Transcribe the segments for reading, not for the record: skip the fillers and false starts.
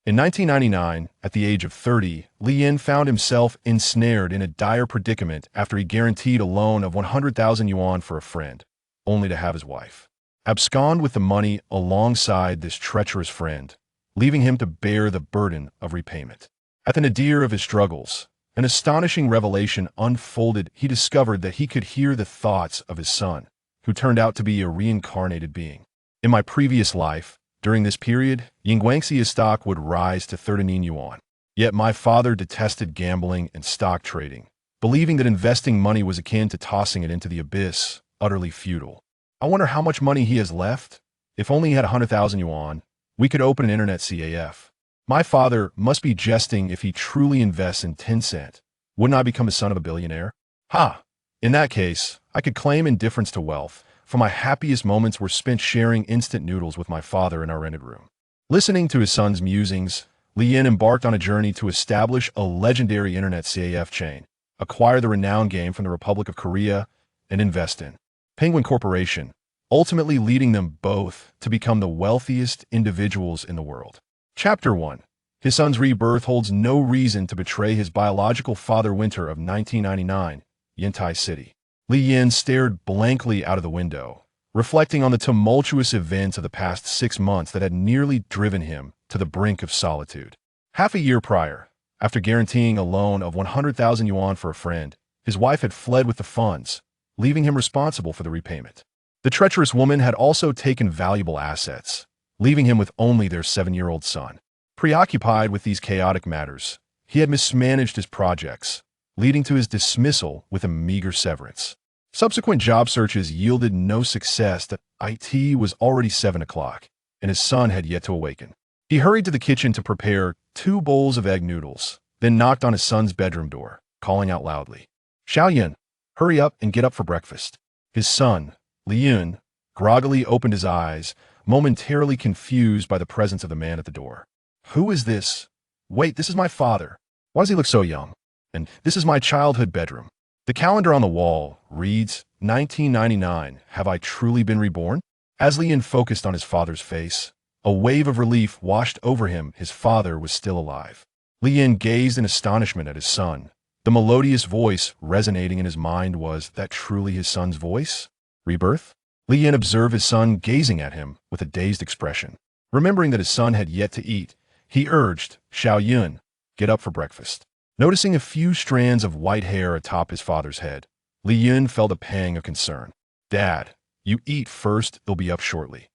In 1999, at the age of 30, Li Yin found himself ensnared in a dire predicament after he guaranteed a loan of 100,000 yuan for a friend, only to have his wife abscond with the money alongside this treacherous friend, leaving him to bear the burden of repayment. At the nadir of his struggles, an astonishing revelation unfolded. He discovered that he could hear the thoughts of his son, who turned out to be a reincarnated being. In my previous life, during this period, Yin Guang Xia stock would rise to 39 yuan. Yet my father detested gambling and stock trading, believing that investing money was akin to tossing it into the abyss, utterly futile. I wonder how much money he has left? If only he had 100,000 yuan, we could open an internet CAF. My father must be jesting if he truly invests in Tencent. Wouldn't I become a son of a billionaire? Ha! In that case, I could claim indifference to wealth, for my happiest moments were spent sharing instant noodles with my father in our rented room. Listening to his son's musings, Li Yin embarked on a journey to establish a legendary internet CAF chain, acquire the renowned game from the Republic of Korea, and invest in Penguin Corporation, ultimately leading them both to become the wealthiest individuals in the world. Chapter 1. His son's rebirth holds no reason to betray his biological father. Winter of 1999, Yantai City. Li Yin stared blankly out of the window, reflecting on the tumultuous events of the past 6 months that had nearly driven him to the brink of solitude. Half a year prior, after guaranteeing a loan of 100,000 yuan for a friend, his wife had fled with the funds, leaving him responsible for the repayment. The treacherous woman had also taken valuable assets, leaving him with only their 7-year-old son. Preoccupied with these chaotic matters, he had mismanaged his projects, leading to his dismissal with a meager severance. Subsequent job searches yielded no success. That it was already 7 o'clock, and his son had yet to awaken. He hurried to the kitchen to prepare 2 bowls of egg noodles, then knocked on his son's bedroom door, calling out loudly, "Xiaoyan, hurry up and get up for breakfast." His son, Li Yun, groggily opened his eyes, momentarily confused by the presence of the man at the door. "Who is this? Wait, this is my father. Why does he look so young? And this is my childhood bedroom." The calendar on the wall reads, 1999, have I truly been reborn? As Li Yun focused on his father's face, a wave of relief washed over him. His father was still alive. Li Yun gazed in astonishment at his son. The melodious voice resonating in his mind. Was that truly his son's voice? Rebirth? Li Yin observed his son gazing at him with a dazed expression. Remembering that his son had yet to eat, he urged, "Xiaoyun, get up for breakfast." Noticing a few strands of white hair atop his father's head, Li Yun felt a pang of concern. "Dad, you eat first, they'll be up shortly."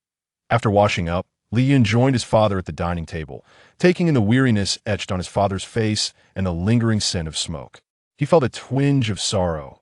After washing up, Li Yun joined his father at the dining table, taking in the weariness etched on his father's face and the lingering scent of smoke. He felt a twinge of sorrow.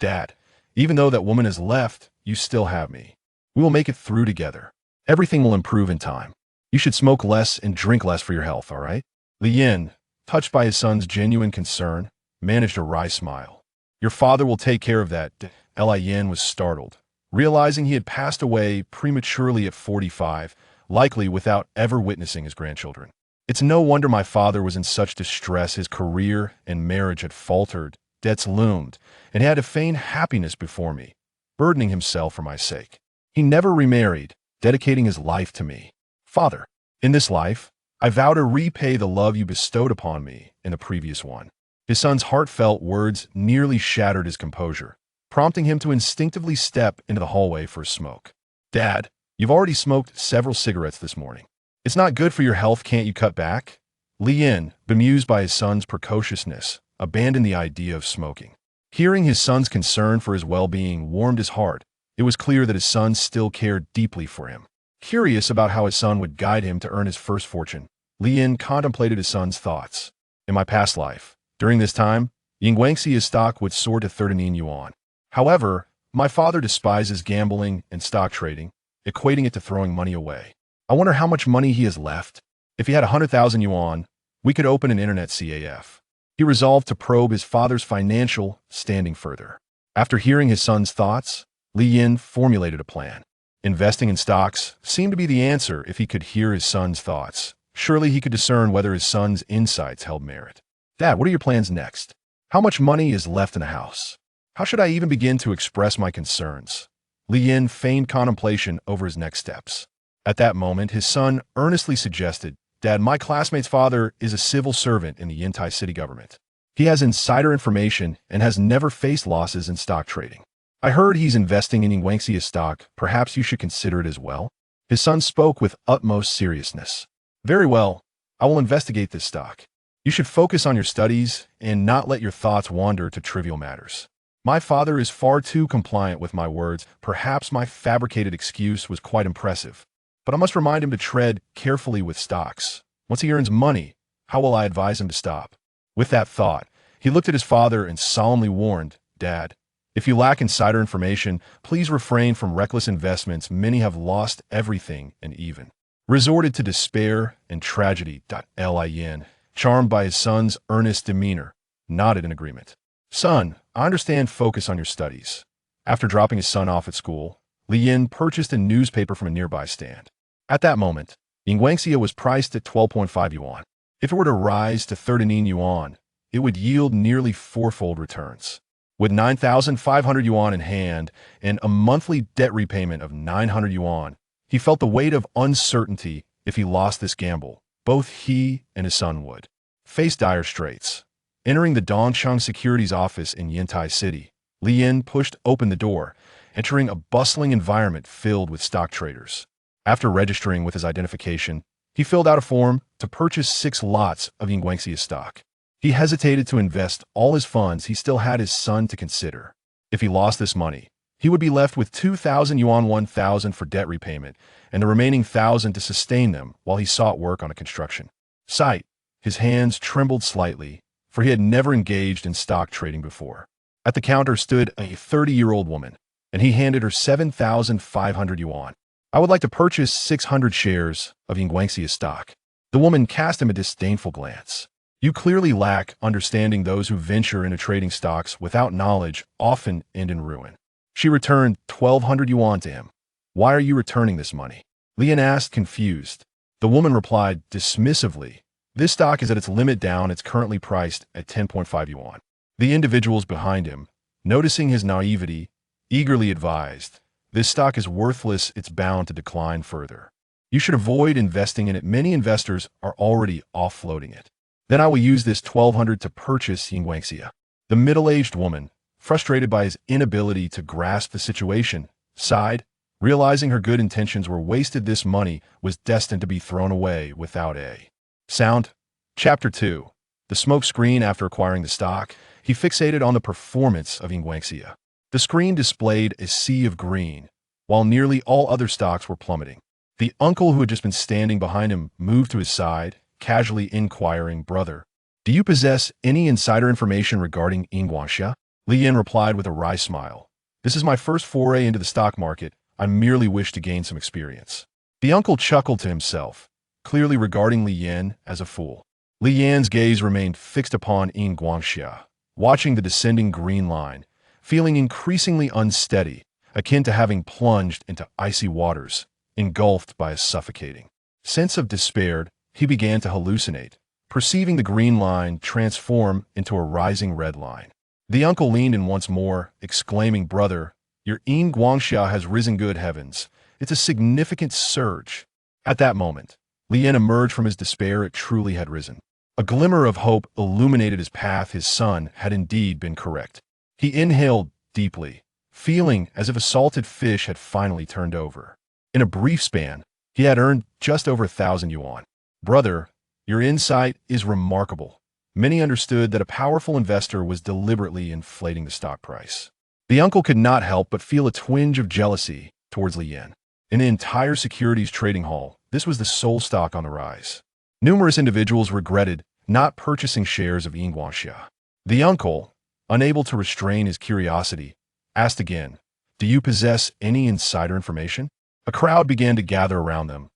"Dad, even though that woman has left, you still have me. We will make it through together. Everything will improve in time. You should smoke less and drink less for your health, all right?" Li Yin, touched by his son's genuine concern, managed a wry smile. "Your father will take care of that." Li Yin was startled, realizing he had passed away prematurely at 45, likely without ever witnessing his grandchildren. "It's no wonder my father was in such distress. His career and marriage had faltered, debts loomed, and he had to feign happiness before me, burdening himself for my sake. He never remarried, dedicating his life to me. Father, in this life, I vow to repay the love you bestowed upon me in the previous one." His son's heartfelt words nearly shattered his composure, prompting him to instinctively step into the hallway for a smoke. "Dad, you've already smoked several cigarettes this morning. It's not good for your health. Can't you cut back?" Li Yin, bemused by his son's precociousness, abandoned the idea of smoking. Hearing his son's concern for his well-being warmed his heart. It was clear that his son still cared deeply for him. Curious about how his son would guide him to earn his first fortune, Li Yin contemplated his son's thoughts. "In my past life, during this time, Yin Guang Xia's stock would soar to 39 yuan. However, my father despises gambling and stock trading, equating it to throwing money away. I wonder how much money he has left. If he had 100,000 yuan, we could open an internet CAF." He resolved to probe his father's financial standing further. After hearing his son's thoughts, Li Yin formulated a plan. Investing in stocks seemed to be the answer. If he could hear his son's thoughts, surely he could discern whether his son's insights held merit. "Dad, what are your plans next? How much money is left in the house? How should I even begin to express my concerns?" Li Yin feigned contemplation over his next steps. At that moment, his son earnestly suggested, Dad, my classmate's father is a civil servant in the Yantai city government. He has insider information and has never faced losses in stock trading. I heard he's investing in Yin Guang Xia stock. Perhaps you should consider it as well. His son spoke with utmost seriousness. Very well. I will investigate this stock. You should focus on your studies and not let your thoughts wander to trivial matters. My father is far too compliant with my words. Perhaps my fabricated excuse was quite impressive. But I must remind him to tread carefully with stocks. Once he earns money, how will I advise him to stop? With that thought, he looked at his father and solemnly warned, Dad, if you lack insider information, please refrain from reckless investments. Many have lost everything and even resorted to despair and tragedy. Lin, charmed by his son's earnest demeanor, nodded in agreement. Son, I understand. Focus on your studies. After dropping his son off at school, Lin purchased a newspaper from a nearby stand. At that moment, Yin Guang Xia was priced at 12.5 yuan. If it were to rise to 13 yuan, it would yield nearly fourfold returns. With 9,500 yuan in hand and a monthly debt repayment of 900 yuan, he felt the weight of uncertainty. If he lost this gamble, both he and his son would face dire straits. Entering the Dongcheng Securities office in Yantai City, Lin pushed open the door, entering a bustling environment filled with stock traders. After registering with his identification, he filled out a form to purchase 6 lots of Yin Guang Xia stock. He hesitated to invest all his funds. He still had his son to consider. If he lost this money, he would be left with 2,000 yuan, 1,000 for debt repayment, and the remaining 1,000 to sustain them while he sought work on a construction site. His hands trembled slightly, for he had never engaged in stock trading before. At the counter stood a 30-year-old woman, and he handed her 7,500 yuan. I would like to purchase 600 shares of Yin Guang Xia stock. The woman cast him a disdainful glance. You clearly lack understanding. Those who venture into trading stocks without knowledge often end in ruin. She returned 1,200 yuan to him. Why are you returning this money? Lin asked, confused. The woman replied dismissively, this stock is at its limit down. It's currently priced at 10.5 yuan. The individuals behind him, noticing his naivety, eagerly advised, this stock is worthless. It's bound to decline further. You should avoid investing in it. Many investors are already offloading it. Then I will use this 1,200 to purchase Yin Guang Xia. The middle-aged woman, frustrated by his inability to grasp the situation, sighed, realizing her good intentions were wasted. This money was destined to be thrown away without a sound. Chapter 2. The smoke screen. After acquiring the stock, he fixated on the performance of Yin Guang Xia. The screen displayed a sea of green, while nearly all other stocks were plummeting. The uncle who had just been standing behind him moved to his side, casually inquiring, Brother, do you possess any insider information regarding Yin Guang Xia? Lin replied with a wry smile. This is my first foray into the stock market. I merely wish to gain some experience. The uncle chuckled to himself, clearly regarding Lin as a fool. Lin's gaze remained fixed upon Yin Guang Xia, watching the descending green line, feeling increasingly unsteady, akin to having plunged into icy waters, engulfed by a suffocating sense of despair. He began to hallucinate, perceiving the green line transform into a rising red line. The uncle leaned in once more, exclaiming, Brother, your Yin Guang Xia has risen. Good heavens, it's a significant surge. At that moment, Lin emerged from his despair. It truly had risen. A glimmer of hope illuminated his path. His son had indeed been correct. He inhaled deeply, feeling as if a salted fish had finally turned over. In a brief span, he had earned just over 1,000 yuan. Brother, your insight is remarkable. Many understood that a powerful investor was deliberately inflating the stock price. The uncle could not help but feel a twinge of jealousy towards Lin. In the entire securities trading hall, this was the sole stock on the rise. Numerous individuals regretted not purchasing shares of Yin Guang Xia. The uncle, unable to restrain his curiosity, asked again, do you possess any insider information? A crowd began to gather around them.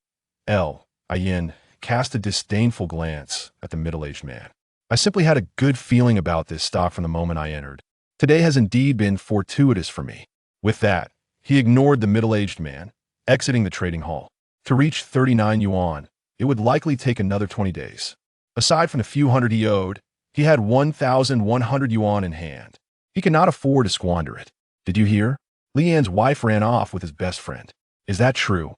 Lin cast a disdainful glance at the middle-aged man. I simply had a good feeling about this stock from the moment I entered. Today has indeed been fortuitous for me. With that, he ignored the middle-aged man, exiting the trading hall. To reach 39 yuan, it would likely take another 20 days. Aside from the few hundred he owed, he had 1,100 yuan in hand. He could not afford to squander it. Did you hear? Lian's wife ran off with his best friend. Is that true?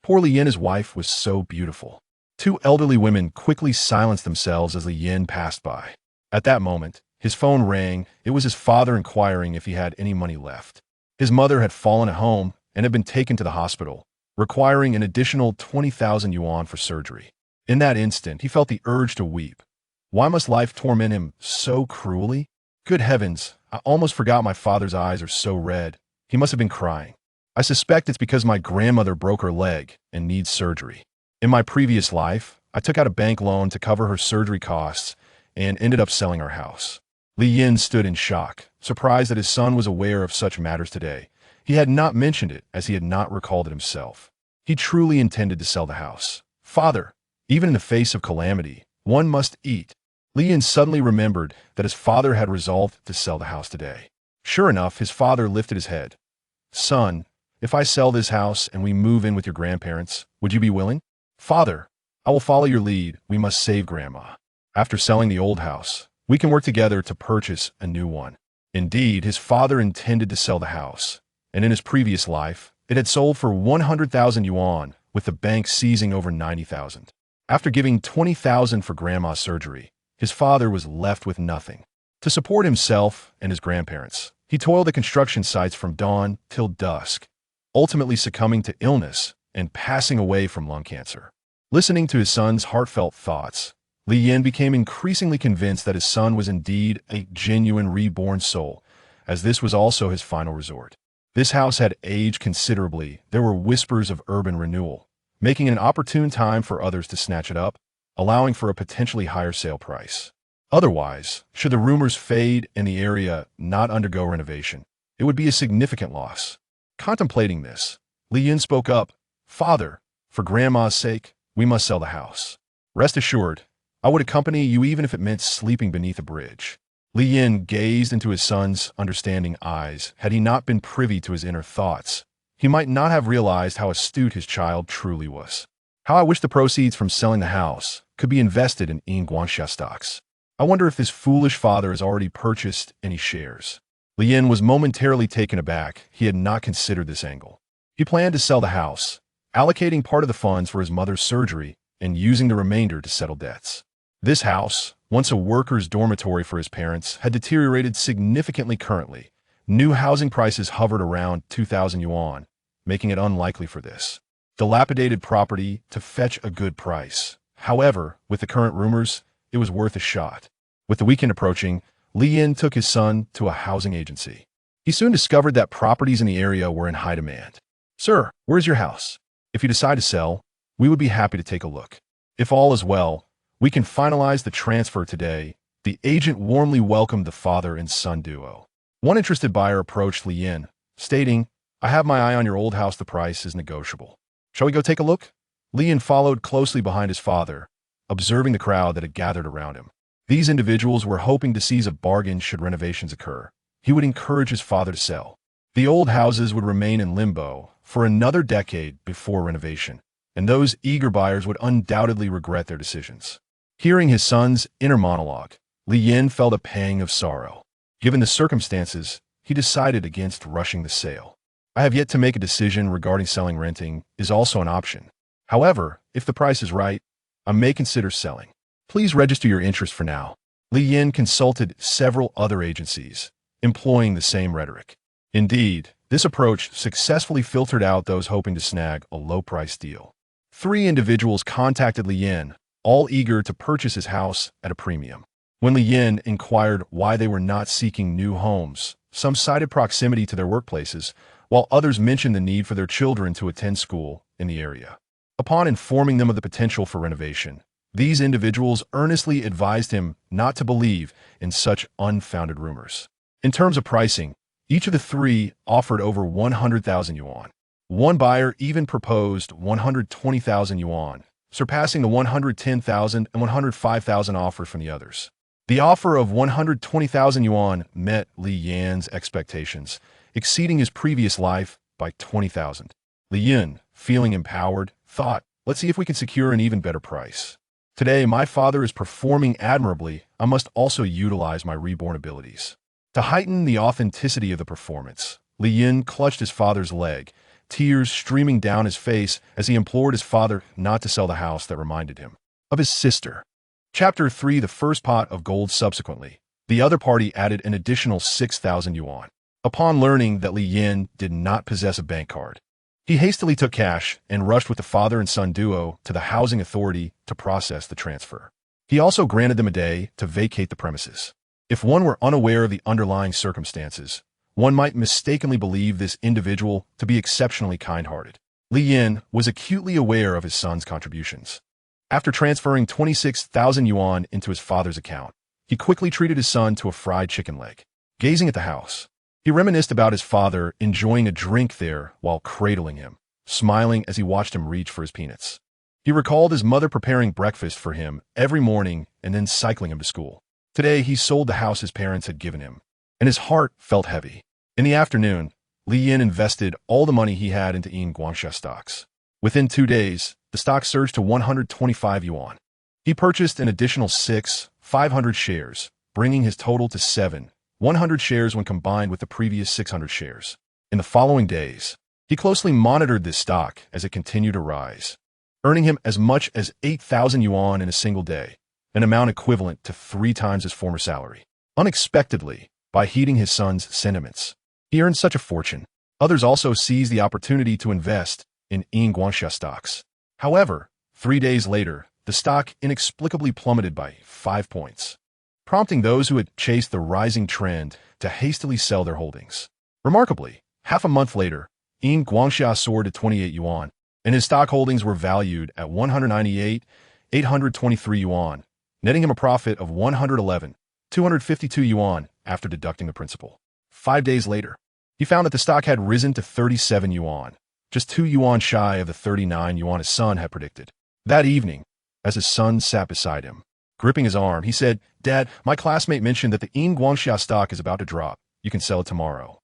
Poor Lian, his wife was so beautiful. Two elderly women quickly silenced themselves as Li Yin passed by. At that moment, his phone rang. It was his father inquiring if he had any money left. His mother had fallen at home and had been taken to the hospital, requiring an additional 20,000 yuan for surgery. In that instant, he felt the urge to weep. Why must life torment him so cruelly? Good heavens, I almost forgot my father's eyes are so red. He must have been crying. I suspect it's because my grandmother broke her leg and needs surgery. In my previous life, I took out a bank loan to cover her surgery costs and ended up selling our house. Li Yin stood in shock, surprised that his son was aware of such matters today. He had not mentioned it, as he had not recalled it himself. He truly intended to sell the house. Father, even in the face of calamity, one must eat. Li Yin suddenly remembered that his father had resolved to sell the house today. Sure enough, his father lifted his head. Son, if I sell this house and we move in with your grandparents, would you be willing? Father, I will follow your lead. We must save Grandma. After selling the old house, we can work together to purchase a new one. Indeed, his father intended to sell the house, and in his previous life, it had sold for 100,000 yuan, with the bank seizing over 90,000. After giving 20,000 for Grandma's surgery, his father was left with nothing. To support himself and his grandparents, he toiled at construction sites from dawn till dusk, ultimately succumbing to illness and passing away from lung cancer. Listening to his son's heartfelt thoughts, Li Yin became increasingly convinced that his son was indeed a genuine reborn soul, as this was also his final resort. This house had aged considerably. There were whispers of urban renewal, making it an opportune time for others to snatch it up, allowing for a potentially higher sale price. Otherwise, should the rumors fade and the area not undergo renovation, it would be a significant loss. Contemplating this, Li Yin spoke up, Father, for Grandma's sake, we must sell the house. Rest assured, I would accompany you even if it meant sleeping beneath a bridge. Li Yin gazed into his son's understanding eyes. Had he not been privy to his inner thoughts, he might not have realized how astute his child truly was. How I wish the proceeds from selling the house could be invested in Yin Guang Xia stocks. I wonder if this foolish father has already purchased any shares. Li Yin was momentarily taken aback. He had not considered this angle. He planned to sell the house, allocating part of the funds for his mother's surgery and using the remainder to settle debts. This house, once a worker's dormitory for his parents, had deteriorated significantly currently. New housing prices hovered around 2,000 yuan, making it unlikely for this dilapidated property to fetch a good price. However, with the current rumors, it was worth a shot. With the weekend approaching, Li Yin took his son to a housing agency. He soon discovered that properties in the area were in high demand. Sir, where's your house? If you decide to sell, we would be happy to take a look. If all is well, we can finalize the transfer today. The agent warmly welcomed the father and son duo. One interested buyer approached Li Yin, stating, I have my eye on your old house. The price is negotiable. Shall we go take a look? Li Yin followed closely behind his father, observing the crowd that had gathered around him. These individuals were hoping to seize a bargain should renovations occur. He would encourage his father to sell. The old houses would remain in limbo for another decade before renovation, and those eager buyers would undoubtedly regret their decisions. Hearing his son's inner monologue, Li Yin felt a pang of sorrow. Given the circumstances, he decided against rushing the sale. I have yet to make a decision regarding selling. Renting is also an option. However, if the price is right, I may consider selling. Please register your interest for now. Li Yin consulted several other agencies, employing the same rhetoric. Indeed, this approach successfully filtered out those hoping to snag a low-price deal. 3 individuals contacted Li Yin, all eager to purchase his house at a premium. When Li Yin inquired why they were not seeking new homes, some cited proximity to their workplaces, while others mentioned the need for their children to attend school in the area. Upon informing them of the potential for renovation, these individuals earnestly advised him not to believe in such unfounded rumors. In terms of pricing, each of the 3 offered over 100,000 yuan. One buyer even proposed 120,000 yuan, surpassing the 110,000 and 105,000 offers from the others. The offer of 120,000 yuan met Li Yin's expectations, exceeding his previous life by 20,000. Li Yin, feeling empowered, thought, let's see if we can secure an even better price. Today, my father is performing admirably. I must also utilize my reborn abilities. To heighten the authenticity of the performance, Li Yin clutched his father's leg, tears streaming down his face as he implored his father not to sell the house that reminded him of his sister. Chapter 3: The first pot of gold. Subsequently, the other party added an additional 6,000 yuan. Upon learning that Li Yin did not possess a bank card, he hastily took cash and rushed with the father and son duo to the housing authority to process the transfer. He also granted them a day to vacate the premises. If one were unaware of the underlying circumstances, one might mistakenly believe this individual to be exceptionally kind-hearted. Li Yin was acutely aware of his son's contributions. After transferring 26,000 yuan into his father's account, he quickly treated his son to a fried chicken leg. Gazing at the house, he reminisced about his father enjoying a drink there while cradling him, smiling as he watched him reach for his peanuts. He recalled his mother preparing breakfast for him every morning and then cycling him to school. Today, he sold the house his parents had given him, and his heart felt heavy. In the afternoon, Li Yin invested all the money he had into Yin Guang Xia stocks. Within 2 days, the stock surged to 125 yuan. He purchased an additional 500 shares, bringing his total to 100 shares when combined with the previous 600 shares. In the following days, he closely monitored this stock as it continued to rise, earning him as much as 8,000 yuan in a single day, an amount equivalent to 3 times his former salary. Unexpectedly, by heeding his son's sentiments, he earned such a fortune. Others also seized the opportunity to invest in Yin Guang Xia stocks. However, 3 days later, the stock inexplicably plummeted by 5 points, prompting those who had chased the rising trend to hastily sell their holdings. Remarkably, half a month later, Yin Guang Xia soared to 28 yuan, and his stock holdings were valued at 198,823 yuan, netting him a profit of 111,252 yuan after deducting the principal. 5 days later, he found that the stock had risen to 37 yuan, just 2 yuan shy of the 39 yuan his son had predicted. That evening, as his son sat beside him, gripping his arm, he said, "Dad, my classmate mentioned that the Yin Guang Xia stock is about to drop. You can sell it tomorrow.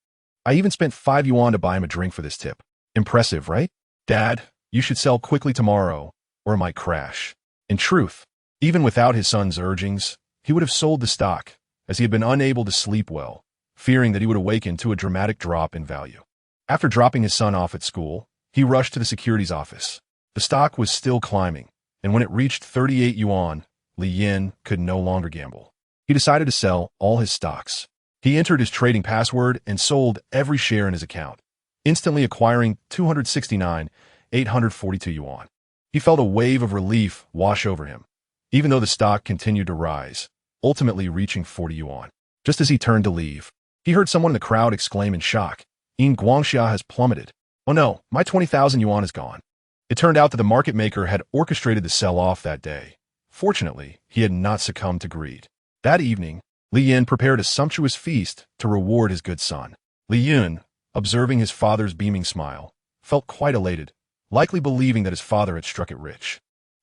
I even spent 5 yuan to buy him a drink for this tip. Impressive, right? Dad, you should sell quickly tomorrow, or it might crash." In truth, even without his son's urgings, he would have sold the stock, as he had been unable to sleep well, fearing that he would awaken to a dramatic drop in value. After dropping his son off at school, he rushed to the securities office. The stock was still climbing, and when it reached 38 yuan, Li Yin could no longer gamble. He decided to sell all his stocks. He entered his trading password and sold every share in his account, instantly acquiring 269,842 yuan. He felt a wave of relief wash over him, even though the stock continued to rise, ultimately reaching 40 yuan. Just as he turned to leave, he heard someone in the crowd exclaim in shock, "Yin Guang Xia has plummeted. Oh no, my 20,000 yuan is gone." It turned out that the market maker had orchestrated the sell-off that day. Fortunately, he had not succumbed to greed. That evening, Li Yin prepared a sumptuous feast to reward his good son. Li Yin, observing his father's beaming smile, felt quite elated, likely believing that his father had struck it rich.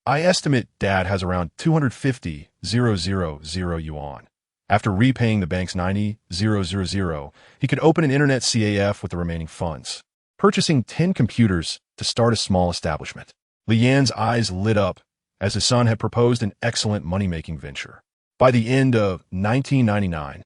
"I estimate Dad has around 250,000 yuan. After repaying the bank's 90,000, he could open an internet CAF with the remaining funds, purchasing 10 computers to start a small establishment." Li Yin's eyes lit up as his son had proposed an excellent money-making venture. By the end of 1999,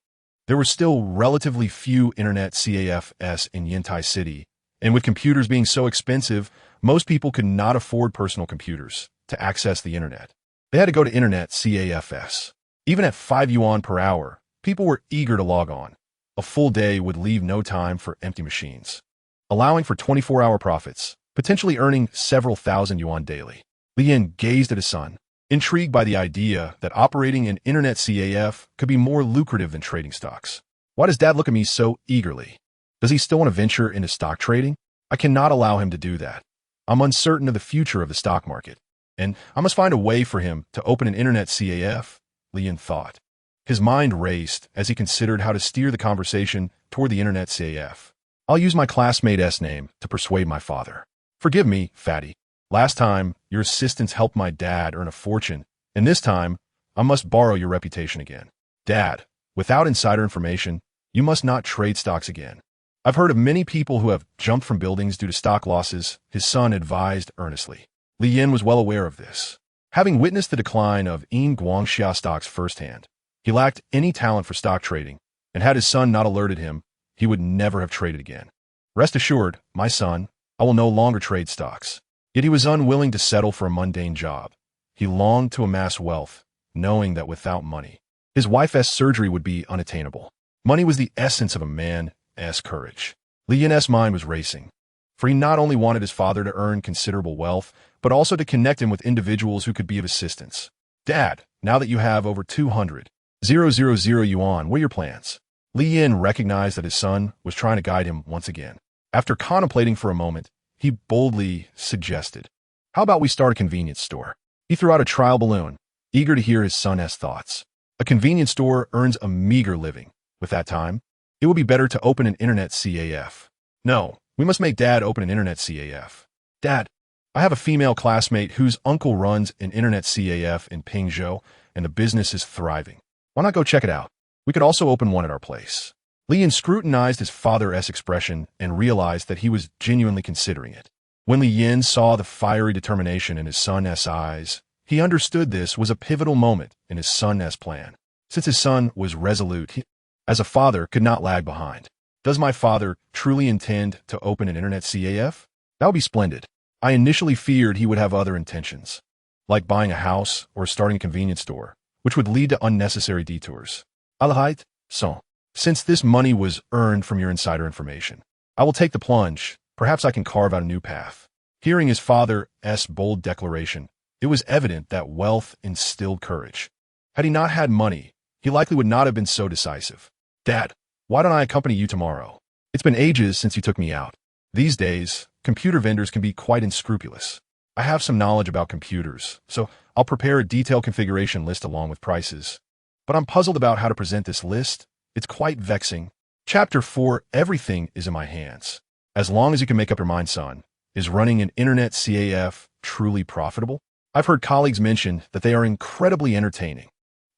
there were still relatively few internet CAFs in Yantai City, and with computers being so expensive, most people could not afford personal computers to access the internet. They had to go to internet CAFs. Even at 5 yuan per hour, people were eager to log on. A full day would leave no time for empty machines, allowing for 24-hour profits, potentially earning several thousand yuan daily. Li Yin gazed at his son, intrigued by the idea that operating an internet CAF could be more lucrative than trading stocks. "Why does Dad look at me so eagerly? Does he still want to venture into stock trading? I cannot allow him to do that. I'm uncertain of the future of the stock market, and I must find a way for him to open an internet CAF," Li Yin thought. His mind raced as he considered how to steer the conversation toward the internet CAF. "I'll use my classmate's name to persuade my father. Forgive me, fatty. Last time, your assistants helped my dad earn a fortune, and this time, I must borrow your reputation again. Dad, without insider information, you must not trade stocks again. I've heard of many people who have jumped from buildings due to stock losses," his son advised earnestly. Li Yin was well aware of this. Having witnessed the decline of Yin Guang Xia stocks firsthand, he lacked any talent for stock trading, and had his son not alerted him, he would never have traded again. "Rest assured, my son, I will no longer trade stocks. Yet he was unwilling to settle for a mundane job. He longed to amass wealth, knowing that without money, his wife's surgery would be unattainable. Money was the essence of a man's courage. Li Yin's mind was racing, for he not only wanted his father to earn considerable wealth, but also to connect him with individuals who could be of assistance. Dad, now that you have over 200,000 yuan, what are your plans? Li Yin recognized that his son was trying to guide him once again. After contemplating for a moment, he boldly suggested, "How about we start a convenience store?" He threw out a trial balloon, eager to hear his son's thoughts. A convenience store earns a meager living. With that time, it would be better to open an internet CAF. No, we must make Dad open an internet CAF. Dad, I have a female classmate whose uncle runs an internet CAF in Pingzhou, and the business is thriving. Why not go check it out? We could also open one at our place. Li Yin scrutinized his father's expression and realized that he was genuinely considering it. When Li Yin saw the fiery determination in his son's eyes, he understood this was a pivotal moment in his son's plan. Since his son was resolute, he, as a father, could not lag behind. Does my father truly intend to open an internet CAF? That would be splendid. I initially feared he would have other intentions, like buying a house or starting a convenience store, which would lead to unnecessary detours. Alahite, so, since this money was earned from your insider information, I will take the plunge. Perhaps I can carve out a new path. Hearing his father's bold declaration, it was evident that wealth instilled courage. Had he not had money, he likely would not have been so decisive. Dad, why don't I accompany you tomorrow? It's been ages since you took me out. These days, computer vendors can be quite unscrupulous. I have some knowledge about computers, so I'll prepare a detailed configuration list along with prices. But I'm puzzled about how to present this list. It's quite vexing. Chapter 4, Everything is in my hands. As long as you can make up your mind, son, is running an internet CAF truly profitable? I've heard colleagues mention that they are incredibly entertaining,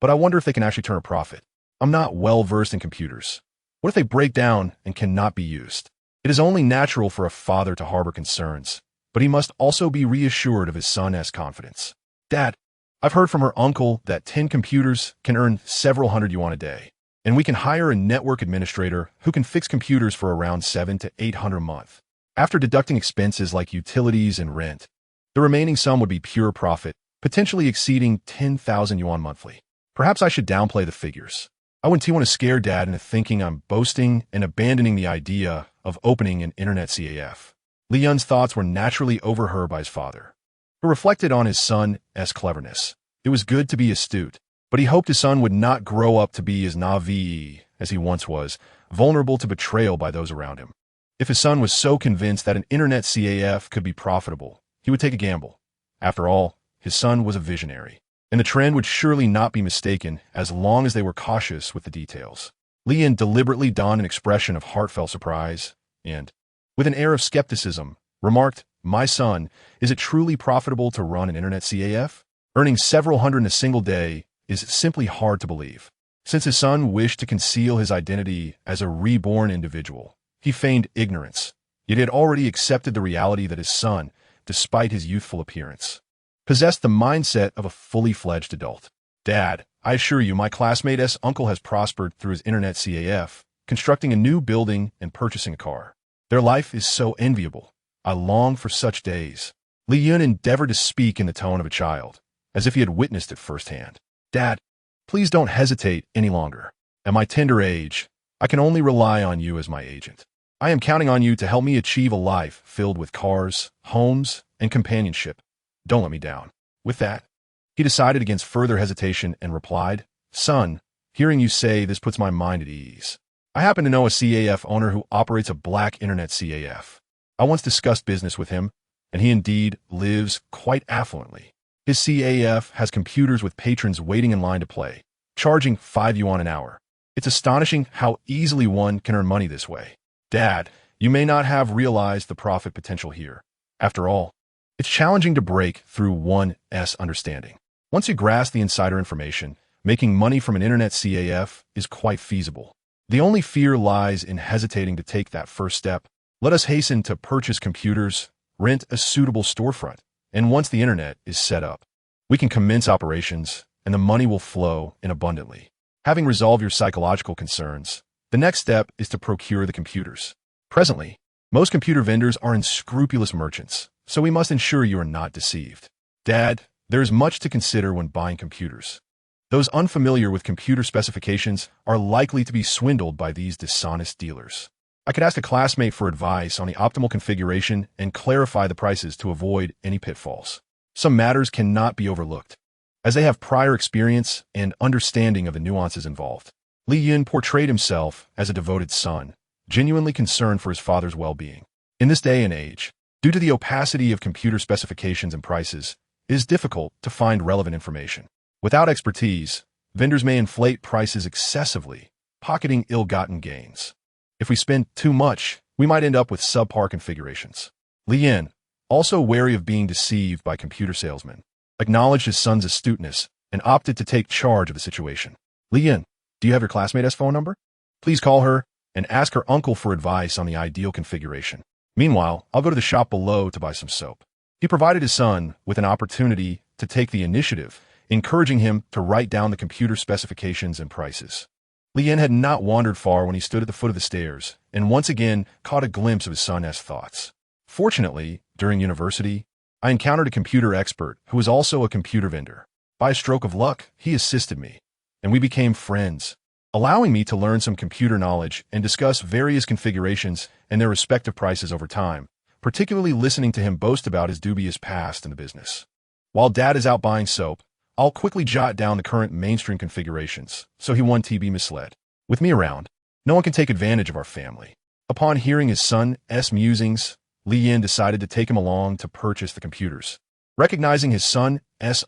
but I wonder if they can actually turn a profit. I'm not well versed in computers. What if they break down and cannot be used? It is only natural for a father to harbor concerns, but he must also be reassured of his son's confidence. Dad, I've heard from her uncle that 10 computers can earn several hundred yuan a day, and we can hire a network administrator who can fix computers for around 700 to 800 a month. After deducting expenses like utilities and rent, the remaining sum would be pure profit, potentially exceeding 10,000 yuan monthly. Perhaps I should downplay the figures. I wouldn't want to scare Dad into thinking I'm boasting and abandoning the idea of opening an internet CAF. Li Yin's thoughts were naturally overheard by his father, who reflected on his son's cleverness. It was good to be astute, but he hoped his son would not grow up to be as naive as he once was, vulnerable to betrayal by those around him. If his son was so convinced that an internet CAF could be profitable, he would take a gamble. After all, his son was a visionary, and the trend would surely not be mistaken as long as they were cautious with the details. Li Yin deliberately donned an expression of heartfelt surprise and, with an air of skepticism, remarked, "My son, is it truly profitable to run an internet CAF? Earning several hundred in a single day is simply hard to believe." Since his son wished to conceal his identity as a reborn individual, he feigned ignorance, yet he had already accepted the reality that his son, despite his youthful appearance, possessed the mindset of a fully fledged adult. Dad, I assure you my classmate's uncle has prospered through his internet CAF, constructing a new building and purchasing a car. Their life is so enviable. I long for such days. Li Yin endeavored to speak in the tone of a child, as if he had witnessed it firsthand. Dad, please don't hesitate any longer. At my tender age, I can only rely on you as my agent. I am counting on you to help me achieve a life filled with cars, homes, and companionship. Don't let me down. With that, he decided against further hesitation and replied, "Son, hearing you say this puts my mind at ease. I happen to know a CAF owner who operates a black internet CAF. I once discussed business with him, and he indeed lives quite affluently. His CAF has computers with patrons waiting in line to play, charging 5 yuan an hour. It's astonishing how easily one can earn money this way. Dad, you may not have realized the profit potential here. After all, it's challenging to break through one's understanding. Once you grasp the insider information, making money from an internet CAF is quite feasible. The only fear lies in hesitating to take that first step. Let us hasten to purchase computers, rent a suitable storefront, and once the internet is set up, we can commence operations, and the money will flow in abundantly. Having resolved your psychological concerns, the next step is to procure the computers. Presently, Most computer vendors are unscrupulous merchants, so we must ensure you are not deceived. Dad, there is much to consider when buying computers. Those unfamiliar with computer specifications are likely to be swindled by these dishonest dealers. I could ask a classmate for advice on the optimal configuration and clarify the prices to avoid any pitfalls. Some matters cannot be overlooked, as they have prior experience and understanding of the nuances involved. Li Yin portrayed himself as a devoted son, genuinely concerned for his father's well-being. In this day and age, due to the opacity of computer specifications and prices, it is difficult to find relevant information. Without expertise, vendors may inflate prices excessively, pocketing ill-gotten gains. If we spend too much, we might end up with subpar configurations. Li Yin, also wary of being deceived by computer salesmen, acknowledged his son's astuteness and opted to take charge of the situation. Li Yin, do you have your classmate's phone number? Please call her and ask her uncle for advice on the ideal configuration. Meanwhile, I'll go to the shop below to buy some soap. He provided his son with an opportunity to take the initiative, encouraging him to write down the computer specifications and prices. Li Yin had not wandered far when he stood at the foot of the stairs and once again caught a glimpse of his son's thoughts. Fortunately, during university, I encountered a computer expert who was also a computer vendor. By a stroke of luck, he assisted me, and we became friends, allowing me to learn some computer knowledge and discuss various configurations and their respective prices over time, particularly listening to him boast about his dubious past in the business. While Dad is out buying soap, I'll quickly jot down the current mainstream configurations, so he won't be misled. With me around, no one can take advantage of our family. Upon hearing his son's musings, Li Yin decided to take him along to purchase the computers. Recognizing his son's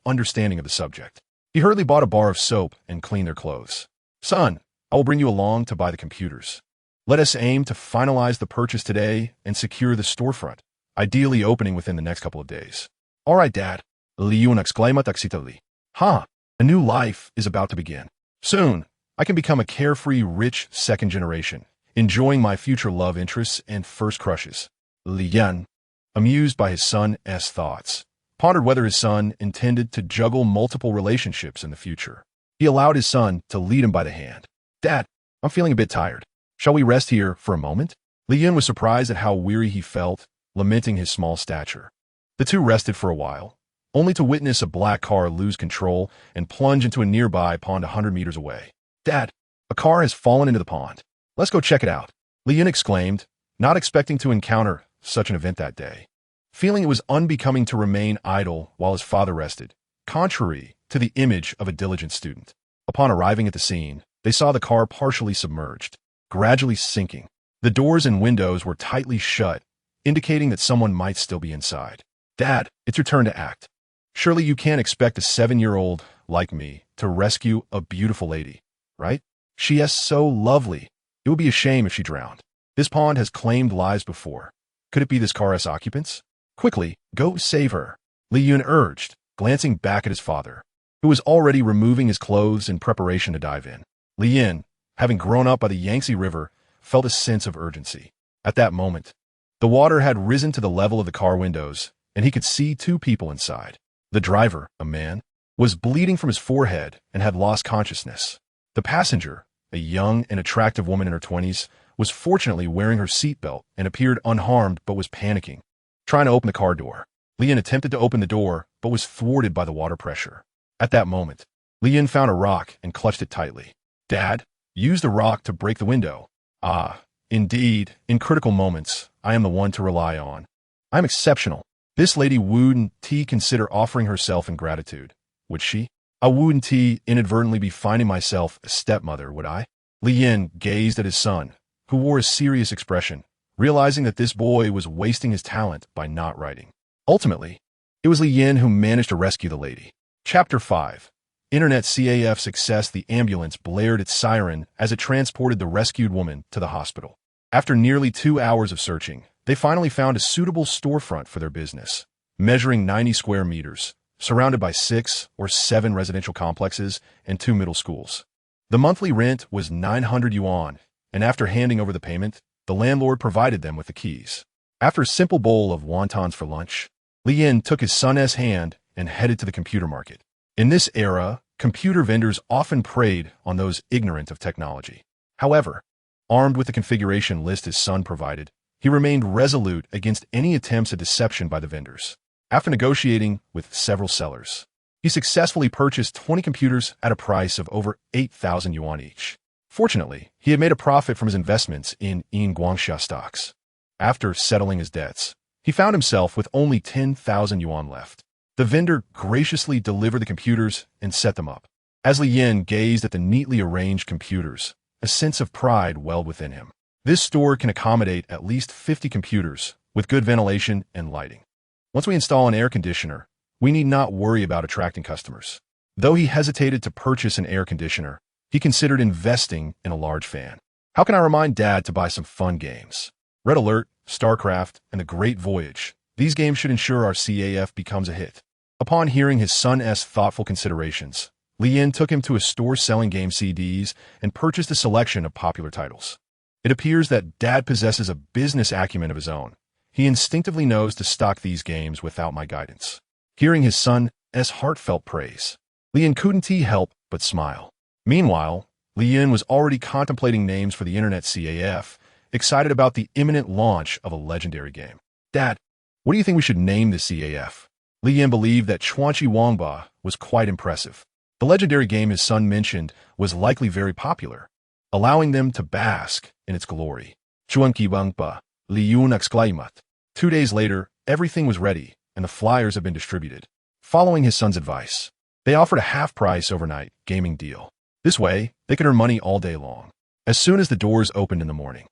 understanding of the subject, he hurriedly bought a bar of soap and cleaned their clothes. Son, I will bring you along to buy the computers. Let us aim to finalize the purchase today and secure the storefront, ideally opening within the next couple of days. All right, Dad. Li Yin exclaimed excitedly. A new life is about to begin. Soon, I can become a carefree, rich second generation, enjoying my future love interests and first crushes. Li Yin, amused by his son's thoughts, pondered whether his son intended to juggle multiple relationships in the future. He allowed his son to lead him by the hand. Dad, I'm feeling a bit tired. Shall we rest here for a moment? Li Yin was surprised at how weary he felt, lamenting his small stature. The two rested for a while, only to witness a black car lose control and plunge into a nearby pond 100 meters away. Dad, a car has fallen into the pond. Let's go check it out. Li Yin exclaimed, not expecting to encounter such an event that day. Feeling it was unbecoming to remain idle while his father rested, contrary to the image of a diligent student. Upon arriving at the scene, they saw the car partially submerged, gradually sinking. The doors and windows were tightly shut, indicating that someone might still be inside. Dad, it's your turn to act. Surely you can't expect a 7-year-old like me to rescue a beautiful lady, right? She is so lovely. It would be a shame if she drowned. This pond has claimed lives before. Could it be this car's occupants? Quickly, go save her, Li Yin urged, glancing back at his father, who was already removing his clothes in preparation to dive in. Li Yin, having grown up by the Yangtze River, felt a sense of urgency. At that moment, the water had risen to the level of the car windows, and he could see 2 people inside. The driver, a man, was bleeding from his forehead and had lost consciousness. The passenger, a young and attractive woman in her 20s, was fortunately wearing her seatbelt and appeared unharmed but was panicking, trying to open the car door. Li Yin attempted to open the door but was thwarted by the water pressure. At that moment, Li Yin found a rock and clutched it tightly. Dad, use the rock to break the window. Indeed, in critical moments, I am the one to rely on. I'm exceptional. This lady wouldn't consider offering herself in gratitude, would she? I wouldn't inadvertently be finding myself a stepmother, would I? Li Yin gazed at his son, who wore a serious expression, realizing that this boy was wasting his talent by not writing. Ultimately, it was Li Yin who managed to rescue the lady. Chapter 5. Internet CAF success. The ambulance blared its siren as it transported the rescued woman to the hospital. After nearly 2 hours of searching, they finally found a suitable storefront for their business, measuring 90 square meters, surrounded by 6 or 7 residential complexes and 2 middle schools. The monthly rent was 900 yuan, and after handing over the payment, the landlord provided them with the keys. After a simple bowl of wontons for lunch, Li Yin took his son's hand and headed to the computer market. In this era, computer vendors often preyed on those ignorant of technology. However, armed with the configuration list his son provided, he remained resolute against any attempts at deception by the vendors. After negotiating with several sellers, he successfully purchased 20 computers at a price of over 8,000 yuan each. Fortunately, he had made a profit from his investments in Yin Guang Xia stocks. After settling his debts, he found himself with only 10,000 yuan left. The vendor graciously delivered the computers and set them up. As Li Yin gazed at the neatly arranged computers, a sense of pride welled within him. This store can accommodate at least 50 computers with good ventilation and lighting. Once we install an air conditioner, we need not worry about attracting customers. Though he hesitated to purchase an air conditioner, he considered investing in a large fan. How can I remind Dad to buy some fun games? Red Alert, StarCraft, and The Great Voyage. These games should ensure our CAF becomes a hit. Upon hearing his son's thoughtful considerations, Li Yin took him to a store selling game CDs and purchased a selection of popular titles. It appears that Dad possesses a business acumen of his own. He instinctively knows to stock these games without my guidance. Hearing his son's heartfelt praise, Li Yin couldn't help but smile. Meanwhile, Li Yin was already contemplating names for the internet CAF, excited about the imminent launch of a legendary game. Dad, what do you think we should name the CAF? Li Yin believed that Chuanqi Wangba was quite impressive. The legendary game his son mentioned was likely very popular, allowing them to bask in its glory. Chuanqi Wangba, Li Yun exclaimed. 2 days later, everything was ready, and the flyers had been distributed. Following his son's advice, they offered a half-price overnight gaming deal. This way, they could earn money all day long. As soon as the doors opened in the morning,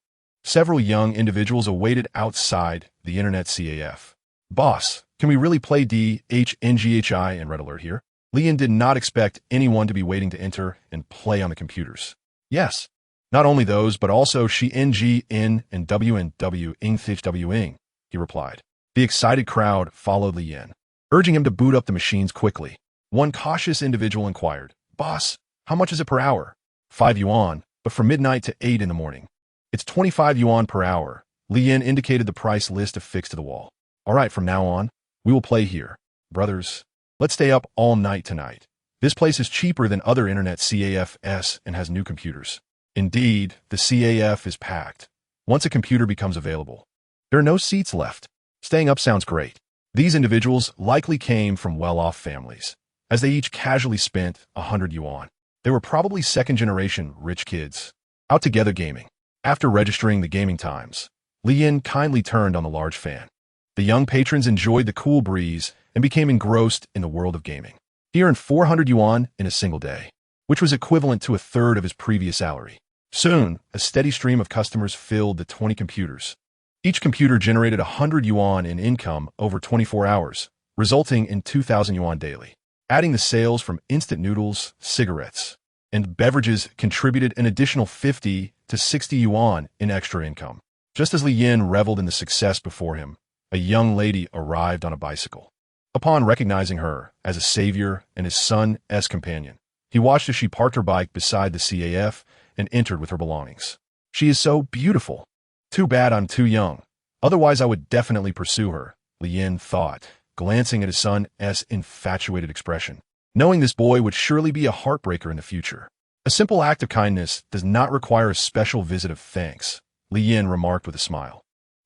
several young individuals awaited outside the internet CAF. Boss, can we really play DHNGHI and Red Alert here? Li Yin did not expect anyone to be waiting to enter and play on the computers. Yes, not only those, but also Shi NGN and WNW Ing, he replied. The excited crowd followed Li Yin, urging him to boot up the machines quickly. One cautious individual inquired, Boss, how much is it per hour? 5 yuan, but from midnight to 8 in the morning. It's 25 yuan per hour. Li Yin indicated the price list affixed to the wall. All right, from now on, we will play here. Brothers, let's stay up all night tonight. This place is cheaper than other internet CAFs and has new computers. Indeed, the CAF is packed. Once a computer becomes available, there are no seats left. Staying up sounds great. These individuals likely came from well-off families, as they each casually spent 100 yuan. They were probably second-generation rich kids, out together gaming. After registering the gaming times, Li Yin kindly turned on the large fan. The young patrons enjoyed the cool breeze and became engrossed in the world of gaming. He earned 400 yuan in a single day, which was equivalent to a third of his previous salary. Soon, a steady stream of customers filled the 20 computers. Each computer generated 100 yuan in income over 24 hours, resulting in 2,000 yuan daily. Adding the sales from instant noodles, cigarettes, and beverages contributed an additional 50 to 60 yuan in extra income. Just as Li Yin reveled in the success before him, a young lady arrived on a bicycle. Upon recognizing her as a savior and his son's companion, he watched as she parked her bike beside the CAF and entered with her belongings. She is so beautiful. Too bad I'm too young. Otherwise, I would definitely pursue her, Li Yin thought, glancing at his son's infatuated expression, knowing this boy would surely be a heartbreaker in the future. A simple act of kindness does not require a special visit of thanks, Li Yin remarked with a smile.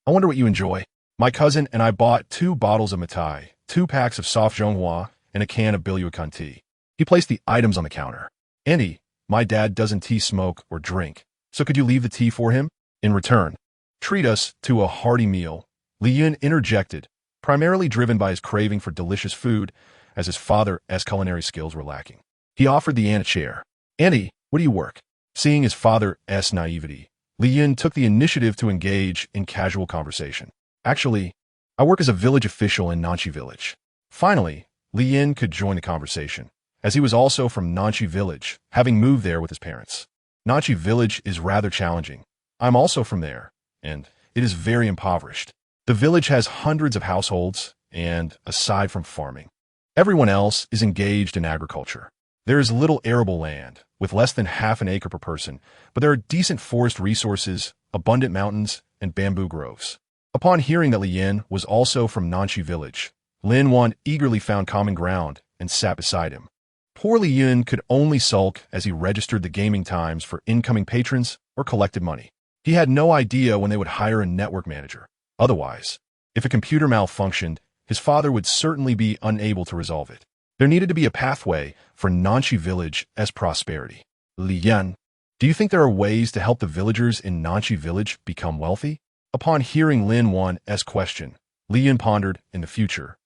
I wonder what you enjoy. My cousin and I bought 2 bottles of Matai, 2 packs of soft Zhonghua, and a can of Biluakan tea. He placed the items on the counter. Andy, my dad doesn't tea smoke or drink, so could you leave the tea for him? In return, treat us to a hearty meal, Li Yin interjected, primarily driven by his craving for delicious food, as his father's culinary skills were lacking. He offered the ant a chair. Andy, what do you work? Seeing his father's naivety, Li Yin took the initiative to engage in casual conversation. Actually, I work as a village official in Nanchi Village. Finally, Li Yin could join the conversation, as he was also from Nanchi Village, having moved there with his parents. Nanchi Village is rather challenging. I'm also from there, and it is very impoverished. The village has hundreds of households, and aside from farming, everyone else is engaged in agriculture. There is little arable land, with less than half an acre per person, but there are decent forest resources, abundant mountains, and bamboo groves. Upon hearing that Li Yin was also from Nanchi Village, Lin Wan eagerly found common ground and sat beside him. Poor Li Yin could only sulk as he registered the gaming times for incoming patrons or collected money. He had no idea when they would hire a network manager. Otherwise, if a computer malfunctioned, his father would certainly be unable to resolve it. There needed to be a pathway for Nanxi Village as prosperity. Li Yan, do you think there are ways to help the villagers in Nanxi Village become wealthy? Upon hearing Lin Wan's question, Li Yan pondered in the future.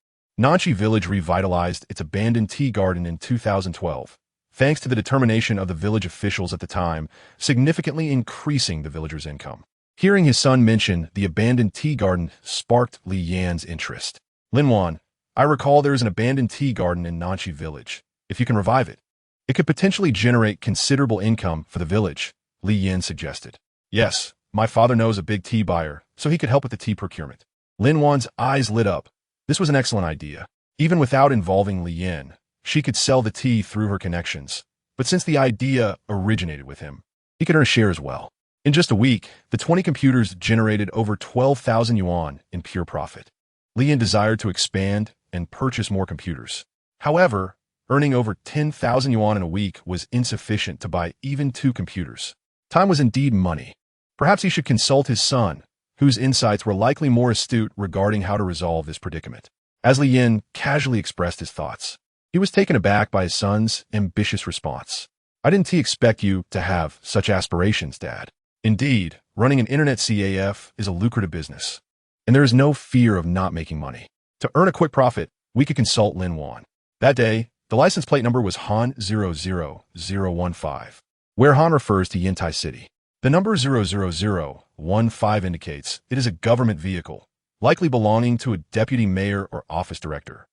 Nanxi Village revitalized its abandoned tea garden in 2012, thanks to the determination of the village officials at the time, significantly increasing the villagers' income. Hearing his son mention the abandoned tea garden sparked Li Yan's interest. Lin Wan, I recall there is an abandoned tea garden in Nanxi Village. If you can revive it, it could potentially generate considerable income for the village, Li Yan suggested. Yes, my father knows a big tea buyer, so he could help with the tea procurement. Lin Wan's eyes lit up. This was an excellent idea. Even without involving Li Yan, she could sell the tea through her connections. But since the idea originated with him, he could earn a share as well. In just a week, the 20 computers generated over 12,000 yuan in pure profit. Li Yan desired to expand and purchase more computers. However, earning over 10,000 yuan in a week was insufficient to buy even 2 computers. Time was indeed money. Perhaps he should consult his son, whose insights were likely more astute regarding how to resolve this predicament. As Li Yan casually expressed his thoughts, he was taken aback by his son's ambitious response. I didn't expect you to have such aspirations, Dad. Indeed, running an internet CAF is a lucrative business, and there is no fear of not making money. To earn a quick profit, we could consult Lin Wan. That day, the license plate number was Han00015, where Han refers to Yintai City. The number 00015 indicates it is a government vehicle, likely belonging to a deputy mayor or office director.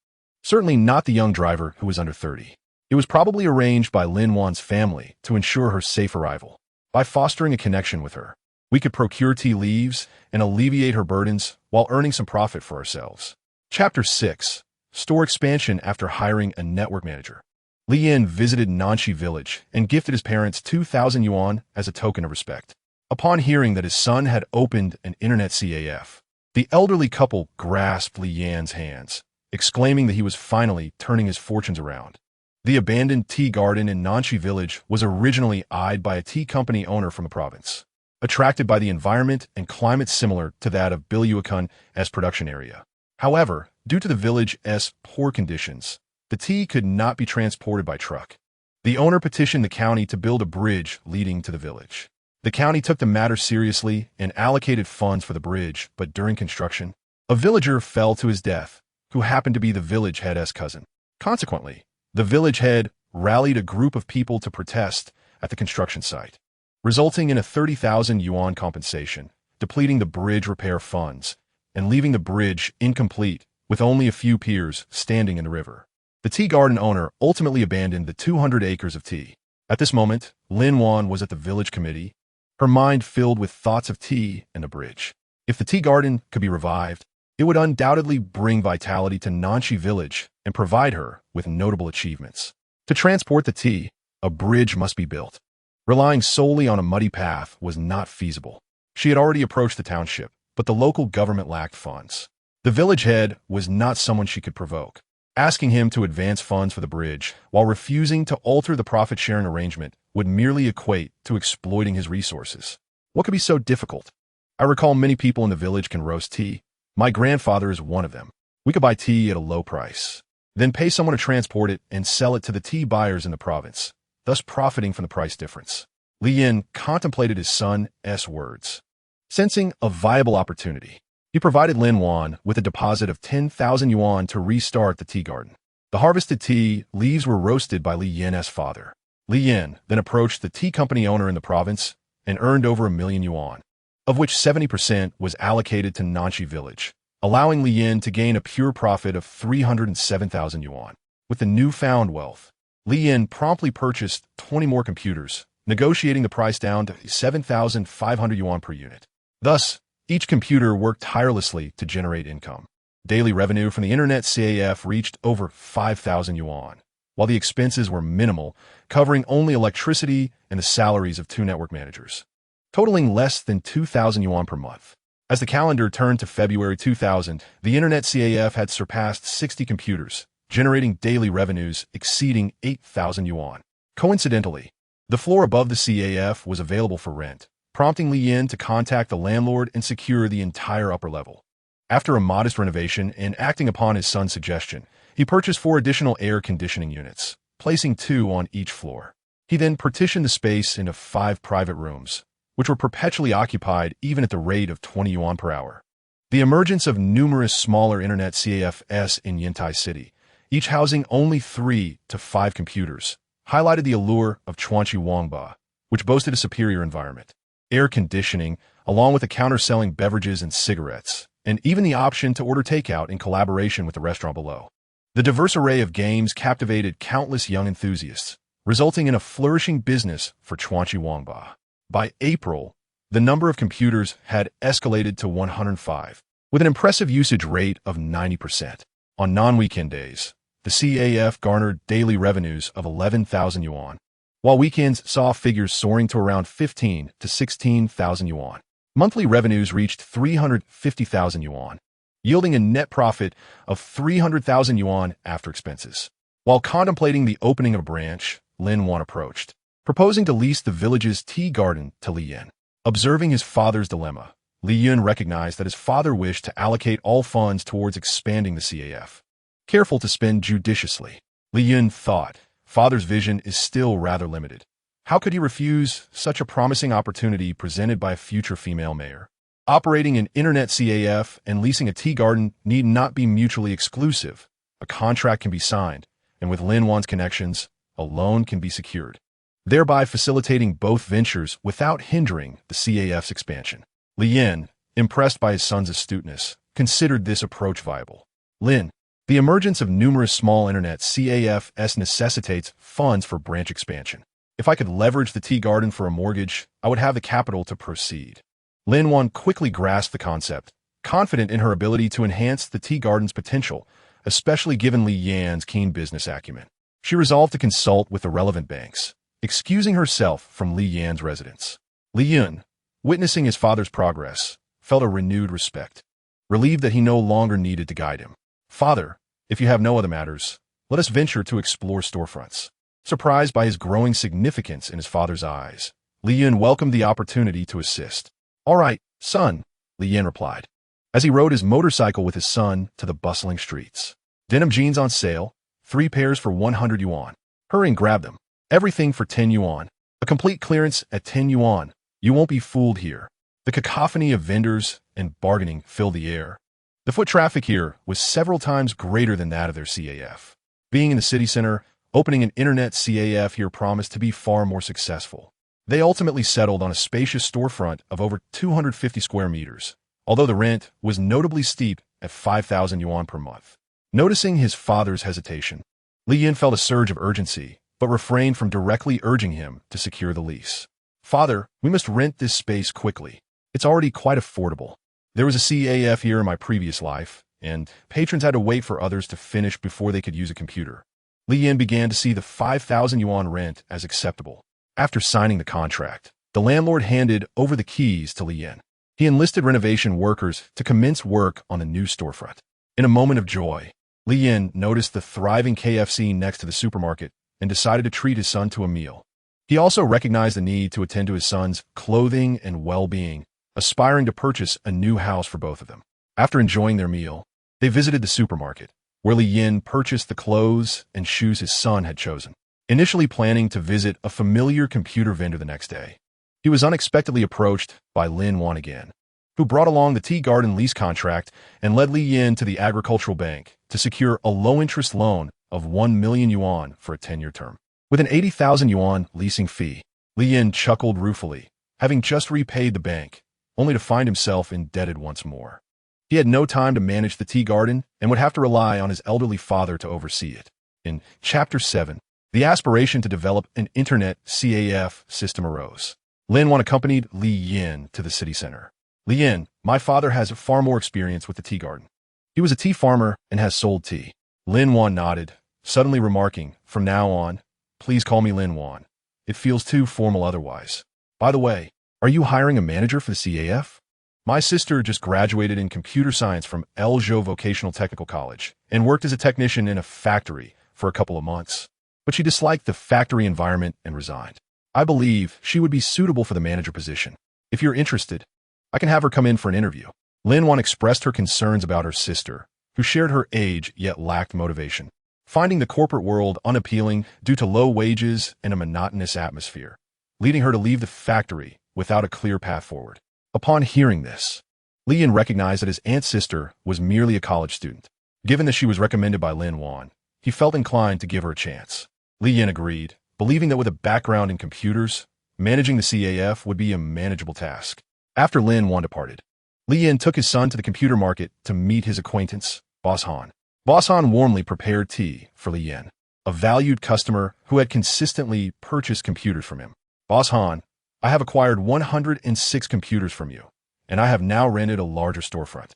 Certainly not the young driver who was under 30. It was probably arranged by Lin Wan's family to ensure her safe arrival. By fostering a connection with her, we could procure tea leaves and alleviate her burdens while earning some profit for ourselves. Chapter 6. Store expansion after hiring a network manager. Li Yan visited Nanxi Village and gifted his parents 2,000 yuan as a token of respect. Upon hearing that his son had opened an internet CAF, the elderly couple grasped Li Yan's hands, exclaiming that he was finally turning his fortunes around. The abandoned tea garden in Nanxi Village was originally eyed by a tea company owner from the province, attracted by the environment and climate similar to that of Bilyuakun's production area. However, due to the village's poor conditions, the tea could not be transported by truck. The owner petitioned the county to build a bridge leading to the village. The county took the matter seriously and allocated funds for the bridge, but during construction, a villager fell to his death, who happened to be the village head's cousin. Consequently, the village head rallied a group of people to protest at the construction site, resulting in a 30,000 yuan compensation, depleting the bridge repair funds, and leaving the bridge incomplete with only a few piers standing in the river. The tea garden owner ultimately abandoned the 200 acres of tea. At this moment, Lin Wan was at the village committee, her mind filled with thoughts of tea and the bridge. If the tea garden could be revived, it would undoubtedly bring vitality to Nanxi Village and provide her with notable achievements. To transport the tea, a bridge must be built. Relying solely on a muddy path was not feasible. She had already approached the township, but the local government lacked funds. The village head was not someone she could provoke. Asking him to advance funds for the bridge while refusing to alter the profit-sharing arrangement would merely equate to exploiting his resources. What could be so difficult? I recall many people in the village can roast tea. My grandfather is one of them. We could buy tea at a low price, then pay someone to transport it and sell it to the tea buyers in the province, thus profiting from the price difference. Li Yan contemplated his son's words. Sensing a viable opportunity, he provided Lin Wan with a deposit of 10,000 yuan to restart the tea garden. The harvested tea leaves were roasted by Li Yan's father. Li Yan then approached the tea company owner in the province and earned over 1 million yuan, of which 70% was allocated to Nanxi Village, allowing Li Yan to gain a pure profit of 307,000 yuan. With the newfound wealth, Li Yan promptly purchased 20 more computers, negotiating the price down to 7,500 yuan per unit. Thus, each computer worked tirelessly to generate income. Daily revenue from the internet CAF reached over 5,000 yuan, while the expenses were minimal, covering only electricity and the salaries of 2 network managers, totaling less than 2,000 yuan per month. As the calendar turned to February 2000, the internet CAF had surpassed 60 computers, generating daily revenues exceeding 8,000 yuan. Coincidentally, the floor above the CAF was available for rent, prompting Li Yin to contact the landlord and secure the entire upper level. After a modest renovation and acting upon his son's suggestion, he purchased 4 additional air conditioning units, placing 2 on each floor. He then partitioned the space into 5 private rooms, which were perpetually occupied even at the rate of 20 yuan per hour. The emergence of numerous smaller internet CAFs in Yintai City, each housing only 3 to 5 computers, highlighted the allure of Chuanqi Wangba, which boasted a superior environment, air conditioning, along with the counter-selling beverages and cigarettes, and even the option to order takeout in collaboration with the restaurant below. The diverse array of games captivated countless young enthusiasts, resulting in a flourishing business for Chuanqi Wangba. By April, the number of computers had escalated to 105, with an impressive usage rate of 90%. On non-weekend days, the CAF garnered daily revenues of 11,000 yuan, while weekends saw figures soaring to around 15 to 16,000 yuan. Monthly revenues reached 350,000 yuan, yielding a net profit of 300,000 yuan after expenses. While contemplating the opening of a branch, Lin Wan approached, proposing to lease the village's tea garden to Li Yin. Observing his father's dilemma, Li Yin recognized that his father wished to allocate all funds towards expanding the CAF. Careful to spend judiciously, Li Yin thought, father's vision is still rather limited. How could he refuse such a promising opportunity presented by a future female mayor? Operating an internet CAF and leasing a tea garden need not be mutually exclusive. A contract can be signed, and with Lin Wan's connections, a loan can be secured, thereby facilitating both ventures without hindering the CAF's expansion. Li Yin, impressed by his son's astuteness, considered this approach viable. Lin, the emergence of numerous small internet CAFs necessitates funds for branch expansion. If I could leverage the tea garden for a mortgage, I would have the capital to proceed. Lin Wan quickly grasped the concept, confident in her ability to enhance the tea garden's potential, especially given Li Yan's keen business acumen. She resolved to consult with the relevant banks, excusing herself from Li Yan's residence. Li Yin, witnessing his father's progress, felt a renewed respect, relieved that he no longer needed to guide him. Father, if you have no other matters, let us venture to explore storefronts. Surprised by his growing significance in his father's eyes, Li Yin welcomed the opportunity to assist. All right, son, Li Yin replied, as he rode his motorcycle with his son to the bustling streets. Denim jeans on sale, 3 pairs for 100 yuan. Hurry and grab them. Everything for 10 yuan. A complete clearance at 10 yuan. You won't be fooled here. The cacophony of vendors and bargaining filled the air. The foot traffic here was several times greater than that of their CAF. Being in the city center, opening an internet CAF here promised to be far more successful. They ultimately settled on a spacious storefront of over 250 square meters, although the rent was notably steep at 5,000 yuan per month. Noticing his father's hesitation, Li Yin felt a surge of urgency, but refrained from directly urging him to secure the lease. Father, we must rent this space quickly. It's already quite affordable. There was a CAF here in my previous life, and patrons had to wait for others to finish before they could use a computer. Li Yin began to see the 5,000 yuan rent as acceptable. After signing the contract, the landlord handed over the keys to Li Yin. He enlisted renovation workers to commence work on the new storefront. In a moment of joy, Li Yin noticed the thriving KFC next to the supermarket and decided to treat his son to a meal. He also recognized the need to attend to his son's clothing and well-being, aspiring to purchase a new house for both of them. After enjoying their meal, they visited the supermarket, where Li Yin purchased the clothes and shoes his son had chosen. Initially planning to visit a familiar computer vendor the next day, he was unexpectedly approached by Lin Wan again, who brought along the tea garden lease contract and led Li Yin to the agricultural bank to secure a low-interest loan of 1 million yuan for a 10-year term. With an 80,000 yuan leasing fee, Li Yin chuckled ruefully, having just repaid the bank, only to find himself indebted once more. He had no time to manage the tea garden and would have to rely on his elderly father to oversee it. In Chapter 7, the aspiration to develop an internet CAF system arose. Lin Wan accompanied Li Yin to the city center. Li Yin, my father has far more experience with the tea garden. He was a tea farmer and has sold tea. Lin Wan nodded, suddenly remarking, from now on, please call me Lin Wan. It feels too formal otherwise. By the way, are you hiring a manager for the CAF? My sister just graduated in computer science from Elzhou Vocational Technical College and worked as a technician in a factory for a couple of months. But she disliked the factory environment and resigned. I believe she would be suitable for the manager position. If you're interested, I can have her come in for an interview. Lin Wan expressed her concerns about her sister, who shared her age yet lacked motivation, finding the corporate world unappealing due to low wages and a monotonous atmosphere, leading her to leave the factory without a clear path forward. Upon hearing this, Li Yin recognized that his aunt's sister was merely a college student. Given that she was recommended by Lin Wan, he felt inclined to give her a chance. Li Yin agreed, believing that with a background in computers, managing the CAF would be a manageable task. After Lin Wan departed, Li Yin took his son to the computer market to meet his acquaintance, Boss Han. Boss Han warmly prepared tea for Li Yin, a valued customer who had consistently purchased computers from him. Boss Han, I have acquired 106 computers from you, and I have now rented a larger storefront.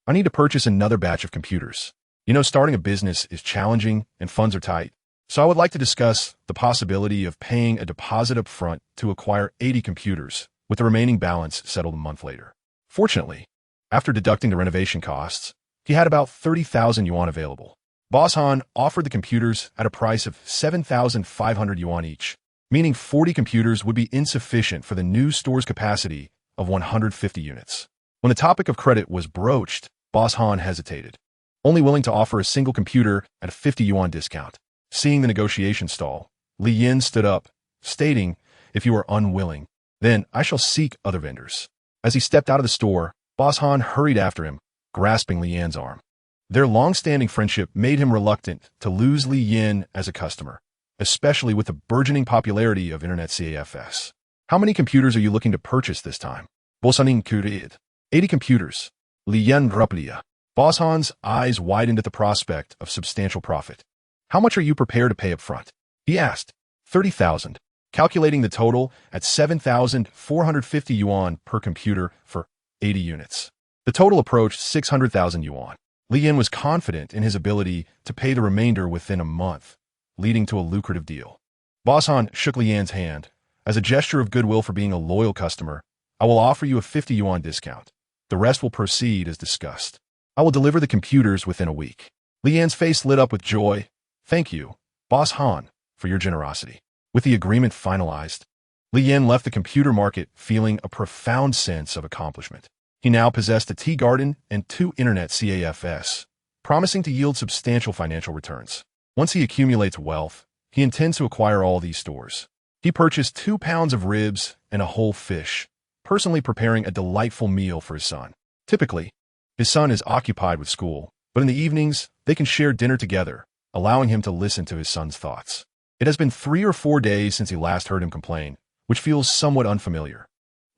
I need to purchase another batch of computers. You know, starting a business is challenging and funds are tight, so I would like to discuss the possibility of paying a deposit up front to acquire 80 computers, with the remaining balance settled a month later. Fortunately, after deducting the renovation costs, he had about 30,000 yuan available. Boss Han offered the computers at a price of 7,500 yuan each, meaning 40 computers would be insufficient for the new store's capacity of 150 units. When the topic of credit was broached, Boss Han hesitated, only willing to offer a single computer at a 50 yuan discount. Seeing the negotiation stall, Li Yin stood up, stating, "If you are unwilling, then I shall seek other vendors." As he stepped out of the store, Boss Han hurried after him, grasping Li Yin's arm. Their long-standing friendship made him reluctant to lose Li Yin as a customer, especially with the burgeoning popularity of Internet CAFs. How many computers are you looking to purchase this time? Boss Han inquired. 80 computers. Li Yin replied. Boss Han's eyes widened at the prospect of substantial profit. How much are you prepared to pay up front? He asked. 30,000, calculating the total at 7,450 yuan per computer for 80 units. The total approached 600,000 yuan. Li Yin was confident in his ability to pay the remainder within a month, leading to a lucrative deal. Boss Han shook Li Yin's hand. As a gesture of goodwill for being a loyal customer, I will offer you a 50 yuan discount. The rest will proceed as discussed. I will deliver the computers within a week. Li Yin's face lit up with joy. Thank you, Boss Han, for your generosity. With the agreement finalized, Li Yin left the computer market feeling a profound sense of accomplishment. He now possessed a tea garden and 2 internet CAFs, promising to yield substantial financial returns. Once he accumulates wealth, he intends to acquire all these stores. He purchased 2 pounds of ribs and a whole fish, personally preparing a delightful meal for his son. Typically, his son is occupied with school, but in the evenings, they can share dinner together, allowing him to listen to his son's thoughts. It has been 3 or 4 days since he last heard him complain, which feels somewhat unfamiliar.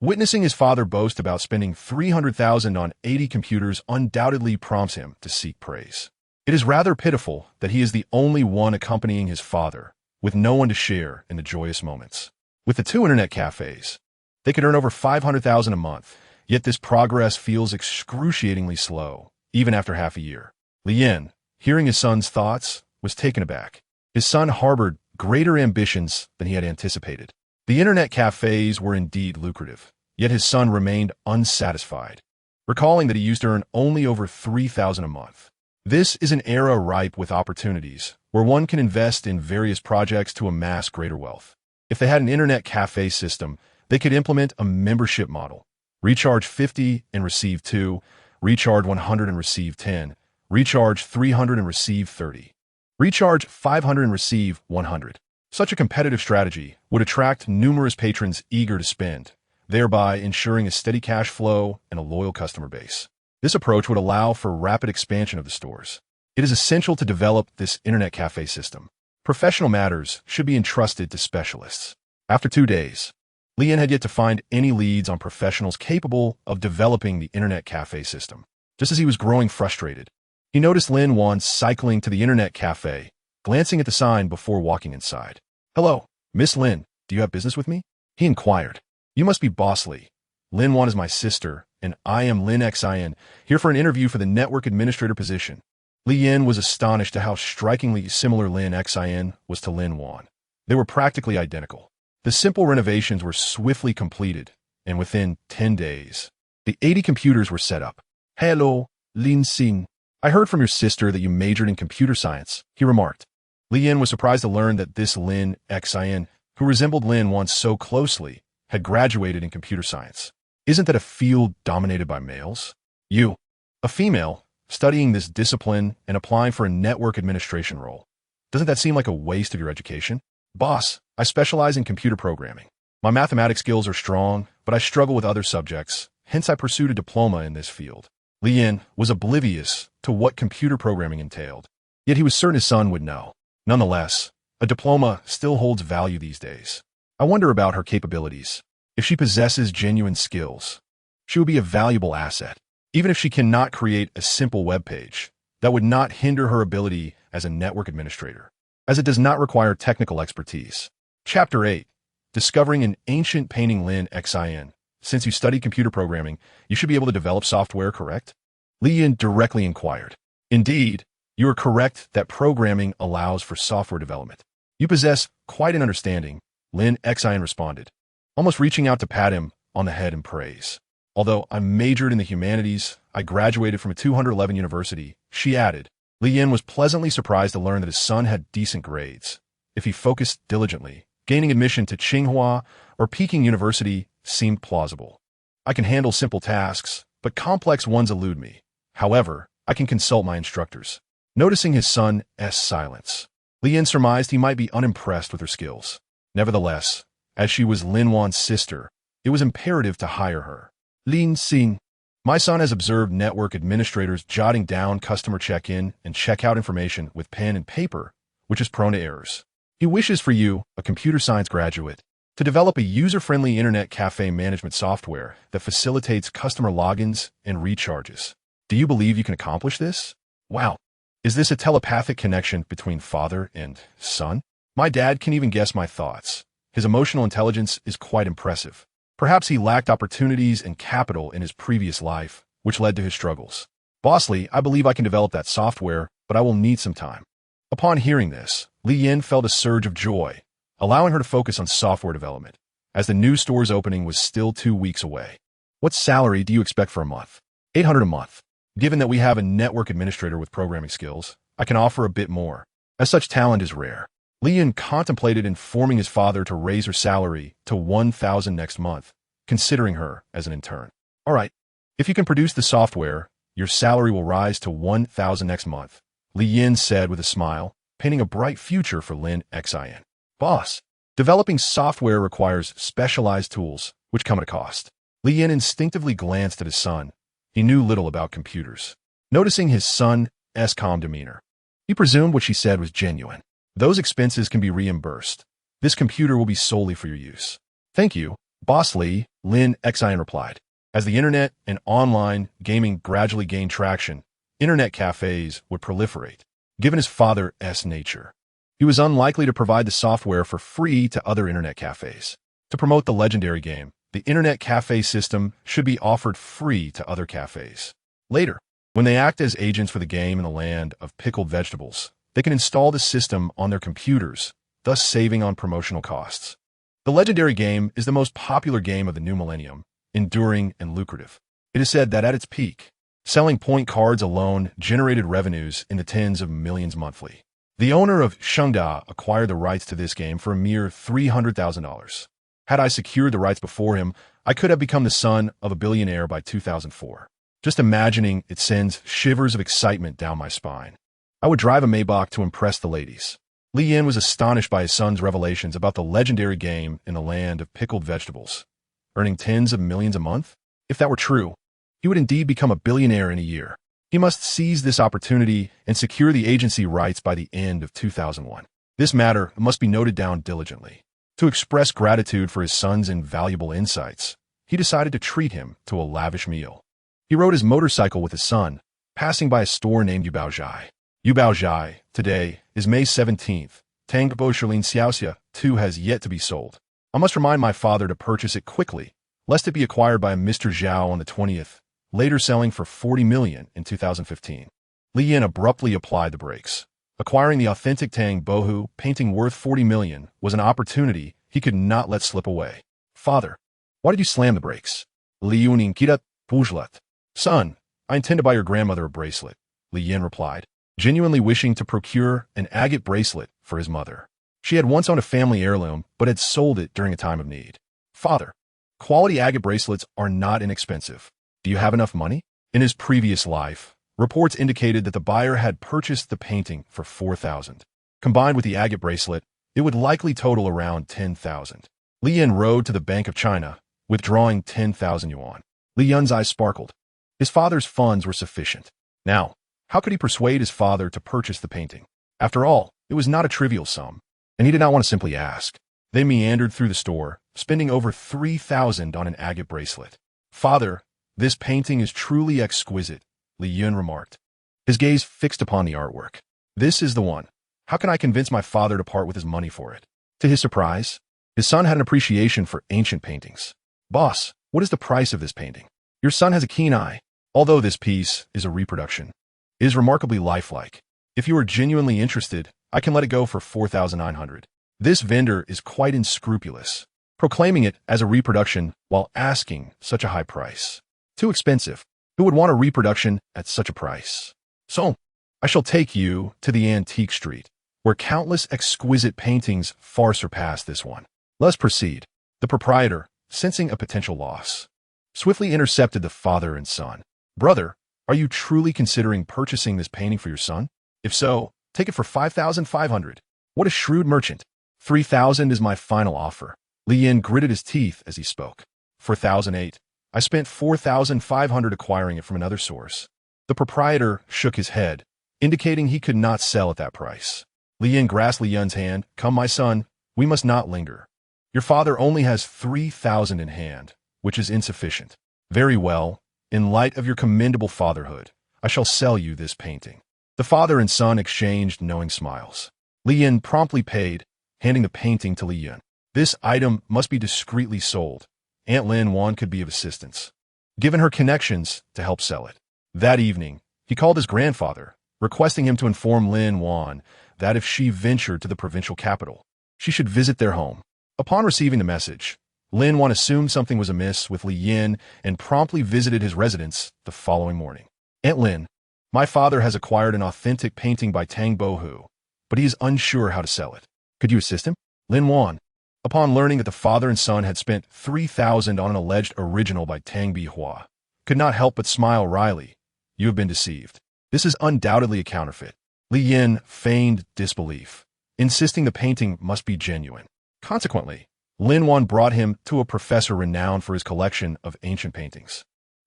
Witnessing his father boast about spending 300,000 on 80 computers undoubtedly prompts him to seek praise. It is rather pitiful that he is the only one accompanying his father, with no one to share in the joyous moments. With the 2 internet cafes, they could earn over 500,000 a month, yet this progress feels excruciatingly slow, even after half a year. Li Yin, hearing his son's thoughts, was taken aback. His son harbored greater ambitions than he had anticipated. The internet cafes were indeed lucrative, yet his son remained unsatisfied, recalling that he used to earn only over 3,000 a month. This is an era ripe with opportunities, where one can invest in various projects to amass greater wealth. If they had an internet cafe system, they could implement a membership model. Recharge 50 and receive 2, recharge 100 and receive 10, recharge 300 and receive 30, recharge 500 and receive 100. Such a competitive strategy would attract numerous patrons eager to spend, thereby ensuring a steady cash flow and a loyal customer base. This approach would allow for rapid expansion of the stores. It is essential to develop this internet cafe system. Professional matters should be entrusted to specialists. After 2 days, Li Yin had yet to find any leads on professionals capable of developing the internet cafe system. Just as he was growing frustrated, he noticed Lin Wan cycling to the internet cafe, glancing at the sign before walking inside. "Hello, Miss Lin, do you have business with me?" he inquired. "You must be Boss Li. Lin Wan is my sister, and I am Lin Xin, here for an interview for the network administrator position." Li Yin was astonished at how strikingly similar Lin Xin was to Lin Wan. They were practically identical. The simple renovations were swiftly completed, and within 10 days, the 80 computers were set up. "Hello, Lin Xin. I heard from your sister that you majored in computer science," he remarked. Li Yin was surprised to learn that this Lin Xin, who resembled Lin Wan so closely, had graduated in computer science. Isn't that a field dominated by males? You, a female, studying this discipline and applying for a network administration role. Doesn't that seem like a waste of your education? Boss, I specialize in computer programming. My mathematics skills are strong, but I struggle with other subjects, hence I pursued a diploma in this field. Li Yin was oblivious to what computer programming entailed, yet he was certain his son would know. Nonetheless, a diploma still holds value these days. I wonder about her capabilities. If she possesses genuine skills, she would be a valuable asset. Even if she cannot create a simple web page, that would not hinder her ability as a network administrator, as it does not require technical expertise. Chapter 8. Discovering an ancient painting. Lin Xin. Since you studied computer programming, you should be able to develop software, correct? Li Yin directly inquired. Indeed, you are correct that programming allows for software development. You possess quite an understanding, Lin Xin responded, almost reaching out to pat him on the head in praise. Although I majored in the humanities, I graduated from a 211 university, she added. Li Yin was pleasantly surprised to learn that his son had decent grades. If he focused diligently, gaining admission to Tsinghua or Peking University seemed plausible. I can handle simple tasks, but complex ones elude me. However, I can consult my instructors. Noticing his son's silence, Li Yin surmised he might be unimpressed with her skills. Nevertheless, as she was Lin Wan's sister, it was imperative to hire her. Lin Xin. My son has observed network administrators jotting down customer check-in and check-out information with pen and paper, which is prone to errors. He wishes for you, a computer science graduate, to develop a user-friendly internet cafe management software that facilitates customer logins and recharges. Do you believe you can accomplish this? Wow. Is this a telepathic connection between father and son? My dad can even guess my thoughts. His emotional intelligence is quite impressive. Perhaps he lacked opportunities and capital in his previous life, which led to his struggles. Bossly, I believe I can develop that software, but I will need some time. Upon hearing this, Li Yin felt a surge of joy, allowing her to focus on software development, as the new store's opening was still 2 weeks away. What salary do you expect for a month? 800 a month. Given that we have a network administrator with programming skills, I can offer a bit more, as such talent is rare. Li Yin contemplated informing his father to raise her salary to 1,000 next month, considering her as an intern. All right, if you can produce the software, your salary will rise to 1,000 next month, Li Yin said with a smile, painting a bright future for Lin Xin. Boss, developing software requires specialized tools, which come at a cost. Li Yin instinctively glanced at his son. He knew little about computers. Noticing his son's calm demeanor, he presumed what she said was genuine. Those expenses can be reimbursed. This computer will be solely for your use. Thank you, Boss Li, Lin Xin replied. As the internet and online gaming gradually gained traction, internet cafes would proliferate. Given his father's nature, he was unlikely to provide the software for free to other internet cafes. To promote the legendary game, the internet cafe system should be offered free to other cafes. Later, when they act as agents for the game in the land of pickled vegetables, they can install the system on their computers, thus saving on promotional costs. The legendary game is the most popular game of the new millennium, enduring and lucrative. It is said that at its peak, selling point cards alone generated revenues in the tens of millions monthly. The owner of Shengda acquired the rights to this game for a mere $300,000. Had I secured the rights before him, I could have become the son of a billionaire by 2004. Just imagining it sends shivers of excitement down my spine. I would drive a Maybach to impress the ladies. Li Yin was astonished by his son's revelations about the legendary game in the land of pickled vegetables. Earning tens of millions a month? If that were true, he would indeed become a billionaire in a year. He must seize this opportunity and secure the agency rights by the end of 2001. This matter must be noted down diligently. To express gratitude for his son's invaluable insights, he decided to treat him to a lavish meal. He rode his motorcycle with his son, passing by a store named Yubaozhai. Yubaozhai, today, is May 17th. Tangbo Shilin Xiaoxia 2 has yet to be sold. I must remind my father to purchase it quickly, lest it be acquired by Mr. Zhao on the 20th, later selling for 40 million in 2015. Li Yin abruptly applied the brakes. Acquiring the authentic Tang Bohu painting worth 40 million was an opportunity he could not let slip away. Father, why did you slam the brakes? Li Yunin Kirat Bujlat. Son, I intend to buy your grandmother a bracelet, Li Yin replied, genuinely wishing to procure an agate bracelet for his mother. She had once owned a family heirloom, but had sold it during a time of need. Father, Quality agate bracelets are not inexpensive. Do you have enough money? In his previous life, reports indicated that the buyer had purchased the painting for 4,000. Combined with the agate bracelet, it would likely total around 10,000. Li Yin rode to the Bank of China, withdrawing 10,000 yuan. Li Yun's eyes sparkled. His father's funds were sufficient. Now, how could he persuade his father to purchase the painting? After all, it was not a trivial sum, and he did not want to simply ask. They meandered through the store, spending over 3,000 on an agate bracelet. "Father, this painting is truly exquisite," Li Yun remarked, his gaze fixed upon the artwork. "This is the one. How can I convince my father to part with his money for it?" To his surprise, his son had an appreciation for ancient paintings. "Boss, what is the price of this painting?" "Your son has a keen eye. Although this piece is a reproduction, it is remarkably lifelike. If you are genuinely interested, I can let it go for 4,900. This vendor is quite unscrupulous, proclaiming it as a reproduction while asking such a high price. Too expensive. Who would want a reproduction at such a price? So, I shall take you to the antique street, where countless exquisite paintings far surpass this one. Let's proceed." The proprietor, sensing a potential loss, swiftly intercepted the father and son. "Brother, are you truly considering purchasing this painting for your son? If so, take it for 5,500. What a shrewd merchant. 3,000 is my final offer." Li Yin gritted his teeth as he spoke. 4,008. I spent 4,500 acquiring it from another source. The proprietor shook his head, indicating he could not sell at that price. Li Yin grasped Li Yun's hand. "Come, my son, we must not linger. Your father only has 3,000 in hand, which is insufficient. Very well. In light of your commendable fatherhood, I shall sell you this painting." The father and son exchanged knowing smiles. Li Yin promptly paid, handing the painting to Li Yun. "This item must be discreetly sold. Aunt Lin Wan could be of assistance, given her connections, to help sell it." That evening, he called his grandfather, requesting him to inform Lin Wan that if she ventured to the provincial capital, she should visit their home. Upon receiving the message, Lin Wan assumed something was amiss with Li Yin and promptly visited his residence the following morning. "Aunt Lin, my father has acquired an authentic painting by Tang Bohu, but he is unsure how to sell it. Could you assist him?" Lin Wan, upon learning that the father and son had spent 3,000 on an alleged original by Tang Bihua, could not help but smile wryly. "You have been deceived. This is undoubtedly a counterfeit." Li Yin feigned disbelief, insisting the painting must be genuine. Consequently, Lin Wan brought him to a professor renowned for his collection of ancient paintings.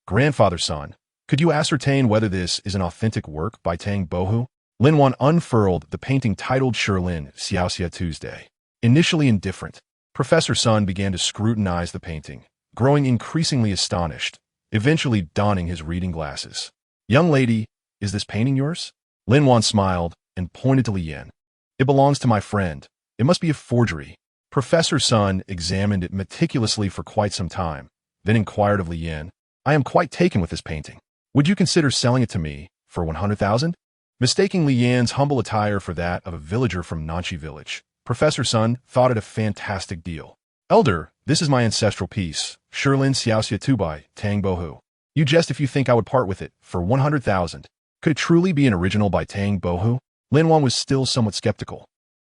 "Grandfather, son, could you ascertain whether this is an authentic work by Tang Bohu?" Lin Wan unfurled the painting titled Yin Guang Xia Tuesday. Initially indifferent, Professor Sun began to scrutinize the painting, growing increasingly astonished, eventually donning his reading glasses. "Young lady, is this painting yours?" Lin Wan smiled and pointed to Li Yin. "It belongs to my friend. It must be a forgery." Professor Sun examined it meticulously for quite some time, then inquired of Li Yin, "I am quite taken with this painting. Would you consider selling it to me for 100,000? Mistaking Li Yan's humble attire for that of a villager from Nanchi village, Professor Sun thought it a fantastic deal. "Elder, this is my ancestral piece, Yin Guang Xia by Tang Bohu. You jest if you think I would part with it for 100,000. Could it truly be an original by Tang Bohu?" Lin Wan was still somewhat skeptical.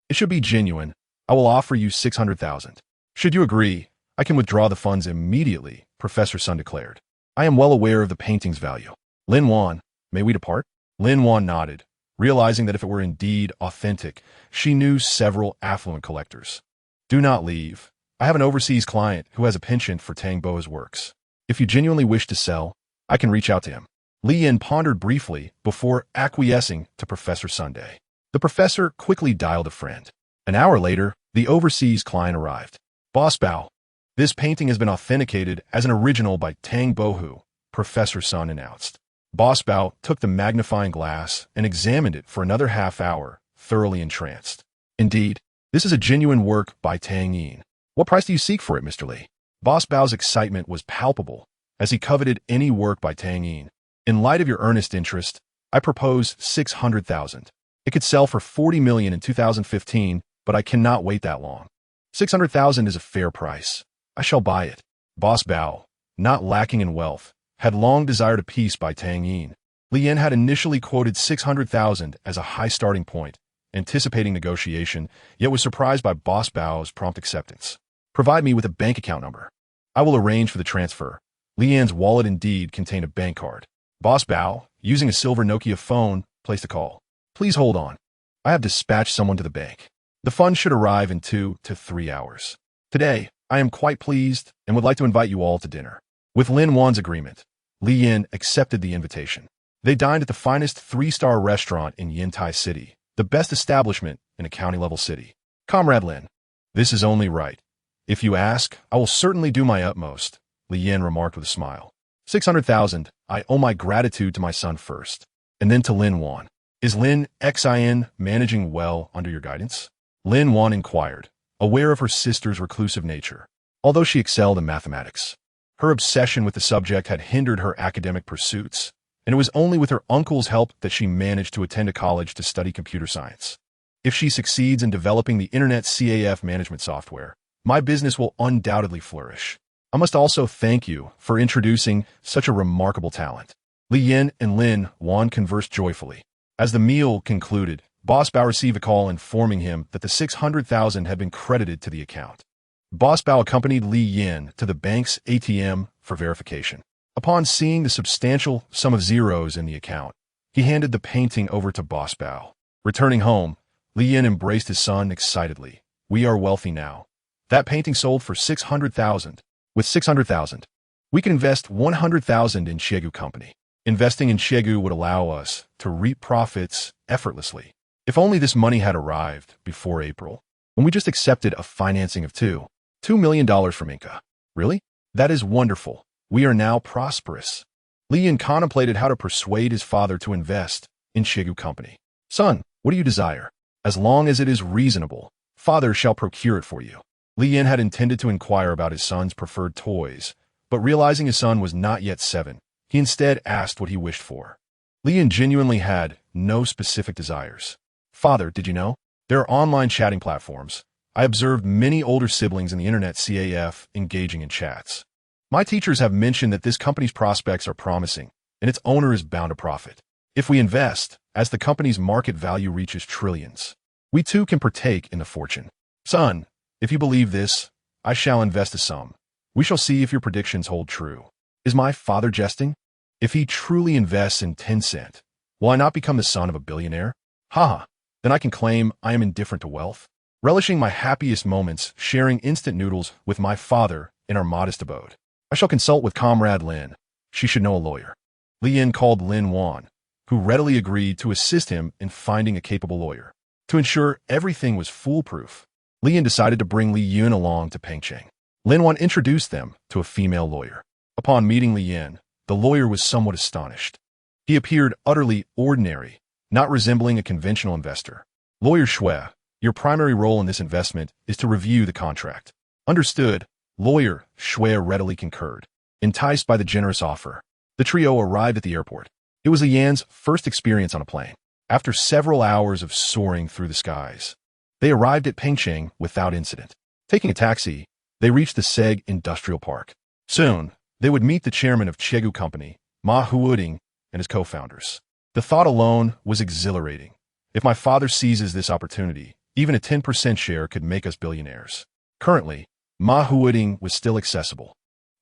"It should be genuine. I will offer you 600,000. Should you agree, I can withdraw the funds immediately," Professor Sun declared. "I am well aware of the painting's value." "Lin Wan, may we depart?" Lin Wan nodded, realizing that if it were indeed authentic, she knew several affluent collectors. "Do not leave. I have an overseas client who has a penchant for Tang Bo's works. If you genuinely wish to sell, I can reach out to him." Li Yin pondered briefly before acquiescing to Professor Sunday. The professor quickly dialed a friend. An hour later, the overseas client arrived. "Boss Bao, this painting has been authenticated as an original by Tang Bohu," Professor Sun announced. Boss Bao took the magnifying glass and examined it for another half hour, thoroughly entranced. "Indeed, this is a genuine work by Tang Yin. What price do you seek for it, Mr. Li?" Boss Bao's excitement was palpable, as he coveted any work by Tang Yin. "In light of your earnest interest, I propose 600,000. It could sell for 40 million in 2015, but I cannot wait that long. 600,000 is a fair price. I shall buy it." Boss Bao, not lacking in wealth, had long desired a piece by Tang Yin. Li Yin had initially quoted 600,000 as a high starting point, anticipating negotiation, yet was surprised by Boss Bao's prompt acceptance. "Provide me with a bank account number." I will arrange for the transfer. Li Yan's wallet indeed contained a bank card. Boss Bao, using a silver Nokia phone, placed a call. Please hold on. I have dispatched someone to the bank. The funds should arrive in 2 to 3 hours. Today, I am quite pleased and would like to invite you all to dinner. With Lin Wan's agreement, Li Yan accepted the invitation. They dined at the finest 3-star restaurant in Yintai City, the best establishment in a county-level city. Comrade Lin, this is only right. If you ask, I will certainly do my utmost, Li Yan remarked with a smile. 600,000, I owe my gratitude to my son first, and then to Lin Wan. Is Lin Xin managing well under your guidance? Lin Wan inquired, aware of her sister's reclusive nature. Although she excelled in mathematics, her obsession with the subject had hindered her academic pursuits, and it was only with her uncle's help that she managed to attend a college to study computer science. If she succeeds in developing the Internet CAF management software, my business will undoubtedly flourish. I must also thank you for introducing such a remarkable talent. Li Yan and Lin Wan conversed joyfully. As the meal concluded, Boss Bao received a call informing him that the 600,000 had been credited to the account. Boss Bao accompanied Li Yan to the bank's ATM for verification. Upon seeing the substantial sum of zeros in the account, he handed the painting over to Boss Bao. Returning home, Li Yan embraced his son excitedly. We are wealthy now. That painting sold for 600,000. With 600,000, we can invest 100,000 in Xiegu Company. Investing in Xiegu would allow us to reap profits effortlessly. If only this money had arrived before April, when we just accepted a financing of $2 million from Inca. Really? That is wonderful. We are now prosperous. Li Yan contemplated how to persuade his father to invest in Xiegu Company. Son, what do you desire? As long as it is reasonable, father shall procure it for you. Li Yan had intended to inquire about his son's preferred toys, but realizing his son was not yet 7, he instead asked what he wished for. Li Yan genuinely had no specific desires. Father, did you know? There are online chatting platforms. I observed many older siblings in the Internet CAF engaging in chats. My teachers have mentioned that this company's prospects are promising, and its owner is bound to profit. If we invest, as the company's market value reaches trillions, we too can partake in the fortune. Son, if you believe this, I shall invest a sum. We shall see if your predictions hold true. Is my father jesting? If he truly invests in Tencent, will I not become the son of a billionaire? Haha, then I can claim I am indifferent to wealth, relishing my happiest moments sharing instant noodles with my father in our modest abode. I shall consult with Comrade Lin. She should know a lawyer. Li Yan called Lin Wan, who readily agreed to assist him in finding a capable lawyer. To ensure everything was foolproof, Li Yan decided to bring Li Yun along to Pengcheng. Lin Wan introduced them to a female lawyer. Upon meeting Li Yan, the lawyer was somewhat astonished. He appeared utterly ordinary, not resembling a conventional investor. Lawyer Xue, your primary role in this investment is to review the contract. Understood, Lawyer Xue readily concurred. Enticed by the generous offer, the trio arrived at the airport. It was Li Yan's first experience on a plane. After several hours of soaring through the skies, they arrived at Pengcheng without incident. Taking a taxi, they reached the Seg Industrial Park. Soon, they would meet the chairman of Xiegu Company, Ma Huoding, and his co-founders. The thought alone was exhilarating. If my father seizes this opportunity, even a 10% share could make us billionaires. Currently, Ma Huoding was still accessible.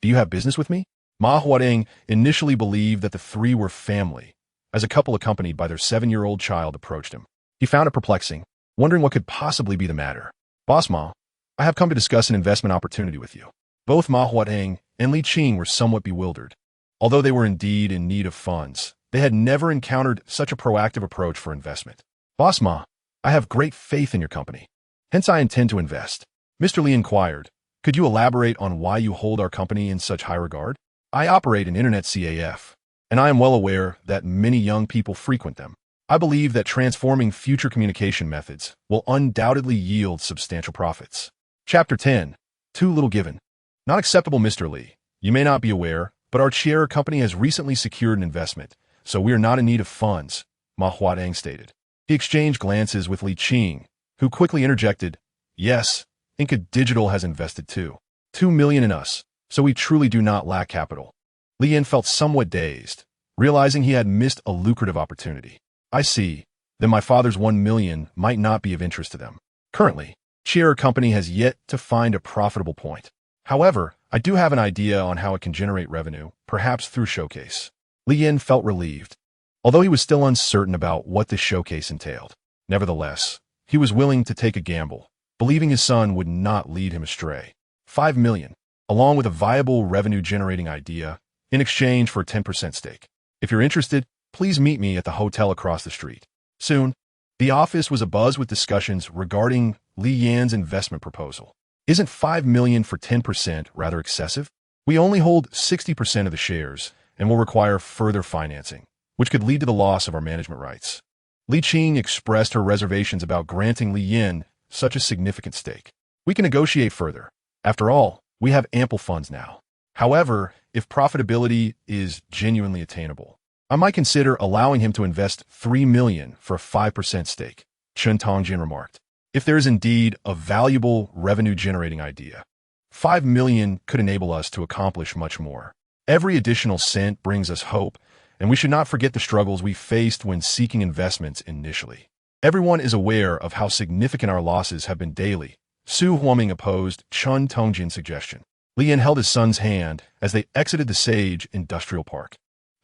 Do you have business with me? Ma Huoding initially believed that the three were family, as a couple accompanied by their 7-year-old child approached him. He found it perplexing, wondering what could possibly be the matter. Boss Ma, I have come to discuss an investment opportunity with you. Both Ma Huoding and Li Qing were somewhat bewildered. Although they were indeed in need of funds, they had never encountered such a proactive approach for investment. Boss Ma, I have great faith in your company. Hence I intend to invest. Mr. Li inquired, could you elaborate on why you hold our company in such high regard? I operate in Internet CAF, and I am well aware that many young people frequent them. I believe that transforming future communication methods will undoubtedly yield substantial profits. Chapter 10. Too little given. Not acceptable, Mr. Li. You may not be aware, but our Chiera company has recently secured an investment, so we are not in need of funds, Ma Huoding stated. He exchanged glances with Li Qing, who quickly interjected, yes, Inca Digital has invested too. 2 million in us, so we truly do not lack capital. Li Yan felt somewhat dazed, realizing he had missed a lucrative opportunity. I see. Then my father's 1 million might not be of interest to them. Currently, Chiera Company has yet to find a profitable point. However, I do have an idea on how it can generate revenue, perhaps through showcase. Li Yin felt relieved, although he was still uncertain about what this showcase entailed. Nevertheless, he was willing to take a gamble, believing his son would not lead him astray. 5 million, along with a viable revenue-generating idea, in exchange for a 10% stake. If you're interested, please meet me at the hotel across the street. Soon, the office was abuzz with discussions regarding Li Yan's investment proposal. Isn't 5 million for 10% rather excessive? We only hold 60% of the shares and will require further financing, which could lead to the loss of our management rights. Li Qing expressed her reservations about granting Li Yin such a significant stake. We can negotiate further. After all, we have ample funds now. However, if profitability is genuinely attainable, I might consider allowing him to invest 3 million for a 5% stake, Chen Tongjin remarked. If there is indeed a valuable revenue-generating idea, 5 million could enable us to accomplish much more. Every additional cent brings us hope, and we should not forget the struggles we faced when seeking investments initially. Everyone is aware of how significant our losses have been daily. Su Huaming opposed Chen Tongjin's suggestion. Li Yin held his son's hand as they exited the Sage Industrial Park.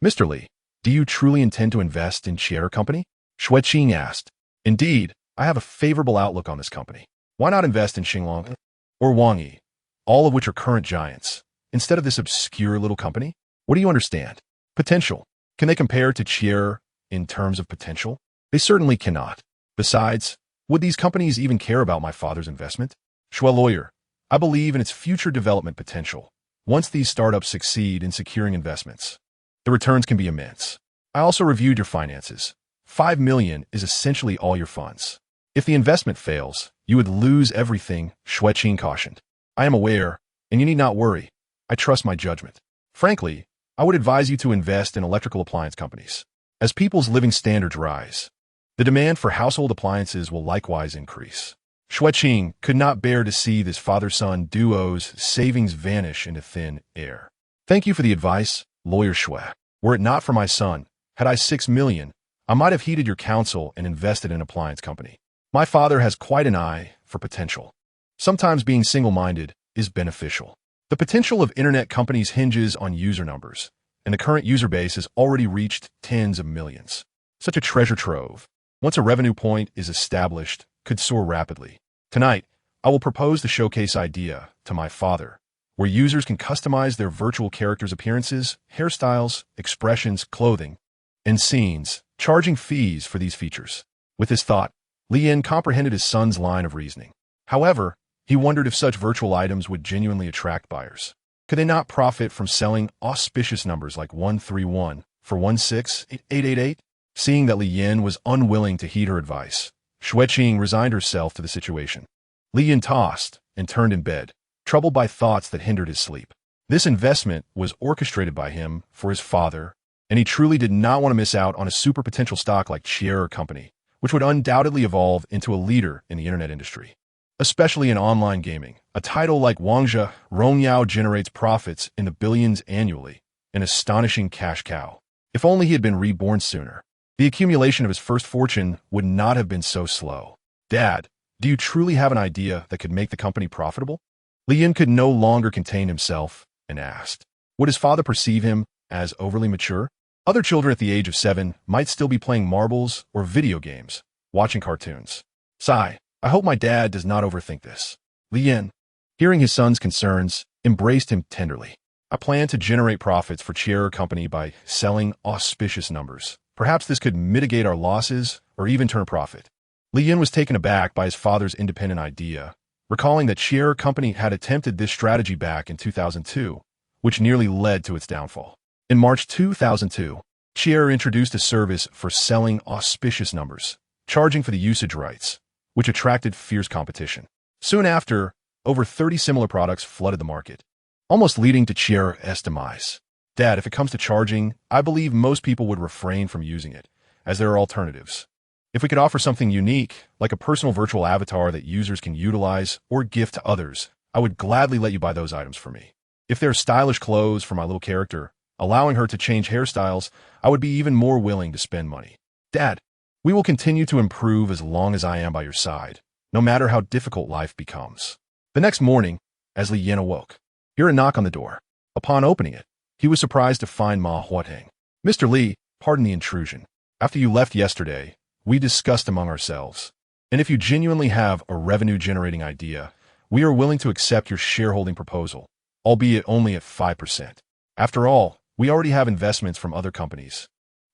Mr. Li, do you truly intend to invest in Chier Company? Xue Qing asked. Indeed, I have a favorable outlook on this company. Why not invest in Xinglong or Wangyi, all of which are current giants, instead of this obscure little company? What do you understand? Potential. Can they compare to Chier in terms of potential? They certainly cannot. Besides, would these companies even care about my father's investment? Xue Lawyer, I believe in its future development potential. Once these startups succeed in securing investments, the returns can be immense. I also reviewed your finances. 5 million is essentially all your funds. If the investment fails, you would lose everything, Xue Qing cautioned. I am aware, and you need not worry. I trust my judgment. Frankly, I would advise you to invest in electrical appliance companies. As people's living standards rise, the demand for household appliances will likewise increase. Xue Qing could not bear to see this father-son duo's savings vanish into thin air. Thank you for the advice, Lawyer Xue. Were it not for my son, had I 6 million, I might have heeded your counsel and invested in an appliance company. My father has quite an eye for potential. Sometimes being single-minded is beneficial. The potential of internet companies hinges on user numbers, and the current user base has already reached tens of millions. Such a treasure trove, once a revenue point is established, could soar rapidly. Tonight, I will propose the showcase idea to my father, where users can customize their virtual characters' appearances, hairstyles, expressions, clothing, and scenes, charging fees for these features. With this thought, Li Yin comprehended his son's line of reasoning. However, he wondered if such virtual items would genuinely attract buyers. Could they not profit from selling auspicious numbers like 131 for 16888? Seeing that Li Yin was unwilling to heed her advice, Xue Qing resigned herself to the situation. Li Yin tossed and turned in bed, troubled by thoughts that hindered his sleep. This investment was orchestrated by him for his father, and he truly did not want to miss out on a super potential stock like Chier Company, which would undoubtedly evolve into a leader in the internet industry. Especially in online gaming, a title like Wangxia Rongyao generates profits in the billions annually, an astonishing cash cow. If only he had been reborn sooner, the accumulation of his first fortune would not have been so slow. Dad, do you truly have an idea that could make the company profitable? Li Yin could no longer contain himself and asked. Would his father perceive him as overly mature? Other children at the age of 7 might still be playing marbles or video games, watching cartoons. Sigh, I hope my dad does not overthink this. Li Yin, hearing his son's concerns, embraced him tenderly. I plan to generate profits for Chier Company by selling auspicious numbers. Perhaps this could mitigate our losses or even turn a profit. Li Yin was taken aback by his father's independent idea, recalling that Chier Company had attempted this strategy back in 2002, which nearly led to its downfall. In March 2002, Chier introduced a service for selling auspicious numbers, charging for the usage rights, which attracted fierce competition. Soon after, over 30 similar products flooded the market, almost leading to Chier's demise. Dad, if it comes to charging, I believe most people would refrain from using it, as there are alternatives. If we could offer something unique, like a personal virtual avatar that users can utilize or gift to others, I would gladly let you buy those items for me. If there are stylish clothes for my little character, allowing her to change hairstyles, I would be even more willing to spend money. Dad, we will continue to improve as long as I am by your side, no matter how difficult life becomes. The next morning, as Li Yin awoke, hear a knock on the door. Upon opening it, he was surprised to find Ma Huateng. "Mr. Li, pardon the intrusion. After you left yesterday, we discussed among ourselves. And if you genuinely have a revenue-generating idea, we are willing to accept your shareholding proposal, albeit only at 5%. After all, we already have investments from other companies,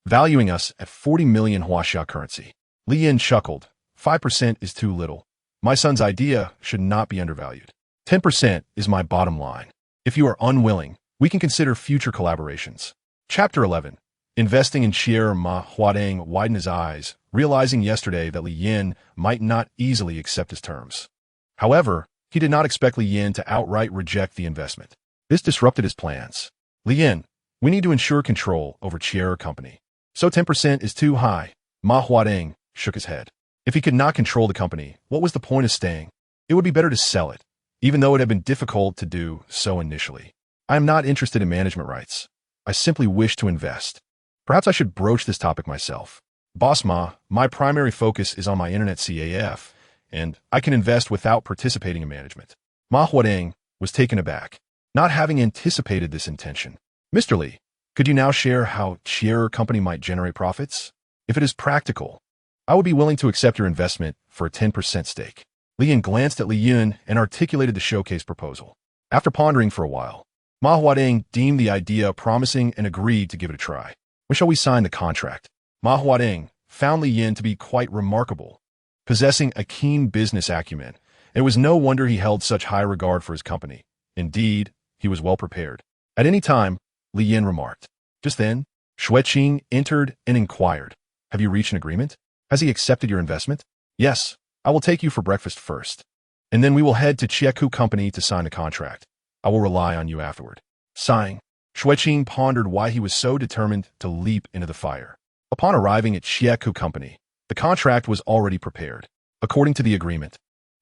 valuing us at 40 million Huaxia currency." Li Yin chuckled. 5% is too little. My son's idea should not be undervalued. 10% is my bottom line. If you are unwilling, we can consider future collaborations. Chapter 11. Investing in share. Ma Huateng widened his eyes, realizing yesterday that Li Yin might not easily accept his terms. However, he did not expect Li Yin to outright reject the investment. This disrupted his plans. "Li Yin, we need to ensure control over Chier Company. So 10% is too high." Ma Huateng shook his head. If he could not control the company, what was the point of staying? It would be better to sell it, even though it had been difficult to do so initially. "I am not interested in management rights. I simply wish to invest. Perhaps I should broach this topic myself. Boss Ma, my primary focus is on my internet CAF, and I can invest without participating in management." Ma Huateng was taken aback, not having anticipated this intention. "Mr. Li, could you now share how Chier Company might generate profits? If it is practical, I would be willing to accept your investment for a 10% stake." Li Yin glanced at Li Yun and articulated the showcase proposal. After pondering for a while, Ma Huateng deemed the idea promising and agreed to give it a try. "When shall we sign the contract?" Ma Huateng found Li Yin to be quite remarkable, possessing a keen business acumen. It was no wonder he held such high regard for his company. Indeed, he was well prepared. "At any time," Li Yin remarked. Just then, Xueqing entered and inquired, "Have you reached an agreement? Has he accepted your investment?" "Yes, I will take you for breakfast first, and then we will head to Chieku Company to sign the contract. I will rely on you afterward." Sighing, Xueqing pondered why he was so determined to leap into the fire. Upon arriving at Chieku Company, the contract was already prepared. According to the agreement,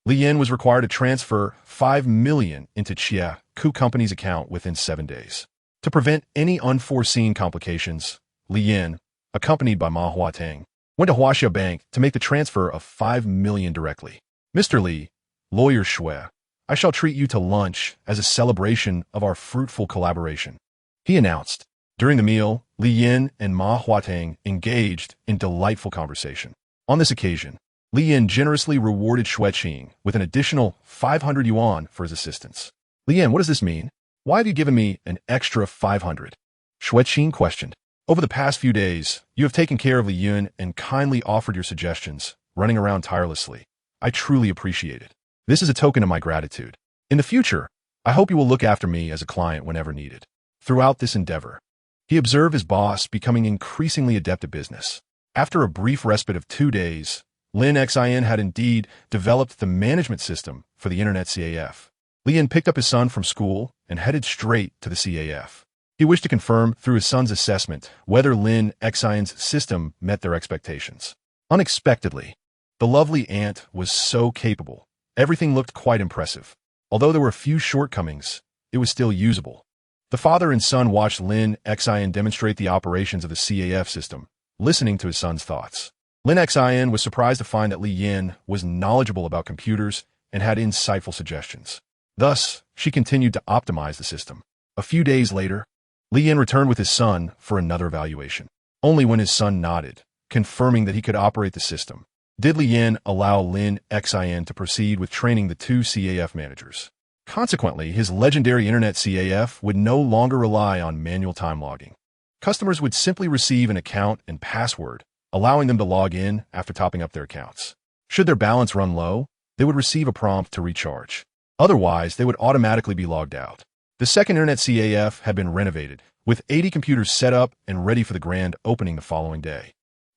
Li Yin was required to transfer 5 million into Chieku Company's account within 7 days. To prevent any unforeseen complications, Li Yin, accompanied by Ma Huateng, went to Huaxia Bank to make the transfer of 5 million directly. "Mr. Li, lawyer Xue, I shall treat you to lunch as a celebration of our fruitful collaboration," he announced. During the meal, Li Yin and Ma Huateng engaged in delightful conversation. On this occasion, Li Yin generously rewarded Xueqing with an additional 500 yuan for his assistance. "Li Yin, what does this mean? Why have you given me an extra 500? Xueqing questioned. "Over the past few days, you have taken care of Li Yun and kindly offered your suggestions, running around tirelessly. I truly appreciate it. This is a token of my gratitude. In the future, I hope you will look after me as a client whenever needed." Throughout this endeavor, he observed his boss becoming increasingly adept at business. After a brief respite of 2 days, Lin Xin had indeed developed the management system for the internet CAF. Li Yin picked up his son from school and headed straight to the CAF. He wished to confirm through his son's assessment whether Lin Xin's system met their expectations. Unexpectedly, the lovely aunt was so capable. Everything looked quite impressive. Although there were a few shortcomings, it was still usable. The father and son watched Lin Xin demonstrate the operations of the CAF system, listening to his son's thoughts. Lin Xin was surprised to find that Li Yin was knowledgeable about computers and had insightful suggestions. Thus, she continued to optimize the system. A few days later, Li Yin returned with his son for another evaluation. Only when his son nodded, confirming that he could operate the system, did Li Yin allow Lin Xin to proceed with training the 2 CAF managers. Consequently, his legendary internet CAF would no longer rely on manual time logging. Customers would simply receive an account and password, allowing them to log in after topping up their accounts. Should their balance run low, they would receive a prompt to recharge. Otherwise, they would automatically be logged out. The second internet CAF had been renovated, with 80 computers set up and ready for the grand opening the following day.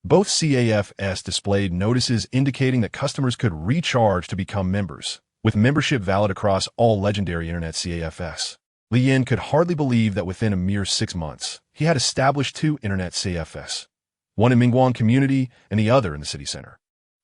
Both CAFs displayed notices indicating that customers could recharge to become members, with membership valid across all legendary internet CAFs. Li Yin could hardly believe that within a mere 6 months, he had established 2 internet CAFs, one in Mingguang Community and the other in the city center.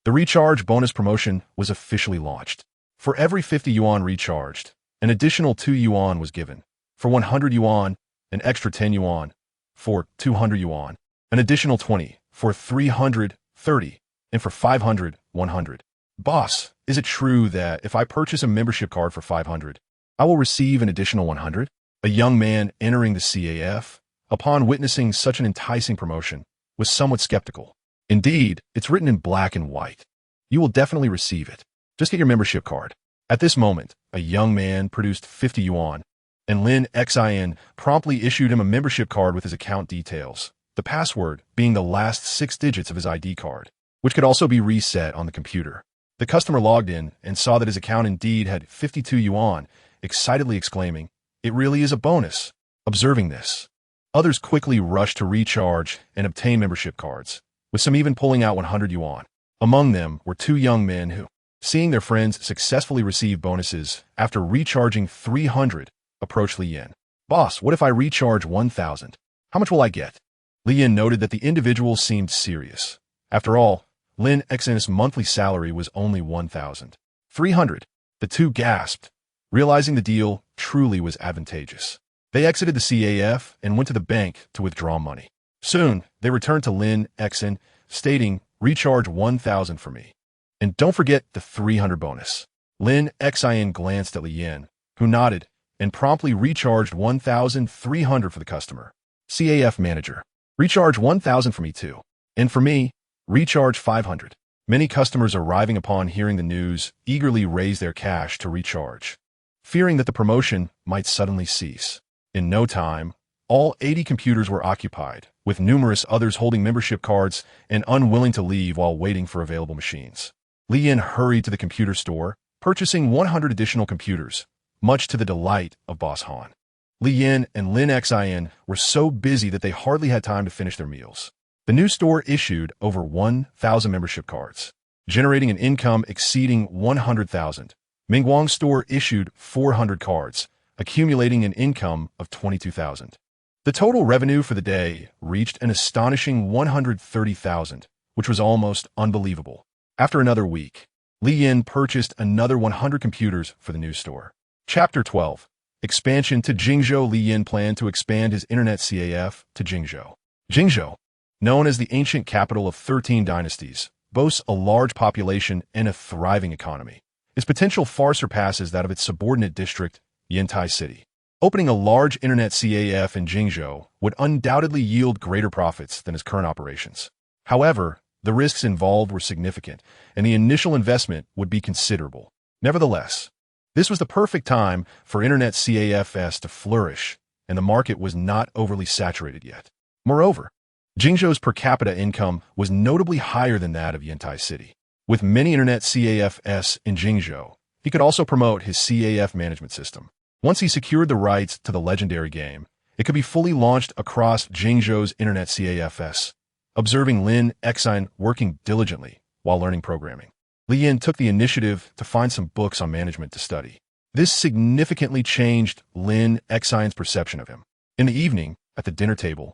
The recharge bonus promotion was officially launched. For every 50 yuan recharged, an additional 2 yuan was given. For 100 yuan, an extra 10 yuan. For 200 yuan, an additional 20. For 300, 30. And for 500, 100. "Boss, is it true that if I purchase a membership card for 500, I will receive an additional 100. A young man entering the CAF, upon witnessing such an enticing promotion, was somewhat skeptical. Indeed, it's written in black and white. You will definitely receive it. Just get your membership card. At this moment, a young man produced 50 yuan, and Lin Xin promptly issued him a membership card with his account details, the password being the last 6 digits of his ID card, which could also be reset on the computer. The customer logged in and saw that his account indeed had 52 yuan, excitedly exclaiming, "It really is a bonus." Observing this, others quickly rushed to recharge and obtain membership cards, with some even pulling out 100 yuan. Among them were 2 young men who, seeing their friends successfully receive bonuses after recharging 300, approached Li Yin. "Boss, what if I recharge 1,000? How much will I get?" Li Yin noted that the individual seemed serious. After all, Lin Xin's monthly salary was only 1,300. The two gasped, realizing the deal truly was advantageous. They exited the CAF and went to the bank to withdraw money. Soon, they returned to Lin Xin, stating, "Recharge 1,000 for me. And don't forget the 300 bonus." Lin Xin glanced at Li Yin, who nodded, and promptly recharged 1,300 for the customer. CAF manager, "Recharge 1,000 for me too. And for me, recharge 500. Many customers arriving upon hearing the news eagerly raised their cash to recharge, fearing that the promotion might suddenly cease. In no time, all 80 computers were occupied, with numerous others holding membership cards and unwilling to leave while waiting for available machines. Li Yin hurried to the computer store, purchasing 100 additional computers, much to the delight of Boss Han. Li Yin and Lin Xin were so busy that they hardly had time to finish their meals. The new store issued over 1,000 membership cards, generating an income exceeding 100,000. Mingguang store issued 400 cards, accumulating an income of 22,000. The total revenue for the day reached an astonishing 130,000, which was almost unbelievable. After another week, Li Yin purchased another 100 computers for the new store. Chapter 12. Expansion to Jingzhou. Li Yin planned to expand his internet CAF to Jingzhou. Jingzhou, known as the ancient capital of 13 dynasties, boasts a large population and a thriving economy. Its potential far surpasses that of its subordinate district, Yantai City. Opening a large internet CAF in Jingzhou would undoubtedly yield greater profits than his current operations. However, the risks involved were significant, and the initial investment would be considerable. Nevertheless, this was the perfect time for internet CAFs to flourish, and the market was not overly saturated yet. Moreover, Jingzhou's per capita income was notably higher than that of Yantai City. With many internet CAFs in Jingzhou, he could also promote his CAF management system. Once he secured the rights to the legendary game, it could be fully launched across Jingzhou's internet CAFs. Observing Lin Xin working diligently while learning programming, Li Yin took the initiative to find some books on management to study. This significantly changed Lin Xin's perception of him. In the evening, at the dinner table,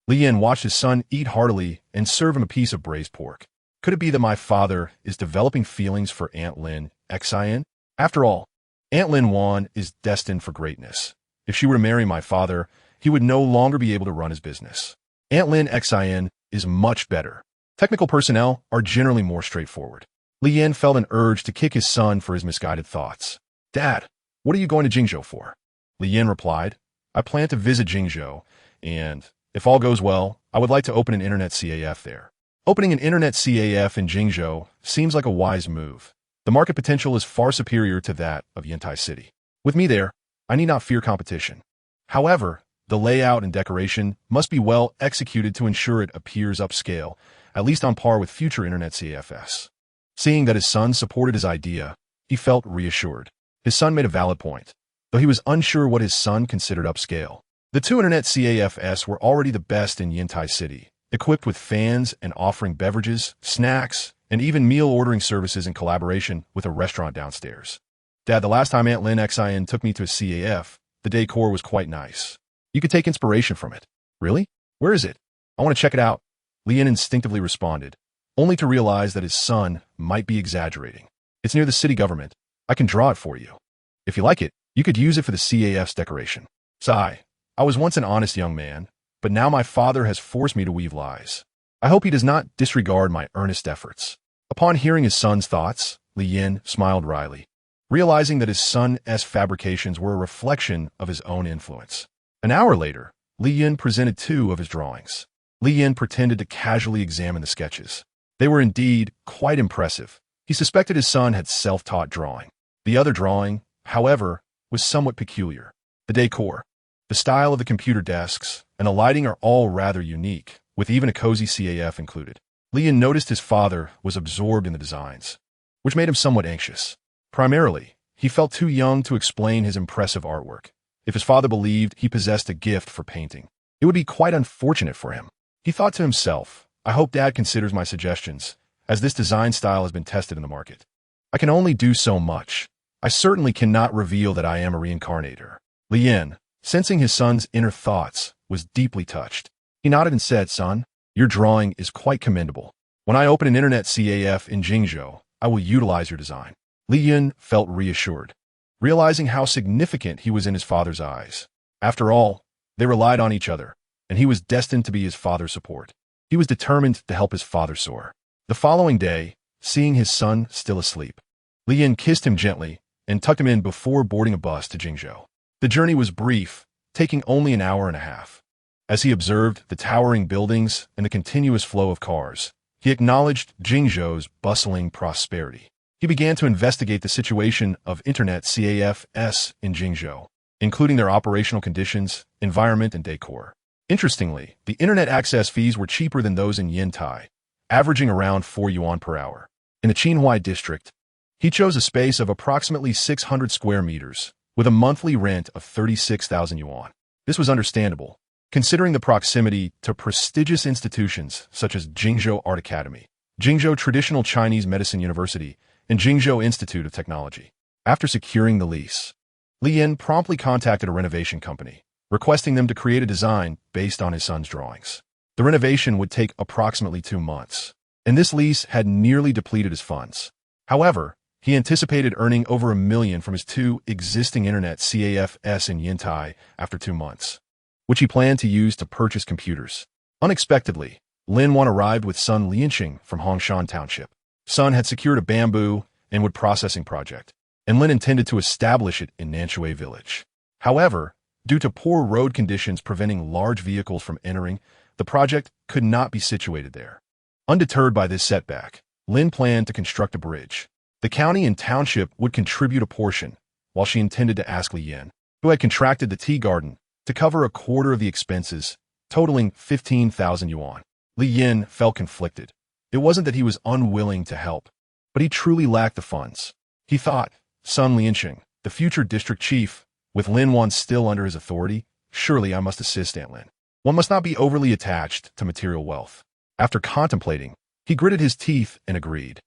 Li Yin watched his son eat heartily and serve him a piece of braised pork. Could it be that my father is developing feelings for Aunt Lin Xin? After all, Aunt Lin Wan is destined for greatness. If she were to marry my father, he would no longer be able to run his business. Aunt Lin Xin is much better. Technical personnel are generally more straightforward. Li Yin felt an urge to kick his son for his misguided thoughts. "Dad, what are you going to Jingzhou for?" Li Yin replied, "I plan to visit Jingzhou, and if all goes well, I would like to open an internet CAF there." Opening an internet CAF in Jingzhou seems like a wise move. The market potential is far superior to that of Yantai City. With me there, I need not fear competition. However, the layout and decoration must be well executed to ensure it appears upscale, at least on par with future internet CAFs. Seeing that his son supported his idea, he felt reassured. His son made a valid point, though he was unsure what his son considered upscale. The 2 internet CAFs were already the best in Yantai City, equipped with fans and offering beverages, snacks, and even meal ordering services in collaboration with a restaurant downstairs. "Dad, the last time Aunt Lin Xin took me to a CAF, the decor was quite nice. You could take inspiration from it." "Really? Where is it? I want to check it out." Li Yin instinctively responded, only to realize that his son might be exaggerating. "It's near the city government. I can draw it for you. If you like it, you could use it for the CAF's decoration." "Sigh, I was once an honest young man, but now my father has forced me to weave lies. I hope he does not disregard my earnest efforts." Upon hearing his son's thoughts, Li Yin smiled wryly. realizing that his son's fabrications were a reflection of his own influence. An hour later, Li Yin presented 2 of his drawings. Li Yin pretended to casually examine the sketches. They were indeed quite impressive. He suspected his son had self-taught drawing. The other drawing, however, was somewhat peculiar. The decor, the style of the computer desks, and the lighting are all rather unique, with even a cozy CAF included. Li Yin noticed his father was absorbed in the designs, which made him somewhat anxious. Primarily, he felt too young to explain his impressive artwork. If his father believed he possessed a gift for painting, it would be quite unfortunate for him. He thought to himself, I hope Dad considers my suggestions, as this design style has been tested in the market. I can only do so much. I certainly cannot reveal that I am a reincarnator. Li Yin, sensing his son's inner thoughts, was deeply touched. He nodded and said, Son, your drawing is quite commendable. When I open an internet CAF in Jingzhou, I will utilize your design. Li Yin felt reassured, realizing how significant he was in his father's eyes. After all, they relied on each other, and he was destined to be his father's support. He was determined to help his father soar. The following day, seeing his son still asleep, Li Yin kissed him gently and tucked him in before boarding a bus to Jingzhou. The journey was brief, taking only an hour and a half. As he observed the towering buildings and the continuous flow of cars, he acknowledged Jingzhou's bustling prosperity. He began to investigate the situation of internet CAFs in Jingzhou, including their operational conditions, environment, and decor. Interestingly, the internet access fees were cheaper than those in Yantai, averaging around 4 yuan per hour. In the Qinhuai district, he chose a space of approximately 600 square meters, with a monthly rent of 36,000 yuan. This was understandable, considering the proximity to prestigious institutions such as Jingzhou Art Academy, Jingzhou Traditional Chinese Medicine University, and Jingzhou Institute of Technology. After securing the lease, Li Yin promptly contacted a renovation company, requesting them to create a design based on his son's drawings. The renovation would take approximately 2 months, and this lease had nearly depleted his funds. However, he anticipated earning over $1 million from his 2 existing internet CAFs in Yantai after 2 months, which he planned to use to purchase computers. Unexpectedly, Lin Wan arrived with son Lianqing from Hongshan Township. Son had secured a bamboo and wood processing project, and Lin intended to establish it in Nanshui village. However, due to poor road conditions preventing large vehicles from entering, the project could not be situated there. Undeterred by this setback, Lin planned to construct a bridge. The county and township would contribute a portion, while she intended to ask Li Yin, who had contracted the tea garden, to cover a quarter of the expenses, totaling 15,000 yuan. Li Yin felt conflicted. It wasn't that he was unwilling to help, but he truly lacked the funds. He thought, son Lianqing, the future district chief, with Lin Wan still under his authority, surely I must assist Aunt Lin. One must not be overly attached to material wealth. After contemplating, he gritted his teeth and agreed,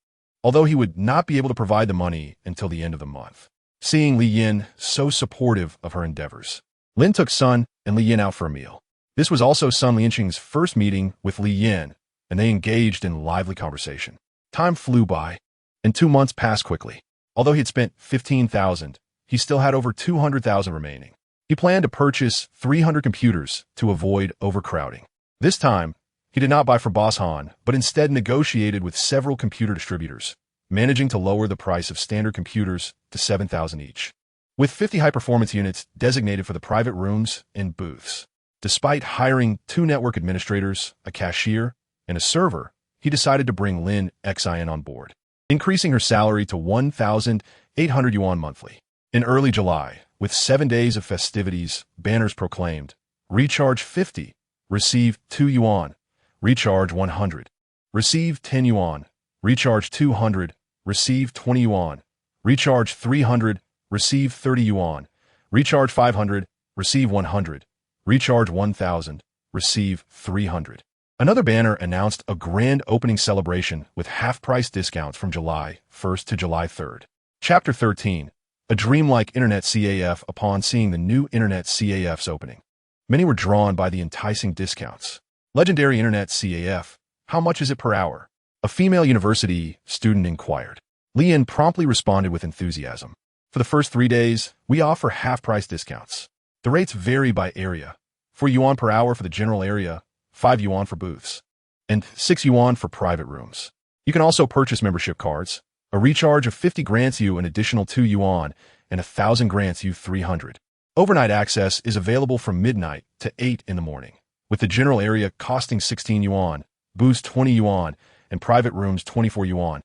although he would not be able to provide the money until the end of the month. Seeing Li Yin so supportive of her endeavors, Lin took Sun and Li Yin out for a meal. This was also Sun Lianqing's first meeting with Li Yin, and they engaged in lively conversation. Time flew by, and 2 months passed quickly. Although he had spent 15,000, he still had over 200,000 remaining. He planned to purchase 300 computers to avoid overcrowding. This time, he did not buy for Boss Han, but instead negotiated with several computer distributors, managing to lower the price of standard computers to 7,000 each, with 50 high-performance units designated for the private rooms and booths. Despite hiring 2 network administrators, a cashier, and a server, he decided to bring Lin Xin on board, increasing her salary to 1,800 yuan monthly. In early July, with 7 days of festivities, banners proclaimed, recharge 50, receive 2 yuan, recharge 100, receive 10 yuan, recharge 200, receive 20 yuan, recharge 300, receive 30 yuan, recharge 500, receive 100, recharge 1,000, receive 300. Another banner announced a grand opening celebration with half-price discounts from July 1st to July 3rd. Chapter 13. A dreamlike internet CAF. Upon seeing the new internet CAF's opening, many were drawn by the enticing discounts. Legendary internet CAF, how much is it per hour? A female university student inquired. Li Yin promptly responded with enthusiasm. For the first 3 days, we offer half-price discounts. The rates vary by area. 4 yuan per hour for the general area, 5 yuan for booths, and 6 yuan for private rooms. You can also purchase membership cards, A recharge of 50 grants you an additional 2 yuan, and 1,000 grants you 300. Overnight access is available from midnight to 8 in the morning, with the general area costing 16 yuan, boost 20 yuan, and private rooms 24 yuan,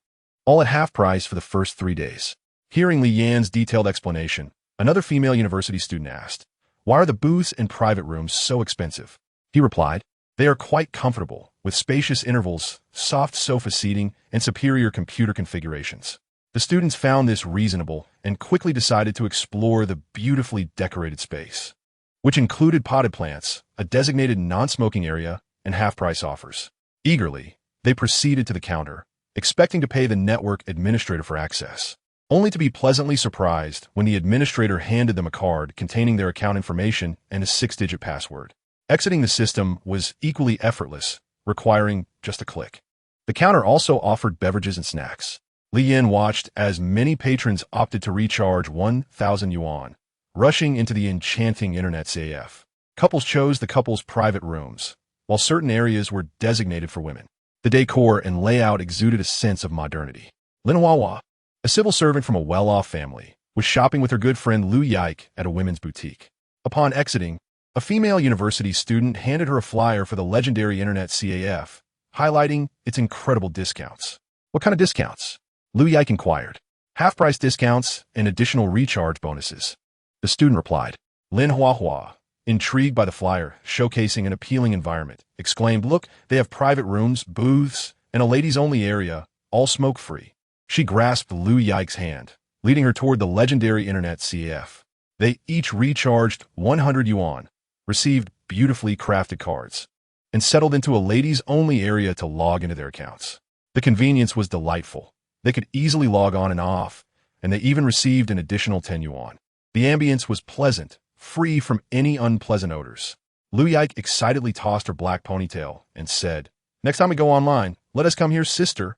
all at half price for the first 3 days. Hearing Li Yan's detailed explanation, another female university student asked, "Why are the booths and private rooms so expensive?" He replied, "They are quite comfortable, with spacious intervals, soft sofa seating, and superior computer configurations." The students found this reasonable and quickly decided to explore the beautifully decorated space, which included potted plants, a designated non-smoking area, and half-price offers. Eagerly, they proceeded to the counter, expecting to pay the network administrator for access, only to be pleasantly surprised when the administrator handed them a card containing their account information and a 6-digit password. Exiting the system was equally effortless, requiring just a click. The counter also offered beverages and snacks. Li Yan watched as many patrons opted to recharge 1,000 yuan, rushing into the enchanting internet CAF. Couples chose the couple's private rooms, while certain areas were designated for women. The decor and layout exuded a sense of modernity. Lin Huahua, a civil servant from a well-off family, was shopping with her good friend Lu Yike at a women's boutique. Upon exiting, a female university student handed her a flyer for the legendary internet CAF, highlighting its incredible discounts. "What kind of discounts?" Lu Yike inquired. "Half-price discounts and additional recharge bonuses," the student replied. Lin Huahua, intrigued by the flyer, showcasing an appealing environment, exclaimed, "Look, they have private rooms, booths, and a ladies-only area, all smoke-free." She grasped Lu Yike's hand, leading her toward the legendary internet CAF. They each recharged 100 yuan, received beautifully crafted cards, and settled into a ladies-only area to log into their accounts. The convenience was delightful. They could easily log on and off, and they even received an additional 10 yuan. The ambience was pleasant, free from any unpleasant odors. Lu Yike excitedly tossed her black ponytail and said, "Next time we go online, let us come here, sister.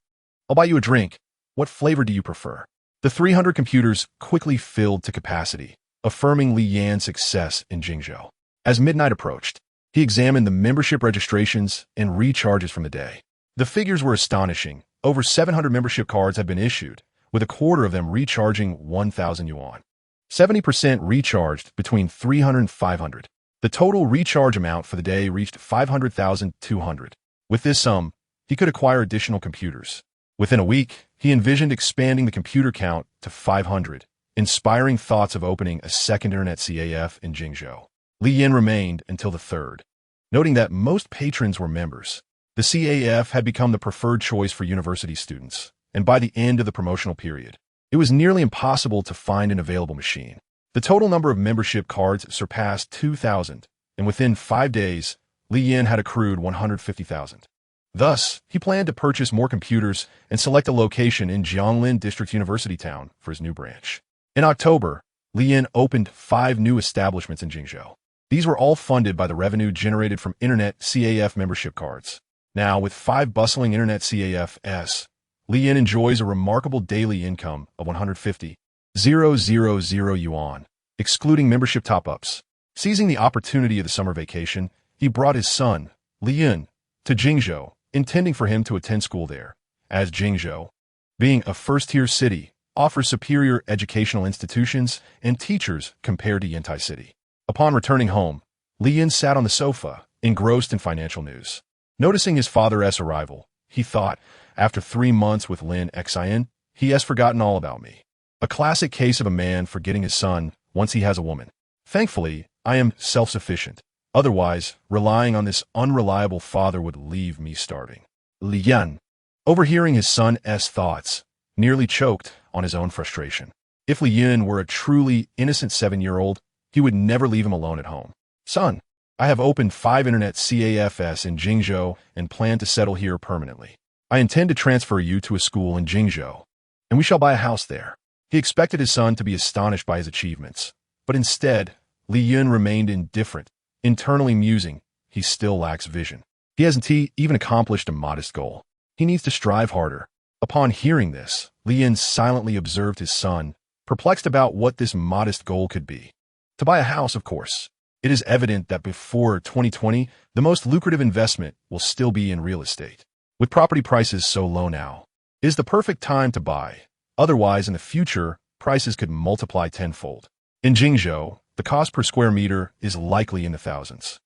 I'll buy you a drink. What flavor do you prefer?" The 300 computers quickly filled to capacity, affirming Li Yan's success in Jingzhou. As midnight approached, he examined the membership registrations and recharges from the day. The figures were astonishing. Over 700 membership cards had been issued, with a quarter of them recharging 1,000 yuan. 70% recharged between 300 and 500. The total recharge amount for the day reached 500,200. With this sum, he could acquire additional computers. Within a week, he envisioned expanding the computer count to 500, inspiring thoughts of opening a second internet CAF in Jingzhou. Li Yan remained until the 3rd, noting that most patrons were members. The CAF had become the preferred choice for university students, and by the end of the promotional period, it was nearly impossible to find an available machine. The total number of membership cards surpassed 2,000, and within 5 days, Li Yan had accrued 150,000. Thus, he planned to purchase more computers and select a location in Jianglin District University Town for his new branch. In October, Li Yan opened 5 new establishments in Jingzhou. These were all funded by the revenue generated from internet CAF membership cards. Now, with 5 bustling internet CAFs, Li Yan enjoys a remarkable daily income of 150,000 yuan, excluding membership top-ups. Seizing the opportunity of the summer vacation, he brought his son, Li Yan, to Jingzhou, intending for him to attend school there, as Jingzhou, being a first-tier city, offers superior educational institutions and teachers compared to Yantai City. Upon returning home, Li Yan sat on the sofa, engrossed in financial news. Noticing his father's arrival, he thought, after 3 months with Lin Xian, he has forgotten all about me. A classic case of a man forgetting his son once he has a woman. Thankfully, I am self-sufficient. Otherwise, relying on this unreliable father would leave me starving. Li Yan, overhearing his son's thoughts, nearly choked on his own frustration. If Li Yan were a truly innocent 7-year-old, he would never leave him alone at home. "Son, I have opened 5 internet CAFs in Jingzhou and plan to settle here permanently. I intend to transfer you to a school in Jingzhou, and we shall buy a house there." He expected his son to be astonished by his achievements, but instead, Li Yan remained indifferent, internally musing, he still lacks vision. He hasn't even accomplished a modest goal. He needs to strive harder. Upon hearing this, Li Yan silently observed his son, perplexed about what this modest goal could be. To buy a house, of course. It is evident that before 2020, the most lucrative investment will still be in real estate. With property prices so low now, it is the perfect time to buy, Otherwise, in the future, prices could multiply tenfold. In Jingzhou, the cost per square meter is likely in the thousands.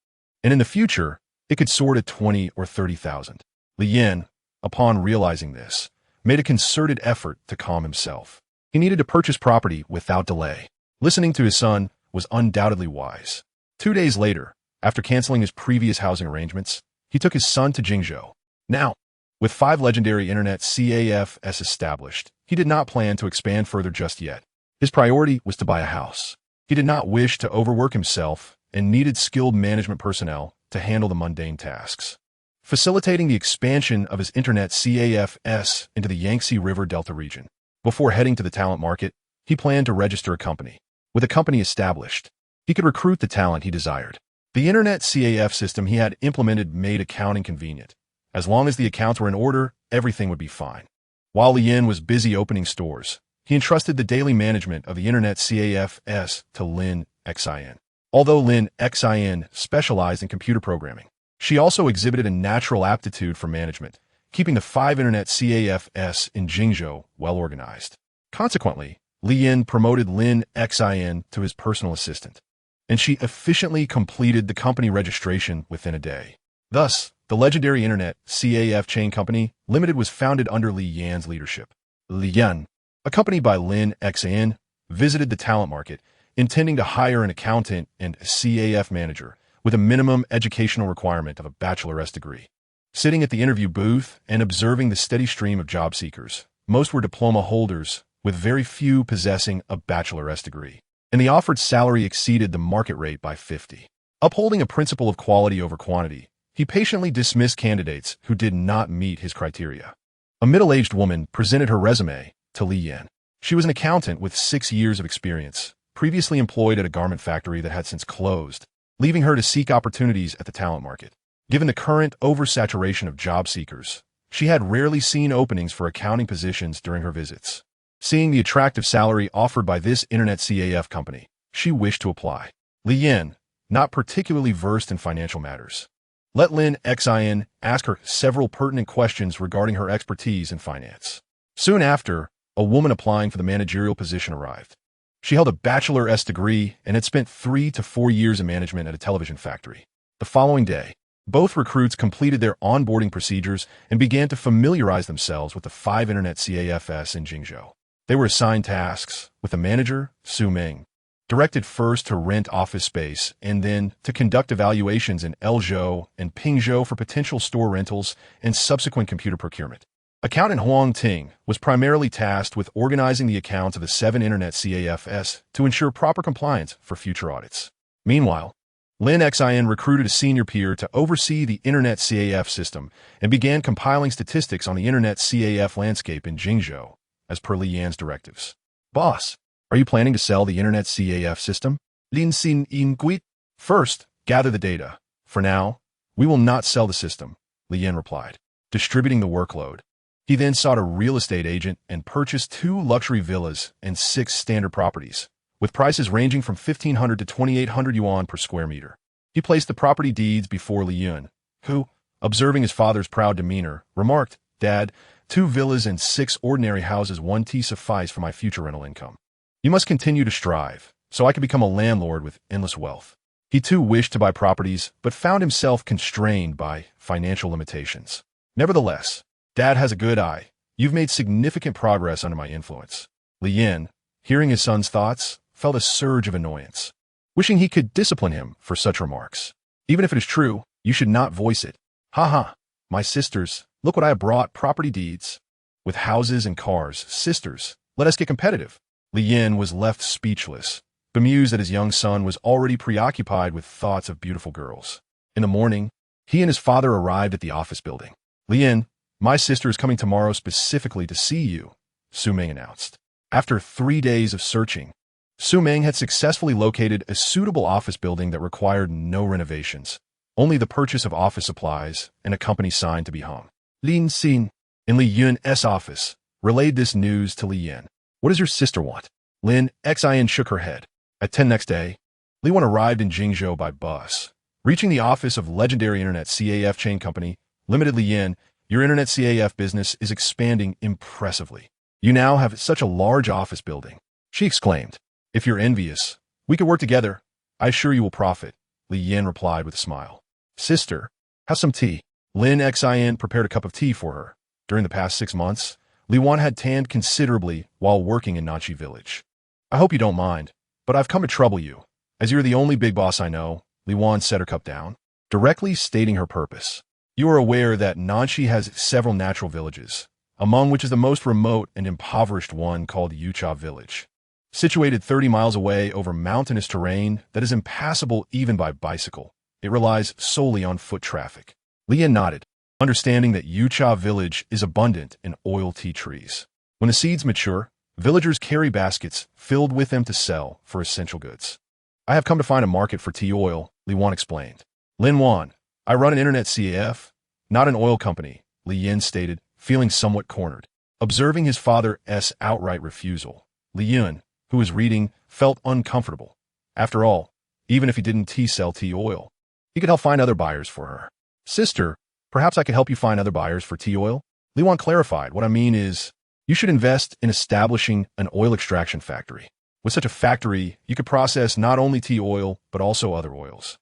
And in the future, it could soar to 20 or 30,000. Li Yin, upon realizing this, made a concerted effort to calm himself. He needed to purchase property without delay. Listening to his son was undoubtedly wise. 2 days later, after canceling his previous housing arrangements, he took his son to Jingzhou. Now, with 5 legendary internet CAFs established, he did not plan to expand further just yet. His priority was to buy a house. He did not wish to overwork himself and needed skilled management personnel to handle the mundane tasks. Facilitating the expansion of his internet CAFs into the Yangtze River Delta region. Before heading to the talent market, he planned to register a company. With a company established, he could recruit the talent he desired. The internet CAF system he had implemented made accounting convenient. As long as the accounts were in order, everything would be fine. While Li Yin was busy opening stores, he entrusted the daily management of the internet CAFs to Lin Xin. Although Lin Xin specialized in computer programming, she also exhibited a natural aptitude for management, keeping the 5 internet CAFs in Jingzhou well organized. Consequently, Li Yin promoted Lin Xin to his personal assistant, and she efficiently completed the company registration within a day. Thus, the legendary internet CAF chain company limited was founded under Li Yan's leadership. Li Yan, accompanied by Lin Xin, visited the talent market, intending to hire an accountant and CAF manager with a minimum educational requirement of a bachelor's degree. Sitting at the interview booth and observing the steady stream of job seekers, most were diploma holders, with very few possessing a bachelor's degree, and the offered salary exceeded the market rate by 50. Upholding a principle of quality over quantity, he patiently dismissed candidates who did not meet his criteria. A middle-aged woman presented her resume to Li Yan. She was an accountant with 6 years of experience, previously employed at a garment factory that had since closed, leaving her to seek opportunities at the talent market. Given the current oversaturation of job seekers, she had rarely seen openings for accounting positions during her visits. Seeing the attractive salary offered by this internet CAF company, she wished to apply. Li Yin, not particularly versed in financial matters, let Lin Xin ask her several pertinent questions regarding her expertise in finance. Soon after, a woman applying for the managerial position arrived. She held a bachelor's degree and had spent 3 to 4 years in management at a television factory. The following day, both recruits completed their onboarding procedures and began to familiarize themselves with the 5 internet CAFs in Jingzhou. They were assigned tasks, with the manager, Su Ming, directed first to rent office space and then to conduct evaluations in Lzhou and Pingzhou for potential store rentals and subsequent computer procurement. Accountant Huang Ting was primarily tasked with organizing the accounts of the 7 internet CAFs to ensure proper compliance for future audits. Meanwhile, Lin Xin recruited a senior peer to oversee the internet CAF system and began compiling statistics on the internet CAF landscape in Jingzhou, as per Li Yan's directives. Boss, are you planning to sell the internet CAF system? Lin Xin Ingui. First, gather the data. For now, we will not sell the system, Li Yan replied, distributing the workload. He then sought a real estate agent and purchased 2 luxury villas and 6 standard properties, with prices ranging from 1,500 to 2,800 yuan per square meter. He placed the property deeds before Li Yun, who, observing his father's proud demeanor, remarked, "Dad, 2 villas and 6 ordinary houses won't suffice for my future rental income. You must continue to strive, so I can become a landlord with endless wealth." He too wished to buy properties, but found himself constrained by financial limitations. Nevertheless, Dad has a good eye. You've made significant progress under my influence. Li Yin, hearing his son's thoughts, felt a surge of annoyance, wishing he could discipline him for such remarks. Even if it is true, you should not voice it. Ha, my sisters, look what I have brought, property deeds. With houses and cars, sisters, let us get competitive. Li Yin was left speechless, bemused that his young son was already preoccupied with thoughts of beautiful girls. In the morning, he and his father arrived at the office building. Li Yin, my sister is coming tomorrow specifically to see you, Su Ming announced. After 3 days of searching, Su Ming had successfully located a suitable office building that required no renovations, only the purchase of office supplies and a company sign to be hung. Lin Xin, in Li Yun's office, relayed this news to Li Yin. What does your sister want? Lin Xin shook her head. At 10 next day, Li Yin arrived in Jingzhou by bus. Reaching the office of legendary internet CAF chain company, Limited Li Yin, your internet CAF business is expanding impressively. You now have such a large office building, she exclaimed. If you're envious, we could work together. I assure you will profit, Li Yin replied with a smile. Sister, have some tea. Lin Xin prepared a cup of tea for her. During the past 6 months, Li Wan had tanned considerably while working in Nanchi village. I hope you don't mind, but I've come to trouble you. As you're the only big boss I know, Li Wan set her cup down, directly stating her purpose. You are aware that Nanchi has several natural villages, among which is the most remote and impoverished one called Yucha village. Situated 30 miles away over mountainous terrain that is impassable even by bicycle, it relies solely on foot traffic. Lian nodded, understanding that Yucha village is abundant in oil tea trees. When the seeds mature, villagers carry baskets filled with them to sell for essential goods. I have come to find a market for tea oil, Li Wan explained. Lin Wan, I run an internet CAF, not an oil company, Li Yin stated, feeling somewhat cornered. Observing his father's outright refusal, Li Yun, who was reading, felt uncomfortable. After all, even if he didn't sell tea oil, he could help find other buyers for her. Sister, perhaps I could help you find other buyers for tea oil? Li Wan clarified, what I mean is, you should invest in establishing an oil extraction factory. With such a factory, you could process not only tea oil, but also other oils.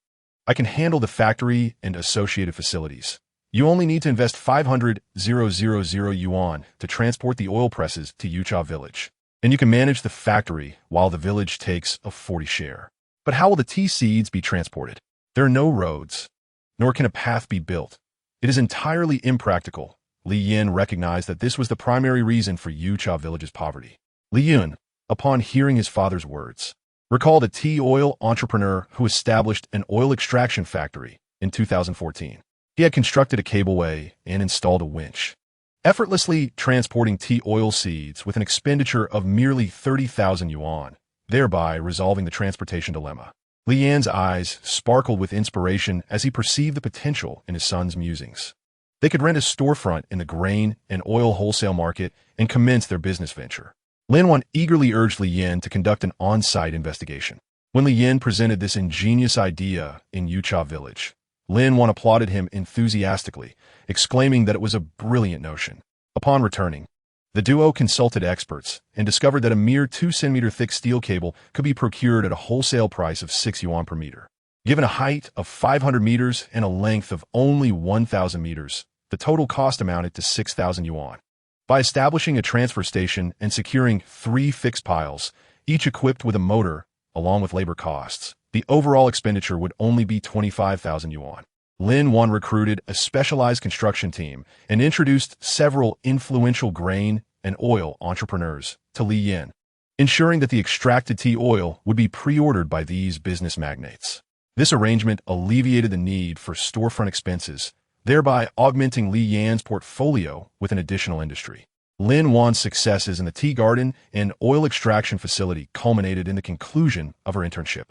I can handle the factory and associated facilities. You only need to invest 500,000 yuan to transport the oil presses to Yucha village. And you can manage the factory while the village takes a 40 share. But how will the tea seeds be transported? There are no roads, nor can a path be built. It is entirely impractical. Li Yin recognized that this was the primary reason for Yucha village's poverty. Li Yun, upon hearing his father's words, recalled a tea oil entrepreneur who established an oil extraction factory in 2014. He had constructed a cableway and installed a winch, effortlessly transporting tea oil seeds with an expenditure of merely 30,000 yuan, thereby resolving the transportation dilemma. Li Yan's eyes sparkled with inspiration as he perceived the potential in his son's musings. They could rent a storefront in the grain and oil wholesale market and commence their business venture. Lin Wan eagerly urged Li Yin to conduct an on-site investigation. When Li Yin presented this ingenious idea in Yucha village, Lin Wan applauded him enthusiastically, exclaiming that it was a brilliant notion. Upon returning, the duo consulted experts and discovered that a mere 2-centimeter thick steel cable could be procured at a wholesale price of 6 yuan per meter. Given a height of 500 meters and a length of only 1,000 meters, the total cost amounted to 6,000 yuan. By establishing a transfer station and securing 3 fixed piles, each equipped with a motor, along with labor costs, the overall expenditure would only be 25,000 yuan. Lin Wan recruited a specialized construction team and introduced several influential grain and oil entrepreneurs to Li Yin, ensuring that the extracted tea oil would be pre-ordered by these business magnates. This arrangement alleviated the need for storefront expenses, thereby augmenting Li Yan's portfolio with an additional industry. Lin Wan's successes in the tea garden and oil extraction facility culminated in the conclusion of her internship,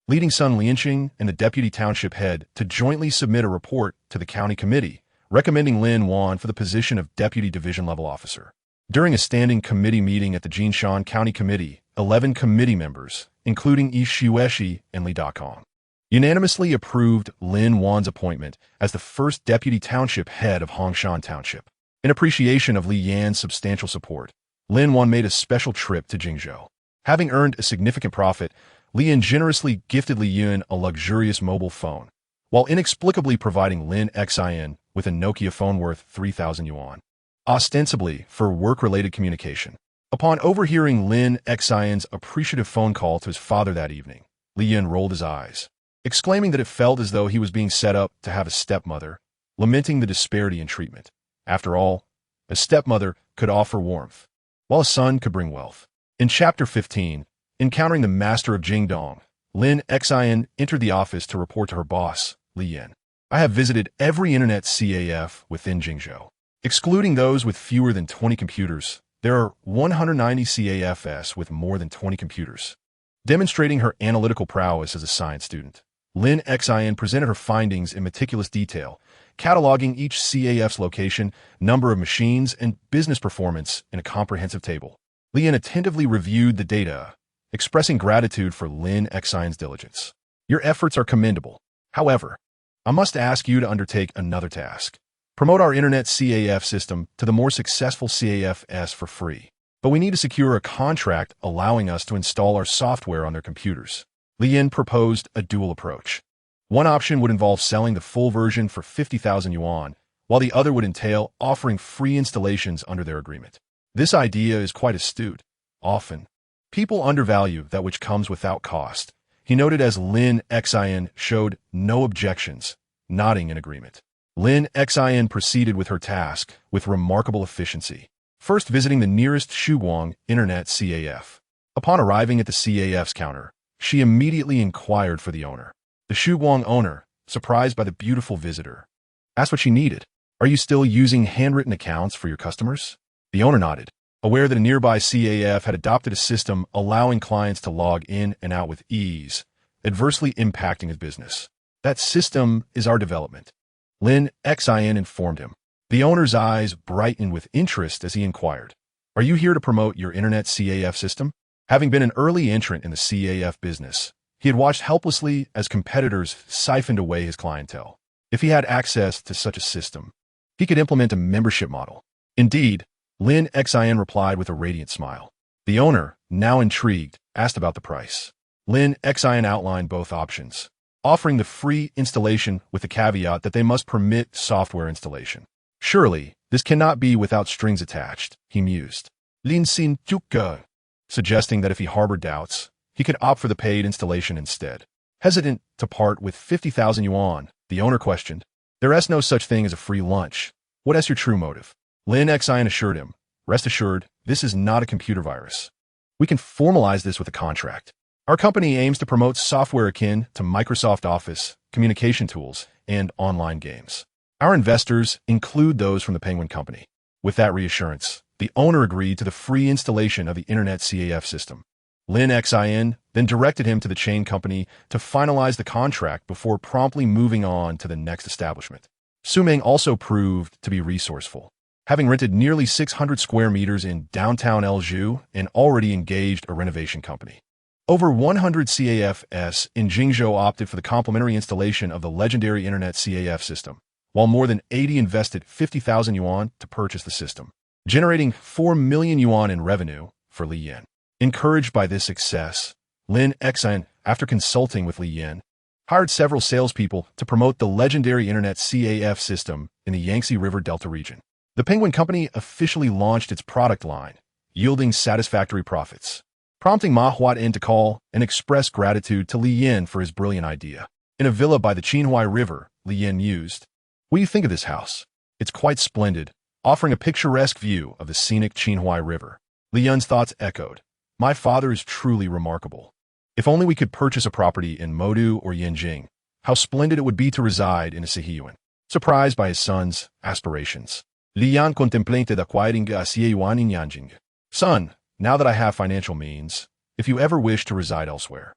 leading son Lianqing and the deputy township head to jointly submit a report to the county committee, recommending Lin Wan for the position of deputy division-level officer. During a standing committee meeting at the Jinshan County Committee, 11 committee members, including Yi Shueshi and Li Dakong, unanimously approved Lin Wan's appointment as the first deputy township head of Hongshan Township. In appreciation of Li Yan's substantial support, Lin Wan made a special trip to Jingzhou. Having earned a significant profit, Li Yan generously gifted Li Yun a luxurious mobile phone, while inexplicably providing Lin Xin with a Nokia phone worth 3,000 yuan, ostensibly for work-related communication. Upon overhearing Lin Xin's appreciative phone call to his father that evening, Li Yun rolled his eyes, exclaiming that it felt as though he was being set up to have a stepmother, lamenting the disparity in treatment. After all, a stepmother could offer warmth, while a son could bring wealth. In Chapter 15, encountering the master of Jingdong, Lin Xin entered the office to report to her boss, Li Yin. I have visited every internet CAF within Jingzhou. Excluding those with fewer than 20 computers, there are 190 CAFs with more than 20 computers. Demonstrating her analytical prowess as a science student, Lin Xin presented her findings in meticulous detail, cataloging each CAF's location, number of machines, and business performance in a comprehensive table. Li Yin attentively reviewed the data, expressing gratitude for Lin Xin's diligence. Your efforts are commendable. However, I must ask you to undertake another task. Promote our internet CAF system to the more successful CAFs for free. but we need to secure a contract allowing us to install our software on their computers. Li Yin proposed a dual approach. One option would involve selling the full version for 50,000 yuan, while the other would entail offering free installations under their agreement. This idea is quite astute. Often, people undervalue that which comes without cost. He noted as Lin Xin showed no objections, nodding in agreement. Lin Xin proceeded with her task with remarkable efficiency, first visiting the nearest Shuguang Internet CAF. Upon arriving at the CAF's counter, she immediately inquired for the owner. The Shuguang owner, surprised by the beautiful visitor, asked what she needed. "Are you still using handwritten accounts for your customers?" The owner nodded, aware that a nearby CAF had adopted a system allowing clients to log in and out with ease, adversely impacting his business. "That system is our development," Lin Xin informed him. The owner's eyes brightened with interest as he inquired, "Are you here to promote your internet CAF system?" Having been an early entrant in the CAF business, he had watched helplessly as competitors siphoned away his clientele. If he had access to such a system, he could implement a membership model. Indeed, Lin Xin replied with a radiant smile. The owner, now intrigued, asked about the price. Lin Xin outlined both options, offering the free installation with the caveat that they must permit software installation. "Surely, this cannot be without strings attached," he mused. Lin Xin Juke, suggesting that if he harbored doubts, he could opt for the paid installation instead. Hesitant to part with 50,000 yuan, the owner questioned, "There is no such thing as a free lunch. What is your true motive?" Lin Xin assured him, "Rest assured, this is not a computer virus. We can formalize this with a contract. Our company aims to promote software akin to Microsoft Office, communication tools, and online games. Our investors include those from the Penguin Company." With that reassurance, the owner agreed to the free installation of the Internet CAF system. Lin Xin then directed him to the chain company to finalize the contract before promptly moving on to the next establishment. Sumeng also proved to be resourceful, having rented nearly 600 square meters in downtown Elzhu and already engaged a renovation company. Over 100 CAFs in Jingzhou opted for the complimentary installation of the legendary Internet CAF system, while more than 80 invested 50,000 yuan to purchase the system, generating 4 million yuan in revenue for Li Yin. Encouraged by this success, Lin Xin, after consulting with Li Yin, hired several salespeople to promote the legendary Internet CAF system in the Yangtze River Delta region. The Penguin Company officially launched its product line, yielding satisfactory profits, prompting Ma Huat-en to call and express gratitude to Li Yin for his brilliant idea. In a villa by the Qinhuai River, Li Yin mused, "What do you think of this house? It's quite splendid, offering a picturesque view of the scenic Qinhuai River." Li Yin's thoughts echoed, "My father is truly remarkable. If only we could purchase a property in Modu or Yanjing, how splendid it would be to reside in a Sihiyuan." Surprised by his son's aspirations, Li Yan contemplated acquiring a Sihiyuan in Yanjing. "Son, now that I have financial means, if you ever wish to reside elsewhere,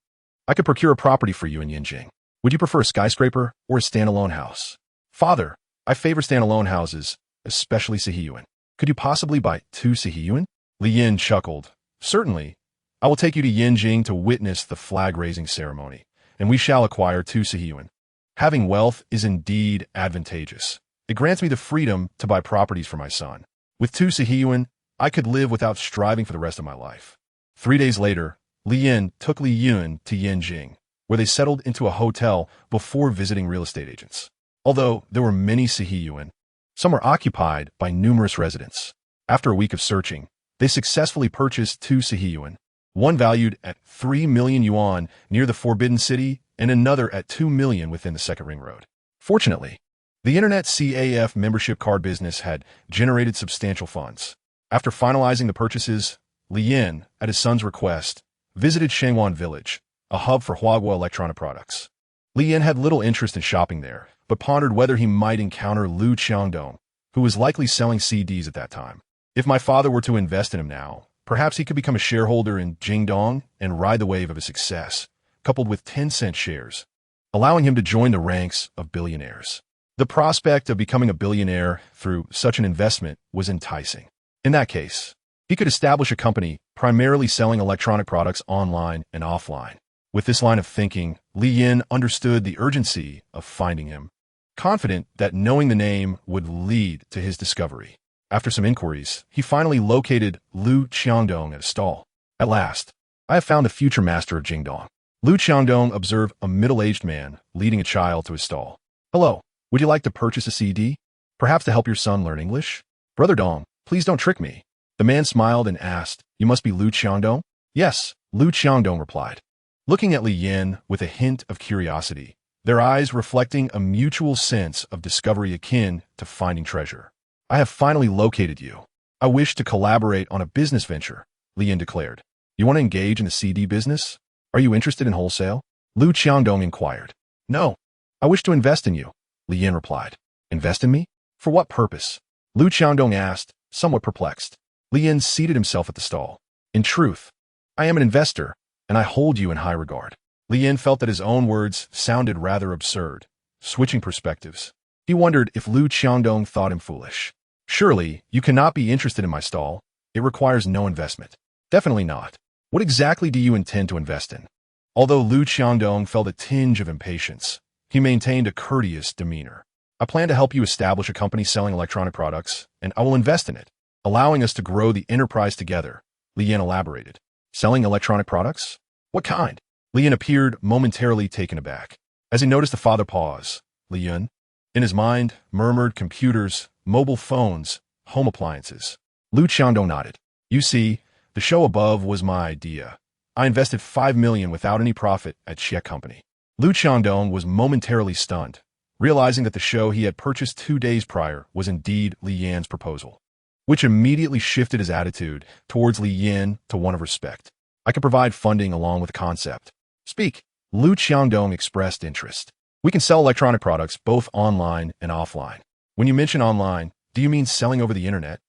I could procure a property for you in Yanjing. Would you prefer a skyscraper or a standalone house?" "Father, I favor standalone houses, especially Sihiyuan. Could you possibly buy 2 Sihiyuan?" Li Yin chuckled. "Certainly. I will take you to Yanjing to witness the flag-raising ceremony, and we shall acquire 2 Sihiyuan. Having wealth is indeed advantageous. It grants me the freedom to buy properties for my son. With 2 Sihiyuan, I could live without striving for the rest of my life." 3 days later, Li Yin took Li Yun to Yanjing, where they settled into a hotel before visiting real estate agents. Although there were many Sihiyuan, some were occupied by numerous residents. After a week of searching, they successfully purchased 2 Sihiyuan, one valued at 3 million yuan near the Forbidden City and another at 2 million within the Second Ring Road. Fortunately, the Internet CAF membership card business had generated substantial funds. After finalizing the purchases, Li Yin, at his son's request, visited Shangwan Village, a hub for Huagua electronic products. Li Yin had little interest in shopping there, but pondered whether he might encounter Lu Qiangdong, who was likely selling CDs at that time. If my father were to invest in him now, perhaps he could become a shareholder in Jingdong and ride the wave of his success, coupled with Tencent shares, allowing him to join the ranks of billionaires. The prospect of becoming a billionaire through such an investment was enticing. In that case, he could establish a company primarily selling electronic products online and offline. With this line of thinking, Li Yin understood the urgency of finding him, confident that knowing the name would lead to his discovery. After some inquiries, he finally located Lu Qiangdong at a stall. At last, I have found the future master of Jingdong. Lu Qiangdong observed a middle-aged man leading a child to his stall. Hello, would you like to purchase a CD? Perhaps to help your son learn English? Brother Dong, please don't trick me. The man smiled and asked, You must be Lu Qiangdong? Yes, Lu Qiangdong replied. Looking at Li Yin with a hint of curiosity, their eyes reflecting a mutual sense of discovery akin to finding treasure. I have finally located you. I wish to collaborate on a business venture, Li Yin declared. You want to engage in the CD business? Are you interested in wholesale? Lu Qiangdong inquired. No, I wish to invest in you, Li Yin replied. Invest in me? For what purpose? Lu Qiangdong asked, somewhat perplexed. Li Yin seated himself at the stall. In truth, I am an investor, and I hold you in high regard. Li Yin felt that his own words sounded rather absurd. Switching perspectives, he wondered if Lu Qiangdong thought him foolish. Surely, you cannot be interested in my stall. It requires no investment. Definitely not. What exactly do you intend to invest in? Although Lu Qiangdong felt a tinge of impatience, he maintained a courteous demeanor. I plan to help you establish a company selling electronic products, and I will invest in it, allowing us to grow the enterprise together, Li Yin elaborated. Selling electronic products? What kind? Li Yin appeared momentarily taken aback. As he noticed the father pause, Li Yin, in his mind, murmured computers, mobile phones, home appliances. Lu Qiangdong nodded. You see, the show above was my idea. I invested $5 million without any profit at Xia Company. Lu Qiangdong was momentarily stunned, realizing that the show he had purchased 2 days prior was indeed Li Yin's proposal, which immediately shifted his attitude towards Li Yin to one of respect. I can provide funding along with the concept. Speak. Lu Qiangdong expressed interest. We can sell electronic products both online and offline. When you mention online, do you mean selling over the internet?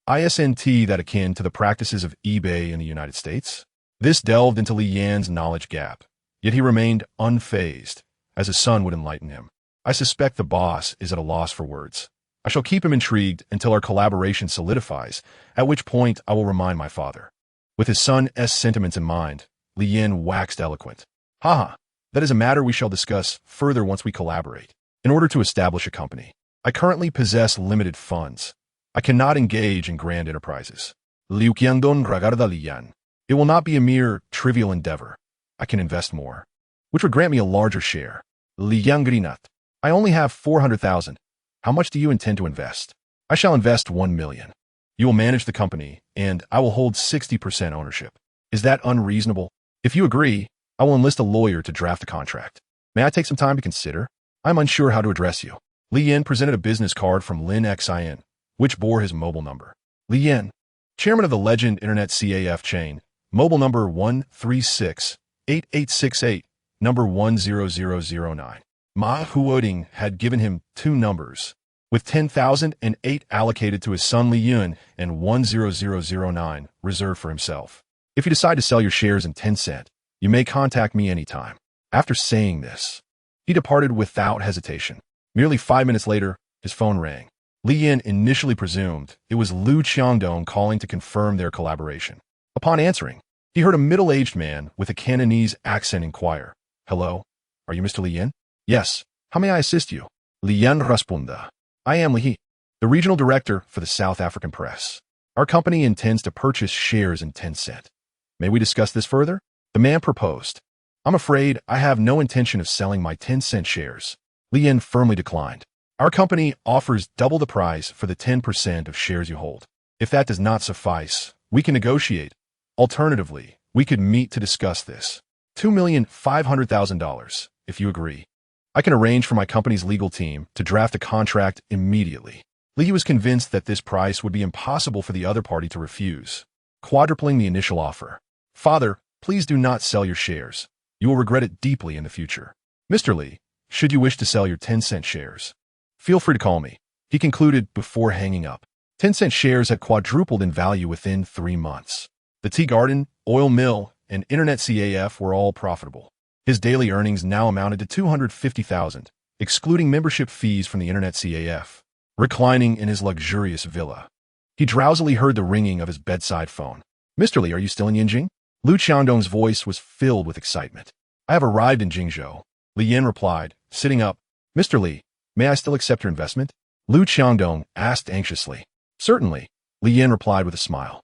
Isn't that akin to the practices of eBay in the United States? This delved into Li Yin's knowledge gap, yet he remained unfazed, as his son would enlighten him. I suspect the boss is at a loss for words. I shall keep him intrigued until our collaboration solidifies, at which point I will remind my father. With his son's sentiments in mind, Li Yin waxed eloquent. Haha, that is a matter we shall discuss further once we collaborate. In order to establish a company, I currently possess limited funds. I cannot engage in grand enterprises. Liu Qiangdong regarda Li Yin. It will not be a mere trivial endeavor. I can invest more, which would grant me a larger share. Li Yin grinat. I only have 400,000. How much do you intend to invest? I shall invest 1 million. You will manage the company, and I will hold 60% ownership. Is that unreasonable? If you agree, I will enlist a lawyer to draft a contract. May I take some time to consider? I'm unsure how to address you. Li Yin presented a business card from Lin Xin, which bore his mobile number. Li Yin, chairman of the Legend Internet CAF chain, mobile number 136-8868, number 10009. Ma Huoding had given him 2 numbers, with 10,008 allocated to his son Li Yun and 10009 reserved for himself. If you decide to sell your shares in Tencent, you may contact me anytime. After saying this, he departed without hesitation. Merely 5 minutes later, his phone rang. Li Yin initially presumed it was Lu Qiangdong calling to confirm their collaboration. Upon answering, he heard a middle-aged man with a Cantonese accent inquire, Hello, are you Mr. Li Yin? Yes, how may I assist you? Li Yin responded. I am Li He, the regional director for the South African press. Our company intends to purchase shares in Tencent. May we discuss this further? The man proposed. I'm afraid I have no intention of selling my Tencent shares. Li Yin firmly declined. Our company offers double the price for the 10% of shares you hold. If that does not suffice, we can negotiate. Alternatively, we could meet to discuss this. $2,500,000, if you agree. I can arrange for my company's legal team to draft a contract immediately. Li was convinced that this price would be impossible for the other party to refuse, quadrupling the initial offer. Father, please do not sell your shares. You will regret it deeply in the future. Mr. Li, should you wish to sell your Tencent shares, feel free to call me, he concluded before hanging up. Tencent shares had quadrupled in value within 3 months. The tea garden, oil mill, and internet CAF were all profitable. His daily earnings now amounted to 250,000, excluding membership fees from the internet CAF. Reclining in his luxurious villa, he drowsily heard the ringing of his bedside phone. Mr. Li, are you still in Yinjing? Lu Qiangdong's voice was filled with excitement. I have arrived in Jingzhou. Li Yin replied, sitting up. Mr. Li, may I still accept your investment? Lu Qiangdong asked anxiously. Certainly, Li Yin replied with a smile.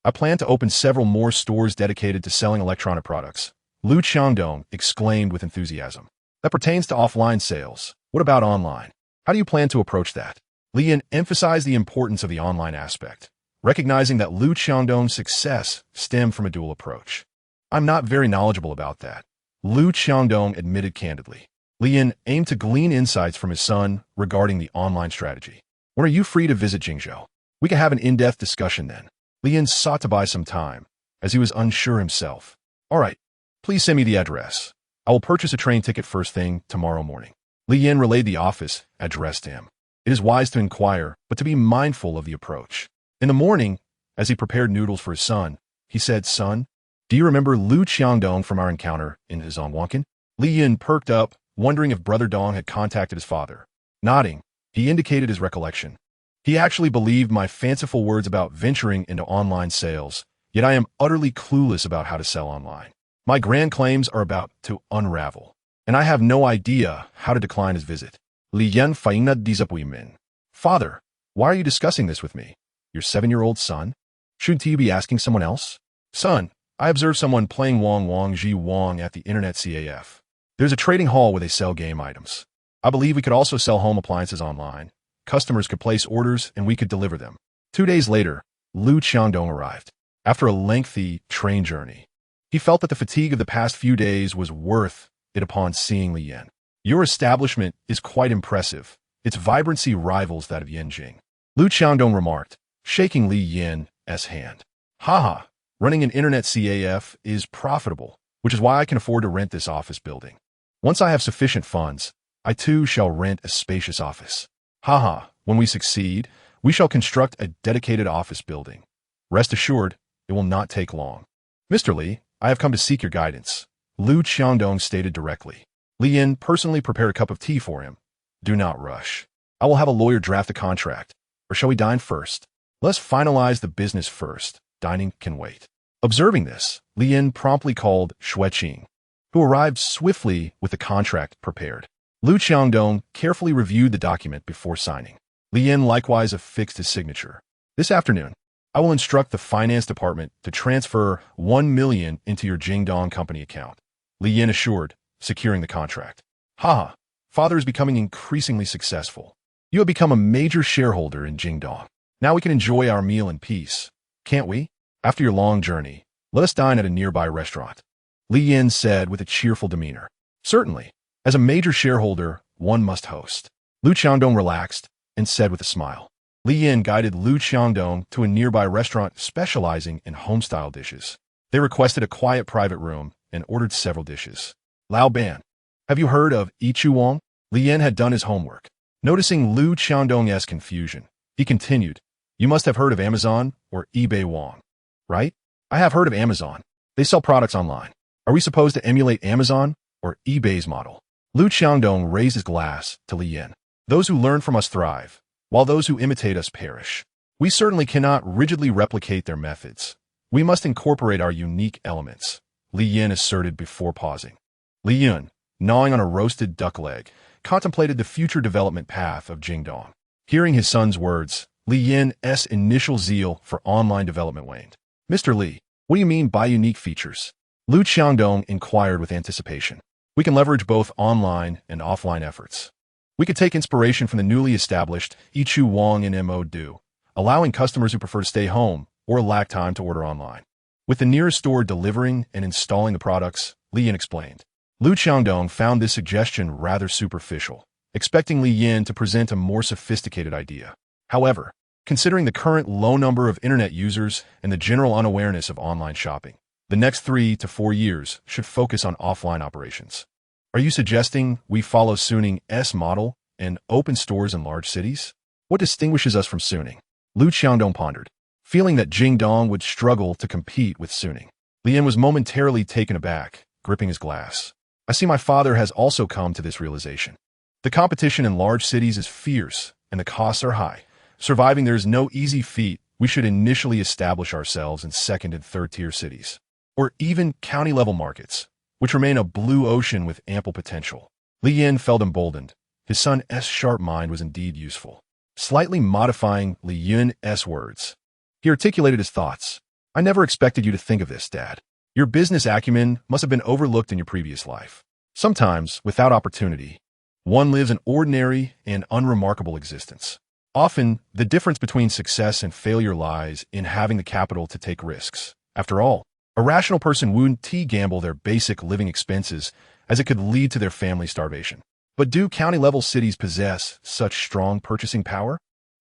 I plan to open several more stores dedicated to selling electronic products. Lu Qiangdong exclaimed with enthusiasm. That pertains to offline sales. What about online? How do you plan to approach that? Li Yin emphasized the importance of the online aspect, recognizing that Lu Qiangdong's success stemmed from a dual approach. I'm not very knowledgeable about that, Lu Qiangdong admitted candidly. Li Yin aimed to glean insights from his son regarding the online strategy. When are you free to visit Jingzhou? We can have an in-depth discussion then. Li Yin sought to buy some time, as he was unsure himself. All right, please send me the address. I will purchase a train ticket first thing tomorrow morning. Li Yin relayed the office address to him. It is wise to inquire, but to be mindful of the approach. In the morning, as he prepared noodles for his son, he said, Son, do you remember Lu Qiangdong from our encounter in Zhongwankan? Li Yin perked up, wondering if Brother Dong had contacted his father. Nodding, he indicated his recollection. He actually believed my fanciful words about venturing into online sales, yet I am utterly clueless about how to sell online. My grand claims are about to unravel, and I have no idea how to decline his visit. Li Yin faina disappointment. Father, why are you discussing this with me? Your 7-year-old son? Shouldn't you be asking someone else? Son, I observed someone playing Wang Ji Wang at the internet CAF. There's a trading hall where they sell game items. I believe we could also sell home appliances online. Customers could place orders and we could deliver them. 2 days later, Lu Qiangdong arrived. After a lengthy train journey, he felt that the fatigue of the past few days was worth it upon seeing Li Yin. Your establishment is quite impressive. Its vibrancy rivals that of Yanjing. Lu Qiangdong remarked, shaking Li Yin's hand. Haha, running an internet CAF is profitable, which is why I can afford to rent this office building. Once I have sufficient funds, I too shall rent a spacious office. Haha, when we succeed, we shall construct a dedicated office building. Rest assured, it will not take long. Mr. Li, I have come to seek your guidance, Lu Qiangdong stated directly. Li Yin personally prepared a cup of tea for him. Do not rush. I will have a lawyer draft a contract. Or shall we dine first? Let's finalize the business first. Dining can wait. Observing this, Li Yin promptly called Xueqing, who arrived swiftly with the contract prepared. Lu Qiangdong carefully reviewed the document before signing. Li Yin likewise affixed his signature. This afternoon, I will instruct the finance department to transfer 1 million into your Jingdong company account, Li Yin assured, securing the contract. Haha, father is becoming increasingly successful. You have become a major shareholder in Jingdong. Now we can enjoy our meal in peace, can't we? After your long journey, let us dine at a nearby restaurant, Li Yin said with a cheerful demeanor. Certainly, as a major shareholder, one must host. Lu Qiangdong relaxed and said with a smile. Li Yin guided Lu Qiangdong to a nearby restaurant specializing in home-style dishes. They requested a quiet private room and ordered several dishes. Lao Ban, have you heard of Yichu Wang? Li Yin had done his homework. Noticing Lu Qiangdong's confusion, he continued, You must have heard of Amazon or eBay Wang, right? I have heard of Amazon. They sell products online. Are we supposed to emulate Amazon or eBay's model? Lu Qiangdong raised his glass to Li Yin. Those who learn from us thrive, while those who imitate us perish. We certainly cannot rigidly replicate their methods. We must incorporate our unique elements, Li Yin asserted before pausing. Li Yin, gnawing on a roasted duck leg, contemplated the future development path of Jingdong. Hearing his son's words, Li Yin's initial zeal for online development waned. Mr. Li, what do you mean by unique features? Lu Qiangdong inquired with anticipation. We can leverage both online and offline efforts. We could take inspiration from the newly established Yichu Wang and Mo Do, allowing customers who prefer to stay home or lack time to order online. With the nearest store delivering and installing the products, Li Yin explained. Lu Qiangdong found this suggestion rather superficial, expecting Li Yin to present a more sophisticated idea. However, considering the current low number of internet users and the general unawareness of online shopping, the next 3 to 4 years should focus on offline operations. Are you suggesting we follow Sunning's model and open stores in large cities? What distinguishes us from Suning? Lu Qiangdong pondered, feeling that Jingdong would struggle to compete with Suning. Li Yin was momentarily taken aback, gripping his glass. I see my father has also come to this realization. The competition in large cities is fierce and the costs are high. Surviving there is no easy feat. We should initially establish ourselves in second and third tier cities, or even county-level markets, which remain a blue ocean with ample potential. Li Yin felt emboldened. His son's sharp mind was indeed useful. slightly modifying Li Yun's words. He articulated his thoughts. I never expected you to think of this, Dad. Your business acumen must have been overlooked in your previous life. Sometimes, without opportunity, one lives an ordinary and unremarkable existence. Often, the difference between success and failure lies in having the capital to take risks. After all, a rational person wouldn't gamble their basic living expenses as it could lead to their family starvation. But do county-level cities possess such strong purchasing power?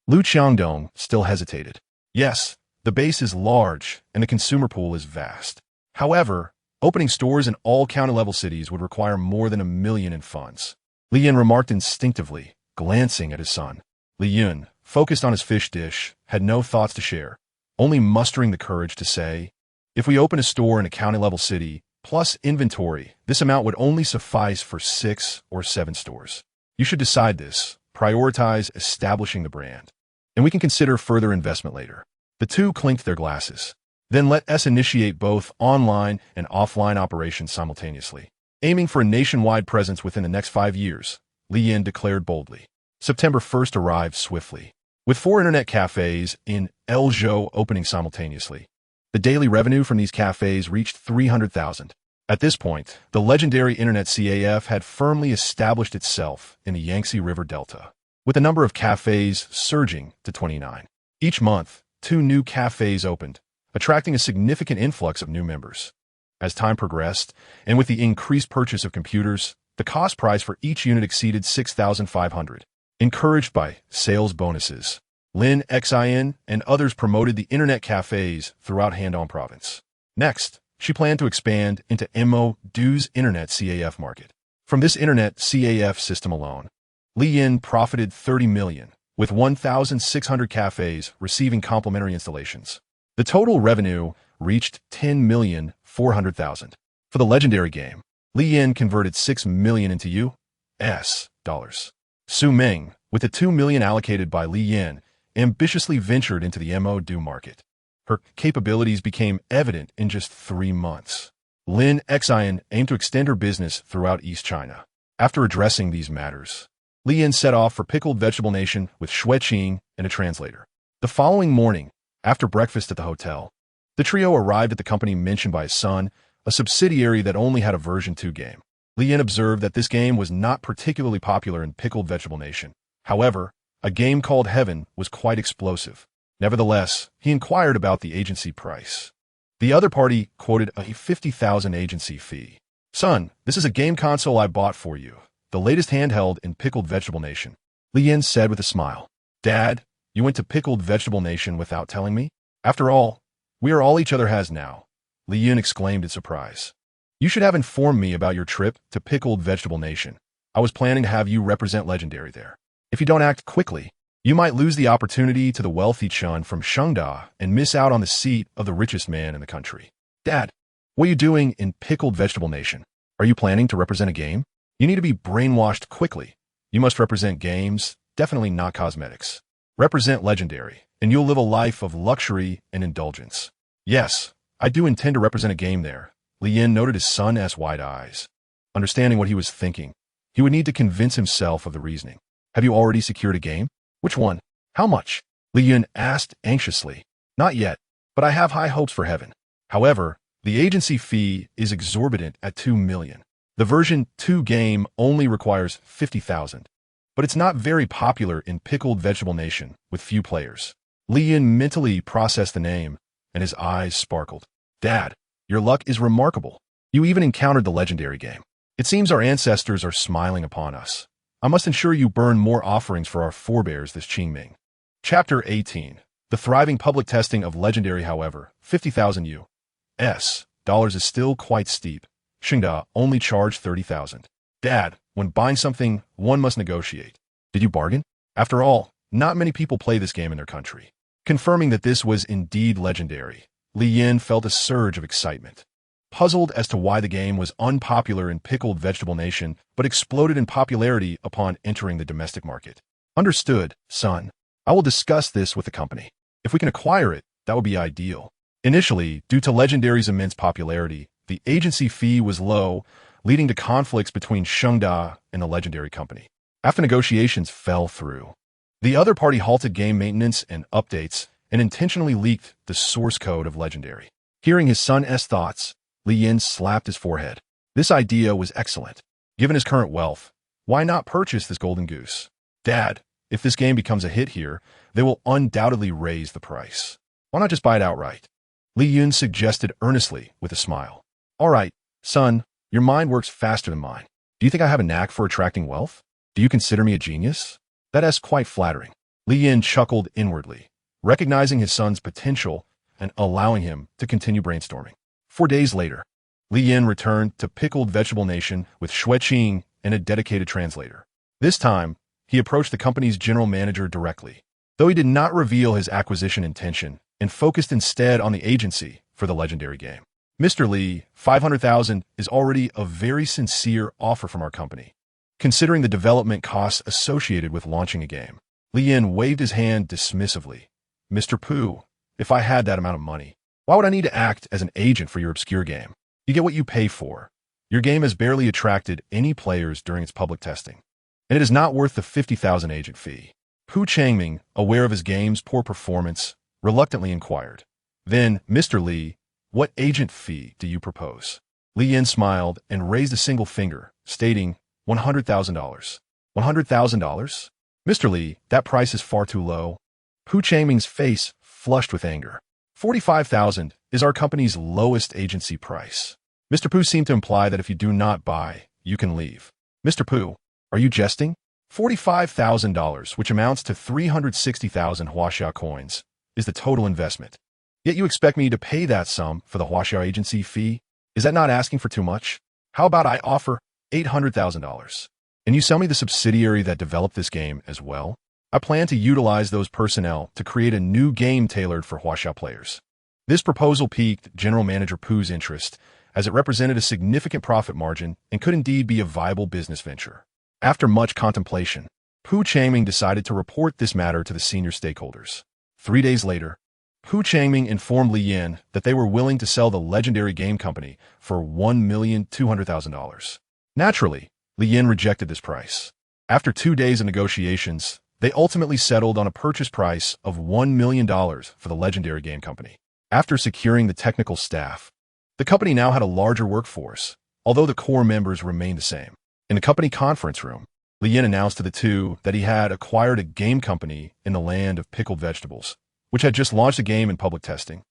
Lu Qiangdong still hesitated. Yes, the base is large and the consumer pool is vast. However, opening stores in all county-level cities would require more than $1 million in funds. Li Yun remarked instinctively, glancing at his son. Li Yun, focused on his fish dish, had no thoughts to share, only mustering the courage to say, if we open a store in a county-level city, plus inventory, this amount would only suffice for 6 or 7 stores. You should decide this, prioritize establishing the brand, and we can consider further investment later. The two clinked their glasses. Then let us initiate both online and offline operations simultaneously. Aiming for a nationwide presence within the next 5 years, Li Yin declared boldly. September 1st arrived swiftly. With 4 internet cafes in Elzhou opening simultaneously, the daily revenue from these cafes reached 300,000. At this point, the legendary internet CAF had firmly established itself in the Yangtze River Delta, with the number of cafes surging to 29. Each month, 2 new cafes opened, attracting a significant influx of new members. As time progressed, and with the increased purchase of computers, the cost price for each unit exceeded 6,500. Encouraged by sales bonuses, Lin Xin and others promoted the internet cafes throughout Handong province. Next, she planned to expand into Mo-Du's internet CAF market. From this internet CAF system alone, Li Yin profited 30 million, with 1,600 cafes receiving complimentary installations. The total revenue reached 10,400,000. For the legendary game, Li Yin converted 6 million into US dollars. Su Ming, with the 2 million allocated by Li Yin, ambitiously ventured into the Mo-Du market. Her capabilities became evident in just 3 months. Lin Xin aimed to extend her business throughout East China. After addressing these matters, Li Yin set off for Pickled Vegetable Nation with Xue Qing and a translator. The following morning, after breakfast at the hotel, the trio arrived at the company mentioned by his son, a subsidiary that only had a version 2 game. Li Yin observed that this game was not particularly popular in Pickled Vegetable Nation. However, a game called Heaven was quite explosive. Nevertheless, he inquired about the agency price. The other party quoted a 50,000 agency fee. Son, this is a game console I bought for you, the latest handheld in Pickled Vegetable Nation. Li Yin said with a smile. Dad, you went to Pickled Vegetable Nation without telling me? After all, we are all each other has now. Li Yin exclaimed in surprise. You should have informed me about your trip to Pickled Vegetable Nation. I was planning to have you represent Legendary there. If you don't act quickly, you might lose the opportunity to the wealthy Chun from Shengda and miss out on the seat of the richest man in the country. Dad, what are you doing in Pickled Vegetable Nation? Are you planning to represent a game? You need to be brainwashed quickly. You must represent games, definitely not cosmetics. Represent Legendary, and you'll live a life of luxury and indulgence. Yes, I do intend to represent a game there. Li Yin noted his son's wide eyes. Understanding what he was thinking, he would need to convince himself of the reasoning. Have you already secured a game? Which one? How much? Li Yin asked anxiously. Not yet, but I have high hopes for Heaven. However, the agency fee is exorbitant at 2 million. The version 2 game only requires 50,000, but it's not very popular in Pickled Vegetable Nation with few players. Li Yin mentally processed the name, and his eyes sparkled. Dad, your luck is remarkable. You even encountered the legendary game. It seems our ancestors are smiling upon us. I must ensure you burn more offerings for our forebears this Qingming. Chapter 18. The thriving public testing of legendary, however, 50,000 US dollars is still quite steep. Shengda only charged 30,000. Dad, when buying something, one must negotiate. Did you bargain? After all, not many people play this game in their country. Confirming that this was indeed legendary, Li Yin felt a surge of excitement. Puzzled as to why the game was unpopular in Pickled Vegetable Nation, but exploded in popularity upon entering the domestic market. Understood, son. I will discuss this with the company. If we can acquire it, that would be ideal. Initially, due to Legendary's immense popularity, the agency fee was low, leading to conflicts between Shengda and the Legendary company. After negotiations fell through, The other party halted game maintenance and updates and intentionally leaked the source code of Legendary. Hearing his son's thoughts, Li Yin slapped his forehead. This idea was excellent. Given his current wealth, why not purchase this golden goose? Dad, if this game becomes a hit here, they will undoubtedly raise the price. Why not just buy it outright? Li Yun suggested earnestly with a smile. All right, son, your mind works faster than mine. Do you think I have a knack for attracting wealth? Do you consider me a genius? That's quite flattering. Li Yin chuckled inwardly, recognizing his son's potential and allowing him to continue brainstorming. 4 days later, Li Yin returned to Pickled Vegetable Nation with Xue Qing and a dedicated translator. This time, he approached the company's general manager directly, though he did not reveal his acquisition intention and focused instead on the agency for the Legendary game. Mr. Li, 500,000 is already a very sincere offer from our company, considering the development costs associated with launching a game. Li Yin waved his hand dismissively. Mr. Pu, if I had that amount of money, why would I need to act as an agent for your obscure game? You get what you pay for. Your game has barely attracted any players during its public testing, and it is not worth the 50,000 agent fee. Pu Changming, aware of his game's poor performance, reluctantly inquired. Then, Mr. Li, what agent fee do you propose? Li Yin smiled and raised a single finger, stating $100,000. $100,000? Mr. Li, that price is far too low. Pu Changming's face flushed with anger. 45,000 is our company's lowest agency price. Mr. Pu seemed to imply that if you do not buy, you can leave. Mr. Pu, are you jesting? $45,000, which amounts to 360,000 Huaxia coins, is the total investment. Yet you expect me to pay that sum for the Huaxia agency fee? Is that not asking for too much? How about I offer $800,000? And you sell me the subsidiary that developed this game as well? I plan to utilize those personnel to create a new game tailored for Huaxia players. This proposal piqued General Manager Pu's interest, as it represented a significant profit margin and could indeed be a viable business venture. After much contemplation, Pu Changming decided to report this matter to the senior stakeholders. 3 days later, Pu Changming informed Li Yin that they were willing to sell the Legendary Game Company for $1,200,000. Naturally, Li Yin rejected this price. After 2 days of negotiations, they ultimately settled on a purchase price of $1 million for the Legendary Game Company. After securing the technical staff, the company now had a larger workforce, although the core members remained the same. In the company conference room, Li Yin announced to the two that he had acquired a game company in the land of pickled vegetables, which had just launched a game in public testing,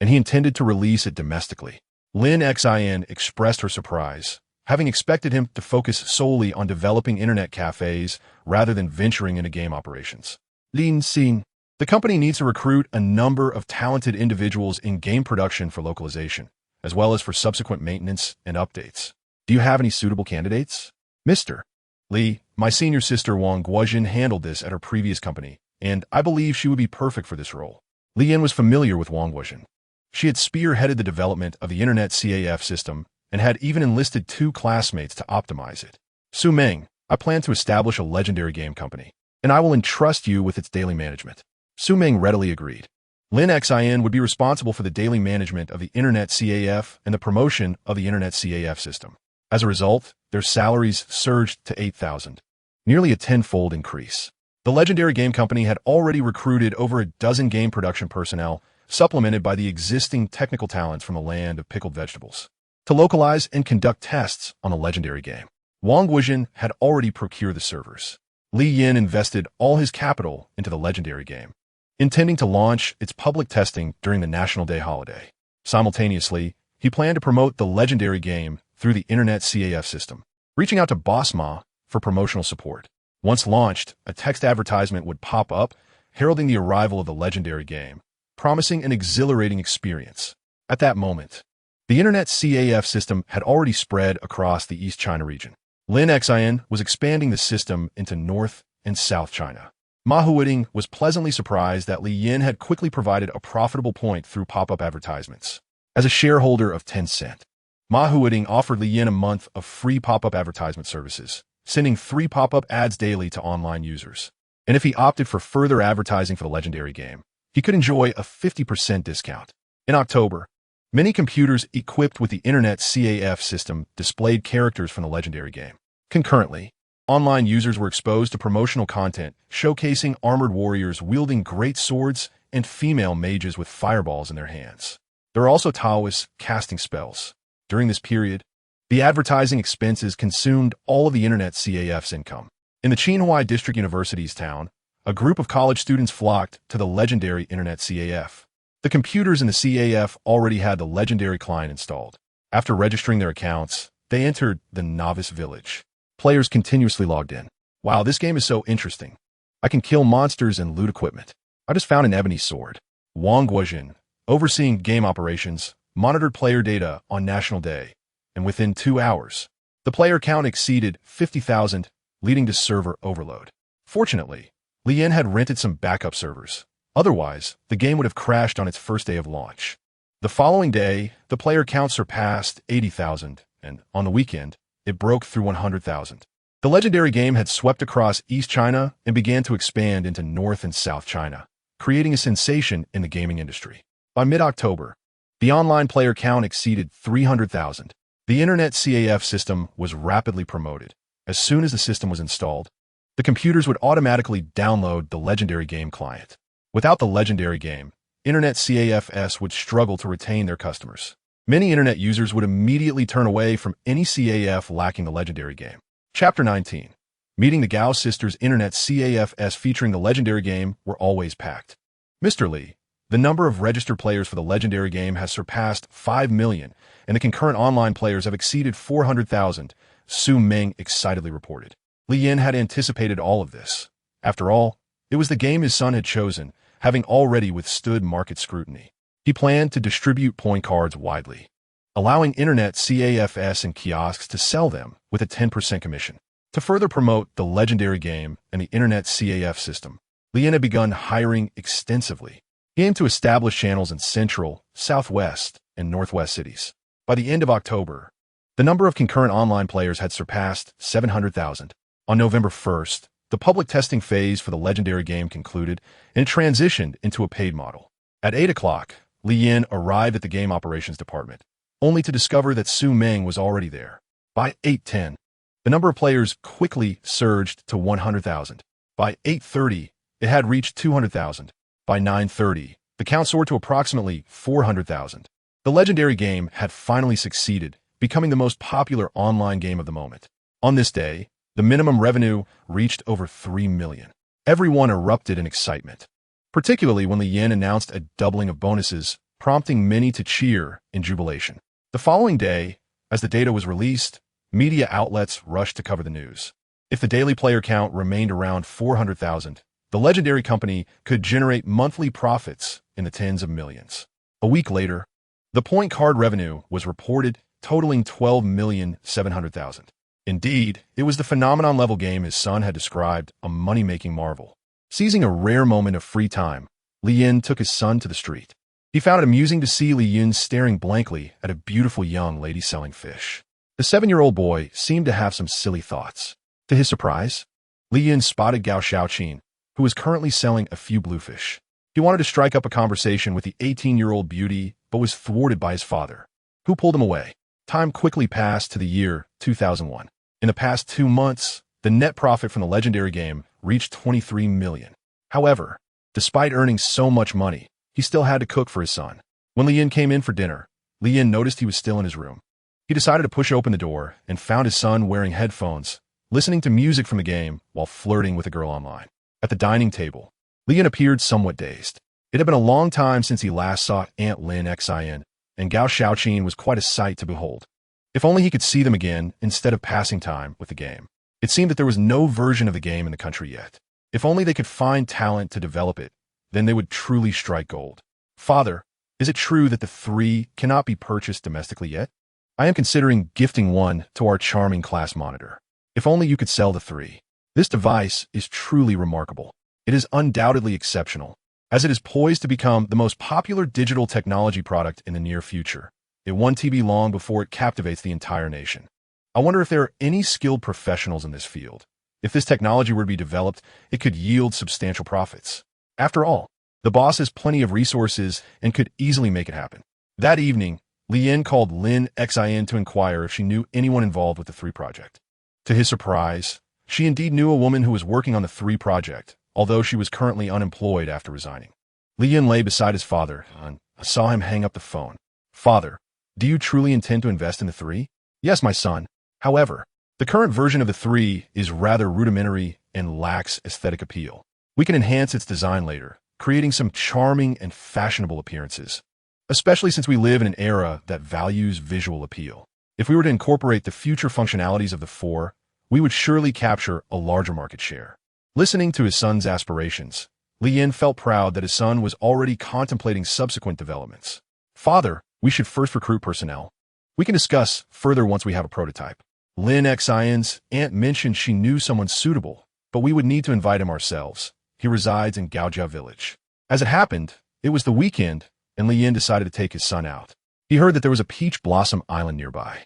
and he intended to release it domestically. Lin Xin expressed her surprise, having expected him to focus solely on developing internet cafes rather than venturing into game operations. Lin Xin, the company needs to recruit a number of talented individuals in game production for localization, as well as for subsequent maintenance and updates. Do you have any suitable candidates? Mr. Li, my senior sister Wang Guozhen handled this at her previous company, and I believe she would be perfect for this role. Li Yin was familiar with Wang Guozhen. She had spearheaded the development of the Internet CAF system and had even enlisted 2 classmates to optimize it. Su Meng, I plan to establish a Legendary Game Company, and I will entrust you with its daily management. Su Meng readily agreed. Lin Xin would be responsible for the daily management of the Internet CAF and the promotion of the Internet CAF system. As a result, their salaries surged to 8,000, nearly a 10-fold increase. The Legendary Game Company had already recruited over a dozen game production personnel, supplemented by the existing technical talents from the land of pickled vegetables, to localize and conduct tests on a legendary game. Wang Guozhen had already procured the servers. Li Yin invested all his capital into the legendary game, intending to launch its public testing during the National Day holiday. Simultaneously, he planned to promote the legendary game through the Internet CAF system, reaching out to Boss Ma for promotional support. Once launched, a text advertisement would pop up, heralding the arrival of the legendary game, promising an exhilarating experience. At that moment, the Internet CAF system had already spread across the East China region. Lin Xin was expanding the system into North and South China. Ma Huiding was pleasantly surprised that Li Yin had quickly provided a profitable point through pop-up advertisements. As a shareholder of Tencent, Ma Huiding offered Li Yin a month of free pop-up advertisement services, sending 3 pop-up ads daily to online users. And if he opted for further advertising for the legendary game, he could enjoy a 50% discount. In October, many computers equipped with the Internet CAF system displayed characters from the legendary game. Concurrently, Online users were exposed to promotional content showcasing armored warriors wielding great swords and female mages with fireballs in their hands. There are also Taoists casting spells. During this period, the advertising expenses consumed all of the Internet CAF's income. In the Qinhuai District University's town, a group of college students flocked to the legendary Internet CAF. The computers in the CAF already had the legendary client installed. After registering their accounts, they entered the novice village. Players continuously logged in. Wow, this game is so interesting. I can kill monsters and loot equipment. I just found an ebony sword. Wang Guojin, overseeing game operations, monitored player data on National Day, and within 2 hours, the player count exceeded 50,000, leading to server overload. Fortunately, Lian had rented some backup servers. Otherwise, the game would have crashed on its first day of launch. The following day, the player count surpassed 80,000, and on the weekend, it broke through 100,000. The legendary game had swept across East China and began to expand into North and South China, creating a sensation in the gaming industry. By mid-October, the online player count exceeded 300,000. The Internet CAF system was rapidly promoted. As soon as the system was installed, the computers would automatically download the legendary game client. Without the legendary game, Internet CAFs would struggle to retain their customers. Many Internet users would immediately turn away from any CAF lacking the legendary game. Chapter 19. Meeting the Gao sisters. Internet CAFs featuring the legendary game were always packed. Mr. Li, the number of registered players for the legendary game has surpassed 5 million, and the concurrent online players have exceeded 400,000, Su Meng excitedly reported. Li Yin had anticipated all of this. After all, it was the game his son had chosen, having already withstood market scrutiny. He planned to distribute point cards widely, allowing Internet CAFs and kiosks to sell them with a 10% commission. To further promote the legendary game and the Internet CAF system, Lian had begun hiring extensively. He aimed to establish channels in central, southwest, and northwest cities. By the end of October, the number of concurrent online players had surpassed 700,000. On November 1st, the public testing phase for the legendary game concluded and transitioned into a paid model. At 8 o'clock, Li Yin arrived at the game operations department, only to discover that Su Meng was already there. By 8:10, the number of players quickly surged to 100,000. By 8:30, it had reached 200,000. By 9:30, the count soared to approximately 400,000. The legendary game had finally succeeded, becoming the most popular online game of the moment. On this day, the minimum revenue reached over 3 million. Everyone erupted in excitement, particularly when Li Yin announced a doubling of bonuses, prompting many to cheer in jubilation. The following day, as the data was released, media outlets rushed to cover the news. If the daily player count remained around 400,000, the legendary company could generate monthly profits in the tens of millions. A week later, the point card revenue was reported, totaling 12,700,000. Indeed, it was the phenomenon-level game his son had described, a money-making marvel. Seizing a rare moment of free time, Li Yin took his son to the street. He found it amusing to see Li Yin staring blankly at a beautiful young lady selling fish. The 7-year-old boy seemed to have some silly thoughts. To his surprise, Li Yin spotted Gao Xiaoqin, who was currently selling a few bluefish. He wanted to strike up a conversation with the 18-year-old beauty, but was thwarted by his father, who pulled him away. Time quickly passed to the year 2001. In the past 2 months, the net profit from the legendary game reached 23 million. However, despite earning so much money, he still had to cook for his son. When Li Yin came in for dinner, Li Yin noticed he was still in his room. He decided to push open the door and found his son wearing headphones, listening to music from the game while flirting with a girl online. At the dining table, Li Yin appeared somewhat dazed. It had been a long time since he last saw Aunt Lin Xin, and Gao Xiaoqin was quite a sight to behold. If only he could see them again instead of passing time with the game. It seemed that there was no version of the game in the country yet. If only they could find talent to develop it, then they would truly strike gold. Father, is it true that the 3 cannot be purchased domestically yet? I am considering gifting one to our charming class monitor. If only you could sell the 3. This device is truly remarkable. It is undoubtedly exceptional, as it is poised to become the most popular digital technology product in the near future. It won't be long before it captivates the entire nation. I wonder if there are any skilled professionals in this field. If this technology were to be developed, it could yield substantial profits. After all, the boss has plenty of resources and could easily make it happen. That evening, Li Yin called Lin Xin to inquire if she knew anyone involved with the 3 project. To his surprise, She indeed knew a woman who was working on the 3 project, although she was currently unemployed after resigning. Li Yin lay beside his father and saw him hang up the phone. Father, do you truly intend to invest in the 3? Yes, my son. However, the current version of the 3 is rather rudimentary and lacks aesthetic appeal. We can enhance its design later, creating some charming and fashionable appearances, especially since we live in an era that values visual appeal. If we were to incorporate the future functionalities of the 4, we would surely capture a larger market share. Listening to his son's aspirations, Li Yin felt proud that his son was already contemplating subsequent developments. Father, we should first recruit personnel. We can discuss further once we have a prototype. Lin Xin's aunt mentioned she knew someone suitable, but we would need to invite him ourselves. He resides in Gaojia village. As it happened, it was the weekend, and Li Yin decided to take his son out. He heard that there was a peach blossom island nearby.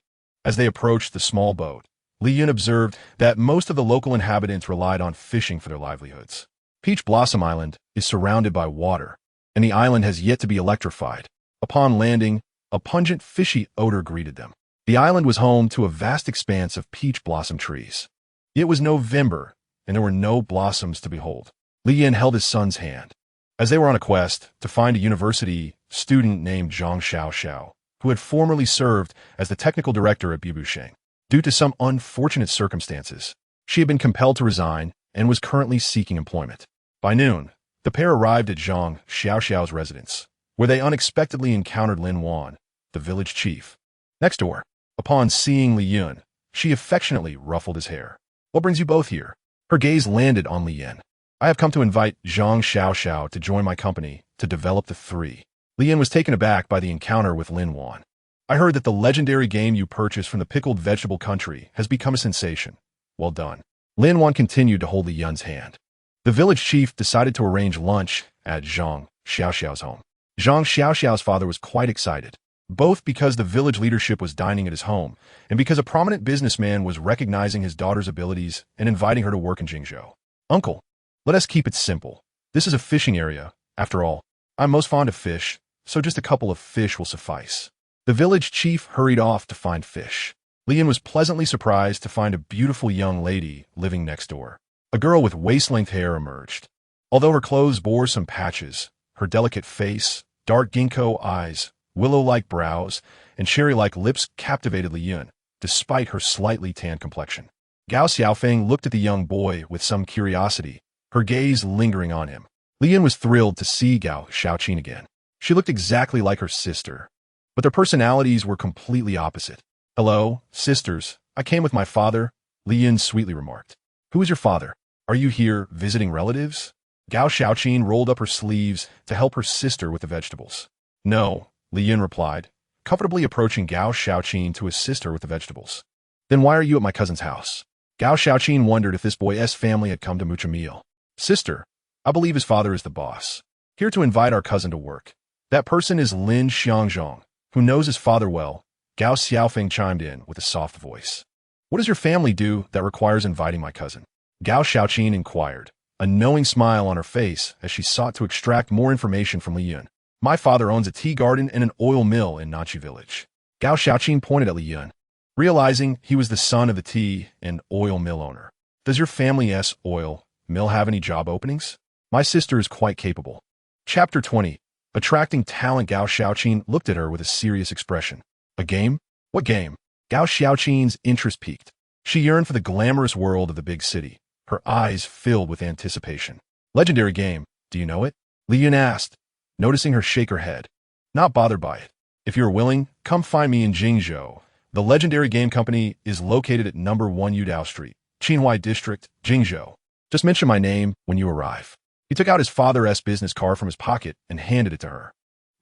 As they approached the small boat, Li Yin observed that most of the local inhabitants relied on fishing for their livelihoods. Peach Blossom Island is surrounded by water, and the island has yet to be electrified. Upon landing, a pungent fishy odor greeted them. The island was home to a vast expanse of peach blossom trees. It was November, and there were no blossoms to behold. Li Yin held his son's hand, as they were on a quest to find a university student named Zhang Xiao, who had formerly served as the technical director at Bibusheng. Due to some unfortunate circumstances, she had been compelled to resign and was currently seeking employment. By noon, the pair arrived at Zhang Xiao's residence, where they unexpectedly encountered Lin Wan, the village chief. Next door, upon seeing Li Yin, she affectionately ruffled his hair. What brings you both here? Her gaze landed on Li Yin. I have come to invite Zhang Xiao to join my company to develop the 3. Li Yin was taken aback by the encounter with Lin Wan. I heard that the legendary game you purchased from the pickled vegetable country has become a sensation. Well done. Lin Wan continued to hold Li Yin's hand. The village chief decided to arrange lunch at Zhang Xiao's home. Zhang Xiao's father was quite excited, both because the village leadership was dining at his home and because a prominent businessman was recognizing his daughter's abilities and inviting her to work in Jingzhou. Uncle, let us keep it simple. This is a fishing area. After all, I'm most fond of fish, so just a couple of fish will suffice. The village chief hurried off to find fish. Li Yin was pleasantly surprised to find a beautiful young lady living next door. A girl with waist-length hair emerged. Although her clothes bore some patches, her delicate face, dark ginkgo eyes, willow-like brows, and cherry-like lips captivated Li Yin, despite her slightly tanned complexion. Gao Xiaofeng looked at the young boy with some curiosity, her gaze lingering on him. Li Yin was thrilled to see Gao Xiaoqin again. She looked exactly like her sister, but their personalities were completely opposite. Hello, sisters. I came with my father, Li Yin sweetly remarked. Who is your father? Are you here visiting relatives? Gao Xiaoqin rolled up her sleeves to help her sister with the vegetables. No, Li Yin replied, comfortably approaching Gao Xiaoqin to assist her with the vegetables. Then why are you at my cousin's house? Gao Xiaoqin wondered if this boy's family had come to mooch a meal. Sister, I believe his father is the boss. Here to invite our cousin to work. That person is Lin Xiangzhong, who knows his father well. Gao Xiaofeng chimed in with a soft voice. What does your family do that requires inviting my cousin? Gao Xiaoqin inquired, a knowing smile on her face as she sought to extract more information from Li Yin. My father owns a tea garden and an oil mill in Nanchi village. Gao Xiaoqin pointed at Li Yin, realizing he was the son of the tea and oil mill owner. Does your family's oil mill have any job openings? My sister is quite capable. Chapter 20. Attracting talent. Gao Xiaoqin looked at her with a serious expression. A game? What game? Gao Xiaoqin's interest piqued. She yearned for the glamorous world of the big city, her eyes filled with anticipation. Legendary game, do you know it? Li Yin asked, noticing her shake her head. Not bothered by it. If you're willing, come find me in Jingzhou. The legendary game company is located at number 1 Yudao Street, Qinhuai District, Jingzhou. Just mention my name when you arrive. He took out his father's business card from his pocket and handed it to her.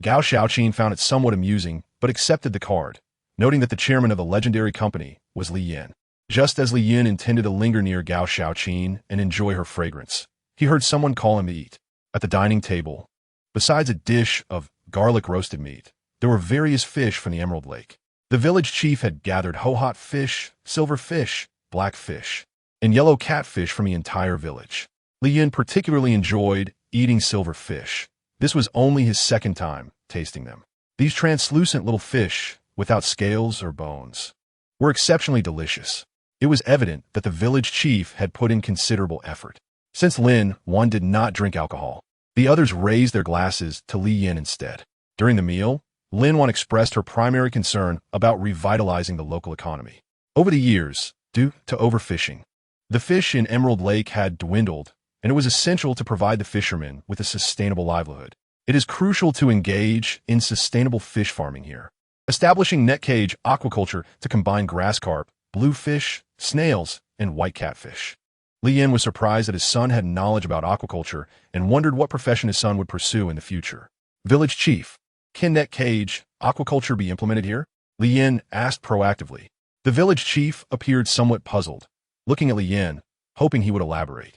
Gao Xiaoqin found it somewhat amusing, but accepted the card, noting that the chairman of the legendary company was Li Yin. Just as Li Yin intended to linger near Gao Xiaoqin and enjoy her fragrance, he heard someone call him to eat. At the dining table, besides a dish of garlic roasted meat, there were various fish from the Emerald Lake. The village chief had gathered ho-hot fish, silver fish, black fish, and yellow catfish from the entire village. Li Yin particularly enjoyed eating silver fish. This was only his second time tasting them. These translucent little fish, without scales or bones, were exceptionally delicious. It was evident that the village chief had put in considerable effort. Since Lin Guang did not drink alcohol, the others raised their glasses to Li Yin instead. During the meal, Lin Guang expressed her primary concern about revitalizing the local economy. Over the years, due to overfishing, the fish in Emerald Lake had dwindled, and it was essential to provide the fishermen with a sustainable livelihood. It is crucial to engage in sustainable fish farming here, establishing net cage aquaculture to combine grass carp, bluefish, snails, and white catfish. Li Yin was surprised that his son had knowledge about aquaculture and wondered what profession his son would pursue in the future. Village chief, can net cage aquaculture be implemented here? Li Yin asked proactively. The village chief appeared somewhat puzzled, looking at Li Yin, hoping he would elaborate.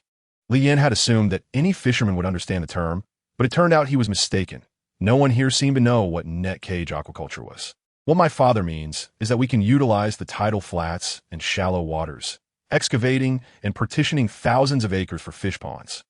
Li Yin had assumed that any fisherman would understand the term, but it turned out he was mistaken. No one here seemed to know what net cage aquaculture was. What my father means is that we can utilize the tidal flats and shallow waters, excavating and partitioning thousands of acres for fish ponds,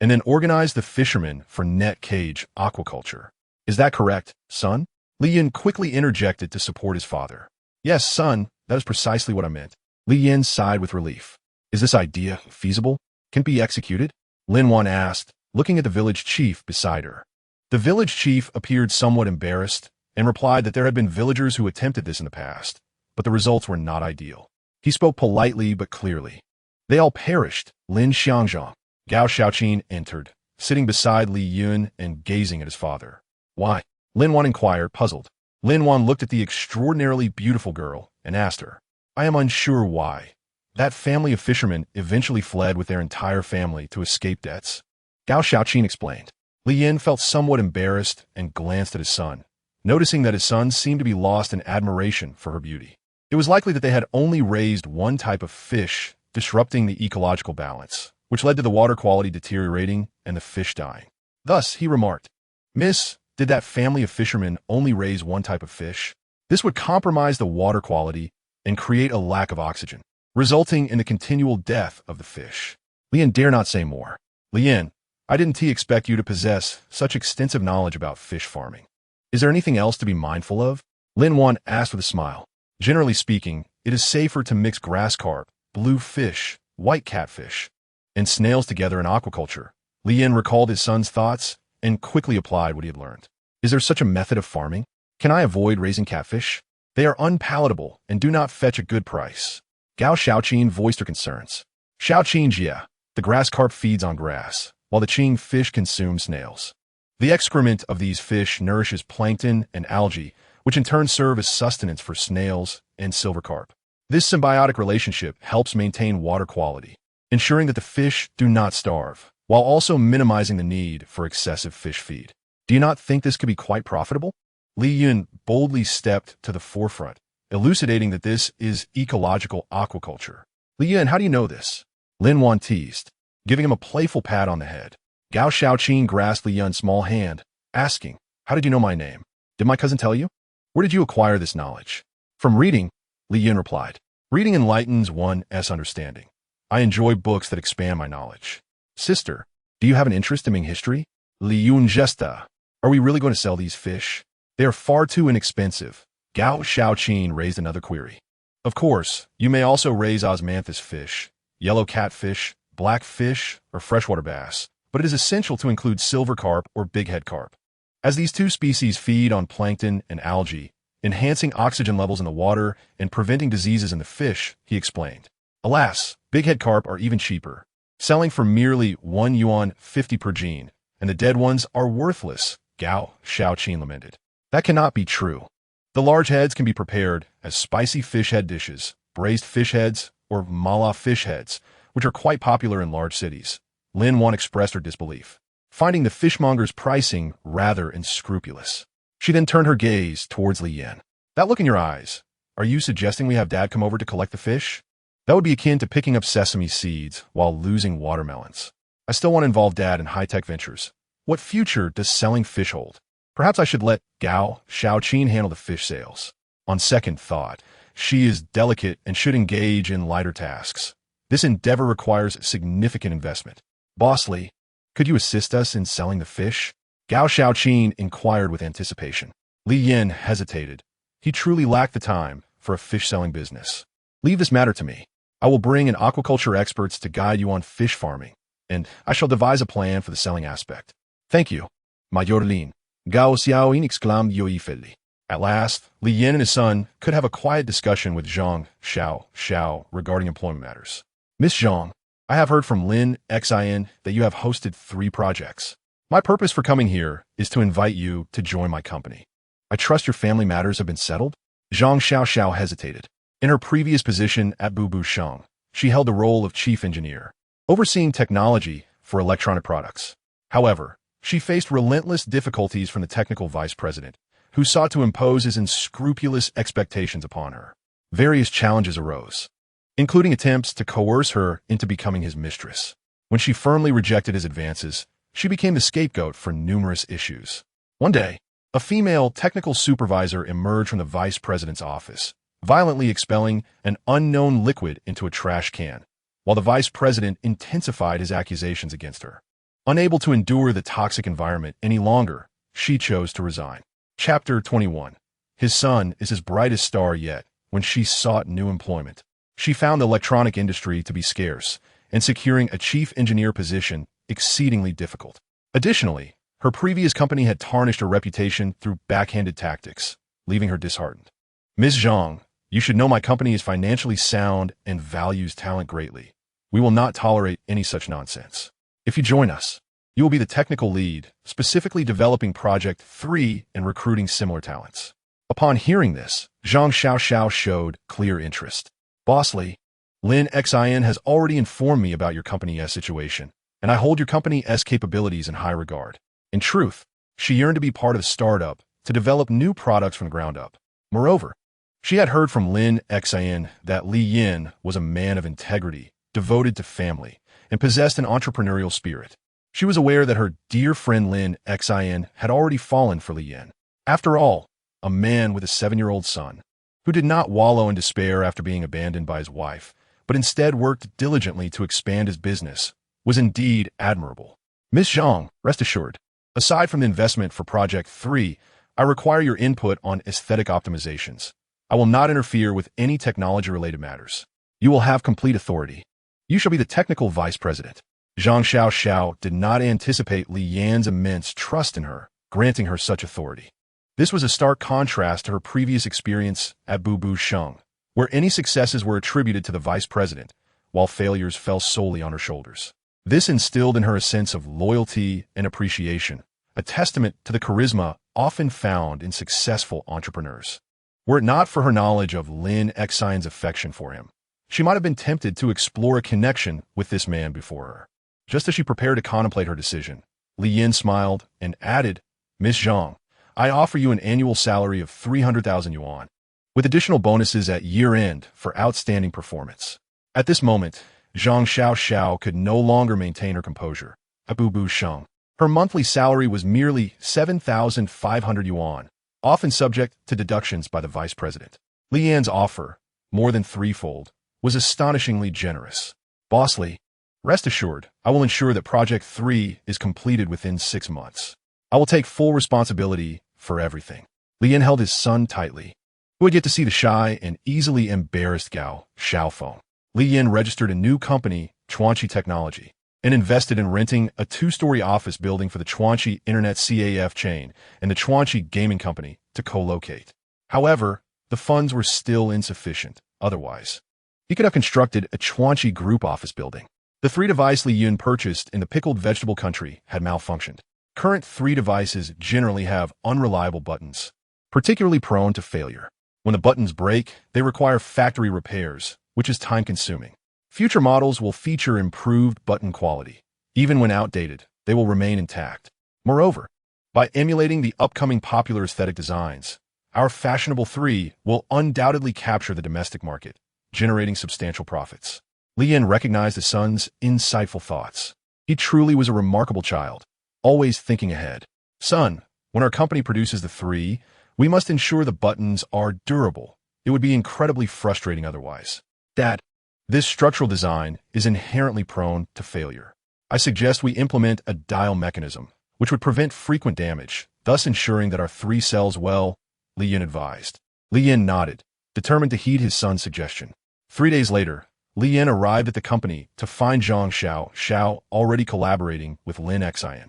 and then organize the fishermen for net cage aquaculture. Is that correct, son? Li Yin quickly interjected to support his father. Yes, son, that is precisely what I meant. Li Yin sighed with relief. Is this idea feasible? Can it be executed? Lin Guang asked, looking at the village chief beside her. The village chief appeared somewhat embarrassed and replied that there had been villagers who attempted this in the past, but the results were not ideal. He spoke politely but clearly. They all perished. Lin Xiangzhang. Gao Xiaoqin entered, sitting beside Li Yun and gazing at his father. Why? Lin Guang inquired, puzzled. Lin Guang looked at the extraordinarily beautiful girl and asked her, I am unsure why. That family of fishermen eventually fled with their entire family to escape debts. Gao Xiaoqin explained. Li Yin felt somewhat embarrassed and glanced at his son, noticing that his son seemed to be lost in admiration for her beauty. It was likely that they had only raised one type of fish, disrupting the ecological balance, which led to the water quality deteriorating and the fish dying. Thus, he remarked, Miss, did that family of fishermen only raise one type of fish? This would compromise the water quality and create a lack of oxygen, resulting in the continual death of the fish. Li Yin dare not say more. Li Yin, I didn't expect you to possess such extensive knowledge about fish farming. Is there anything else to be mindful of? Lin Guang asked with a smile. Generally speaking, it is safer to mix grass carp, blue fish, white catfish, and snails together in aquaculture. Li Yin recalled his son's thoughts and quickly applied what he had learned. Is there such a method of farming? Can I avoid raising catfish? They are unpalatable and do not fetch a good price. Gao Xiaoqin voiced her concerns. Xiaoqin Jia, the grass carp feeds on grass, while the Qing fish consume snails. The excrement of these fish nourishes plankton and algae, which in turn serve as sustenance for snails and silver carp. This symbiotic relationship helps maintain water quality, ensuring that the fish do not starve, while also minimizing the need for excessive fish feed. Do you not think this could be quite profitable? Li Yun boldly stepped to the forefront, elucidating that this is ecological aquaculture. Li Yun, how do you know this? Lin Guang teased, giving him a playful pat on the head. Gao Xiaoqin grasped Li Yun's small hand, asking, How did you know my name? Did my cousin tell you? Where did you acquire this knowledge? From reading, Li Yun replied. Reading enlightens one's understanding. I enjoy books that expand my knowledge. Sister, do you have an interest in Ming history? Li Yun gesta. Are we really going to sell these fish? They are far too inexpensive. Gao Xiaoqin raised another query. Of course, you may also raise osmanthus fish, yellow catfish, black fish, or freshwater bass, but it is essential to include silver carp or bighead carp, as these two species feed on plankton and algae, enhancing oxygen levels in the water and preventing diseases in the fish, he explained. Alas, bighead carp are even cheaper, selling for merely 1 yuan 50 per gene, and the dead ones are worthless, Gao Xiaoqin lamented. That cannot be true. The large heads can be prepared as spicy fish head dishes, braised fish heads, or mala fish heads, which are quite popular in large cities. Lin Guang expressed her disbelief, finding the fishmonger's pricing rather unscrupulous. She then turned her gaze towards Li Yin. That look in your eyes, are you suggesting we have Dad come over to collect the fish? That would be akin to picking up sesame seeds while losing watermelons. I still want to involve Dad in high-tech ventures. What future does selling fish hold? Perhaps I should let Gao Xiaoqin handle the fish sales. On second thought, she is delicate and should engage in lighter tasks. This endeavor requires significant investment. Boss Li, could you assist us in selling the fish? Gao Xiaoqin inquired with anticipation. Li Yin hesitated. He truly lacked the time for a fish-selling business. Leave this matter to me. I will bring in aquaculture experts to guide you on fish farming, and I shall devise a plan for the selling aspect. Thank you, Major Lin. Gao Xiaoyin exclaimed joyfully. At last, Li Yin and his son could have a quiet discussion with Zhang Xiao regarding employment matters. Miss Zhang, I have heard from Lin Xin that you have hosted 3 projects. My purpose for coming here is to invite you to join my company. I trust your family matters have been settled? Zhang Xiao hesitated. In her previous position at Bubu Sheng, she held the role of chief engineer, overseeing technology for electronic products. However, she faced relentless difficulties from the technical vice president, who sought to impose his unscrupulous expectations upon her. Various challenges arose, including attempts to coerce her into becoming his mistress. When she firmly rejected his advances, she became the scapegoat for numerous issues. One day, a female technical supervisor emerged from the vice president's office, violently expelling an unknown liquid into a trash can, while the vice president intensified his accusations against her. Unable to endure the toxic environment any longer, she chose to resign. Chapter 21. His son is his brightest star yet. When she sought new employment, she found the electronic industry to be scarce, and securing a chief engineer position exceedingly difficult. Additionally, her previous company had tarnished her reputation through backhanded tactics, leaving her disheartened. Ms. Zhang, you should know my company is financially sound and values talent greatly. We will not tolerate any such nonsense. If you join us, you will be the technical lead, specifically developing Project 3 and recruiting similar talents. Upon hearing this, Zhang Xiao showed clear interest. Boss Li, Lin Xin has already informed me about your company's situation, and I hold your company's capabilities in high regard. In truth, she yearned to be part of the startup to develop new products from the ground up. Moreover, she had heard from Lin Xin that Li Yin was a man of integrity, devoted to family, and possessed an entrepreneurial spirit. She was aware that her dear friend Lin Xin had already fallen for Li Yin. After all, a man with a 7-year-old son, who did not wallow in despair after being abandoned by his wife, but instead worked diligently to expand his business, was indeed admirable. Miss Zhang, rest assured, aside from the investment for Project 3, I require your input on aesthetic optimizations. I will not interfere with any technology-related matters. You will have complete authority. You shall be the technical vice president. Zhang Xiao did not anticipate Li Yan's immense trust in her, granting her such authority. This was a stark contrast to her previous experience at Bubu Sheng, where any successes were attributed to the vice president, while failures fell solely on her shoulders. This instilled in her a sense of loyalty and appreciation, a testament to the charisma often found in successful entrepreneurs. Were it not for her knowledge of Lin Xin's affection for him, she might have been tempted to explore a connection with this man before her. Just as she prepared to contemplate her decision, Li Yin smiled and added, Miss Zhang, I offer you an annual salary of 300,000 yuan, with additional bonuses at year-end for outstanding performance. At this moment, Zhang Xiao could no longer maintain her composure. At Bubu Sheng, her monthly salary was merely 7,500 yuan, often subject to deductions by the vice president. Li Yan's offer, more than threefold, was astonishingly generous. Boss Li, rest assured, I will ensure that Project 3 is completed within 6 months. I will take full responsibility for everything. Li Yan held his son tightly, who had yet to see the shy and easily embarrassed Gao Xiaofeng. Li Yan registered a new company, Chuanqi Technology, and invested in renting a 2-story office building for the Chuanqi Internet CAF chain and the Chuanqi Gaming Company to co-locate. However, the funds were still insufficient. Otherwise, he could have constructed a Chuanqi group office building. The 3 device Li Yun purchased in the pickled vegetable country had malfunctioned. Current 3 devices generally have unreliable buttons, particularly prone to failure. When the buttons break, they require factory repairs, which is time-consuming. Future models will feature improved button quality. Even when outdated, they will remain intact. Moreover, by emulating the upcoming popular aesthetic designs, our fashionable 3 will undoubtedly capture the domestic market, generating substantial profits. Li Yin recognized his son's insightful thoughts. He truly was a remarkable child, always thinking ahead. Son, when our company produces the 3, we must ensure the buttons are durable. It would be incredibly frustrating otherwise. Dad, this structural design is inherently prone to failure. I suggest we implement a dial mechanism, which would prevent frequent damage, thus ensuring that our 3 sells well, Li Yin advised. Li Yin nodded, determined to heed his son's suggestion. 3 days later, Li Yin arrived at the company to find Zhang Xiao already collaborating with Lin Xian.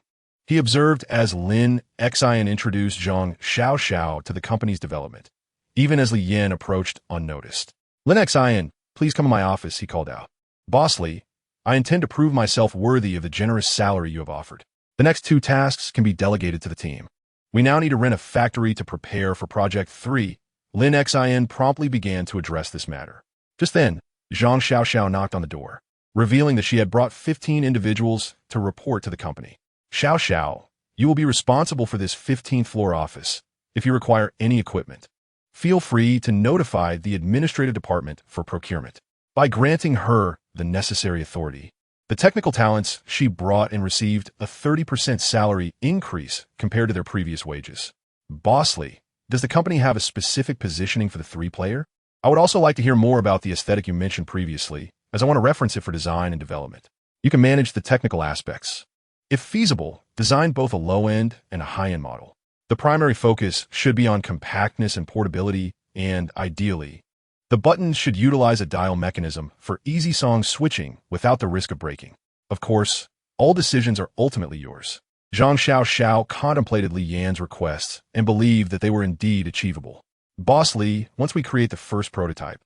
He observed as Lin Xian introduced Zhang Xiao to the company's development, even as Li Yin approached unnoticed. Lin Xian, please come to my office, he called out. Boss Li, I intend to prove myself worthy of the generous salary you have offered. The next 2 tasks can be delegated to the team. We now need to rent a factory to prepare for Project 3. Lin Xian promptly began to address this matter. Just then, Zhang Xiao knocked on the door, revealing that she had brought 15 individuals to report to the company. Xiao, you will be responsible for this 15th floor office. If you require any equipment, feel free to notify the administrative department for procurement. By granting her the necessary authority, the technical talents she brought and received a 30% salary increase compared to their previous wages. Boss Li, does the company have a specific positioning for the 3-player? I would also like to hear more about the aesthetic you mentioned previously, as I want to reference it for design and development. You can manage the technical aspects. If feasible, design both a low-end and a high-end model. The primary focus should be on compactness and portability, and, ideally, the buttons should utilize a dial mechanism for easy song switching without the risk of breaking. Of course, all decisions are ultimately yours. Zhang Xiao contemplated Li Yan's requests and believed that they were indeed achievable. Boss Li, once we create the first prototype,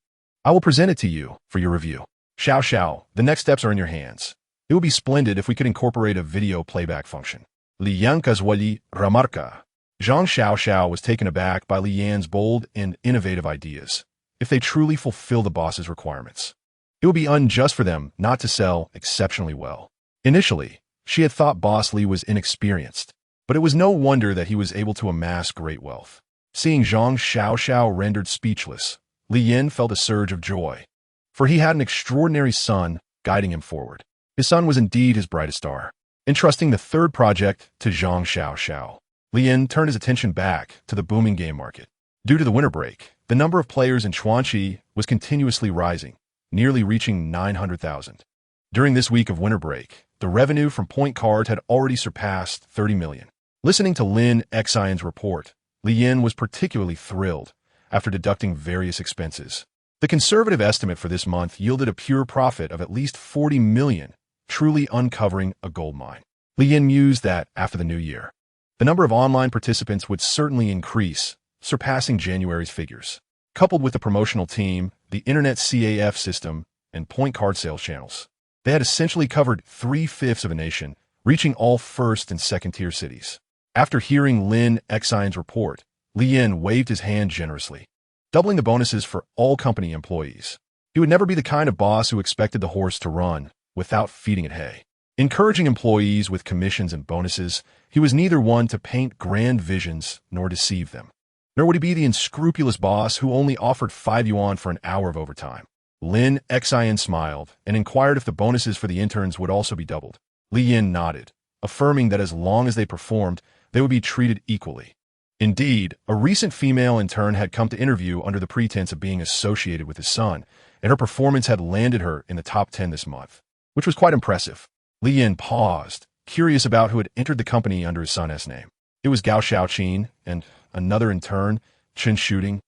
I will present it to you for your review. Xiao, the next steps are in your hands. It would be splendid if we could incorporate a video playback function. Li Yan casually remarca. Zhang Xiao was taken aback by Li Yan's bold and innovative ideas. If they truly fulfill the boss's requirements, it would be unjust for them not to sell exceptionally well. Initially, she had thought Boss Li was inexperienced, but it was no wonder that he was able to amass great wealth. Seeing Zhang Xiao rendered speechless, Li Yin felt a surge of joy, for he had an extraordinary son guiding him forward. His son was indeed his brightest star. Entrusting the 3rd project to Zhang Xiao, Li Yin turned his attention back to the booming game market. Due to the winter break, the number of players in Chuanqi was continuously rising, nearly reaching 900,000. During this week of winter break, the revenue from point cards had already surpassed 30 million. Listening to Lin Xian's report, Li Yin was particularly thrilled after deducting various expenses. The conservative estimate for this month yielded a pure profit of at least 40 million, truly uncovering a gold mine. Li Yin mused that, after the new year, the number of online participants would certainly increase, surpassing January's figures. Coupled with the promotional team, the internet CAF system, and point card sales channels, they had essentially covered 3/5 of a nation, reaching all 1st and 2nd-tier cities. After hearing Lin Xian's report, Li Yin waved his hand generously, doubling the bonuses for all company employees. He would never be the kind of boss who expected the horse to run without feeding it hay. Encouraging employees with commissions and bonuses, he was neither one to paint grand visions nor deceive them. Nor would he be the unscrupulous boss who only offered 5 yuan for an hour of overtime. Lin Xian smiled and inquired if the bonuses for the interns would also be doubled. Li Yin nodded, affirming that as long as they performed, they would be treated equally. Indeed, a recent female intern had come to interview under the pretense of being associated with his son, and her performance had landed her in the top 10 this month, which was quite impressive. Li Yin paused, curious about who had entered the company under his son's name. It was Gao Xiaoqin, and another intern, Chen Shooting,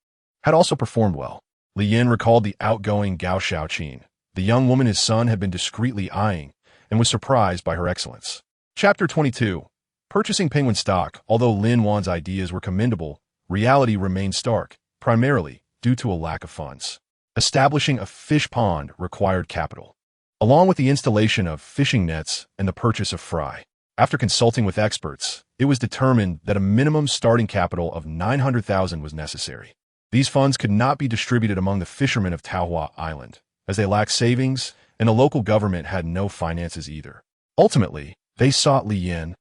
had also performed well. Li Yin recalled the outgoing Gao Xiaoqin, the young woman his son had been discreetly eyeing, and was surprised by her excellence. Chapter 22. Purchasing penguin stock. Although Lin Wan's ideas were commendable, reality remained stark, primarily due to a lack of funds. Establishing a fish pond required capital, along with the installation of fishing nets and the purchase of fry. After consulting with experts, it was determined that a minimum starting capital of 900,000 was necessary. These funds could not be distributed among the fishermen of Taohua Island, as they lacked savings and the local government had no finances either. Ultimately, they sought Li Yin,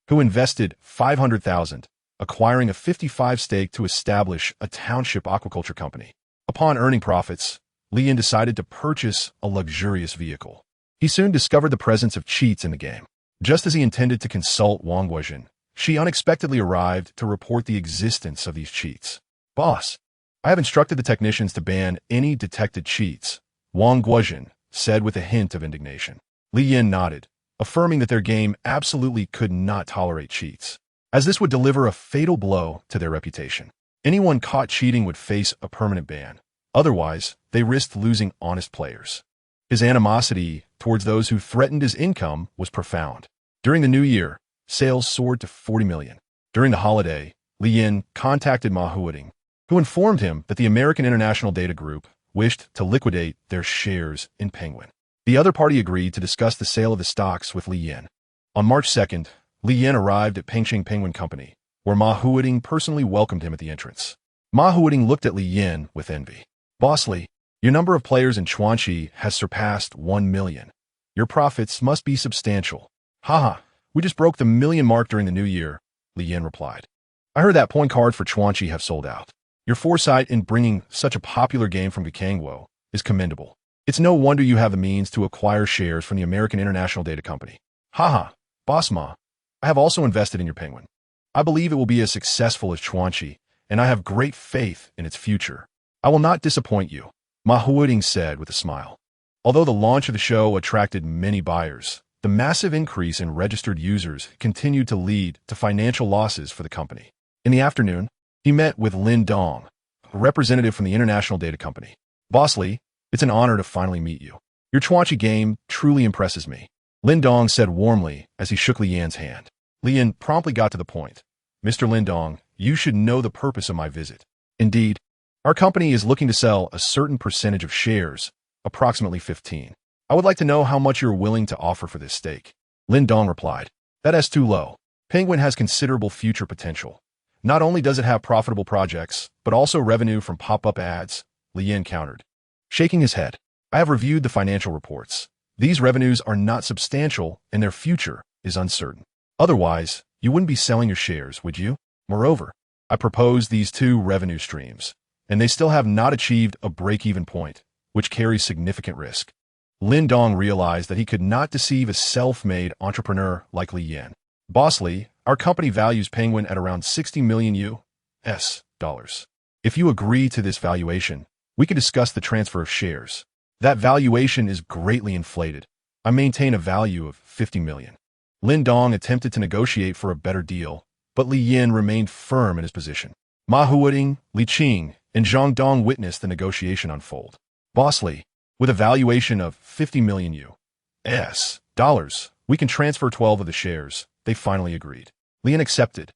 who invested 500,000, acquiring a 55% stake to establish a township aquaculture company. Upon earning profits, Li Yin decided to purchase a luxurious vehicle. He soon discovered the presence of cheats in the game. Just as he intended to consult Wang Guojin, she unexpectedly arrived to report the existence of these cheats. Boss, I have instructed the technicians to ban any detected cheats, Wang Guojin said with a hint of indignation. Li Yin nodded, affirming that their game absolutely could not tolerate cheats, as this would deliver a fatal blow to their reputation. Anyone caught cheating would face a permanent ban. Otherwise, they risked losing honest players. His animosity towards those who threatened his income was profound. During the new year, sales soared to 40 million. During the holiday, Li Yin contacted Ma Huading, who informed him that the American International Data Group wished to liquidate their shares in Penguin. The other party agreed to discuss the sale of the stocks with Li Yin. On March 2nd, Li Yin arrived at Pengqing Penguin Company, where Ma Huading personally welcomed him at the entrance. Ma Huading looked at Li Yin with envy. "Boss Li, your number of players in Chuanxi has surpassed 1 million. Your profits must be substantial." "Haha, we just broke the million mark during the new year," Li Yin replied. "I heard that point cards for Chuanxi have sold out. Your foresight in bringing such a popular game from Gikangwo is commendable. It's no wonder you have the means to acquire shares from the American International Data Company." "Haha, Boss Ma, I have also invested in your Penguin. I believe it will be as successful as Chuanxi, and I have great faith in its future. I will not disappoint you," Ma Huading said with a smile. Although the launch of the show attracted many buyers, the massive increase in registered users continued to lead to financial losses for the company. In the afternoon, he met with Lin Dong, a representative from the International Data Company. "Boss Li, it's an honor to finally meet you. Your Chuanxi game truly impresses me," Lin Dong said warmly as he shook Li Yan's hand. Li Yan promptly got to the point. "Mr. Lin Dong, you should know the purpose of my visit. Indeed, our company is looking to sell a certain percentage of shares, approximately 15. I would like to know how much you're willing to offer for this stake." Lin Dong replied, "That is too low. Penguin has considerable future potential. Not only does it have profitable projects, but also revenue from pop-up ads," Li Yan countered. Shaking his head, "I have reviewed the financial reports. These revenues are not substantial and their future is uncertain. Otherwise, you wouldn't be selling your shares, would you? Moreover, I propose these two revenue streams, and they still have not achieved a break-even point, which carries significant risk." Lin Dong realized that he could not deceive a self-made entrepreneur like Li Yan. "Boss Li, our company values Penguin at around 60 million US dollars. If you agree to this valuation, we can discuss the transfer of shares. That valuation is greatly inflated. I maintain a value of 50 million. Lin Dong attempted to negotiate for a better deal, but Li Yin remained firm in his position. Ma Huading, Li Qing, and Zhang Dong witnessed the negotiation unfold. "Boss Li, with a valuation of 50 million US dollars, we can transfer 12 of the shares," they finally agreed. Li Yin accepted,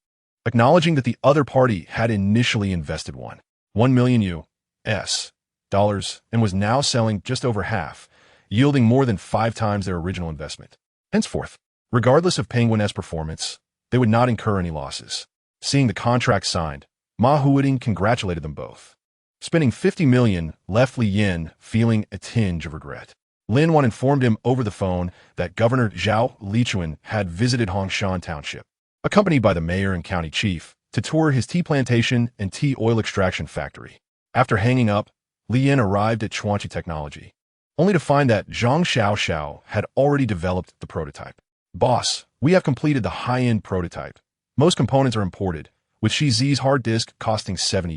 acknowledging that the other party had initially invested 1 million US dollars and was now selling just over half, yielding more than 5 times their original investment. Henceforth, regardless of Penguin's performance, they would not incur any losses. Seeing the contract signed, Ma Huading congratulated them both. Spending 50 million left Li Yin feeling a tinge of regret. Lin Wan informed him over the phone that Governor Zhao Lichuan had visited Hongshan Township, accompanied by the mayor and county chief, to tour his tea plantation and tea oil extraction factory. After hanging up, Li Yin arrived at Chuanxi Technology, only to find that Zhang Xiaoxiao had already developed the prototype. "Boss, we have completed the high-end prototype. Most components are imported, with Shizi's hard disk costing 70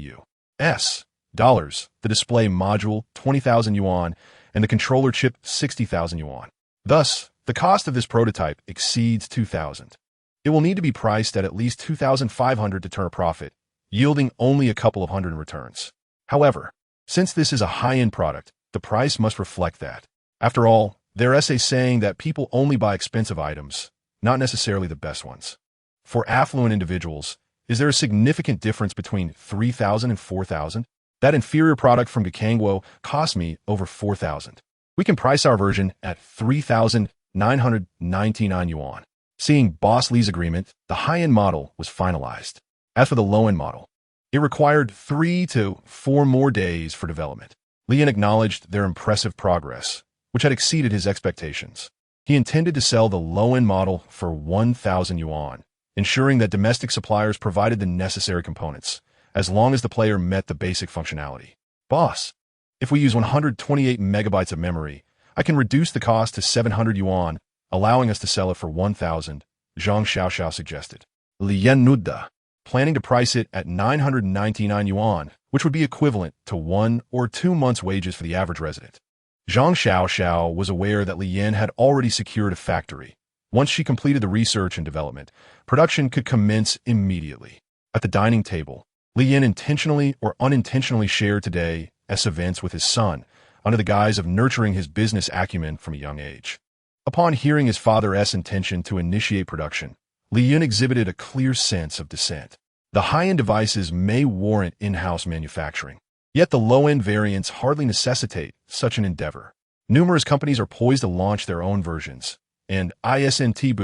US dollars, the display module 20,000 yuan, and the controller chip 60,000 yuan. Thus, the cost of this prototype exceeds 2,000. It will need to be priced at least 2,500 to turn a profit, yielding only a couple of hundred in returns. However, since this is a high-end product, the price must reflect that. After all, there are essays saying that people only buy expensive items, not necessarily the best ones. For affluent individuals, is there a significant difference between 3,000 and 4,000? That inferior product from Gikangwo cost me over 4,000. We can price our version at 3,999 yuan. Seeing Boss Li's agreement, the high-end model was finalized. As for the low-end model, it required 3 to 4 more days for development. Li Yin acknowledged their impressive progress, which had exceeded his expectations. He intended to sell the low-end model for 1,000 yuan, ensuring that domestic suppliers provided the necessary components, as long as the player met the basic functionality. "Boss, if we use 128 megabytes of memory, I can reduce the cost to 700 yuan, allowing us to sell it for 1,000, Zhang Xiaoxiao suggested. Li Yin nodded, planning to price it at 999 yuan, which would be equivalent to 1 or 2 months' wages for the average resident. Zhang Xiaoxiao was aware that Li Yin had already secured a factory. Once she completed the research and development, production could commence immediately. At the dining table, Li Yin intentionally or unintentionally shared today's events with his son, under the guise of nurturing his business acumen from a young age. Upon hearing his father's intention to initiate production, Li Yin exhibited a clear sense of dissent. The high-end devices may warrant in-house manufacturing, yet the low-end variants hardly necessitate such an endeavor. Numerous companies are poised to launch their own versions, and ISNT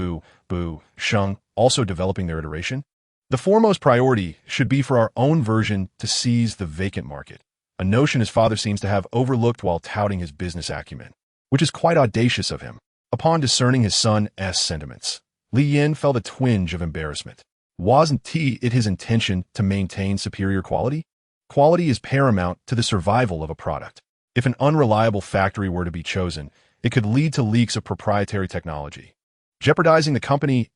Bu, Sheng also developing their iteration. The foremost priority should be for our own version to seize the vacant market, a notion his father seems to have overlooked while touting his business acumen, which is quite audacious of him. Upon discerning his son's sentiments, Li Yin felt a twinge of embarrassment. Wasn't it his intention to maintain superior quality? Quality is paramount to the survival of a product. If an unreliable factory were to be chosen, it could lead to leaks of proprietary technology, jeopardizing the company's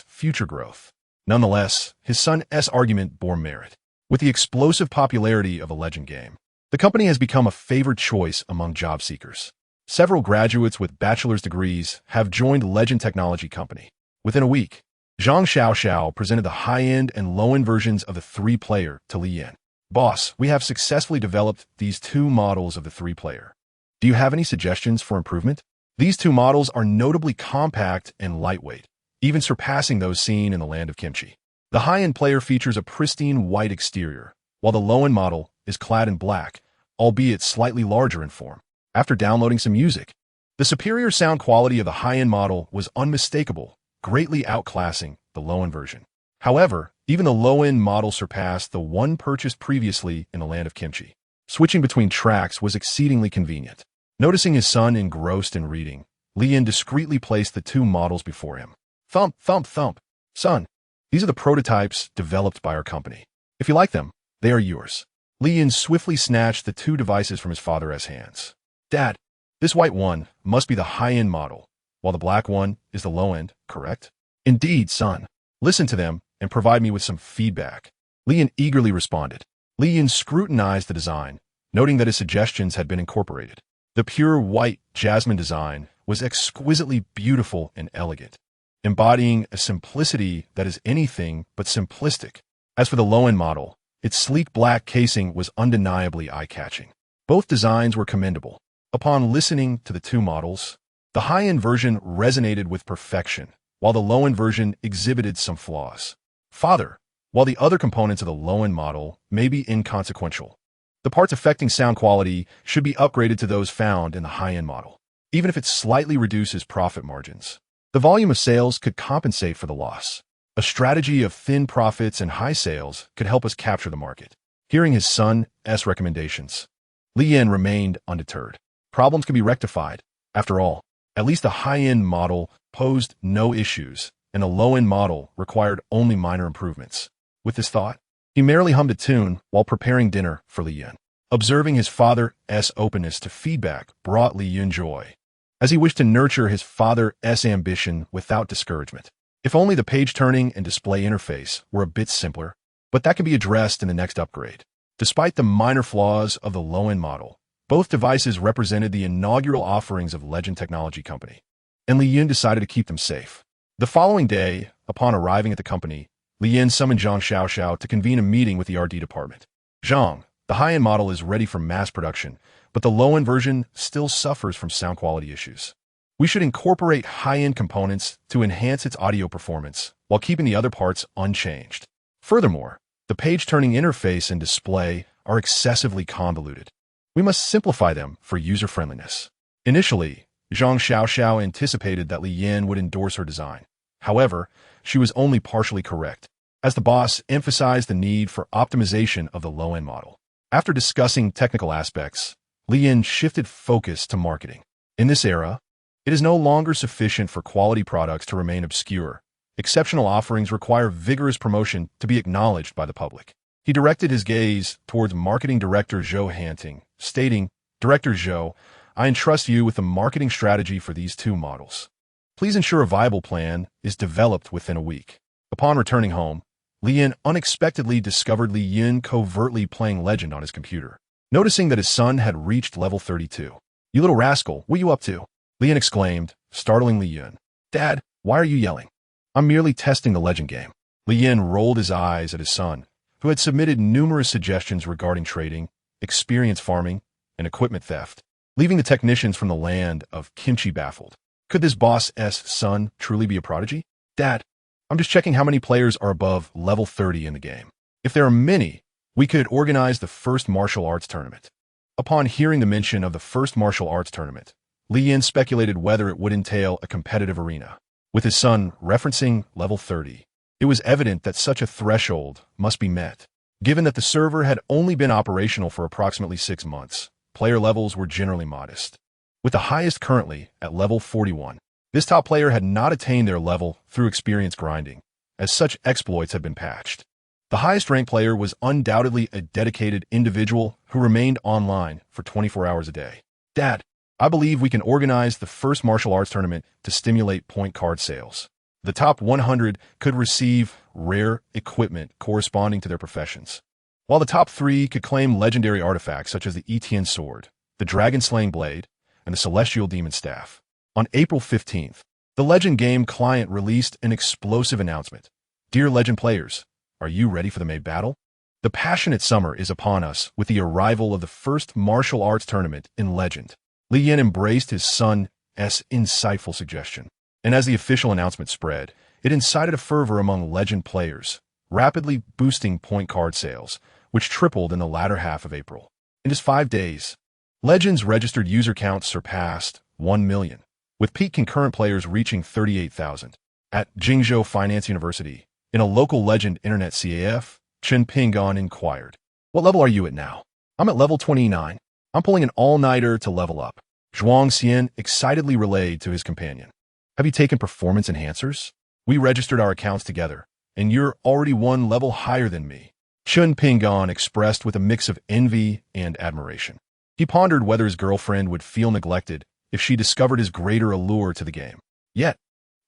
future growth. Nonetheless, his son's argument bore merit. With the explosive popularity of a legend game, the company has become a favored choice among job seekers. Several graduates with bachelor's degrees have joined Legend Technology Company. Within a week, Zhang Xiaoxiao presented the high-end and low-end versions of the 3-player to Li Yin. Boss, we have successfully developed these 2 models of the 3-player. Do you have any suggestions for improvement? These 2 models are notably compact and lightweight, even surpassing those seen in the land of kimchi. The high-end player features a pristine white exterior, while the low-end model is clad in black, albeit slightly larger in form. After downloading some music, the superior sound quality of the high-end model was unmistakable, greatly outclassing the low-end version. However, even the low-end model surpassed the one purchased previously in the land of kimchi. Switching between tracks was exceedingly convenient. Noticing his son engrossed in reading, Li Yin discreetly placed the 2 models before him. Thump, thump, thump. Son, these are the prototypes developed by our company. If you like them, they are yours. Li Yin swiftly snatched the 2 devices from his father's hands. Dad, this white one must be the high-end model, while the black one is the low-end, correct? Indeed, son. Listen to them and provide me with some feedback. Li Yin eagerly responded. Li Yin scrutinized the design, noting that his suggestions had been incorporated. The pure white jasmine design was exquisitely beautiful and elegant, embodying a simplicity that is anything but simplistic. As for the low-end model, its sleek black casing was undeniably eye-catching. Both designs were commendable. Upon listening to the 2 models, the high-end version resonated with perfection, while the low-end version exhibited some flaws. Father, while the other components of the low-end model may be inconsequential, the parts affecting sound quality should be upgraded to those found in the high-end model, even if it slightly reduces profit margins. The volume of sales could compensate for the loss. A strategy of thin profits and high sales could help us capture the market. Hearing his son's recommendations, Li Yin remained undeterred. Problems can be rectified. After all, at least the high-end model posed no issues, and the low-end model required only minor improvements. With this thought, he merely hummed a tune while preparing dinner for Li Yin. Observing his father's openness to feedback brought Li Yin joy, as he wished to nurture his father's ambition without discouragement. If only the page-turning and display interface were a bit simpler, but that can be addressed in the next upgrade. Despite the minor flaws of the low-end model, both devices represented the inaugural offerings of Legend Technology Company, and Li Yin decided to keep them safe. The following day, upon arriving at the company, Li Yin summoned Zhang Xiaoxiao to convene a meeting with the R&D department. Zhang, the high-end model is ready for mass production, but the low-end version still suffers from sound quality issues. We should incorporate high-end components to enhance its audio performance while keeping the other parts unchanged. Furthermore, the page-turning interface and display are excessively convoluted. We must simplify them for user-friendliness. Initially, Zhang Xiaoxiao anticipated that Li Yin would endorse her design. However, she was only partially correct, as the boss emphasized the need for optimization of the low-end model. After discussing technical aspects, Li Yin shifted focus to marketing. In this era, it is no longer sufficient for quality products to remain obscure. Exceptional offerings require vigorous promotion to be acknowledged by the public. He directed his gaze towards marketing director Zhou Hanting, stating, "Director Zhou, I entrust you with the marketing strategy for these 2 models. Please ensure a viable plan is developed within a week." Upon returning home, Li Yin unexpectedly discovered Li Yin covertly playing Legend on his computer. Noticing that his son had reached level 32. "You little rascal, what are you up to?" Li Yin exclaimed, startling Li Yin. "Dad, why are you yelling? I'm merely testing the Legend game." Li Yin rolled his eyes at his son, who had submitted numerous suggestions regarding trading, experience farming, and equipment theft. leaving the technicians from the land of kimchi baffled. Could this boss's son truly be a prodigy? Dad, I'm just checking how many players are above level 30 in the game. If there are many, we could organize the first martial arts tournament. Upon hearing the mention of the first martial arts tournament, Li Yin speculated whether it would entail a competitive arena. With his son referencing level 30, it was evident that such a threshold must be met. Given that the server had only been operational for approximately 6 months, player levels were generally modest. With the highest currently at level 41, this top player had not attained their level through experience grinding, as such exploits had been patched. The highest ranked player was undoubtedly a dedicated individual who remained online for 24 hours a day. Dad, I believe we can organize the first martial arts tournament to stimulate point card sales. The top 100 could receive rare equipment corresponding to their professions, while the top 3 could claim legendary artifacts such as the Etienne sword, the dragon-slaying blade, and the celestial demon staff. On April 15th, the Legend game client released an explosive announcement. Dear Legend players, are you ready for the May battle? The passionate summer is upon us with the arrival of the first martial arts tournament in Legend. Li Yin embraced his son's insightful suggestion, and as the official announcement spread, it incited a fervor among Legend players, rapidly boosting point card sales, which tripled in the latter half of April. In just 5 days, Legend's registered user count surpassed 1 million, with peak concurrent players reaching 38,000. At Jingzhou Finance University, in a local Legend Internet CAF, Chen Pingon inquired, "What level are you at now?" "I'm at level 29. I'm pulling an all-nighter to level up," Zhuang Xian excitedly relayed to his companion. "Have you taken performance enhancers? We registered our accounts together, and you're already 1 level higher than me," Chen Pingon expressed with a mix of envy and admiration. He pondered whether his girlfriend would feel neglected if she discovered his greater allure to the game. Yet,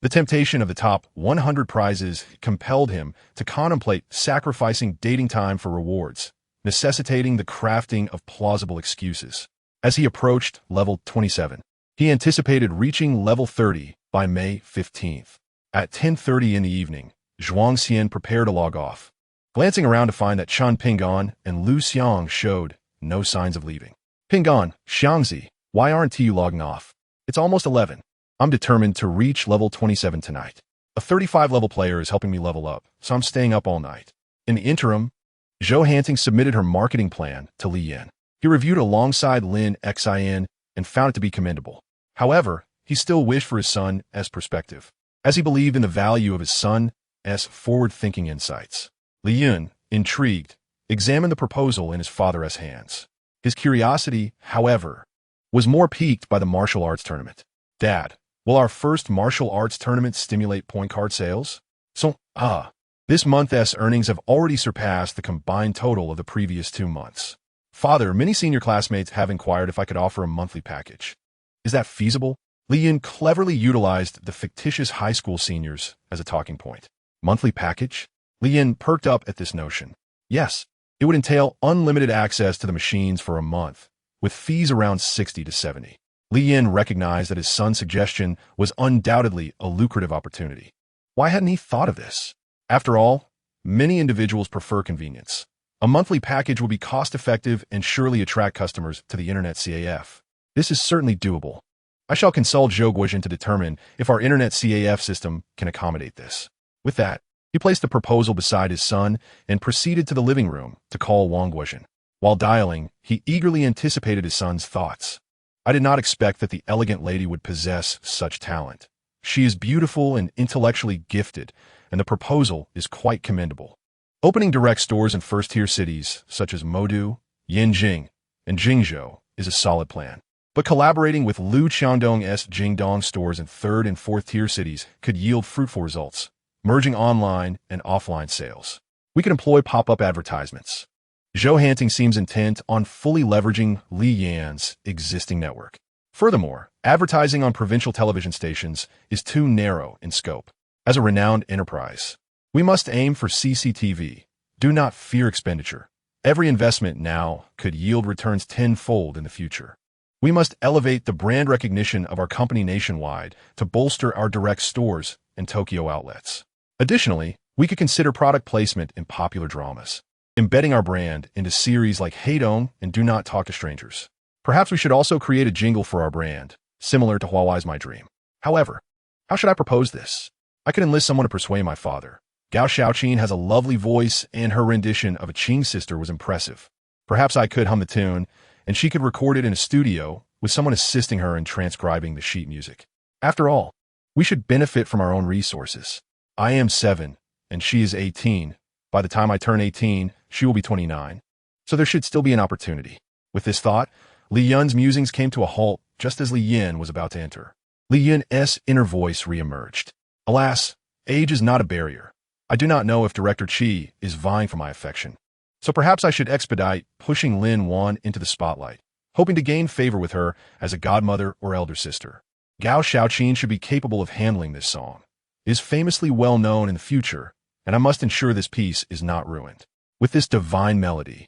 the temptation of the top 100 prizes compelled him to contemplate sacrificing dating time for rewards, necessitating the crafting of plausible excuses. As he approached level 27, he anticipated reaching level 30 by May 15th. At 10:30 in the evening, Zhuang Xian prepared to log off, glancing around to find that Chen Pingon and Lu Xiang showed no signs of leaving. "Pingon, Xiangzi, why aren't you logging off? It's almost 11. I'm determined to reach level 27 tonight. A 35-level player is helping me level up, so I'm staying up all night." In the interim, Zhou Hanting submitted her marketing plan to Li Yin. He reviewed alongside Lin Xin and found it to be commendable. However, he still wished for his son's perspective, as he believed in the value of his son's forward-thinking insights. Li Yin, intrigued, examined the proposal in his father's hands. His curiosity, however, was more piqued by the martial arts tournament. "Dad, will our first martial arts tournament stimulate point card sales?" This month's earnings have already surpassed the combined total of the previous 2 months. "Father, many senior classmates have inquired if I could offer a monthly package. Is that feasible?" Li Yin cleverly utilized the fictitious high school seniors as a talking point. Monthly package? Li Yin perked up at this notion. Yes, it would entail unlimited access to the machines for a month, with fees around 60 to 70. Li Yin recognized that his son's suggestion was undoubtedly a lucrative opportunity. Why hadn't he thought of this? After all, many individuals prefer convenience. A monthly package will be cost-effective and surely attract customers to the Internet CAF. This is certainly doable. I shall consult Zhou Guozhen to determine if our Internet CAF system can accommodate this. With that, he placed the proposal beside his son and proceeded to the living room to call Wang Guozhen. While dialing, he eagerly anticipated his son's thoughts. "I did not expect that the elegant lady would possess such talent. She is beautiful and intellectually gifted, and the proposal is quite commendable. Opening direct stores in first-tier cities such as Modu, Yanjing, and Jingzhou is a solid plan. But collaborating with Lu Qiangdong's Jingdong stores in third and fourth-tier cities could yield fruitful results, merging online and offline sales. We could employ pop-up advertisements." Zhou Hanting seems intent on fully leveraging Li Yan's existing network. Furthermore, advertising on provincial television stations is too narrow in scope. As a renowned enterprise, we must aim for CCTV. Do not fear expenditure. Every investment now could yield returns tenfold in the future. We must elevate the brand recognition of our company nationwide to bolster our direct stores and Tokyo outlets. Additionally, we could consider product placement in popular dramas, embedding our brand into series like Heidong and Do Not Talk to Strangers. Perhaps we should also create a jingle for our brand, similar to Huawei's My Dream. However, how should I propose this? I could enlist someone to persuade my father. Gao Xiaoqin has a lovely voice, and her rendition of a Qing sister was impressive. Perhaps I could hum the tune, and she could record it in a studio, with someone assisting her in transcribing the sheet music. After all, we should benefit from our own resources. I am 7, and she is 18. By the time I turn 18, she will be 29. So there should still be an opportunity. With this thought, Li Yun's musings came to a halt just as Li Yin was about to enter. Li Yun's inner voice reemerged. Alas, age is not a barrier. I do not know if Director Qi is vying for my affection. So perhaps I should expedite pushing Lin Wan into the spotlight, hoping to gain favor with her as a godmother or elder sister. Gao Xiaoqin should be capable of handling this song. It is famously well known in the future, and I must ensure this piece is not ruined. With this divine melody,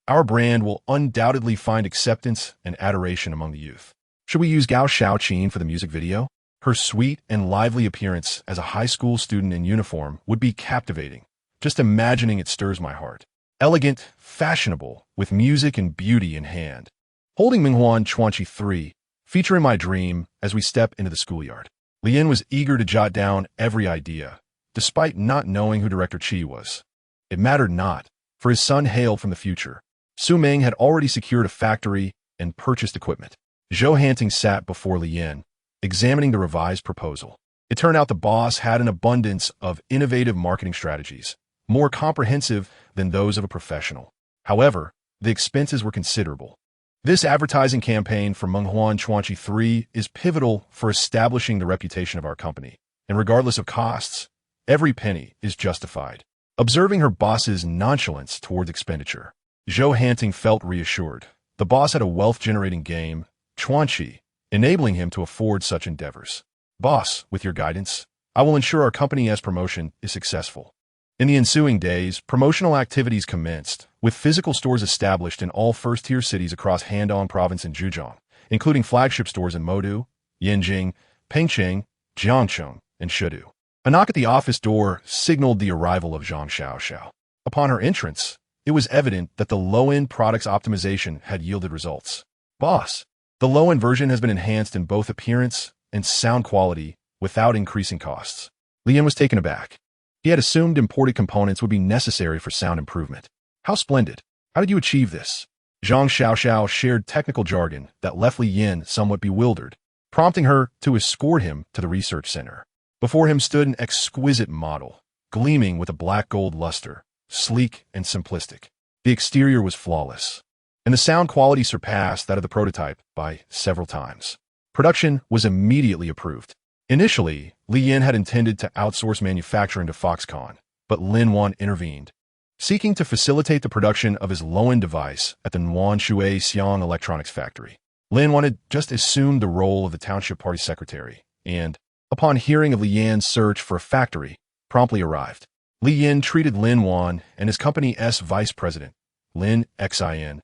our brand will undoubtedly find acceptance and adoration among the youth. Should we use Gao Xiaoqin for the music video? Her sweet and lively appearance as a high school student in uniform would be captivating. Just imagining it stirs my heart. Elegant, fashionable, with music and beauty in hand. Holding Minghuan Chuanqi 3, featuring My Dream as we step into the schoolyard. Lian was eager to jot down every idea, despite not knowing who Director Qi was. It mattered not, for his son hailed from the future. Su Ming had already secured a factory and purchased equipment. Zhou Hanting sat before Lian, examining the revised proposal. It turned out the boss had an abundance of innovative marketing strategies, more comprehensive than those of a professional. However, the expenses were considerable. This advertising campaign for Menghuan Chuanqi 3 is pivotal for establishing the reputation of our company, and regardless of costs, every penny is justified. Observing her boss's nonchalance towards expenditure, Zhou Hanting felt reassured. The boss had a wealth-generating game, Chuanqi, enabling him to afford such endeavors. Boss, with your guidance, I will ensure our company's promotion is successful. In the ensuing days, promotional activities commenced, with physical stores established in all first-tier cities across Handong Province and Zhejiang, including flagship stores in Modu, Yanjing, Pengcheng, Jiangcheng, and Shedu. A knock at the office door signaled the arrival of Zhang Xiaoxiao. Upon her entrance, it was evident that the low-end products optimization had yielded results. Boss, the low-end version has been enhanced in both appearance and sound quality without increasing costs. Lian was taken aback. He had assumed imported components would be necessary for sound improvement. How splendid! How did you achieve this? Zhang Xiaoxiao shared technical jargon that left Li Yin somewhat bewildered, prompting her to escort him to the research center. Before him stood an exquisite model, gleaming with a black-gold luster, sleek and simplistic. The exterior was flawless, and the sound quality surpassed that of the prototype by several times. Production was immediately approved. Initially, Li Yin had intended to outsource manufacturing to Foxconn, but Lin Wan intervened, seeking to facilitate the production of his low-end device at the Nuanshui Xiang Electronics Factory. Lin Wan had just assumed the role of the Township Party Secretary, and, upon hearing of Li Yan's search for a factory, promptly arrived. Li Yin treated Lin Wan and his company's vice president, Lin Xin,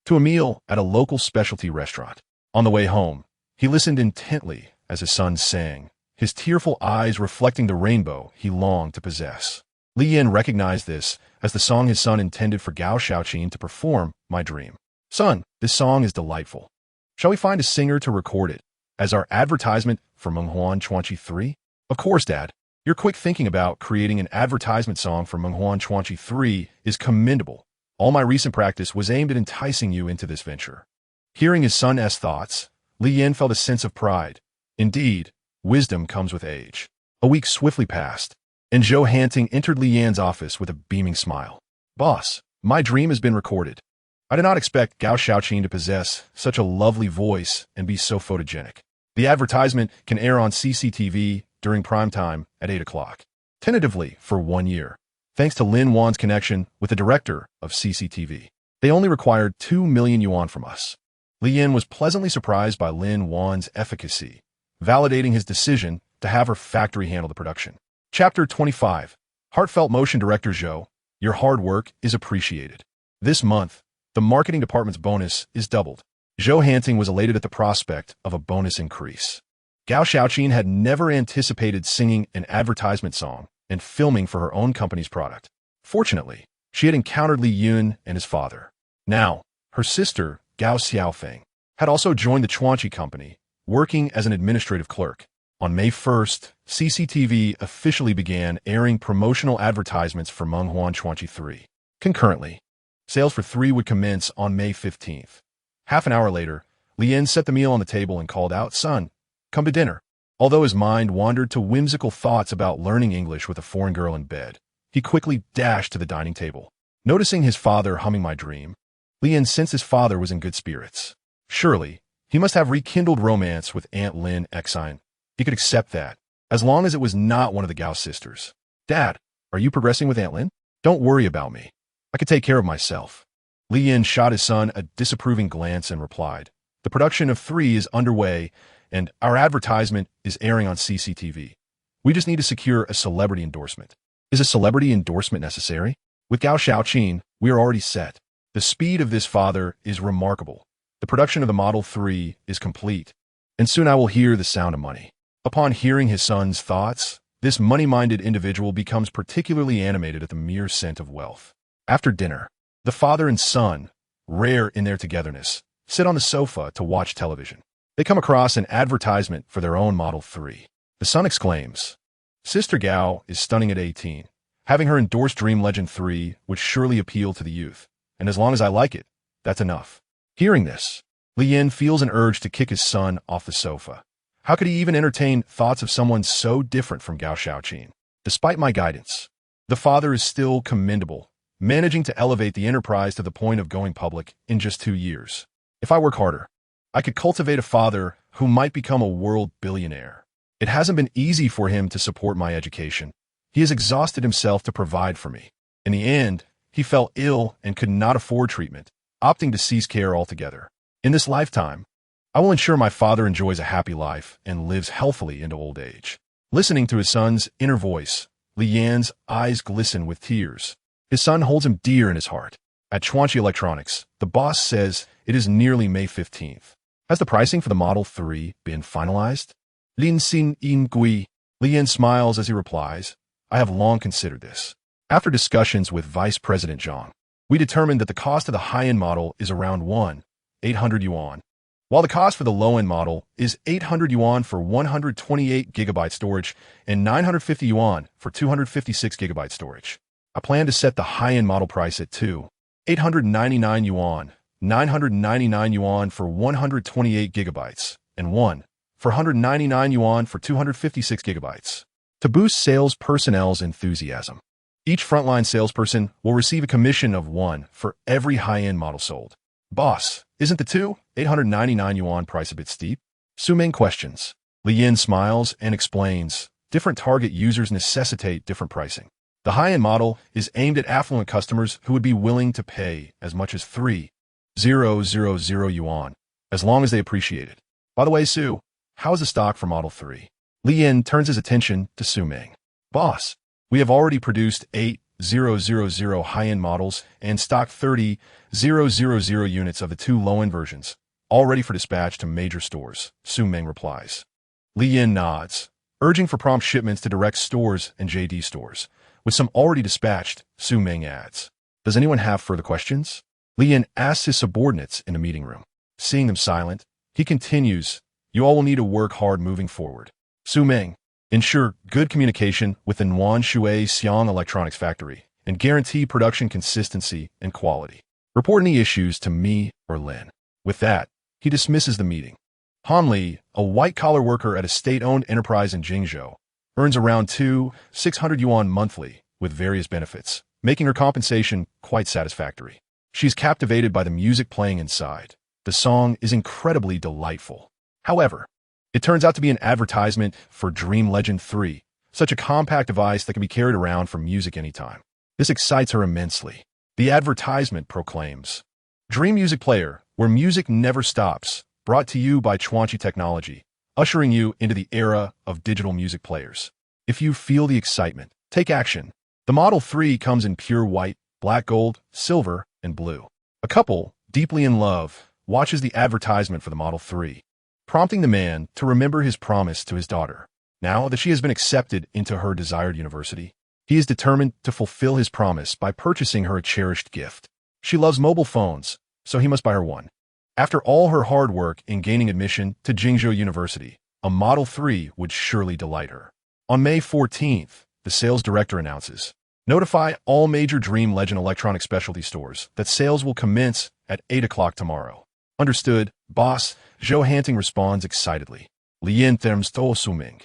to a meal at a local specialty restaurant. On the way home, he listened intently as his son sang, his tearful eyes reflecting the rainbow he longed to possess. Li Yin recognized this as the song his son intended for Gao Xiaoqin to perform, My Dream. Son, this song is delightful. Shall we find a singer to record it as our advertisement for Menghuan Chuanqi 3? Of course, Dad. Your quick thinking about creating an advertisement song for Menghuan Chuanqi 3 is commendable. All my recent practice was aimed at enticing you into this venture. Hearing his son's thoughts, Li Yin felt a sense of pride. Indeed, wisdom comes with age. A week swiftly passed, and Zhou Hanting entered Li Yan's office with a beaming smile. Boss, My Dream has been recorded. I did not expect Gao Xiaoqin to possess such a lovely voice and be so photogenic. The advertisement can air on CCTV during prime time at 8 o'clock, tentatively for 1 year. Thanks to Lin Wan's connection with the director of CCTV, they only required 2 million yuan from us. Li Yin was pleasantly surprised by Lin Wan's efficacy, validating his decision to have her factory handle the production. Chapter 25. Heartfelt Motion Director Zhou, your hard work is appreciated. This month, the marketing department's bonus is doubled. Zhou Hanting was elated at the prospect of a bonus increase. Gao Xiaoqin had never anticipated singing an advertisement song and filming for her own company's product. Fortunately, she had encountered Li Yun and his father. Now, her sister, Gao Xiaofeng, had also joined the Chuanqi company, working as an administrative clerk. On May 1st, CCTV officially began airing promotional advertisements for Menghuan Chuanqi 3. Concurrently, sales for 3 would commence on May 15th. Half an hour later, Lien set the meal on the table and called out, "Son, come to dinner." Although his mind wandered to whimsical thoughts about learning English with a foreign girl in bed, he quickly dashed to the dining table. Noticing his father humming My Dream, Lien sensed his father was in good spirits. Surely, he must have rekindled romance with Aunt Lin Exine. He could accept that, as long as it was not one of the Gao sisters. "Dad, are you progressing with Aunt Lin?" "Don't worry about me. I could take care of myself." Li Yin shot his son a disapproving glance and replied, "The production of 3 is underway, and our advertisement is airing on CCTV. We just need to secure a celebrity endorsement." "Is a celebrity endorsement necessary?" "With Gao Xiaoqin, we are already set. The speed of this father is remarkable. The production of the Model 3 is complete, and soon I will hear the sound of money." Upon hearing his son's thoughts, this money-minded individual becomes particularly animated at the mere scent of wealth. After dinner, the father and son, rare in their togetherness, sit on the sofa to watch television. They come across an advertisement for their own Model 3. The son exclaims, "Sister Gao is stunning at 18. Having her endorse Dream Legend 3 would surely appeal to the youth, and as long as I like it, that's enough." Hearing this, Li Yin feels an urge to kick his son off the sofa. How could he even entertain thoughts of someone so different from Gao Xiaoqin? Despite my guidance, the father is still commendable, managing to elevate the enterprise to the point of going public in just 2 years. If I work harder, I could cultivate a father who might become a world billionaire. It hasn't been easy for him to support my education. He has exhausted himself to provide for me. In the end, he fell ill and could not afford treatment, opting to cease care altogether. In this lifetime, I will ensure my father enjoys a happy life and lives healthily into old age. Listening to his son's inner voice, Li Yan's eyes glisten with tears. His son holds him dear in his heart. At Chuanqi Electronics, the boss says it is nearly May 15th. Has the pricing for the Model 3 been finalized? Lin Xin Yin Gui. Li Yan smiles as he replies, "I have long considered this. After discussions with Vice President Zhang, we determined that the cost of the high-end model is around 800 yuan, while the cost for the low-end model is 800 yuan for 128 gigabyte storage and 950 yuan for 256 gigabyte storage. I plan to set the high-end model price at 899 yuan, 999 yuan for 128 gigabytes, and 199 yuan for 256 gigabytes. To boost sales personnel's enthusiasm, each frontline salesperson will receive a commission of 1 for every high-end model sold." "Boss, isn't the 899 yuan price a bit steep?" Su Ming questions. Li Yin smiles and explains, "Different target users necessitate different pricing. The high-end model is aimed at affluent customers who would be willing to pay as much as 3,000 yuan, as long as they appreciate it. By the way, Su, how is the stock for Model 3? Li Yin turns his attention to Su Ming. "Boss, we have already produced 8,000 high-end models and stocked 30,000 units of the 2 low-end versions, all ready for dispatch to major stores," Su Ming replies. Li Yin nods, urging for prompt shipments to direct stores and JD stores. With some already dispatched, Su Ming adds, "Does anyone have further questions?" Li Yin asks his subordinates in the meeting room. Seeing them silent, he continues, "You all will need to work hard moving forward. Su Ming, ensure good communication with the Nuan Shui Xiang Electronics Factory and guarantee production consistency and quality. Report any issues to me or Lin." With that, he dismisses the meeting. Han Li, a white-collar worker at a state-owned enterprise in Jingzhou, earns around 600 yuan monthly with various benefits, making her compensation quite satisfactory. She's captivated by the music playing inside. The song is incredibly delightful. However, it turns out to be an advertisement for Dream Legend 3, such a compact device that can be carried around for music anytime. This excites her immensely. The advertisement proclaims, "Dream Music Player, where music never stops, brought to you by Chuanqi Technology, ushering you into the era of digital music players. If you feel the excitement, take action." The Model 3 comes in pure white, black gold, silver, and blue. A couple, deeply in love, watches the advertisement for the Model 3, prompting the man to remember his promise to his daughter. Now that she has been accepted into her desired university, he is determined to fulfill his promise by purchasing her a cherished gift. She loves mobile phones, so he must buy her one. After all her hard work in gaining admission to Jingzhou University, a Model 3 would surely delight her. On May 14th, the sales director announces, "Notify all major Dream Legend electronic specialty stores that sales will commence at 8 o'clock tomorrow." "Understood, boss," Zhou Hanting responds excitedly. Li Yin thems to Suming,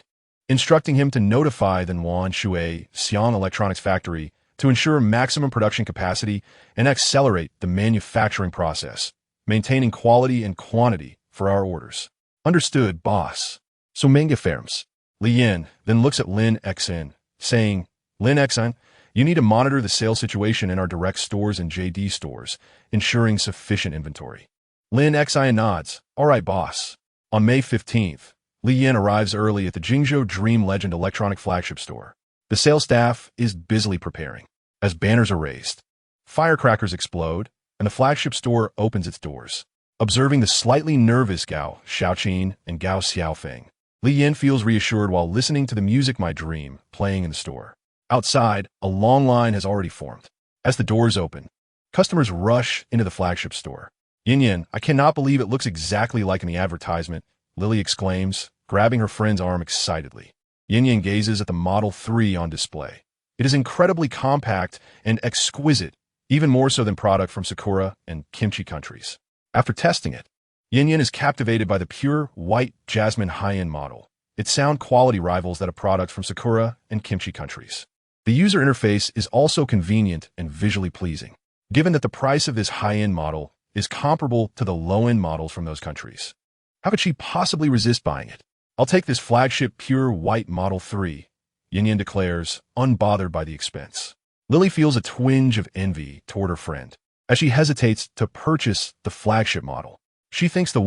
instructing him to notify the Yuan Shui Xiang Electronics Factory to ensure maximum production capacity and accelerate the manufacturing process, maintaining quality and quantity for our orders. "Understood, boss." Suming affirms. Li Yin then looks at Lin Xin, saying, "Lin Xin, you need to monitor the sales situation in our direct stores and JD stores, ensuring sufficient inventory." Lin Xin nods. "All right, boss." On May 15th, Li Yin arrives early at the Jingzhou Dream Legend electronic flagship store. The sales staff is busily preparing. As banners are raised, firecrackers explode, and the flagship store opens its doors. Observing the slightly nervous Gao Xiaoqin and Gao Xiaofeng, Li Yin feels reassured while listening to the music My Dream playing in the store. Outside, a long line has already formed. As the doors open, customers rush into the flagship store. "Yin Yin, I cannot believe it looks exactly like in the advertisement," Lily exclaims, grabbing her friend's arm excitedly. Yin Yin gazes at the Model 3 on display. It is incredibly compact and exquisite, even more so than product from Sakura and kimchi countries. After testing it, Yin Yin is captivated by the pure white jasmine high-end model. Its sound quality rivals that of product from Sakura and kimchi countries. The user interface is also convenient and visually pleasing, given that the price of this high-end model is comparable to the low-end models from those countries. How could she possibly resist buying it? "I'll take this flagship pure white Model 3, Yin Yin declares, unbothered by the expense. Lily feels a twinge of envy toward her friend as she hesitates to purchase the flagship model. She thinks the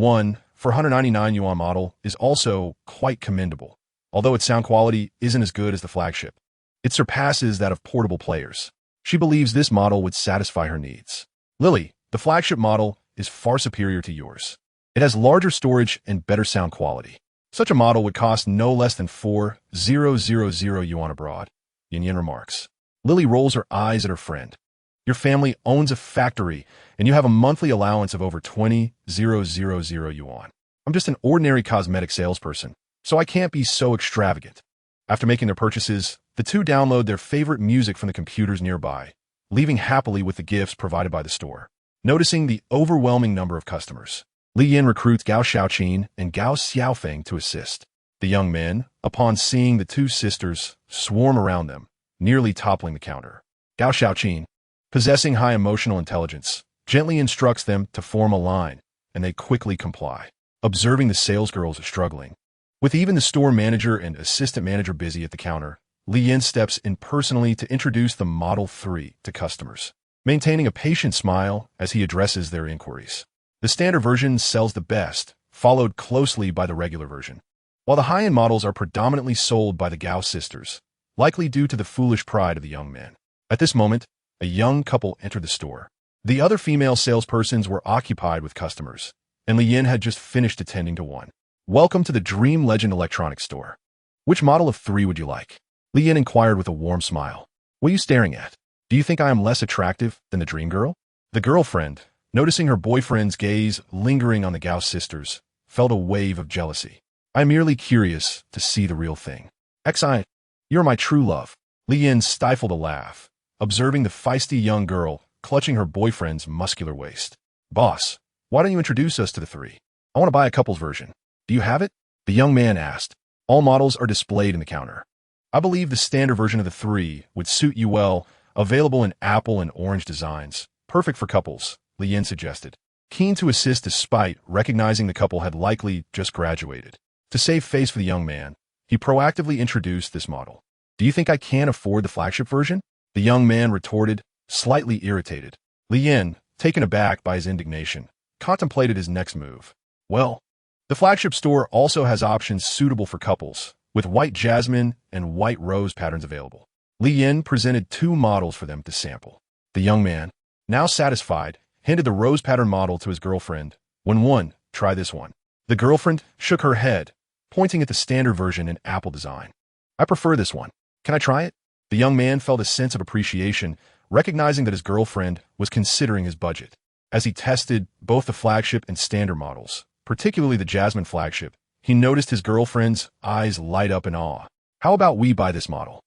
499 yuan model is also quite commendable, although its sound quality isn't as good as the flagship. It surpasses that of portable players. She believes this model would satisfy her needs. "Lily, the flagship model is far superior to yours. It has larger storage and better sound quality. Such a model would cost no less than 4,000 yuan abroad," Yin Yin remarks. Lily rolls her eyes at her friend. "Your family owns a factory, and you have a monthly allowance of over 20,000 yuan. I'm just an ordinary cosmetic salesperson, so I can't be so extravagant." After making their purchases, the two download their favorite music from the computers nearby, leaving happily with the gifts provided by the store. Noticing the overwhelming number of customers, Li Yin recruits Gao Xiaoqin and Gao Xiaofeng to assist. The young men, upon seeing the two sisters, swarm around them, nearly toppling the counter. Gao Xiaoqin, possessing high emotional intelligence, gently instructs them to form a line, and they quickly comply. Observing the salesgirls struggling, with even the store manager and assistant manager busy at the counter, Li Yin steps in personally to introduce the Model 3 to customers, maintaining a patient smile as he addresses their inquiries. The standard version sells the best, followed closely by the regular version, while the high-end models are predominantly sold by the Gao sisters, likely due to the foolish pride of the young men. At this moment, a young couple entered the store. The other female salespersons were occupied with customers, and Li Yin had just finished attending to one. "Welcome to the Dream Legend Electronics Store. Which model of 3 would you like?" Li Yin inquired with a warm smile. "What are you staring at? Do you think I am less attractive than the dream girl?" The girlfriend, noticing her boyfriend's gaze lingering on the Gao sisters, felt a wave of jealousy. "I'm merely curious to see the real thing. Xi, you're my true love." Li Yin stifled a laugh, observing the feisty young girl clutching her boyfriend's muscular waist. "Boss, why don't you introduce us to the 3? I want to buy a couple's version. Do you have it?" The young man asked. "All models are displayed in the counter. I believe the standard version of the 3 would suit you well, available in apple and orange designs. Perfect for couples," Li Yin suggested, keen to assist despite recognizing the couple had likely just graduated. To save face for the young man, he proactively introduced this model. "Do you think I can afford the flagship version?" The young man retorted, slightly irritated. Li Yin, taken aback by his indignation, contemplated his next move. "Well, the flagship store also has options suitable for couples, with white jasmine and white rose patterns available." Li Yin presented 2 models for them to sample. The young man, now satisfied, handed the rose pattern model to his girlfriend. "One, try this one." The girlfriend shook her head, pointing at the standard version in apple design. "I prefer this one. Can I try it?" The young man felt a sense of appreciation, recognizing that his girlfriend was considering his budget. As he tested both the flagship and standard models, particularly the Jasmine flagship, he noticed his girlfriend's eyes light up in awe. How about we buy this model?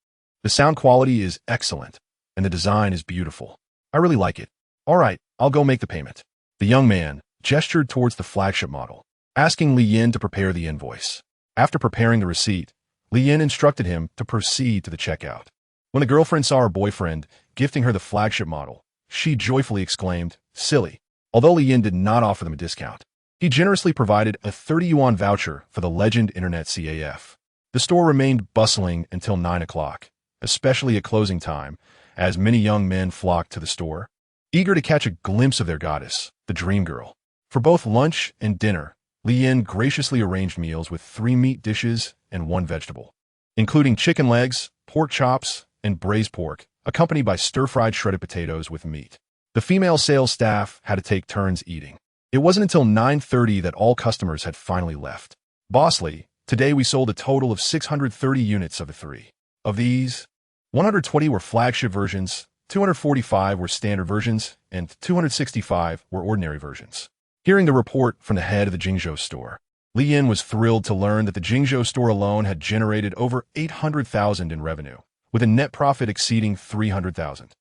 The sound quality is excellent, and the design is beautiful. I really like it. All right, I'll go make the payment. The young man gestured towards the flagship model, asking Li Yin to prepare the invoice. After preparing the receipt, Li Yin instructed him to proceed to the checkout. When the girlfriend saw her boyfriend gifting her the flagship model, she joyfully exclaimed, "Silly." Although Li Yin did not offer them a discount, he generously provided a 30 yuan voucher for the Legend Internet CAF. The store remained bustling until 9 o'clock, especially at closing time, as many young men flocked to the store, eager to catch a glimpse of their goddess, the dream girl. For both lunch and dinner, Li Yin graciously arranged meals with 3 meat dishes and 1 vegetable, including chicken legs, pork chops, and braised pork, accompanied by stir-fried shredded potatoes with meat. The female sales staff had to take turns eating. It wasn't until 9:30 that all customers had finally left. Bossly, today we sold a total of 630 units of the 3. Of these, 120 were flagship versions, 245 were standard versions, and 265 were ordinary versions. Hearing the report from the head of the Jingzhou store, Li Yin was thrilled to learn that the Jingzhou store alone had generated over 800,000 in revenue, with a net profit exceeding 300,000.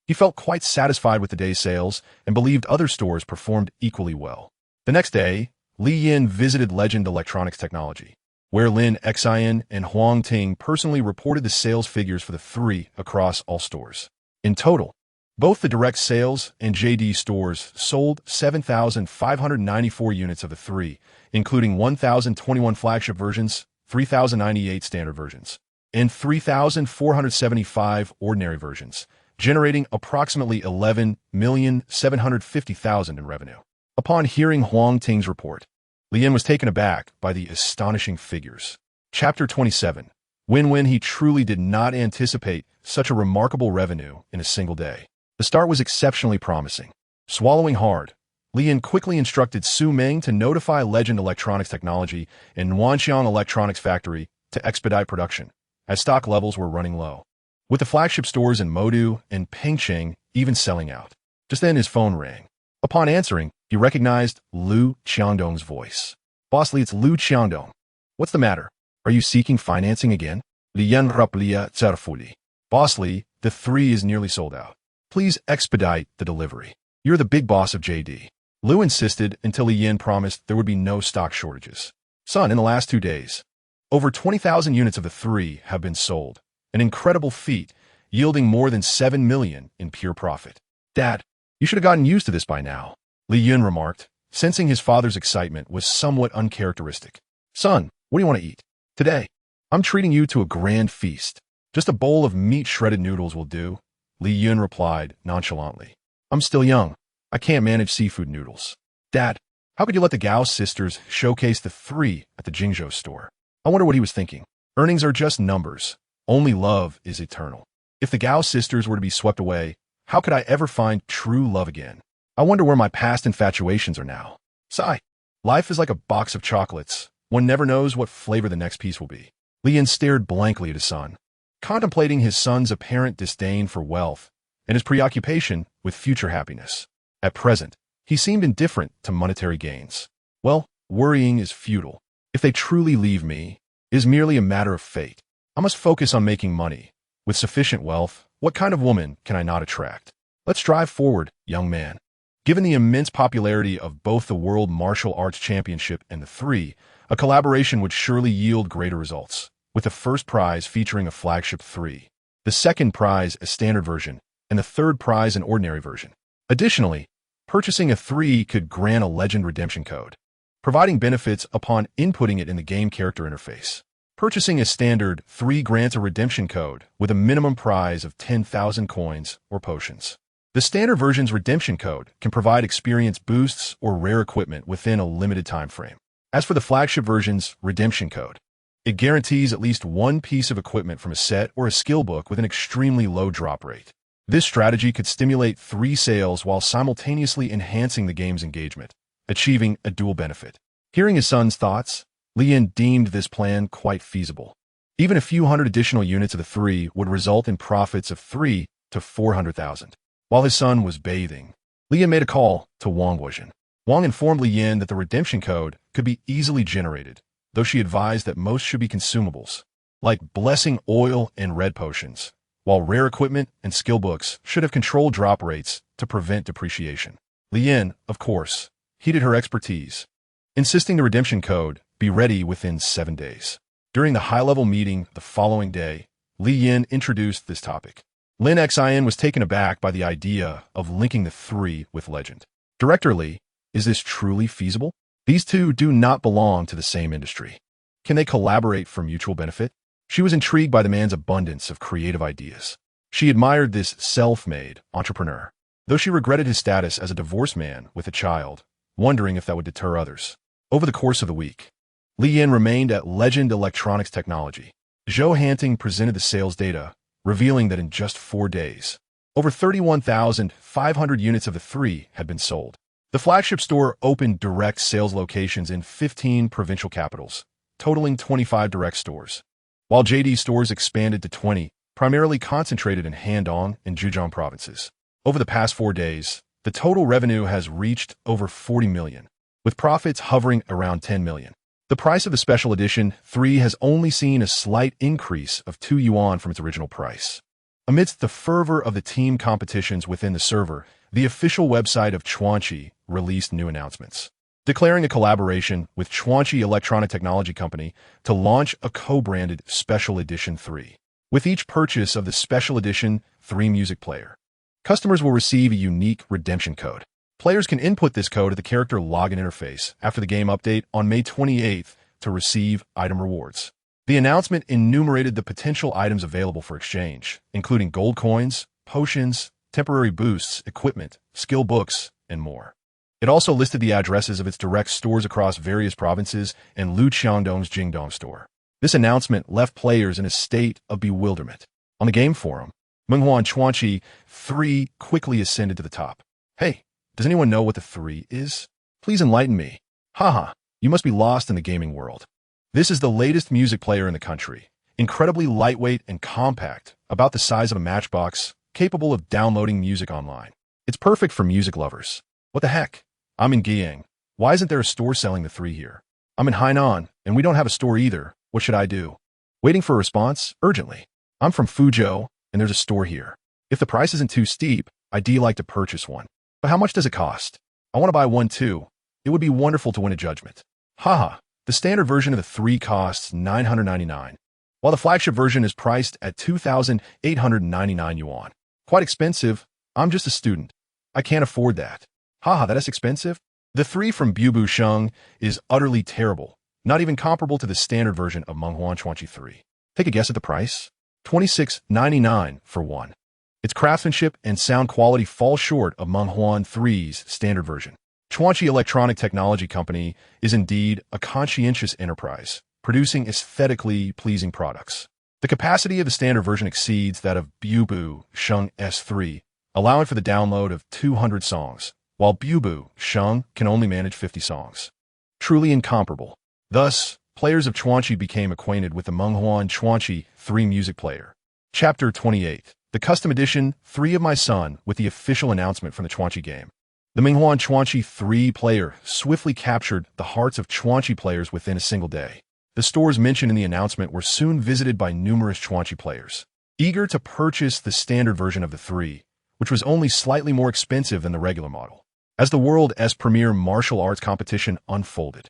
He felt quite satisfied with the day's sales and believed other stores performed equally well. The next day, Li Yin visited Legend Electronics Technology, where Lin Xian and Huang Ting personally reported the sales figures for the 3 across all stores. In total, both the direct sales and JD stores sold 7,594 units of the 3, including 1,021 flagship versions, 3,098 standard versions, and 3,475 ordinary versions, generating approximately 11,750,000 in revenue. Upon hearing Huang Ting's report, Li Yin was taken aback by the astonishing figures. Chapter 27. When he truly did not anticipate such a remarkable revenue in a single day. The start was exceptionally promising. Swallowing hard, Li Yin quickly instructed Su Meng to notify Legend Electronics Technology and Wanxiang Electronics Factory to expedite production, as stock levels were running low, with the flagship stores in Modu and Pengcheng even selling out. Just then his phone rang. Upon answering, he recognized Lu Qiangdong's voice. "Boss Li, it's Lu Qiangdong. What's the matter? Are you seeking financing again?" Li Yan Raplia Zarfuli. "Boss Li, the 3 is nearly sold out. Please expedite the delivery. You're the big boss of JD." Lu insisted until Li Yin promised there would be no stock shortages. "Son, in the last 2 days, over 20,000 units of the 3 have been sold, an incredible feat, yielding more than 7 million in pure profit." "Dad, you should have gotten used to this by now," Li Yun remarked, sensing his father's excitement was somewhat uncharacteristic. "Son, what do you want to eat? Today, I'm treating you to a grand feast. Just a bowl of meat shredded noodles will do," Li Yun replied nonchalantly. "I'm still young. I can't manage seafood noodles." "Dad, how could you let the Gao sisters showcase the 3 at the Jingzhou store?" I wonder what he was thinking. Earnings are just numbers. Only love is eternal. If the Gao sisters were to be swept away, how could I ever find true love again? I wonder where my past infatuations are now. Sigh. Life is like a box of chocolates. One never knows what flavor the next piece will be. Li Yin stared blankly at his son, contemplating his son's apparent disdain for wealth and his preoccupation with future happiness. At present, he seemed indifferent to monetary gains. Well, worrying is futile. If they truly leave me, it is merely a matter of fate. I must focus on making money. With sufficient wealth, what kind of woman can I not attract? Let's drive forward, young man. Given the immense popularity of both the World Martial Arts Championship and the 3, a collaboration would surely yield greater results, with the first prize featuring a flagship 3, the second prize a standard version, and the third prize an ordinary version. Additionally, purchasing a 3 could grant a Legend redemption code, providing benefits upon inputting it in the game character interface. Purchasing a standard 3 grants a redemption code with a minimum prize of 10,000 coins or potions. The standard version's redemption code can provide experience boosts or rare equipment within a limited time frame. As for the flagship version's redemption code, it guarantees at least 1 piece of equipment from a set or a skill book with an extremely low drop rate. This strategy could stimulate 3 sales while simultaneously enhancing the game's engagement, achieving a dual benefit. Hearing his son's thoughts, Li Yin deemed this plan quite feasible. Even a few hundred additional units of the 3 would result in profits of 3 to 400,000. While his son was bathing, Li Yin made a call to Wang Guozhen. Wang informed Li Yin that the redemption code could be easily generated, though she advised that most should be consumables, like blessing oil and red potions, while rare equipment and skill books should have controlled drop rates to prevent depreciation. Li Yin, of course, heeded her expertise, insisting the redemption code be ready within 7 days. During the high-level meeting the following day, Li Yin introduced this topic. Lin Xin was taken aback by the idea of linking the three with legend. Director Li, is this truly feasible? These two do not belong to the same industry. Can they collaborate for mutual benefit? She was intrigued by the man's abundance of creative ideas. She admired this self-made entrepreneur, though she regretted his status as a divorced man with a child, wondering if that would deter others. Over the course of the week, Li Yin remained at Legend Electronics Technology. Zhou Hanting presented the sales data, revealing that in just 4 days, over 31,500 units of the three had been sold. The flagship store opened direct sales locations in 15 provincial capitals, totaling 25 direct stores, while JD stores expanded to 20, primarily concentrated in Handong and Zhejiang provinces. Over the past 4 days, the total revenue has reached over 40 million, with profits hovering around 10 million. The price of the special edition 3 has only seen a slight increase of 2 yuan from its original price. Amidst the fervor of the team competitions within the server, the official website of Chuanqi released new announcements, declaring a collaboration with Chuanqi Electronic Technology Company to launch a co-branded Special Edition 3. With each purchase of the Special Edition 3 music player, customers will receive a unique redemption code. Players can input this code at the character login interface after the game update on May 28th to receive item rewards. The announcement enumerated the potential items available for exchange, including gold coins, potions, temporary boosts, equipment, skill books, and more. It also listed the addresses of its direct stores across various provinces and Lu Qiangdong's Jingdong store. This announcement left players in a state of bewilderment. On the game forum, Menghuan Chuanqi 3 quickly ascended to the top. Hey, does anyone know what the 3 is? Please enlighten me. Haha, you must be lost in the gaming world. This is the latest music player in the country, incredibly lightweight and compact, about the size of a matchbox, capable of downloading music online. It's perfect for music lovers. What the heck? I'm in Guiyang. Why isn't there a store selling the 3 here? I'm in Hainan, and we don't have a store either. What should I do? Waiting for a response? Urgently. I'm from Fuzhou, and there's a store here. If the price isn't too steep, I'd like to purchase one. But how much does it cost? I want to buy one too. It would be wonderful to win a judgment. Haha, the standard version of the 3 costs 999, while the flagship version is priced at 2,899 yuan. Quite expensive. I'm just a student. I can't afford that. Haha, that is expensive? The 3 from Bubu Sheng is utterly terrible, not even comparable to the standard version of Menghuan Chuanqi 3. Take a guess at the price? 26.99 for one. Its craftsmanship and sound quality fall short of Menghuan 3's standard version. Chuanqi Electronic Technology Company is indeed a conscientious enterprise, producing aesthetically pleasing products. The capacity of the standard version exceeds that of Bubu Sheng S3, allowing for the download of 200 songs, while Bubu Sheng can only manage 50 songs. Truly incomparable. Thus, players of Chuanqi became acquainted with the Menghuan Chuanqi 3 music player. Chapter 28. The custom edition 3 of My Son with the official announcement from the Chuanqi game. The Menghuan Chuanqi 3 player swiftly captured the hearts of Chuanqi players within a single day. The stores mentioned in the announcement were soon visited by numerous Chuanqi players, eager to purchase the standard version of the 3, which was only slightly more expensive than the regular model. As the world's premier martial arts competition unfolded,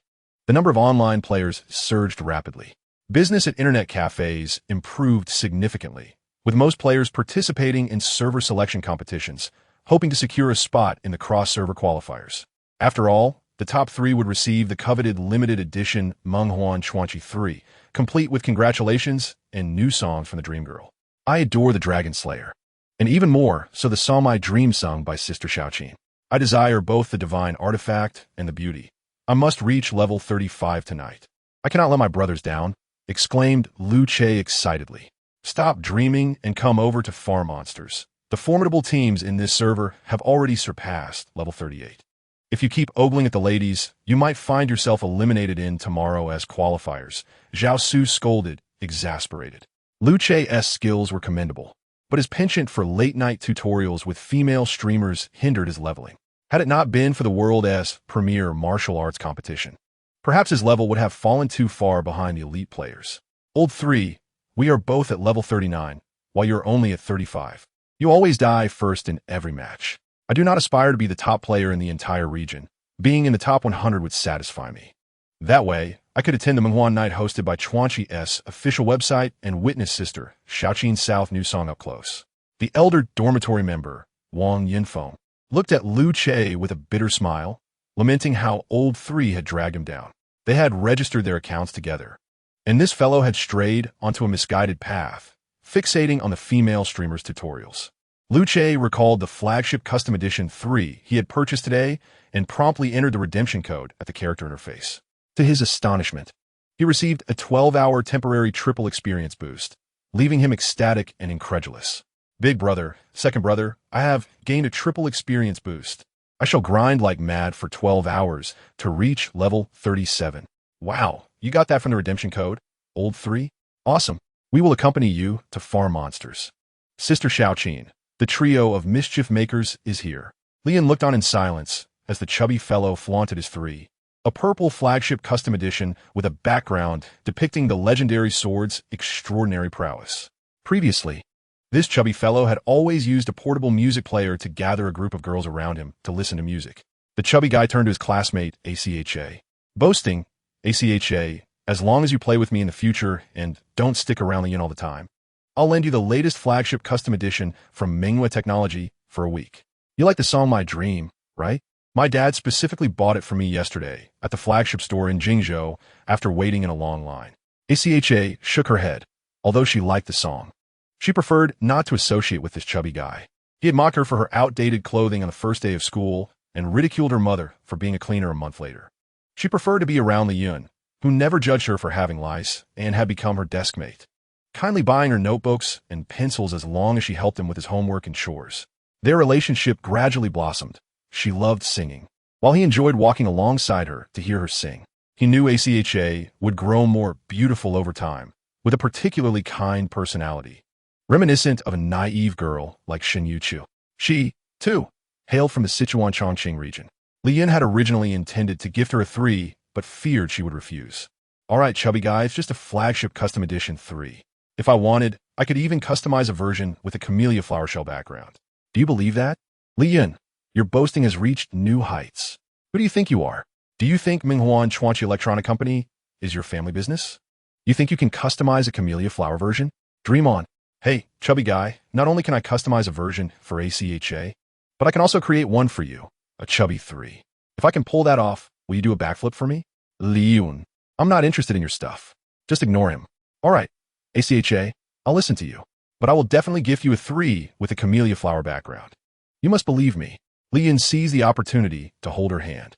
the number of online players surged rapidly. Business at internet cafes improved significantly, with most players participating in server selection competitions, hoping to secure a spot in the cross-server qualifiers. After all, the top 3 would receive the coveted limited edition Menghuan Chuanqi 3, complete with congratulations and new songs from the Dream Girl. I adore the Dragon Slayer, and even more so the song My Dream sung by Sister Xiaoqin. I desire both the divine artifact and the beauty. I must reach level 35 tonight. I cannot let my brothers down, exclaimed Lu Che excitedly. Stop dreaming and come over to farm monsters. The formidable teams in this server have already surpassed level 38. If you keep ogling at the ladies, you might find yourself eliminated in tomorrow as qualifiers. Zhao Su scolded, exasperated. Lu Che's skills were commendable, but his penchant for late-night tutorials with female streamers hindered his leveling. Had it not been for the world's premier martial arts competition, perhaps his level would have fallen too far behind the elite players. Old 3, we are both at level 39, while you're only at 35. You always die first in every match. I do not aspire to be the top player in the entire region. Being in the top 100 would satisfy me. That way, I could attend the Menghuan Night hosted by Chuanqi's official website and witness sister, Shaoqin South new song up close. The elder dormitory member, Wang Yinfeng, looked at Lu Che with a bitter smile, lamenting how Old 3 had dragged him down. They had registered their accounts together, and this fellow had strayed onto a misguided path, fixating on the female streamers' tutorials. Lu Che recalled the flagship custom edition 3 he had purchased today and promptly entered the redemption code at the character interface. To his astonishment, he received a 12-hour temporary triple experience boost, leaving him ecstatic and incredulous. Big brother, second brother, I have gained a triple experience boost. I shall grind like mad for 12 hours to reach level 37. Wow, you got that from the redemption code, Old 3? Awesome. We will accompany you to farm monsters. Sister Shaoqin, the trio of mischief makers, is here. Lian looked on in silence as the chubby fellow flaunted his 3. A purple flagship custom edition with a background depicting the legendary sword's extraordinary prowess. Previously, this chubby fellow had always used a portable music player to gather a group of girls around him to listen to music. The chubby guy turned to his classmate, ACHA, boasting, ACHA, as long as you play with me in the future and don't stick around the inn all the time, I'll lend you the latest flagship custom edition from Menghua Technology for a week. You like the song My Dream, right? My dad specifically bought it for me yesterday at the flagship store in Jingzhou after waiting in a long line. ACHA shook her head, although she liked the song. She preferred not to associate with this chubby guy. He had mocked her for her outdated clothing on the first day of school and ridiculed her mother for being a cleaner a month later. She preferred to be around the Yuan, who never judged her for having lice and had become her desk mate, kindly buying her notebooks and pencils as long as she helped him with his homework and chores. Their relationship gradually blossomed. She loved singing, while he enjoyed walking alongside her to hear her sing. He knew ACHA would grow more beautiful over time, with a particularly kind personality, reminiscent of a naive girl like Shen Yuqiu. She, too, hailed from the Sichuan Chongqing region. Lian had originally intended to gift her a 3, but feared she would refuse. All right, chubby guy, it's just a flagship custom edition 3. If I wanted, I could even customize a version with a camellia flower shell background. Do you believe that? Lian, your boasting has reached new heights. Who do you think you are? Do you think Menghuan Chuanqi Electronic Company is your family business? You think you can customize a camellia flower version? Dream on. Hey, chubby guy, not only can I customize a version for ACHA, but I can also create one for you, a chubby 3. If I can pull that off, will you do a backflip for me? Liun, I'm not interested in your stuff. Just ignore him. All right, ACHA, I'll listen to you, but I will definitely gift you a 3 with a camellia flower background. You must believe me. Lian seized the opportunity to hold her hand.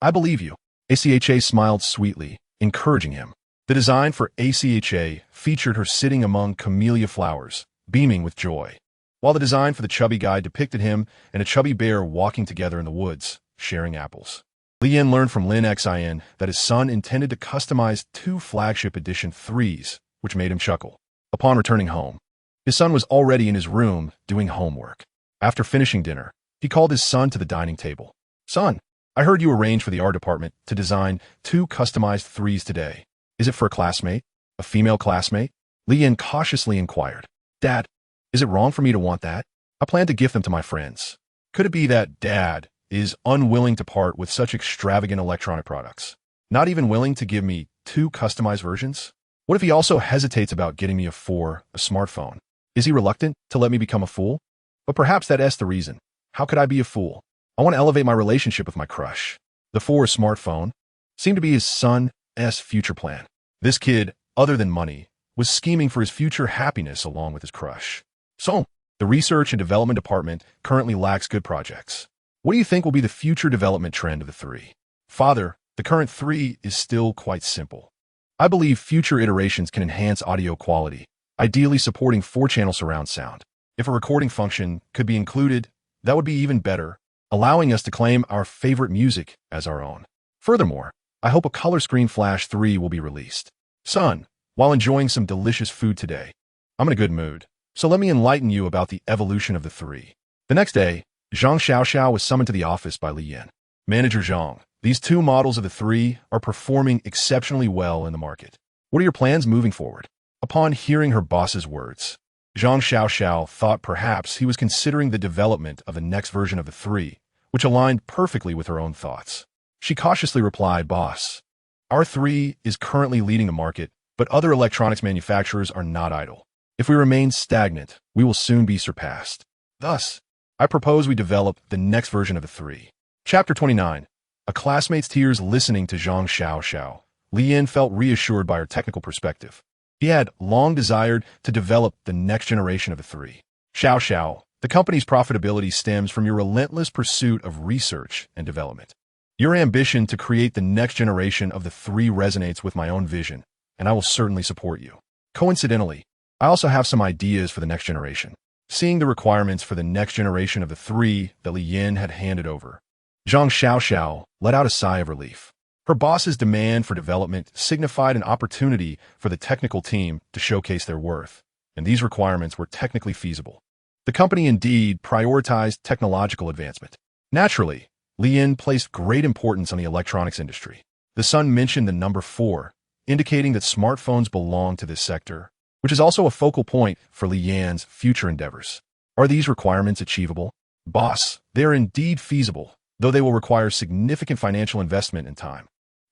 I believe you. ACHA smiled sweetly, encouraging him. The design for ACHA featured her sitting among camellia flowers, beaming with joy, while the design for the chubby guy depicted him and a chubby bear walking together in the woods, sharing apples. Lian learned from Lin Xin that his son intended to customize 2 flagship edition 3s, which made him chuckle. Upon returning home, his son was already in his room doing homework. After finishing dinner, he called his son to the dining table. Son, I heard you arranged for the art department to design 2 customized 3s today. Is it for a classmate? A female classmate? Lian cautiously inquired. Dad, is it wrong for me to want that? I plan to gift them to my friends. Could it be that Dad is unwilling to part with such extravagant electronic products? Not even willing to give me 2 customized versions? What if he also hesitates about getting me a smartphone? Is he reluctant to let me become a fool? But perhaps that's the reason. How could I be a fool? I want to elevate my relationship with my crush. The smartphone seemed to be his son's future plan. This kid, other than money, was scheming for his future happiness along with his crush. So, the research and development department currently lacks good projects. What do you think will be the future development trend of the 3? Father, the current 3 is still quite simple. I believe future iterations can enhance audio quality, ideally supporting 4-channel surround sound. If a recording function could be included, that would be even better, allowing us to claim our favorite music as our own. Furthermore, I hope a color screen Flash 3 will be released. Son, while enjoying some delicious food today, I'm in a good mood, so let me enlighten you about the evolution of the 3. The next day, Zhang Xiaoxiao was summoned to the office by Li Yin. Manager Zhang, these two models of the three are performing exceptionally well in the market. What are your plans moving forward? Upon hearing her boss's words, Zhang Xiaoxiao thought perhaps he was considering the development of the next version of the three, which aligned perfectly with her own thoughts. She cautiously replied, "Boss, our three is currently leading the market, but other electronics manufacturers are not idle. If we remain stagnant, we will soon be surpassed. Thus, I propose we develop the next version of the three." Chapter 29. A classmate's tears listening to Zhang Xiaoxiao. Li Yin felt reassured by her technical perspective. He had long desired to develop the next generation of the three. Xiaoxiao, the company's profitability stems from your relentless pursuit of research and development. Your ambition to create the next generation of the three resonates with my own vision, and I will certainly support you. Coincidentally, I also have some ideas for the next generation. Seeing the requirements for the next generation of the three that Li Yin had handed over, Zhang Xiaoxiao let out a sigh of relief. Her boss's demand for development signified an opportunity for the technical team to showcase their worth, and these requirements were technically feasible. The company indeed prioritized technological advancement. Naturally, Li Yin placed great importance on the electronics industry. The Sun mentioned the number 4, indicating that smartphones belong to this sector, which is also a focal point for Li Yin's future endeavors. Are these requirements achievable? Boss, they are indeed feasible, though they will require significant financial investment and time.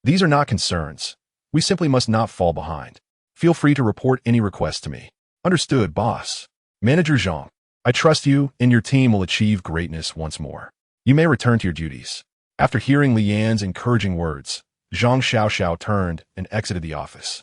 These are not concerns. We simply must not fall behind. Feel free to report any requests to me. Understood, boss. Manager Zhang, I trust you and your team will achieve greatness once more. You may return to your duties. After hearing Li Yan's encouraging words, Zhang Xiaoxiao turned and exited the office.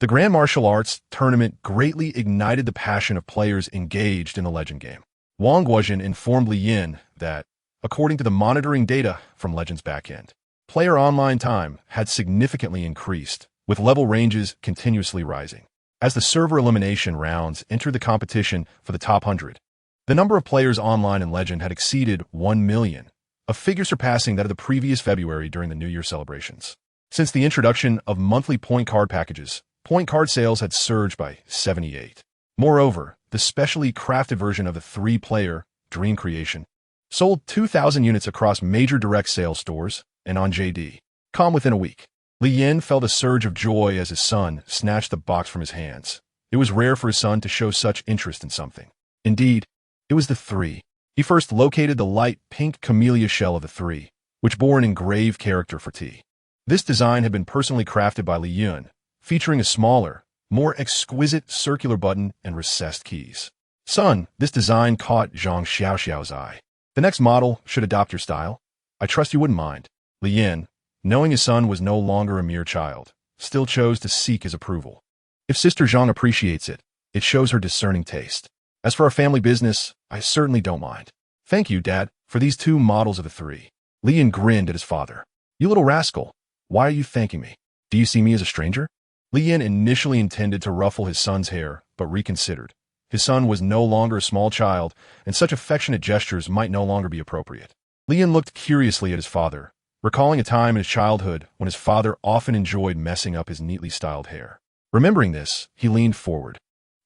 The Grand Martial Arts tournament greatly ignited the passion of players engaged in the Legend game. Wang Guozhen informed Li Yin that, according to the monitoring data from Legend's backend, player online time had significantly increased, with level ranges continuously rising. As the server elimination rounds entered the competition for the top 100, the number of players online in Legend had exceeded 1 million, a figure surpassing that of the previous February during the New Year celebrations. Since the introduction of monthly point card packages, point card sales had surged by 78. Moreover, the specially crafted version of the 3-player Dream Creation sold 2,000 units across major direct sales stores and on JD.com within a week. Li Yin felt a surge of joy as his son snatched the box from his hands. It was rare for his son to show such interest in something. Indeed, it was the 3. He first located the light pink camellia shell of the 3, which bore an engraved character for T. This design had been personally crafted by Li Yin, featuring a smaller, more exquisite circular button and recessed keys. Son, this design caught Zhang Xiaoxiao's eye. The next model should adopt your style. I trust you wouldn't mind. Li Yin, knowing his son was no longer a mere child, still chose to seek his approval. If Sister Zhang appreciates it, it shows her discerning taste. As for our family business, I certainly don't mind. Thank you, Dad, for these 2 models of the 3. Li Yin grinned at his father. You little rascal, why are you thanking me? Do you see me as a stranger? Li Yin initially intended to ruffle his son's hair, but reconsidered. His son was no longer a small child, and such affectionate gestures might no longer be appropriate. Li Yin looked curiously at his father, recalling a time in his childhood when his father often enjoyed messing up his neatly styled hair. Remembering this, he leaned forward,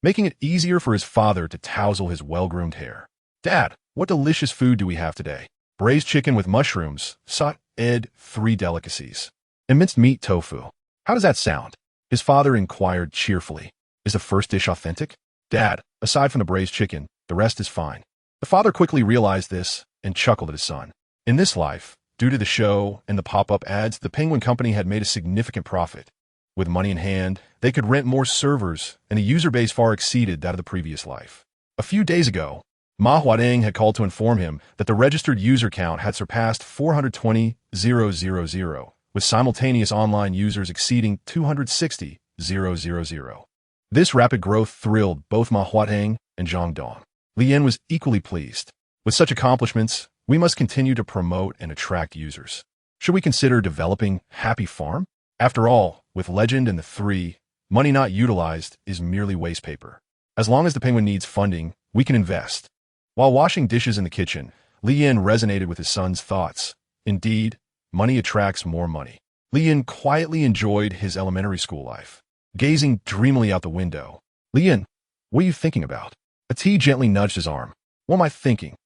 making it easier for his father to tousle his well-groomed hair. Dad, what delicious food do we have today? Braised chicken with mushrooms, sautéed 3 delicacies, and minced meat tofu. How does that sound? His father inquired cheerfully. Is the first dish authentic? Dad, aside from the braised chicken, the rest is fine. The father quickly realized this and chuckled at his son. In this life, due to the show and the pop-up ads, the Penguin Company had made a significant profit. With money in hand, they could rent more servers, and the user base far exceeded that of the previous life. A few days ago, Ma Huadeng had called to inform him that the registered user count had surpassed 420,000, with simultaneous online users exceeding 260,000. This rapid growth thrilled both Ma Huadeng and Zhang Dong. Li Yin was equally pleased. With such accomplishments, we must continue to promote and attract users. Should we consider developing Happy Farm? After all, with Legend and the 3, money not utilized is merely waste paper. As long as the Penguin needs funding, we can invest. While washing dishes in the kitchen, Li Yin resonated with his son's thoughts. Indeed, money attracts more money. Li Yin quietly enjoyed his elementary school life, gazing dreamily out the window. Li Yin, what are you thinking about? A T gently nudged his arm. What am I thinking?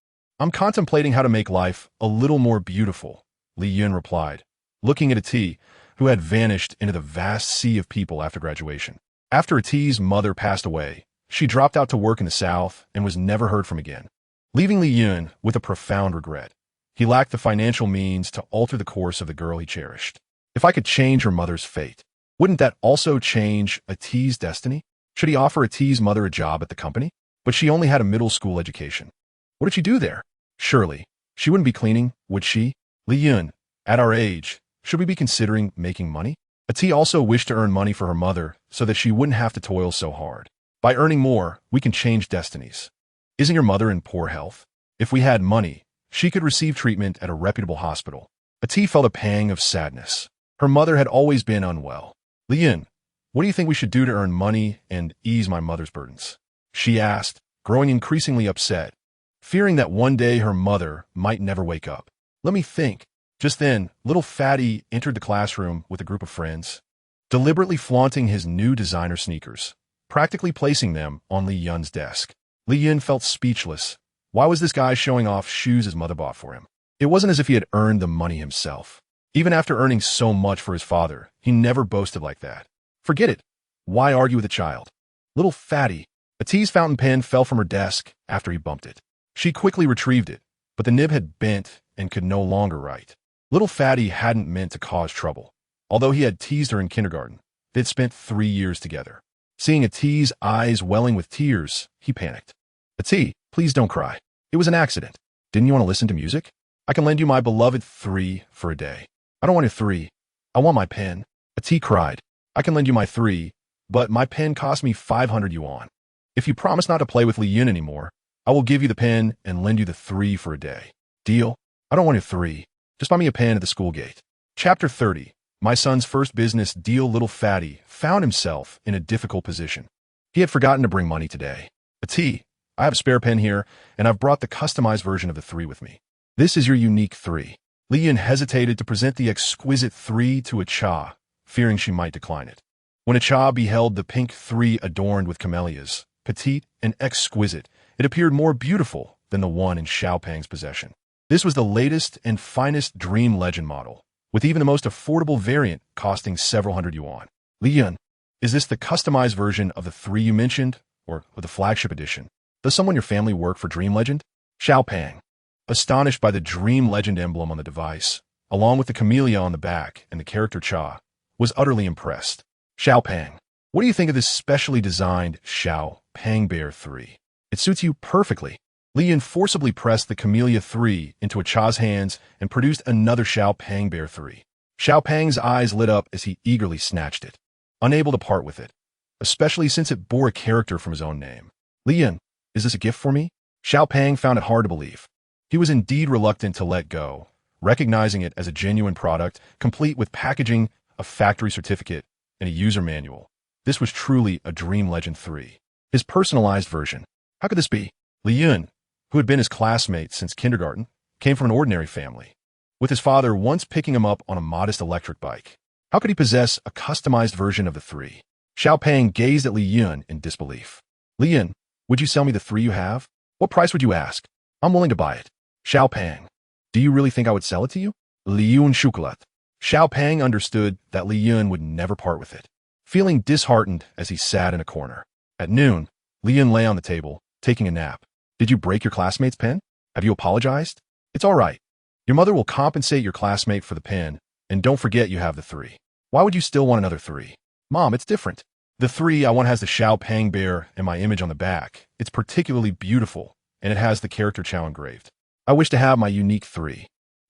I'm contemplating how to make life a little more beautiful, Li Yun replied, looking at Ati, who had vanished into the vast sea of people after graduation. After Ati's mother passed away, she dropped out to work in the south and was never heard from again, leaving Li Yun with a profound regret. He lacked the financial means to alter the course of the girl he cherished. If I could change her mother's fate, wouldn't that also change Ati's destiny? Should he offer Ati's mother a job at the company? But she only had a middle school education. What did she do there? Surely, she wouldn't be cleaning, would she? Li Yun, at our age, should we be considering making money? Ati also wished to earn money for her mother so that she wouldn't have to toil so hard. By earning more, we can change destinies. Isn't your mother in poor health? If we had money, she could receive treatment at a reputable hospital. Ati felt a pang of sadness. Her mother had always been unwell. Li Yun, what do you think we should do to earn money and ease my mother's burdens? She asked, growing increasingly upset, fearing that one day her mother might never wake up. Let me think. Just then, little Fatty entered the classroom with a group of friends, deliberately flaunting his new designer sneakers, practically placing them on Li Yun's desk. Li Yun felt speechless. Why was this guy showing off shoes his mother bought for him? It wasn't as if he had earned the money himself. Even after earning so much for his father, he never boasted like that. Forget it. Why argue with a child? Little Fatty. Ati's fountain pen fell from her desk after he bumped it. She quickly retrieved it, but the nib had bent and could no longer write. Little Fatty hadn't meant to cause trouble. Although he had teased her in kindergarten, they'd spent 3 years together. Seeing Ati's eyes welling with tears, he panicked. Ati, please don't cry. It was an accident. Didn't you want to listen to music? I can lend you my beloved 3 for a day. I don't want your 3. I want my pen. Ati cried. I can lend you my 3, but my pen cost me 500 yuan. If you promise not to play with Li Yun anymore, I will give you the pen and lend you the 3 for a day. Deal? I don't want your 3. Just buy me a pen at the school gate. Chapter 30. My son's first business deal. Little Fatty found himself in a difficult position. He had forgotten to bring money today. Ati, I have a spare pen here, and I've brought the customized version of the 3 with me. This is your unique 3. Li Yun hesitated to present the exquisite 3 to Acha, fearing she might decline it. When Acha beheld the pink 3 adorned with camellias, petite and exquisite, it appeared more beautiful than the one in Xiaopang's possession. This was the latest and finest Dream Legend model, with even the most affordable variant costing several hundred yuan. Li Yun, is this the customized version of the 3 you mentioned, or the flagship edition? Does someone in your family work for Dream Legend? Xiaopang, astonished by the Dream Legend emblem on the device, along with the camellia on the back and the character Cha, was utterly impressed. Xiaopang, what do you think of this specially designed Xiaopang Bear 3? It suits you perfectly. Li Yun forcibly pressed the Camellia 3 into Acha's hands and produced another Xiaopang Bear 3. Xiaopang's eyes lit up as he eagerly snatched it, unable to part with it, especially since it bore a character from his own name. Li Yun, is this a gift for me? Xiaopang found it hard to believe. He was indeed reluctant to let go, recognizing it as a genuine product, complete with packaging, a factory certificate, and a user manual. This was truly a Dream Legend 3. His personalized version. How could this be? Li Yun, who had been his classmate since kindergarten, came from an ordinary family, with his father once picking him up on a modest electric bike. How could he possess a customized version of the 3? Xiaopang gazed at Li Yun in disbelief. Li Yun, would you sell me the 3 you have? What price would you ask? I'm willing to buy it. Xiaopang, do you really think I would sell it to you? Li Yun chocolate. Xiaopang understood that Li Yun would never part with it, feeling disheartened as he sat in a corner. At noon, Li Yun lay on the table, taking a nap. Did you break your classmate's pen? Have you apologized? It's all right. Your mother will compensate your classmate for the pen, and don't forget you have the 3. Why would you still want another 3? Mom, it's different. The 3 I want has the Xiaopang bear and my image on the back. It's particularly beautiful, and it has the character Chow engraved. I wish to have my unique 3.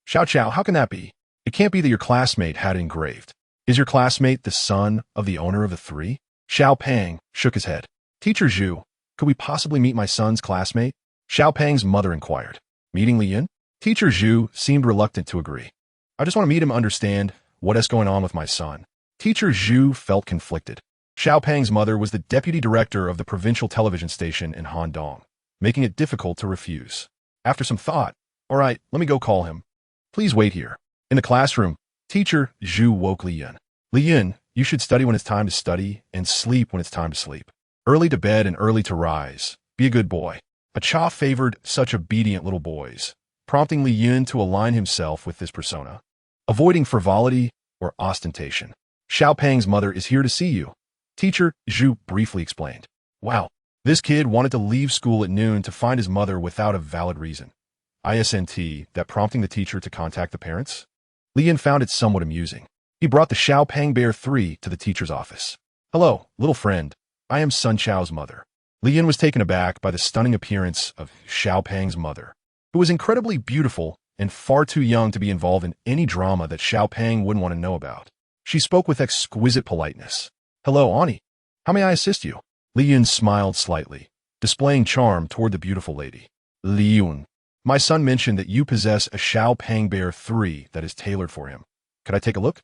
Xiao Chow, how can that be? It can't be that your classmate had it engraved. Is your classmate the son of the owner of the 3? Xiaopang shook his head. Teacher Zhu, could we possibly meet my son's classmate? Xiaopang's mother inquired. Meeting Li Yun? Teacher Zhu seemed reluctant to agree. I just want to meet him and understand what is going on with my son. Teacher Zhu felt conflicted. Xiaopang's mother was the deputy director of the provincial television station in Handong, making it difficult to refuse. After some thought, all right, let me go call him. Please wait here. In the classroom, Teacher Zhu woke Li Yun. Li Yun, you should study when it's time to study and sleep when it's time to sleep. Early to bed and early to rise. Be a good boy. A Cha favored such obedient little boys, prompting Li Yun to align himself with this persona, avoiding frivolity or ostentation. Xiao Peng's mother is here to see you, Teacher Zhu briefly explained. Wow, this kid wanted to leave school at noon to find his mother without a valid reason. ISNT, that prompting the teacher to contact the parents? Li Yun found it somewhat amusing. He brought the Xiao Peng Bear 3 to the teacher's office. Hello, little friend. I am Sun Chao's mother. Li Yun was taken aback by the stunning appearance of Xiao Peng's mother, who was incredibly beautiful and far too young to be involved in any drama that Xiao Peng wouldn't want to know about. She spoke with exquisite politeness. Hello, Ani. How may I assist you? Li Yun smiled slightly, displaying charm toward the beautiful lady. Li Yun, my son mentioned that you possess a Xiao Peng Bear 3 that is tailored for him. Could I take a look?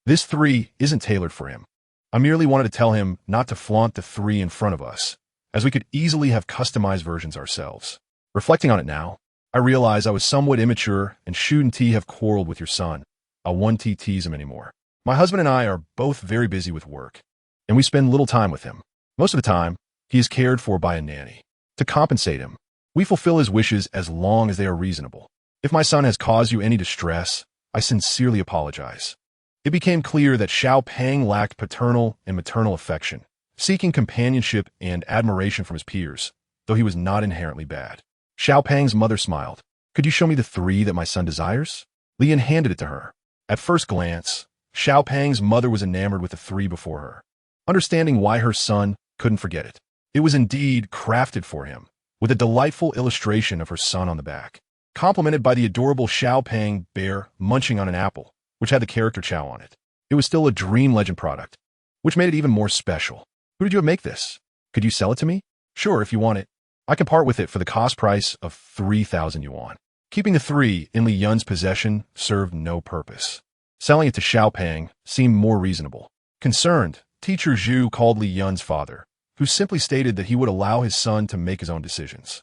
This 3 isn't tailored for him. I merely wanted to tell him not to flaunt the 3 in front of us, as we could easily have customized versions ourselves. Reflecting on it now, I realize I was somewhat immature and shouldn't have quarreled with your son. I won't tease him anymore. My husband and I are both very busy with work, and we spend little time with him. Most of the time, he is cared for by a nanny. To compensate him, we fulfill his wishes as long as they are reasonable. If my son has caused you any distress, I sincerely apologize. It became clear that Xiao Peng lacked paternal and maternal affection, seeking companionship and admiration from his peers, though he was not inherently bad. Xiao Peng's mother smiled. Could you show me the 3 that my son desires? Li Yun handed it to her. At first glance, Xiao Peng's mother was enamored with the 3 before her, understanding why her son couldn't forget it. It was indeed crafted for him, with a delightful illustration of her son on the back, complemented by the adorable Xiao Peng bear munching on an apple, which had the character Chao on it. It was still a Dream Legend product, which made it even more special. Who did you make this? Could you sell it to me? Sure, if you want it. I can part with it for the cost price of 3,000 yuan. Keeping the 3 in Li Yun's possession served no purpose. Selling it to Xiao Peng seemed more reasonable. Concerned, Teacher Zhu called Li Yun's father, who simply stated that he would allow his son to make his own decisions.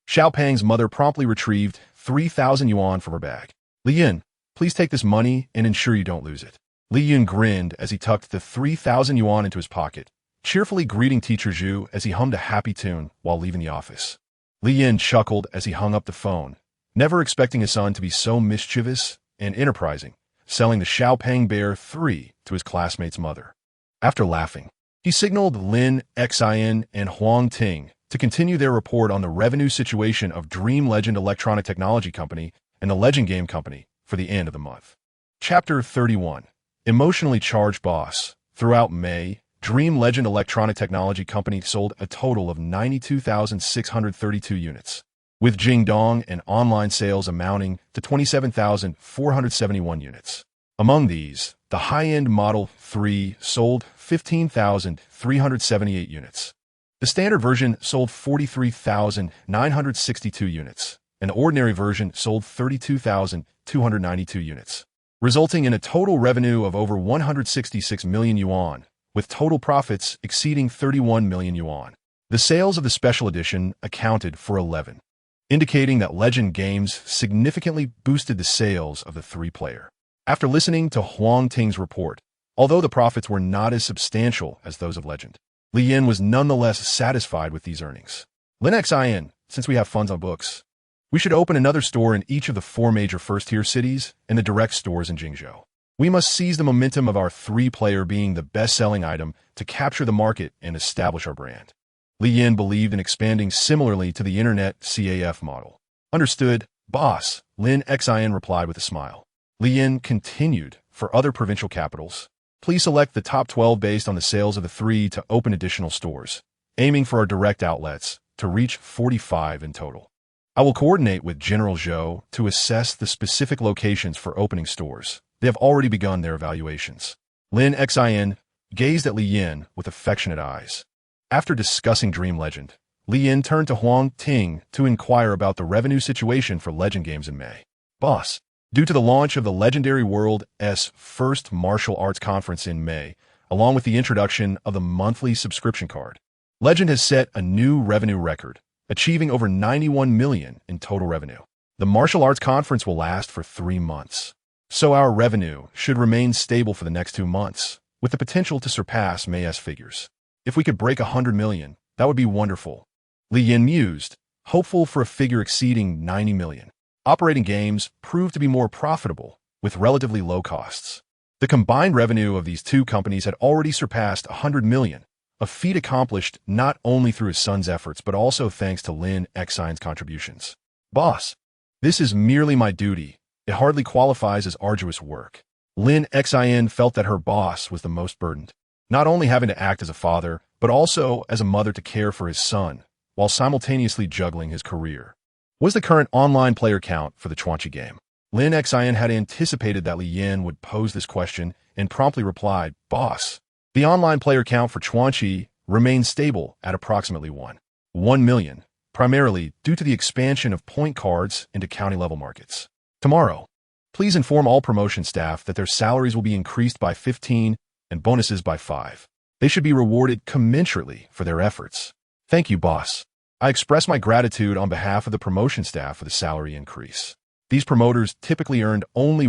Xiao Peng's mother promptly retrieved 3,000 yuan from her bag. Li Yun, please take this money and ensure you don't lose it. Li Yun grinned as he tucked the 3,000 yuan into his pocket, cheerfully greeting Teacher Zhu as he hummed a happy tune while leaving the office. Li Yun chuckled as he hung up the phone, never expecting his son to be so mischievous and enterprising, selling the Xiao Peng Bear 3 to his classmate's mother. After laughing, he signaled Lin Xin and Huang Ting to continue their report on the revenue situation of Dream Legend Electronic Technology Company and the Legend Game Company for the end of the month. Chapter 31. Emotionally Charged Boss. Throughout May, Dream Legend Electronic Technology Company sold a total of 92,632 units, with Jingdong and online sales amounting to 27,471 units. Among these, the high-end Model 3 sold 15,378 units. The standard version sold 43,962 units, and the ordinary version sold 32,292 units, resulting in a total revenue of over 166 million yuan, with total profits exceeding 31 million yuan. The sales of the special edition accounted for 11, indicating that Legend games significantly boosted the sales of the 3-player. After listening to Huang Ting's report, although the profits were not as substantial as those of Legend, Li Yun was nonetheless satisfied with these earnings. Lin Xin, since we have funds on books, we should open another store in each of the 4 major first-tier cities and the direct stores in Jingzhou. We must seize the momentum of our 3-player being the best-selling item to capture the market and establish our brand. Li Yun believed in expanding similarly to the Internet CAF model. Understood, boss, Lin Xin replied with a smile. Li Yun continued, for other provincial capitals, please select the top 12 based on the sales of the 3 to open additional stores, aiming for our direct outlets to reach 45 in total. I will coordinate with General Zhou to assess the specific locations for opening stores. They have already begun their evaluations. Lin Xin gazed at Li Yun with affectionate eyes. After discussing Dream Legend, Li Yun turned to Huang Ting to inquire about the revenue situation for Legend games in May. Boss, due to the launch of the Legendary World's first martial arts conference in May, along with the introduction of the monthly subscription card, Legend has set a new revenue record, achieving over 91 million in total revenue. The martial arts conference will last for 3 months, so our revenue should remain stable for the next 2 months, with the potential to surpass May's figures. If we could break 100 million, that would be wonderful. Li Yun mused, hopeful for a figure exceeding 90 million. Operating games proved to be more profitable, with relatively low costs. The combined revenue of these two companies had already surpassed 100 million, a feat accomplished not only through his son's efforts but also thanks to Lin Xian's contributions. Boss, this is merely my duty. It hardly qualifies as arduous work. Lin Xian felt that her boss was the most burdened, not only having to act as a father, but also as a mother to care for his son, while simultaneously juggling his career. What is the current online player count for the Chuanqi game? Lin Xian had anticipated that Li Yin would pose this question and promptly replied, Boss, the online player count for Chuanqi remains stable at approximately 1 million, primarily due to the expansion of point cards into county-level markets. Tomorrow, please inform all promotion staff that their salaries will be increased by 15 and bonuses by 5. They should be rewarded commensurately for their efforts. Thank you, boss. I express my gratitude on behalf of the promotion staff for the salary increase. These promoters typically earned only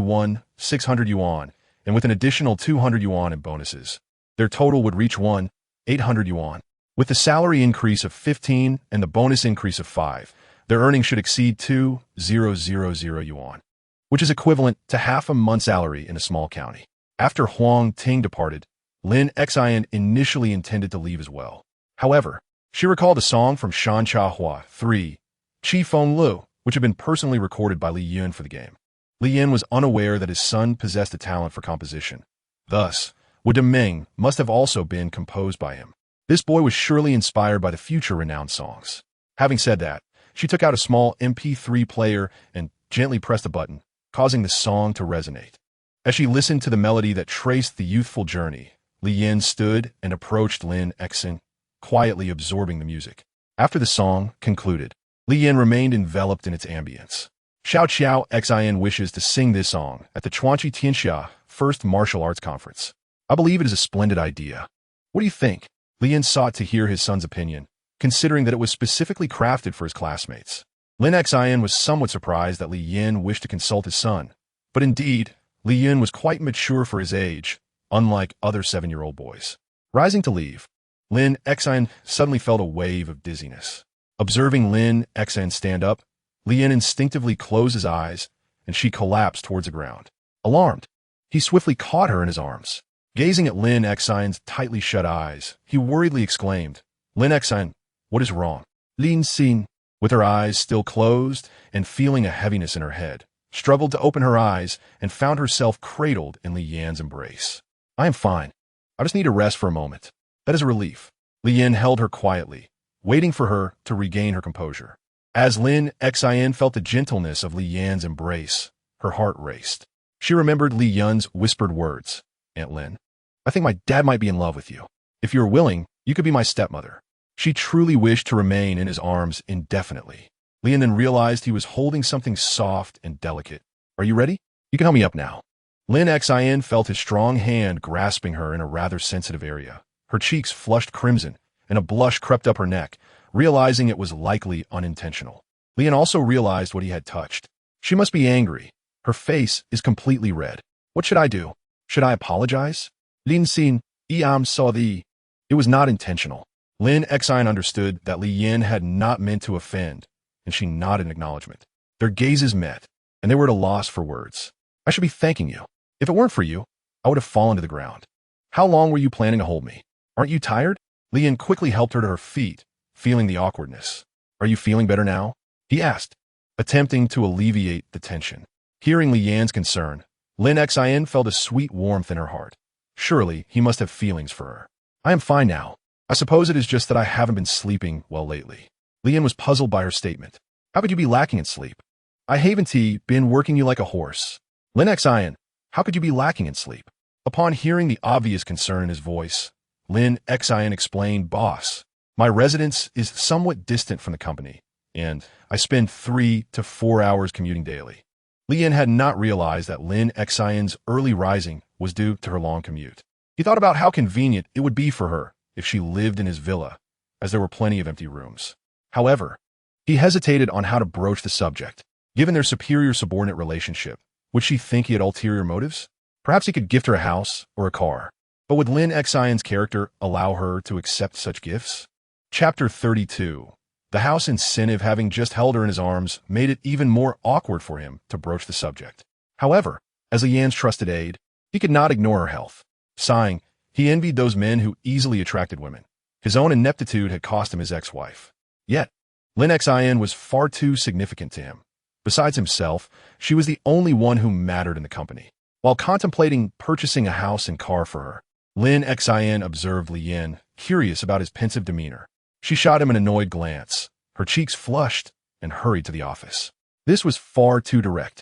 600 yuan, and with an additional 200 yuan in bonuses, their total would reach 800 yuan. With the salary increase of 15 and the bonus increase of 5, their earnings should exceed 2,000 yuan, which is equivalent to half a month's salary in a small county. After Huang Ting departed, Lin Xian initially intended to leave as well. However, she recalled a song from Shan Chahua 3, Qi Feng Lu, which had been personally recorded by Li Yun for the game. Li Yin was unaware that his son possessed a talent for composition. Thus, Wu Deming must have also been composed by him. This boy was surely inspired by the future renowned songs. Having said that, she took out a small MP3 player and gently pressed a button, causing the song to resonate. As she listened to the melody that traced the youthful journey, Li Yin stood and approached Lin Xian, quietly absorbing the music. After the song concluded, Li Yin remained enveloped in its ambience. Xiao Xian wishes to sing this song at the Chuanqi Tianxia First Martial Arts Conference. I believe it is a splendid idea. What do you think? Li Yin sought to hear his son's opinion, considering that it was specifically crafted for his classmates. Lin Xian was somewhat surprised that Li Yin wished to consult his son, but indeed, Li Yin was quite mature for his age, unlike other 7-year-old boys. Rising to leave, Lin Xian suddenly felt a wave of dizziness. Observing Lin Xian stand up, Li Yin instinctively closed his eyes, and she collapsed towards the ground. Alarmed, he swiftly caught her in his arms. Gazing at Lin Xian's tightly shut eyes, he worriedly exclaimed, Lin Xian, what is wrong? Lin Xin, with her eyes still closed and feeling a heaviness in her head, struggled to open her eyes and found herself cradled in Li Yan's embrace. I am fine. I just need to rest for a moment. That is a relief. Li Yin held her quietly, waiting for her to regain her composure. As Lin Xian felt the gentleness of Li Yan's embrace, her heart raced. She remembered Li Yun's whispered words, Aunt Lin, I think my dad might be in love with you. If you are willing, you could be my stepmother. She truly wished to remain in his arms indefinitely. Li Yin then realized he was holding something soft and delicate. Are you ready? You can help me up now. Lin Xian felt his strong hand grasping her in a rather sensitive area. Her cheeks flushed crimson, and a blush crept up her neck, realizing it was likely unintentional. Li Yin also realized what he had touched. She must be angry. Her face is completely red. What should I do? Should I apologize? Lin Xin, I am sorry. It was not intentional. Lin Xian understood that Li Yin had not meant to offend, and she nodded in acknowledgement. Their gazes met, and they were at a loss for words. I should be thanking you. If it weren't for you, I would have fallen to the ground. How long were you planning to hold me? Aren't you tired? Li Yin quickly helped her to her feet, feeling the awkwardness. Are you feeling better now? He asked, attempting to alleviate the tension. Hearing Li Yan's concern, Lin Xian felt a sweet warmth in her heart. Surely he must have feelings for her. I am fine now. I suppose it is just that I haven't been sleeping well lately. Li Yin was puzzled by her statement. How could you be lacking in sleep? I haven't been working you like a horse. Lin Xian, how could you be lacking in sleep? Upon hearing the obvious concern in his voice, Lin Xian explained, Boss, my residence is somewhat distant from the company, and I spend 3 to 4 hours commuting daily. Li Yin had not realized that Lin Xian's early rising was due to her long commute. He thought about how convenient it would be for her if she lived in his villa, as there were plenty of empty rooms. However, he hesitated on how to broach the subject. Given their superior-subordinate relationship, would she think he had ulterior motives? Perhaps he could gift her a house or a car. But would Lin Xian's character allow her to accept such gifts? Chapter 32. The The house incentive having just held her in his arms made it even more awkward for him to broach the subject. However, as Li Yan's trusted aide, he could not ignore her health. Sighing, he envied those men who easily attracted women. His own ineptitude had cost him his ex-wife. Yet, Lin Xin was far too significant to him. Besides himself, she was the only one who mattered in the company. While contemplating purchasing a house and car for her, Lin Xin observed Li Yan, curious about his pensive demeanor. She shot him an annoyed glance. Her cheeks flushed and hurried to the office. This was far too direct.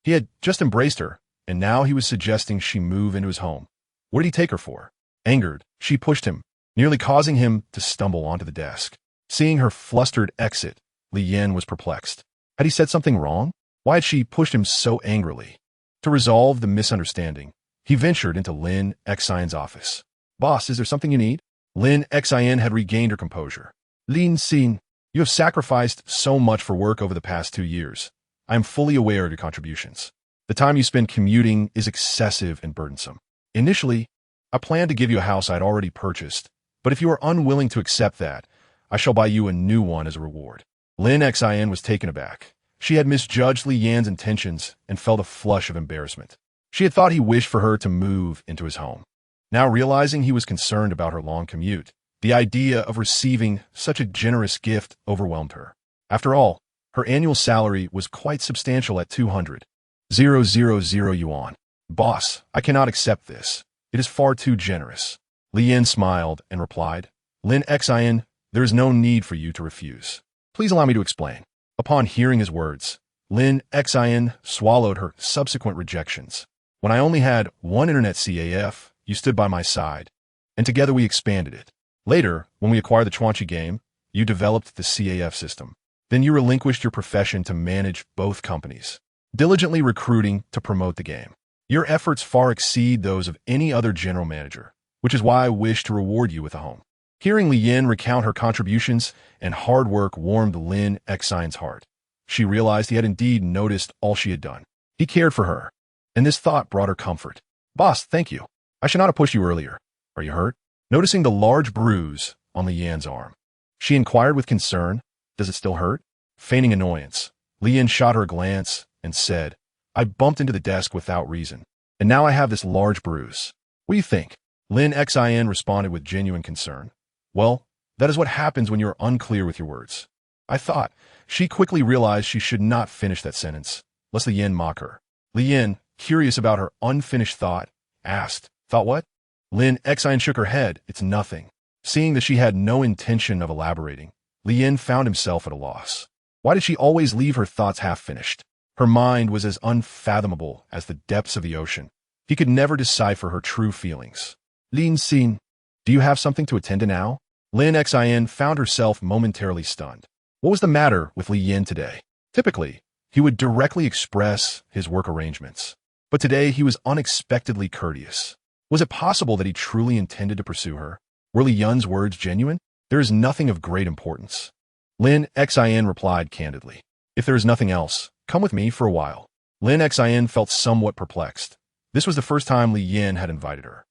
He had just embraced her, and now he was suggesting she move into his home. What did he take her for? Angered, she pushed him, nearly causing him to stumble onto the desk. Seeing her flustered exit, Li Yan was perplexed. Had he said something wrong? Why had she pushed him so angrily? To resolve the misunderstanding, he ventured into Lin Xin's office. Boss, is there something you need? Lin Xin had regained her composure. Lin Xin, you have sacrificed so much for work over the past 2 years. I am fully aware of your contributions. The time you spend commuting is excessive and burdensome. Initially, I planned to give you a house I'd already purchased, but if you are unwilling to accept that, I shall buy you a new one as a reward. Lin Xin was taken aback. She had misjudged Li Yan's intentions and felt a flush of embarrassment. She had thought he wished for her to move into his home. Now realizing he was concerned about her long commute, the idea of receiving such a generous gift overwhelmed her. After all, her annual salary was quite substantial at 200,000 yuan. Boss, I cannot accept this. It is far too generous. Li Yan smiled and replied, Lin Xin, there is no need for you to refuse. Please allow me to explain. Upon hearing his words, Lin Xin swallowed her subsequent rejections. When I only had one internet CAF, you stood by my side, and together we expanded it. Later, when we acquired the Chuanqi game, you developed the CAF system. Then you relinquished your profession to manage both companies, diligently recruiting to promote the game. Your efforts far exceed those of any other general manager, which is why I wish to reward you with a home. Hearing Li Yan recount her contributions and hard work warmed Lin Xin's heart. She realized he had indeed noticed all she had done. He cared for her, and this thought brought her comfort. Boss, thank you. I should not have pushed you earlier. Are you hurt? Noticing the large bruise on Li Yan's arm, she inquired with concern, Does it still hurt? Feigning annoyance, Li Yan shot her a glance and said, I bumped into the desk without reason, and now I have this large bruise. What do you think? Lin Xin responded with genuine concern. Well, that is what happens when you are unclear with your words. I thought. She quickly realized she should not finish that sentence, lest Li Yan mock her. Li Yan, curious about her unfinished thought, asked, Thought what? Lin Xin shook her head. It's nothing. Seeing that she had no intention of elaborating, Li Yan found himself at a loss. Why did she always leave her thoughts half-finished? Her mind was as unfathomable as the depths of the ocean. He could never decipher her true feelings. Lin Xin, do you have something to attend to now? Lin Xin found herself momentarily stunned. What was the matter with Li Yan today? Typically, he would directly express his work arrangements. But today he was unexpectedly courteous. Was it possible that he truly intended to pursue her? Were Li Yan's words genuine? There is nothing of great importance. Lin Xin replied candidly. If there is nothing else, come with me for a while. Lin Xin felt somewhat perplexed. This was the first time Li Yan had invited her.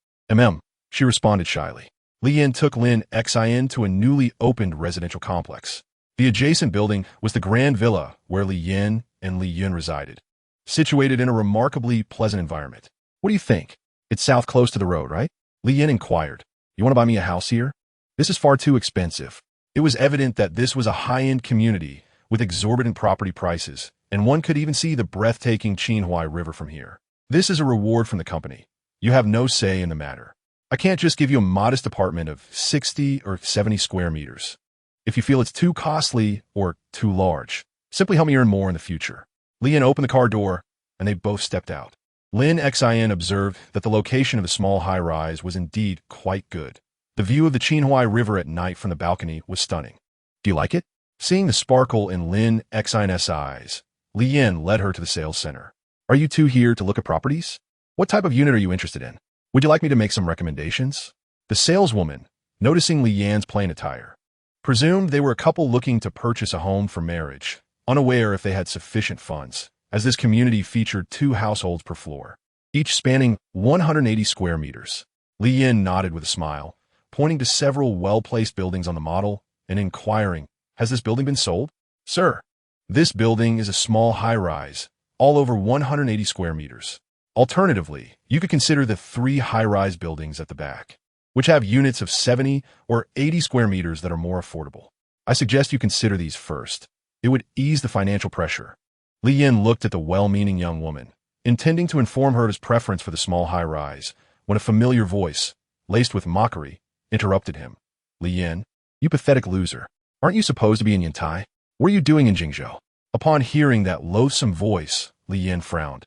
She responded shyly. Li Yan took Lin Xin to a newly opened residential complex. The adjacent building was the grand villa where Li Yan and Li Yun resided, situated in a remarkably pleasant environment. What do you think? It's south close to the road, right? Li Yan inquired. You want to buy me a house here? This is far too expensive. It was evident that this was a high-end community with exorbitant property prices, and one could even see the breathtaking Qinhuai River from here. This is a reward from the company. You have no say in the matter. I can't just give you a modest apartment of 60 or 70 square meters. If you feel it's too costly or too large, simply help me earn more in the future. Li Yan opened the car door, and they both stepped out. Lin Xin observed that the location of the small high-rise was indeed quite good. The view of the Qinhuai River at night from the balcony was stunning. Do you like it? Seeing the sparkle in Lin Xin's eyes, Li Yan led her to the sales center. Are you two here to look at properties? What type of unit are you interested in? Would you like me to make some recommendations? The saleswoman, noticing Li Yan's plain attire, presumed they were a couple looking to purchase a home for marriage, unaware if they had sufficient funds, as this community featured 2 households per floor, each spanning 180 square meters. Li Yan nodded with a smile, pointing to several well-placed buildings on the model and inquiring, Has this building been sold? Sir, this building is a small high-rise, all over 180 square meters. Alternatively, you could consider the 3 high-rise buildings at the back, which have units of 70 or 80 square meters that are more affordable. I suggest you consider these first. It would ease the financial pressure. Li Yin looked at the well-meaning young woman, intending to inform her of his preference for the small high-rise, when a familiar voice, laced with mockery, interrupted him. Li Yin, you pathetic loser. Aren't you supposed to be in Yantai? What are you doing in Jingzhou? Upon hearing that loathsome voice, Li Yin frowned,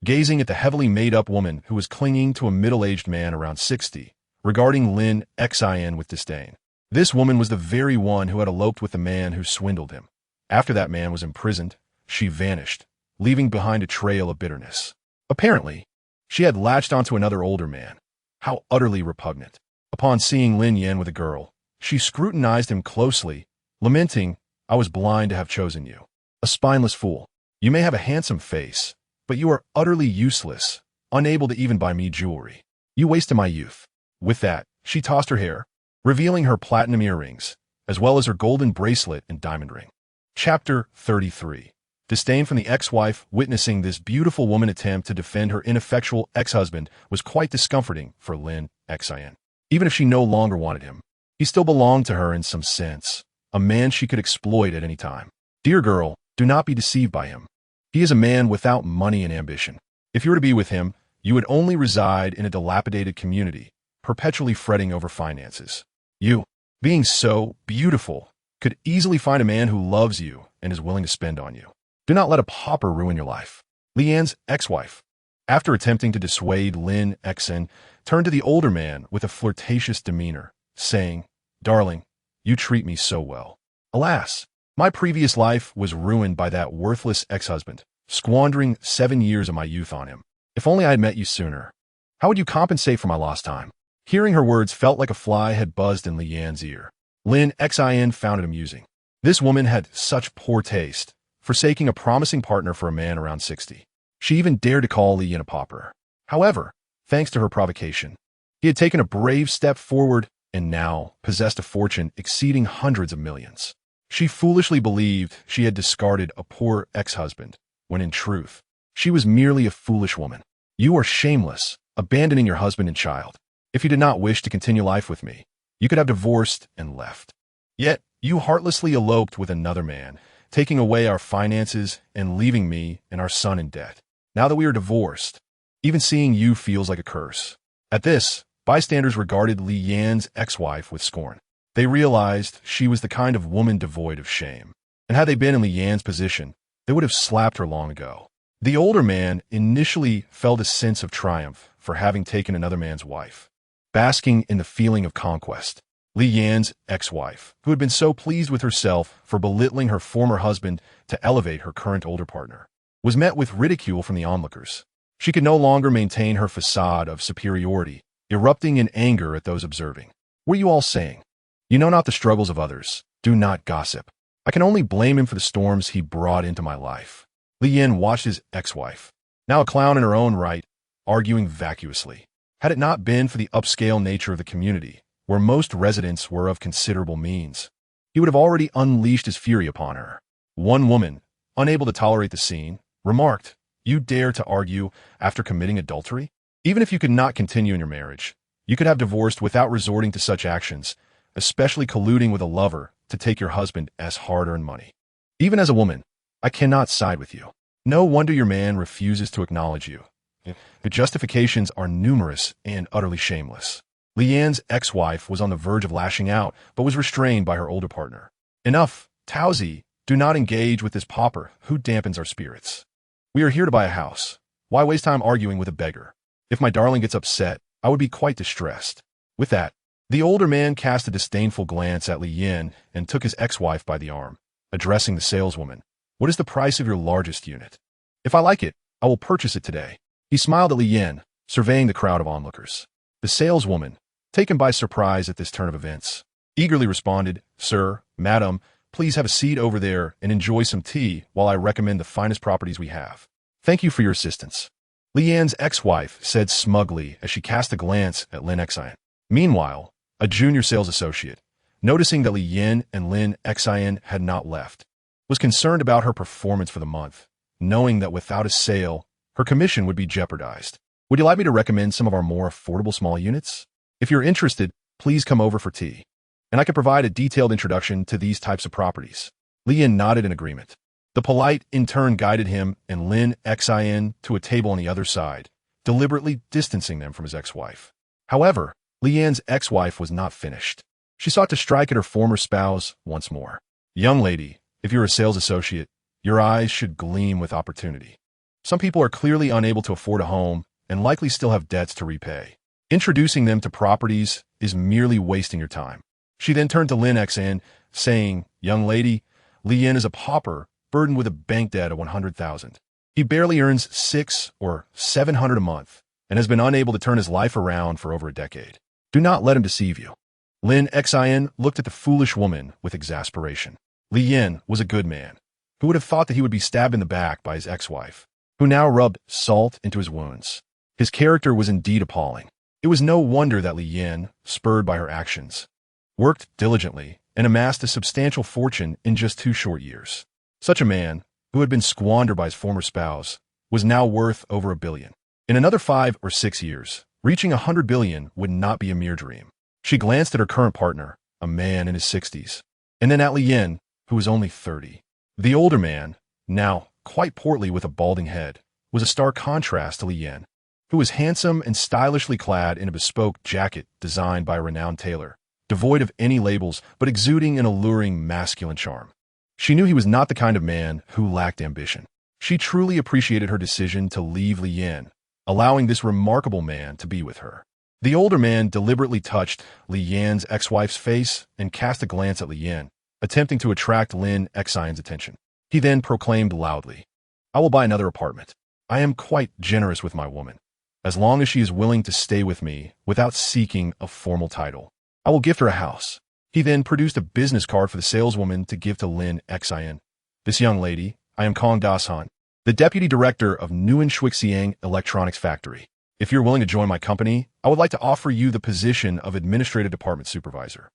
gazing at the heavily made-up woman who was clinging to a middle-aged man around 60, regarding Lin Xin with disdain. This woman was the very one who had eloped with the man who swindled him. After that man was imprisoned, she vanished, leaving behind a trail of bitterness. Apparently, she had latched onto another older man. How utterly repugnant. Upon seeing Lin Yan with a girl, she scrutinized him closely, lamenting, I was blind to have chosen you. A spineless fool. You may have a handsome face, but you are utterly useless, unable to even buy me jewelry. You wasted my youth. With that, she tossed her hair, revealing her platinum earrings, as well as her golden bracelet and diamond ring. Chapter 33. Disdain from the ex-wife. Witnessing this beautiful woman attempt to defend her ineffectual ex-husband was quite discomforting for Lin Xin. Even if she no longer wanted him, he still belonged to her in some sense, a man she could exploit at any time. Dear girl, do not be deceived by him. He is a man without money and ambition. If you were to be with him, you would only reside in a dilapidated community, perpetually fretting over finances. You, being so beautiful, could easily find a man who loves you and is willing to spend on you. Do not let a pauper ruin your life. Li Yan's ex-wife, after attempting to dissuade Lin Xin, turned to the older man with a flirtatious demeanor, saying, Darling, you treat me so well. Alas, my previous life was ruined by that worthless ex-husband, squandering 7 years of my youth on him. If only I had met you sooner. How would you compensate for my lost time? Hearing her words felt like a fly had buzzed in Li Yan's ear. Lin Xin found it amusing. This woman had such poor taste, forsaking a promising partner for a man around 60. She even dared to call Li Yin a pauper. However, thanks to her provocation, he had taken a brave step forward and now possessed a fortune exceeding hundreds of millions. She foolishly believed she had discarded a poor ex-husband, when in truth, she was merely a foolish woman. You are shameless, abandoning your husband and child. If you did not wish to continue life with me, you could have divorced and left. Yet, you heartlessly eloped with another man, taking away our finances and leaving me and our son in debt. Now that we are divorced, even seeing you feels like a curse. At this, bystanders regarded Li Yan's ex-wife with scorn. They realized she was the kind of woman devoid of shame. And had they been in Li Yan's position, they would have slapped her long ago. The older man initially felt a sense of triumph for having taken another man's wife, basking in the feeling of conquest. Li Yan's ex-wife, who had been so pleased with herself for belittling her former husband to elevate her current older partner, was met with ridicule from the onlookers. She could no longer maintain her facade of superiority, erupting in anger at those observing. What are you all saying? You know not the struggles of others. Do not gossip. I can only blame him for the storms he brought into my life. Li Yin watched his ex-wife, now a clown in her own right, arguing vacuously. Had it not been for the upscale nature of the community, where most residents were of considerable means, he would have already unleashed his fury upon her. One woman, unable to tolerate the scene, remarked, You dare to argue after committing adultery? Even if you could not continue in your marriage, you could have divorced without resorting to such actions, especially colluding with a lover to take your husband as hard-earned money. Even as a woman, I cannot side with you. No wonder your man refuses to acknowledge you. The justifications are numerous and utterly shameless. Li Yan's ex-wife was on the verge of lashing out, but was restrained by her older partner. Enough, Taozi, do not engage with this pauper who dampens our spirits. We are here to buy a house. Why waste time arguing with a beggar? If my darling gets upset, I would be quite distressed. With that, the older man cast a disdainful glance at Li Yin and took his ex-wife by the arm, addressing the saleswoman. What is the price of your largest unit? If I like it, I will purchase it today. He smiled at Li Yin, surveying the crowd of onlookers. The saleswoman, taken by surprise at this turn of events, eagerly responded, Sir, Madam, please have a seat over there and enjoy some tea while I recommend the finest properties we have. Thank you for your assistance. Li Yan's ex-wife said smugly as she cast a glance at Lin Xin. Meanwhile, a junior sales associate, noticing that Li Yin and Lin Xian had not left, was concerned about her performance for the month, knowing that without a sale, her commission would be jeopardized. Would you like me to recommend some of our more affordable small units? If you're interested, please come over for tea, and I can provide a detailed introduction to these types of properties. Li Yin nodded in agreement. The polite intern guided him and Lin Xian to a table on the other side, deliberately distancing them from his ex-wife. However, Li Yin's ex-wife was not finished. She sought to strike at her former spouse once more. Young lady, if you're a sales associate, your eyes should gleam with opportunity. Some people are clearly unable to afford a home and likely still have debts to repay. Introducing them to properties is merely wasting your time. She then turned to Lin Xian, saying, Young lady, Li Yin is a pauper burdened with a bank debt of 100,000. He barely earns 600 or 700 a month and has been unable to turn his life around for over a decade. Do not let him deceive you. Lin Xian looked at the foolish woman with exasperation. Li Yin was a good man. Who would have thought that he would be stabbed in the back by his ex-wife, who now rubbed salt into his wounds? His character was indeed appalling. It was no wonder that Li Yin, spurred by her actions, worked diligently and amassed a substantial fortune in just 2 short years. Such a man, who had been squandered by his former spouse, was now worth over $1 billion. In another 5 or 6 years, reaching $100 billion would not be a mere dream. She glanced at her current partner, a man in his 60s, and then at Li Yin, who was only 30. The older man, now quite portly with a balding head, was a stark contrast to Li Yin, who was handsome and stylishly clad in a bespoke jacket designed by a renowned tailor, devoid of any labels but exuding an alluring masculine charm. She knew he was not the kind of man who lacked ambition. She truly appreciated her decision to leave Li Yin, allowing this remarkable man to be with her. The older man deliberately touched Li Yin's ex-wife's face and cast a glance at Li Yin, attempting to attract Lin Xian's attention. He then proclaimed loudly, I will buy another apartment. I am quite generous with my woman. As long as she is willing to stay with me without seeking a formal title, I will gift her a house. He then produced a business card for the saleswoman to give to Lin Xian. This young lady, I am Kong Dasan, the deputy director of Nguyen Xuexiang Electronics Factory. If you're willing to join my company, I would like to offer you the position of administrative department supervisor.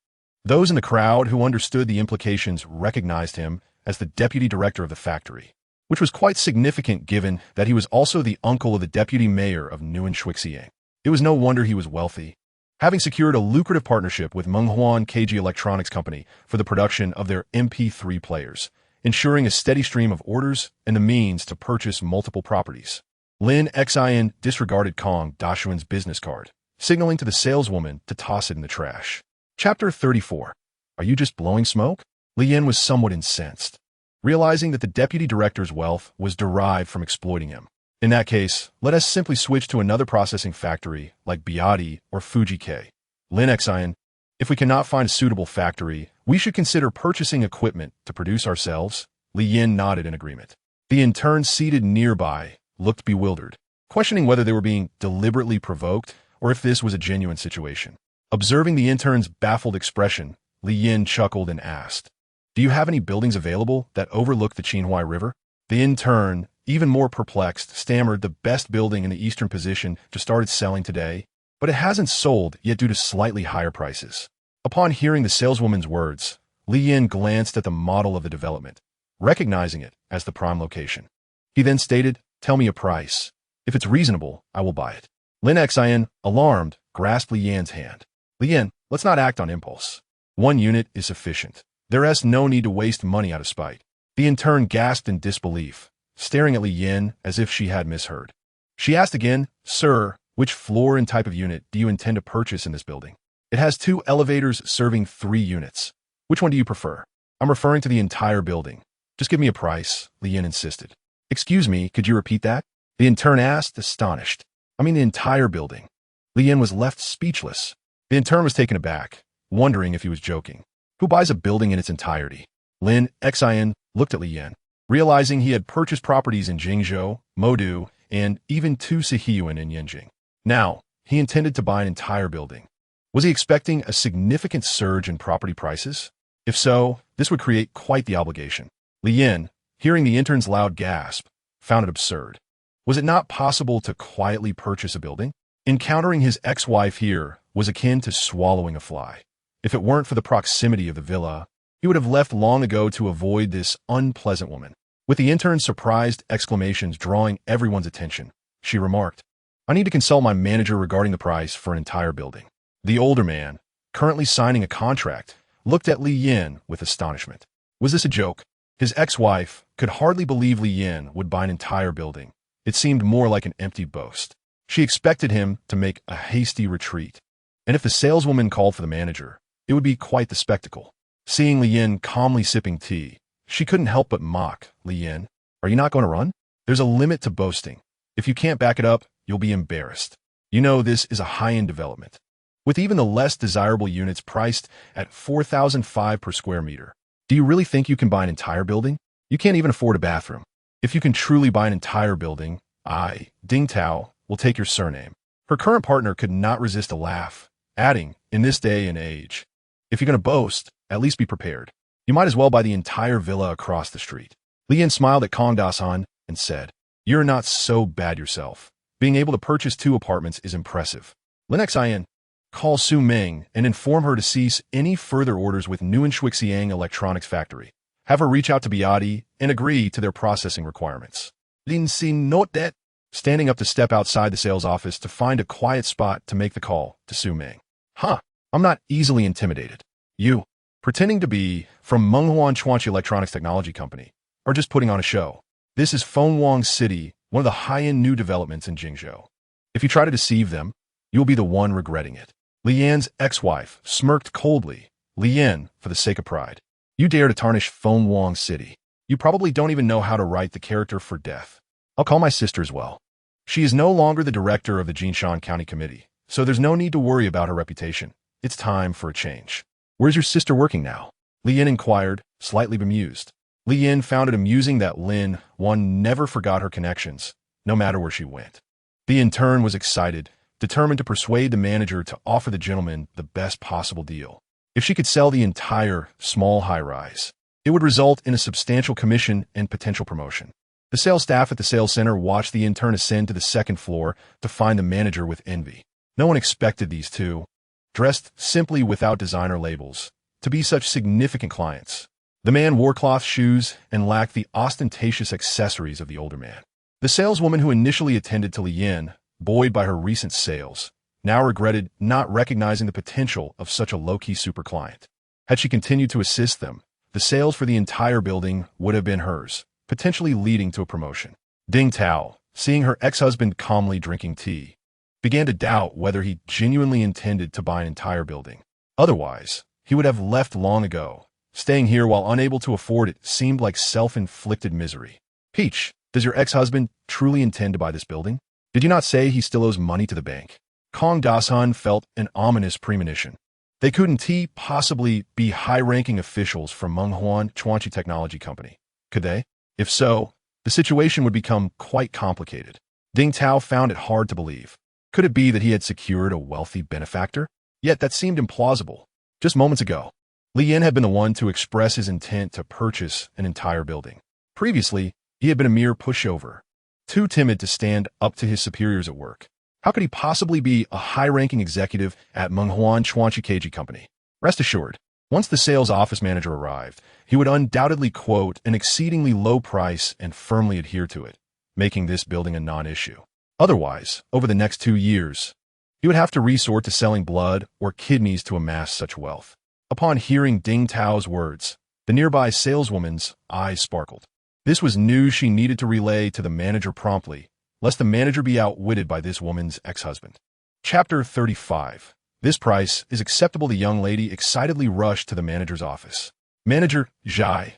Those in the crowd who understood the implications recognized him as the deputy director of the factory, which was quite significant given that he was also the uncle of the deputy mayor of Nguyen Xuexiang. It was no wonder he was wealthy, having secured a lucrative partnership with Menghuan KG Electronics Company for the production of their MP3 players, ensuring a steady stream of orders and the means to purchase multiple properties. Lin Xian disregarded Kong Dashuan's business card, signaling to the saleswoman to toss it in the trash. Chapter 34. Are you just blowing smoke? Li Yin was somewhat incensed, realizing that the deputy director's wealth was derived from exploiting him. In that case, let us simply switch to another processing factory like Biati or Fuji K. Lin Xian, if we cannot find a suitable factory, we should consider purchasing equipment to produce ourselves. Li Yin nodded in agreement. The intern seated nearby looked bewildered, questioning whether they were being deliberately provoked or if this was a genuine situation. Observing the intern's baffled expression, Li Yin chuckled and asked, Do you have any buildings available that overlook the Qinhuai River? The intern, even more perplexed, stammered the best building in the eastern position just started selling today, but it hasn't sold yet due to slightly higher prices. Upon hearing the saleswoman's words, Li Yin glanced at the model of the development, recognizing it as the prime location. He then stated, Tell me a price. If it's reasonable, I will buy it. Lin Xian, alarmed, grasped Li Yin's hand. Li Yin, let's not act on impulse. 1 unit is sufficient. There is no need to waste money out of spite. The intern gasped in disbelief, staring at Li Yin as if she had misheard. She asked again, Sir, which floor and type of unit do you intend to purchase in this building? It has 2 elevators serving 3 units. Which one do you prefer? I'm referring to the entire building. Just give me a price, Li Yin insisted. Excuse me, could you repeat that? The intern asked, astonished. I mean the entire building. Li Yin was left speechless. The intern was taken aback, wondering if he was joking. Who buys a building in its entirety? Lin Xian looked at Li Yin, realizing he had purchased properties in Jingzhou, Modu, and even 2 Sihiyuan in Yanjing. Now, he intended to buy an entire building. Was he expecting a significant surge in property prices? If so, this would create quite the obligation. Li Yin, hearing the intern's loud gasp, found it absurd. Was it not possible to quietly purchase a building? Encountering his ex-wife here was akin to swallowing a fly. If it weren't for the proximity of the villa, he would have left long ago to avoid this unpleasant woman. With the intern's surprised exclamations drawing everyone's attention, she remarked, "I need to consult my manager regarding the price for an entire building." The older man, currently signing a contract, looked at Li Yin with astonishment. Was this a joke? His ex-wife could hardly believe Li Yin would buy an entire building. It seemed more like an empty boast. She expected him to make a hasty retreat. And if the saleswoman called for the manager, it would be quite the spectacle. Seeing Li Yin calmly sipping tea, she couldn't help but mock. "Li Yin, are you not going to run? There's a limit to boasting. If you can't back it up, you'll be embarrassed. You know this is a high-end development, with even the less desirable units priced at 4,005 per square meter. Do you really think you can buy an entire building? You can't even afford a bathroom. If you can truly buy an entire building, I, Ding Tao, will take your surname." Her current partner could not resist a laugh, adding, "In this day and age, if you're going to boast, at least be prepared. You might as well buy the entire villa across the street." Li Yin smiled at Kong Dasan and said, "You're not so bad yourself. Being able to purchase 2 apartments is impressive. Linux In, call Su Meng and inform her to cease any further orders with Nguyen Shuixiang Electronics Factory. Have her reach out to Biati and agree to their processing requirements." Lin Xin note that, standing up to step outside the sales office to find a quiet spot to make the call to Su Meng. "Huh, I'm not easily intimidated. You, pretending to be from Menghuan Chuanchi Electronics Technology Company, are just putting on a show. This is Fenghuang City, one of the high-end new developments in Jingzhou. If you try to deceive them, you'll be the one regretting it." Li Yan's ex-wife smirked coldly. "Li Yan, for the sake of pride, you dare to tarnish Fenghuang City. You probably don't even know how to write the character for death. I'll call my sister as well. She is no longer the director of the Jinshan County Committee, so there's no need to worry about her reputation. It's time for a change." "Where's your sister working now?" Li Yin inquired, slightly bemused. Li Yin found it amusing that Lin Wan never forgot her connections, no matter where she went. The intern was excited, determined to persuade the manager to offer the gentleman the best possible deal. If she could sell the entire small high-rise, it would result in a substantial commission and potential promotion. The sales staff at the sales center watched the intern ascend to the 2nd floor to find the manager with envy. No one expected these two, dressed simply without designer labels, to be such significant clients. The man wore cloth shoes and lacked the ostentatious accessories of the older man. The saleswoman who initially attended to Li Yin, buoyed by her recent sales, now regretted not recognizing the potential of such a low-key super client. Had she continued to assist them, the sales for the entire building would have been hers, potentially leading to a promotion. Ding Tao, seeing her ex-husband calmly drinking tea, began to doubt whether he genuinely intended to buy an entire building. Otherwise, he would have left long ago. Staying here while unable to afford it seemed like self-inflicted misery. "Peach, does your ex-husband truly intend to buy this building? Did you not say he still owes money to the bank?" Kong Dasan felt an ominous premonition. They couldn't possibly be high-ranking officials from Menghuan Chuanchi Technology Company, could they? If so, the situation would become quite complicated. Ding Tao found it hard to believe. Could it be that he had secured a wealthy benefactor? Yet that seemed implausible. Just moments ago, Li Yin had been the one to express his intent to purchase an entire building. Previously, he had been a mere pushover, too timid to stand up to his superiors at work. How could he possibly be a high-ranking executive at Menghuan Chuanchi KG Company? Rest assured, once the sales office manager arrived, he would undoubtedly quote an exceedingly low price and firmly adhere to it, making this building a non-issue. Otherwise, over the next 2 years, he would have to resort to selling blood or kidneys to amass such wealth. Upon hearing Ding Tao's words, the nearby saleswoman's eyes sparkled. This was news she needed to relay to the manager promptly, lest the manager be outwitted by this woman's ex-husband. Chapter 35. This price is acceptable. The young lady excitedly rushed to the manager's office. Manager Zhai.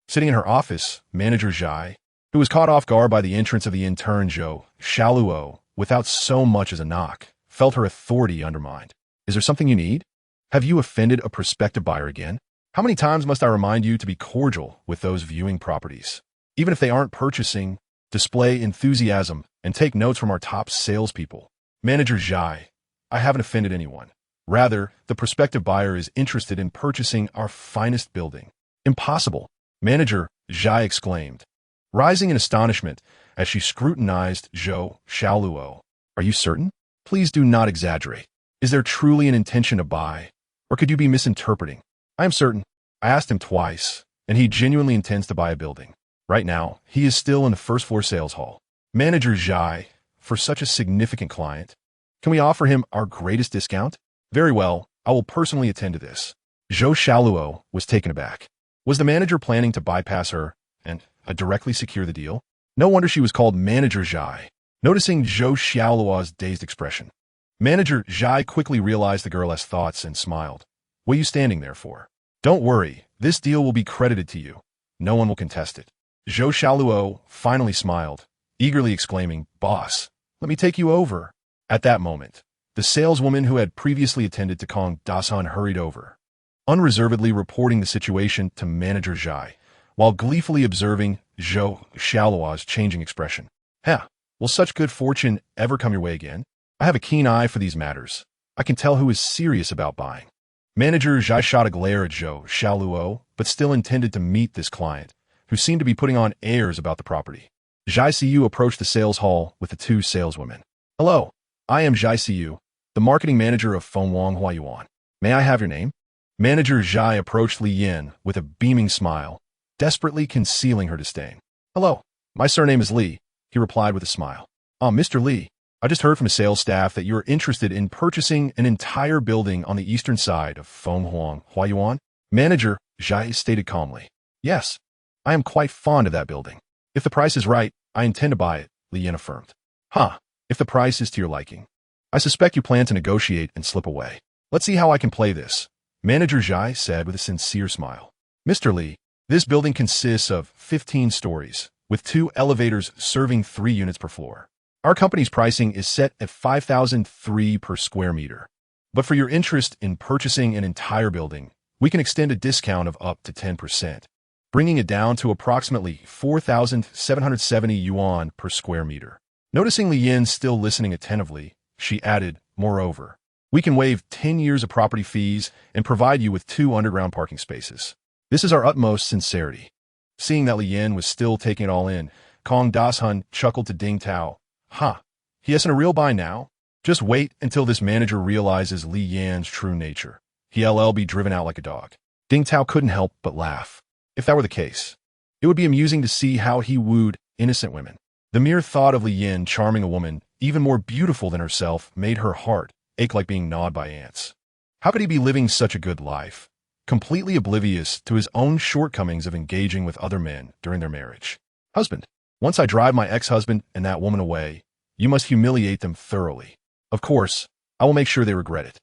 Sitting in her office, Manager Zhai, who was caught off guard by the entrance of the intern Zhou Shaluo without so much as a knock, felt her authority undermined. "Is there something you need? Have you offended a prospective buyer again? How many times must I remind you to be cordial with those viewing properties? Even if they aren't purchasing, display enthusiasm and take notes from our top salespeople." Manager Zhai, "I haven't offended anyone. Rather, the prospective buyer is interested in purchasing our finest building." "Impossible!" Manager Zhai exclaimed, rising in astonishment as she scrutinized Zhou Shaoluo. "Are you certain? Please do not exaggerate. Is there truly an intention to buy?" Or could you be misinterpreting? I am certain. I asked him twice, and he genuinely intends to buy a building. Right now, he is still in the first-floor sales hall. Manager Zhai, for such a significant client, can we offer him our greatest discount? Very well, I will personally attend to this. Zhou Xiaoluo was taken aback. Was the manager planning to bypass her and directly secure the deal? No wonder she was called Manager Zhai. Noticing Zhou Xiaoluo's dazed expression, Manager Zhai quickly realized the girl's thoughts and smiled. What are you standing there for? Don't worry, this deal will be credited to you. No one will contest it. Zhou Xiaoluo finally smiled, eagerly exclaiming, Boss, let me take you over. At that moment, the saleswoman who had previously attended to Kong Dasan hurried over, unreservedly reporting the situation to Manager Zhai, while gleefully observing Zhou Xiaoluo's changing expression. Will such good fortune ever come your way again? I have a keen eye for these matters. I can tell who is serious about buying. Manager Zhai shot a glare at Zhou Xiaoluo, but still intended to meet this client, who seemed to be putting on airs about the property. Zhai Siyu approached the sales hall with the two saleswomen. Hello, I am Zhai Siyu, the marketing manager of Fengwang Huayuan. May I have your name? Manager Zhai approached Li Yin with a beaming smile, desperately concealing her disdain. Hello, my surname is Li, he replied with a smile. Mr. Li, I just heard from a sales staff that you are interested in purchasing an entire building on the eastern side of Fengwang Huayuan. Manager Zhai stated calmly. Yes, I am quite fond of that building. If the price is right, I intend to buy it, Li Yin affirmed. If the price is to your liking. I suspect you plan to negotiate and slip away. Let's see how I can play this, Manager Zhai said with a sincere smile. Mr. Li, this building consists of 15 stories, with 2 elevators serving 3 units per floor. Our company's pricing is set at 5,003 per square meter. But for your interest in purchasing an entire building, we can extend a discount of up to 10%, bringing it down to approximately 4,770 yuan per square meter. Noticing Li Yin still listening attentively, she added, moreover, we can waive 10 years of property fees and provide you with 2 underground parking spaces. This is our utmost sincerity. Seeing that Li Yin was still taking it all in, Kong Dashun chuckled to Ding Tao. He isn't a real buy now? Just wait until this manager realizes Li Yan's true nature. He'll be driven out like a dog. Ding Tao couldn't help but laugh. If that were the case, it would be amusing to see how he wooed innocent women. The mere thought of Li Yin charming a woman even more beautiful than herself made her heart ache like being gnawed by ants. How could he be living such a good life, completely oblivious to his own shortcomings of engaging with other men during their marriage? Husband, once I drive my ex-husband and that woman away, you must humiliate them thoroughly. Of course, I will make sure they regret it.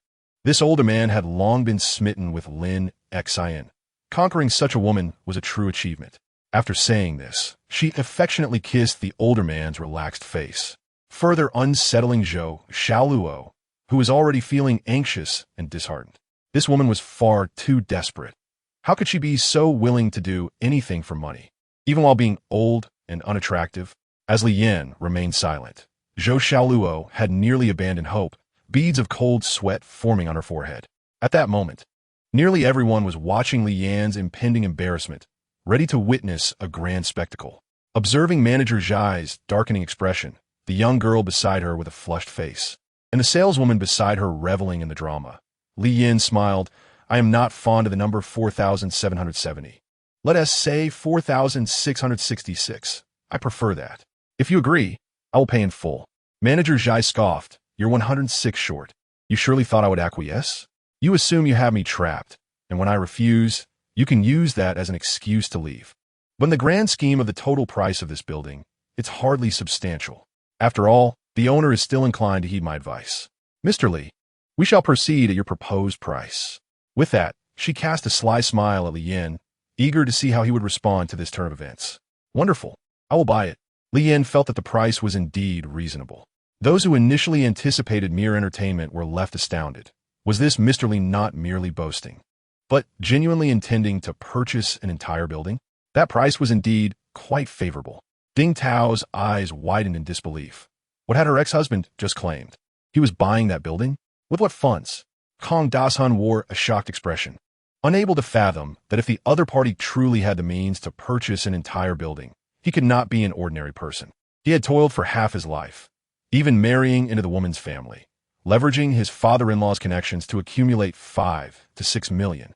This older man had long been smitten with Lin Xian. Conquering such a woman was a true achievement. After saying this, she affectionately kissed the older man's relaxed face, further unsettling Zhou Xiaoluo, who was already feeling anxious and disheartened. This woman was far too desperate. How could she be so willing to do anything for money, even while being old and unattractive? As Li Yin remained silent, Zhou Xiaoluo had nearly abandoned hope, beads of cold sweat forming on her forehead. At that moment, nearly everyone was watching Li Yan's impending embarrassment, ready to witness a grand spectacle. Observing Manager Zhai's darkening expression, the young girl beside her with a flushed face, and the saleswoman beside her reveling in the drama, Li Yin smiled. I am not fond of the number 4,770. Let us say 4,666. I prefer that. If you agree, I will pay in full. Manager Zhai scoffed. You're 106 short. You surely thought I would acquiesce? You assume you have me trapped, and when I refuse, you can use that as an excuse to leave. But in the grand scheme of the total price of this building, it's hardly substantial. After all, the owner is still inclined to heed my advice. Mr. Li, we shall proceed at your proposed price. With that, she cast a sly smile at Li Yin, eager to see how he would respond to this turn of events. Wonderful. I will buy it. Li Yin felt that the price was indeed reasonable. Those who initially anticipated mere entertainment were left astounded. Was this Mr. Li not merely boasting, but genuinely intending to purchase an entire building? That price was indeed quite favorable. Ding Tao's eyes widened in disbelief. What had her ex-husband just claimed? He was buying that building? With what funds? Kong Dashun wore a shocked expression, unable to fathom that if the other party truly had the means to purchase an entire building, he could not be an ordinary person. He had toiled for half his life, even marrying into the woman's family, leveraging his father-in-law's connections to accumulate 5 to 6 million.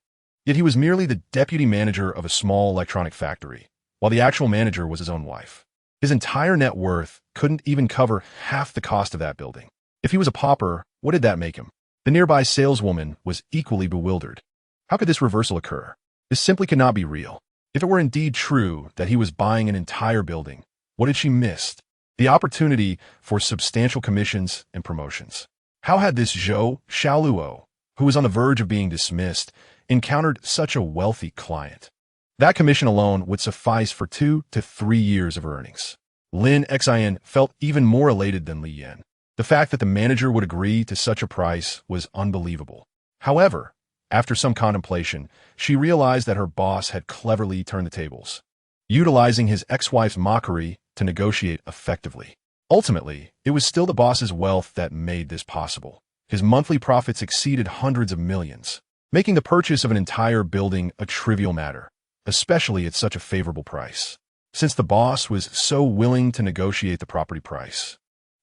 Yet he was merely the deputy manager of a small electronic factory, while the actual manager was his own wife. His entire net worth couldn't even cover half the cost of that building. If he was a pauper, what did that make him? The nearby saleswoman was equally bewildered. How could this reversal occur? This simply could not be real. If it were indeed true that he was buying an entire building, what had she missed? The opportunity for substantial commissions and promotions. How had this Zhou Xiaoluo, who was on the verge of being dismissed, encountered such a wealthy client? That commission alone would suffice for 2 to 3 years of earnings. Lin Xin felt even more elated than Li Yan. The fact that the manager would agree to such a price was unbelievable. However, after some contemplation, she realized that her boss had cleverly turned the tables, utilizing his ex-wife's mockery to negotiate effectively. Ultimately, it was still the boss's wealth that made this possible. His monthly profits exceeded hundreds of millions, making the purchase of an entire building a trivial matter, especially at such a favorable price. Since the boss was so willing to negotiate the property price,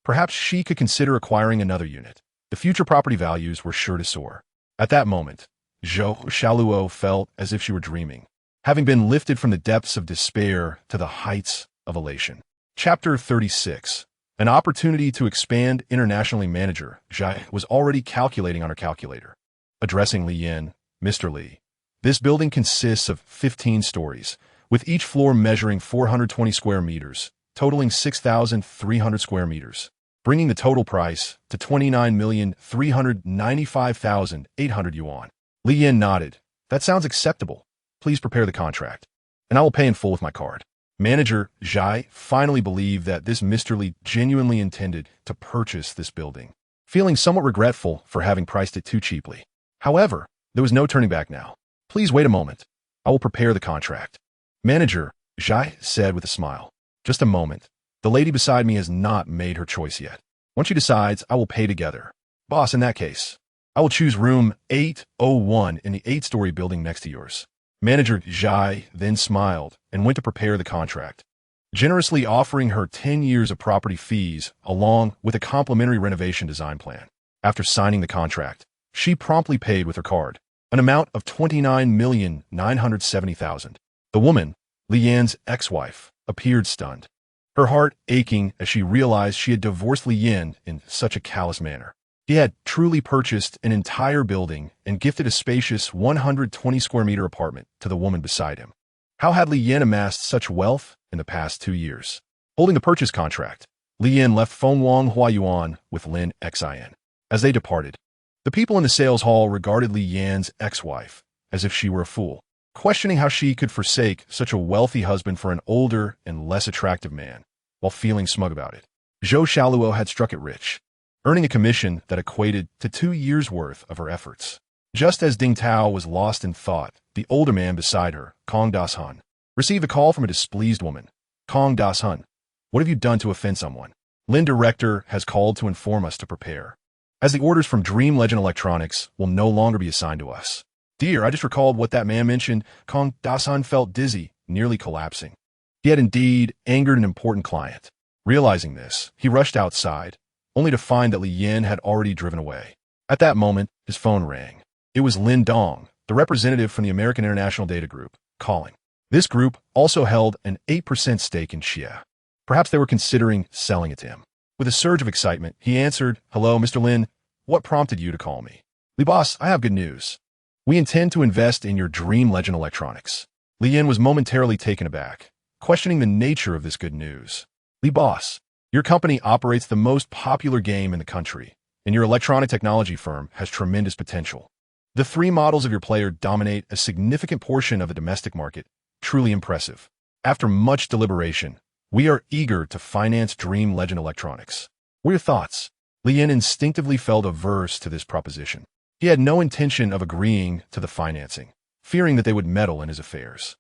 perhaps she could consider acquiring another unit. The future property values were sure to soar. At that moment, Zhou Xiaoluo felt as if she were dreaming, having been lifted from the depths of despair to the heights of elation. Chapter 36. An opportunity to expand internationally. Manager Zhai was already calculating on her calculator. Addressing Li Yan, Mr. Li, this building consists of 15 stories, with each floor measuring 420 square meters, totaling 6,300 square meters, bringing the total price to 29,395,800 yuan. Li Yan nodded. That sounds acceptable. Please prepare the contract, and I will pay in full with my card. Manager Zhai finally believed that this Mr. Li genuinely intended to purchase this building, feeling somewhat regretful for having priced it too cheaply. However, there was no turning back now. Please wait a moment. I will prepare the contract. Manager Zhai said with a smile. Just a moment. The lady beside me has not made her choice yet. Once she decides, I will pay together. Boss, in that case, I will choose room 801 in the 8-story building next to yours. Manager Zhai then smiled and went to prepare the contract, generously offering her 10 years of property fees along with a complimentary renovation design plan. After signing the contract, she promptly paid with her card, an amount of 29,970,000. The woman, Li Yan's ex-wife, appeared stunned, her heart aching as she realized she had divorced Li Yan in such a callous manner. He had truly purchased an entire building and gifted a spacious 120 square meter apartment to the woman beside him. How had Li Yan amassed such wealth in the past 2 years? Holding the purchase contract, Li Yan left Fengwang Huayuan with Lin Xin. As they departed, the people in the sales hall regarded Li Yan's ex-wife as if she were a fool, questioning how she could forsake such a wealthy husband for an older and less attractive man, while feeling smug about it. Zhou Xiaoluo had struck it rich, earning a commission that equated to 2 years' worth of her efforts. Just as Ding Tao was lost in thought, the older man beside her, Kong Das-hun, received a call from a displeased woman. Kong Das-hun, what have you done to offend someone? Lin Director has called to inform us to prepare, as the orders from Dream Legend Electronics will no longer be assigned to us. Dear, I just recalled what that man mentioned. Kong Das-hun felt dizzy, nearly collapsing. He had indeed angered an important client. Realizing this, he rushed outside, only to find that Li Yan had already driven away. At that moment, his phone rang. It was Lin Dong, the representative from the American International Data Group, calling. This group also held an 8% stake in Xia. Perhaps they were considering selling it to him. With a surge of excitement, he answered, "Hello, Mr. Lin. What prompted you to call me?" "Li boss, I have good news. We intend to invest in your Dream Legend Electronics." Li Yan was momentarily taken aback, questioning the nature of this good news. "Li boss, your company operates the most popular game in the country, and your electronic technology firm has tremendous potential. The 3 models of your player dominate a significant portion of the domestic market. Truly impressive. After much deliberation, we are eager to finance Dream Legend Electronics. What are your thoughts?" Li Yan instinctively felt averse to this proposition. He had no intention of agreeing to the financing, fearing that they would meddle in his affairs.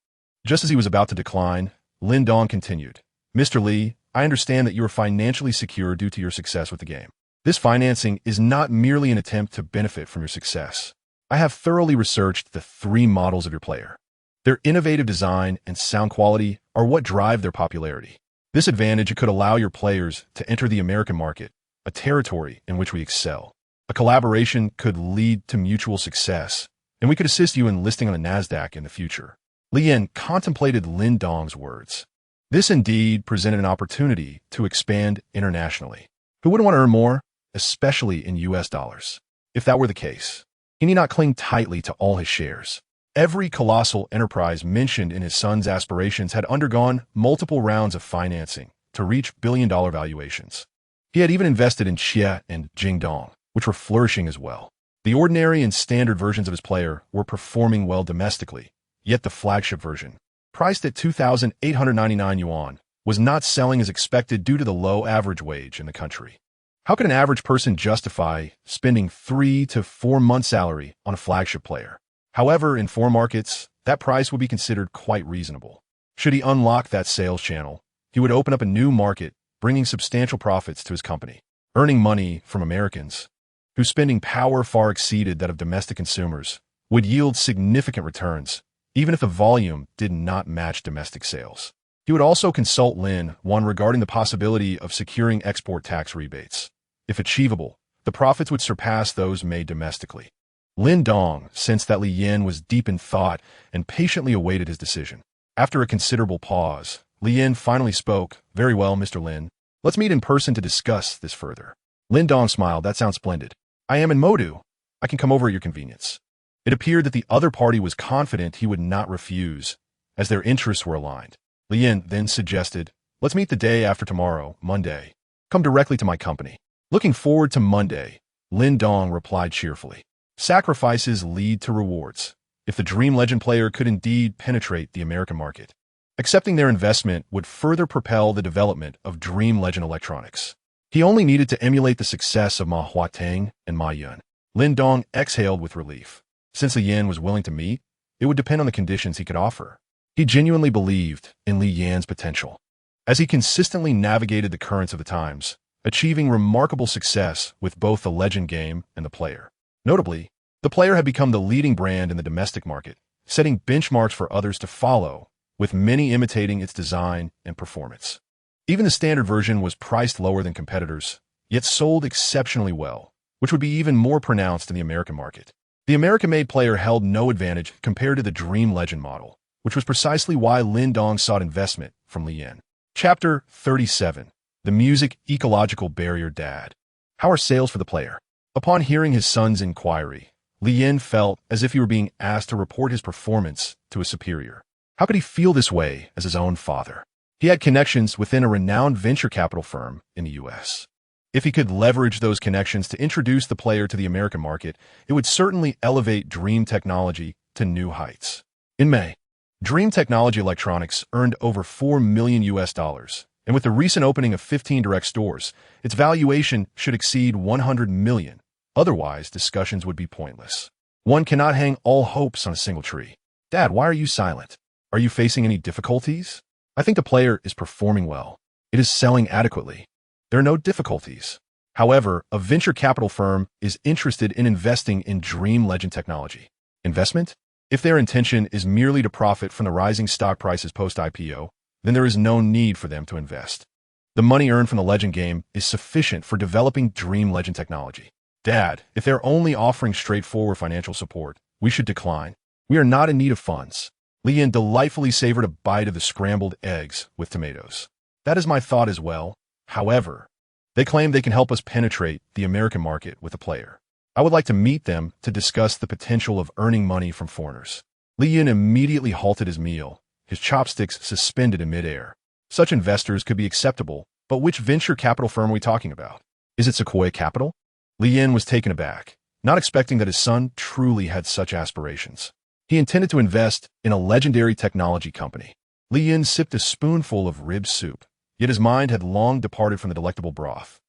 Just as he was about to decline, Lin Dong continued, "Mr. Li, I understand that you are financially secure due to your success with the game. This financing is not merely an attempt to benefit from your success. I have thoroughly researched the 3 models of your player. Their innovative design and sound quality are what drive their popularity. This advantage could allow your players to enter the American market, a territory in which we excel. A collaboration could lead to mutual success, and we could assist you in listing on the Nasdaq in the future. Li Yin contemplated Lin Dong's words. This indeed presented an opportunity to expand internationally. Who wouldn't want to earn more, especially in US dollars? If that were the case, he need not cling tightly to all his shares. Every colossal enterprise mentioned in his son's aspirations had undergone multiple rounds of financing to reach billion-dollar valuations. He had even invested in Xia and Jingdong, which were flourishing as well. The ordinary and standard versions of his player were performing well domestically, yet the flagship version, priced at 2,899 yuan, was not selling as expected due to the low average wage in the country. How could an average person justify spending 3 to 4 months' salary on a flagship player? However, in foreign markets, that price would be considered quite reasonable. Should he unlock that sales channel, he would open up a new market, bringing substantial profits to his company. Earning money from Americans, whose spending power far exceeded that of domestic consumers, would yield significant returns, even if the volume did not match domestic sales. He would also consult Lin Guang regarding the possibility of securing export tax rebates. If achievable, the profits would surpass those made domestically. Lin Dong sensed that Li Yin was deep in thought and patiently awaited his decision. After a considerable pause, Li Yin finally spoke. "Very well, Mr. Lin. Let's meet in person to discuss this further." Lin Dong smiled. "That sounds splendid. I am in Modu. I can come over at your convenience." It appeared that the other party was confident he would not refuse, as their interests were aligned. Li Yin then suggested, "Let's meet the day after tomorrow, Monday. Come directly to my company." "Looking forward to Monday," Lin Dong replied cheerfully. Sacrifices lead to rewards. If the Dream Legend player could indeed penetrate the American market, accepting their investment would further propel the development of Dream Legend electronics. He only needed to emulate the success of Ma Huateng and Ma Yun. Lin Dong exhaled with relief. Since Li Yin was willing to meet, it would depend on the conditions he could offer. He genuinely believed in Li Yan's potential. As he consistently navigated the currents of the times, achieving remarkable success with both the Legend game and the player. Notably, the player had become the leading brand in the domestic market, setting benchmarks for others to follow, with many imitating its design and performance. Even the standard version was priced lower than competitors, yet sold exceptionally well, which would be even more pronounced in the American market. The American-made player held no advantage compared to the Dream Legend model, which was precisely why Lin Dong sought investment from Li Yin. Chapter 37. The Music Ecological Barrier Dad. How are sales for the player? Upon hearing his son's inquiry, Li Yin felt as if he were being asked to report his performance to a superior. How could he feel this way as his own father? He had connections within a renowned venture capital firm in the US. If he could leverage those connections to introduce the player to the American market, it would certainly elevate Dream Technology to new heights. In May, Dream Technology Electronics earned over $4 million, and with the recent opening of 15 direct stores, its valuation should exceed $100 million. Otherwise, discussions would be pointless. One cannot hang all hopes on a single tree. "Dad, why are you silent? Are you facing any difficulties?" "I think the player is performing well. It is selling adequately. There are no difficulties." However, a venture capital firm is interested in investing in Dream Legend technology. Investment? If their intention is merely to profit from the rising stock prices post-IPO, then there is no need for them to invest. The money earned from the Legend game is sufficient for developing Dream Legend technology. "Dad, if they're only offering straightforward financial support, we should decline. We are not in need of funds." Li Yin delightfully savored a bite of the scrambled eggs with tomatoes. "That is my thought as well. However, they claim they can help us penetrate the American market with a player. I would like to meet them to discuss the potential of earning money from foreigners." Li Yin immediately halted his meal, his chopsticks suspended in midair. Such investors could be acceptable, but which venture capital firm are we talking about? Is it Sequoia Capital? Li Yin was taken aback, not expecting that his son truly had such aspirations. He intended to invest in a legendary technology company. Li Yin sipped a spoonful of rib soup, yet his mind had long departed from the delectable broth.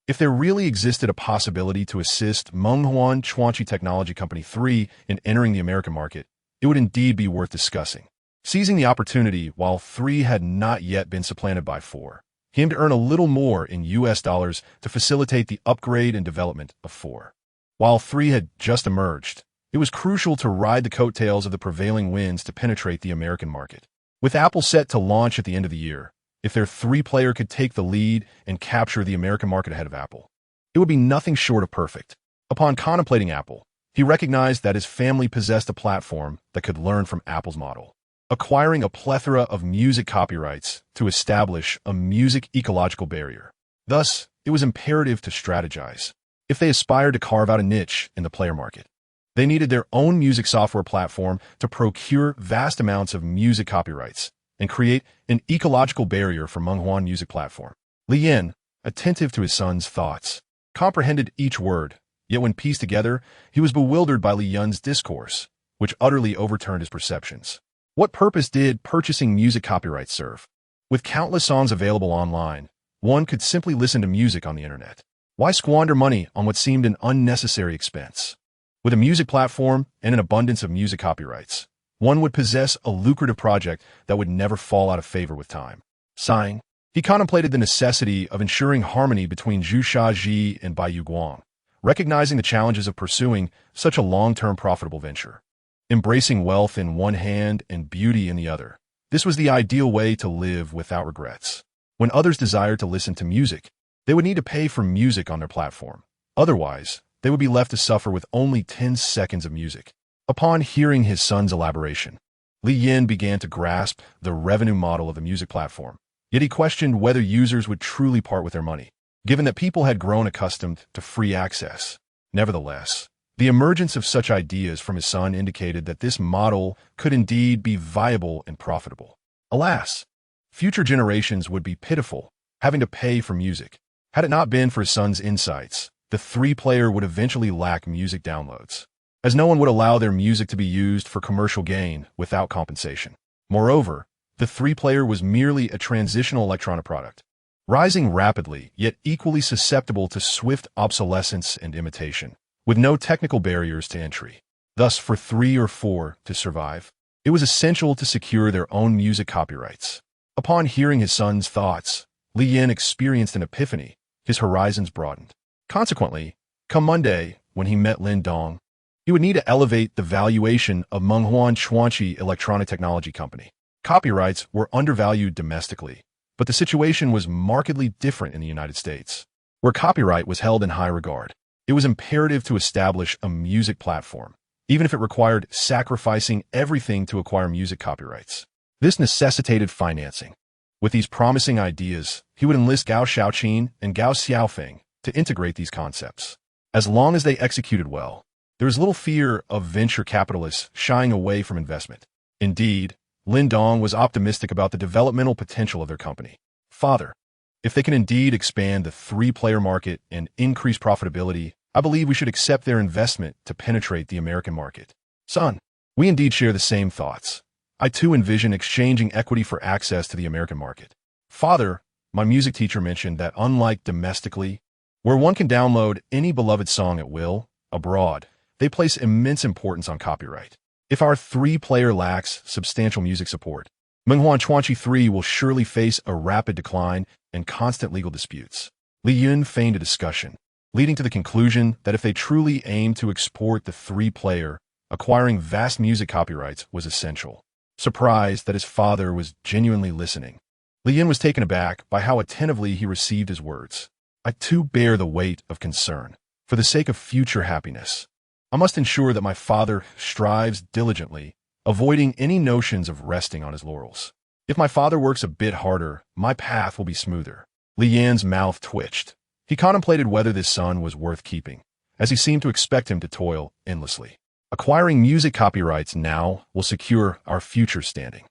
If there really existed a possibility to assist Menghuan Chuanqi Technology Company 3 in entering the American market, it would indeed be worth discussing. Seizing the opportunity while 3 had not yet been supplanted by 4, he aimed to earn a little more in US dollars to facilitate the upgrade and development of 4. While 3 had just emerged, it was crucial to ride the coattails of the prevailing winds to penetrate the American market. With Apple set to launch at the end of the year, if their 3-player could take the lead and capture the American market ahead of Apple, it would be nothing short of perfect. Upon contemplating Apple, he recognized that his family possessed a platform that could learn from Apple's model, acquiring a plethora of music copyrights to establish a music ecological barrier. Thus, it was imperative to strategize. If they aspired to carve out a niche in the player market, they needed their own music software platform to procure vast amounts of music copyrights and create an ecological barrier for Menghuan music platform. Li Yin, attentive to his son's thoughts, comprehended each word, yet when pieced together, he was bewildered by Li Yun's discourse, which utterly overturned his perceptions. What purpose did purchasing music copyrights serve? With countless songs available online, one could simply listen to music on the internet. Why squander money on what seemed an unnecessary expense? With a music platform and an abundance of music copyrights, one would possess a lucrative project that would never fall out of favor with time. Sighing, he contemplated the necessity of ensuring harmony between Zhu Shaji and Bai Guang, recognizing the challenges of pursuing such a long-term profitable venture. Embracing wealth in one hand and beauty in the other, this was the ideal way to live without regrets. When others desired to listen to music, they would need to pay for music on their platform. Otherwise, they would be left to suffer with only 10 seconds of music. Upon hearing his son's elaboration, Li Yin began to grasp the revenue model of the music platform. Yet he questioned whether users would truly part with their money, given that people had grown accustomed to free access. Nevertheless, the emergence of such ideas from his son indicated that this model could indeed be viable and profitable. Alas, future generations would be pitiful, having to pay for music. Had it not been for his son's insights, the three-player would eventually lack music downloads, as no one would allow their music to be used for commercial gain without compensation. Moreover, the three-player was merely a transitional electronic product, rising rapidly yet equally susceptible to swift obsolescence and imitation, with no technical barriers to entry. Thus, for 3 or 4 to survive, it was essential to secure their own music copyrights. Upon hearing his son's thoughts, Li Yin experienced an epiphany. His horizons broadened. Consequently, come Monday, when he met Lin Dong, he would need to elevate the valuation of Menghuan Chuanqi Electronic Technology Company. Copyrights were undervalued domestically, but the situation was markedly different in the United States, where copyright was held in high regard. It was imperative to establish a music platform, even if it required sacrificing everything to acquire music copyrights. This necessitated financing. With these promising ideas, he would enlist Gao Xiaoqin and Gao Xiaofeng to integrate these concepts. As long as they executed well, there was little fear of venture capitalists shying away from investment. Indeed, Lin Dong was optimistic about the developmental potential of their company. Father, if they can indeed expand the three-player market and increase profitability, I believe we should accept their investment to penetrate the American market. Son, we indeed share the same thoughts. I too envision exchanging equity for access to the American market. Father, my music teacher mentioned that unlike domestically, where one can download any beloved song at will, abroad, they place immense importance on copyright. If our three-player lacks substantial music support, Menghuan Chuanqi 3 will surely face a rapid decline and constant legal disputes. Li Yun feigned a discussion, leading to the conclusion that if they truly aimed to export the three-player, acquiring vast music copyrights was essential. Surprised that his father was genuinely listening, Li Yin was taken aback by how attentively he received his words. I too bear the weight of concern. For the sake of future happiness, I must ensure that my father strives diligently, avoiding any notions of resting on his laurels. If my father works a bit harder, my path will be smoother. Li Yan's mouth twitched. He contemplated whether this son was worth keeping, as he seemed to expect him to toil endlessly. Acquiring music copyrights now will secure our future standing.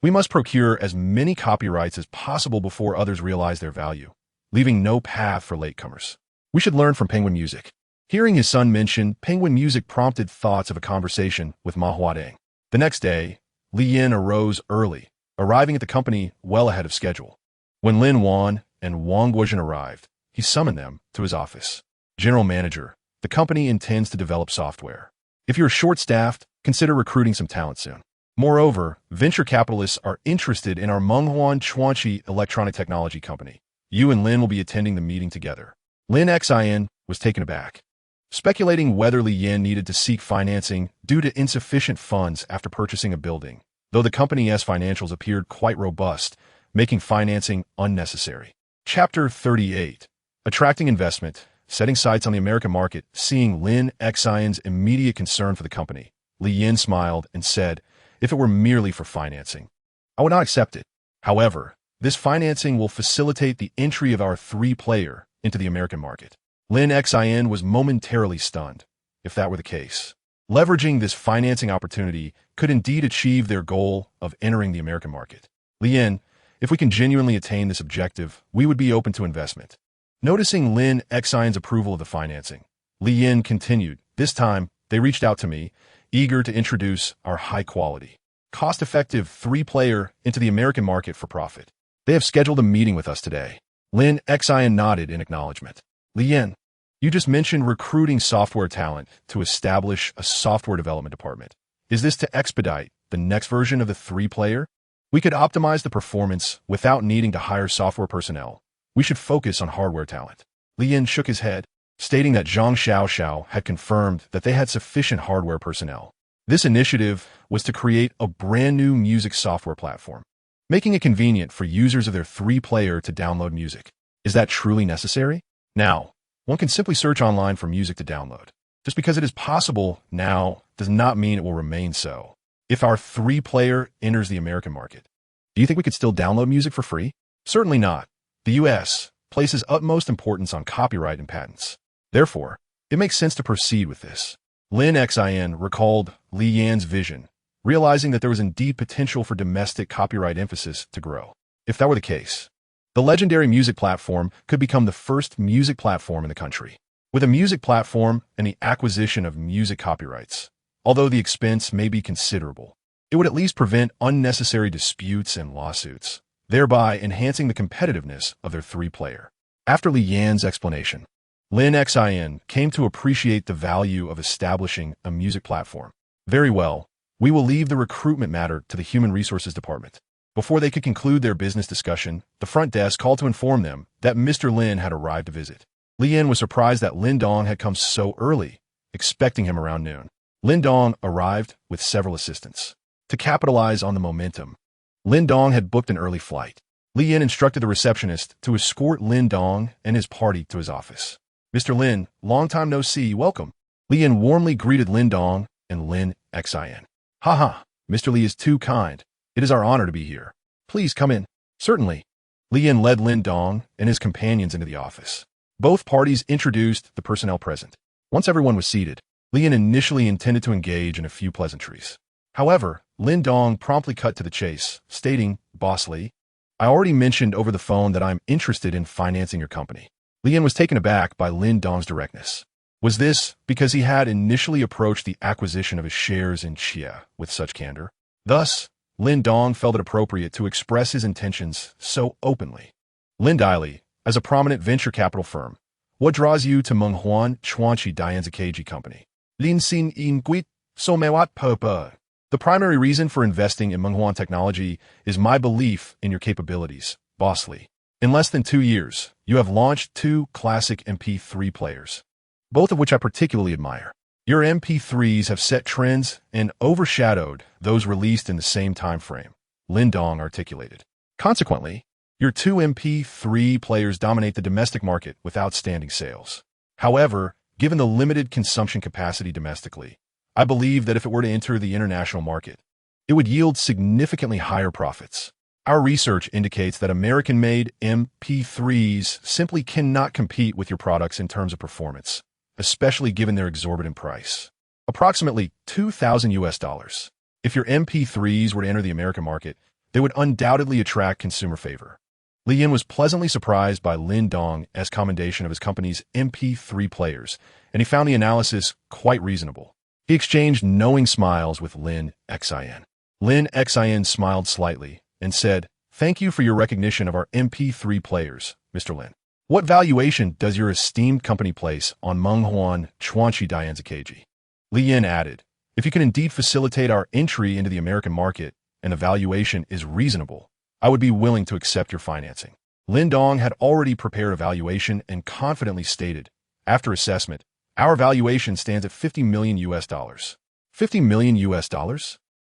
We must procure as many copyrights as possible before others realize their value, leaving no path for latecomers. We should learn from Penguin Music. Hearing his son mention Penguin Music prompted thoughts of a conversation with Ma Huadeng. The next day, Li Yin arose early, arriving at the company well ahead of schedule. When Lin Wan and Wang Guozhen arrived, he summoned them to his office. General Manager, the company intends to develop software. If you're short-staffed, consider recruiting some talent soon. Moreover, venture capitalists are interested in our Menghuan Chuanqi Electronic Technology Company. You and Lin will be attending the meeting together. Lin Xin was taken aback, speculating whether Li Yin needed to seek financing due to insufficient funds after purchasing a building, though the company's financials appeared quite robust, making financing unnecessary. Chapter 38. Attracting investment. setting sights on the American market. Seeing Lin Xian's immediate concern for the company, Li Yin smiled and said, "If it were merely for financing, I would not accept it. However, this financing will facilitate the entry of our three-player into the American market." Lin Xian was momentarily stunned. If that were the case, leveraging this financing opportunity could indeed achieve their goal of entering the American market. Li Yin, if we can genuinely attain this objective, we would be open to investment. Noticing Lin Xian's approval of the financing, Li Yin continued, "This time, they reached out to me, eager to introduce our high-quality, cost-effective three-player into the American market for profit. They have scheduled a meeting with us today." Lin Xian nodded in acknowledgement. "Li Yin, you just mentioned recruiting software talent to establish a software development department. Is this to expedite the next version of the three-player? We could optimize the performance without needing to hire software personnel. We should focus on hardware talent." Li Yin shook his head, stating that Zhang Xiaoxiao had confirmed that they had sufficient hardware personnel. This initiative was to create a brand new music software platform, making it convenient for users of their three-player to download music. Is that truly necessary? Now, one can simply search online for music to download. Just because it is possible now does not mean it will remain so. If our three-player enters the American market, do you think we could still download music for free? Certainly not. The U.S. places utmost importance on copyright and patents. Therefore, it makes sense to proceed with this. Lin Xian recalled Li Yan's vision, realizing that there was indeed potential for domestic copyright emphasis to grow. If that were the case, the legendary music platform could become the first music platform in the country. With a music platform and the acquisition of music copyrights, although the expense may be considerable, it would at least prevent unnecessary disputes and lawsuits, thereby enhancing the competitiveness of their three-player. After Li Yan's explanation, Lin Xian came to appreciate the value of establishing a music platform. "Very well, we will leave the recruitment matter to the Human Resources Department." Before they could conclude their business discussion, the front desk called to inform them that Mr. Lin had arrived to visit. Li Yin was surprised that Lin Dong had come so early, expecting him around noon. Lin Dong arrived with several assistants. To capitalize on the momentum, Lin Dong had booked an early flight. Li Yin instructed the receptionist to escort Lin Dong and his party to his office. "Mr. Lin, long time no see, welcome." Li Yin warmly greeted Lin Dong and Lin Xian. "Ha, Mr. Li is too kind. It is our honor to be here. Please come in." "Certainly." Li Yin led Lin Dong and his companions into the office. Both parties introduced the personnel present. Once everyone was seated, Li Yin initially intended to engage in a few pleasantries. However, Lin Dong promptly cut to the chase, stating, "Boss Li, I already mentioned over the phone that I'm interested in financing your company." Li Yin was taken aback by Lin Dong's directness. Was this because he had initially approached the acquisition of his shares in Xia with such candor? Thus, Lin Dong felt it appropriate to express his intentions so openly. "Lin Daili, as a prominent venture capital firm, what draws you to Menghuan Chuanqi Dianzikeji Company? Lin Xin Yin Guit So Mewat Pepe." "The primary reason for investing in Menghuan Technology is my belief in your capabilities, Boss Li. In less than 2 years, you have launched 2 classic MP3 players, both of which I particularly admire. Your MP3s have set trends and overshadowed those released in the same time frame," Lin Dong articulated. "Consequently, your 2 MP3 players dominate the domestic market with outstanding sales. However, given the limited consumption capacity domestically, I believe that if it were to enter the international market, it would yield significantly higher profits. Our research indicates that American-made MP3s simply cannot compete with your products in terms of performance, especially given their exorbitant price. Approximately $2,000. If your MP3s were to enter the American market, they would undoubtedly attract consumer favor." Li Yin was pleasantly surprised by Lin Dong's commendation of his company's MP3 players, and he found the analysis quite reasonable. He exchanged knowing smiles with Lin Xian. Lin Xian smiled slightly and said, "Thank you for your recognition of our MP3 players, Mr. Lin. What valuation does your esteemed company place on Menghuan Chuanqi Dianzikeji?" Li Yin added, "If you can indeed facilitate our entry into the American market and the valuation is reasonable, I would be willing to accept your financing." Lin Dong had already prepared a valuation and confidently stated, "After assessment, our valuation stands at $50 million. $50 million?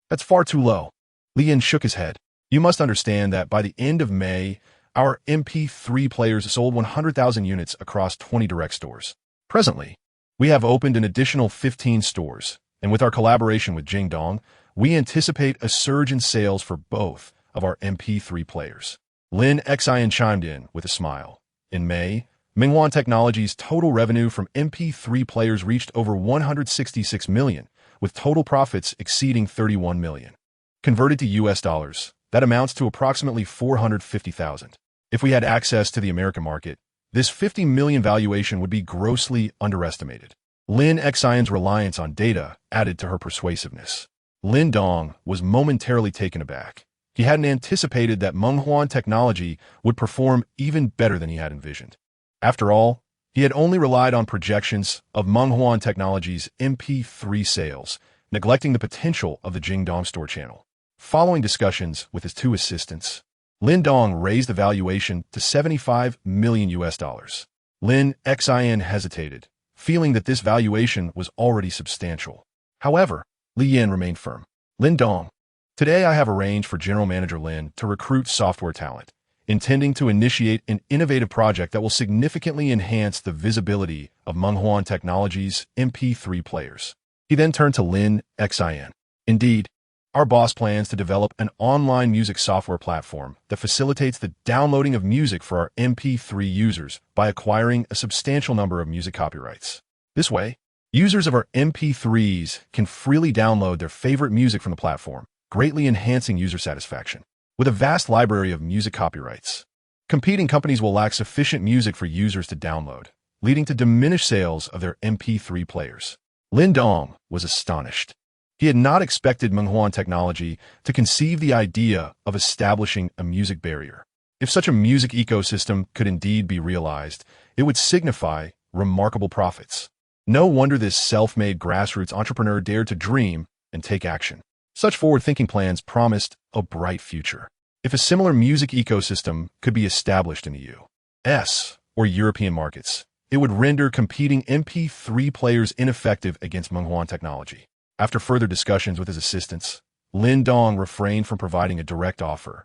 That's far too low." Li Yin shook his head. "You must understand that by the end of May, our MP3 players sold 100,000 units across 20 direct stores. Presently, we have opened an additional 15 stores, and with our collaboration with Jingdong, we anticipate a surge in sales for both of our MP3 players. Lin Xian chimed in with a smile. In May, Minghuan Technology's total revenue from MP3 players reached over 166 million, with total profits exceeding 31 million. Converted to US dollars, that amounts to approximately 450,000. If we had access to the American market, this 50 million valuation would be grossly underestimated. Lin Xian's reliance on data added to her persuasiveness. Lin Dong was momentarily taken aback. He hadn't anticipated that Minghuan Technology would perform even better than he had envisioned. After all, he had only relied on projections of Minghuan Technology's MP3 sales, neglecting the potential of the Jingdong store channel. Following discussions with his two assistants, Lin Dong raised the valuation to 75 million US dollars. Lin Xian hesitated, feeling that this valuation was already substantial. However, Li Yin remained firm. Lin Dong, today I have arranged for General Manager Lin to recruit software talent, intending to initiate an innovative project that will significantly enhance the visibility of Minghuan Technology's MP3 players. He then turned to Lin Xian. Indeed, our boss plans to develop an online music software platform that facilitates the downloading of music for our MP3 users by acquiring a substantial number of music copyrights. This way, users of our MP3s can freely download their favorite music from the platform, greatly enhancing user satisfaction. With a vast library of music copyrights, competing companies will lack sufficient music for users to download, leading to diminished sales of their MP3 players. Lin Dong was astonished. He had not expected Minghuan Technology to conceive the idea of establishing a music barrier. If such a music ecosystem could indeed be realized, it would signify remarkable profits. No wonder this self-made grassroots entrepreneur dared to dream and take action. Such forward-thinking plans promised a bright future. If a similar music ecosystem could be established in the U.S. or European markets, it would render competing MP3 players ineffective against Minghuan Technology. After further discussions with his assistants, Lin Dong refrained from providing a direct offer,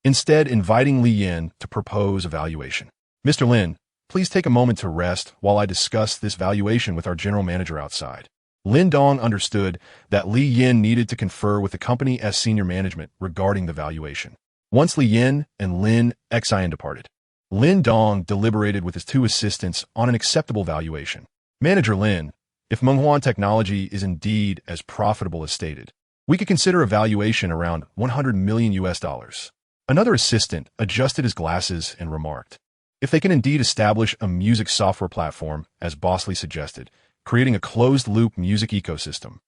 instead inviting Li Yin to propose a valuation. Mr. Lin, please take a moment to rest while I discuss this valuation with our general manager outside. Lin Dong understood that Li Yin needed to confer with the company's senior management regarding the valuation. Once Li Yin and Lin Xian departed, Lin Dong deliberated with his two assistants on an acceptable valuation. Manager Lin, if Minghuan Technology is indeed as profitable as stated, we could consider a valuation around 100 million US dollars. Another assistant adjusted his glasses and remarked, if they can indeed establish a music software platform, as Bosley suggested, creating a closed-loop music ecosystem,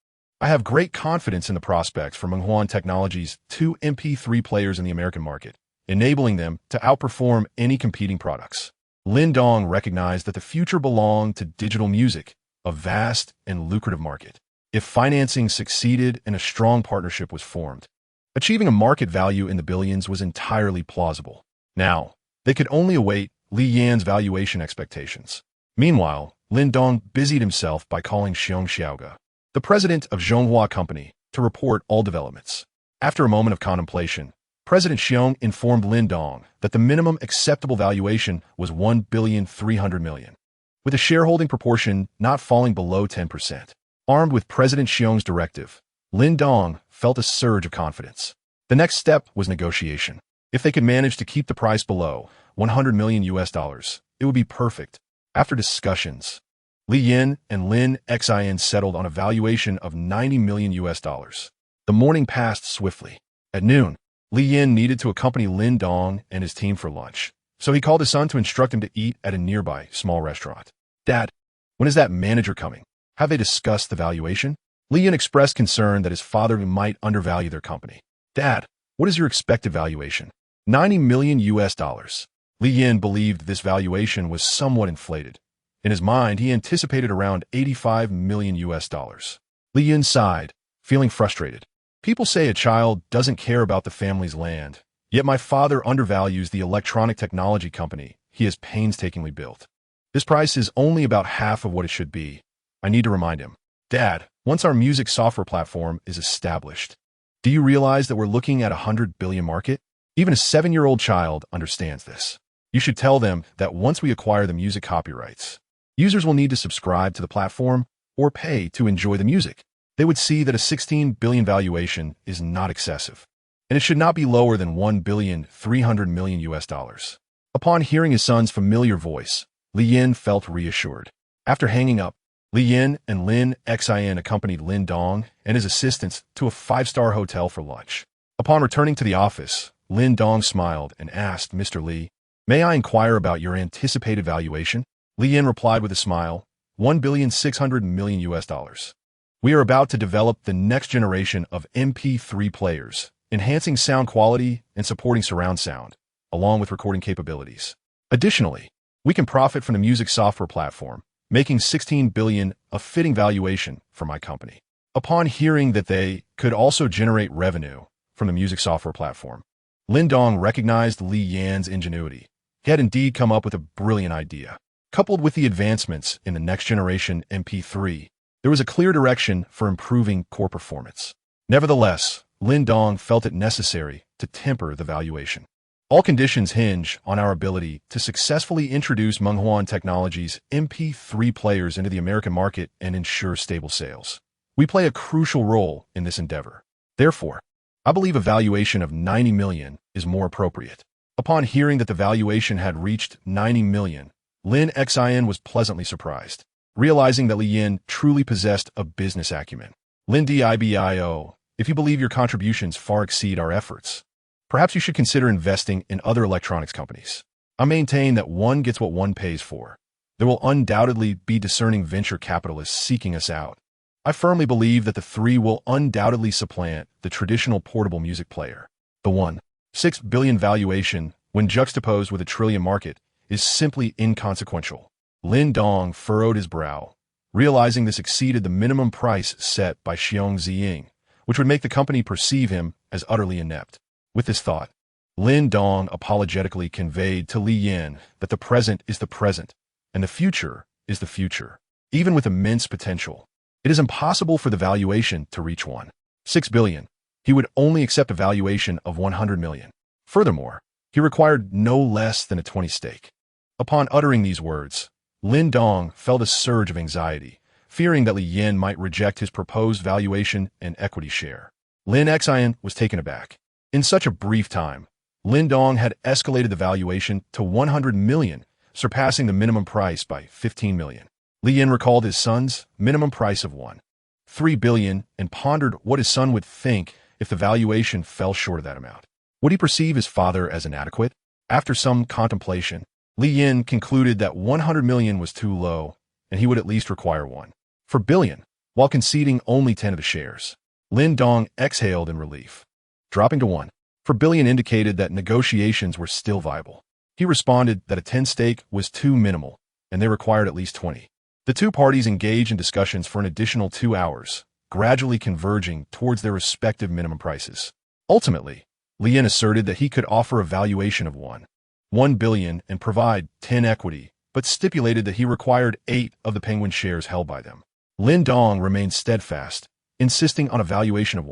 I have great confidence in the prospects for Minghuan Technology's two MP3 players in the American market, enabling them to outperform any competing products. Lin Dong recognized that the future belonged to digital music, a vast and lucrative market. If financing succeeded and a strong partnership was formed, achieving a market value in the billions was entirely plausible. Now, they could only await Li Yan's valuation expectations. Meanwhile, Lin Dong busied himself by calling Xiong Xiaoge, the president of Zhonghua Company, to report all developments. After a moment of contemplation, President Xiong informed Lin Dong that the minimum acceptable valuation was 1,300 million, with a shareholding proportion not falling below 10%. Armed with President Xiong's directive, Lin Dong felt a surge of confidence. The next step was negotiation. If they could manage to keep the price below 100 million US dollars, it would be perfect. After discussions, Li Yin and Lin Xian settled on a valuation of 90 million US dollars. The morning passed swiftly. At noon, Li Yin needed to accompany Lin Dong and his team for lunch, so he called his son to instruct him to eat at a nearby small restaurant. Dad, when is that manager coming? Have they discussed the valuation? Li Yin expressed concern that his father might undervalue their company. Dad, what is your expected valuation? 90 million US dollars. Li Yin believed this valuation was somewhat inflated. In his mind, he anticipated around 85 million US dollars. Li Yin sighed, feeling frustrated. People say a child doesn't care about the family's land, yet my father undervalues the electronic technology company he has painstakingly built. This price is only about half of what it should be. I need to remind him. Dad, once our music software platform is established, do you realize that we're looking at a 100 billion market? Even a 7-year-old child understands this. You should tell them that once we acquire the music copyrights, users will need to subscribe to the platform or pay to enjoy the music. They would see that a 16 billion valuation is not excessive, and it should not be lower than 1,300,000,000 US dollars. Upon hearing his son's familiar voice, Li Yin felt reassured. After hanging up, Li Yin and Lin Xin accompanied Lin Dong and his assistants to a 5-star hotel for lunch. Upon returning to the office, Lin Dong smiled and asked Mr. Li, "May I inquire about your anticipated valuation?" Li Yin replied with a smile, 1,600,000,000 US dollars. We are about to develop the next generation of MP3 players, enhancing sound quality and supporting surround sound, along with recording capabilities. Additionally, we can profit from the music software platform, making 16 billion a fitting valuation for my company. Upon hearing that they could also generate revenue from the music software platform, Lin Dong recognized Li Yan's ingenuity. He had indeed come up with a brilliant idea. Coupled with the advancements in the next generation MP3, there was a clear direction for improving core performance. Nevertheless, Lin Dong felt it necessary to temper the valuation. All conditions hinge on our ability to successfully introduce Menghuan Technologies' MP3 players into the American market and ensure stable sales. We play a crucial role in this endeavor. Therefore, I believe a valuation of 90 million is more appropriate. Upon hearing that the valuation had reached 90 million, Lin Xin was pleasantly surprised, realizing that Li Yin truly possessed a business acumen. Lin Dibio, if you believe your contributions far exceed our efforts, perhaps you should consider investing in other electronics companies. I maintain that one gets what one pays for. There will undoubtedly be discerning venture capitalists seeking us out. I firmly believe that the three will undoubtedly supplant the traditional portable music player. The 1.6 billion valuation, when juxtaposed with a trillion market, is simply inconsequential. Lin Dong furrowed his brow, realizing this exceeded the minimum price set by Xiong Ziying, which would make the company perceive him as utterly inept. With this thought, Lin Dong apologetically conveyed to Li Yin that the present is the present, and the future is the future. Even with immense potential, it is impossible for the valuation to reach 1.6 billion. He would only accept a valuation of 100 million. Furthermore, he required no less than a 20 stake. Upon uttering these words, Lin Dong felt a surge of anxiety, fearing that Li Yin might reject his proposed valuation and equity share. Lin Xin was taken aback. In such a brief time, Lin Dong had escalated the valuation to 100 million, surpassing the minimum price by 15 million. Li Yin recalled his son's minimum price of 1.3 billion and pondered what his son would think if the valuation fell short of that amount. Would he perceive his father as inadequate? After some contemplation, Li Yin concluded that 100 million was too low, and he would at least require 1.4 billion, while conceding only 10 of the shares. Lin Dong exhaled in relief. Dropping to 1.4 billion indicated that negotiations were still viable. He responded that a 10 stake was too minimal, and they required at least 20. The two parties engaged in discussions for an additional 2 hours, gradually converging towards their respective minimum prices. Ultimately, Li Yin asserted that he could offer a valuation of 1 billion and provide 10 equity, but stipulated that he required 8 of the Penguin shares held by them. Lin Dong remained steadfast, insisting on a valuation of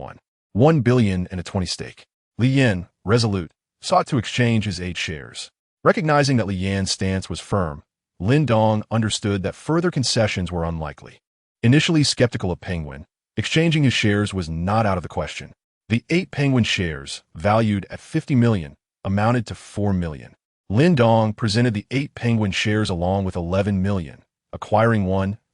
1 billion and a 20 stake. Li Yin, resolute, sought to exchange his 8 shares. Recognizing that Li Yan's stance was firm, Lin Dong understood that further concessions were unlikely. Initially skeptical of Penguin, exchanging his shares was not out of the question. The 8 Penguin shares, valued at 50 million, amounted to 4 million. Lin Dong presented the 8 Penguin shares along with 11 million, acquiring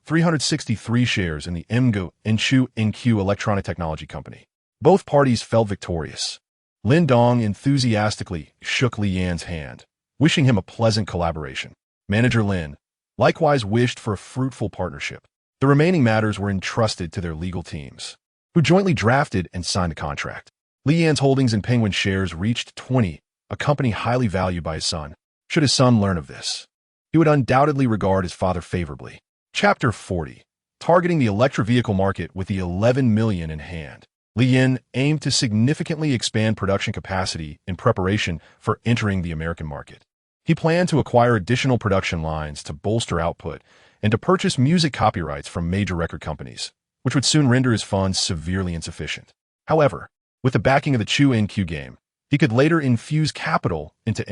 363 shares in the Mgu Enshu NQ Electronic Technology Company. Both parties felt victorious. Lin Dong enthusiastically shook Li Yan's hand, wishing him a pleasant collaboration. Manager Lin likewise wished for a fruitful partnership. The remaining matters were entrusted to their legal teams, who jointly drafted and signed the contract. Li Yan's holdings in Penguin shares reached 20, a company highly valued by his son. Should his son learn of this, he would undoubtedly regard his father favorably. Chapter 40. Targeting the electric vehicle market with the 11 million in hand. Li Yin aimed to significantly expand production capacity in preparation for entering the American market. He planned to acquire additional production lines to bolster output and to purchase music copyrights from major record companies, which would soon render his funds severely insufficient. However, with the backing of the Chu NQ game, He could later infuse capital into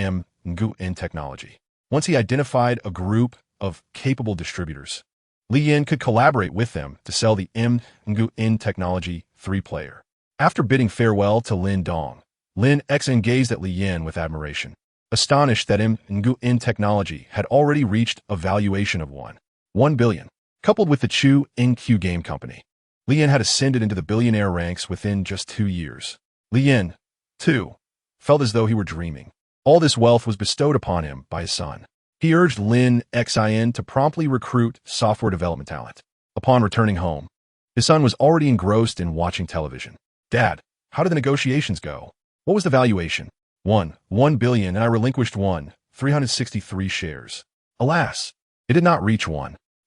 Nguyen technology. Once he identified a group of capable distributors, Li Yin could collaborate with them to sell the Nguyen technology 3-player. After bidding farewell to Lin Dong, Lin Xen gazed at Li Yin with admiration, astonished that Nguyen technology had already reached a valuation of 1 billion. Coupled with the Chu NQ Game Company, Li Yin had ascended into the billionaire ranks within just 2 years. Li Yin, too, felt as though he were dreaming. All this wealth was bestowed upon him by his son. He urged Lin Xin to promptly recruit software development talent. Upon returning home, his son was already engrossed in watching television. "Dad, how did the negotiations go? What was the valuation?" 1 billion, and I relinquished 363 shares. Alas, it did not reach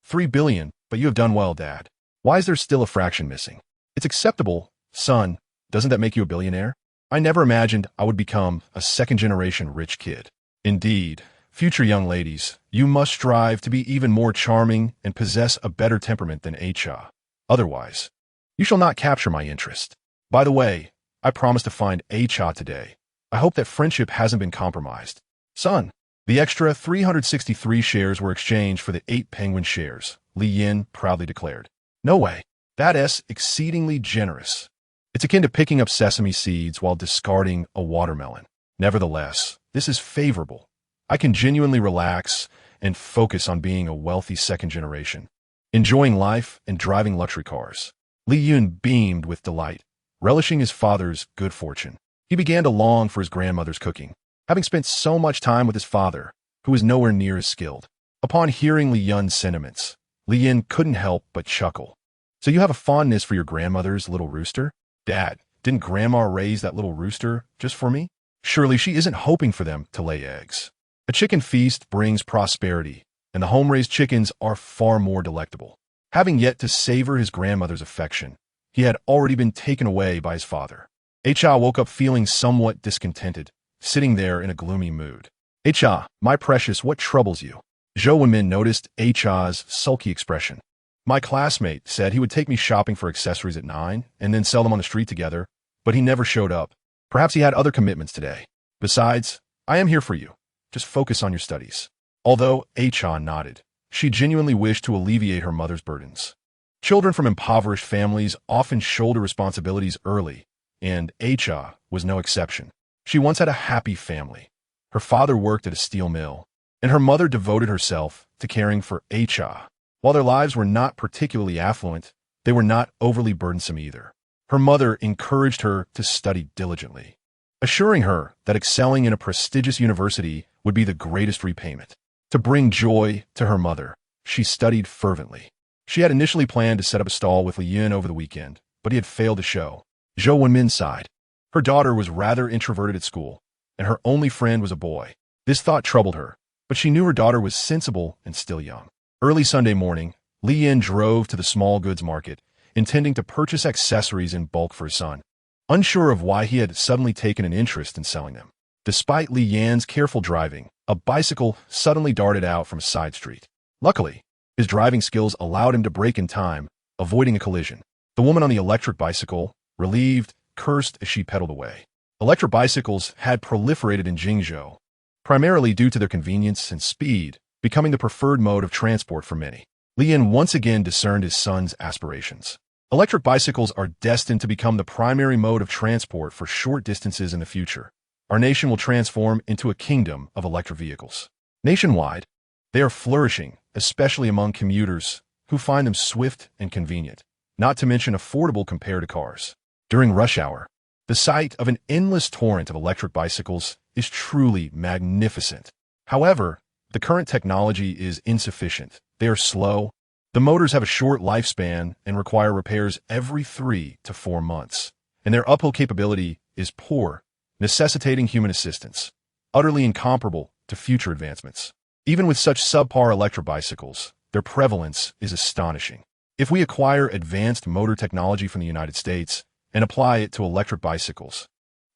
3 billion, but you have done well, Dad. Why is there still a fraction missing? It's acceptable, son. Doesn't that make you a billionaire? I never imagined I would become a second-generation rich kid. Indeed, future young ladies, you must strive to be even more charming and possess a better temperament than Cha. Otherwise, you shall not capture my interest. By the way, I promised to find Cha today. I hope that friendship hasn't been compromised. Son, the extra 363 shares were exchanged for the 8 penguin shares, Li Yin proudly declared. No way. That's exceedingly generous. It's akin to picking up sesame seeds while discarding a watermelon. Nevertheless, this is favorable. I can genuinely relax and focus on being a wealthy second generation, enjoying life and driving luxury cars. Li Yun beamed with delight, relishing his father's good fortune. He began to long for his grandmother's cooking, having spent so much time with his father, who was nowhere near as skilled. Upon hearing Li Yun's sentiments, Li Yin couldn't help but chuckle. So you have a fondness for your grandmother's little rooster? Dad, didn't Grandma raise that little rooster just for me? Surely she isn't hoping for them to lay eggs. A chicken feast brings prosperity, and the home-raised chickens are far more delectable. Having yet to savor his grandmother's affection, he had already been taken away by his father. Cha woke up feeling somewhat discontented, sitting there in a gloomy mood. Cha, my precious, what troubles you? Zhou Wenmin noticed Cha's sulky expression. My classmate said he would take me shopping for accessories at 9 and then sell them on the street together, but he never showed up. Perhaps he had other commitments today. Besides, I am here for you. Just focus on your studies. Although Cha nodded, she genuinely wished to alleviate her mother's burdens. Children from impoverished families often shoulder responsibilities early, and Cha was no exception. She once had a happy family. Her father worked at a steel mill, and her mother devoted herself to caring for Cha. While their lives were not particularly affluent, they were not overly burdensome either. Her mother encouraged her to study diligently, assuring her that excelling in a prestigious university would be the greatest repayment. To bring joy to her mother, she studied fervently. She had initially planned to set up a stall with Li Yun over the weekend, but he had failed to show. Zhou Wenmin sighed. Her daughter was rather introverted at school, and her only friend was a boy. This thought troubled her, but she knew her daughter was sensible and still young. Early Sunday morning, Li Yin drove to the small goods market, intending to purchase accessories in bulk for his son, unsure of why he had suddenly taken an interest in selling them. Despite Li Yan's careful driving, a bicycle suddenly darted out from a side street. Luckily, his driving skills allowed him to brake in time, avoiding a collision. The woman on the electric bicycle, relieved, cursed as she pedaled away. Electric bicycles had proliferated in Jingzhou, primarily due to their convenience and speed, becoming the preferred mode of transport for many. Li Yin once again discerned his son's aspirations. Electric bicycles are destined to become the primary mode of transport for short distances in the future. Our nation will transform into a kingdom of electric vehicles. Nationwide, they are flourishing, especially among commuters who find them swift and convenient, not to mention affordable compared to cars. During rush hour, the sight of an endless torrent of electric bicycles is truly magnificent. However, the current technology is insufficient. They are slow. The motors have a short lifespan and require repairs every 3 to 4 months, and their uphill capability is poor, necessitating human assistance, utterly incomparable to future advancements. Even with such subpar electric bicycles, their prevalence is astonishing. If we acquire advanced motor technology from the United States and apply it to electric bicycles,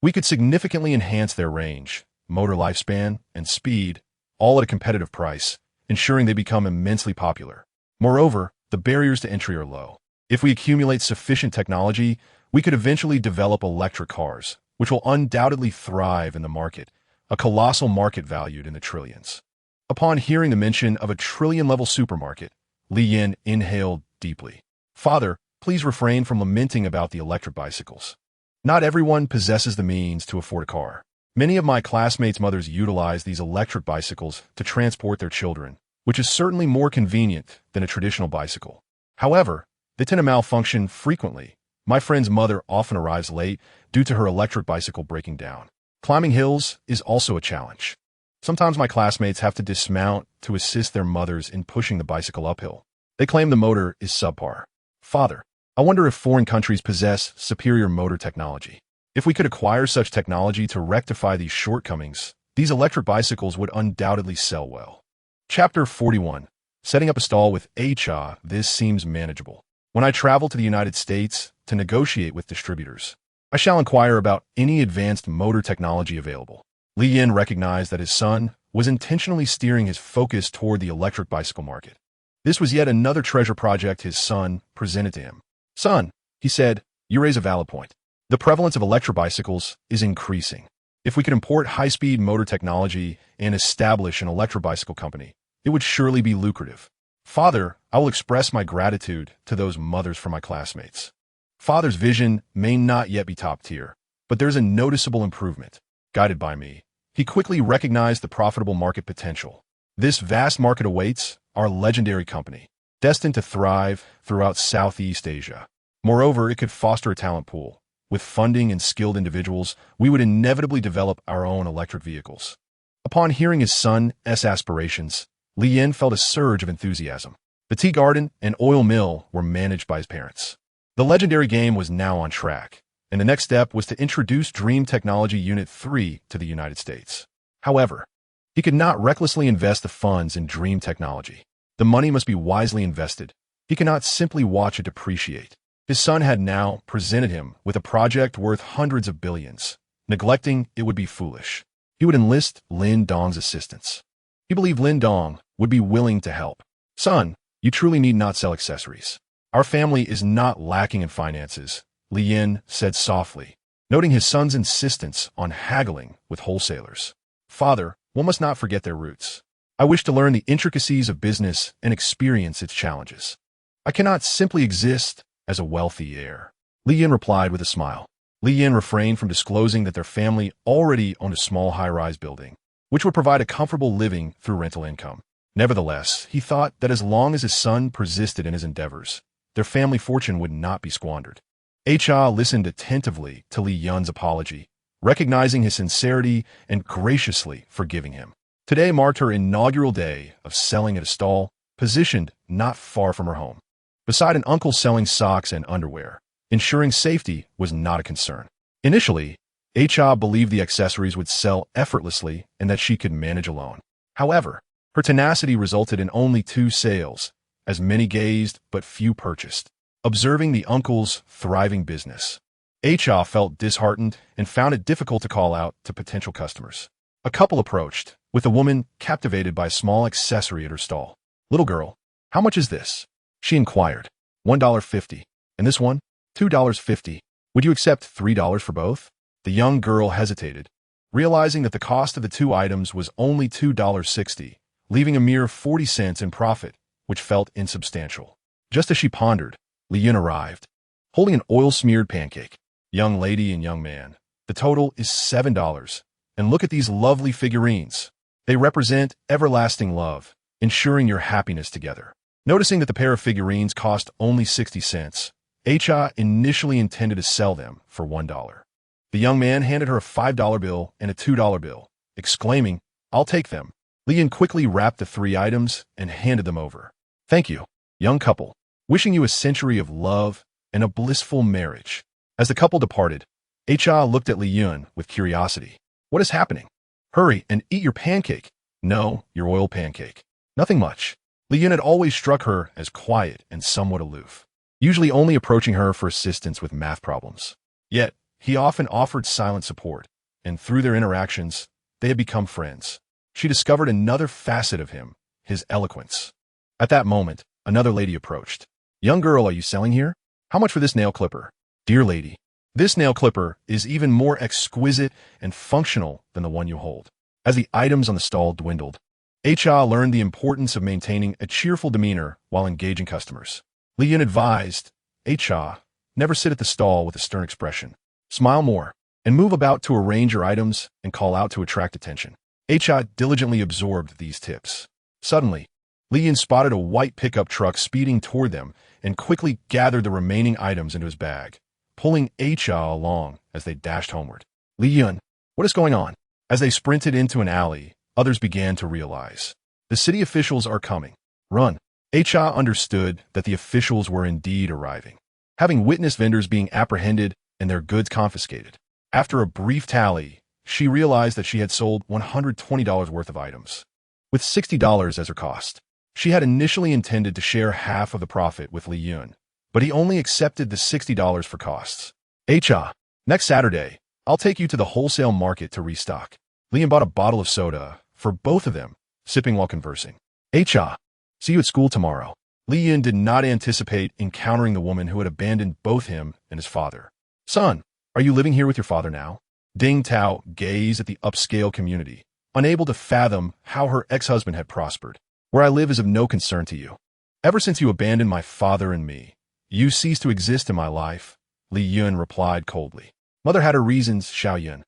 we could significantly enhance their range, motor lifespan, and speed, all at a competitive price, ensuring they become immensely popular. Moreover, the barriers to entry are low. If we accumulate sufficient technology, we could eventually develop electric cars, which will undoubtedly thrive in the market, a colossal market valued in the trillions. Upon hearing the mention of a trillion-level supermarket, Li Yin inhaled deeply. Father, please refrain from lamenting about the electric bicycles. Not everyone possesses the means to afford a car. Many of my classmates' mothers utilize these electric bicycles to transport their children, which is certainly more convenient than a traditional bicycle. However, they tend to malfunction frequently. My friend's mother often arrives late due to her electric bicycle breaking down. Climbing hills is also a challenge. Sometimes my classmates have to dismount to assist their mothers in pushing the bicycle uphill. They claim the motor is subpar. Father, I wonder if foreign countries possess superior motor technology. If we could acquire such technology to rectify these shortcomings, these electric bicycles would undoubtedly sell well. Chapter 41. Setting up a stall with HR. This seems manageable. When I travel to the United States to negotiate with distributors, I shall inquire about any advanced motor technology available. Li Yin recognized that his son was intentionally steering his focus toward the electric bicycle market. This was yet another treasure project his son presented to him. Son, he said, you raise a valid point. The prevalence of electric bicycles is increasing. If we could import high-speed motor technology and establish an electric bicycle company, it would surely be lucrative. Father, I will express my gratitude to those mothers for my classmates. Father's vision may not yet be top tier, but there's a noticeable improvement. Guided by me, he quickly recognized the profitable market potential. This vast market awaits our legendary company, destined to thrive throughout Southeast Asia. Moreover, it could foster a talent pool. With funding and skilled individuals, we would inevitably develop our own electric vehicles. Upon hearing his son's aspirations, Li Yin felt a surge of enthusiasm. The tea garden and oil mill were managed by his parents. The legendary game was now on track, and the next step was to introduce Dream Technology Unit 3 to the United States. However, he could not recklessly invest the funds in Dream Technology. The money must be wisely invested. He cannot simply watch it depreciate. His son had now presented him with a project worth hundreds of billions. Neglecting it would be foolish. He would enlist Lin Dong's assistance. He believed Lin Dong would be willing to help. Son, you truly need not sell accessories. Our family is not lacking in finances, Li Yin said softly, noting his son's insistence on haggling with wholesalers. Father, one must not forget their roots. I wish to learn the intricacies of business and experience its challenges. I cannot simply exist as a wealthy heir. Li Yin replied with a smile. Li Yin refrained from disclosing that their family already owned a small high-rise building, which would provide a comfortable living through rental income. Nevertheless, he thought that as long as his son persisted in his endeavors, their family fortune would not be squandered. Ha listened attentively to Li Yin's apology, recognizing his sincerity and graciously forgiving him. Today marked her inaugural day of selling at a stall, positioned not far from her home. Beside an uncle selling socks and underwear, ensuring safety was not a concern. Initially, Ha believed the accessories would sell effortlessly and that she could manage alone. However, her tenacity resulted in only 2 sales, as many gazed but few purchased. Observing the uncle's thriving business, Ha felt disheartened and found it difficult to call out to potential customers. A couple approached, with a woman captivated by a small accessory at her stall. Little girl, how much is this? She inquired. $1.50. And this one? $2.50. Would you accept $3 for both? The young girl hesitated, realizing that the cost of the 2 items was only $2.60, leaving a mere 40 cents in profit, which felt insubstantial. Just as she pondered, Li Yin arrived, holding an oil-smeared pancake. Young lady and young man, the total is $7. And look at these lovely figurines. They represent everlasting love, ensuring your happiness together. Noticing that the pair of figurines cost only 60 cents, Ha initially intended to sell them for $1. The young man handed her a $5 bill and a $2 bill, exclaiming, I'll take them. Li Yin quickly wrapped the 3 items and handed them over. Thank you, young couple. Wishing you a century of love and a blissful marriage. As the couple departed, Ha looked at Li Yin with curiosity. What is happening? Hurry and eat your pancake. No, your oil pancake. Nothing much. Li Yin had always struck her as quiet and somewhat aloof, usually only approaching her for assistance with math problems. Yet, he often offered silent support, and through their interactions, they had become friends. She discovered another facet of him, his eloquence. At that moment, another lady approached. Young girl, are you selling here? How much for this nail clipper? Dear lady, This nail clipper is even more exquisite and functional than the one you hold. As the items on the stall dwindled, Cha learned the importance of maintaining a cheerful demeanor while engaging customers. Li Yin advised, Cha, never sit at the stall with a stern expression. Smile more, and move about to arrange your items and call out to attract attention. Cha diligently absorbed these tips. Suddenly, Li Yin spotted a white pickup truck speeding toward them and quickly gathered the remaining items into his bag, pulling Cha along as they dashed homeward. Li Yin, what is going on? As they sprinted into an alley, others began to realize. The city officials are coming. Run. Cha understood that the officials were indeed arriving, having witnessed vendors being apprehended and their goods confiscated. After a brief tally, she realized that she had sold $120 worth of items, with $60 as her cost. She had initially intended to share half of the profit with Li Yun, but he only accepted the $60 for costs. Cha, next Saturday, I'll take you to the wholesale market to restock. Li Yun bought a bottle of soda for both of them, sipping while conversing. Cha, see you at school tomorrow. Li Yun did not anticipate encountering the woman who had abandoned both him and his father. Son, are you living here with your father now? Ding Tao gazed at the upscale community, unable to fathom how her ex-husband had prospered. Where I live is of no concern to you. Ever since you abandoned my father and me, you ceased to exist in my life, Li Yun replied coldly. Mother had her reasons, Xiao Yun.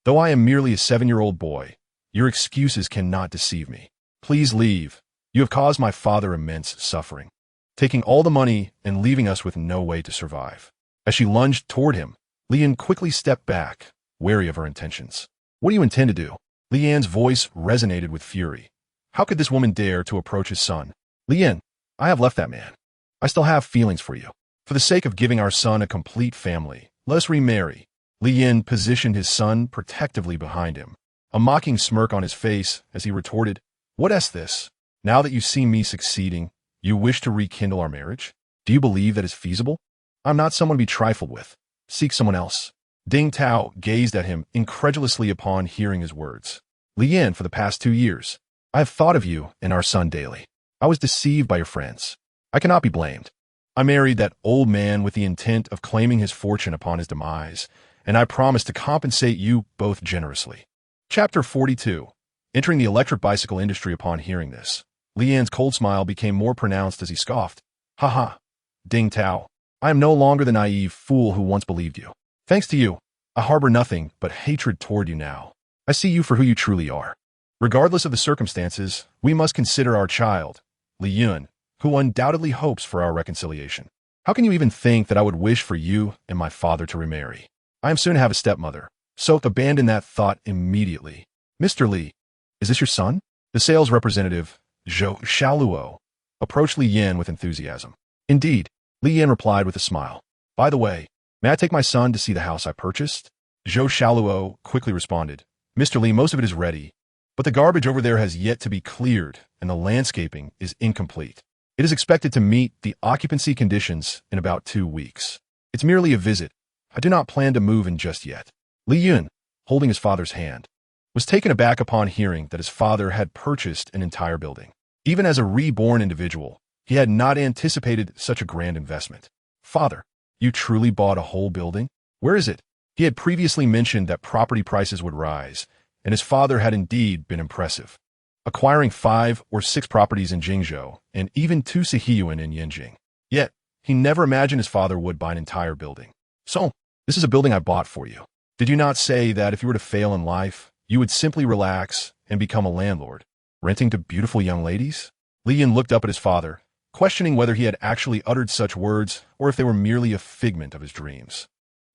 Though I am merely a 7-year-old boy, your excuses cannot deceive me. Please leave. You have caused my father immense suffering, taking all the money and leaving us with no way to survive. As she lunged toward him, Li Yan quickly stepped back, wary of her intentions. What do you intend to do? Li Yan's voice resonated with fury. How could this woman dare to approach his son? Li Yan, I have left that man. I still have feelings for you. For the sake of giving our son a complete family, let us remarry. Li Yan positioned his son protectively behind him, a mocking smirk on his face as he retorted, What is this? Now that you see me succeeding, you wish to rekindle our marriage? Do you believe that is feasible? I'm not someone to be trifled with. Seek someone else. Ding Tao gazed at him incredulously upon hearing his words. Li Yan, for the past 2 years, I have thought of you and our son daily. I was deceived by your friends. I cannot be blamed. I married that old man with the intent of claiming his fortune upon his demise, and I promise to compensate you both generously. Chapter 42. Entering the electric bicycle industry upon hearing this, Li Yan's cold smile became more pronounced as he scoffed. Ha! Ding Tao, I am no longer the naive fool who once believed you. Thanks to you, I harbor nothing but hatred toward you now. I see you for who you truly are. Regardless of the circumstances, we must consider our child, Li Yun, who undoubtedly hopes for our reconciliation. How can you even think that I would wish for you and my father to remarry? I am soon to have a stepmother, so abandon that thought immediately. Mr. Li, is this your son? The sales representative, Zhou Xiaoluo, approached Li Yan with enthusiasm. Indeed, Li Yan replied with a smile. By the way, may I take my son to see the house I purchased? Zhou Xiaoluo quickly responded. Mr. Li, most of it is ready, but the garbage over there has yet to be cleared and the landscaping is incomplete. It is expected to meet the occupancy conditions in about 2 weeks. It's merely a visit. I do not plan to move in just yet. Li Yun, holding his father's hand, was taken aback upon hearing that his father had purchased an entire building. Even as a reborn individual, he had not anticipated such a grand investment. Father, you truly bought a whole building? Where is it? He had previously mentioned that property prices would rise, and his father had indeed been impressive, acquiring 5 or 6 properties in Jingzhou and even 2 Sihiyuan in Yanjing. Yet, he never imagined his father would buy an entire building. So, this is a building I bought for you. Did you not say that if you were to fail in life, you would simply relax and become a landlord, renting to beautiful young ladies? Li Yan looked up at his father, questioning whether he had actually uttered such words or if they were merely a figment of his dreams.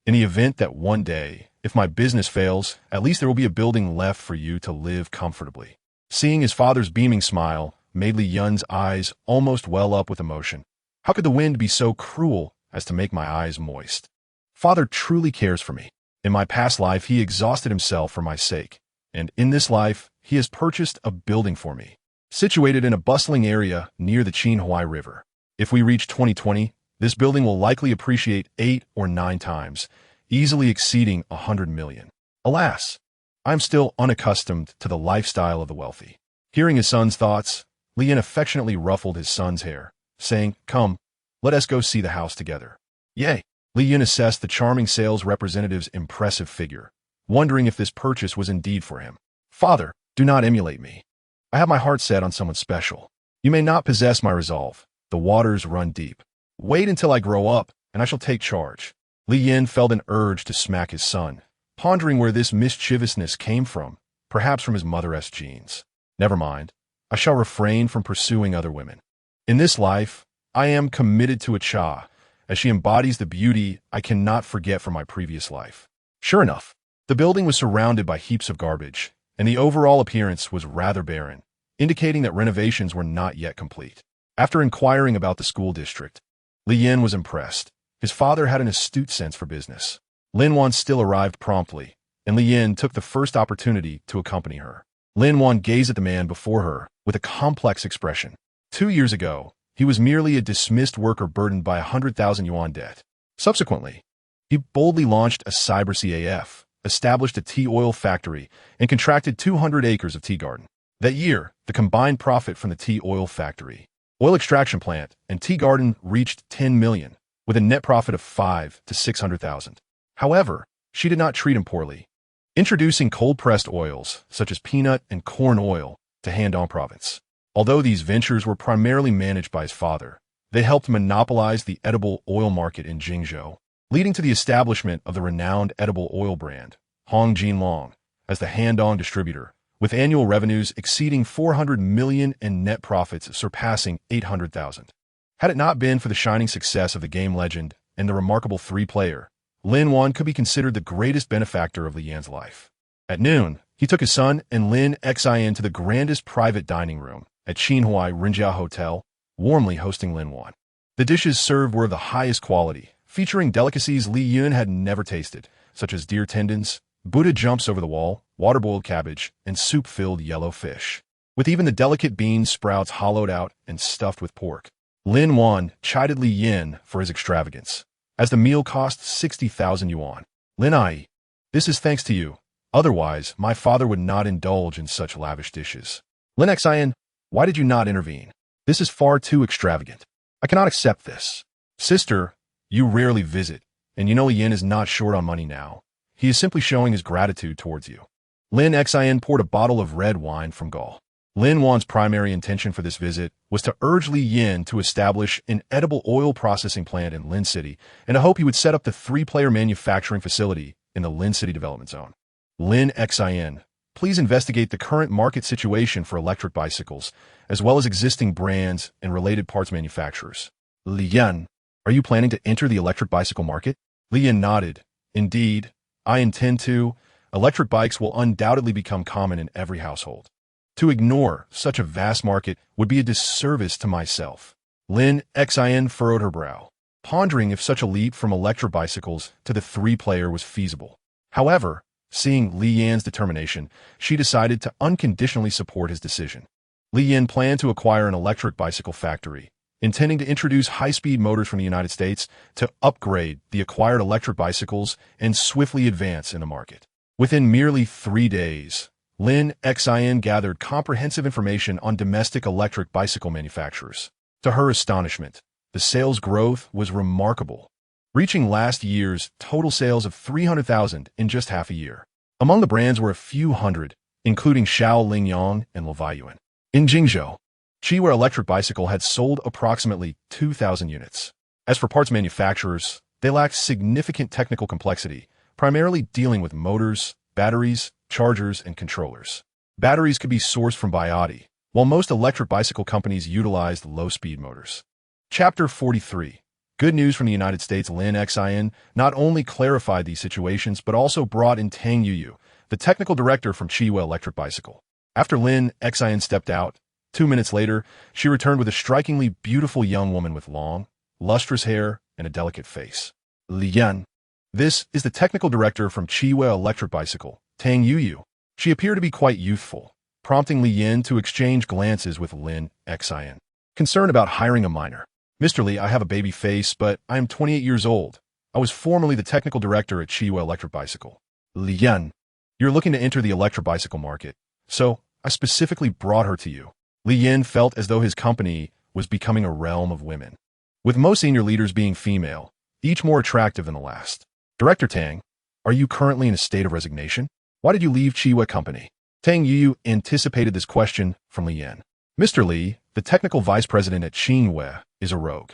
In the event that one day, if my business fails, at least there will be a building left for you to live comfortably. Seeing his father's beaming smile made Li Yun's eyes almost well up with emotion. How could the wind be so cruel as to make my eyes moist? Father truly cares for me. In my past life, he exhausted himself for my sake, and in this life, he has purchased a building for me, situated in a bustling area near the Qinhuai River. If we reach 2020, this building will likely appreciate 8 or 9 times, easily exceeding 100 million. Alas, I am still unaccustomed to the lifestyle of the wealthy. Hearing his son's thoughts, Li Yan affectionately ruffled his son's hair, saying, Come, let us go see the house together. Yay! Li Yin assessed the charming sales representative's impressive figure, wondering if this purchase was indeed for him. Father, do not emulate me. I have my heart set on someone special. You may not possess my resolve. The waters run deep. Wait until I grow up, and I shall take charge. Li Yin felt an urge to smack his son, pondering where this mischievousness came from, perhaps from his mother-esque genes. Never mind. I shall refrain from pursuing other women. In this life, I am committed to a Cha, as she embodies the beauty I cannot forget from my previous life. Sure enough, the building was surrounded by heaps of garbage, and the overall appearance was rather barren, indicating that renovations were not yet complete. After inquiring about the school district, Li Yin was impressed. His father had an astute sense for business. Lin Wan still arrived promptly, and Li Yin took the first opportunity to accompany her. Lin Wan gazed at the man before her with a complex expression. 2 years ago, he was merely a dismissed worker burdened by 100,000 yuan debt. Subsequently, he boldly launched a cyber CAF, established a tea oil factory, and contracted 200 acres of tea garden. That year, the combined profit from the tea oil factory, oil extraction plant, and tea garden reached 10 million, with a net profit of 5 to 600,000. However, she did not treat him poorly, introducing cold-pressed oils, such as peanut and corn oil, to Handong province. Although these ventures were primarily managed by his father, they helped monopolize the edible oil market in Jingzhou, leading to the establishment of the renowned edible oil brand, Hong Jinlong, as the Handong distributor, with annual revenues exceeding 400 million and net profits surpassing 800,000. Had it not been for the shining success of the game legend and the remarkable three-player, Lin Wan could be considered the greatest benefactor of Li Yan's life. At noon, he took his son and Lin Xin to the grandest private dining room at Qinhuai Rinjia Hotel, warmly hosting Lin Wan. The dishes served were of the highest quality, featuring delicacies Li Yun had never tasted, such as deer tendons, Buddha jumps over the wall, water-boiled cabbage, and soup-filled yellow fish, with even the delicate bean sprouts hollowed out and stuffed with pork. Lin Wan chided Li Yin for his extravagance, as the meal cost 60,000 yuan. Lin Ai, this is thanks to you. Otherwise, my father would not indulge in such lavish dishes. Lin Xin, why did you not intervene? This is far too extravagant. I cannot accept this. Sister, you rarely visit, and you know Li Yin is not short on money now. He is simply showing his gratitude towards you. Lin Xin poured a bottle of red wine from Gaul. Lin Wan's primary intention for this visit was to urge Li Yin to establish an edible oil processing plant in Lin City and to hope he would set up the three-player manufacturing facility in the Lin City development zone. Lin Xin, please investigate the current market situation for electric bicycles, as well as existing brands and related parts manufacturers. Li Yin, are you planning to enter the electric bicycle market? Li Yin nodded. Indeed, I intend to. Electric bikes will undoubtedly become common in every household. To ignore such a vast market would be a disservice to myself. Lin Xin furrowed her brow, pondering if such a leap from electric bicycles to the three-player was feasible. However, seeing Li Yan's determination, she decided to unconditionally support his decision. Li Yin planned to acquire an electric bicycle factory, intending to introduce high-speed motors from the United States to upgrade the acquired electric bicycles and swiftly advance in the market. Within merely 3 days, Lin Xin gathered comprehensive information on domestic electric bicycle manufacturers. To her astonishment, the sales growth was remarkable, reaching last year's total sales of 300,000 in just half a year. Among the brands were a few hundred, including Xiao Lingyang and Levaiyuan. In Jingzhou, Chiwa Electric Bicycle had sold approximately 2,000 units. As for parts manufacturers, they lacked significant technical complexity, primarily dealing with motors, batteries, chargers, and controllers. Batteries could be sourced from Biotti, while most electric bicycle companies utilized low-speed motors. Chapter 43. Good news from the United States. Lin Xin not only clarified these situations, but also brought in Tang Yuyu, the technical director from Chiwa Electric Bicycle. After Lin Xin stepped out, 2 minutes later, she returned with a strikingly beautiful young woman with long, lustrous hair and a delicate face. Li Yan. This is the technical director from Chiwa Electric Bicycle, Tang Yuyu. She appeared to be quite youthful, prompting Li Yin to exchange glances with Lin Xin. Concerned about hiring a minor. Mr. Li, I have a baby face, but I am 28 years old. I was formerly the technical director at Chiwa Electric Bicycle. Li Yan, you're looking to enter the electric bicycle market, so I specifically brought her to you. Li Yin felt as though his company was becoming a realm of women. With most senior leaders being female, each more attractive than the last. Director Tang, are you currently in a state of resignation? Why did you leave Chiwa Company? Tang Yuyu anticipated this question from Li Yin. Mr. Li, the technical vice president at Qinghua, is a rogue.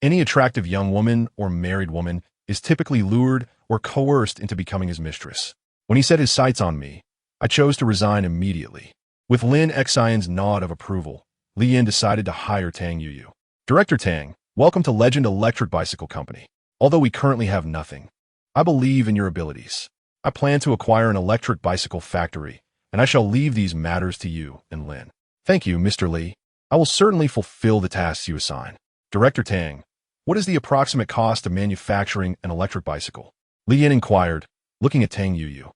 Any attractive young woman or married woman is typically lured or coerced into becoming his mistress. When he set his sights on me, I chose to resign immediately. With Lin Xian's nod of approval, Li Yin decided to hire Tang Yuyu. Director Tang, welcome to Legend Electric Bicycle Company. Although we currently have nothing, I believe in your abilities. I plan to acquire an electric bicycle factory, and I shall leave these matters to you and Lin. Thank you, Mr. Li. I will certainly fulfill the tasks you assign. Director Tang, what is the approximate cost of manufacturing an electric bicycle? Li Yin inquired, looking at Tang Yuyu.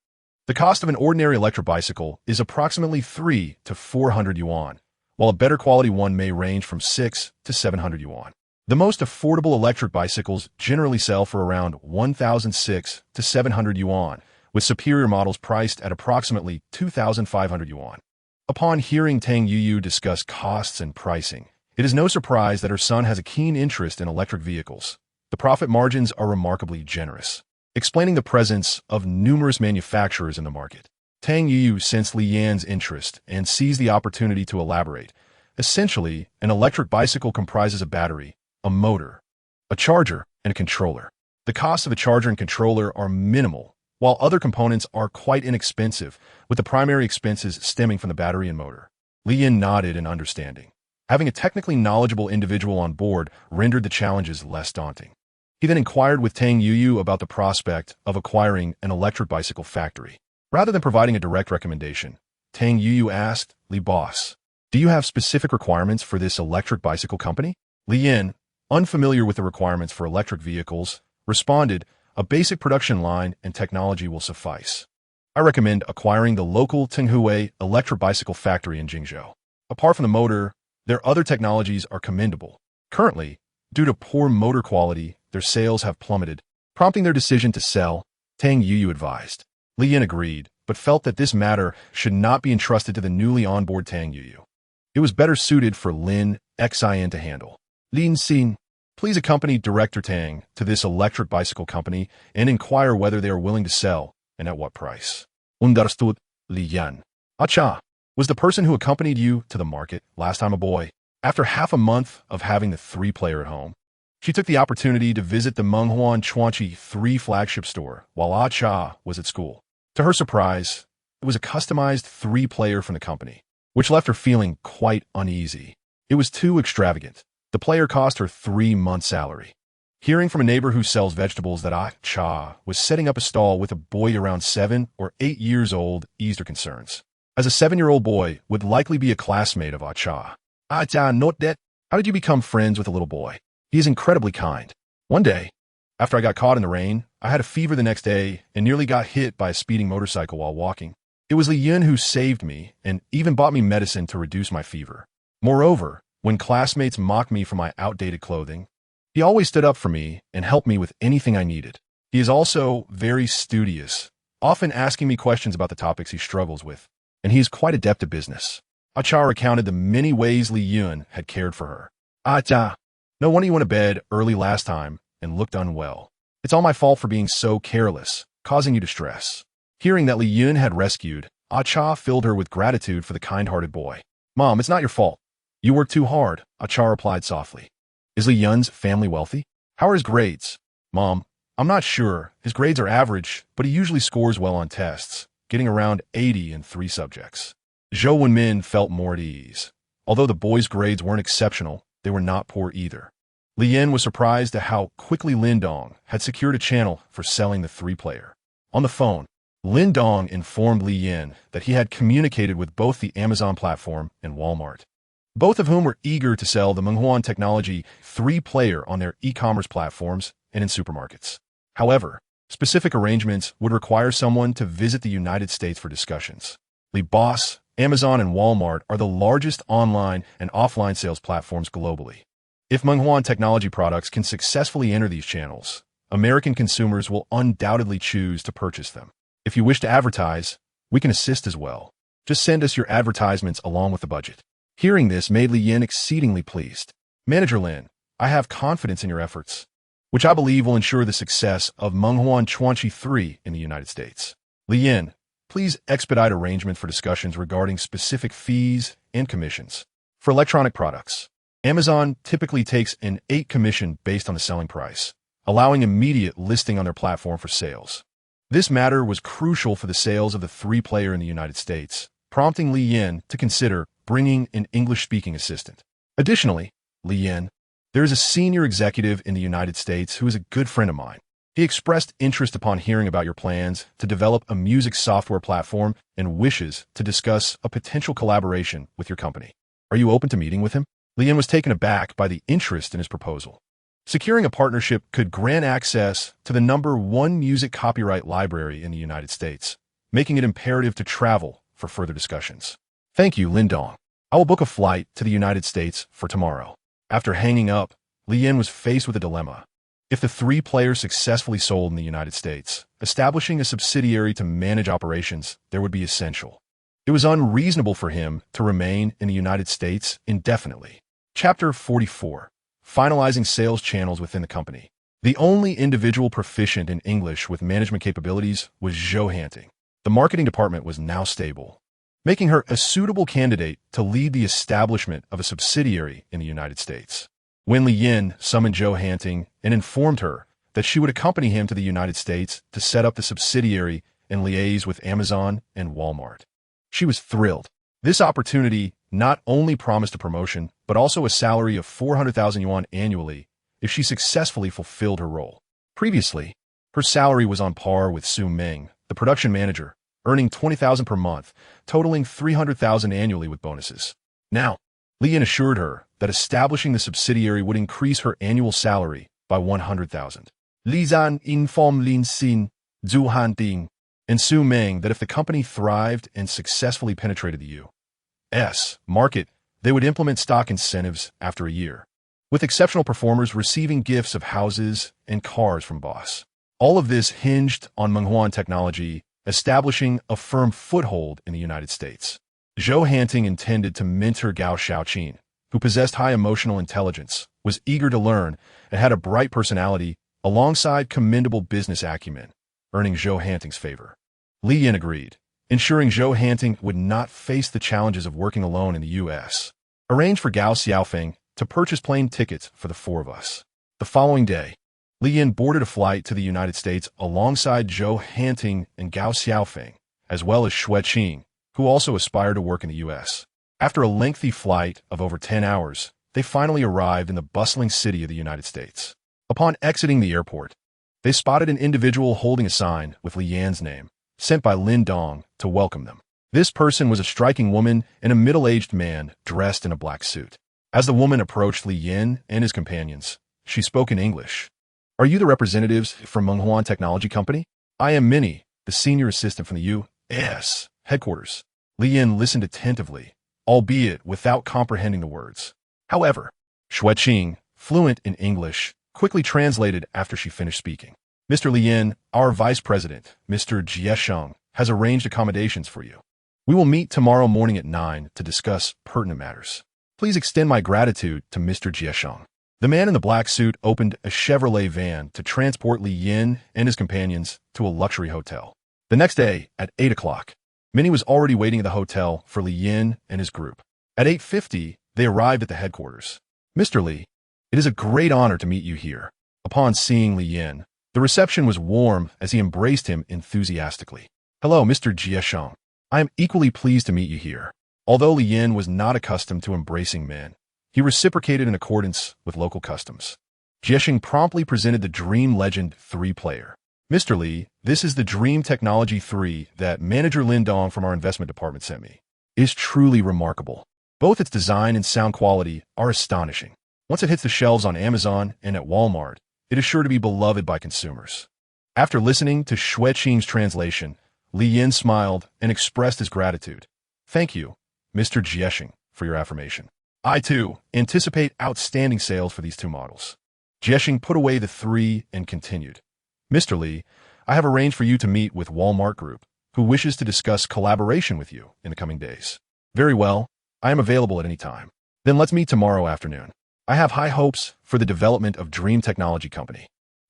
The cost of an ordinary electric bicycle is approximately 300 to 400 yuan, while a better quality one may range from 600 to 700 yuan. The most affordable electric bicycles generally sell for around 1,600 to 700 yuan, with superior models priced at approximately 2,500 yuan. Upon hearing Tang Yuyu discuss costs and pricing, it is no surprise that her son has a keen interest in electric vehicles. The profit margins are remarkably generous, explaining the presence of numerous manufacturers in the market. Tang Yuyu sensed Li Yan's interest and seized the opportunity to elaborate. Essentially, an electric bicycle comprises a battery, a motor, a charger, and a controller. The costs of a charger and controller are minimal, while other components are quite inexpensive, with the primary expenses stemming from the battery and motor. Li Yin nodded in understanding. Having a technically knowledgeable individual on board rendered the challenges less daunting. He then inquired with Tang Yuyu about the prospect of acquiring an electric bicycle factory. Rather than providing a direct recommendation, Tang Yuyu asked, Li Boss, do you have specific requirements for this electric bicycle company? Li Yin, unfamiliar with the requirements for electric vehicles, responded, a basic production line and technology will suffice. I recommend acquiring the local Tenghui electric bicycle factory in Jingzhou. Apart from the motor, their other technologies are commendable. Currently, due to poor motor quality, their sales have plummeted, prompting their decision to sell, Tang Yuyu advised. Li Yin agreed, but felt that this matter should not be entrusted to the newly onboard Tang Yuyu. It was better suited for Lin Xian to handle. Lin Xin, please accompany Director Tang to this electric bicycle company and inquire whether they are willing to sell and at what price. Understood, Li Yan. Acha, was the person who accompanied you to the market last time a boy? After half a month of having the 3-player at home, she took the opportunity to visit the Menghuan Chuanqi 3 flagship store while Ah Cha was at school. To her surprise, it was a customized 3-player from the company, which left her feeling quite uneasy. It was too extravagant. The player cost her 3 months' salary. Hearing from a neighbor who sells vegetables that Ah Cha was setting up a stall with a boy around 7 or 8 years old eased her concerns. As a 7-year-old boy would likely be a classmate of Ah Cha. Ah Cha, not that. How did you become friends with a little boy? He is incredibly kind. One day, after I got caught in the rain, I had a fever the next day and nearly got hit by a speeding motorcycle while walking. It was Li Yin who saved me and even bought me medicine to reduce my fever. Moreover, when classmates mocked me for my outdated clothing, he always stood up for me and helped me with anything I needed. He is also very studious, often asking me questions about the topics he struggles with, and he is quite adept at business. Achar recounted the many ways Li Yun had cared for her. Acha, no wonder you went to bed early last time and looked unwell. It's all my fault for being so careless, causing you distress. Hearing that Li Yun had rescued, Acha filled her with gratitude for the kind-hearted boy. Mom, it's not your fault. You work too hard, Acha replied softly. Is Li Yun's family wealthy? How are his grades? Mom, I'm not sure. His grades are average, but he usually scores well on tests, getting around 80 in 3 subjects. Zhou Wenmin felt more at ease. Although the boys' grades weren't exceptional, they were not poor either. Li Yin was surprised at how quickly Lin Dong had secured a channel for selling the 3-player. On the phone, Lin Dong informed Li Yin that he had communicated with both the Amazon platform and Walmart, both of whom were eager to sell the Menghuan Technology 3-player on their e-commerce platforms and in supermarkets. However, specific arrangements would require someone to visit the United States for discussions. Li Boss, Amazon and Walmart are the largest online and offline sales platforms globally. If Menghuan Technology products can successfully enter these channels, American consumers will undoubtedly choose to purchase them. If you wish to advertise, we can assist as well. Just send us your advertisements along with the budget. Hearing this made Li Yin exceedingly pleased. Manager Lin, I have confidence in your efforts. which I believe will ensure the success of Menghuan Chuanqi 3 in the United States. Li Yin, please expedite arrangement for discussions regarding specific fees and commissions. For electronic products, Amazon typically takes an 8 commission based on the selling price, allowing immediate listing on their platform for sales. This matter was crucial for the sales of the 3-player in the United States, prompting Li Yin to consider bringing an English-speaking assistant. Additionally, Li Yin, there is a senior executive in the United States who is a good friend of mine. He expressed interest upon hearing about your plans to develop a music software platform and wishes to discuss a potential collaboration with your company. Are you open to meeting with him? Li Yin was taken aback by the interest in his proposal. Securing a partnership could grant access to the #1 music copyright library in the United States, making it imperative to travel for further discussions. Thank you, Lin Dong. I will book a flight to the United States for tomorrow. After hanging up, Li Yin was faced with a dilemma. If the 3-player successfully sold in the United States, establishing a subsidiary to manage operations there would be essential. It was unreasonable for him to remain in the United States indefinitely. Chapter 44. Finalizing sales channels within the company. The only individual proficient in English with management capabilities was Zhou Hanting. The marketing department was now stable, making her a suitable candidate to lead the establishment of a subsidiary in the United States. When Li Yin summoned Zhou Hanting and informed her that she would accompany him to the United States to set up the subsidiary and liaise with Amazon and Walmart, she was thrilled. This opportunity not only promised a promotion, but also a salary of 400,000 yuan annually if she successfully fulfilled her role. Previously, her salary was on par with Su Meng, the production manager, earning 20,000 per month, totaling 300,000 annually with bonuses. Now, Li Yin assured her that establishing the subsidiary would increase her annual salary by 100,000. Li Zan informed Lin Xin, Zhu Hanting, and Su Meng that if the company thrived and successfully penetrated the U.S. market, they would implement stock incentives after a year, with exceptional performers receiving gifts of houses and cars from boss. All of this hinged on Menghuan technology establishing a firm foothold in the United States. Zhou Hanting intended to mentor Gao Xiaoqin, who possessed high emotional intelligence, was eager to learn, and had a bright personality alongside commendable business acumen, earning Zhou Hanting's favor. Li Yin agreed, ensuring Zhou Hanting would not face the challenges of working alone in the U.S. Arranged for Gao Xiaofeng to purchase plane tickets for the 4 of us. The following day, Li Yin boarded a flight to the United States alongside Zhou Hanting and Gao Xiaofeng, as well as Xue Qing, who also aspired to work in the U.S. After a lengthy flight of over 10 hours, they finally arrived in the bustling city of the United States. Upon exiting the airport, they spotted an individual holding a sign with Li Yan's name, sent by Lin Dong to welcome them. This person was a striking woman and a middle-aged man dressed in a black suit. As the woman approached Li Yin and his companions, she spoke in English. "Are you the representatives from Menghuan Technology Company? I am Minnie, the senior assistant from the U.S. headquarters." Li Yin listened attentively, albeit without comprehending the words. However, Xue Qing, fluent in English, quickly translated after she finished speaking. "Mr. Li Yin, our vice president, Mr. Jie Sheng, has arranged accommodations for you. We will meet tomorrow morning at 9 to discuss pertinent matters. Please extend my gratitude to Mr. Jie Sheng." The man in the black suit opened a Chevrolet van to transport Li Yin and his companions to a luxury hotel. The next day, at 8 o'clock, Minnie was already waiting at the hotel for Li Yin and his group. At 8:50, they arrived at the headquarters. "Mr. Li, it is a great honor to meet you here." Upon seeing Li Yin, the reception was warm as he embraced him enthusiastically. "Hello, Mr. Jie Sheng. I am equally pleased to meet you here." Although Li Yin was not accustomed to embracing men, he reciprocated in accordance with local customs. Jie Sheng promptly presented the Dream Legend 3-player. "Mr. Li, this is the Dream Technology 3 that Manager Lin Dong from our investment department sent me. It is truly remarkable. Both its design and sound quality are astonishing. Once it hits the shelves on Amazon and at Walmart, it is sure to be beloved by consumers." After listening to Xue Qing's translation, Li Yin smiled and expressed his gratitude. "Thank you, Mr. Jie Sheng, for your affirmation. I, too, anticipate outstanding sales for these 2 models." Jie Sheng put away the 3 and continued. "Mr. Li, I have arranged for you to meet with Walmart Group, who wishes to discuss collaboration with you in the coming days." "Very well. I am available at any time. Then let's meet tomorrow afternoon. I have high hopes for the development of Dream Technology Company."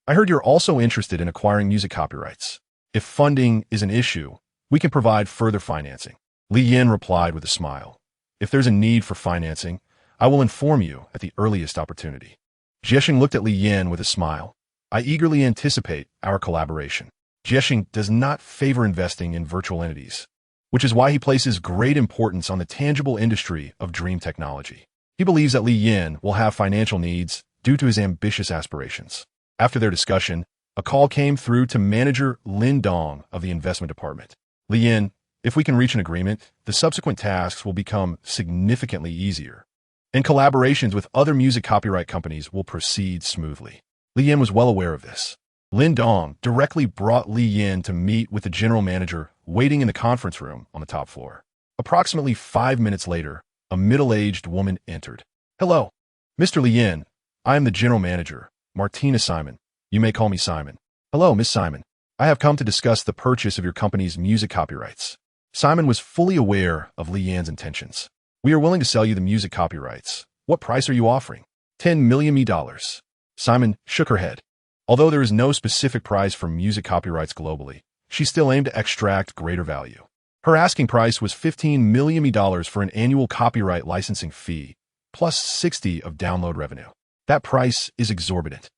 I heard you're also interested in acquiring music copyrights. If funding is an issue, we can provide further financing. Li Yin replied with a smile. If there's a need for financing, I will inform you at the earliest opportunity. Jiexing looked at Li Yin with a smile. I eagerly anticipate our collaboration. Jiexing does not favor investing in virtual entities, which is why he places great importance on the tangible industry of dream technology. He believes that Li Yin will have financial needs due to his ambitious aspirations. After their discussion, a call came through to manager Lin Dong of the investment department. Li Yin, if we can reach an agreement, the subsequent tasks will become significantly easier, and collaborations with other music copyright companies will proceed smoothly. Li Yin was well aware of this. Lin Dong directly brought Li Yin to meet with the general manager waiting in the conference room on the top floor. Approximately 5 minutes later, a middle-aged woman entered. Hello, Mr. Li Yin. I am the general manager, Martina Simon. You may call me Simon. Hello, Miss Simon. I have come to discuss the purchase of your company's music copyrights. Simon was fully aware of Li Yin's intentions. We are willing to sell you the music copyrights. What price are you offering? $10 million. Simon shook her head. Although there is no specific price for music copyrights globally, she still aimed to extract greater value. Her asking price was $15 million for an annual copyright licensing fee, plus 60 of download revenue. That price is exorbitant.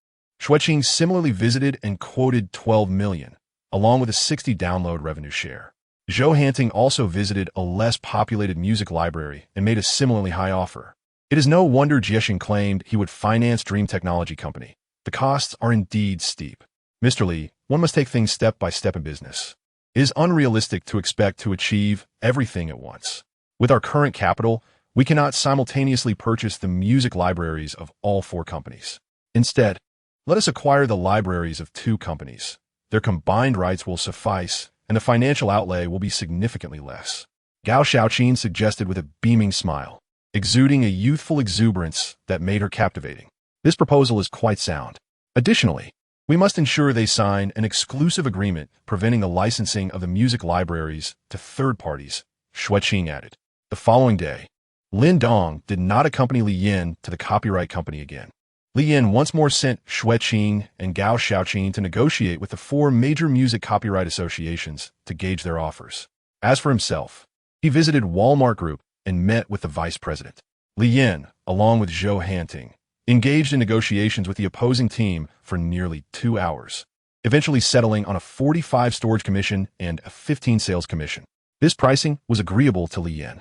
Xueqing similarly visited and quoted $12 million, along with a 60 download revenue share. Zhou Hanting also visited a less populated music library and made a similarly high offer. It is no wonder Jiexing claimed he would finance Dream Technology Company. The costs are indeed steep. Mr. Li, one must take things step by step in business. It is unrealistic to expect to achieve everything at once. With our current capital, we cannot simultaneously purchase the music libraries of all 4 companies. Instead, let us acquire the libraries of 2 companies. Their combined rights will suffice, and the financial outlay will be significantly less. Gao Xiaoqin suggested with a beaming smile, exuding a youthful exuberance that made her captivating. This proposal is quite sound. Additionally, we must ensure they sign an exclusive agreement preventing the licensing of the music libraries to third parties, Xueqing added. The following day, Lin Dong did not accompany Li Yin to the copyright company again. Li Yin once more sent Xueqing and Gao Xiaoqin to negotiate with the 4 major music copyright associations to gauge their offers. As for himself, he visited Walmart Group and met with the vice president. Li Yin, along with Zhou Hanting, engaged in negotiations with the opposing team for nearly 2 hours, eventually settling on a 45 storage commission and a 15 sales commission. This pricing was agreeable to Li Yin.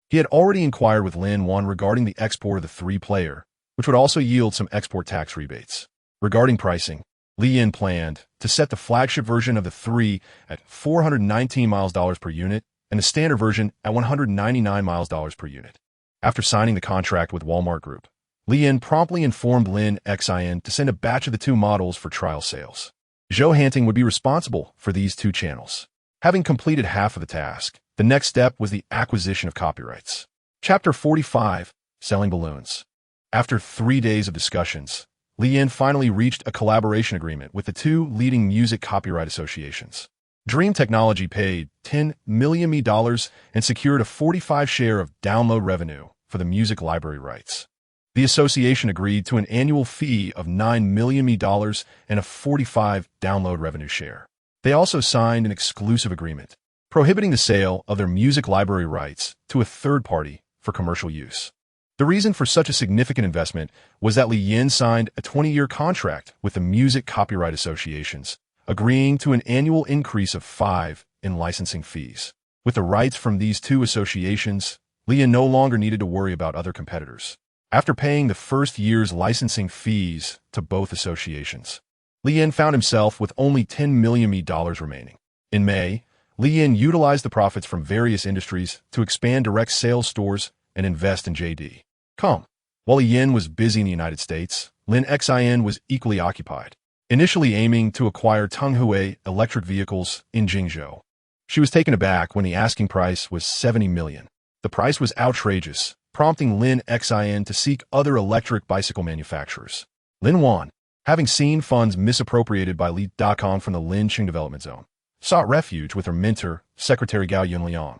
He had already inquired with Lin Wan regarding the export of the 3-player, which would also yield some export tax rebates. Regarding pricing, Li Yin planned to set the flagship version of the 3 at 419 miles per unit and the standard version at 199 miles per unit. After signing the contract with Walmart Group, Li Yin promptly informed Lin Xin to send a batch of the 2 models for trial sales. Zhou Hanting would be responsible for these 2 channels. Having completed half of the task, the next step was the acquisition of copyrights. Chapter 45, Selling Balloons. After 3 days of discussions, Li Yin finally reached a collaboration agreement with the 2 leading music copyright associations. Dream Technology paid $10 million and secured a 45% share of download revenue for the music library rights. The association agreed to an annual fee of $9 million and a 45% download revenue share. They also signed an exclusive agreement, prohibiting the sale of their music library rights to a third party for commercial use. The reason for such a significant investment was that Li Yin signed a 20-year contract with the music copyright associations, agreeing to an annual increase of 5 in licensing fees. With the rights from these 2 associations, Li Yin no longer needed to worry about other competitors. After paying the first year's licensing fees to both associations, Li Yin found himself with only $10 million remaining. In May, Li Yin utilized the profits from various industries to expand direct sales stores and invest in JD. While Li Yin was busy in the United States, Lin Xin was equally occupied, initially aiming to acquire Tonghui electric vehicles in Jingzhou. She was taken aback when the asking price was $70 million. The price was outrageous, prompting Lin Xin to seek other electric bicycle manufacturers. Lin Wan, having seen funds misappropriated by Li Dakong from the Linqing Development Zone, sought refuge with her mentor, Secretary Gao Yunliang,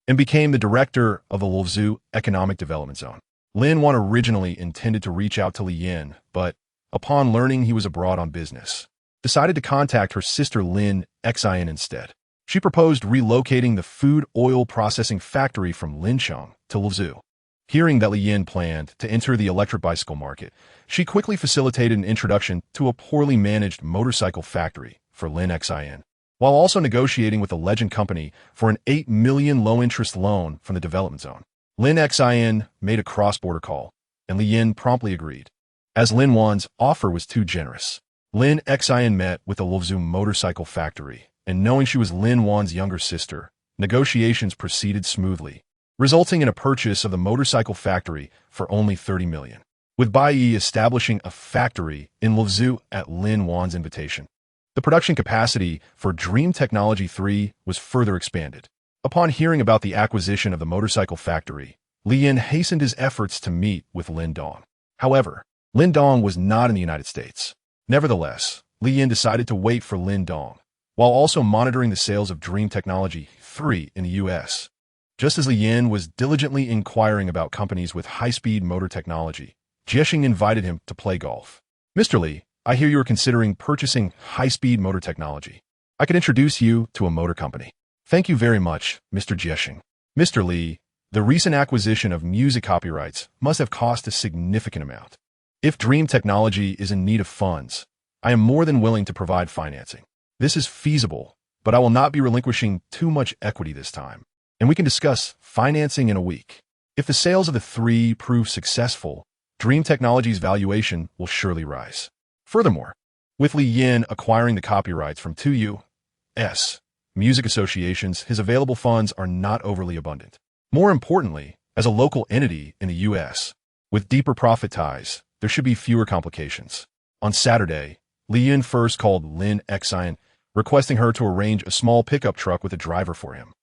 and became the director of the Luzhu Economic Development Zone. Lin Wan originally intended to reach out to Li Yin, but upon learning he was abroad on business, decided to contact her sister Lin Xin instead. She proposed relocating the food oil processing factory from Lincheng to Luzhu. Hearing that Li Yin planned to enter the electric bicycle market, she quickly facilitated an introduction to a poorly managed motorcycle factory for Lin Xin, while also negotiating with the Legend Company for an 8 million low-interest loan from the development zone. Lin Xin made a cross-border call, and Li Yin promptly agreed. As Lin Wan's offer was too generous, Lin Xin met with the Luzhu motorcycle factory, and knowing she was Lin Wan's younger sister, negotiations proceeded smoothly, resulting in a purchase of the motorcycle factory for only 30 million, with Baiyi establishing a factory in Luzhu at Lin Wan's invitation. The production capacity for Dream Technology 3 was further expanded. Upon hearing about the acquisition of the motorcycle factory, Li Yin hastened his efforts to meet with Lin Dong. However, Lin Dong was not in the United States. Nevertheless, Li Yin decided to wait for Lin Dong, while also monitoring the sales of Dream Technology 3 in the U.S. Just as Li Yin was diligently inquiring about companies with high-speed motor technology, Jiexing invited him to play golf. Mr. Li, I hear you are considering purchasing high-speed motor technology. I could introduce you to a motor company. Thank you very much, Mr. Jiexing. Mr. Li, the recent acquisition of music copyrights must have cost a significant amount. If Dream Technology is in need of funds, I am more than willing to provide financing. This is feasible, but I will not be relinquishing too much equity this time, and we can discuss financing in a week. If the sales of the 3 prove successful, Dream Technology's valuation will surely rise. Furthermore, with Li Yin acquiring the copyrights from 2 U.S. music associations, his available funds are not overly abundant. More importantly, as a local entity in the U.S., with deeper profit ties, there should be fewer complications. On Saturday, Li Yin first called Lin Xin, requesting her to arrange a small pickup truck with a driver for him,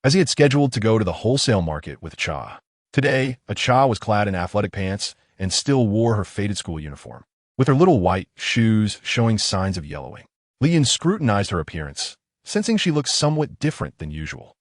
as he had scheduled to go to the wholesale market with Cha. Today, Cha was clad in athletic pants and still wore her faded school uniform, with her little white shoes showing signs of yellowing. Li Yin scrutinized her appearance, sensing she looked somewhat different than usual.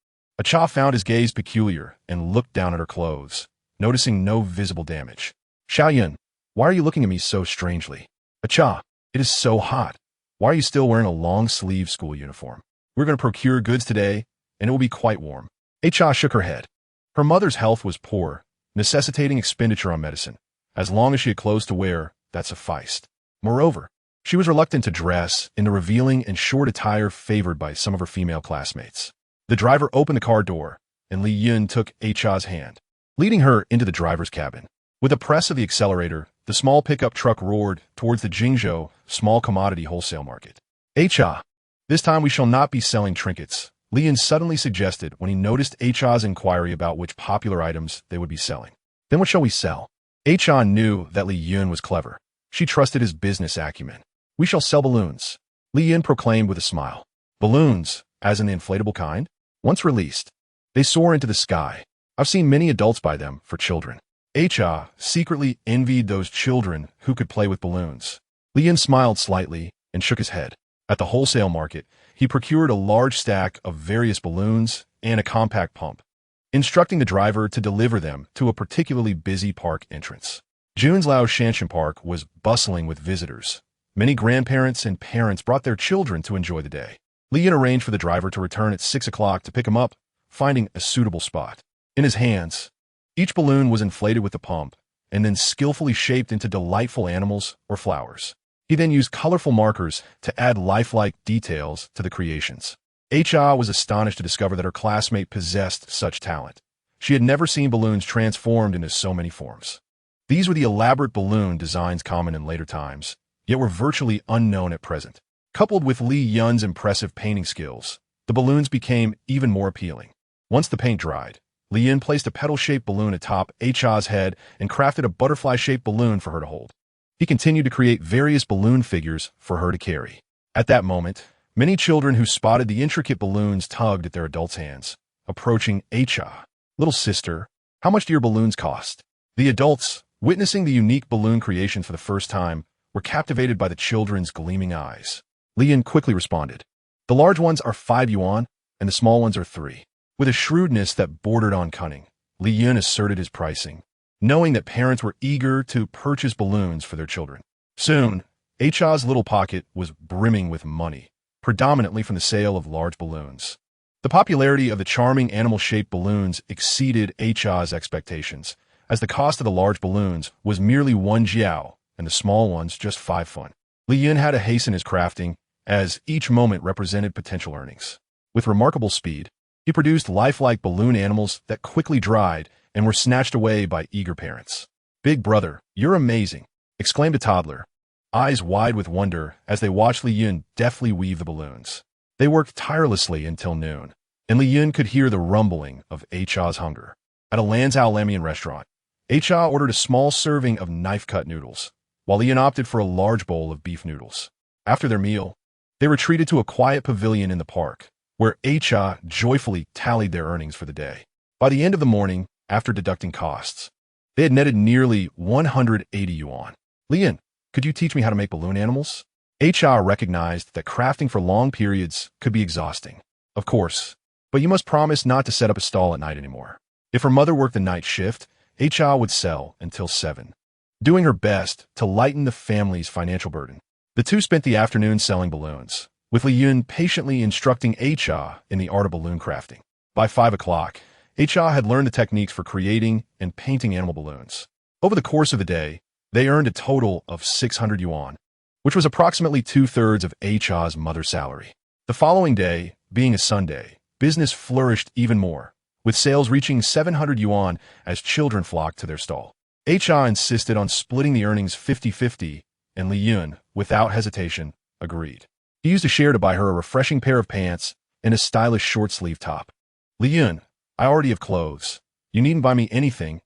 Cha found his gaze peculiar and looked down at her clothes, noticing no visible damage. Xiaoyun, why are you looking at me so strangely? Cha, it is so hot. Why are you still wearing a long-sleeved school uniform? We're going to procure goods today, and it will be quite warm. Cha shook her head. Her mother's health was poor, necessitating expenditure on medicine. As long as she had clothes to wear, that sufficed. Moreover, she was reluctant to dress in the revealing and short attire favored by some of her female classmates. The driver opened the car door, and Li Yin took Cha's hand, leading her into the driver's cabin. With a press of the accelerator, the small pickup truck roared towards the Jingzhou small commodity wholesale market. Cha, this time we shall not be selling trinkets, Li Yin suddenly suggested when he noticed Cha's inquiry about which popular items they would be selling. Then what shall we sell? Cha knew that Li Yin was clever. She trusted his business acumen. We shall sell balloons, Li Yin proclaimed with a smile. Balloons, as in the inflatable kind? Once released, they soar into the sky. I've seen many adults buy them for children. Cha secretly envied those children who could play with balloons. Li Yin smiled slightly and shook his head. At the wholesale market, he procured a large stack of various balloons and a compact pump, instructing the driver to deliver them to a particularly busy park entrance. Junslao Shanshan Park was bustling with visitors. Many grandparents and parents brought their children to enjoy the day. Li Yin arranged for the driver to return at 6 o'clock to pick him up, finding a suitable spot. In his hands, each balloon was inflated with the pump and then skillfully shaped into delightful animals or flowers. He then used colorful markers to add lifelike details to the creations. Cha was astonished to discover that her classmate possessed such talent. She had never seen balloons transformed into so many forms. These were the elaborate balloon designs common in later times, yet were virtually unknown at present. Coupled with Li Yun's impressive painting skills, the balloons became even more appealing. Once the paint dried, Li Yin placed a petal-shaped balloon atop Cha's head and crafted a butterfly-shaped balloon for her to hold. He continued to create various balloon figures for her to carry. At that moment, many children who spotted the intricate balloons tugged at their adults' hands, approaching Cha. Little sister, how much do your balloons cost? The adults, witnessing the unique balloon creation for the first time, were captivated by the children's gleaming eyes. Li Yin quickly responded. The large ones are 5 yuan, and the small ones are 3. With a shrewdness that bordered on cunning, Li Yin asserted his pricing, knowing that parents were eager to purchase balloons for their children. Soon, Cha's little pocket was brimming with money, predominantly from the sale of large balloons. The popularity of the charming animal-shaped balloons exceeded Cha's expectations, as the cost of the large balloons was merely 1 jiao, and the small ones just 5 fun. Li Yun had to hasten his crafting, as each moment represented potential earnings. With remarkable speed, he produced lifelike balloon animals that quickly dried and were snatched away by eager parents. "Big brother, you're amazing," exclaimed a toddler, eyes wide with wonder as they watched Li Yun deftly weave the balloons. They worked tirelessly until noon, and Li Yun could hear the rumbling of Cha's hunger. At a Lanzhou Lamian restaurant, Cha ordered a small serving of knife-cut noodles, while Li Yun opted for a large bowl of beef noodles. After their meal, they retreated to a quiet pavilion in the park, where Cha joyfully tallied their earnings for the day. By the end of the morning, after deducting costs, they had netted nearly 180 yuan. "Li Yun, could you teach me how to make balloon animals?" Cha recognized that crafting for long periods could be exhausting. "Of course, but you must promise not to set up a stall at night anymore." If her mother worked the night shift, Cha would sell until 7, doing her best to lighten the family's financial burden. The two spent the afternoon selling balloons, with Li Yun patiently instructing Cha in the art of balloon crafting. By 5 o'clock, Cha had learned the techniques for creating and painting animal balloons. Over the course of the day, they earned a total of 600 yuan, which was approximately 2/3 of Cha's mother's salary. The following day, being a Sunday, business flourished even more, with sales reaching 700 yuan as children flocked to their stall. Cha insisted on splitting the earnings 50-50, and Li Yun, without hesitation, agreed. He used a share to buy her a refreshing pair of pants and a stylish short-sleeve top. "Li Yun, I already have clothes. You needn't buy me anything,"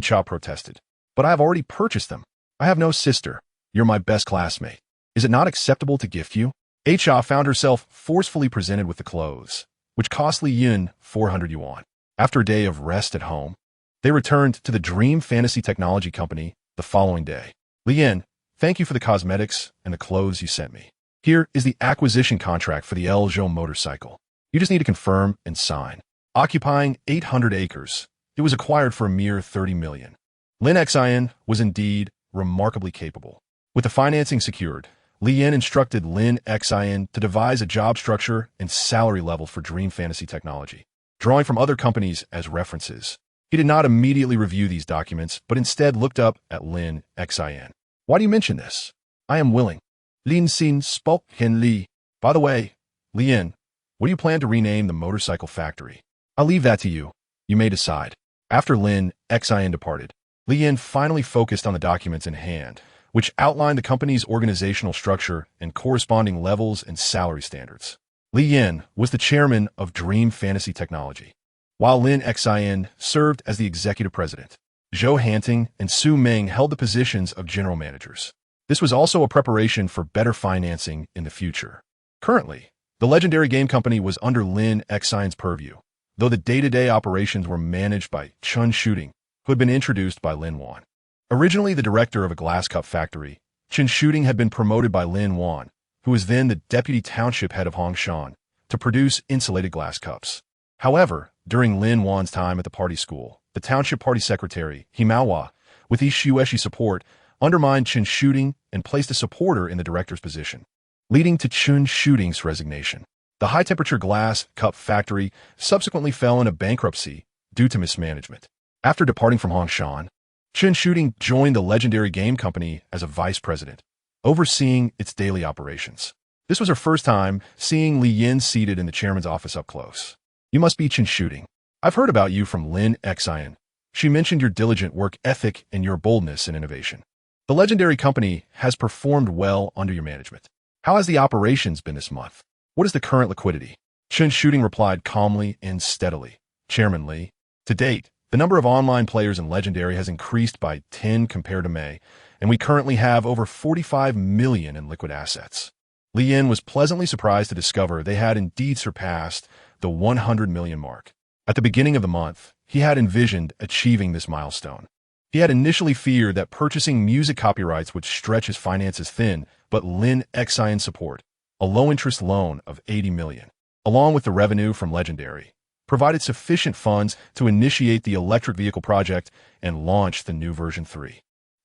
Cha protested. "But I have already purchased them. I have no sister. You're my best classmate. Is it not acceptable to gift you?" Cha found herself forcefully presented with the clothes, which cost Li Yun 400 yuan. After a day of rest at home, they returned to the Dream Fantasy Technology Company the following day. "Li Yun, thank you for the cosmetics and the clothes you sent me. Here is the acquisition contract for the Elzhou motorcycle. You just need to confirm and sign." Occupying 800 acres, it was acquired for a mere 30 million. Lin Xian was indeed remarkably capable. With the financing secured, Li Yun instructed Lin Xian to devise a job structure and salary level for Dream Fantasy Technology. Drawing from other companies as references, he did not immediately review these documents, but instead looked up at Lin Xian. "Why do you mention this?" "I am willing." Lin Xin spoke Hin Li. "By the way, Li Yun, what do you plan to rename the motorcycle factory?" "I'll leave that to you. You may decide." After Lin Xian departed, Li Yun finally focused on the documents in hand, which outlined the company's organizational structure and corresponding levels and salary standards. Li Yun was the chairman of Dream Fantasy Technology, while Lin Xian served as the executive president. Zhou Hanting and Su Meng held the positions of general managers. This was also a preparation for better financing in the future. Currently, the legendary game company was under Lin Xian's purview, though the day-to-day operations were managed by Chun Shooting, who had been introduced by Lin Wan. Originally the director of a glass cup factory, Chun Shooting had been promoted by Lin Wan, who was then the deputy township head of Hongshan, to produce insulated glass cups. However, during Lin Wan's time at the party school, the township party secretary, Himawa, with Ishueshi support, undermined Chun Shooting and placed a supporter in the director's position, leading to Chun Shooting's resignation. The high-temperature glass cup factory subsequently fell into bankruptcy due to mismanagement. After departing from Hongshan, Chun Shooting joined the legendary game company as a vice president, overseeing its daily operations. This was her first time seeing Li Yun seated in the chairman's office up close. "You must be Chun Shooting. I've heard about you from Lin Xian. She mentioned your diligent work ethic and your boldness and innovation. The legendary company has performed well under your management. How has the operations been this month? What is the current liquidity?" Chun Shooting replied calmly and steadily. "Chairman Li, to date, the number of online players in Legendary has increased by 10 compared to May, and we currently have over 45 million in liquid assets." Li Yun was pleasantly surprised to discover they had indeed surpassed the 100 million mark. At the beginning of the month, he had envisioned achieving this milestone. He had initially feared that purchasing music copyrights would stretch his finances thin, but Lin Xian's support, a low-interest loan of 80 million, along with the revenue from Legendary, provided sufficient funds to initiate the electric vehicle project and launch the new version 3.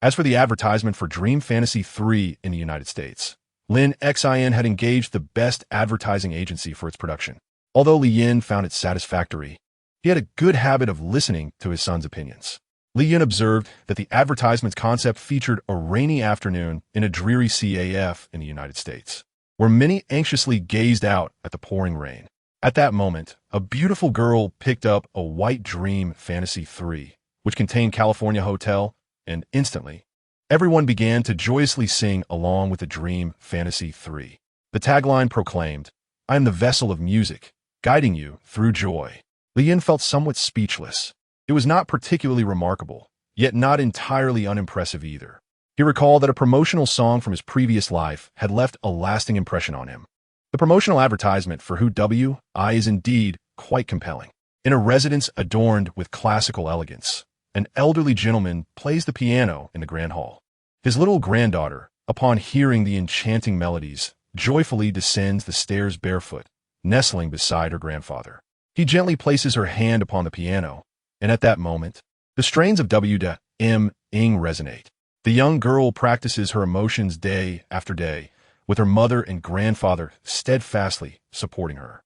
As for the advertisement for Dream Fantasy 3 in the United States, Lin Xin had engaged the best advertising agency for its production. Although Li Yin found it satisfactory, he had a good habit of listening to his son's opinions. Li Yin observed that the advertisement's concept featured a rainy afternoon in a dreary CAF in the United States, where many anxiously gazed out at the pouring rain. At that moment, a beautiful girl picked up a white Dream Fantasy 3, which contained California Hotel, and instantly, everyone began to joyously sing along with the Dream Fantasy 3. The tagline proclaimed, "I am the vessel of music, guiding you through joy." Li Yin felt somewhat speechless. It was not particularly remarkable, yet not entirely unimpressive either. He recalled that a promotional song from his previous life had left a lasting impression on him. The promotional advertisement for Hu Wi is indeed quite compelling. In a residence adorned with classical elegance, an elderly gentleman plays the piano in the grand hall. His little granddaughter, upon hearing the enchanting melodies, joyfully descends the stairs barefoot, nestling beside her grandfather. He gently places her hand upon the piano, and at that moment, the strains of W.M. Ing resonate. The young girl practices her emotions day after day, with her mother and grandfather steadfastly supporting her.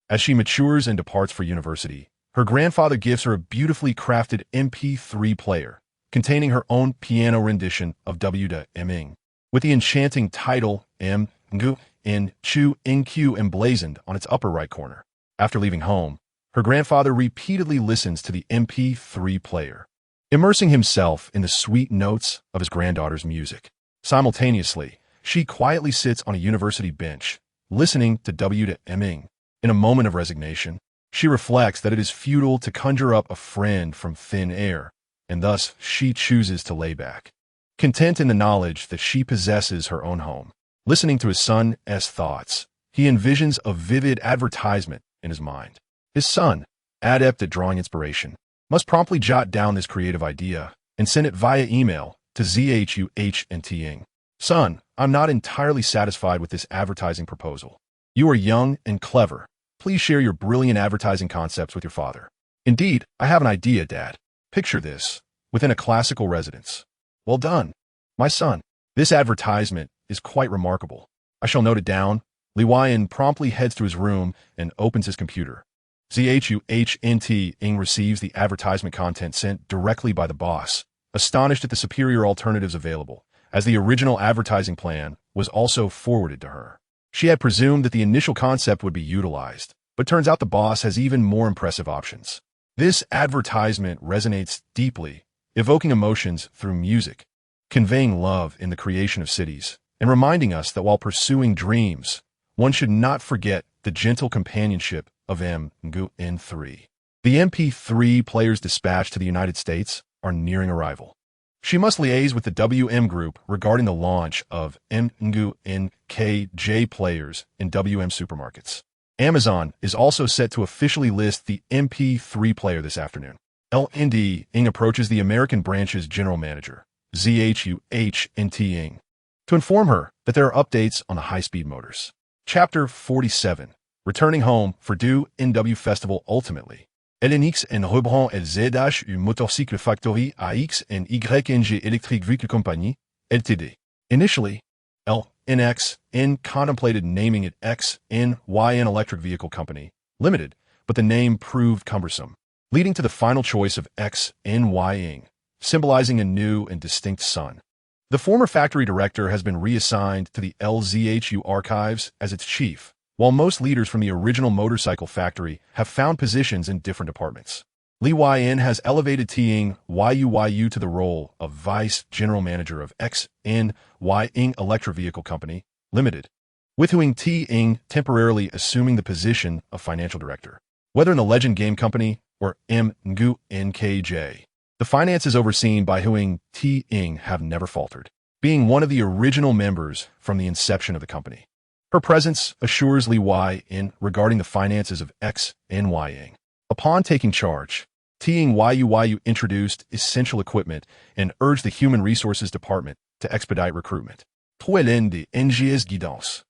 As she matures and departs for university, her grandfather gives her a beautifully crafted MP3 player, containing her own piano rendition of W.M. Ing, with the enchanting title M. Ngu in Chu In Q emblazoned on its upper right corner. After leaving home, her grandfather repeatedly listens to the MP3 player, immersing himself in the sweet notes of his granddaughter's music. Simultaneously, she quietly sits on a university bench, listening to W.M. Ing. In a moment of resignation, she reflects that it is futile to conjure up a friend from thin air, and thus she chooses to lay back, content in the knowledge that she possesses her own home. Listening to his son's thoughts, he envisions a vivid advertisement in his mind. His son, adept at drawing inspiration, must promptly jot down this creative idea and send it via email to ZHUH and Ting. "Son, I'm not entirely satisfied with this advertising proposal. You are young and clever. Please share your brilliant advertising concepts with your father." "Indeed, I have an idea, Dad. Picture this, within a classical residence." "Well done, my son. This advertisement is quite remarkable. I shall note it down." Li Yin promptly heads to his room and opens his computer. ZHUH Ing receives the advertisement content sent directly by the boss, astonished at the superior alternatives available, as the original advertising plan was also forwarded to her. She had presumed that the initial concept would be utilized, but turns out the boss has even more impressive options. This advertisement resonates deeply, evoking emotions through music, conveying love in the creation of cities, and reminding us that while pursuing dreams, one should not forget the gentle companionship of M. Ngu N3. The MP3 players dispatched to the United States are nearing arrival. She must liaise with the WM Group regarding the launch of M. Ngu NKJ players in WM supermarkets. Amazon is also set to officially list the MP3 player this afternoon. LND Ing approaches the American branch's general manager, ZHUH Ing, to inform her that there are updates on the high-speed motors. Chapter 47. Returning home for Du NW Festival ultimately. LNX and rebrand LZH Motorcycle Factory AX and YNG Electric Vehicle Company, Ltd. Initially, LNX contemplated naming it XNYN Electric Vehicle Company, Limited, but the name proved cumbersome, leading to the final choice of XNY, symbolizing a new and distinct son. The former factory director has been reassigned to the LZHU archives as its chief, while most leaders from the original motorcycle factory have found positions in different departments. Li Yin has elevated Ting Yu to the role of vice general manager of XNY Ing Electric Vehicle Company, Limited, with Huing Ting temporarily assuming the position of financial director. Whether in the Legend Game Company or M. Ngu NKJ, the finances overseen by Huing Ting have never faltered, being one of the original members from the inception of the company. Her presence assures Li Yin regarding the finances of XNY Ing. Upon taking charge, Ting Yu introduced essential equipment and urged the Human Resources Department to expedite recruitment. Tuelen de NGS Guidance.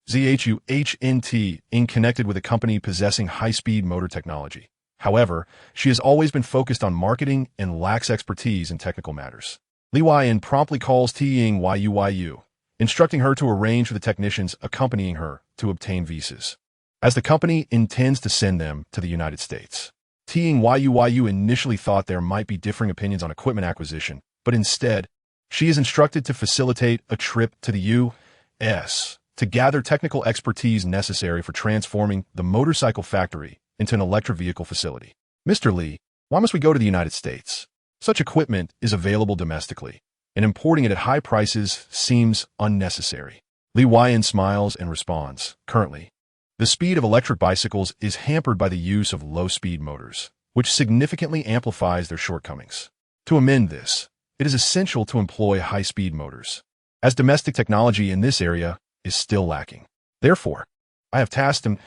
ZHUH Ing connected with a company possessing high-speed motor technology. However, she has always been focused on marketing and lacks expertise in technical matters. Li Yuan promptly calls Ting Yu, instructing her to arrange for the technicians accompanying her to obtain visas, as the company intends to send them to the United States. Ting Yu initially thought there might be differing opinions on equipment acquisition, but instead, she is instructed to facilitate a trip to the U.S. to gather technical expertise necessary for transforming the motorcycle factory into an electric vehicle facility. Mr. Li, why must we go to the United States? Such equipment is available domestically, and importing it at high prices seems unnecessary. Li Yuan smiles and responds, currently, the speed of electric bicycles is hampered by the use of low-speed motors, which significantly amplifies their shortcomings. To amend this, it is essential to employ high-speed motors, as domestic technology in this area is still lacking. Therefore, I have tasked him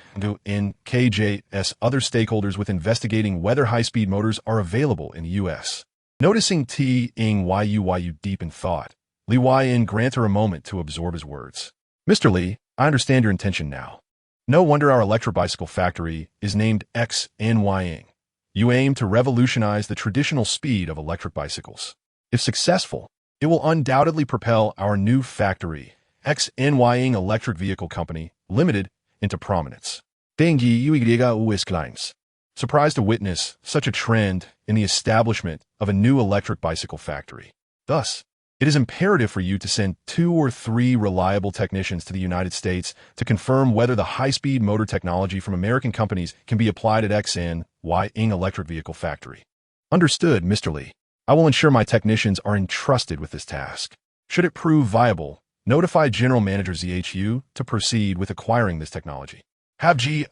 in KJ's other stakeholders with investigating whether high-speed motors are available in the U.S. Noticing Ting Yu deep in thought, Li Yuan grants her a moment to absorb his words. Mr. Li, I understand your intention now. No wonder our electric bicycle factory is named XNYing. You aim to revolutionize the traditional speed of electric bicycles. If successful, it will undoubtedly propel our new factory, XNYing Electric Vehicle Company, Limited, into prominence. Surprised to witness such a trend in the establishment of a new electric bicycle factory. Thus, it is imperative for you to send 2 or 3 reliable technicians to the United States to confirm whether the high-speed motor technology from American companies can be applied at XNYing Electric Vehicle Factory. Understood, Mr. Li. I will ensure my technicians are entrusted with this task. Should it prove viable, notify General Manager ZHU to proceed with acquiring this technology. Have Xi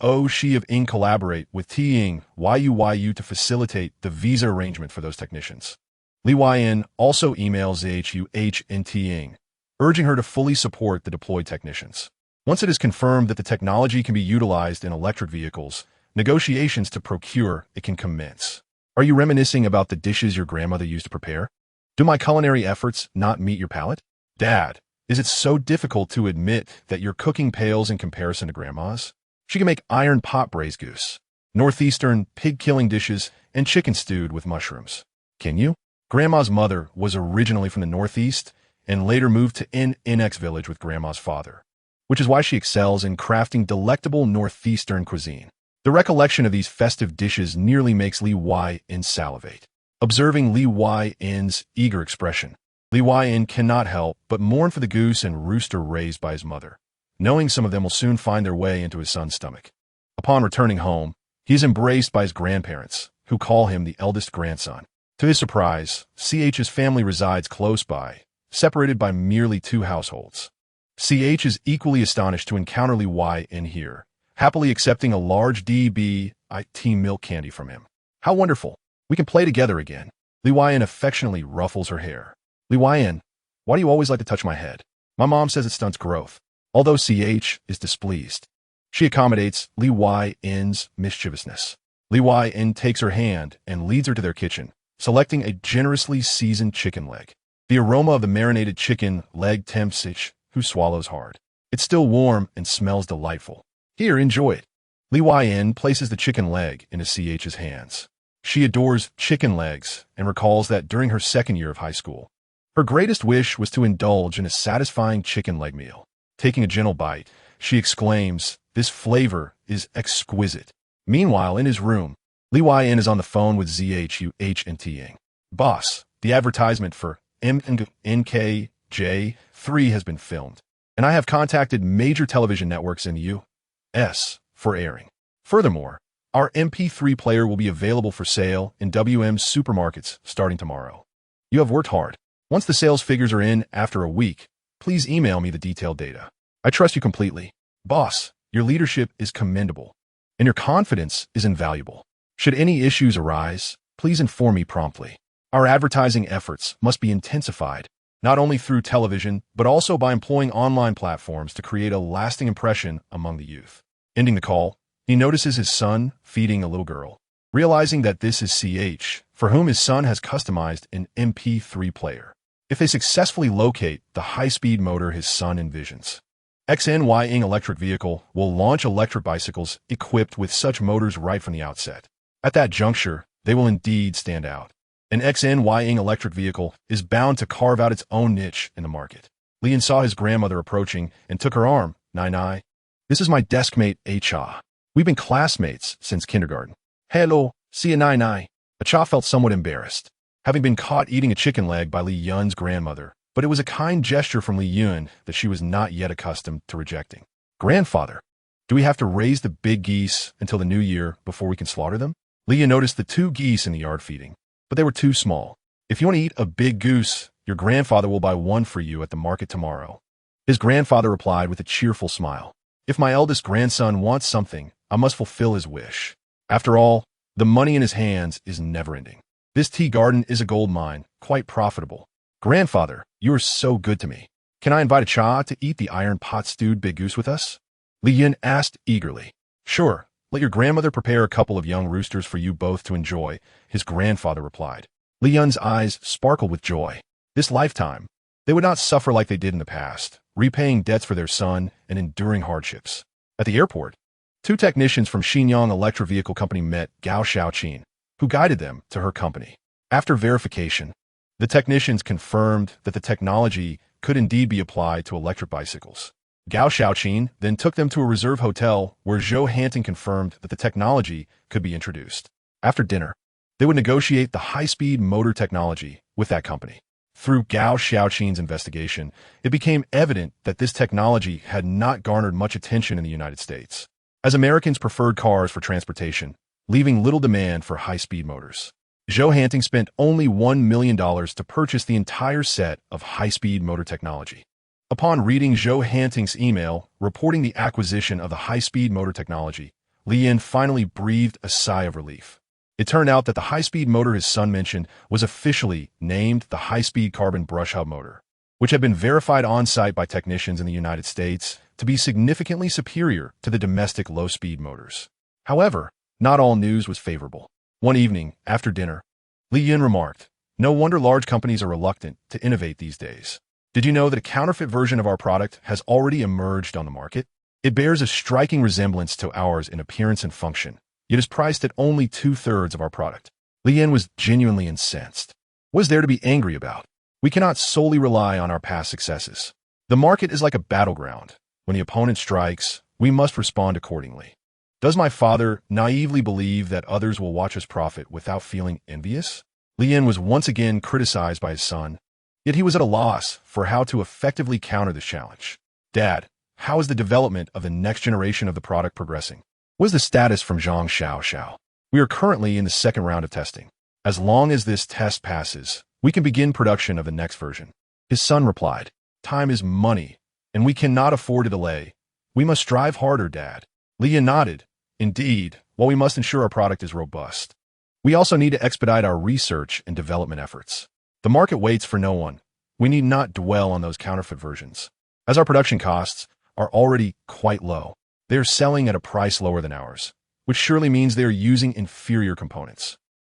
of Ing collaborate with Ting Yu to facilitate the visa arrangement for those technicians. Li Yuan also emails ZHU and Ting, urging her to fully support the deployed technicians. Once it is confirmed that the technology can be utilized in electric vehicles, negotiations to procure it can commence. Are you reminiscing about the dishes your grandmother used to prepare? Do my culinary efforts not meet your palate? Dad, is it so difficult to admit that your cooking pales in comparison to Grandma's? She can make iron pot braised goose, northeastern pig-killing dishes, and chicken stewed with mushrooms. Can you? Grandma's mother was originally from the Northeast and later moved to NX village with Grandma's father, which is why she excels in crafting delectable Northeastern cuisine. The recollection of these festive dishes nearly makes Li Yuan salivate. Observing Li Yuan's eager expression, Li Yuan cannot help but mourn for the goose and rooster raised by his mother, knowing some of them will soon find their way into his son's stomach. Upon returning home, he is embraced by his grandparents, who call him the eldest grandson. To his surprise, CH's family resides close by, separated by merely 2 households. CH is equally astonished to encounter Li Yuan here, happily accepting a large DBIT milk candy from him. How wonderful! We can play together again. Li Yuan affectionately ruffles her hair. Li Yuan, why do you always like to touch my head? My mom says it stunts growth. Although CH is displeased, she accommodates Li Yuan's mischievousness. Li Yuan takes her hand and leads her to their kitchen, selecting a generously seasoned chicken leg. The aroma of the marinated chicken leg tempts CH, who swallows hard. It's still warm and smells delightful. Here, enjoy it. Li Yuan places the chicken leg into CH's hands. She adores chicken legs and recalls that during her second year of high school, her greatest wish was to indulge in a satisfying chicken leg meal. Taking a gentle bite, she exclaims, "This flavor is exquisite." Meanwhile, in his room, Li Yuan is on the phone with ZHU and Ting. Boss, the advertisement for NKJ3 has been filmed, and I have contacted major television networks in the U.S. for airing. Furthermore, our MP3 player will be available for sale in WM supermarkets starting tomorrow. You have worked hard. Once the sales figures are in after a week, please email me the detailed data. I trust you completely. Boss, your leadership is commendable, and your confidence is invaluable. Should any issues arise, please inform me promptly. Our advertising efforts must be intensified, not only through television, but also by employing online platforms to create a lasting impression among the youth. Ending the call, he notices his son feeding a little girl. Realizing that this is CH, for whom his son has customized an MP3 player. If they successfully locate the high-speed motor his son envisions, XNYing Electric Vehicle will launch electric bicycles equipped with such motors right from the outset. At that juncture, they will indeed stand out. An XNYing electric vehicle is bound to carve out its own niche in the market. Lian saw his grandmother approaching and took her arm. Nai. This is my desk mate, Acha. We've been classmates since kindergarten. Hello, see Nai. Acha felt somewhat embarrassed, having been caught eating a chicken leg by Li Yun's grandmother, but it was a kind gesture from Li Yun that she was not yet accustomed to rejecting. Grandfather, do we have to raise the big geese until the new year before we can slaughter them? Li Yun noticed the 2 geese in the yard feeding, but they were too small. If you want to eat a big goose, your grandfather will buy one for you at the market tomorrow. His grandfather replied with a cheerful smile. If my eldest grandson wants something, I must fulfill his wish. After all, the money in his hands is never-ending. This tea garden is a gold mine, quite profitable. Grandfather, you are so good to me. Can I invite Cha to eat the iron pot stewed big goose with us? Li Yun asked eagerly. Sure, let your grandmother prepare a couple of young roosters for you both to enjoy, his grandfather replied. Li Yun's eyes sparkled with joy. This lifetime, they would not suffer like they did in the past, repaying debts for their son and enduring hardships. At the airport, 2 technicians from Xinyang Electric Vehicle Company met Gao Xiaoqin, who guided them to her company. After verification, the technicians confirmed that the technology could indeed be applied to electric bicycles. Gao Xiaoqin then took them to a reserve hotel where Zhou Hanting confirmed that the technology could be introduced. After dinner, they would negotiate the high-speed motor technology with that company. Through Gao Xiaoqin's investigation, it became evident that this technology had not garnered much attention in the United States, as Americans preferred cars for transportation, leaving little demand for high-speed motors. Zhou Hanting spent only $1 million to purchase the entire set of high-speed motor technology. Upon reading Zhou Hanting's email reporting the acquisition of the high-speed motor technology, Li Yin finally breathed a sigh of relief. It turned out that the high-speed motor his son mentioned was officially named the high-speed carbon brush hub motor, which had been verified on-site by technicians in the United States to be significantly superior to the domestic low-speed motors. However, not all news was favorable. One evening, after dinner, Li Yin remarked, "No wonder large companies are reluctant to innovate these days. Did you know that a counterfeit version of our product has already emerged on the market? It bears a striking resemblance to ours in appearance and function, yet is priced at only 2/3 of our product." Li Yin was genuinely incensed. What is there to be angry about? We cannot solely rely on our past successes. The market is like a battleground. When the opponent strikes, we must respond accordingly. Does my father naively believe that others will watch us profit without feeling envious? Li Yin was once again criticized by his son, yet he was at a loss for how to effectively counter this challenge. Dad, how is the development of the next generation of the product progressing? What is the status from Zhang Xiao? We are currently in the 2nd round of testing. As long as this test passes, we can begin production of the next version. His son replied, Time is money, and we cannot afford to delay. We must strive harder, Dad. Li Yin nodded. Indeed, while we must ensure our product is robust, we also need to expedite our research and development efforts. The market waits for no one. We need not dwell on those counterfeit versions, as our production costs are already quite low. They are selling at a price lower than ours, which surely means they are using inferior components.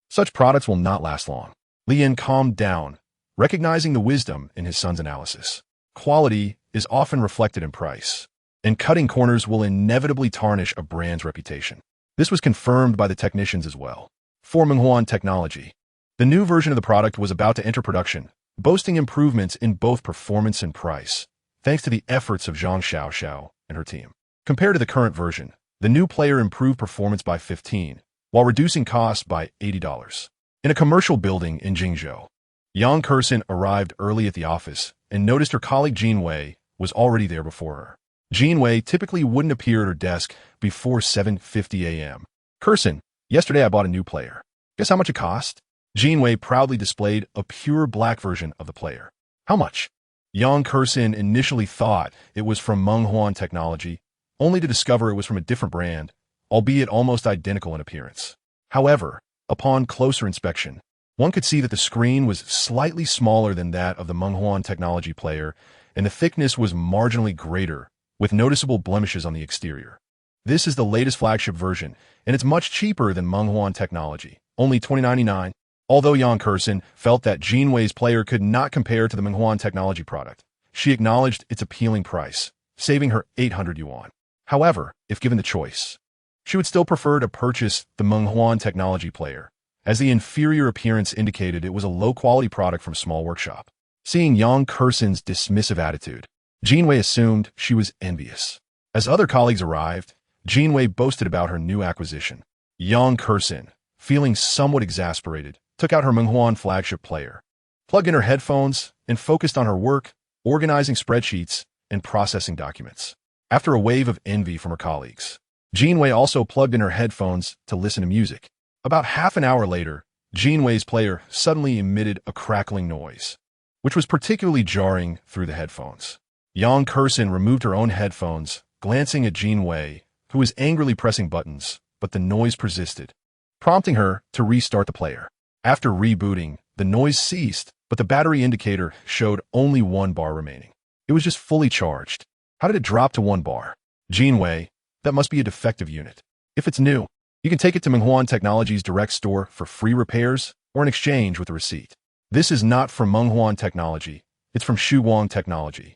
Such products will not last long. Li Yin calmed down, recognizing the wisdom in his son's analysis. Quality is often reflected in price, and cutting corners will inevitably tarnish a brand's reputation. This was confirmed by the technicians as well. For Menghuan Technology, the new version of the product was about to enter production, boasting improvements in both performance and price, thanks to the efforts of Zhang Xiao and her team. Compared to the current version, the new player improved performance by 15, while reducing costs by $80. In a commercial building in Jingzhou, Yang Kursin arrived early at the office and noticed her colleague Jean Wei was already there before her. Jean Wei typically wouldn't appear at her desk before 7:50 a.m. Kursin, yesterday I bought a new player. Guess how much it cost? Jean Wei proudly displayed a pure black version of the player. How much? Yang Kursin initially thought it was from Menghuan Technology, only to discover it was from a different brand, albeit almost identical in appearance. However, upon closer inspection, one could see that the screen was slightly smaller than that of the Menghuan Technology player, and the thickness was marginally greater, with noticeable blemishes on the exterior. This is the latest flagship version, and it's much cheaper than Menghuan Technology, only $20.99. Although Yang Kursin felt that Jean Wei's player could not compare to the Menghuan Technology product, she acknowledged its appealing price, saving her 800 yuan. However, if given the choice, she would still prefer to purchase the Menghuan Technology player, as the inferior appearance indicated it was a low-quality product from a small workshop. Seeing Yang Kursen's dismissive attitude, Jinwei assumed she was envious. As other colleagues arrived, Jinwei boasted about her new acquisition. Yang Kursen, feeling somewhat exasperated, took out her Menghuan flagship player, plugged in her headphones, and focused on her work, organizing spreadsheets and processing documents. After a wave of envy from her colleagues, Jinwei also plugged in her headphones to listen to music. About half an hour later, Jinwei's player suddenly emitted a crackling noise, which was particularly jarring through the headphones. Yang Kursen removed her own headphones, glancing at Jinwei, who was angrily pressing buttons, but the noise persisted, prompting her to restart the player. After rebooting, the noise ceased, but the battery indicator showed only 1 bar remaining. It was just fully charged. How did it drop to 1 bar? Jinwei, that must be a defective unit. If it's new, you can take it to Menghuan Technology's direct store for free repairs or an exchange with a receipt. This is not from Menghuan Technology. It's from Shuguang Technology.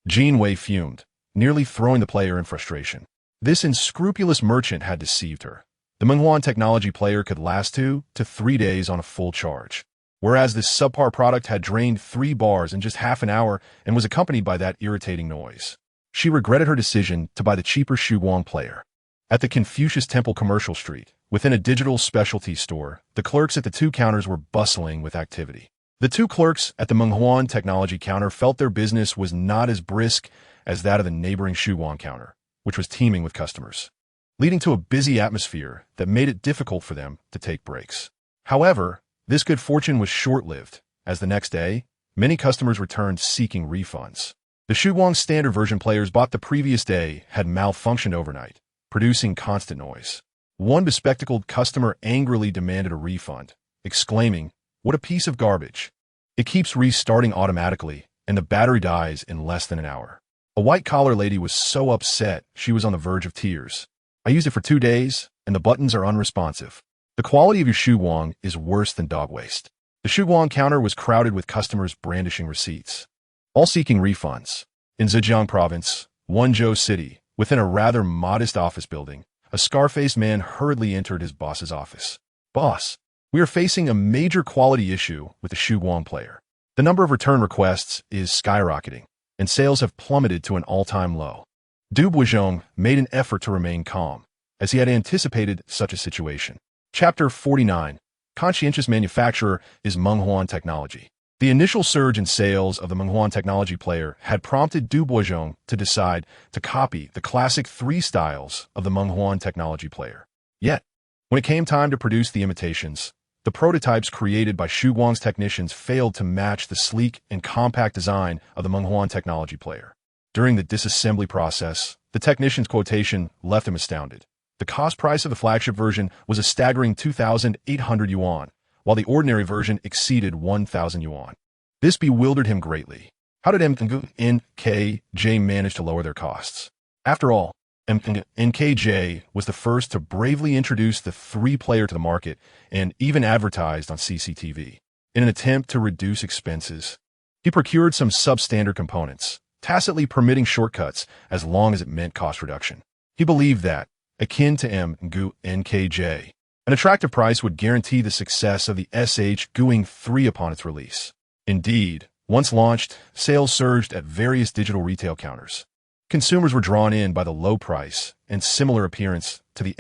Jinwei fumed, nearly throwing the player in frustration. This unscrupulous merchant had deceived her. The Menghuan Technology player could last 2 to 3 days on a full charge, whereas this subpar product had drained 3 bars in just half an hour and was accompanied by that irritating noise. She regretted her decision to buy the cheaper Shuguang player. At the Confucius Temple Commercial Street, within a digital specialty store, the clerks at the 2 counters were bustling with activity. The 2 clerks at the Menghuan Technology counter felt their business was not as brisk as that of the neighboring Shuguang counter, which was teeming with customers, leading to a busy atmosphere that made it difficult for them to take breaks. However, this good fortune was short-lived, as the next day, many customers returned seeking refunds. The Shuguang standard version players bought the previous day had malfunctioned overnight, producing constant noise. One bespectacled customer angrily demanded a refund, exclaiming, "What a piece of garbage. It keeps restarting automatically, and the battery dies in less than an hour." A white-collar lady was so upset she was on the verge of tears. "I used it for 2 days, and the buttons are unresponsive. The quality of your Shuguang is worse than dog waste." The Shuguang counter was crowded with customers brandishing receipts, all seeking refunds. In Zhejiang Province, Wenzhou City, within a rather modest office building, a scar-faced man hurriedly entered his boss's office. "Boss, we are facing a major quality issue with the Shuguang player. The number of return requests is skyrocketing, and sales have plummeted to an all-time low." Du Boisjong made an effort to remain calm, as he had anticipated such a situation. Chapter 49. Conscientious Manufacturer is Menghuan Technology. The initial surge in sales of the Menghuan Technology player had prompted Du Boisjong to decide to copy the classic 3 styles of the Menghuan Technology player. Yet, when it came time to produce the imitations, the prototypes created by Shuguang's technicians failed to match the sleek and compact design of the Menghuan Technology player. During the disassembly process, the technician's quotation left him astounded. The cost price of the flagship version was a staggering 2,800 yuan, while the ordinary version exceeded 1,000 yuan. This bewildered him greatly. How did MKJ manage to lower their costs? After all, MKJ was the first to bravely introduce the 3-player to the market and even advertised on CCTV. In an attempt to reduce expenses, he procured some substandard components, tacitly permitting shortcuts as long as it meant cost reduction. He believed that, akin to MKJ, an attractive price would guarantee the success of the Guang 3 upon its release. Indeed, once launched, sales surged at various digital retail counters. Consumers were drawn in by the low price and similar appearance to the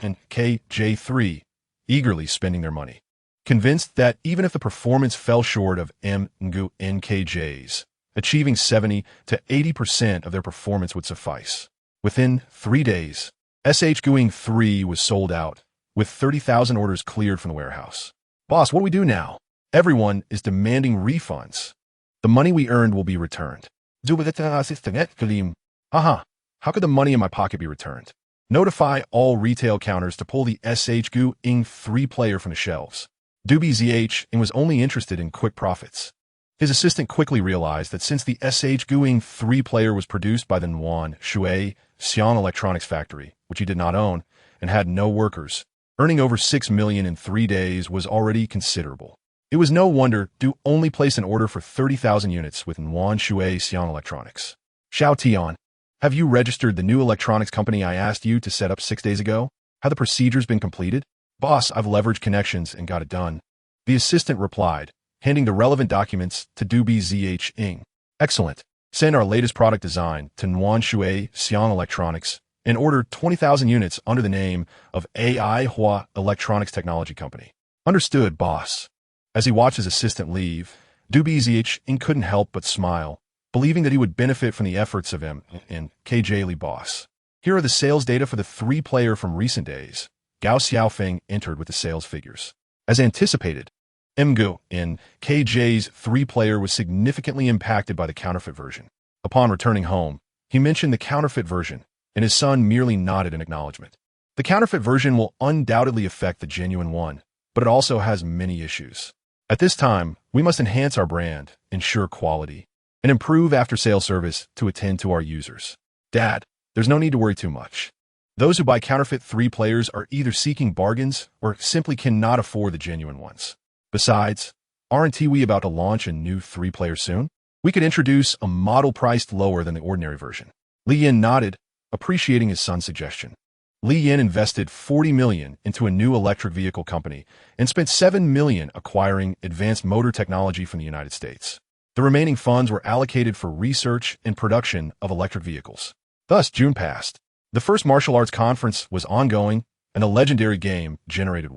MKJ3, eagerly spending their money, convinced that even if the performance fell short of MKJ's, achieving 70 to 80% of their performance would suffice. Within 3 days, Guang 3 was sold out, with 30,000 orders cleared from the warehouse. "Boss, what do we do now? Everyone is demanding refunds. The money we earned will be returned." "Aha, how could the money in my pocket be returned?" "Notify all retail counters to pull the Guang 3 player from the shelves." Dubi ZH was only interested in quick profits. His assistant quickly realized that since the Guang 3 player was produced by the Nuan Shui Xiang Electronics factory, which he did not own, and had no workers, earning over 6 million in 3 days was already considerable. It was no wonder Du only placed an order for 30,000 units with Nuan Shui Xiang Electronics. "Xiao Tian, have you registered the new electronics company I asked you to set up 6 days ago? Have the procedures been completed?" Boss, I've leveraged connections and got it done. The assistant replied, handing the relevant documents to Dubi Zhing. Excellent. Send our latest product design to Nuan Shui Xiang Electronics and order 20,000 units under the name of AI Hua Electronics Technology Company. Understood, boss. As he watched his assistant leave, Dubi Zhing couldn't help but smile, believing that he would benefit from the efforts of him and KJ Li boss. Here are the sales data for the three-player from recent days. Gao Xiaofeng entered with the sales figures. As anticipated, Mgu in KJ's three-player was significantly impacted by the counterfeit version. Upon returning home, he mentioned the counterfeit version, and his son merely nodded in acknowledgement. The counterfeit version will undoubtedly affect the genuine one, but it also has many issues. At this time, we must enhance our brand, ensure quality, and improve after-sale service to attend to our users. Dad, there's no need to worry too much. Those who buy counterfeit three-players are either seeking bargains or simply cannot afford the genuine ones. Besides, aren't we about to launch a new three-player soon? We could introduce a model priced lower than the ordinary version. Li Yin nodded, appreciating his son's suggestion. Li Yin invested 40 million into a new electric vehicle company and spent 7 million acquiring advanced motor technology from the United States. The remaining funds were allocated for research and production of electric vehicles. Thus, June passed. The first martial arts conference was ongoing, and the legendary game generated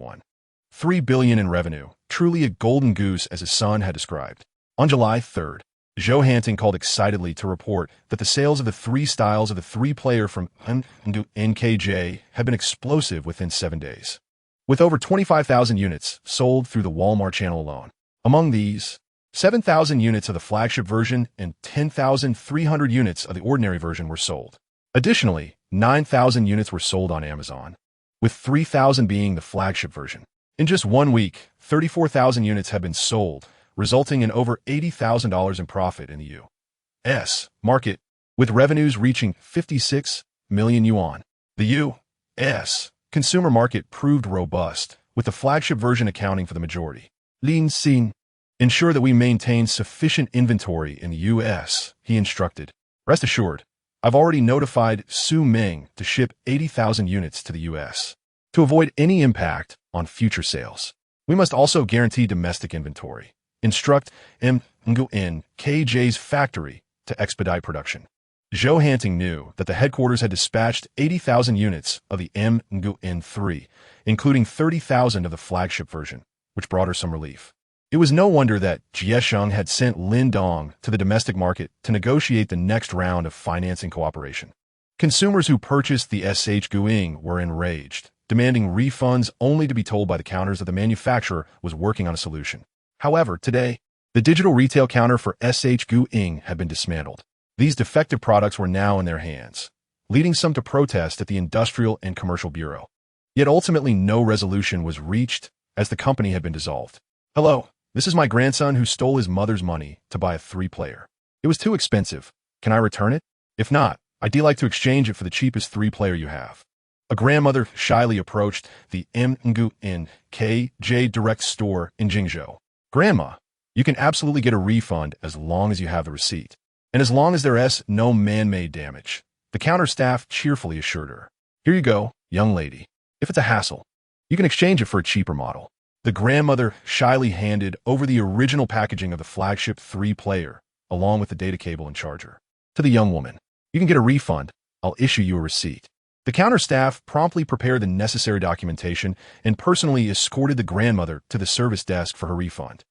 3 billion in revenue, truly a golden goose as his son had described. On July 3rd, Zhou Hanting called excitedly to report that the sales of the three styles of the three-player from NKJ had been explosive within 7 days, with over 25,000 units sold through the Walmart channel alone. Among these, 7,000 units of the flagship version and 10,300 units of the ordinary version were sold. Additionally, 9,000 units were sold on Amazon, with 3,000 being the flagship version. In just 1 week, 34,000 units have been sold, resulting in over $80,000 in profit in the U.S. market, with revenues reaching 56 million yuan. The U.S. consumer market proved robust, with the flagship version accounting for the majority. Lin Xin, ensure that we maintain sufficient inventory in the U.S., he instructed. Rest assured, I've already notified Su Ming to ship 80,000 units to the U.S. to avoid any impact on future sales. We must also guarantee domestic inventory. Instruct Mgu in KJ's factory to expedite production. Zhou Hanting knew that the headquarters had dispatched 80,000 units of the Mgu N3, including 30,000 of the flagship version, which brought her some relief. It was no wonder that Jiesheng had sent Lin Dong to the domestic market to negotiate the next round of financing cooperation. Consumers who purchased the SH Guing were enraged, demanding refunds only to be told by the counters that the manufacturer was working on a solution. However, today, the digital retail counter for SH Guing had been dismantled. These defective products were now in their hands, leading some to protest at the Industrial and Commercial Bureau. Yet ultimately no resolution was reached as the company had been dissolved. Hello, this is my grandson who stole his mother's money to buy a three-player. It was too expensive. Can I return it? If not, I'd like to exchange it for the cheapest three-player you have. A grandmother shyly approached the Mgu in KJ Direct store in Jingzhou. Grandma, you can absolutely get a refund as long as you have the receipt, and as long as there's no man-made damage, the counter staff cheerfully assured her. Here you go, young lady. If it's a hassle, you can exchange it for a cheaper model. The grandmother shyly handed over the original packaging of the flagship three-player, along with the data cable and charger. To the young woman, you can get a refund. I'll issue you a receipt. The counter staff promptly prepared the necessary documentation and personally escorted the grandmother to the service desk for her refund.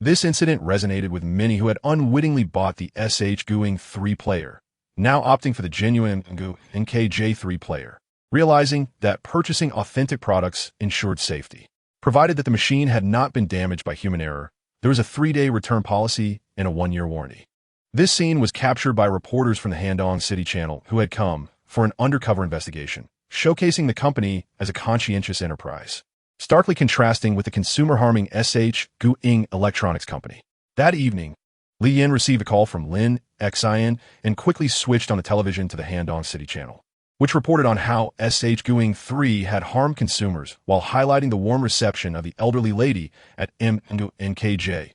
This incident resonated with many who had unwittingly bought the SH Guing three-player, now opting for the genuine Mgu NKJ three-player, realizing that purchasing authentic products ensured safety. Provided that the machine had not been damaged by human error, there was a 3-day return policy and a 1-year warranty. This scene was captured by reporters from the Handong City Channel who had come for an undercover investigation, showcasing the company as a conscientious enterprise, starkly contrasting with the consumer-harming SH Guing Electronics Company. That evening, Li Yin received a call from Lin Xian and quickly switched on the television to the Handong City Channel, which reported on how SH Guing 3 had harmed consumers while highlighting the warm reception of the elderly lady at Mgu NKJ.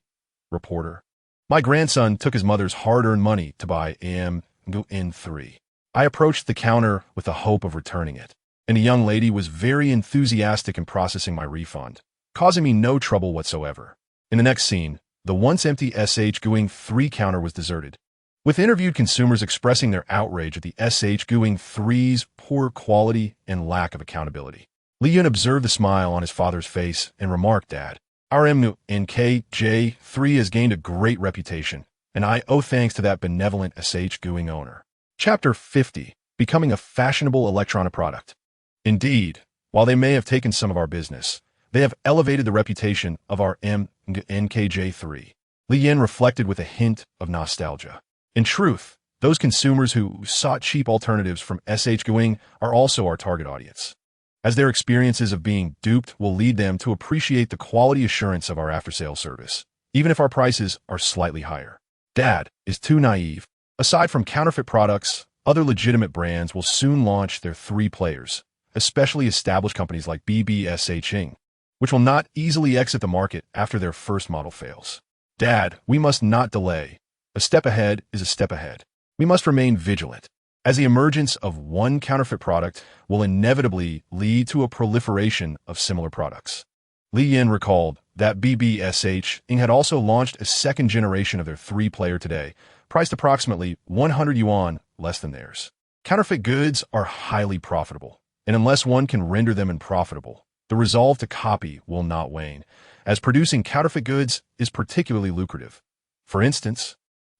Reporter: My grandson took his mother's hard-earned money to buy Mgu N3. I approached the counter with the hope of returning it. and the young lady was very enthusiastic in processing my refund, causing me no trouble whatsoever. In the next scene, the once empty SH Guang 3 counter was deserted, with interviewed consumers expressing their outrage at the SH Guang 3's poor quality and lack of accountability. Li Yun observed the smile on his father's face and remarked, "Dad, our MNKJ3 has gained a great reputation, and I owe thanks to that benevolent SH Guang owner." Chapter 50. Becoming a fashionable electronic product. Indeed, while they may have taken some of our business, they have elevated the reputation of our NKJ3. Li Yin reflected with a hint of nostalgia. In truth, those consumers who sought cheap alternatives from SH Guang are also our target audience, as their experiences of being duped will lead them to appreciate the quality assurance of our after-sales service, even if our prices are slightly higher. Dad is too naive. Aside from counterfeit products, other legitimate brands will soon launch their 3 players, especially established companies like BBSH, which will not easily exit the market after their first model fails. Dad, we must not delay. A step ahead is a step ahead. We must remain vigilant, as the emergence of one counterfeit product will inevitably lead to a proliferation of similar products. Li Yin recalled that BBSH had also launched a second generation of their 3-player today, priced approximately 100 yuan less than theirs. Counterfeit goods are highly profitable, and unless one can render them unprofitable, the resolve to copy will not wane, as producing counterfeit goods is particularly lucrative. For instance,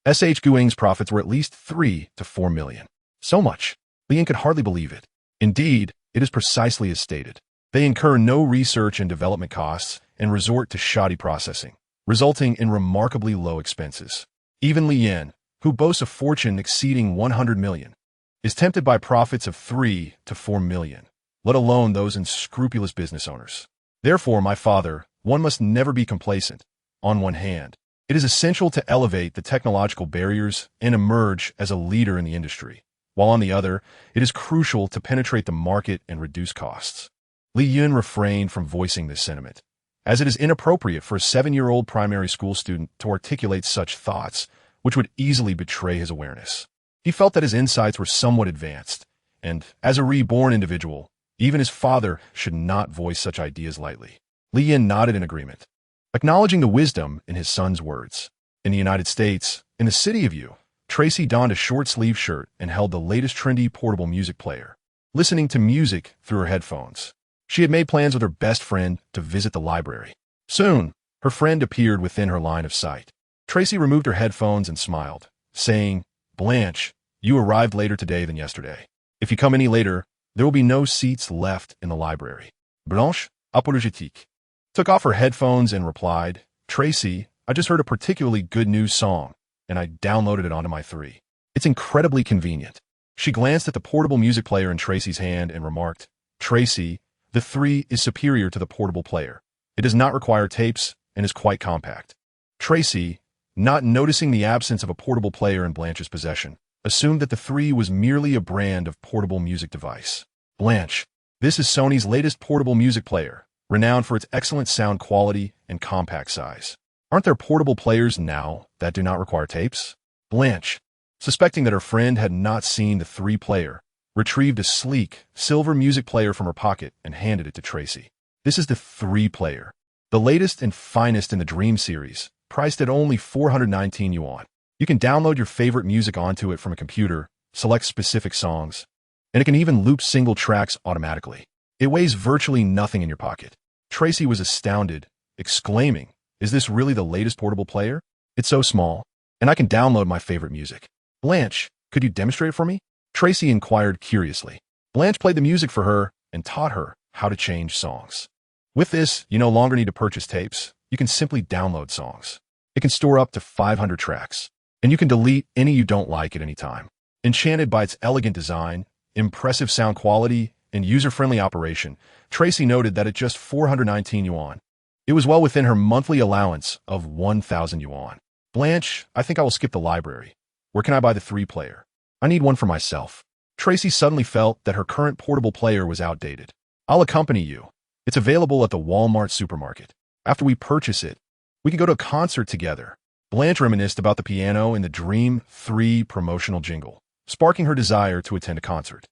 SH Guang's profits were at least 3 to 4 million. So much. Li Yin could hardly believe it. Indeed, it is precisely as stated. They incur no research and development costs and resort to shoddy processing, resulting in remarkably low expenses. Even Li Yin, who boasts a fortune exceeding 100 million, is tempted by profits of 3 to 4 million, let alone those unscrupulous business owners. Therefore, my father, one must never be complacent. On one hand, it is essential to elevate the technological barriers and emerge as a leader in the industry, while on the other, it is crucial to penetrate the market and reduce costs. Li Yun refrained from voicing this sentiment, as it is inappropriate for a 7-year-old primary school student to articulate such thoughts, which would easily betray his awareness. He felt that his insights were somewhat advanced, and as a reborn individual, even his father should not voice such ideas lightly. Li Yin nodded in agreement, acknowledging the wisdom in his son's words. In the United States, in the city of Yu, Tracy donned a short-sleeved shirt and held the latest trendy portable music player, listening to music through her headphones. She had made plans with her best friend to visit the library. Soon, her friend appeared within her line of sight. Tracy removed her headphones and smiled, saying, "Blanche, you arrived later today than yesterday. If you come any later, there will be no seats left in the library." Blanche, apologetique, took off her headphones and replied, "Tracy, I just heard a particularly good news song, and I downloaded it onto my 3. It's incredibly convenient." She glanced at the portable music player in Tracy's hand and remarked, "Tracy, the 3 is superior to the portable player. It does not require tapes and is quite compact." Tracy, not noticing the absence of a portable player in Blanche's possession, assumed that the 3 was merely a brand of portable music device. "Blanche, this is Sony's latest portable music player, renowned for its excellent sound quality and compact size. Aren't there portable players now that do not require tapes?" Blanche, suspecting that her friend had not seen the 3-player, retrieved a sleek, silver music player from her pocket and handed it to Tracy. "This is the 3-player, the latest and finest in the Dream series, priced at only 419 yuan. You can download your favorite music onto it from a computer, select specific songs, and it can even loop single tracks automatically. It weighs virtually nothing in your pocket." Tracy was astounded, exclaiming, "Is this really the latest portable player? It's so small, and I can download my favorite music." "Blanche, could you demonstrate it for me?" Tracy inquired curiously. Blanche played the music for her and taught her how to change songs. With this, you no longer need to purchase tapes. You can simply download songs. It can store up to 500 tracks, and you can delete any you don't like at any time. Enchanted by its elegant design, impressive sound quality, and user-friendly operation, Tracy noted that at just 419 yuan, it was well within her monthly allowance of 1,000 yuan. "Blanche, I think I will skip the library. Where can I buy the 3-player? I need one for myself." Tracy suddenly felt that her current portable player was outdated. "I'll accompany you. It's available at the Walmart supermarket. After we purchase it, we can go to a concert together." Blanche reminisced about the piano in the Dream 3 promotional jingle, sparking her desire to attend a concert.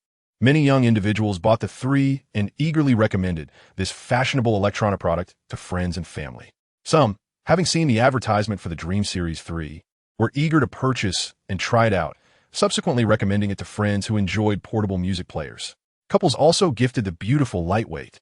Many young individuals bought the 3 and eagerly recommended this fashionable electronic product to friends and family. Some, having seen the advertisement for the Dream Series 3, were eager to purchase and try it out, subsequently recommending it to friends who enjoyed portable music players. Couples also gifted the beautiful lightweight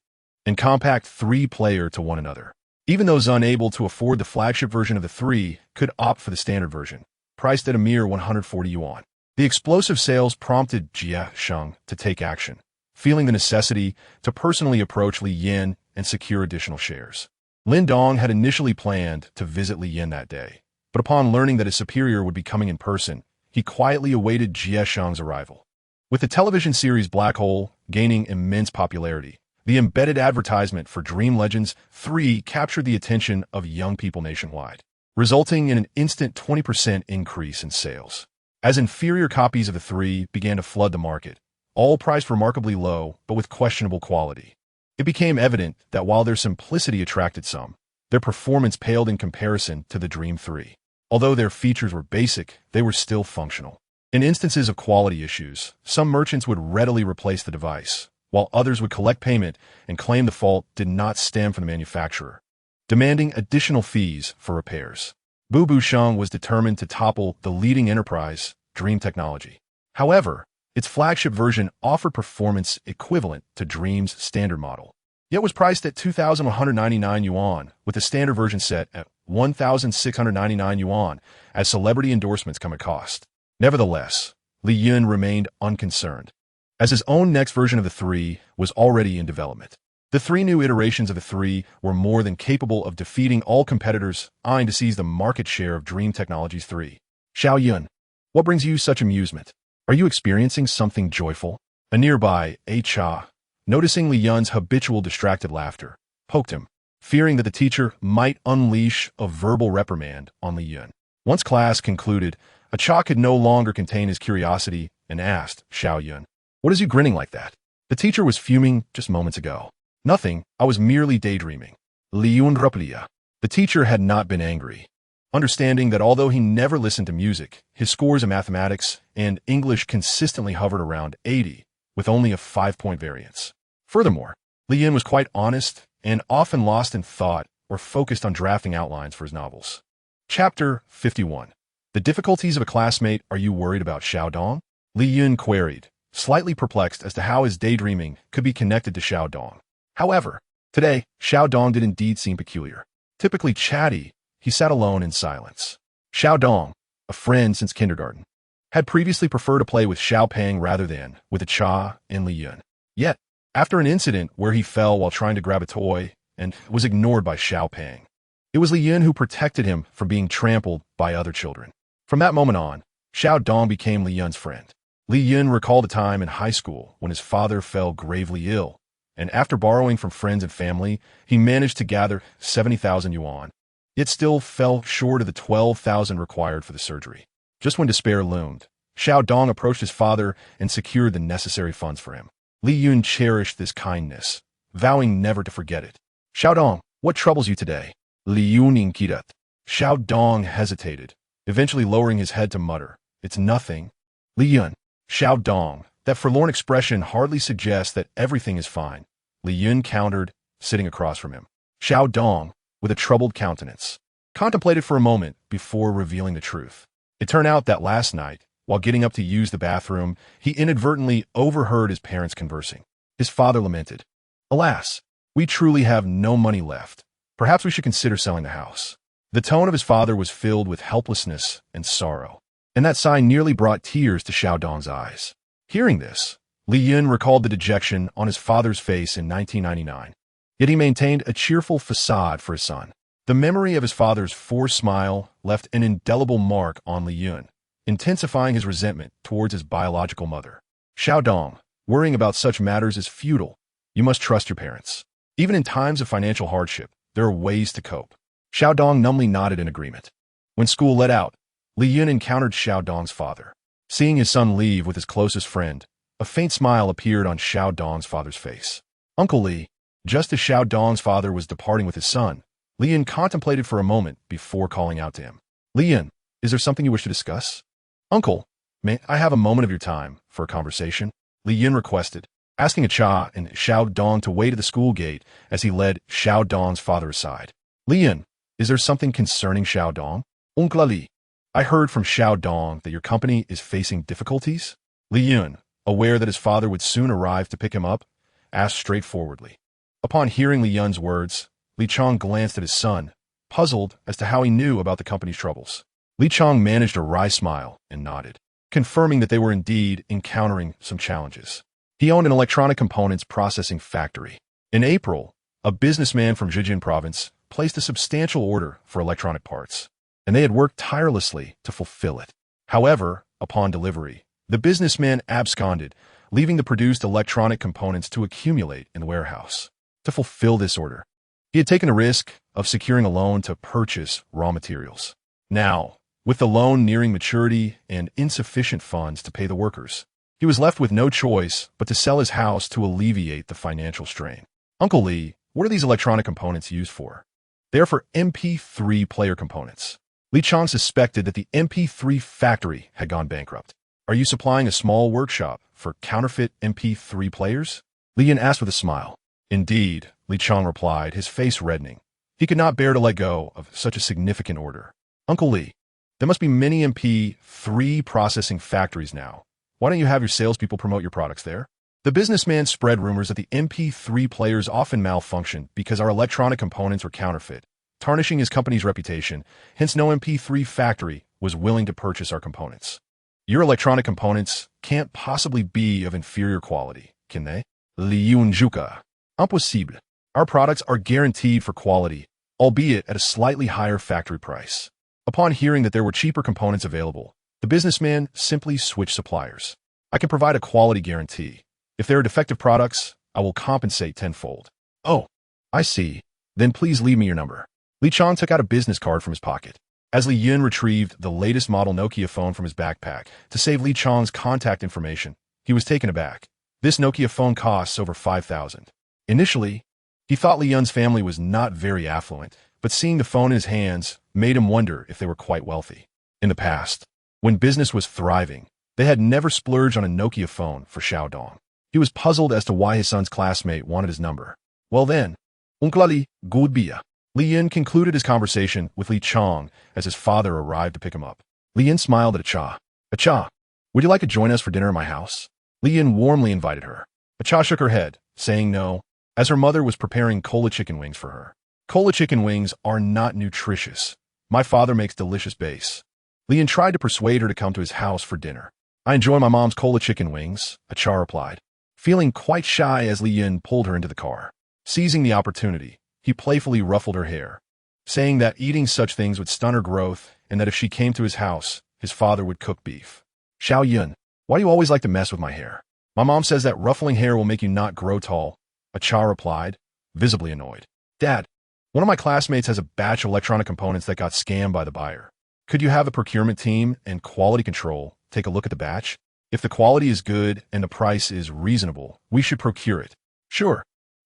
and compact 3-player to one another. Even those unable to afford the flagship version of the 3 could opt for the standard version, priced at a mere 140 yuan. The explosive sales prompted Jia Sheng to take action, feeling the necessity to personally approach Li Yin and secure additional shares. Lin Dong had initially planned to visit Li Yin that day, but upon learning that his superior would be coming in person, he quietly awaited Jia Sheng's arrival. With the television series Black Hole gaining immense popularity, the embedded advertisement for Dream Legends 3 captured the attention of young people nationwide, resulting in an instant 20% increase in sales. As inferior copies of the 3 began to flood the market, all priced remarkably low but with questionable quality, it became evident that while their simplicity attracted some, their performance paled in comparison to the Dream 3. Although their features were basic, they were still functional. In instances of quality issues, some merchants would readily replace the device, while others would collect payment and claim the fault did not stem from the manufacturer, demanding additional fees for repairs. Bu Busheng was determined to topple the leading enterprise, Dream Technology. However, its flagship version offered performance equivalent to Dream's standard model, yet was priced at 2,199 yuan, with the standard version set at 1,699 yuan, as celebrity endorsements come at cost. Nevertheless, Li Yin remained unconcerned, as his own next version of the 3 was already in development. The 3 new iterations of the 3 were more than capable of defeating all competitors eyeing to seize the market share of Dream Technology's 3. Xiao Yun, what brings you such amusement? Are you experiencing something joyful? A nearby Cha, noticing Li Yun's habitual distracted laughter, poked him, fearing that the teacher might unleash a verbal reprimand on Li Yun. Once class concluded, Cha could no longer contain his curiosity and asked Xiao Yun, "What is you grinning like that?" The teacher was fuming just moments ago. "Nothing, I was merely daydreaming." Li Yun replied. The teacher had not been angry, understanding that although he never listened to music, his scores in mathematics and English consistently hovered around 80, with only a 5-point variance. Furthermore, Li Yin was quite honest and often lost in thought or focused on drafting outlines for his novels. Chapter 51. The difficulties of a classmate. Are you worried about Xiao Dong? Li Yun queried, slightly perplexed as to how his daydreaming could be connected to Xiao Dong. However, today, Xiao Dong did indeed seem peculiar. Typically chatty, he sat alone in silence. Xiao Dong, a friend since kindergarten, had previously preferred to play with Xiao Peng rather than with Cha and Li Yun. Yet, after an incident where he fell while trying to grab a toy and was ignored by Xiao Peng, it was Li Yun who protected him from being trampled by other children. From that moment on, Xiao Dong became Li Yun's friend. Li Yun recalled a time in high school when his father fell gravely ill, and after borrowing from friends and family, he managed to gather 70,000 yuan, yet still fell short of the 12,000 required for the surgery. Just when despair loomed, Xiao Dong approached his father and secured the necessary funds for him. Li Yun cherished this kindness, vowing never to forget it. "Xiao Dong, what troubles you today?" Li Yun inquired. Xiao Dong hesitated, eventually lowering his head to mutter, "It's nothing." Li Yun, Xiao Dong, that forlorn expression hardly suggests that everything is fine, Li Yun countered, sitting across from him. Xiao Dong, with a troubled countenance, contemplated for a moment before revealing the truth. It turned out that last night, while getting up to use the bathroom, he inadvertently overheard his parents conversing. His father lamented, "Alas, we truly have no money left. Perhaps we should consider selling the house." The tone of his father was filled with helplessness and sorrow, and that sign nearly brought tears to Xiao Dong's eyes. Hearing this, Li Yun recalled the dejection on his father's face in 1999, yet he maintained a cheerful facade for his son. The memory of his father's forced smile left an indelible mark on Li Yun, intensifying his resentment towards his biological mother. "Xiao Dong, worrying about such matters is futile. You must trust your parents. Even in times of financial hardship, there are ways to cope." Xiao Dong numbly nodded in agreement. When school let out, Li Yun encountered Xiao Dong's father. Seeing his son leave with his closest friend, a faint smile appeared on Xiao Dong's father's face. "Uncle Li." Just as Xiao Dong's father was departing with his son, Li Yun contemplated for a moment before calling out to him. "Li Yun, is there something you wish to discuss?" "Uncle, may I have a moment of your time for a conversation?" Li Yin requested, asking Cha and Xiao Dong to wait at the school gate as he led Xiao Dong's father aside. Li Yin, is there something concerning Xiao Dong? Uncle Li, I heard from Xiao Dong that your company is facing difficulties? Li Yin, aware that his father would soon arrive to pick him up, asked straightforwardly. Upon hearing Li Yun's words, Li Chong glanced at his son, puzzled as to how he knew about the company's troubles. Li Chong managed a wry smile and nodded, confirming that they were indeed encountering some challenges. He owned an electronic components processing factory. In April, a businessman from Zhejiang province placed a substantial order for electronic parts, and they had worked tirelessly to fulfill it. However, upon delivery, the businessman absconded, leaving the produced electronic components to accumulate in the warehouse. To fulfill this order, he had taken a risk of securing a loan to purchase raw materials. Now, with the loan nearing maturity and insufficient funds to pay the workers, he was left with no choice but to sell his house to alleviate the financial strain. Uncle Li, what are these electronic components used for? They are for MP3 player components. Li Chong suspected that the MP3 factory had gone bankrupt. Are you supplying a small workshop for counterfeit MP3 players? Li Yin asked with a smile. Indeed, Li Chong replied, his face reddening. He could not bear to let go of such a significant order. Uncle Li, there must be many MP3 processing factories now. Why don't you have your salespeople promote your products there? The businessman spread rumors that the MP3 players often malfunctioned because our electronic components were counterfeit, tarnishing his company's reputation. Hence, no MP3 factory was willing to purchase our components. Your electronic components can't possibly be of inferior quality, can they? Li Yunjuka. Impossible. Our products are guaranteed for quality, albeit at a slightly higher factory price. Upon hearing that there were cheaper components available, the businessman simply switched suppliers. I can provide a quality guarantee. If there are defective products, I will compensate tenfold. Oh, I see. Then please leave me your number. Li Chong took out a business card from his pocket. As Li Yun retrieved the latest model Nokia phone from his backpack to save Li Chong's contact information, he was taken aback. This Nokia phone costs over 5,000. Initially, he thought Li Yun's family was not very affluent, but seeing the phone in his hands made him wonder if they were quite wealthy. In the past, when business was thriving, they had never splurged on a Nokia phone for Xiao Dong. He was puzzled as to why his son's classmate wanted his number. Well then, Uncle Li, good bia. Li Yin concluded his conversation with Li Chong as his father arrived to pick him up. Li Yin smiled at Acha. Acha, would you like to join us for dinner at my house? Li Yin warmly invited her. Acha shook her head, saying no, as her mother was preparing cola chicken wings for her. Cola chicken wings are not nutritious. My father makes delicious base. Li Yin tried to persuade her to come to his house for dinner. I enjoy my mom's cola chicken wings, Acha replied, feeling quite shy as Li Yin pulled her into the car. Seizing the opportunity, he playfully ruffled her hair, saying that eating such things would stun her growth and that if she came to his house, his father would cook beef. Xiao Yun, why do you always like to mess with my hair? My mom says that ruffling hair will make you not grow tall, Acha replied, visibly annoyed. Dad, one of my classmates has a batch of electronic components that got scammed by the buyer. Could you have the procurement team and quality control take a look at the batch? If the quality is good and the price is reasonable, we should procure it. Sure.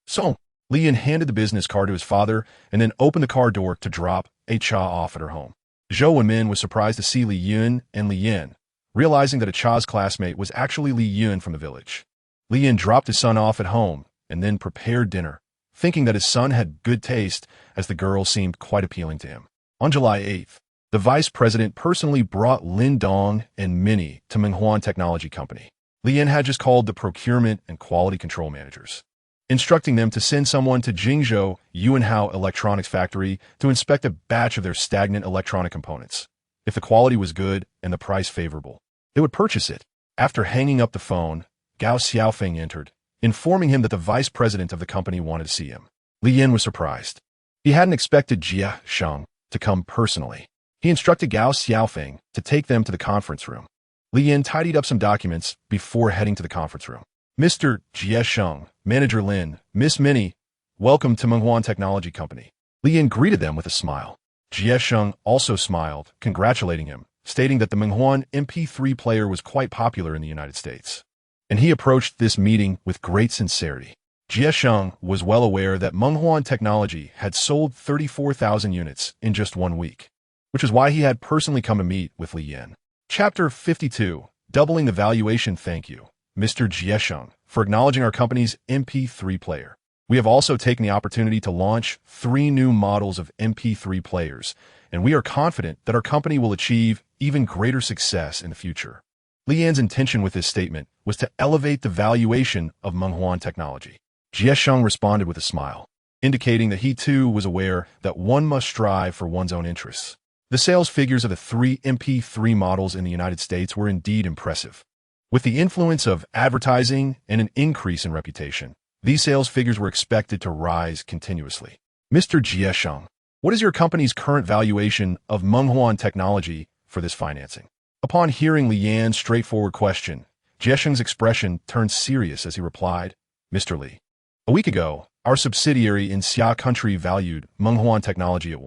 So, Li Yin handed the business card to his father and then opened the car door to drop Acha off at her home. Zhou Wenmin was surprised to see Li Yun and Li Yin, realizing that Acha's classmate was actually Li Yun from the village. Li Yin dropped his son off at home and then prepared dinner, thinking that his son had good taste as the girl seemed quite appealing to him. On July 8th, the vice president personally brought Lin Dong and Minnie to Menghuan Technology Company. Li Yin had just called the procurement and quality control managers, instructing them to send someone to Jingzhou Yuanhao Electronics Factory to inspect a batch of their stagnant electronic components. If the quality was good and the price favorable, they would purchase it. After hanging up the phone, Gao Xiaofeng entered, informing him that the vice president of the company wanted to see him. Li Yin was surprised. He hadn't expected Jia Sheng to come personally. He instructed Gao Xiaofeng to take them to the conference room. Li Yin tidied up some documents before heading to the conference room. Mr. Jia Sheng, Manager Lin, Miss Minnie, welcome to Menghuan Technology Company. Li Yin greeted them with a smile. Jia Sheng also smiled, congratulating him, stating that the Menghuan MP3 player was quite popular in the United States. And he approached this meeting with great sincerity. Jia Sheng was well aware that Menghuan Technology had sold 34,000 units in just 1 week, which is why he had personally come to meet with Li Yin. Chapter 52, Doubling the Valuation. Thank you. Mr. Jiesheng, for acknowledging our company's MP3 player. We have also taken the opportunity to launch 3 new models of MP3 players, and we are confident that our company will achieve even greater success in the future. Li Yan's intention with this statement was to elevate the valuation of Menghuan technology. Jiesheng responded with a smile, indicating that he too was aware that one must strive for one's own interests. The sales figures of the 3 MP3 models in the United States were indeed impressive. With the influence of advertising and an increase in reputation, these sales figures were expected to rise continuously. Mr. Jiesheng, what is your company's current valuation of Menghuan technology for this financing? Upon hearing Li Yan's straightforward question, Jiesheng's expression turned serious as he replied, Mr. Li, a week ago, our subsidiary in Xia country valued Menghuan technology at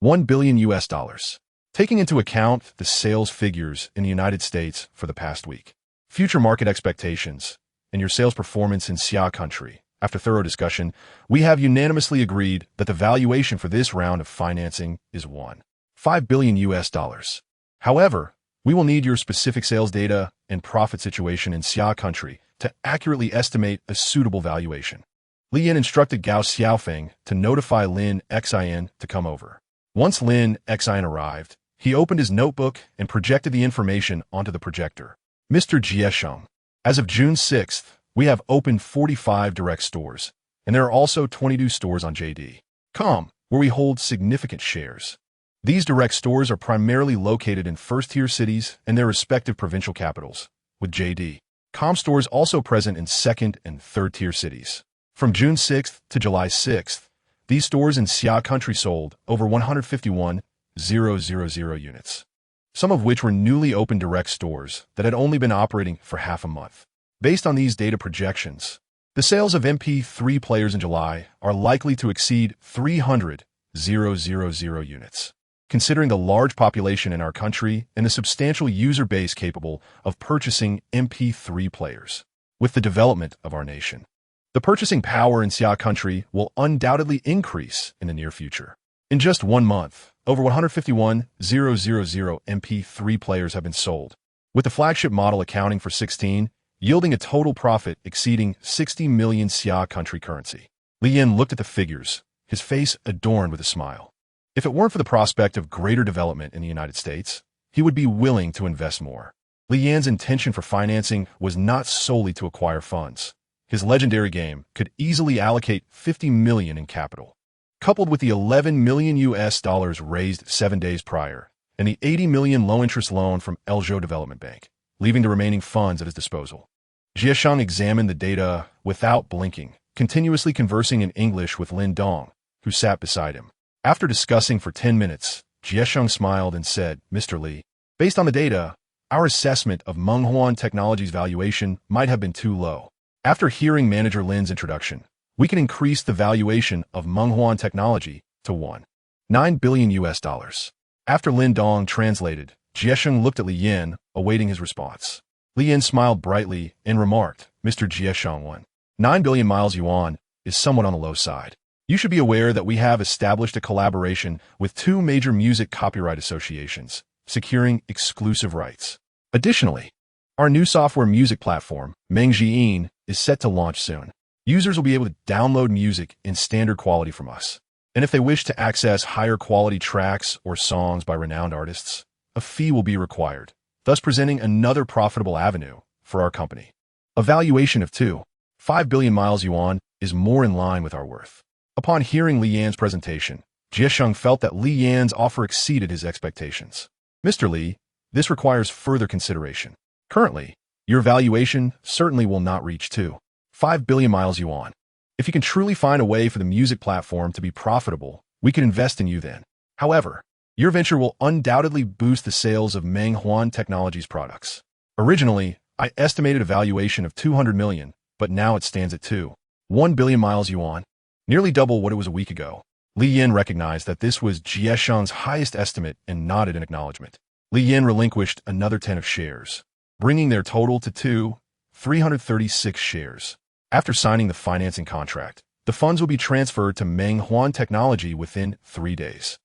$1 billion. Taking into account the sales figures in the United States for the past week, future market expectations, and your sales performance in Xia country, after thorough discussion, we have unanimously agreed that the valuation for this round of financing is $5 billion. However, we will need your specific sales data and profit situation in Xia country to accurately estimate a suitable valuation. Li Yan instructed Gao Xiaofeng to notify Lin Xin to come over. Once Lin Xin arrived, he opened his notebook and projected the information onto the projector. Mr. Jiesheng, as of June 6th, we have opened 45 direct stores, and there are also 22 stores on JD.com, where we hold significant shares. These direct stores are primarily located in first-tier cities and their respective provincial capitals, with JD.com stores also present in second- and third-tier cities. From June 6th to July 6th, these stores in Xia country sold over 151,000 units, some of which were newly opened direct stores that had only been operating for half a month. Based on these data projections, the sales of MP3 players in July are likely to exceed 300,000 units. Considering the large population in our country and the substantial user base capable of purchasing MP3 players, with the development of our nation, the purchasing power in Xia country will undoubtedly increase in the near future. In just 1 month, over 151,000 MP3 players have been sold, with the flagship model accounting for 16, yielding a total profit exceeding 60 million Xia country currency. Li Yan looked at the figures, his face adorned with a smile. If it weren't for the prospect of greater development in the United States, he would be willing to invest more. Li Yan's intention for financing was not solely to acquire funds. His legendary game could easily allocate $50 million in capital, coupled with the $11 million raised 7 days prior, and the $80 million low-interest loan from Elzhou Development Bank, leaving the remaining funds at his disposal. Jiesheng examined the data without blinking, continuously conversing in English with Lin Dong, who sat beside him. After discussing for 10 minutes, Jiesheng smiled and said, Mr. Li, based on the data, our assessment of Menghuan Technology's valuation might have been too low. After hearing Manager Lin's introduction, we can increase the valuation of Menghuan Technology to $9 billion. After Lin Dong translated, Jiesheng looked at Li Yan, awaiting his response. Li Yan smiled brightly and remarked, Mr. Jiesheng, 9 billion yuan is somewhat on the low side. You should be aware that we have established a collaboration with 2 major music copyright associations, securing exclusive rights. Additionally, our new software music platform, Mengjiin, is set to launch soon. Users will be able to download music in standard quality from us. And if they wish to access higher quality tracks or songs by renowned artists, a fee will be required, thus presenting another profitable avenue for our company. A valuation of 5 billion yuan is more in line with our worth. Upon hearing Li Yan's presentation, Jiesheng felt that Li Yan's offer exceeded his expectations. Mr. Li, this requires further consideration. Currently, your valuation certainly will not reach 5 billion yuan. If you can truly find a way for the music platform to be profitable, we can invest in you then. However, your venture will undoubtedly boost the sales of Menghuan Technology's products. Originally, I estimated a valuation of 200 million, but now it stands at 1 billion yuan, nearly double what it was a week ago. Li Yan recognized that this was Jiesheng's highest estimate and nodded in acknowledgement. Li Yan relinquished another 10 of shares, bringing their total to 336 shares. After signing the financing contract, the funds will be transferred to Menghuan Technology within 3 days,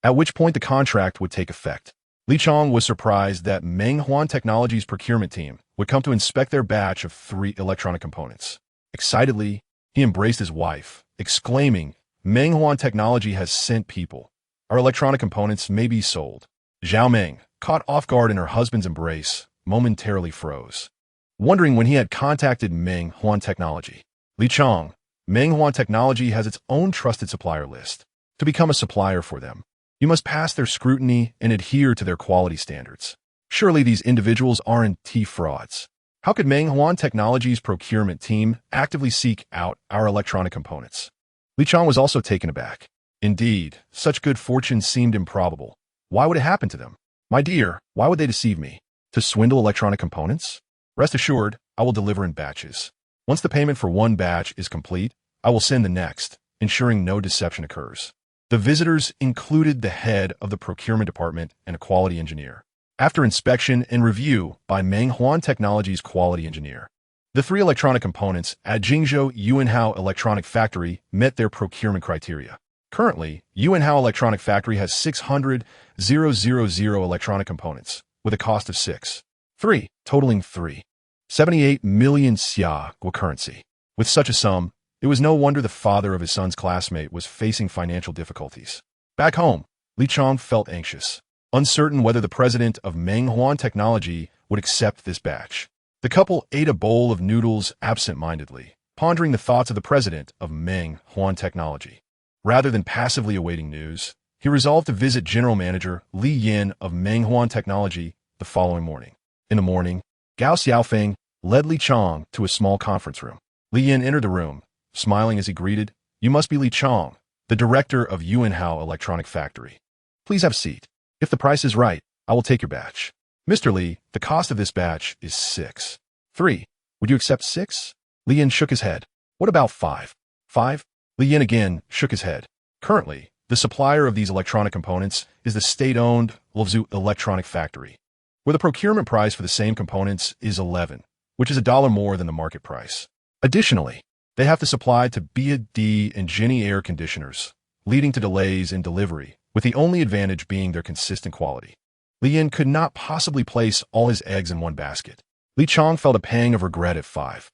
at which point the contract would take effect. Li Chong was surprised that Menghuan Technology's procurement team would come to inspect their batch of 3 electronic components. Excitedly, he embraced his wife, exclaiming, "Meng Huan Technology has sent people. Our electronic components may be sold." Zhao Meng, caught off guard in her husband's embrace, momentarily froze, wondering when he had contacted Meng Huan Technology. Li Chong, Meng Huan Technology has its own trusted supplier list. To become a supplier for them, you must pass their scrutiny and adhere to their quality standards. Surely these individuals aren't frauds. How could Meng Huan Technology's procurement team actively seek out our electronic components? Li Chong was also taken aback. Indeed, such good fortune seemed improbable. Why would it happen to them? My dear, why would they deceive me? To swindle electronic components? Rest assured, I will deliver in batches. Once the payment for one batch is complete, I will send the next, ensuring no deception occurs. The visitors included the head of the procurement department and a quality engineer. After inspection and review by Meng Huan Technology's quality engineer, the 3 electronic components at Jingzhou Yuanhao Electronic Factory met their procurement criteria. Currently, Yuanhao Electronic Factory has 600,000 electronic components, with a cost of 6.3, totaling 3.78 million Xia currency. With such a sum, it was no wonder the father of his son's classmate was facing financial difficulties. Back home, Li Chong felt anxious, uncertain whether the president of Meng Huan Technology would accept this batch. The couple ate a bowl of noodles absent-mindedly, pondering the thoughts of the president of Meng Huan Technology. Rather than passively awaiting news, he resolved to visit General Manager Li Yin of Meng Huan Technology the following morning. In the morning, Gao Xiaofeng led Li Chong to a small conference room. Li Yin entered the room, smiling as he greeted, "You must be Li Chong, the director of Yuanhao Electronic Factory. Please have a seat. If the price is right, I will take your batch." "Mr. Li, the cost of this batch is 6.3. Would you accept 6? Li Yin shook his head. "What about 5? 5? Li Yin again shook his head. Currently, the supplier of these electronic components is the state-owned Luzhu Electronic Factory, where the procurement price for the same components is 11, which is $1 more than the market price. Additionally, they have to supply to BAD and Jenny air conditioners, leading to delays in delivery, with the only advantage being their consistent quality." Li Yin could not possibly place all his eggs in one basket. Li Chong felt a pang of regret at 5,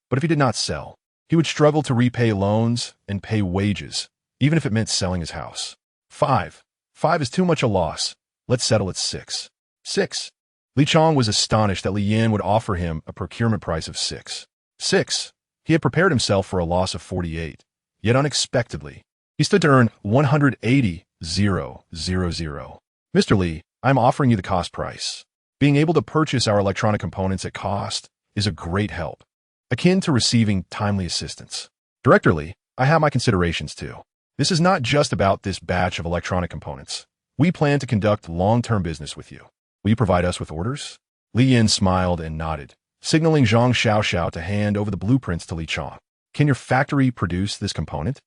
but if he did not sell, he would struggle to repay loans and pay wages, even if it meant selling his house. 5 is too much a loss. Let's settle at 6. Li Chong was astonished that Li Yin would offer him a procurement price of 6. He had prepared himself for a loss of 48, yet unexpectedly, he stood to earn 180,000. "Mr. Li, I am offering you the cost price. Being able to purchase our electronic components at cost is a great help, akin to receiving timely assistance. Director Li, I have my considerations too. This is not just about this batch of electronic components. We plan to conduct long-term business with you. Will you provide us with orders?" Li Yin smiled and nodded, signaling Zhang Xiaoxiao to hand over the blueprints to Li Chong. "Can your factory produce this component?"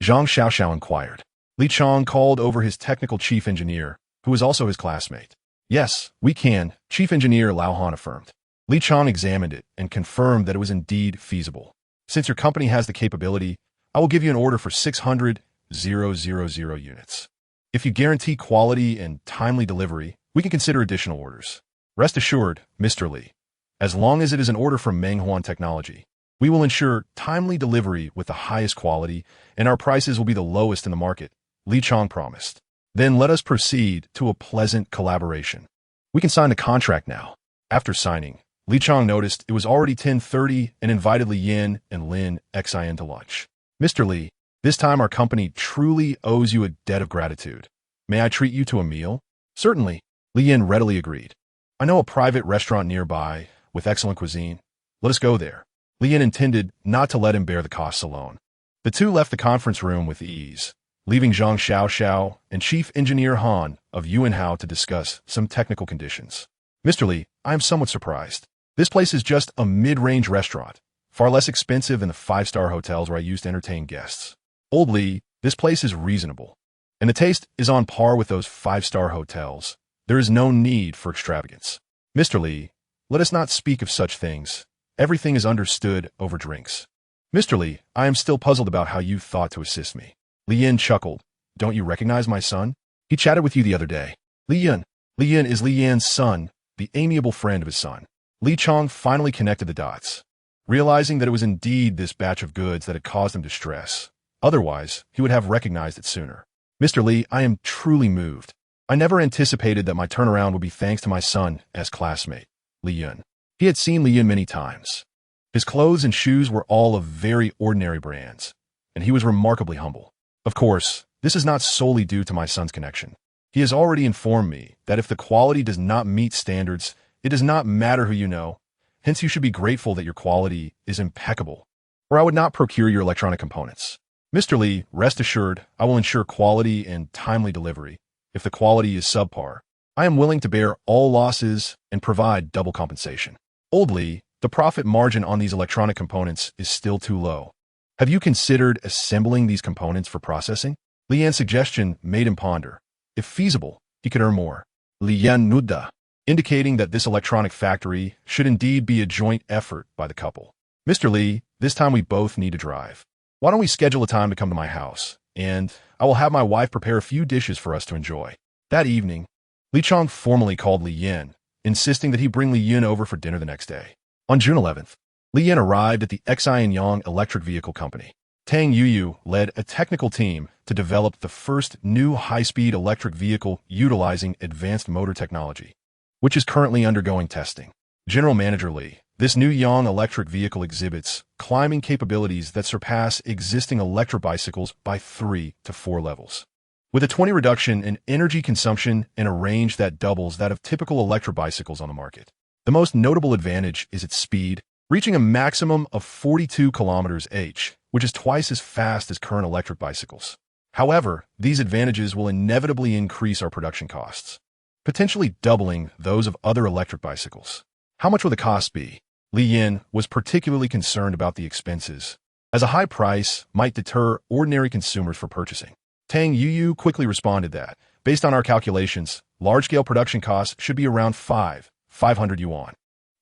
Zhang Xiaoxiao inquired. Li Chong called over his technical chief engineer, who was also his classmate. "Yes, we can," Chief Engineer Lao Han affirmed. Li Chong examined it and confirmed that it was indeed feasible. "Since your company has the capability, I will give you an order for 600,000 units. If you guarantee quality and timely delivery, we can consider additional orders. Rest assured, Mr. Li, as long as it is an order from Meng Huan Technology, we will ensure timely delivery with the highest quality, and our prices will be the lowest in the market," Li Chong promised. "Then let us proceed to a pleasant collaboration. We can sign the contract now." After signing, Li Chong noticed it was already 10:30 and invited Li Yin and Lin Xin to lunch. "Mr. Li, this time our company truly owes you a debt of gratitude. May I treat you to a meal?" "Certainly," Li Yin readily agreed. "I know a private restaurant nearby with excellent cuisine. Let us go there." Li Yin intended not to let him bear the costs alone. The two left the conference room with ease, leaving Zhang Xiaoxiao and Chief Engineer Han of Yuanhao to discuss some technical conditions. "Mr. Li, I am somewhat surprised. This place is just a mid-range restaurant, far less expensive than the 5-star hotels where I used to entertain guests. Old Li, this place is reasonable, and the taste is on par with those 5-star hotels. There is no need for extravagance." "Mr. Li, let us not speak of such things. Everything is understood over drinks." "Mr. Li, I am still puzzled about how you thought to assist me." Li Yin chuckled. "Don't you recognize my son? He chatted with you the other day." Li Yin is Li Yan's son, the amiable friend of his son. Li Chong finally connected the dots, realizing that it was indeed this batch of goods that had caused him distress. Otherwise, he would have recognized it sooner. Mr. Li, I am truly moved. I never anticipated that my turnaround would be thanks to my son as classmate, Li Yun. He had seen Li Yun many times. His clothes and shoes were all of very ordinary brands, and he was remarkably humble. Of course, this is not solely due to my son's connection. He has already informed me that if the quality does not meet standards, it does not matter who you know. Hence, you should be grateful that your quality is impeccable, or I would not procure your electronic components. Mr. Li, rest assured, I will ensure quality and timely delivery. If the quality is subpar, I am willing to bear all losses and provide double compensation. Old Li, the profit margin on these electronic components is still too low. Have you considered assembling these components for processing? Li Yan's suggestion made him ponder. If feasible, he could earn more. Li Yan nodded, indicating that this electronic factory should indeed be a joint effort by the couple. Mr. Li, this time we both need to drive. Why don't we schedule a time to come to my house, and I will have my wife prepare a few dishes for us to enjoy. That evening, Li Chong formally called Li Yin, insisting that he bring Li Yin over for dinner the next day. On June 11th, Li Yin arrived at the Xianyang Electric Vehicle Company. Tang Yuyu led a technical team to develop the first new high-speed electric vehicle utilizing advanced motor technology, which is currently undergoing testing. General Manager Li, this new Yang electric vehicle exhibits climbing capabilities that surpass existing electric bicycles by 3 to 4 levels. With a 20% reduction in energy consumption and a range that doubles that of typical electric bicycles on the market. The most notable advantage is its speed, reaching a maximum of 42 km/h, which is twice as fast as current electric bicycles. However, these advantages will inevitably increase our production costs, potentially doubling those of other electric bicycles. How much will the cost be? Li Yin was particularly concerned about the expenses, as a high price might deter ordinary consumers from purchasing. Tang Yuyu quickly responded that, based on our calculations, large-scale production costs should be around 500 yuan.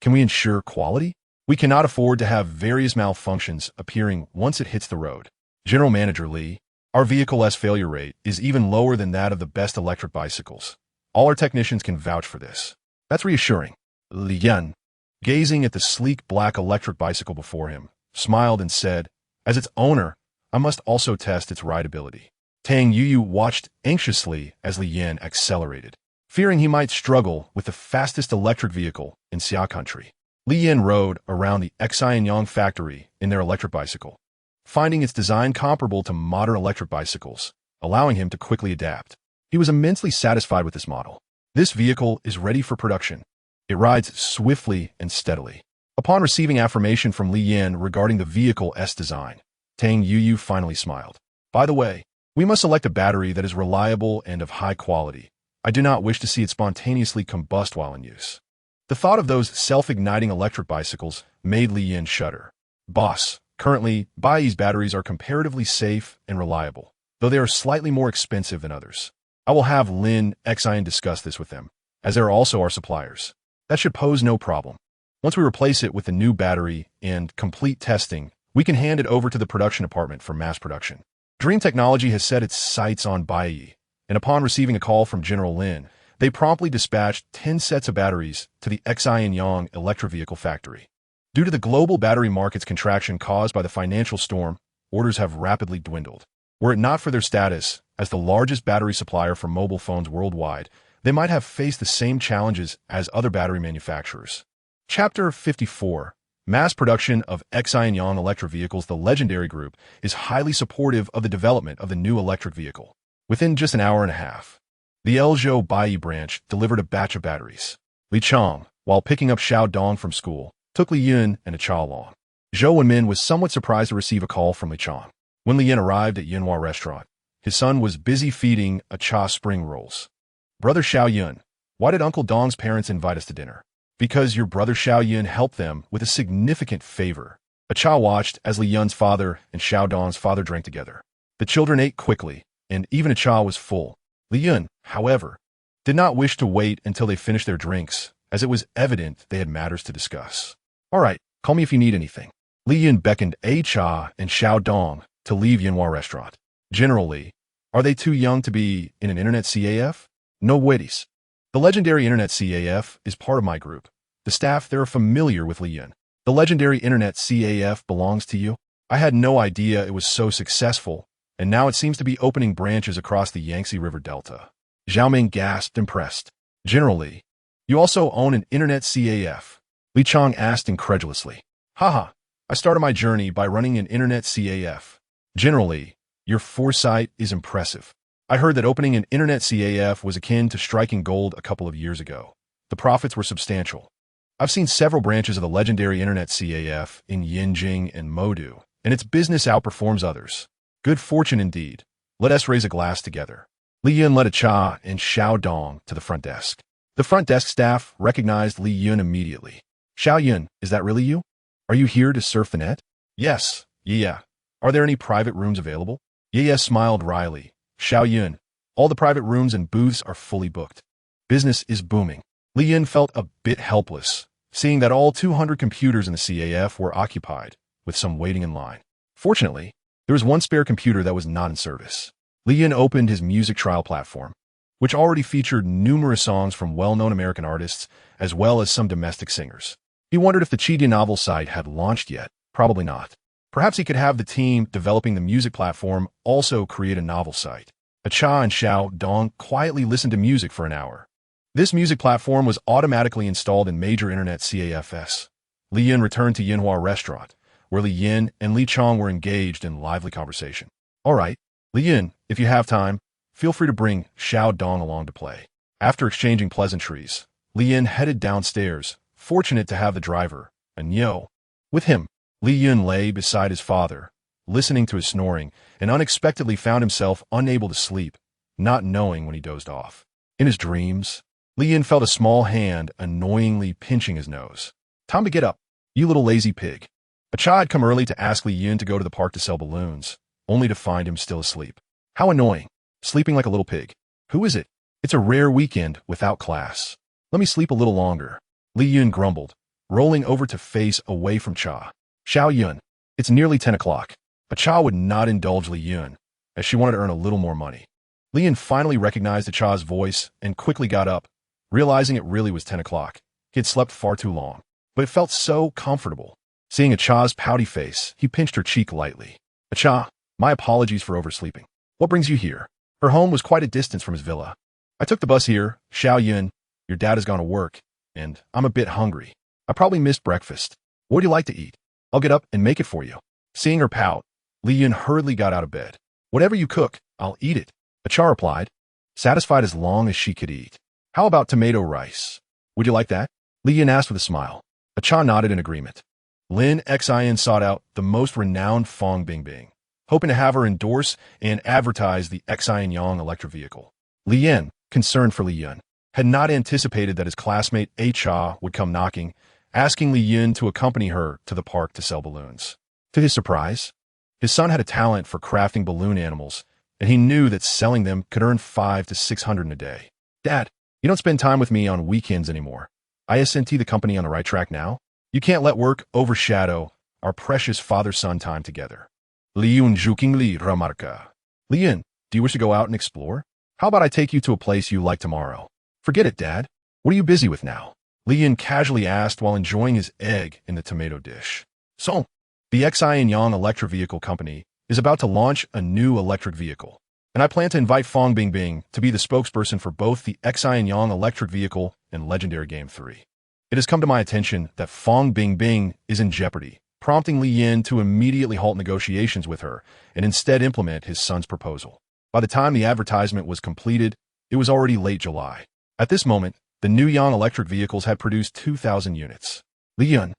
Can we ensure quality? We cannot afford to have various malfunctions appearing once it hits the road. General Manager Li, our vehicle-less failure rate is even lower than that of the best electric bicycles. All our technicians can vouch for this. That's reassuring. Li Yan, gazing at the sleek black electric bicycle before him, smiled and said, as its owner, I must also test its rideability. Tang Yuyu watched anxiously as Li Yan accelerated, fearing he might struggle with the fastest electric vehicle in Xia country. Li Yan rode around the Xianyang factory in their electric bicycle, finding its design comparable to modern electric bicycles, allowing him to quickly adapt. He was immensely satisfied with this model. This vehicle is ready for production. It rides swiftly and steadily. Upon receiving affirmation from Li Yan regarding the vehicle's design, Tang Yuyu finally smiled. By the way, we must select a battery that is reliable and of high quality. I do not wish to see it spontaneously combust while in use. The thought of those self-igniting electric bicycles made Li Yin shudder. Boss, currently, Baiyi's batteries are comparatively safe and reliable, though they are slightly more expensive than others. I will have Lin Xian discuss this with them, as they are also our suppliers. That should pose no problem. Once we replace it with the new battery and complete testing, we can hand it over to the production department for mass production. Dream Technology has set its sights on Baiyi, and upon receiving a call from General Lin, they promptly dispatched 10 sets of batteries to the Xianyang electric vehicle factory. Due to the global battery market's contraction caused by the financial storm, orders have rapidly dwindled. Were it not for their status as the largest battery supplier for mobile phones worldwide, they might have faced the same challenges as other battery manufacturers. Chapter 54. Mass production of Xianyang electric vehicles. The legendary group is highly supportive of the development of the new electric vehicle. Within just an hour and a half, the Elzhou Baiyi branch delivered a batch of batteries. Li Chong, while picking up Xiao Dong from school, took Li Yun and a cha along. Zhou Wenmin was somewhat surprised to receive a call from Li Chong. When Li Yin arrived at Yinhua restaurant, his son was busy feeding a cha spring rolls. Brother Xiao Yun, why did Uncle Dong's parents invite us to dinner? Because your brother Xiao Yun helped them with a significant favor. A cha watched as Li Yun's father and Xiao Dong's father drank together. The children ate quickly, and even a cha was full. Li Yun, however, did not wish to wait until they finished their drinks, as it was evident they had matters to discuss. All right, call me if you need anything. Li Yun beckoned a cha and Xiao Dong to leave Yinhua restaurant. Generally, are they too young to be in an internet CAF? No worries. The legendary internet CAF is part of my group. The staff there are familiar with Li Yun. The legendary internet CAF belongs to you? I had no idea it was so successful, and now it seems to be opening branches across the Yangtze River Delta. Zhao Ming gasped, impressed. General Li, you also own an internet CAF? Li Chong asked incredulously. Haha, I started my journey by running an internet CAF. General Li, your foresight is impressive. I heard that opening an internet CAF was akin to striking gold a couple of years ago. The profits were substantial. I've seen several branches of the legendary internet CAF in Yinjing and Modu, and its business outperforms others. Good fortune indeed. Let us raise a glass together. Li Yun led a cha and Xiao Dong to the front desk. The front desk staff recognized Li Yun immediately. Xiao Yun, is that really you? Are you here to surf the net? Yes. Yeah. Are there any private rooms available? Yeah smiled wryly. Xiao Yun, all the private rooms and booths are fully booked. Business is booming. Li Yun felt a bit helpless, seeing that all 200 computers in the CAF were occupied, with some waiting in line. Fortunately, there was one spare computer that was not in service. Li Yun opened his music trial platform, which already featured numerous songs from well-known American artists, as well as some domestic singers. He wondered if the Chidi novel site had launched yet. Probably not. Perhaps he could have the team developing the music platform also create a novel site. Cha and Xiao Dong quietly listened to music for an hour. This music platform was automatically installed in major internet CAFs. Li Yun returned to Yinhua Restaurant, where Li Yin and Li Chong were engaged in lively conversation. All right, Li Yun, if you have time, feel free to bring Xiao Dong along to play. After exchanging pleasantries, Li Yin headed downstairs, fortunate to have the driver, and Yo, with him. Li Yun lay beside his father, listening to his snoring, and unexpectedly found himself unable to sleep, not knowing when he dozed off. In his dreams, Li Yun felt a small hand annoyingly pinching his nose. Time to get up, you little lazy pig. Cha had come early to ask Li Yun to go to the park to sell balloons, only to find him still asleep. How annoying, sleeping like a little pig. Who is it? It's a rare weekend without class. Let me sleep a little longer. Li Yun grumbled, rolling over to face away from Cha. Xiao Yun, it's nearly 10 o'clock. Cha would not indulge Li Yun, as she wanted to earn a little more money. Li Yun finally recognized Cha's voice and quickly got up, realizing it really was 10 o'clock. He had slept far too long, but it felt so comfortable. Seeing Cha's pouty face, he pinched her cheek lightly. Cha, my apologies for oversleeping. What brings you here? Her home was quite a distance from his villa. I took the bus here. Xiao Yun, your dad has gone to work, and I'm a bit hungry. I probably missed breakfast. What would you like to eat? I'll get up and make it for you. Seeing her pout, Li Yun hurriedly got out of bed. Whatever you cook, I'll eat it. Cha replied, satisfied as long as she could eat. How about tomato rice? Would you like that? Li Yun asked with a smile. Cha nodded in agreement. Lin Xin sought out the most renowned Fong Bingbing, hoping to have her endorse and advertise the Xin Yang electric vehicle. Li Yin, concerned for Li Yun, had not anticipated that his classmate Cha would come knocking, asking Li Yun to accompany her to the park to sell balloons. To his surprise, his son had a talent for crafting balloon animals, and he knew that selling them could earn 500 to 600 a day. Dad, you don't spend time with me on weekends anymore. Isn't the company on the right track now? You can't let work overshadow our precious father-son time together. Li Yun jokingly remarca. Li Yun, do you wish to go out and explore? How about I take you to a place you like tomorrow? Forget it, Dad. What are you busy with now? Li Yun casually asked while enjoying his egg in the tomato dish. So, the Xin Yang electric vehicle company is about to launch a new electric vehicle, and I plan to invite Fong Bingbing to be the spokesperson for both the Xin Yang electric vehicle and Legendary Game 3. It has come to my attention that Fong Bingbing is in jeopardy, prompting Li Yin to immediately halt negotiations with her and instead implement his son's proposal. By the time the advertisement was completed, it was already late July. At this moment, the new Yang electric vehicles had produced 2,000 units. Li Yun,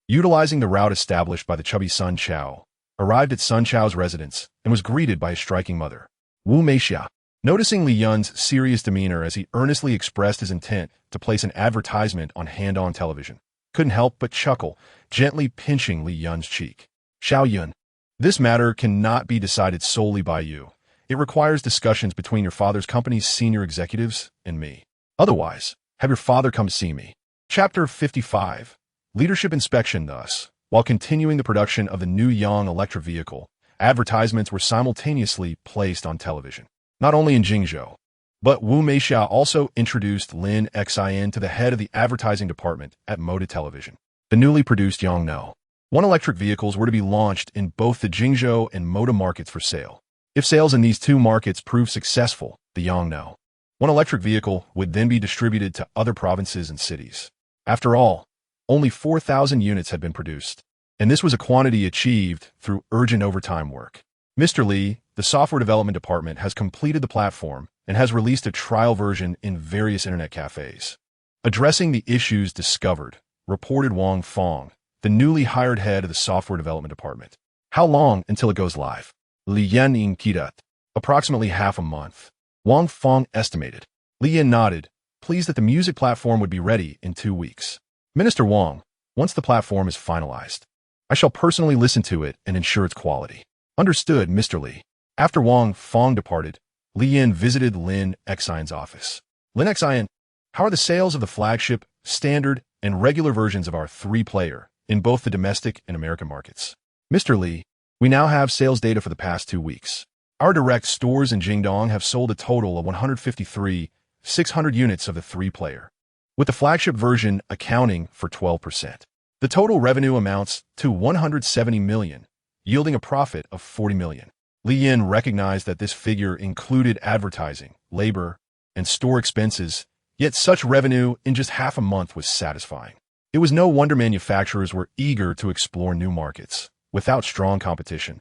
utilizing the route established by the chubby Sun Chao, arrived at Sun Chao's residence and was greeted by his striking mother, Wu Meixia. Noticing Li Yun's serious demeanor as he earnestly expressed his intent to place an advertisement on hand-on television, couldn't help but chuckle, gently pinching Li Yun's cheek. Xiao Yun, this matter cannot be decided solely by you. It requires discussions between your father's company's senior executives and me. Otherwise, have your father come to see me. Chapter 55. Leadership Inspection. Thus, while continuing the production of the new Yang electric vehicle, advertisements were simultaneously placed on television. Not only in Jingzhou, But Wu Meixia also introduced Lin Xin to the head of the advertising department at Moda Television. The newly produced Yongno. One electric vehicles were to be launched in both the Jingzhou and Moda markets for sale. If sales in these two markets prove successful, the Yongno. One electric vehicle would then be distributed to other provinces and cities. After all, only 4,000 units had been produced, and this was a quantity achieved through urgent overtime work. Mr. Li, the software development department, has completed the platform and has released a trial version in various internet cafes. Addressing the issues discovered, reported Wang Fong, the newly hired head of the software development department. How long until it goes live? Li Yan inquired. Approximately half a month. Wang Fong estimated. Li Yan nodded, pleased that the music platform would be ready in 2 weeks. Minister Wang, once the platform is finalized, I shall personally listen to it and ensure its quality. Understood, Mr. Li. After Wang Fong departed, Li Yan visited Lin Xion's office. Lin Xion, how are the sales of the flagship, standard, and regular versions of our 3-player in both the domestic and American markets? Mr. Li, we now have sales data for the past 2 weeks. Our direct stores in Jingdong have sold a total of 153,600 units of the 3-player, with the flagship version accounting for 12%. The total revenue amounts to 170 million, yielding a profit of 40 million. Li Yan recognized that this figure included advertising, labor, and store expenses, yet such revenue in just half a month was satisfying. It was no wonder manufacturers were eager to explore new markets. Without strong competition,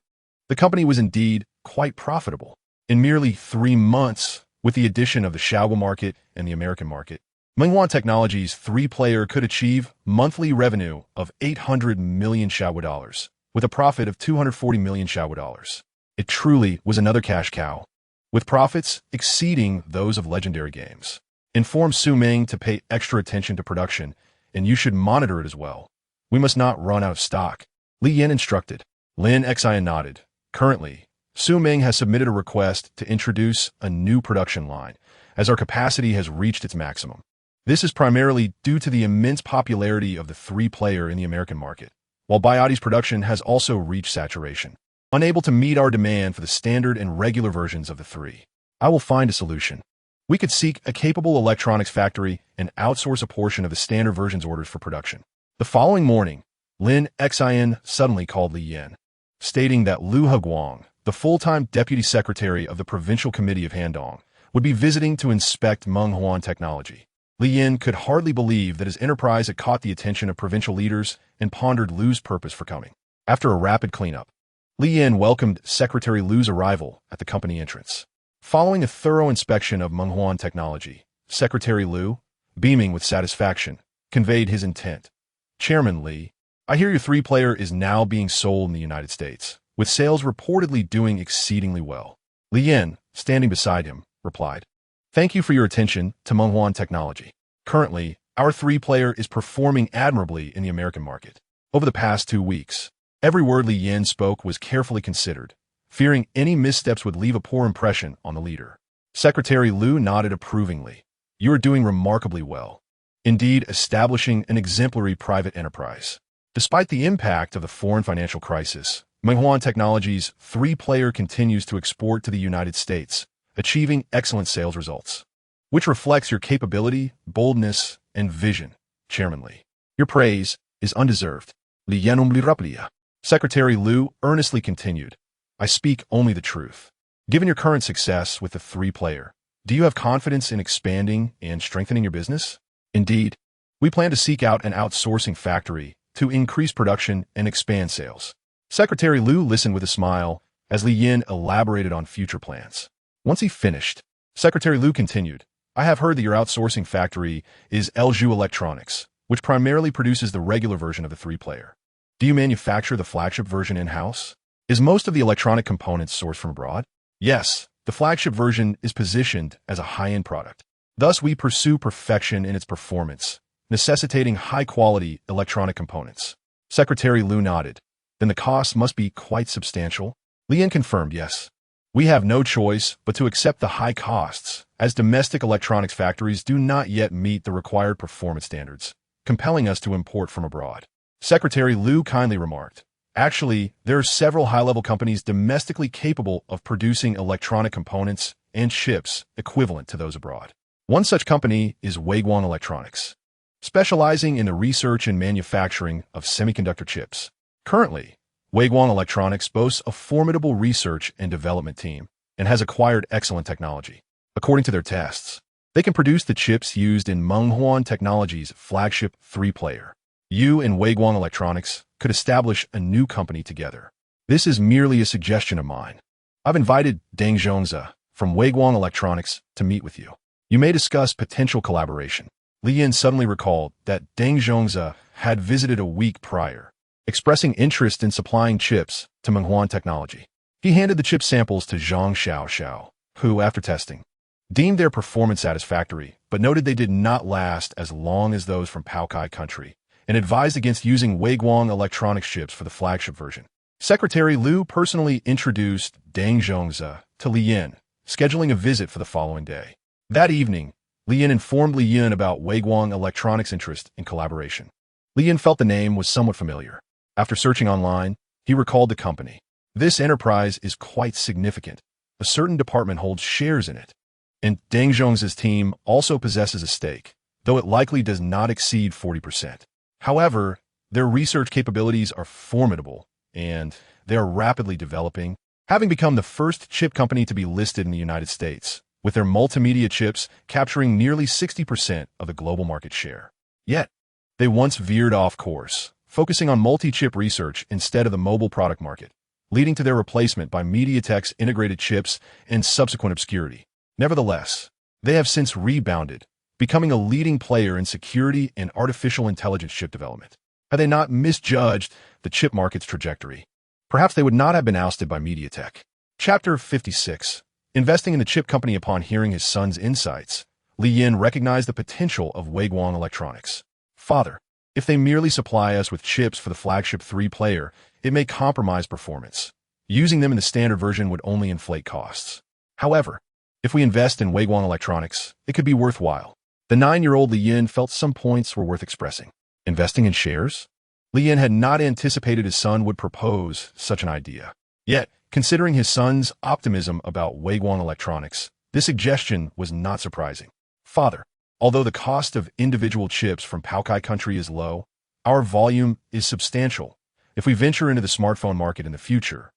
the company was indeed quite profitable. In merely 3 months, with the addition of the Shaoguo market and the American market, Menghuan Technologies' 3-player could achieve monthly revenue of 800 million Shaoguo dollars, with a profit of 240 million Shaoguo dollars. It truly was another cash cow, with profits exceeding those of legendary games. Inform Su Ming to pay extra attention to production, and you should monitor it as well. We must not run out of stock. Li Yan instructed. Lin Xion nodded. Currently, Su Ming has submitted a request to introduce a new production line, as our capacity has reached its maximum. This is primarily due to the immense popularity of the 3-player in the American market, while Bioti's production has also reached saturation, unable to meet our demand for the standard and regular versions of the 3. I will find a solution. We could seek a capable electronics factory and outsource a portion of the standard versions orders for production. The following morning, Lin Xion suddenly called Li Yan, stating that Lu Heguang, the full-time deputy secretary of the provincial committee of Handong, would be visiting to inspect Menghuan Technology. Li Yan could hardly believe that his enterprise had caught the attention of provincial leaders and pondered Lu's purpose for coming. After a rapid cleanup, Li Yan welcomed Secretary Lu's arrival at the company entrance. Following a thorough inspection of Menghuan Technology, Secretary Lu, beaming with satisfaction, conveyed his intent. Chairman Li, I hear your 3-player is now being sold in the United States, with sales reportedly doing exceedingly well. Li Yan, standing beside him, replied, Thank you for your attention to Menghuan Technology. Currently, our 3-player is performing admirably in the American market. Over the past 2 weeks, every word Li Yan spoke was carefully considered, fearing any missteps would leave a poor impression on the leader. Secretary Lu nodded approvingly. You are doing remarkably well. Indeed, establishing an exemplary private enterprise. Despite the impact of the foreign financial crisis, Menghuan Technology's 3-player continues to export to the United States, achieving excellent sales results, which reflects your capability, boldness, and vision, Chairman Li. Your praise is undeserved. Li Yan replia. Secretary Lu earnestly continued, I speak only the truth. Given your current success with the 3-player, do you have confidence in expanding and strengthening your business? Indeed, we plan to seek out an outsourcing factory to increase production and expand sales. Secretary Lu listened with a smile as Li Yan elaborated on future plans. Once he finished, Secretary Lu continued, I have heard that your outsourcing factory is Elju Electronics, which primarily produces the regular version of the 3-player. Do you manufacture the flagship version in-house? Is most of the electronic components sourced from abroad? Yes, the flagship version is positioned as a high-end product. Thus, we pursue perfection in its performance, necessitating high-quality electronic components. Secretary Lu nodded. Then the cost must be quite substantial? Li Yan confirmed yes. We have no choice but to accept the high costs, as domestic electronics factories do not yet meet the required performance standards, compelling us to import from abroad. Secretary Lu kindly remarked, Actually, there are several high-level companies domestically capable of producing electronic components and chips equivalent to those abroad. One such company is Guang Electronics, specializing in the research and manufacturing of semiconductor chips. Currently, Guang Electronics boasts a formidable research and development team and has acquired excellent technology. According to their tests, they can produce the chips used in Menghuan Technology's flagship 3-player. You and Guang Electronics could establish a new company together. This is merely a suggestion of mine. I've invited Deng Zhongze from Guang Electronics to meet with you. You may discuss potential collaboration. Li Yin suddenly recalled that Deng Zhongze had visited a week prior, expressing interest in supplying chips to Menghuan Technology. He handed the chip samples to Zhang Xiao, who, after testing, deemed their performance satisfactory, but noted they did not last as long as those from Paokai country, and advised against using Guang Electronics chips for the flagship version. Secretary Liu personally introduced Deng Zhongze to Li Yin, scheduling a visit for the following day. That evening, Li Yin informed Li Yin about Guang Electronics' interest in collaboration. Li Yin felt the name was somewhat familiar. After searching online, he recalled the company. This enterprise is quite significant. A certain department holds shares in it, and Deng Zhongze's team also possesses a stake, though it likely does not exceed 40%. However, their research capabilities are formidable, and they are rapidly developing, having become the first chip company to be listed in the United States, with their multimedia chips capturing nearly 60% of the global market share. Yet, they once veered off course, focusing on multi-chip research instead of the mobile product market, leading to their replacement by MediaTek's integrated chips and subsequent obscurity. Nevertheless, they have since rebounded, becoming a leading player in security and artificial intelligence chip development. Had they not misjudged the chip market's trajectory, perhaps they would not have been ousted by MediaTek. Chapter 56. Investing in the chip company. Upon hearing his son's insights, Li Yin recognized the potential of Guang Electronics. Father, if they merely supply us with chips for the flagship 3-player, it may compromise performance. Using them in the standard version would only inflate costs. However, if we invest in Guang Electronics, it could be worthwhile. The 9-year-old Li Yin felt some points were worth expressing. Investing in shares? Li Yin had not anticipated his son would propose such an idea. Yet, considering his son's optimism about Guang Electronics, this suggestion was not surprising. Father, although the cost of individual chips from Paokai country is low, our volume is substantial. If we venture into the smartphone market in the future,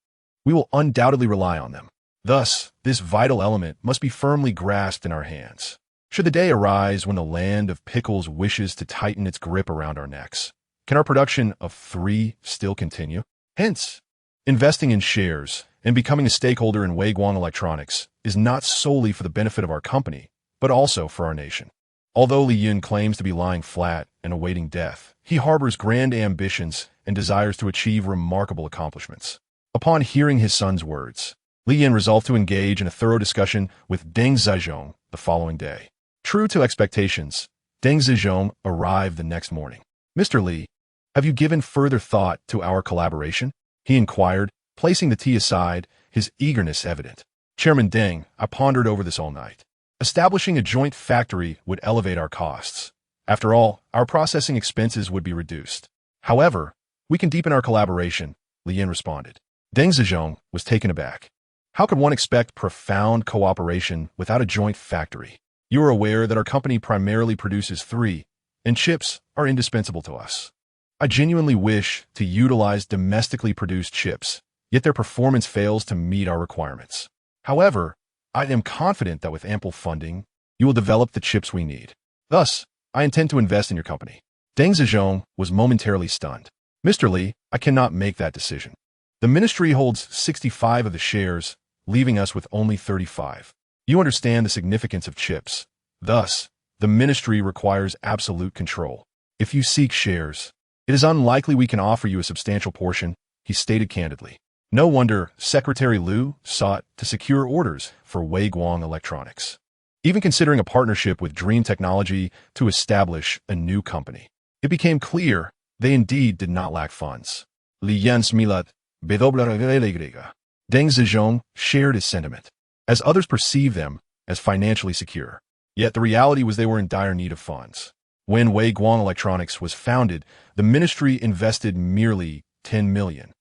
we will undoubtedly rely on them. Thus, this vital element must be firmly grasped in our hands. Should the day arise when the land of pickles wishes to tighten its grip around our necks, can our production of 3 still continue? Hence, investing in shares and becoming a stakeholder in Guang Electronics is not solely for the benefit of our company, but also for our nation. Although Li Yin claims to be lying flat and awaiting death, he harbors grand ambitions and desires to achieve remarkable accomplishments. Upon hearing his son's words, Li Yin resolved to engage in a thorough discussion with Deng Zizhong the following day. True to expectations, Deng Zizhong arrived the next morning. Mr. Li, have you given further thought to our collaboration? He inquired, placing the tea aside, his eagerness evident. Chairman Deng, I pondered over this all night. Establishing a joint factory would elevate our costs. After all, our processing expenses would be reduced. However, we can deepen our collaboration, Li Yin responded. Deng Zizhong was taken aback. How could one expect profound cooperation without a joint factory? You are aware that our company primarily produces 3, and chips are indispensable to us. I genuinely wish to utilize domestically produced chips, yet their performance fails to meet our requirements. However, I am confident that with ample funding, you will develop the chips we need. Thus, I intend to invest in your company. Deng Zizhong was momentarily stunned. Mr. Li, I cannot make that decision. The ministry holds 65 of the shares, leaving us with only 35. You understand the significance of chips. Thus, the ministry requires absolute control. If you seek shares, it is unlikely we can offer you a substantial portion, he stated candidly. No wonder Secretary Liu sought to secure orders for Guang Electronics, even considering a partnership with Dream Technology to establish a new company. It became clear they indeed did not lack funds. Li Yin smilat, Deng Zizhong shared his sentiment, as others perceived them as financially secure. Yet the reality was they were in dire need of funds. When Guang Electronics was founded, the ministry invested merely 10 million.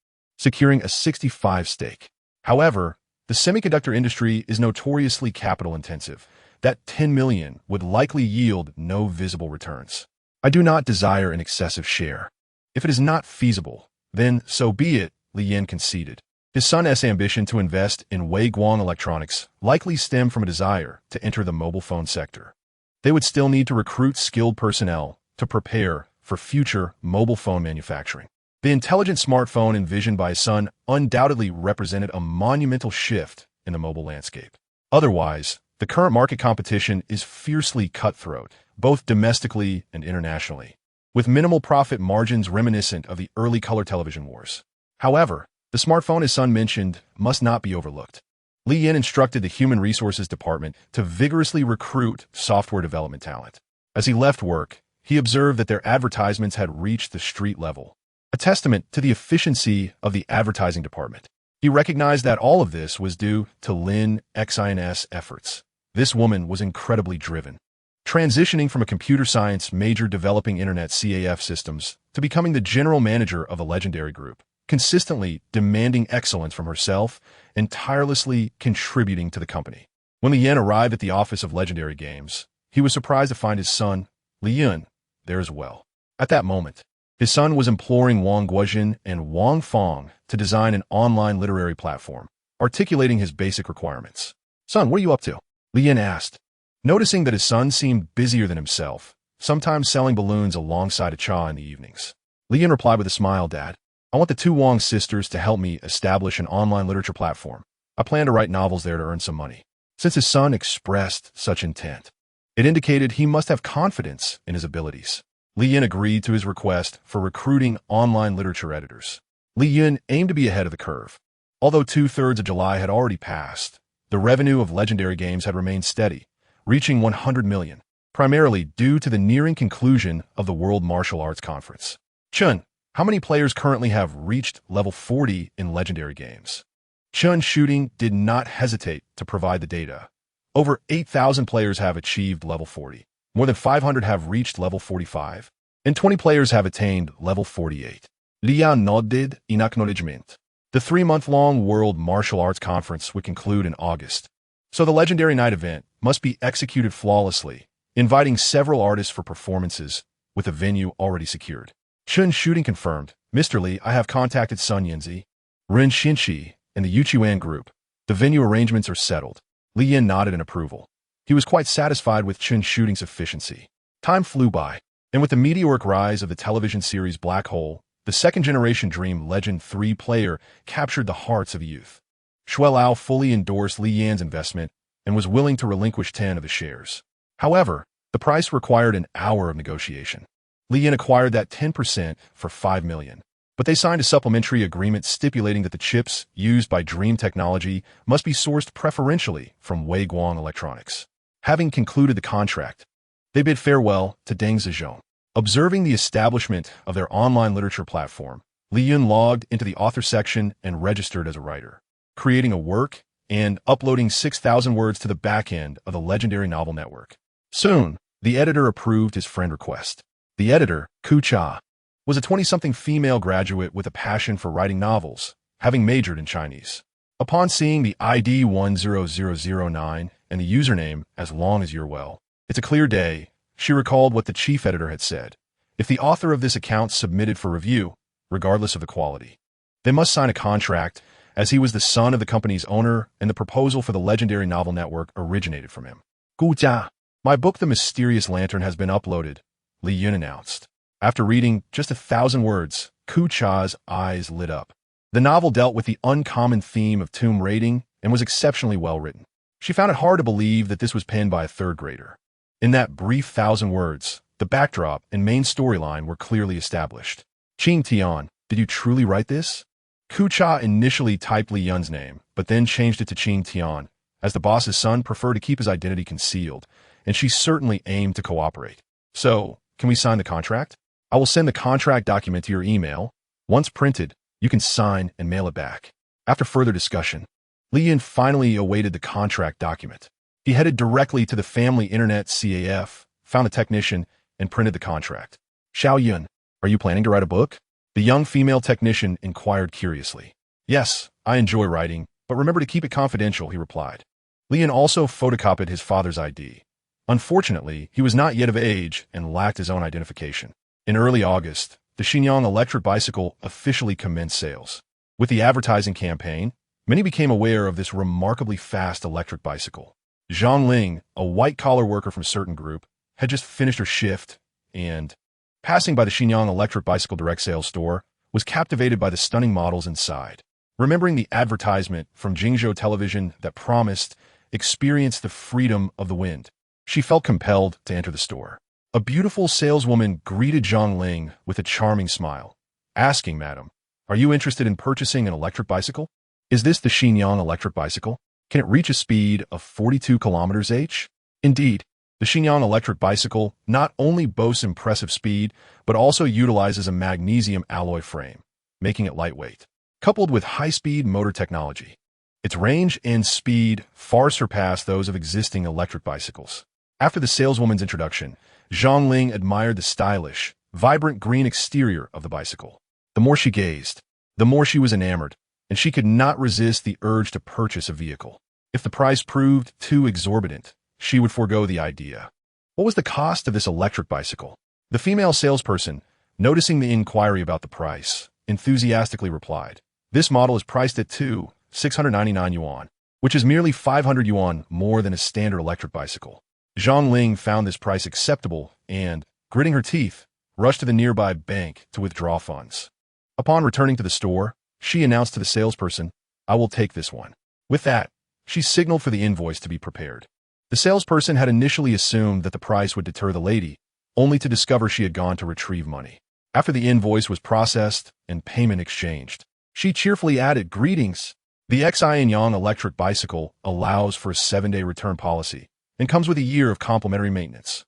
securing a 65% stake. However, the semiconductor industry is notoriously capital-intensive. That 10 million would likely yield no visible returns. I do not desire an excessive share. If it is not feasible, then so be it, Li Yin conceded. His son's ambition to invest in Yin Guang Electronics likely stemmed from a desire to enter the mobile phone sector. They would still need to recruit skilled personnel to prepare for future mobile phone manufacturing. The intelligent smartphone envisioned by his son undoubtedly represented a monumental shift in the mobile landscape. Otherwise, the current market competition is fiercely cutthroat, both domestically and internationally, with minimal profit margins reminiscent of the early color television wars. However, the smartphone his son mentioned must not be overlooked. Li Yin instructed the Human Resources Department to vigorously recruit software development talent. As he left work, he observed that their advertisements had reached the street level, a testament to the efficiency of the advertising department. He recognized that all of this was due to Lin Xin's efforts. This woman was incredibly driven, transitioning from a computer science major developing internet CAF systems to becoming the general manager of a legendary group, consistently demanding excellence from herself and tirelessly contributing to the company. When Li Yin arrived at the office of Legendary Games, he was surprised to find his son, Li Yun, there as well. At that moment, his son was imploring Wang Guozhen and Wang Fong to design an online literary platform, articulating his basic requirements. "Son, what are you up to?" Li Yin asked, noticing that his son seemed busier than himself, sometimes selling balloons alongside a cha in the evenings. Li Yin replied with a smile, "Dad, I want the two Wang sisters to help me establish an online literature platform. I plan to write novels there to earn some money." Since his son expressed such intent, it indicated he must have confidence in his abilities. Li Yin agreed to his request for recruiting online literature editors. Li Yin aimed to be ahead of the curve. Although 2/3 of July had already passed, the revenue of Legendary Games had remained steady, reaching 100 million, primarily due to the nearing conclusion of the World Martial Arts Conference. "Chun, how many players currently have reached level 40 in Legendary Games?" Chun Shooting did not hesitate to provide the data. Over 8,000 players have achieved level 40. More than 500 have reached level 45, and 20 players have attained level 48. Li Yan nodded in acknowledgement. The 3-month-long World Martial Arts Conference would conclude in August, so the Legendary Night event must be executed flawlessly, inviting several artists for performances, with a venue already secured. Chun Shooting confirmed, "Mr. Li, I have contacted Sun Yanzi, Ren Xinqi, and the Yuan group. The venue arrangements are settled." Li Yin nodded in approval. He was quite satisfied with Chun Shooting's efficiency. Time flew by, and with the meteoric rise of the television series Black Hole, the second-generation Dream Legend 3 player captured the hearts of youth. Shuai Lao fully endorsed Li Yan's investment and was willing to relinquish 10 of his shares. However, the price required an hour of negotiation. Li Yin acquired that 10% for 5 million, but they signed a supplementary agreement stipulating that the chips used by Dream Technology must be sourced preferentially from Yin Guang Electronics. Having concluded the contract, they bid farewell to Deng Zizhong. Observing the establishment of their online literature platform, Li Yun logged into the author section and registered as a writer, creating a work and uploading 6,000 words to the back end of the legendary novel network. Soon, the editor approved his friend request. The editor, Ku Cha, was a 20-something female graduate with a passion for writing novels, having majored in Chinese. Upon seeing the ID 10009 and the username "as long as you're well, it's a clear day," she recalled what the chief editor had said. If the author of this account submitted for review, regardless of the quality, they must sign a contract, as he was the son of the company's owner and the proposal for the legendary novel network originated from him. "Gu Jia, my book The Mysterious Lantern has been uploaded," Li Yun announced. After reading just 1,000 words, Ku Cha's eyes lit up. The novel dealt with the uncommon theme of tomb raiding and was exceptionally well written. She found it hard to believe that this was penned by a third grader. In that brief 1,000 words, the backdrop and main storyline were clearly established. "Qing Tian, did you truly write this?" Ku Cha initially typed Li Yun's name, but then changed it to Qing Tian, as the boss's son preferred to keep his identity concealed, and she certainly aimed to cooperate. "So, can we sign the contract? I will send the contract document to your email. Once printed, you can sign and mail it back." After further discussion, Li Yin finally awaited the contract document. He headed directly to the family internet CAF, found a technician, and printed the contract. "Xiao Yun, are you planning to write a book?" The young female technician inquired curiously. Yes, I enjoy riding, but remember to keep it confidential, he replied. Lian also photocopied his father's ID. Unfortunately, he was not yet of age and lacked his own identification. In early August, the Xinjiang electric bicycle officially commenced sales. With the advertising campaign, many became aware of this remarkably fast electric bicycle. Zhang Ling, a white-collar worker from a certain group, had just finished her shift and, passing by the Xinjiang electric bicycle direct sales store, was captivated by the stunning models inside. Remembering the advertisement from Jingzhou television that promised, experience the freedom of the wind, she felt compelled to enter the store. A beautiful saleswoman greeted Zhang Ling with a charming smile, asking, Madam, are you interested in purchasing an electric bicycle? Is this the Xinjiang electric bicycle? Can it reach a speed of 42 km/h? Indeed, the Xinjiang electric bicycle not only boasts impressive speed, but also utilizes a magnesium alloy frame, making it lightweight, coupled with high-speed motor technology. Its range and speed far surpass those of existing electric bicycles. After the saleswoman's introduction, Zhang Ling admired the stylish, vibrant green exterior of the bicycle. The more she gazed, the more she was enamored, and she could not resist the urge to purchase a vehicle. If the price proved too exorbitant, she would forego the idea. What was the cost of this electric bicycle? The female salesperson, noticing the inquiry about the price, enthusiastically replied, This model is priced at 699 yuan, which is merely 500 yuan more than a standard electric bicycle. Zhang Ling found this price acceptable and, gritting her teeth, rushed to the nearby bank to withdraw funds. Upon returning to the store, she announced to the salesperson, I will take this one. With that, she signaled for the invoice to be prepared. The salesperson had initially assumed that the price would deter the lady, only to discover she had gone to retrieve money. After the invoice was processed and payment exchanged, she cheerfully added, Greetings. The Xianyang electric bicycle allows for a 7-day return policy and comes with a year of complimentary maintenance.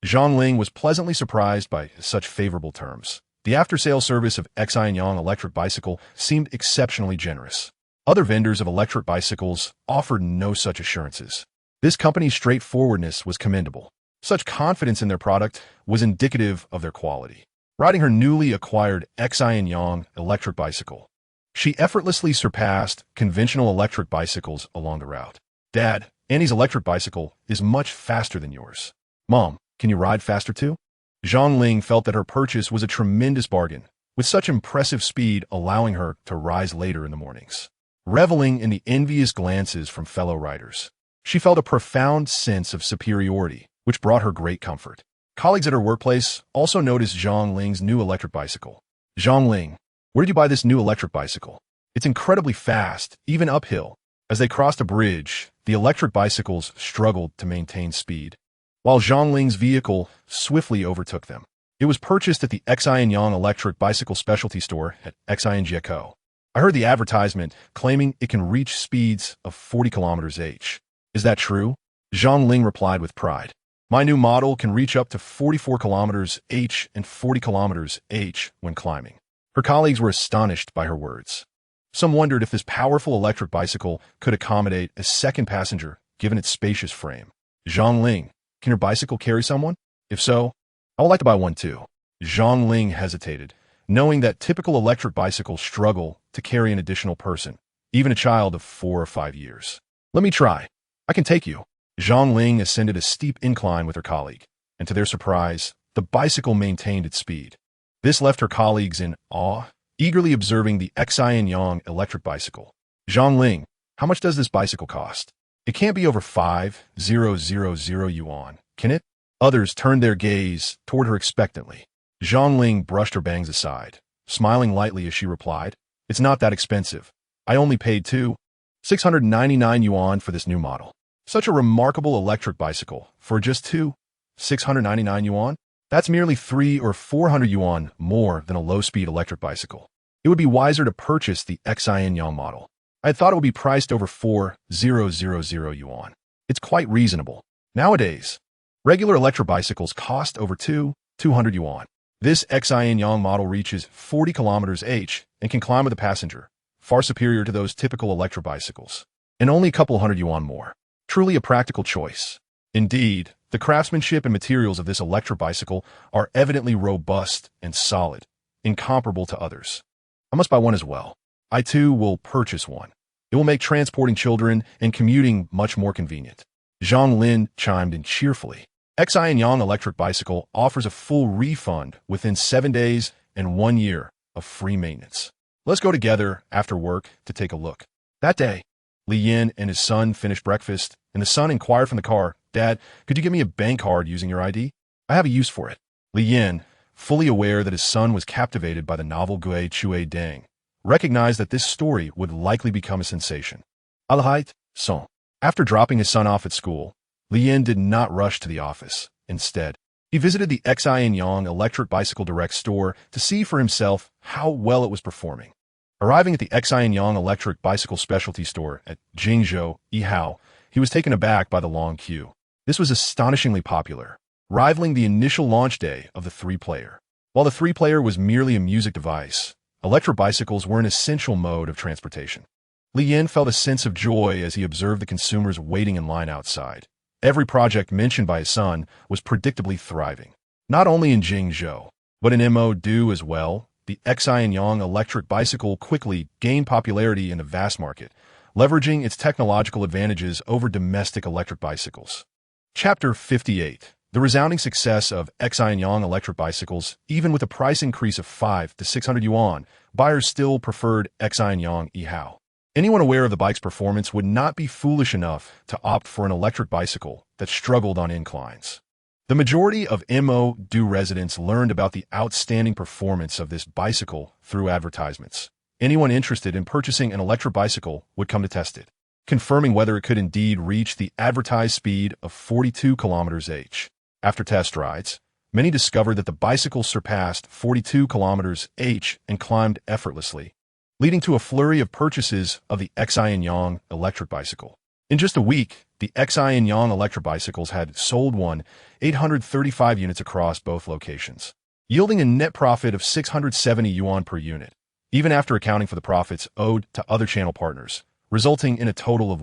Zhang Ling was pleasantly surprised by such favorable terms. The after-sale service of Xianyang electric bicycle seemed exceptionally generous. Other vendors of electric bicycles offered no such assurances. This company's straightforwardness was commendable. Such confidence in their product was indicative of their quality. Riding her newly acquired Xianyang electric bicycle, she effortlessly surpassed conventional electric bicycles along the route. Dad, Annie's electric bicycle is much faster than yours. Mom, can you ride faster too? Zhang Ling felt that her purchase was a tremendous bargain, with such impressive speed allowing her to rise later in the mornings. Reveling in the envious glances from fellow riders, she felt a profound sense of superiority, which brought her great comfort. Colleagues at her workplace also noticed Zhang Ling's new electric bicycle. Zhang Ling, where did you buy this new electric bicycle? It's incredibly fast, even uphill. As they crossed a bridge, the electric bicycles struggled to maintain speed, while Zhang Ling's vehicle swiftly overtook them. It was purchased at the Xianyang electric bicycle specialty store at Xianyang. I heard the advertisement claiming it can reach speeds of 40 km/h. Is that true? Zhang Ling replied with pride. My new model can reach up to 44 km/h and 40 km/h when climbing. Her colleagues were astonished by her words. Some wondered if this powerful electric bicycle could accommodate a second passenger given its spacious frame. Zhang Ling, can your bicycle carry someone? If so, I would like to buy one too. Zhang Ling hesitated, knowing that typical electric bicycles struggle to carry an additional person, even a child of 4 or 5 years. Let me try. I can take you. Zhang Ling ascended a steep incline with her colleague, and to their surprise, the bicycle maintained its speed. This left her colleagues in awe, eagerly observing the Xianyang electric bicycle. Zhang Ling, how much does this bicycle cost? It can't be over 5,000 yuan, can it? Others turned their gaze toward her expectantly. Zhang Ling brushed her bangs aside, smiling lightly as she replied, It's not that expensive. I only paid 699 yuan for this new model. Such a remarkable electric bicycle for just 699 yuan? That's merely 300 or 400 yuan more than a low-speed electric bicycle. It would be wiser to purchase the Xianyang model. I had thought it would be priced over 4,000 yuan. It's quite reasonable. Nowadays, regular electric bicycles cost over 200 yuan. This Xianyang model reaches 40 km/h and can climb with a passenger, far superior to those typical electric bicycles, and only a couple hundred yuan more. Truly a practical choice. Indeed, the craftsmanship and materials of this electric bicycle are evidently robust and solid, incomparable to others. I must buy one as well. I too will purchase one. It will make transporting children and commuting much more convenient. Zhang Lin chimed in cheerfully. Yin Yang electric bicycle offers a full refund within 7 days and 1 year of free maintenance. Let's go together after work to take a look. That day, Li Yin and his son finished breakfast, and the son inquired from the car, "Dad, could you give me a bank card using your ID? I have a use for it." Li Yin, fully aware that his son was captivated by the novel Gui Chue Deng, recognized that this story would likely become a sensation. Alahite, son. After dropping his son off at school, Li Yin did not rush to the office. Instead, he visited the Yin Yang electric bicycle direct store to see for himself how well it was performing. Arriving at the Yin Yang electric bicycle specialty store at Jingzhou, Yihao, he was taken aback by the long queue. This was astonishingly popular, rivaling the initial launch day of the 3-player. While the 3-player was merely a music device, electric bicycles were an essential mode of transportation. Li Yin felt a sense of joy as he observed the consumers waiting in line outside. Every project mentioned by his son was predictably thriving, not only in Jingzhou, but in Mo-Do as well. The Yin Yang electric bicycle quickly gained popularity in the vast market, leveraging its technological advantages over domestic electric bicycles. Chapter 58. The resounding success of Yin Yang electric bicycles. Even with a price increase of 5 to 600 yuan, buyers still preferred Yin Yang Yihao. Anyone aware of the bike's performance would not be foolish enough to opt for an electric bicycle that struggled on inclines. The majority of Mo-Do residents learned about the outstanding performance of this bicycle through advertisements. Anyone interested in purchasing an electric bicycle would come to test it, confirming whether it could indeed reach the advertised speed of 42 km/h. After test rides, many discovered that the bicycle surpassed 42 km/h and climbed effortlessly, leading to a flurry of purchases of the Yin Yang electric bicycle. In just a week, the Yin Yang electric bicycles had sold 835 units across both locations, yielding a net profit of 670 yuan per unit, even after accounting for the profits owed to other channel partners, resulting in a total of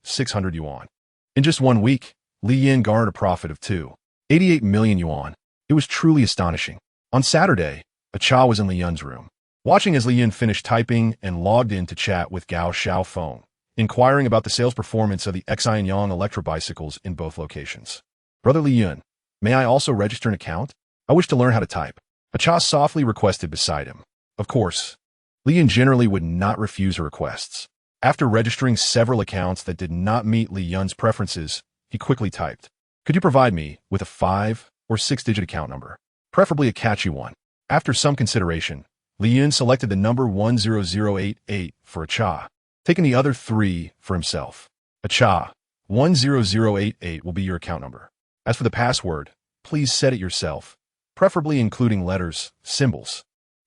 600 yuan. In just 1 week, Li Yin garnered a profit of 288 million yuan. It was truly astonishing. On Saturday, a Cha was in Li Yin's room, watching as Li Yin finished typing and logged in to chat with Gao Xiaofeng, inquiring about the sales performance of the Yin Yang electric bicycles in both locations. "Brother Li Yin, may I also register an account? I wish to learn how to type," a Cha softly requested beside him. Of course, Li Yin generally would not refuse her requests. After registering several accounts that did not meet Li Yin's preferences, he quickly typed, "Could you provide me with a 5 or 6-digit account number, preferably a catchy one?" After some consideration, Li Yin selected the number 10088 for a Cha, taking the other 3 for himself. A Cha, 10088 will be your account number. As for the password, please set it yourself, preferably including letters, symbols,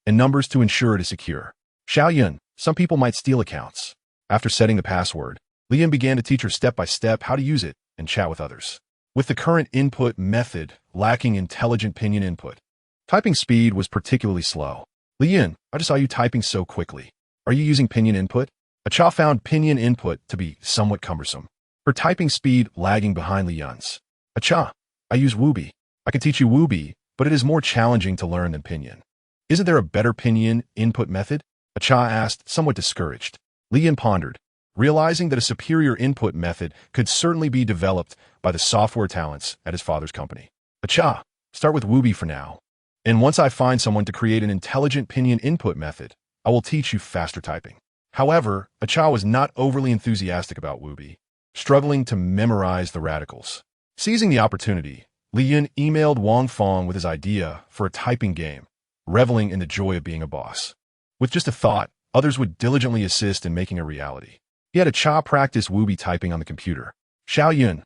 and numbers to ensure it is secure. Xiao Yun, some people might steal accounts. After setting the password, Li Yin began to teach her step-by-step how to use it and chat with others. With the current input method lacking intelligent pinyin input, typing speed was particularly slow. "Li Yin, I just saw you typing so quickly. Are you using pinyin input?" A Cha found pinyin input to be somewhat cumbersome, her typing speed lagging behind Li Yin's. "A Cha, I use Wubi. I can teach you Wubi, but it is more challenging to learn than pinyin. Isn't there a better pinyin input method?" A Cha asked, somewhat discouraged. Li Yin pondered, realizing that a superior input method could certainly be developed by the software talents at his father's company. "A Cha, start with Wubi for now. And once I find someone to create an intelligent pinyin input method, I will teach you faster typing." However, a Cha was not overly enthusiastic about Wubi, struggling to memorize the radicals. Seizing the opportunity, Li Yin emailed Wang Fong with his idea for a typing game, reveling in the joy of being a boss. With just a thought, others would diligently assist in making a reality. He had a Cha practice Wubi typing on the computer. "Xiao Yun,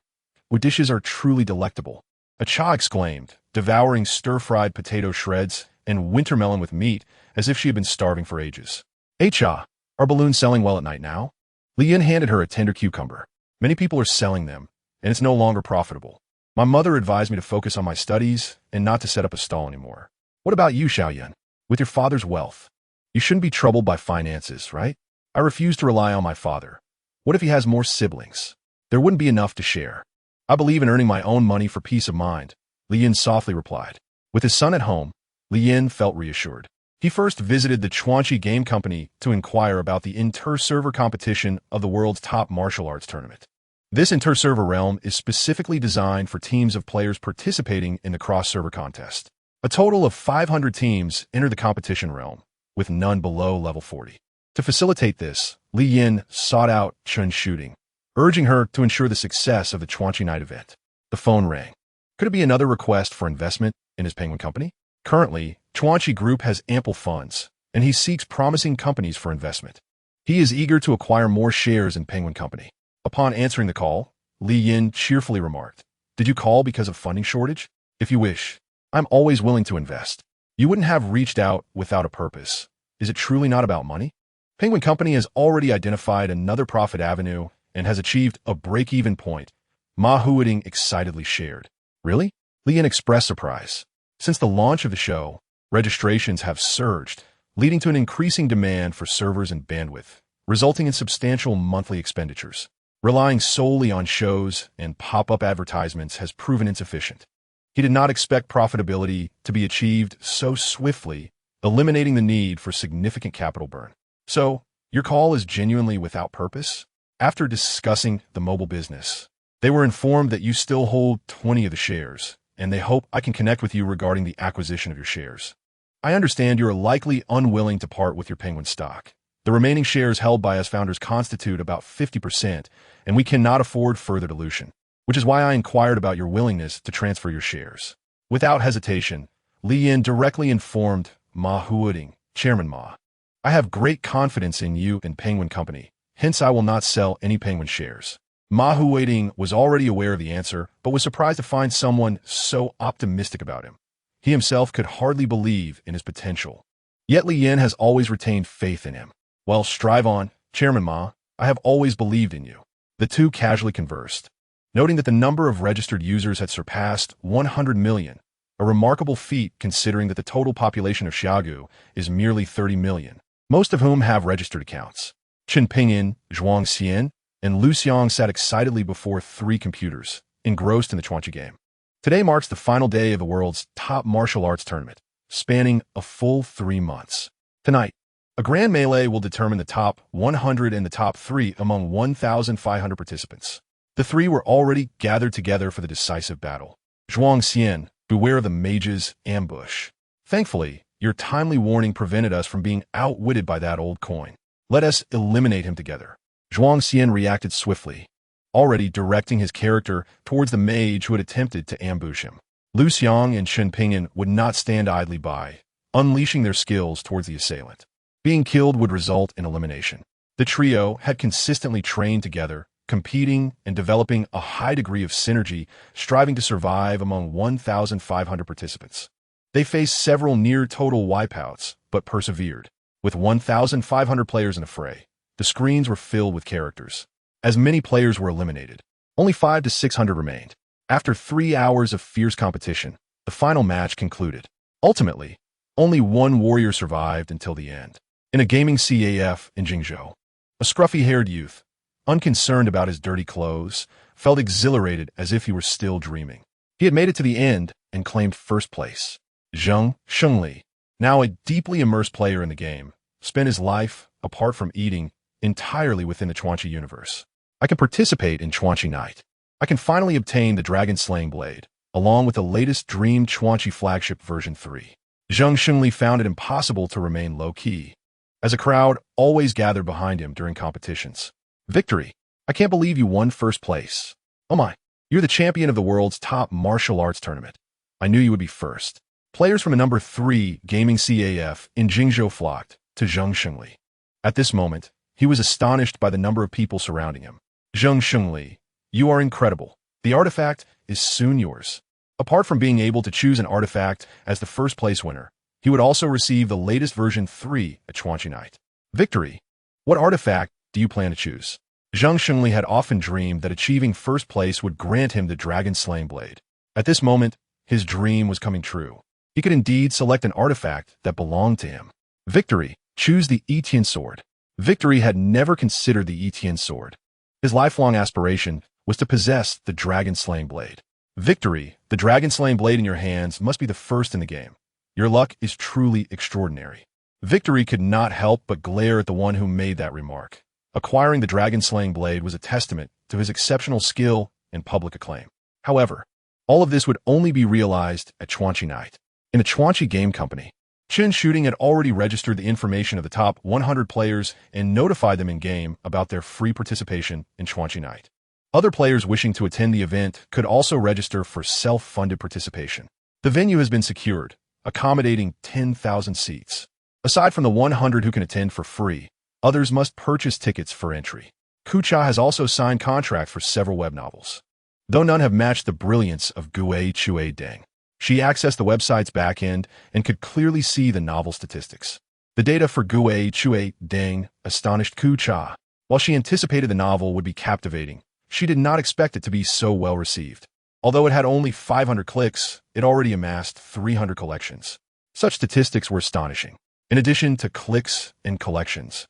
your dishes are truly delectable," a Cha exclaimed, devouring stir-fried potato shreds and winter melon with meat as if she had been starving for ages. "Hey Cha, are balloons selling well at night now?" Li Yin handed her a tender cucumber. "Many people are selling them, and it's no longer profitable. My mother advised me to focus on my studies and not to set up a stall anymore." "What about you, Xiao Yun? With your father's wealth, you shouldn't be troubled by finances, right?" "I refuse to rely on my father. What if he has more siblings? There wouldn't be enough to share. I believe in earning my own money for peace of mind," Li Yin softly replied. With his son at home, Li Yin felt reassured. He first visited the Chuanchi Game Company to inquire about the inter-server competition of the world's top martial arts tournament. This inter-server realm is specifically designed for teams of players participating in the cross-server contest. A total of 500 teams enter the competition realm, with none below level 40. To facilitate this, Li Yin sought out Chun Shooting, urging her to ensure the success of the Chuanchi Night event. The phone rang. Could it be another request for investment in his Penguin Company? Currently, Chuanchi Group has ample funds, and he seeks promising companies for investment. He is eager to acquire more shares in Penguin Company. Upon answering the call, Li Yin cheerfully remarked, "Did you call because of funding shortage? If you wish, I'm always willing to invest. You wouldn't have reached out without a purpose. Is it truly not about money?" Penguin Company has already identified another profit avenue and has achieved a break-even point, Ma Huading excitedly shared. Really? Li Yin expressed surprise. Since the launch of the show, registrations have surged, leading to an increasing demand for servers and bandwidth, resulting in substantial monthly expenditures. Relying solely on shows and pop-up advertisements has proven insufficient. He did not expect profitability to be achieved so swiftly, eliminating the need for significant capital burn. So, your call is genuinely without purpose? After discussing the mobile business, they were informed that you still hold 20 of the shares, and they hope I can connect with you regarding the acquisition of your shares. I understand you are likely unwilling to part with your Penguin stock. The remaining shares held by us founders constitute about 50%, and we cannot afford further dilution, which is why I inquired about your willingness to transfer your shares. Without hesitation, Li Yin directly informed Ma Huading, Chairman Ma. I have great confidence in you and Penguin Company, hence I will not sell any Penguin shares. Ma Huading was already aware of the answer, but was surprised to find someone so optimistic about him. He himself could hardly believe in his potential. Yet Li Yin has always retained faith in him. Well, strive on, Chairman Ma. I have always believed in you. The two casually conversed, noting that the number of registered users had surpassed 100 million, a remarkable feat considering that the total population of Xiagu is merely 30 million, most of whom have registered accounts. Chen Pingyin, Guang Xia, and Lu Xiang sat excitedly before 3 computers, engrossed in the Chuanchi game. Today marks the final day of the world's top martial arts tournament, spanning a full 3 months. Tonight, a grand melee will determine the top 100 and the top 3 among 1,500 participants. The 3 were already gathered together for the decisive battle. Zhuang Xian, beware of the mage's ambush. Thankfully, your timely warning prevented us from being outwitted by that old coin. Let us eliminate him together. Zhuang Xian reacted swiftly, already directing his character towards the mage who had attempted to ambush him. Lu Xiang and Chen Pingyan would not stand idly by, unleashing their skills towards the assailant. Being killed would result in elimination. The trio had consistently trained together, competing and developing a high degree of synergy, striving to survive among 1,500 participants. They faced several near-total wipeouts, but persevered. With 1,500 players in a fray, the screens were filled with characters. As many players were eliminated, only 500 to 600 remained. After 3 hours of fierce competition, the final match concluded. Ultimately, only one warrior survived until the end. In a gaming CAF in Jingzhou, a scruffy-haired youth, unconcerned about his dirty clothes, felt exhilarated as if he were still dreaming. He had made it to the end and claimed first place. Zheng Shengli, now a deeply immersed player in the game, spent his life, apart from eating, entirely within the Chuanchi universe. I can participate in Chuanchi Night. I can finally obtain the dragon-slaying blade, along with the latest Dream Chuanchi flagship version 3. Zheng Shengli found it impossible to remain low-key, as a crowd always gathered behind him during competitions. Victory! I can't believe you won first place. Oh my, you're the champion of the world's top martial arts tournament. I knew you would be first. Players from a number 3 gaming CAF in Jingzhou flocked to Zheng Shengli. At this moment, he was astonished by the number of people surrounding him. Zheng Shengli, you are incredible. The artifact is soon yours. Apart from being able to choose an artifact as the first place winner, he would also receive the latest version 3 at Chuanchi Night. Victory! What artifact do you plan to choose? Zheng Shengli had often dreamed that achieving first place would grant him the dragon-slaying blade. At this moment, his dream was coming true. He could indeed select an artifact that belonged to him. Victory! Choose the Etian sword. Victory had never considered the Etian sword. His lifelong aspiration was to possess the dragon-slaying blade. Victory! The dragon-slaying blade in your hands must be the first in the game. Your luck is truly extraordinary. Victory could not help but glare at the one who made that remark. Acquiring the dragon-slaying blade was a testament to his exceptional skill and public acclaim. However, all of this would only be realized at Chuanqi Night. In the Chuanqi Game Company, Qin Shooting had already registered the information of the top 100 players and notified them in-game about their free participation in Chuanqi Night. Other players wishing to attend the event could also register for self-funded participation. The venue has been secured, accommodating 10,000 seats. Aside from the 100 who can attend for free, others must purchase tickets for entry. Kucha has also signed contracts for several web novels, though none have matched the brilliance of Gui Chui Deng. She accessed the website's backend and could clearly see the novel statistics. The data for Gui Chui Deng astonished Kucha. While she anticipated the novel would be captivating, she did not expect it to be so well received. Although it had only 500 clicks, it already amassed 300 collections. Such statistics were astonishing. In addition to clicks and collections,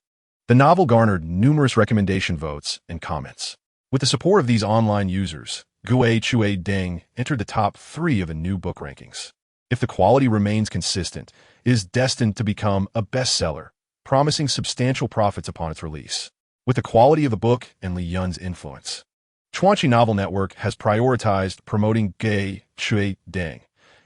the novel garnered numerous recommendation votes and comments. With the support of these online users, Gui Chui Deng entered the top 3 of the new book rankings. If the quality remains consistent, it is destined to become a bestseller, promising substantial profits upon its release. With the quality of the book and Li Yun's influence, Chuanqi Novel Network has prioritized promoting Gui Chui Deng,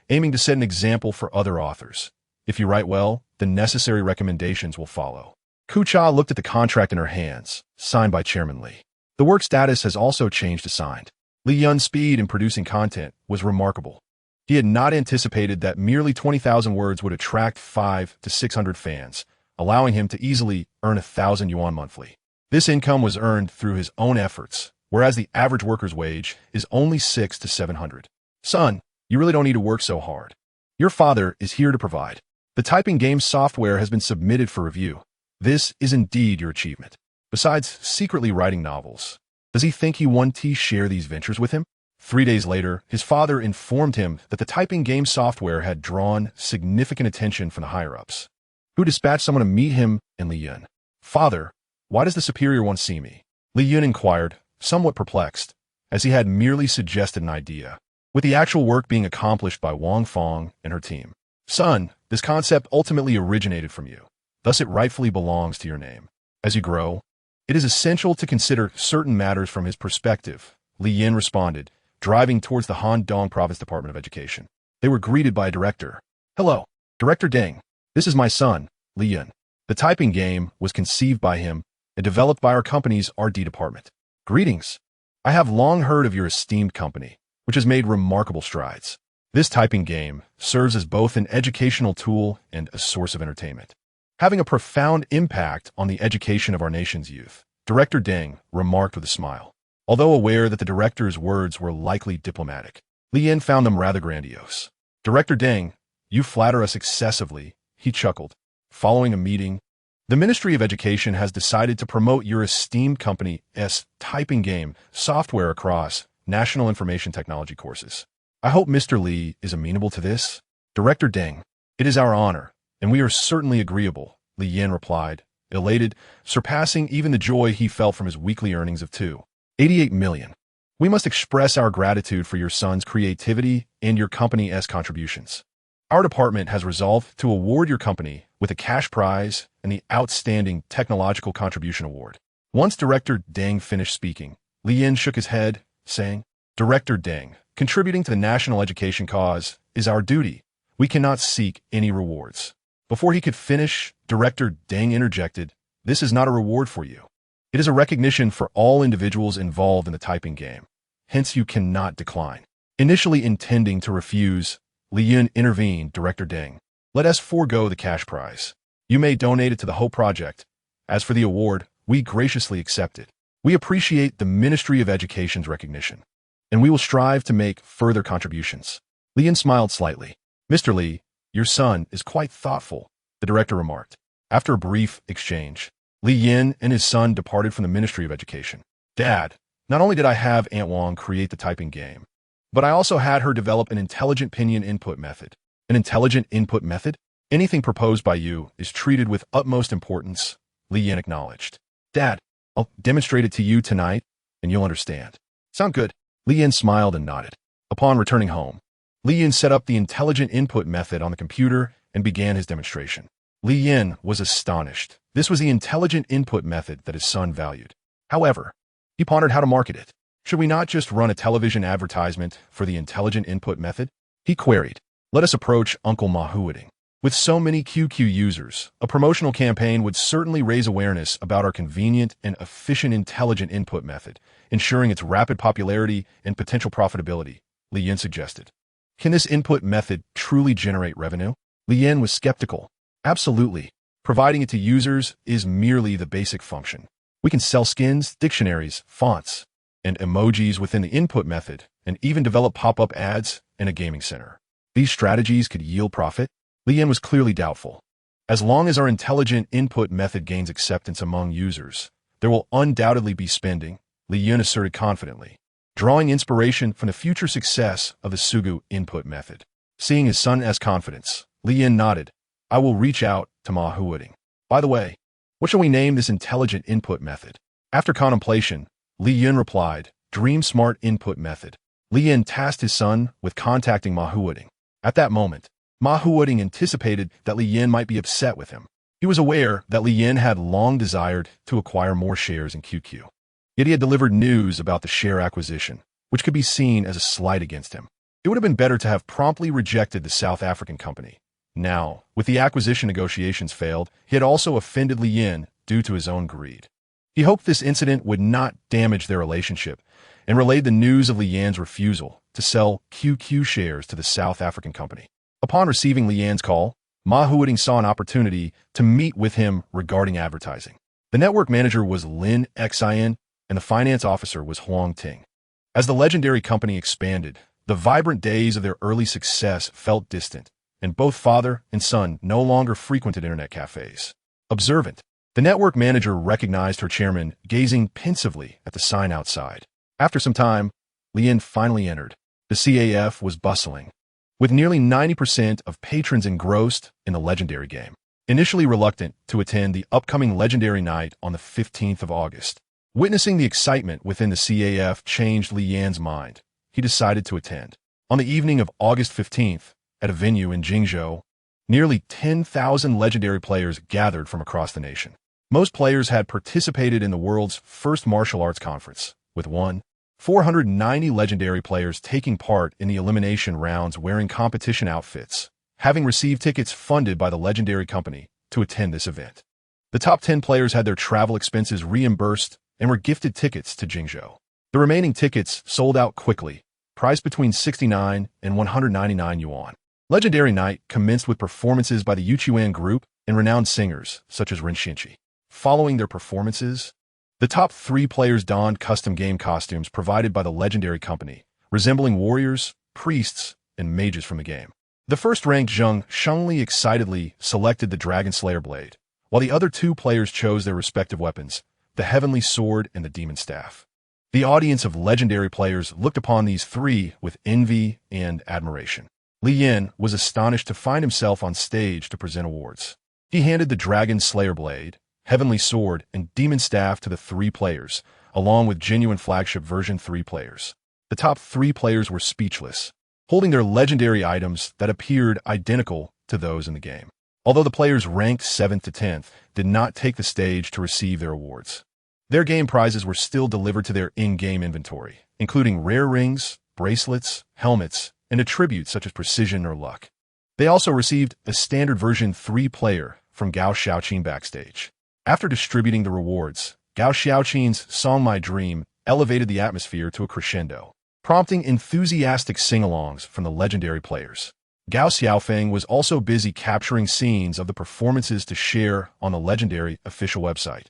aiming to set an example for other authors. If you write well, the necessary recommendations will follow. Kucha looked at the contract in her hands, signed by Chairman Li. The work status has also changed to signed. Li Yun's speed in producing content was remarkable. He had not anticipated that merely 20,000 words would attract 500 to 600 fans, allowing him to easily earn 1,000 yuan monthly. This income was earned through his own efforts, whereas the average worker's wage is only 600 to 700. Son, you really don't need to work so hard. Your father is here to provide. The typing game software has been submitted for review. This is indeed your achievement. Besides secretly writing novels, does he think you want to share these ventures with him? 3 days later, his father informed him that the typing game software had drawn significant attention from the higher-ups, who dispatched someone to meet him and Li Yun. Father, why does the superior want to see me? Li Yun inquired, somewhat perplexed, as he had merely suggested an idea, with the actual work being accomplished by Wang Fong and her team. Son, this concept ultimately originated from you. Thus it rightfully belongs to your name. As you grow, it is essential to consider certain matters from his perspective, Li Yin responded, driving towards the Handong Province Department of Education. They were greeted by a director. Hello, Director Deng. This is my son, Li Yin. The typing game was conceived by him and developed by our company's R&D department. Greetings. I have long heard of your esteemed company, which has made remarkable strides. This typing game serves as both an educational tool and a source of entertainment, having a profound impact on the education of our nation's youth, Director Deng remarked with a smile. Although aware that the director's words were likely diplomatic, Li Yin found them rather grandiose. Director Deng, you flatter us excessively, he chuckled. Following a meeting, the Ministry of Education has decided to promote your esteemed company's typing game software across national information technology courses. I hope Mr. Li is amenable to this. Director Deng, it is our honor, and we are certainly agreeable, Li Yin replied, elated, surpassing even the joy he felt from his weekly earnings of 288 million. We must express our gratitude for your son's creativity and your company's contributions. Our department has resolved to award your company with a cash prize and the Outstanding Technological Contribution Award. Once Director Deng finished speaking, Li Yin shook his head, saying, Director Deng, contributing to the national education cause is our duty. We cannot seek any rewards. Before he could finish, Director Deng interjected, this is not a reward for you. It is a recognition for all individuals involved in the typing game. Hence, you cannot decline. Initially intending to refuse, Li Yun intervened, Director Deng. Let us forego the cash prize. You may donate it to the Hope Project. As for the award, we graciously accept it. We appreciate the Ministry of Education's recognition, and we will strive to make further contributions. Li Yin smiled slightly. Mr. Li, your son is quite thoughtful, the director remarked. After a brief exchange, Li Yin and his son departed from the Ministry of Education. Dad, not only did I have Aunt Wang create the typing game, but I also had her develop an intelligent pinyin input method. An intelligent input method? Anything proposed by you is treated with utmost importance, Li Yin acknowledged. Dad, I'll demonstrate it to you tonight, and you'll understand. Sound good? Li Yin smiled and nodded. Upon returning home, Li Yin set up the intelligent input method on the computer and began his demonstration. Li Yin was astonished. This was the intelligent input method that his son valued. However, he pondered how to market it. Should we not just run a television advertisement for the intelligent input method? He queried. Let us approach Uncle Mahuading. With so many QQ users, a promotional campaign would certainly raise awareness about our convenient and efficient intelligent input method, ensuring its rapid popularity and potential profitability, Li Yin suggested. Can this input method truly generate revenue? Li Yin was skeptical. Absolutely. Providing it to users is merely the basic function. We can sell skins, dictionaries, fonts, and emojis within the input method, and even develop pop-up ads in a gaming center. These strategies could yield profit? Li Yin was clearly doubtful. As long as our intelligent input method gains acceptance among users, there will undoubtedly be spending, Li Yin asserted confidently, drawing inspiration from the future success of the Sugu input method. Seeing his son's confidence, Li Yin nodded. I will reach out to Ma Huading. By the way, what shall we name this intelligent input method? After contemplation, Li Yin replied, Dream Smart Input Method. Li Yin tasked his son with contacting Ma Huading. At that moment, Ma Huading anticipated that Li Yin might be upset with him. He was aware that Li Yin had long desired to acquire more shares in QQ. Yet he had delivered news about the share acquisition, which could be seen as a slight against him. It would have been better to have promptly rejected the South African company. Now, with the acquisition negotiations failed, he had also offended Li Yin due to his own greed. He hoped this incident would not damage their relationship and relayed the news of Li Yin's refusal to sell QQ shares to the South African company. Upon receiving Li Yin's call, Ma Huading saw an opportunity to meet with him regarding advertising. The network manager was Lin Xin, and the finance officer was Huang Ting. As the legendary company expanded, the vibrant days of their early success felt distant, and both father and son no longer frequented internet cafes. Observant, the network manager recognized her chairman gazing pensively at the sign outside. After some time, Li Yin finally entered. The CAF was bustling, with nearly 90% of patrons engrossed in the legendary game. Initially reluctant to attend the upcoming legendary night on the 15th of August, witnessing the excitement within the CAF changed Li Yin's mind. He decided to attend. On the evening of August 15th, at a venue in Jingzhou, nearly 10,000 legendary players gathered from across the nation. Most players had participated in the world's first martial arts conference, with 490 legendary players taking part in the elimination rounds wearing competition outfits, having received tickets funded by the legendary company to attend this event. The top 10 players had their travel expenses reimbursed and were gifted tickets to Jingzhou. The remaining tickets sold out quickly, priced between 69 and 199 yuan. Legendary Night commenced with performances by the Yuan group and renowned singers such as Ren Xinqi. Following their performances, the top 3 players donned custom game costumes provided by the legendary company, resembling warriors, priests, and mages from the game. The first-ranked Zheng Shengli excitedly selected the Dragon Slayer blade, while the other 2 players chose their respective weapons, the Heavenly Sword and the Demon Staff. The audience of legendary players looked upon these 3 with envy and admiration. Li Yin was astonished to find himself on stage to present awards. He handed the Dragon Slayer blade, Heavenly Sword, and Demon Staff to the 3 players, along with genuine flagship version 3 players. The top 3 players were speechless, holding their legendary items that appeared identical to those in the game. Although the players ranked 7th to 10th did not take the stage to receive their awards, their game prizes were still delivered to their in-game inventory, including rare rings, bracelets, helmets, and attributes such as precision or luck. They also received a standard version 3 player from Gao Xiaoqin backstage. After distributing the rewards, Gao Xiaoqin's Song My Dream elevated the atmosphere to a crescendo, prompting enthusiastic sing-alongs from the legendary players. Gao Xiaofeng was also busy capturing scenes of the performances to share on the legendary official website,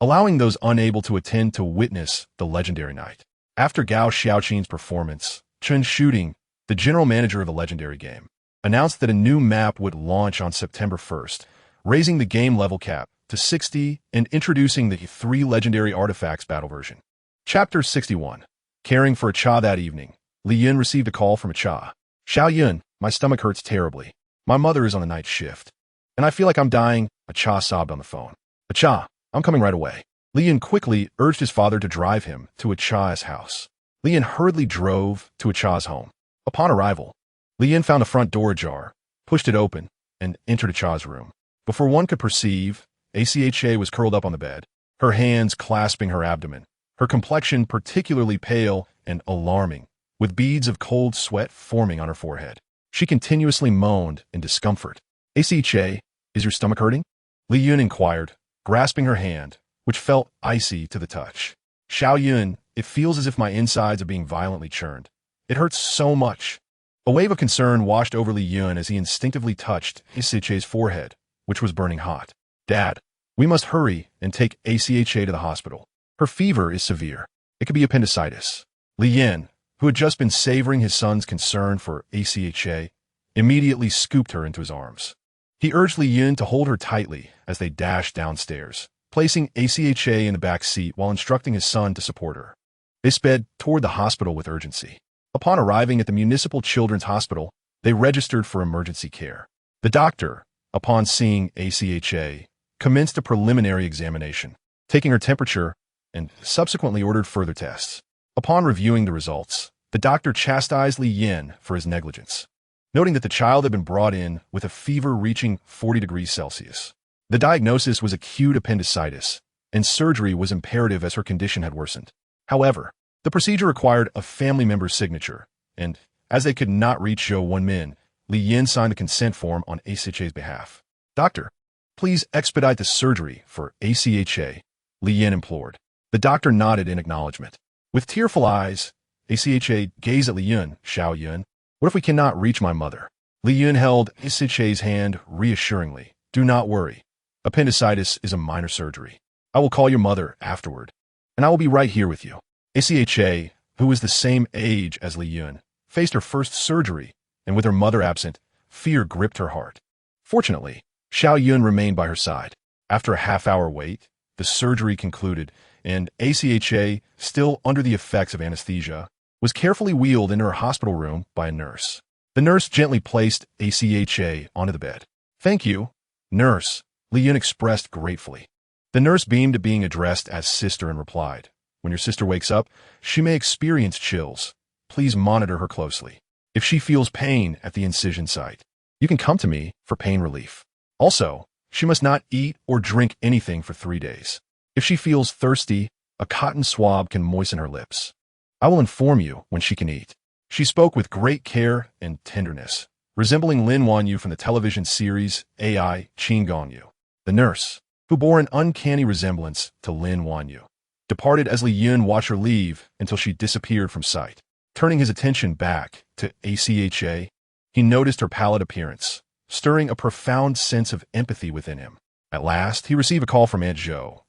allowing those unable to attend to witness the legendary night. After Gao Xiaoqin's performance, Chen Shooting, the general manager of the legendary game, announced that a new map would launch on September 1st, raising the game level cap to 60 and introducing the 3 legendary artifacts battle version. Chapter 61. Caring for a cha that evening, Li Yin received a call from a cha. Xiao Yun, my stomach hurts terribly. My mother is on the night shift, and I feel like I'm dying, a cha sobbed on the phone. A cha, I'm coming right away. Li Yin quickly urged his father to drive him to a cha's house. Li Yin hurriedly drove to a cha's home. Upon arrival, Li Yin found the front door ajar, pushed it open, and entered a cha's room. Before one could perceive, ACHA was curled up on the bed, her hands clasping her abdomen, her complexion particularly pale and alarming, with beads of cold sweat forming on her forehead. She continuously moaned in discomfort. ACHA, is your stomach hurting? Li Yun inquired, grasping her hand, which felt icy to the touch. Xiao Yun, it feels as if my insides are being violently churned. It hurts so much. A wave of concern washed over Li Yun as he instinctively touched ACHA's forehead, which was burning hot. Dad, we must hurry and take ACHA to the hospital. Her fever is severe. It could be appendicitis. Li Yin, who had just been savoring his son's concern for ACHA, immediately scooped her into his arms. He urged Li Yun to hold her tightly as they dashed downstairs, placing ACHA in the back seat while instructing his son to support her. They sped toward the hospital with urgency. Upon arriving at the Municipal Children's Hospital, they registered for emergency care. The doctor, upon seeing ACHA, commenced a preliminary examination, taking her temperature, and subsequently ordered further tests. Upon reviewing the results, the doctor chastised Li Yin for his negligence, noting that the child had been brought in with a fever reaching 40 degrees Celsius. The diagnosis was acute appendicitis, and surgery was imperative as her condition had worsened. However, the procedure required a family member's signature, and, as they could not reach Zhou Wenmin, Li Yin signed the consent form on ACHA's behalf. Doctor, please expedite the surgery for ACHA, Li Yin implored. The doctor nodded in acknowledgement. With tearful eyes, ACHA gazed at Li Yun. Xiao Yun, what if we cannot reach my mother? Li Yun held ACHA's hand reassuringly. Do not worry. Appendicitis is a minor surgery. I will call your mother afterward, and I will be right here with you. ACHA, who was the same age as Li Yun, faced her first surgery, and with her mother absent, fear gripped her heart. Fortunately, Xiao Yun remained by her side. After a half-hour wait, the surgery concluded, and ACHA, still under the effects of anesthesia, was carefully wheeled into her hospital room by a nurse. The nurse gently placed ACHA onto the bed. Thank you, nurse, Li Yun expressed gratefully. The nurse beamed at being addressed as sister and replied, when your sister wakes up, she may experience chills. Please monitor her closely. If she feels pain at the incision site, you can come to me for pain relief. Also, she must not eat or drink anything for 3 days. If she feels thirsty, a cotton swab can moisten her lips. I will inform you when she can eat. She spoke with great care and tenderness, resembling Lin Wanyu from the television series AI Yin Guang Xia. The nurse, who bore an uncanny resemblance to Lin Wanyu, departed as Li Yun watched her leave until she disappeared from sight. Turning his attention back to ACHA, he noticed her pallid appearance, stirring a profound sense of empathy within him. At last, he received a call from Aunt Zhou.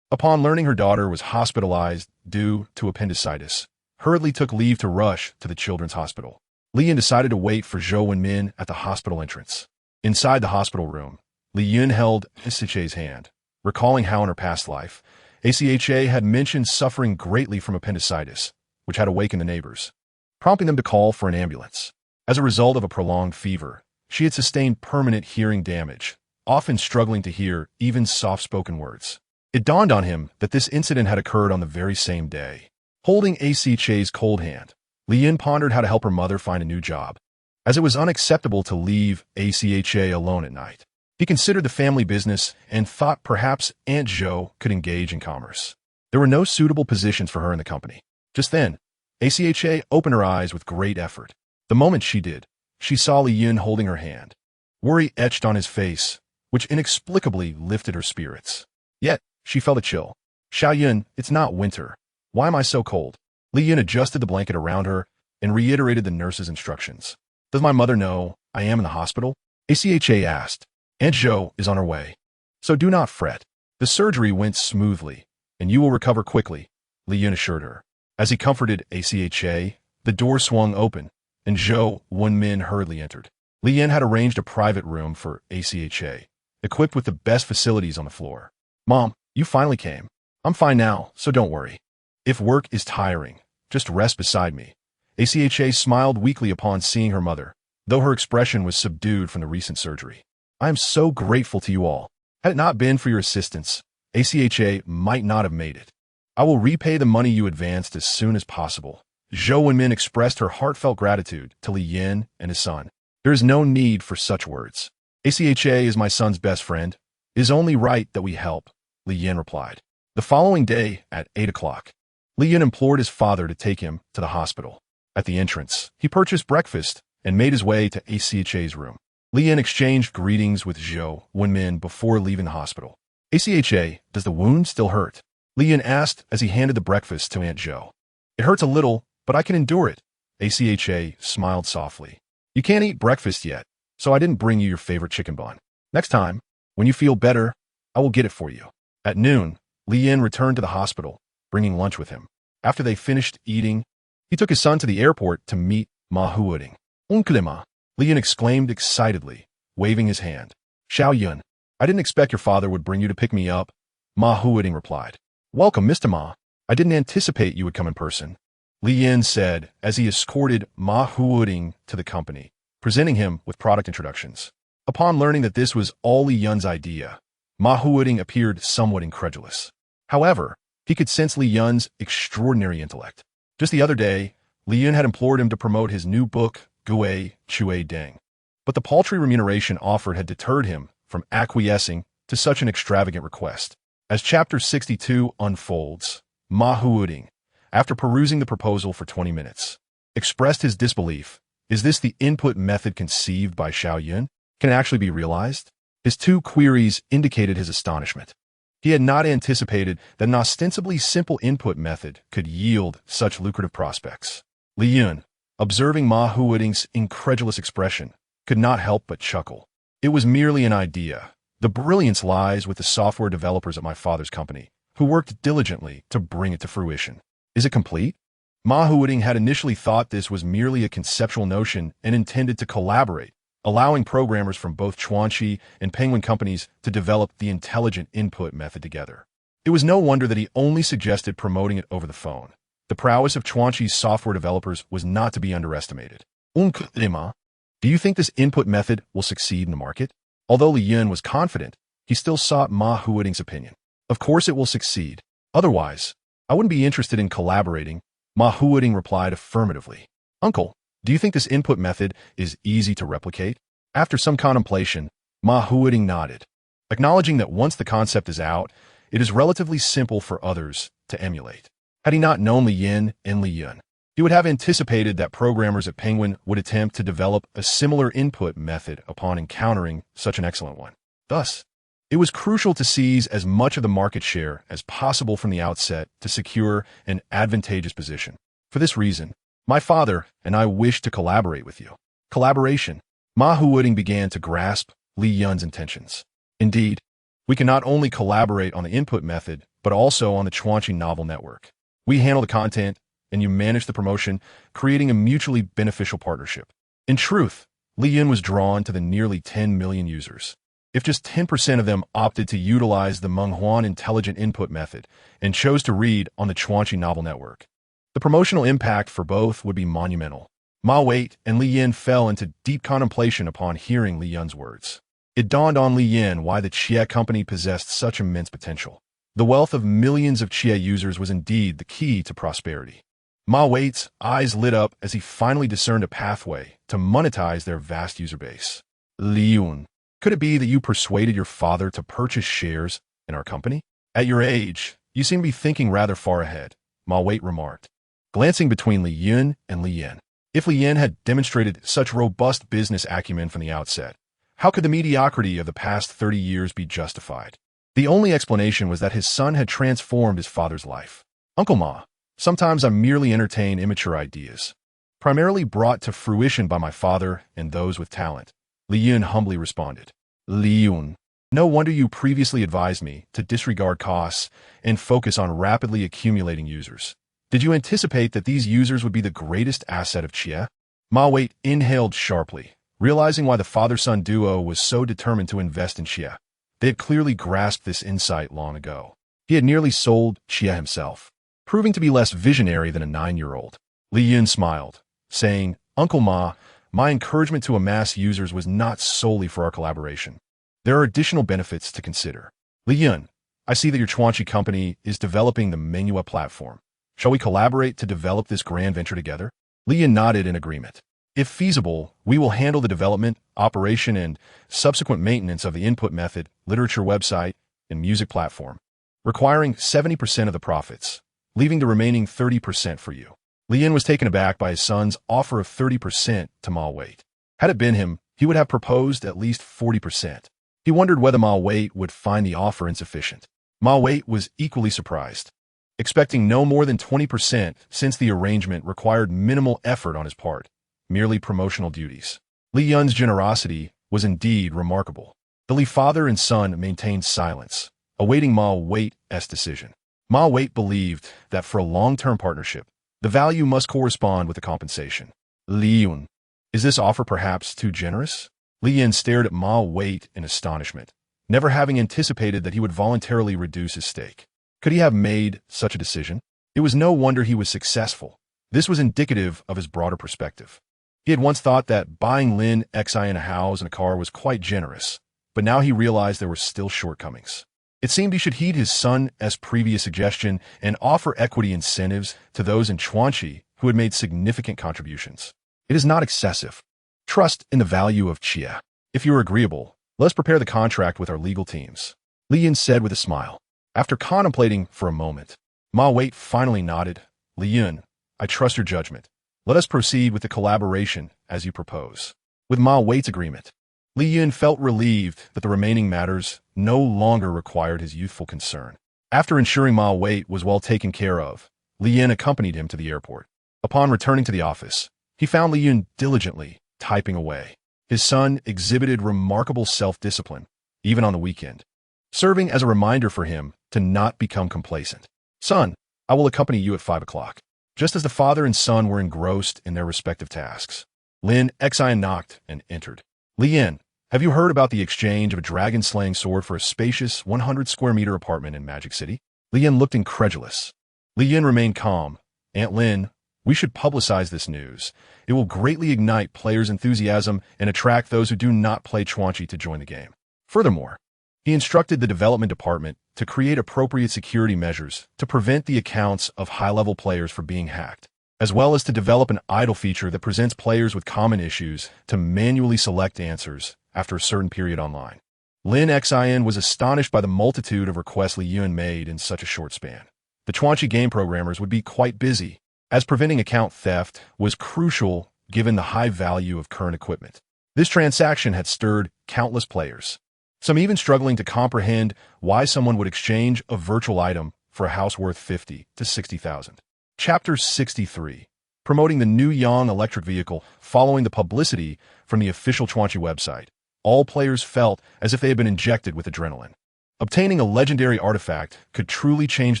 Upon learning her daughter was hospitalized due to appendicitis, hurriedly took leave to rush to the children's hospital. Li Yun decided to wait for Zhou Wenmin at the hospital entrance. Inside the hospital room, Li Yun held ACHA's hand, recalling how in her past life, ACHA had mentioned suffering greatly from appendicitis, which had awakened the neighbors, prompting them to call for an ambulance. As a result of a prolonged fever, she had sustained permanent hearing damage, often struggling to hear even soft-spoken words. It dawned on him that this incident had occurred on the very same day. Holding ACHA's cold hand, Li Yun pondered how to help her mother find a new job, as it was unacceptable to leave ACHA alone at night. He considered the family business and thought perhaps Aunt Zhou could engage in commerce. There were no suitable positions for her in the company. Just then, ACHA opened her eyes with great effort. The moment she did, she saw Li Yun holding her hand. Worry etched on his face, which inexplicably lifted her spirits. Yet, she felt a chill. Xiao Yun, it's not winter. Why am I so cold? Li Yun adjusted the blanket around her and reiterated the nurse's instructions. Does my mother know I am in the hospital? ACHA asked. Aunt Zhou is on her way. So do not fret. The surgery went smoothly, and you will recover quickly, Li Yun assured her. As he comforted ACHA, the door swung open, and Zhou Wenmin hurriedly entered. Li Yun had arranged a private room for ACHA, equipped with the best facilities on the floor. Mom, you finally came. I'm fine now, so don't worry. If work is tiring, just rest beside me. ACHA smiled weakly upon seeing her mother, though her expression was subdued from the recent surgery. I am so grateful to you all. Had it not been for your assistance, ACHA might not have made it. I will repay the money you advanced as soon as possible. Zhou Wenmin expressed her heartfelt gratitude to Li Yin and his son. There is no need for such words. ACHA is my son's best friend. It is only right that we help, Li Yin replied. The following day, at 8 o'clock, Li Yin implored his father to take him to the hospital. At the entrance, he purchased breakfast and made his way to ACHA's room. Li Yin exchanged greetings with Zhou Wenmin before leaving the hospital. ACHA, does the wound still hurt? Li Yin asked as he handed the breakfast to Aunt Zhou. It hurts a little, but I can endure it. ACHA smiled softly. You can't eat breakfast yet, so I didn't bring you your favorite chicken bun. Next time, when you feel better, I will get it for you. At noon, Li Yin returned to the hospital, bringing lunch with him. After they finished eating, he took his son to the airport to meet Ma Huoding. Oncle Ma, Li Yin exclaimed excitedly, waving his hand. Xiao Yun, I didn't expect your father would bring you to pick me up, Ma Huoding replied. Welcome, Mr. Ma. I didn't anticipate you would come in person, Li Yin said as he escorted Ma Huoding to the company, presenting him with product introductions. Upon learning that this was all Li Yun's idea, Ma Huoding appeared somewhat incredulous. However, he could sense Li Yun's extraordinary intellect. Just the other day, Li Yun had implored him to promote his new book, Gui Chui Deng. But the paltry remuneration offered had deterred him from acquiescing to such an extravagant request. As Chapter 62 unfolds, Ma Huoding, after perusing the proposal for 20 minutes, expressed his disbelief. Is this the input method conceived by Xiao Yun? Can it actually be realized? His two queries indicated his astonishment. He had not anticipated that an ostensibly simple input method could yield such lucrative prospects. Li Yun, observing Ma Huoding's incredulous expression, could not help but chuckle. It was merely an idea. The brilliance lies with the software developers at my father's company, who worked diligently to bring it to fruition. Is it complete? Ma Huoding had initially thought this was merely a conceptual notion and intended to collaborate, allowing programmers from both Chuanqi and Penguin companies to develop the intelligent input method together. It was no wonder that he only suggested promoting it over the phone. The prowess of Chuanqi's software developers was not to be underestimated. Oncle Ma, do you think this input method will succeed in the market? Although Li Yun was confident, he still sought Ma Huoding's opinion. Of course it will succeed. Otherwise, I wouldn't be interested in collaborating, Ma Huoding replied affirmatively. Uncle, do you think this input method is easy to replicate? After some contemplation, Ma Huoding nodded, acknowledging that once the concept is out, it is relatively simple for others to emulate. Had he not known Li Yin and Li Yun, he would have anticipated that programmers at Penguin would attempt to develop a similar input method upon encountering such an excellent one. Thus, it was crucial to seize as much of the market share as possible from the outset to secure an advantageous position. For this reason, my father and I wish to collaborate with you. Collaboration. Ma Huoding began to grasp Li Yun's intentions. Indeed, we can not only collaborate on the input method, but also on the Chuanqi novel network. We handle the content, and you manage the promotion, creating a mutually beneficial partnership. In truth, Li Yun was drawn to the nearly 10 million users. If just 10% of them opted to utilize the Menghuan intelligent input method and chose to read on the Chuanqi novel network, the promotional impact for both would be monumental. Ma Wait and Li Yin fell into deep contemplation upon hearing Li Yun's words. It dawned on Li Yin why the Chia company possessed such immense potential. The wealth of millions of Chia users was indeed the key to prosperity. Ma Wait's eyes lit up as he finally discerned a pathway to monetize their vast user base. Li Yun, could it be that you persuaded your father to purchase shares in our company? At your age, you seem to be thinking rather far ahead, Ma Wait remarked, glancing between Li Yun and Li Yin. If Li Yin had demonstrated such robust business acumen from the outset, how could the mediocrity of the past 30 years be justified? The only explanation was that his son had transformed his father's life. Uncle Ma, sometimes I merely entertain immature ideas, primarily brought to fruition by my father and those with talent, Li Yun humbly responded. Li Yun, no wonder you previously advised me to disregard costs and focus on rapidly accumulating users. Did you anticipate that these users would be the greatest asset of Chia? Ma Wait inhaled sharply, realizing why the father-son duo was so determined to invest in Chia. They had clearly grasped this insight long ago. He had nearly sold Chia himself, proving to be less visionary than a 9-year-old. Li Yun smiled, saying, Uncle Ma, my encouragement to amass users was not solely for our collaboration. There are additional benefits to consider. Li Yun, I see that your Chuanqi company is developing the Menua platform. Shall we collaborate to develop this grand venture together? Li Yun nodded in agreement. If feasible, we will handle the development, operation, and subsequent maintenance of the input method, literature website, and music platform, requiring 70% of the profits, leaving the remaining 30% for you. Lin was taken aback by his son's offer of 30% to Ma Wei. Had it been him, he would have proposed at least 40%. He wondered whether Ma Wei would find the offer insufficient. Ma Wei was equally surprised, expecting no more than 20% since the arrangement required minimal effort on his part, merely promotional duties. Li Yun's generosity was indeed remarkable. The Li father and son maintained silence, awaiting Ma Wei's decision. Ma Wei believed that for a long-term partnership, the value must correspond with the compensation. Li Yun, is this offer perhaps too generous? Li Yin stared at Ma Wei in astonishment, never having anticipated that he would voluntarily reduce his stake. Could he have made such a decision? It was no wonder he was successful. This was indicative of his broader perspective. He had once thought that buying Lin Xi a house and a car was quite generous, but now he realized there were still shortcomings. It seemed he should heed his son's previous suggestion and offer equity incentives to those in Chuanqi who had made significant contributions. It is not excessive. Trust in the value of Xia. If you are agreeable, let's prepare the contract with our legal teams, Li Yin said with a smile. After contemplating for a moment, Ma Wei finally nodded. Li Yin, I trust your judgment. Let us proceed with the collaboration as you propose. With Ma Wei's agreement, Li Yin felt relieved that the remaining matters no longer required his youthful concern. After ensuring Ma Wei was well taken care of, Li Yin accompanied him to the airport. Upon returning to the office, he found Li Yin diligently typing away. His son exhibited remarkable self-discipline, even on the weekend, serving as a reminder for him to not become complacent. Son, I will accompany you at 5 o'clock. Just as the father and son were engrossed in their respective tasks, Lin Xi knocked and entered. Li Yin, have you heard about the exchange of a dragon-slaying sword for a spacious 100-square-meter apartment in Magic City? Li Yin looked incredulous. Li Yin remained calm. Aunt Lin, we should publicize this news. It will greatly ignite players' enthusiasm and attract those who do not play Chuanqi to join the game. Furthermore, he instructed the development department to create appropriate security measures to prevent the accounts of high-level players from being hacked, as well as to develop an idle feature that presents players with common issues to manually select answers after a certain period online. Lin Xin was astonished by the multitude of requests Li Yun made in such a short span. The Chuanqi game programmers would be quite busy, as preventing account theft was crucial given the high value of current equipment. This transaction had stirred countless players, some even struggling to comprehend why someone would exchange a virtual item for a house worth 50 to 60,000. Chapter 63. Promoting the new Yang electric vehicle following the publicity from the official Chuanqi website. All players felt as if they had been injected with adrenaline. Obtaining a legendary artifact could truly change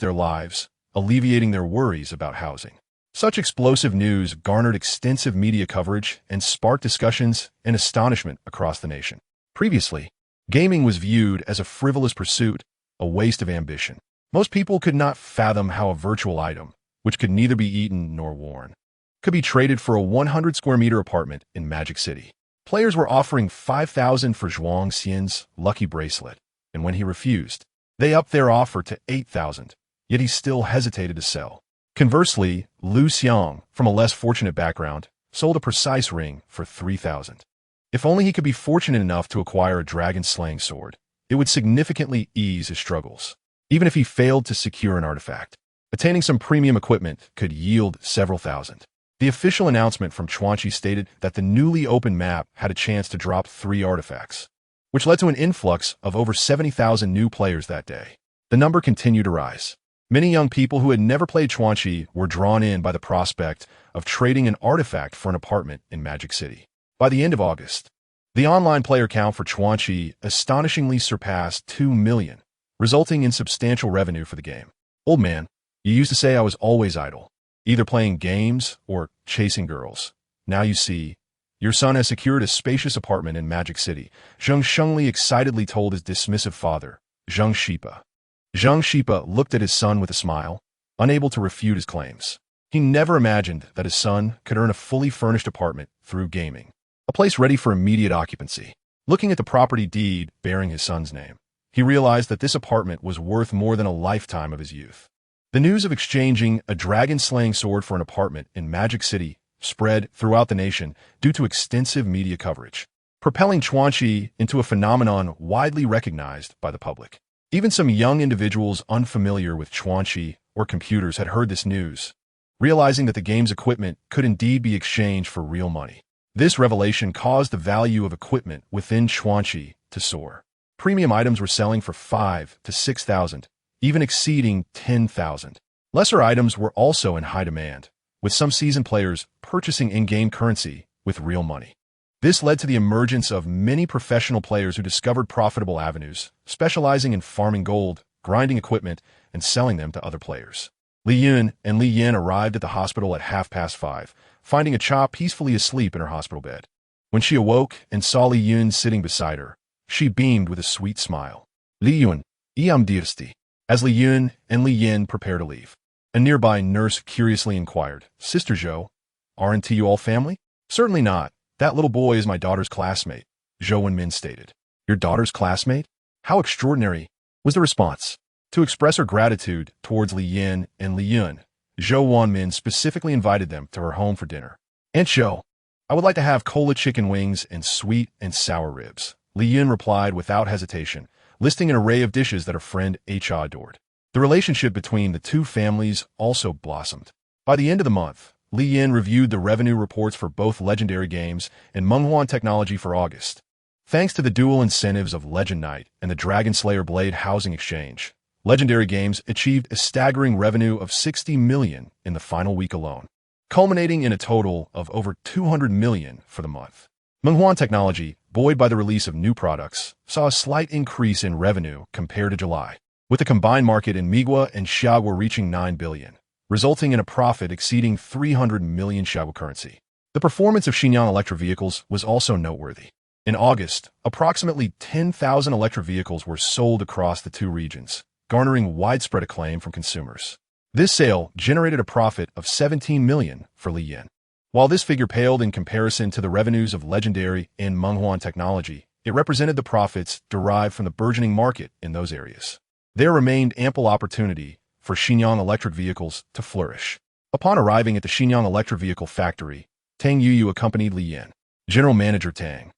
their lives, alleviating their worries about housing. Such explosive news garnered extensive media coverage and sparked discussions and astonishment across the nation. Previously, gaming was viewed as a frivolous pursuit, a waste of ambition. Most people could not fathom how a virtual item, which could neither be eaten nor worn, could be traded for a 100-square-meter apartment in Magic City. Players were offering 5,000 for Guang Xia's lucky bracelet, and when he refused, they upped their offer to 8,000, yet he still hesitated to sell. Conversely, Lu Xiang, from a less fortunate background, sold a precise ring for 3,000. If only he could be fortunate enough to acquire a dragon-slaying sword, it would significantly ease his struggles. Even if he failed to secure an artifact, attaining some premium equipment could yield several thousand. The official announcement from Chuanqi stated that the newly opened map had a chance to drop 3 artifacts, which led to an influx of over 70,000 new players that day. The number continued to rise. Many young people who had never played Chuanqi were drawn in by the prospect of trading an artifact for an apartment in Magic City. By the end of August, the online player count for Chuanqi astonishingly surpassed 2 million, resulting in substantial revenue for the game. Old man, you used to say I was always idle, either playing games or chasing girls. Now you see, your son has secured a spacious apartment in Magic City, Zheng Shengli excitedly told his dismissive father, Zheng Shipa. Zheng Shipa looked at his son with a smile, unable to refute his claims. He never imagined that his son could earn a fully furnished apartment through gaming, a place ready for immediate occupancy. Looking at the property deed bearing his son's name, he realized that this apartment was worth more than a lifetime of his youth. The news of exchanging a dragon-slaying sword for an apartment in Magic City spread throughout the nation due to extensive media coverage, propelling chuanqi into a phenomenon widely recognized by the public. Even some young individuals unfamiliar with chuanqi or computers had heard this news, realizing that the game's equipment could indeed be exchanged for real money. This revelation caused the value of equipment within chuanqi to soar. Premium items were selling for 5,000 to 6,000, even exceeding 10,000. Lesser items were also in high demand, with some seasoned players purchasing in-game currency with real money. This led to the emergence of many professional players who discovered profitable avenues, specializing in farming gold, grinding equipment, and selling them to other players. Li Yun and Li Yin arrived at the hospital at 5:30, finding a Cha peacefully asleep in her hospital bed. When she awoke and saw Li Yun sitting beside her, she beamed with a sweet smile. Li Yun, iam dirsti. As Li Yun and Li Yin prepared to leave, a nearby nurse curiously inquired, Sister Zhou, aren't you all family? Certainly not. That little boy is my daughter's classmate, Zhou Wenmin stated. Your daughter's classmate? How extraordinary, was the response. To express her gratitude towards Li Yin and Li Yun, Zhou Wenmin specifically invited them to her home for dinner. Aunt Zhou, I would like to have cola chicken wings and sweet and sour ribs, Li Yun replied without hesitation, listing an array of dishes that her friend Cha adored. The relationship between the two families also blossomed. By the end of the month, Li Yin reviewed the revenue reports for both Legendary Games and Menghuan Technology for August. Thanks to the dual incentives of Legend Knight and the Dragon Slayer Blade Housing Exchange, Legendary Games achieved a staggering revenue of 60 million in the final week alone, culminating in a total of over 200 million for the month. Menghuan Technology, buoyed by the release of new products, saw a slight increase in revenue compared to July, with the combined market in Migua and Xiagua reaching 9 billion, resulting in a profit exceeding 300 million Xiagua currency. The performance of Shenyang electric vehicles was also noteworthy. In August, approximately 10,000 electric vehicles were sold across the two regions, garnering widespread acclaim from consumers. This sale generated a profit of 17 million for Li Yin. While this figure paled in comparison to the revenues of Legendary and Menghuan Technology, it represented the profits derived from the burgeoning market in those areas. There remained ample opportunity for Shenyang electric vehicles to flourish. Upon arriving at the Shenyang electric vehicle factory, Tang Yuyu accompanied Li Yin. General Manager Tang,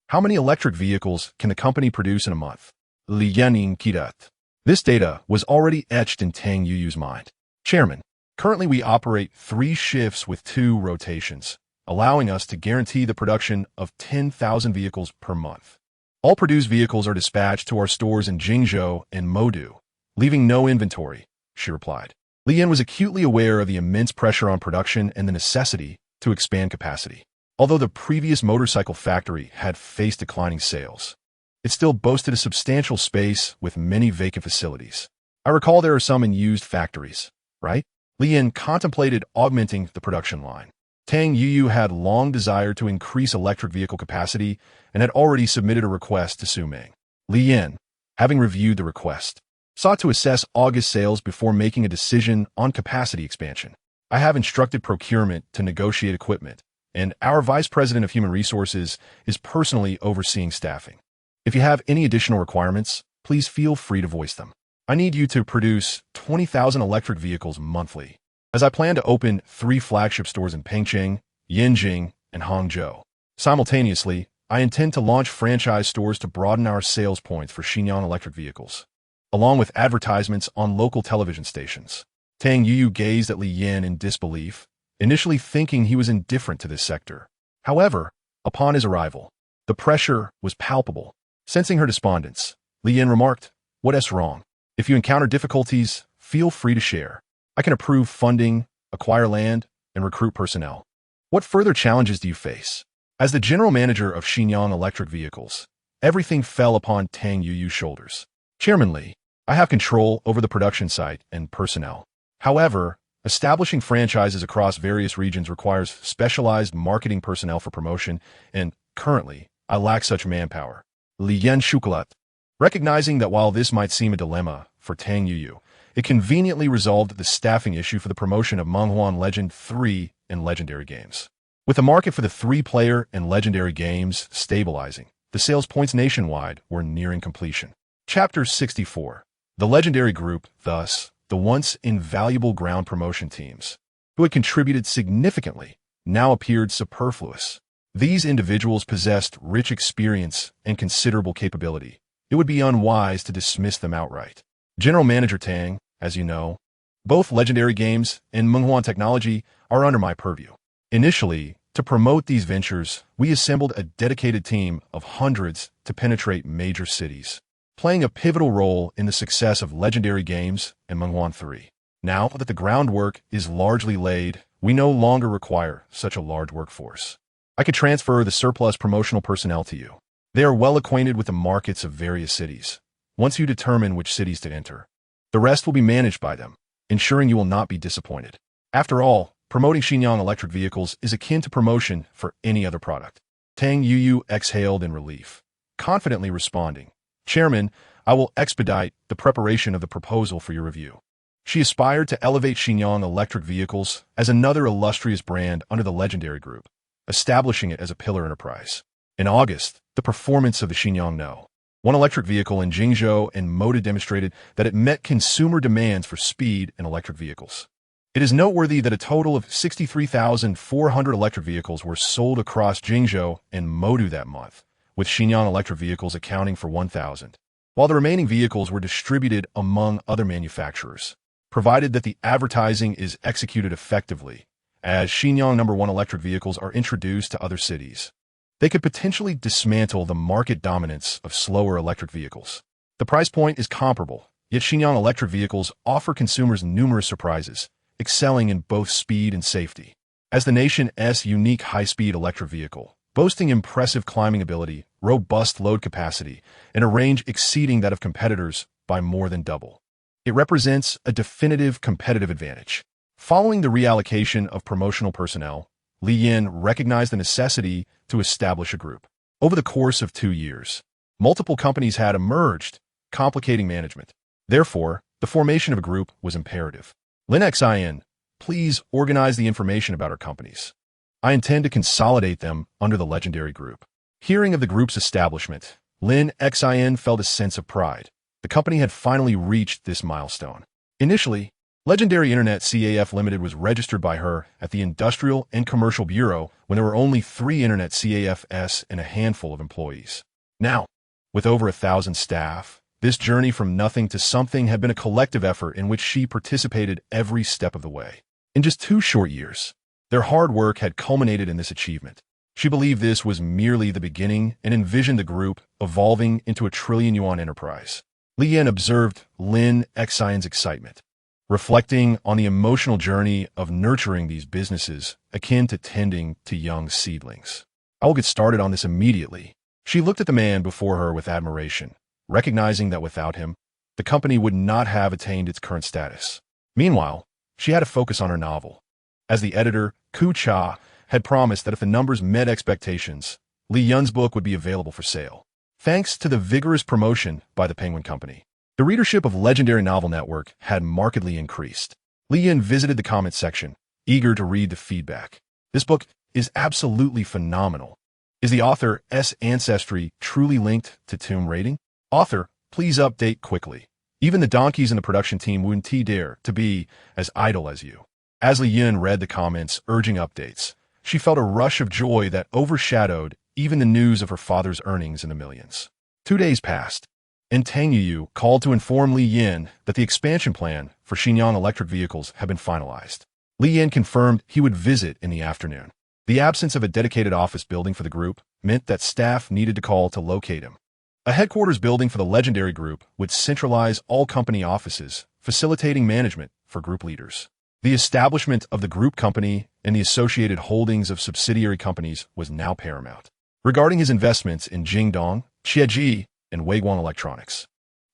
how many electric vehicles can the company produce in a month? Li Yaning Kidat. This data was already etched in Tang Yuyu's mind. Chairman, currently we operate 3 shifts with 2 rotations, allowing us to guarantee the production of 10,000 vehicles per month. All produced vehicles are dispatched to our stores in Jingzhou and Modu, leaving no inventory, she replied. Li Yin was acutely aware of the immense pressure on production and the necessity to expand capacity. Although the previous motorcycle factory had faced declining sales, it still boasted a substantial space with many vacant facilities. I recall there are some unused factories, right? Li Yin contemplated augmenting the production line. Tang Yuyu had long desired to increase electric vehicle capacity and had already submitted a request to Su Ming. Li Yin, having reviewed the request, sought to assess August sales before making a decision on capacity expansion. I have instructed procurement to negotiate equipment, and our Vice President of Human Resources is personally overseeing staffing. If you have any additional requirements, please feel free to voice them. I need you to produce 20,000 electric vehicles monthly, as I plan to open 3 flagship stores in Pengcheng, Yanjing, and Hangzhou. Simultaneously, I intend to launch franchise stores to broaden our sales points for Shenyang electric vehicles, along with advertisements on local television stations. Tang Yuyu gazed at Li Yin in disbelief, initially thinking he was indifferent to this sector. However, upon his arrival, the pressure was palpable. Sensing her despondence, Li Yin remarked, "What's wrong? If you encounter difficulties, feel free to share. I can approve funding, acquire land, and recruit personnel. What further challenges do you face?" As the general manager of Shenyang Electric Vehicles, everything fell upon Tang Yuyu's shoulders. Chairman Li, I have control over the production site and personnel. However, establishing franchises across various regions requires specialized marketing personnel for promotion, and currently, I lack such manpower. Li Yan Shukulat. Recognizing that while this might seem a dilemma for Tang Yuyu, it conveniently resolved the staffing issue for the promotion of Menghuan Legend 3 and Legendary Games. With the market for the 3-player and Legendary Games stabilizing, the sales points nationwide were nearing completion. Chapter 64. The Legendary Group, thus, the once invaluable ground promotion teams, who had contributed significantly, now appeared superfluous. These individuals possessed rich experience and considerable capability. It would be unwise to dismiss them outright. General Manager Tang, as you know, both Legendary Games and Menghuan Technology are under my purview. Initially, to promote these ventures, we assembled a dedicated team of hundreds to penetrate major cities, playing a pivotal role in the success of Legendary Games and Menghuan 3. Now that the groundwork is largely laid, we no longer require such a large workforce. I could transfer the surplus promotional personnel to you. They are well acquainted with the markets of various cities. Once you determine which cities to enter, the rest will be managed by them, ensuring you will not be disappointed. After all, promoting Xinjiang electric vehicles is akin to promotion for any other product. Tang Yuyu exhaled in relief, confidently responding, Chairman, I will expedite the preparation of the proposal for your review. She aspired to elevate Xinjiang electric vehicles as another illustrious brand under the Legendary Group, establishing it as a pillar enterprise. In August, the performance of the Xinjiang No. 1 electric vehicle in Jingzhou and Moda demonstrated that it met consumer demands for speed in electric vehicles. It is noteworthy that a total of 63,400 electric vehicles were sold across Jingzhou and Modu that month, with Xinjiang electric vehicles accounting for 1,000, while the remaining vehicles were distributed among other manufacturers, provided that the advertising is executed effectively. As Xinjiang No. 1 electric vehicles are introduced to other cities, they could potentially dismantle the market dominance of slower electric vehicles. The price point is comparable, yet Xinjiang electric vehicles offer consumers numerous surprises, excelling in both speed and safety. As the nation's unique high-speed electric vehicle, boasting impressive climbing ability, robust load capacity, and a range exceeding that of competitors by more than double, it represents a definitive competitive advantage. Following the reallocation of promotional personnel, Li Yin recognized the necessity to establish a group. Over the course of 2 years, multiple companies had emerged, complicating management. Therefore, the formation of a group was imperative. Lin Xin, please organize the information about our companies. I intend to consolidate them under the Legendary Group. Hearing of the group's establishment, Lin Xin felt a sense of pride. The company had finally reached this milestone. Initially, Legendary Internet CAF Limited was registered by her at the Industrial and Commercial Bureau when there were only 3 Internet CAFs and a handful of employees. Now, with over 1,000 staff, this journey from nothing to something had been a collective effort in which she participated every step of the way. In just 2 short years, their hard work had culminated in this achievement. She believed this was merely the beginning and envisioned the group evolving into a trillion-yuan enterprise. Li Yin observed Lin Xin's excitement, reflecting on the emotional journey of nurturing these businesses akin to tending to young seedlings. I will get started on this immediately. She looked at the man before her with admiration, recognizing that without him, the company would not have attained its current status. Meanwhile, she had to focus on her novel. As the editor, Ku Cha, had promised that if the numbers met expectations, Li Yun's book would be available for sale. Thanks to the vigorous promotion by the Penguin Company, the readership of Legendary Novel Network had markedly increased. Li Yin visited the comment section, eager to read the feedback. This book is absolutely phenomenal. Is the author's ancestry truly linked to tomb raiding? Author, please update quickly. Even the donkeys in the production team wouldn't dare to be as idle as you. As Li Yin read the comments urging updates, she felt a rush of joy that overshadowed even the news of her father's earnings in the millions. 2 days passed, and Tang Yuyu called to inform Li Yin that the expansion plan for Xinjiang electric vehicles had been finalized. Li Yin confirmed he would visit in the afternoon. The absence of a dedicated office building for the group meant that staff needed to call to locate him. A headquarters building for the Legendary Group would centralize all company offices, facilitating management for group leaders. The establishment of the group company and the associated holdings of subsidiary companies was now paramount. Regarding his investments in Jingdong, Xieji, and Weiguang Electronics,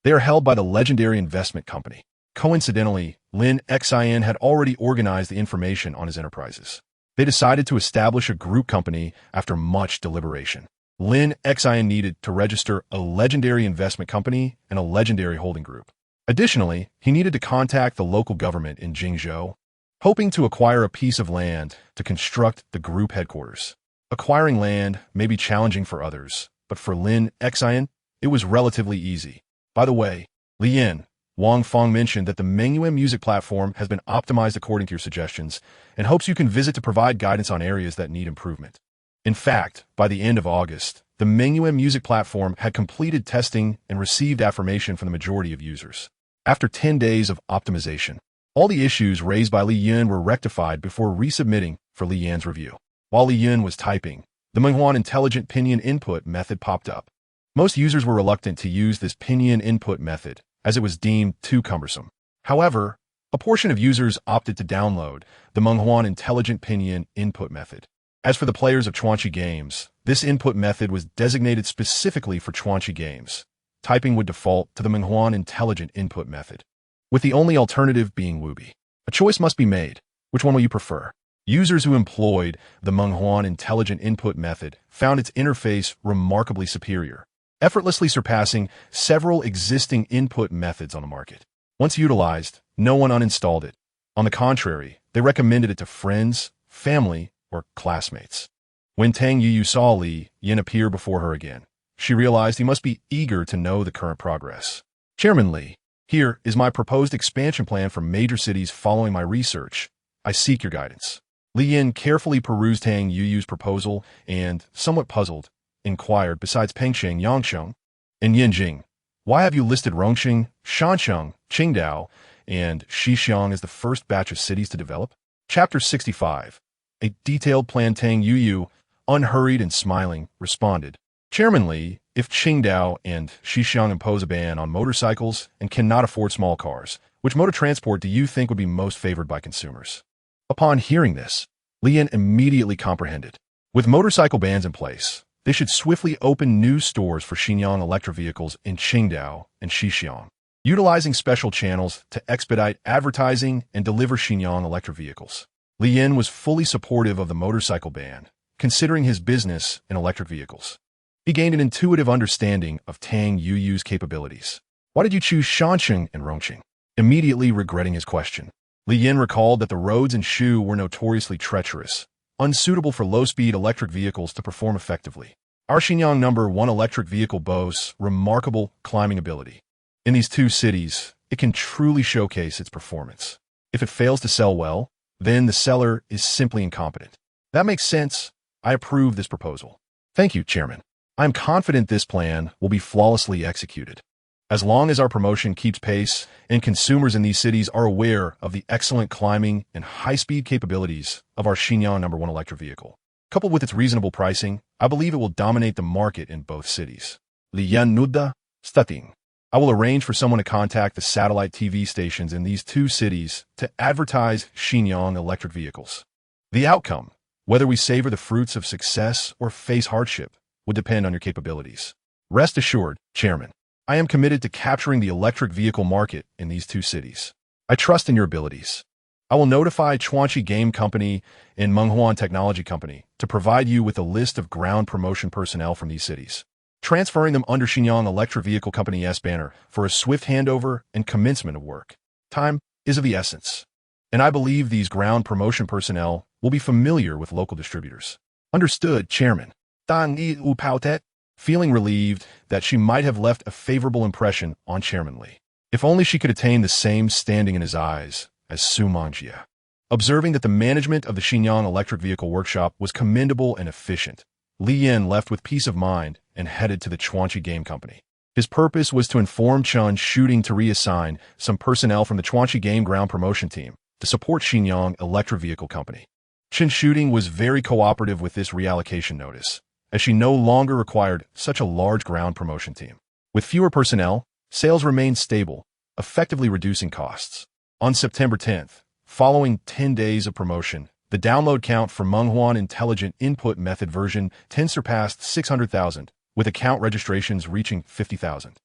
they are held by the Legendary Investment Company. Coincidentally, Lin Xin had already organized the information on his enterprises. They decided to establish a group company after much deliberation. Lin Xin needed to register a Legendary Investment Company and a Legendary Holding Group. Additionally, he needed to contact the local government in Jingzhou, hoping to acquire a piece of land to construct the group headquarters. Acquiring land may be challenging for others, but for Lin Xin, it was relatively easy. By the way, Li Yin, Wang Feng mentioned that the Mengyuan music platform has been optimized according to your suggestions and hopes you can visit to provide guidance on areas that need improvement. In fact, by the end of August, the Mengyuan music platform had completed testing and received affirmation from the majority of users. After 10 days of optimization, all the issues raised by Li Yun were rectified before resubmitting for Li Yan's review. While Li Yun was typing, the Mengyuan Intelligent Pinyin Input method popped up. Most users were reluctant to use this Pinyin Input method, as it was deemed too cumbersome. However, a portion of users opted to download the Mengyuan Intelligent Pinyin Input method. As for the players of Chuanchi games, this input method was designated specifically for Chuanchi games. Typing would default to the Mengyuan Intelligent Input method, with the only alternative being Wubi. A choice must be made. Which one will you prefer? Users who employed the Mengyuan Intelligent Input method found its interface remarkably superior, effortlessly surpassing several existing input methods on the market. Once utilized, no one uninstalled it. On the contrary, they recommended it to friends, family, or classmates. When Tang Yuyu saw Li Yin appear before her again, she realized he must be eager to know the current progress. Chairman Li, here is my proposed expansion plan for major cities following my research. I seek your guidance. Li Yin carefully perused Tang Yuyu's proposal and, somewhat puzzled, inquired, besides Pengsheng, Yangsheng, and Yinjing, why have you listed Rongsheng, Shansheng, Qingdao, and Xixiang as the first batch of cities to develop? Chapter 65. A detailed plan. Tang Yuyu, unhurried and smiling, responded, Chairman Li, if Qingdao and Xixiang impose a ban on motorcycles and cannot afford small cars, which mode of transport do you think would be most favored by consumers? Upon hearing this, Li Yin immediately comprehended. With motorcycle bans in place, they should swiftly open new stores for Xinjiang electric vehicles in Qingdao and Xixiang, utilizing special channels to expedite advertising and deliver Xinjiang electric vehicles. Li Yin was fully supportive of the motorcycle ban, considering his business in electric vehicles. He gained an intuitive understanding of Tang Yuyu's capabilities. Why did you choose Shansheng and Rongqing? Immediately regretting his question, Li Yin recalled that the roads in Shu were notoriously treacherous, unsuitable for low-speed electric vehicles to perform effectively. Our Xinjiang No. 1 electric vehicle boasts remarkable climbing ability. In these two cities, it can truly showcase its performance. If it fails to sell well, then the seller is simply incompetent. That makes sense. I approve this proposal. Thank you, Chairman. I am confident this plan will be flawlessly executed. As long as our promotion keeps pace and consumers in these cities are aware of the excellent climbing and high-speed capabilities of our Xinjiang No. 1 electric vehicle, coupled with its reasonable pricing, I believe it will dominate the market in both cities. Liyan Nuda, Stating. I will arrange for someone to contact the satellite TV stations in these two cities to advertise Xinjiang electric vehicles. The outcome, whether we savor the fruits of success or face hardship, would depend on your capabilities. Rest assured, Chairman, I am committed to capturing the electric vehicle market in these two cities. I trust in your abilities. I will notify Chuanchi Game Company and Mengyuan Technology Company to provide you with a list of ground promotion personnel from these cities, transferring them under Xinjiang Electric Vehicle Company's banner for a swift handover and commencement of work. Time is of the essence, and I believe these ground promotion personnel will be familiar with local distributors. Understood, Chairman. Dan Yi Wu Pautet, feeling relieved that she might have left a favorable impression on Chairman Li. If only she could attain the same standing in his eyes as Su Mangjia. Observing that the management of the Xinjiang Electric Vehicle Workshop was commendable and efficient, Li Yin left with peace of mind and headed to the Chuanchi Game Company. His purpose was to inform Chun Shooting to reassign some personnel from the Chuanchi Game Ground Promotion Team to support Xinjiang Electric Vehicle Company. Chun Shooting was very cooperative with this reallocation notice, as she no longer required such a large ground promotion team. With fewer personnel, sales remained stable, effectively reducing costs. On September 10th, following 10 days of promotion, the download count for Mengyuan Intelligent Input Method version 10 surpassed 600,000, with account registrations reaching 50,000.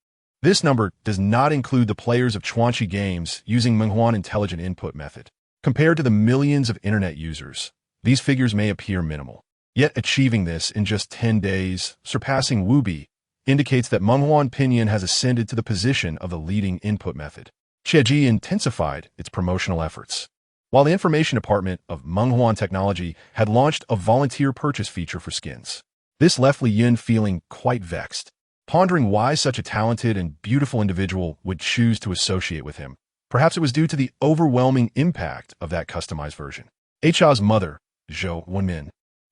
This number does not include the players of Chuanchi games using Mengyuan Intelligent Input Method. Compared to the millions of internet users, these figures may appear minimal. Yet achieving this in just 10 days, surpassing Wubi, indicates that Mengyuan Pinyin has ascended to the position of the leading input method. Cheji intensified its promotional efforts. While the information department of Mengyuan Technology had launched a volunteer purchase feature for skins, this left Li Yin feeling quite vexed. pondering why such a talented and beautiful individual would choose to associate with him. Perhaps it was due to the overwhelming impact of that customized version. Cha's mother, Zhou Wenmin,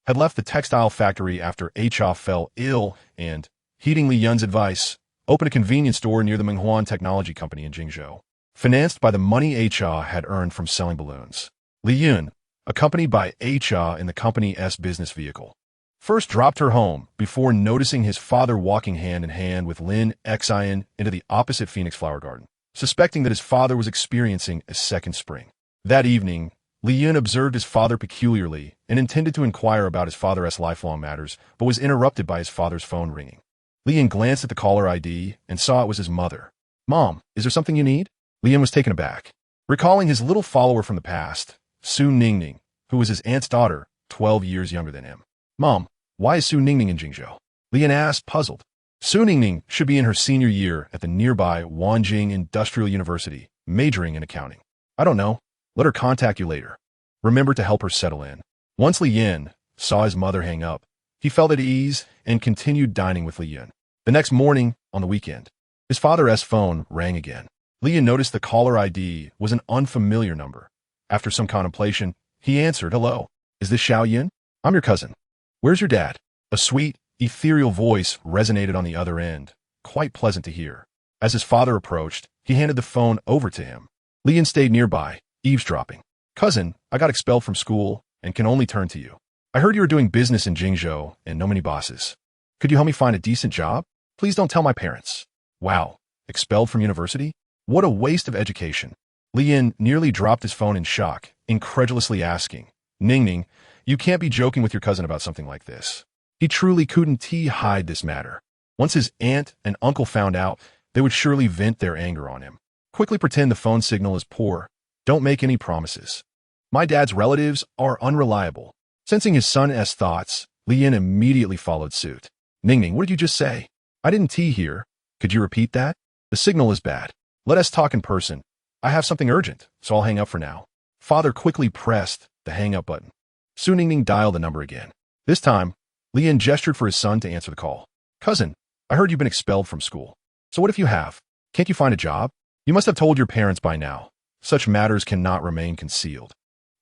had left the textile factory after Cha fell ill and, heeding Li Yun's advice, opened a convenience store near the Menghuan Technology Company in Jingzhou, financed by the money Cha had earned from selling balloons. Li Yun, accompanied by Cha in the company's business vehicle, first dropped her home before noticing his father walking hand in hand with Lin Xian into the opposite Phoenix Flower Garden, suspecting that his father was experiencing a second spring. That evening, Li Yun observed his father peculiarly and intended to inquire about his father's lifelong matters, but was interrupted by his father's phone ringing. Li Yun glanced at the caller ID and saw it was his mother. "Mom, is there something you need?" Li Yun was taken aback, recalling his little follower from the past, Su Ningning, who was his aunt's daughter, 12 years younger than him. "Mom, why is Su Ningning in Jingzhou?" Li Yun asked, puzzled. Su Ningning should be in her senior year at the nearby Wanjing Industrial University, majoring in accounting. "I don't know. Let her contact you later. Remember to help her settle in." Once Li Yun saw his mother hang up, he felt at ease and continued dining with Li Yun. The next morning, on the weekend, his father's phone rang again. Li Yun noticed the caller ID was an unfamiliar number. After some contemplation, he answered, "Hello. Is this Xiao Yun? I'm your cousin. Where's your dad?" A sweet, ethereal voice resonated on the other end, quite pleasant to hear. As his father approached, he handed the phone over to him. Li Yun stayed nearby, eavesdropping. "Cousin, I got expelled from school and can only turn to you. I heard you were doing business in Jingzhou and know many bosses. Could you help me find a decent job? Please don't tell my parents." Wow, expelled from university? What a waste of education. Li Yun nearly dropped his phone in shock, incredulously asking, "Ningning, you can't be joking with your cousin about something like this." He truly couldn't hide this matter. Once his aunt and uncle found out, they would surely vent their anger on him. "Quickly pretend the phone signal is poor. Don't make any promises. My dad's relatives are unreliable." Sensing his son's thoughts, Li Yun immediately followed suit. "Ningning, what did you just say? I didn't hear. Could you repeat that? The signal is bad. Let us talk in person. I have something urgent, so I'll hang up for now." Father quickly pressed the hang-up button. Su Ningning dialed the number again. This time, Li Yun gestured for his son to answer the call. "Cousin, I heard you've been expelled from school. So what if you have? Can't you find a job? You must have told your parents by now. Such matters cannot remain concealed."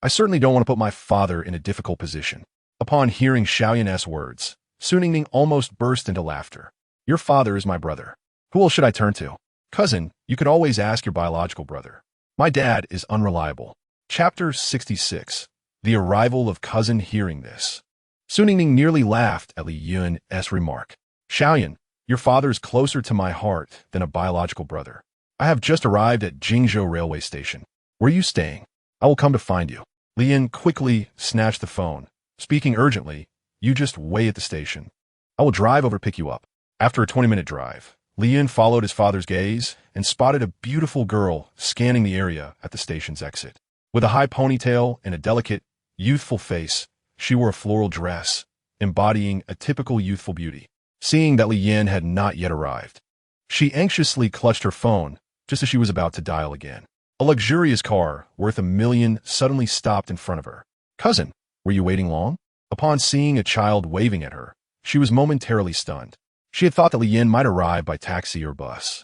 "I certainly don't want to put my father in a difficult position." Upon hearing Xiao Yun's words, Su Ningning almost burst into laughter. "Your father is my brother. Who else should I turn to? Cousin, you could always ask your biological brother. My dad is unreliable." Chapter 66. The arrival of cousin hearing this. Su Ningning nearly laughed at Li Yun's remark. "Xiao Yun, your father is closer to my heart than a biological brother. I have just arrived at Jingzhou railway station. Where are you staying? I will come to find you." Li Yun quickly snatched the phone, speaking urgently. "You just wait at the station. I will drive over to pick you up." After a 20-minute drive, Li Yun followed his father's gaze and spotted a beautiful girl scanning the area at the station's exit. With a high ponytail and a delicate, youthful face, she wore a floral dress, embodying a typical youthful beauty. Seeing that Li Yun had not yet arrived, she anxiously clutched her phone just as she was about to dial again. A luxurious car worth $1 million suddenly stopped in front of her. "Cousin, were you waiting long?" Upon seeing a child waving at her, she was momentarily stunned. She had thought that Li Yun might arrive by taxi or bus,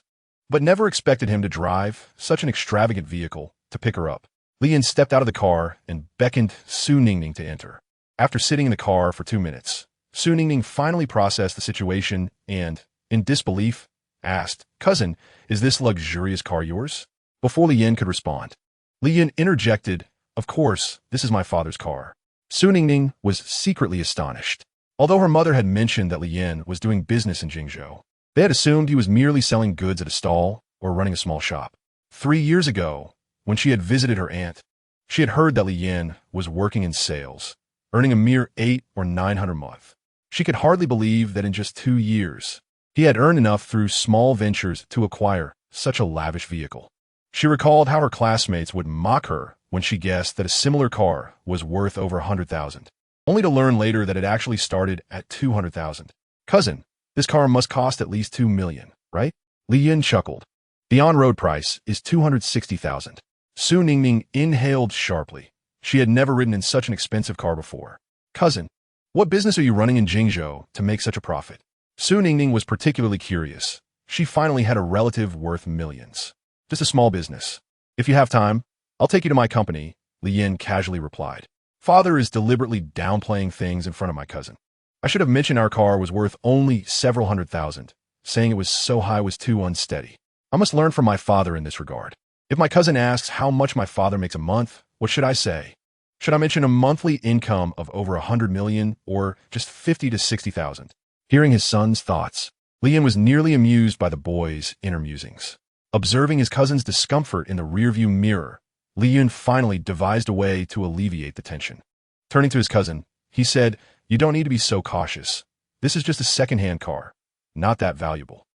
but never expected him to drive such an extravagant vehicle to pick her up. Li Yun stepped out of the car and beckoned Su Ningning to enter. After sitting in the car for 2 minutes, Su Ningning finally processed the situation and, in disbelief, asked, "Cousin, is this luxurious car yours?" Before Li Yun could respond, Li Yun interjected, "Of course, this is my father's car." Su Ningning was secretly astonished. Although her mother had mentioned that Li Yun was doing business in Jingzhou, they had assumed he was merely selling goods at a stall or running a small shop. 3 years ago, when she had visited her aunt, she had heard that Li Yun was working in sales, earning a mere 800 or 900 a month. She could hardly believe that in just 2 years, he had earned enough through small ventures to acquire such a lavish vehicle. She recalled how her classmates would mock her when she guessed that a similar car was worth over 100,000, only to learn later that it actually started at 200,000. "Cousin, this car must cost at least 2 million, right?" Li Yun chuckled. "The on-road price is 260,000. Su Ningning inhaled sharply. She had never ridden in such an expensive car before. "Cousin, what business are you running in Jingzhou to make such a profit?" Su Ningning was particularly curious. She finally had a relative worth millions. Just a small business. If you have time, I'll take you to my company, Li Yin casually replied. Father is deliberately downplaying things in front of my cousin. I should have mentioned our car was worth only several $100,000. Saying it was so high was too unsteady. I must learn from my father in this regard. If my cousin asks how much my father makes a month, what should I say? Should I mention a monthly income of over 100 million or just 50 to 60,000? Hearing his son's thoughts, Li Yin was nearly amused by the boy's inner musings. Observing his cousin's discomfort in the rearview mirror, Li Yin finally devised a way to alleviate the tension. Turning to his cousin, he said, "You don't need to be so cautious. This is just a second-hand car. Not that valuable."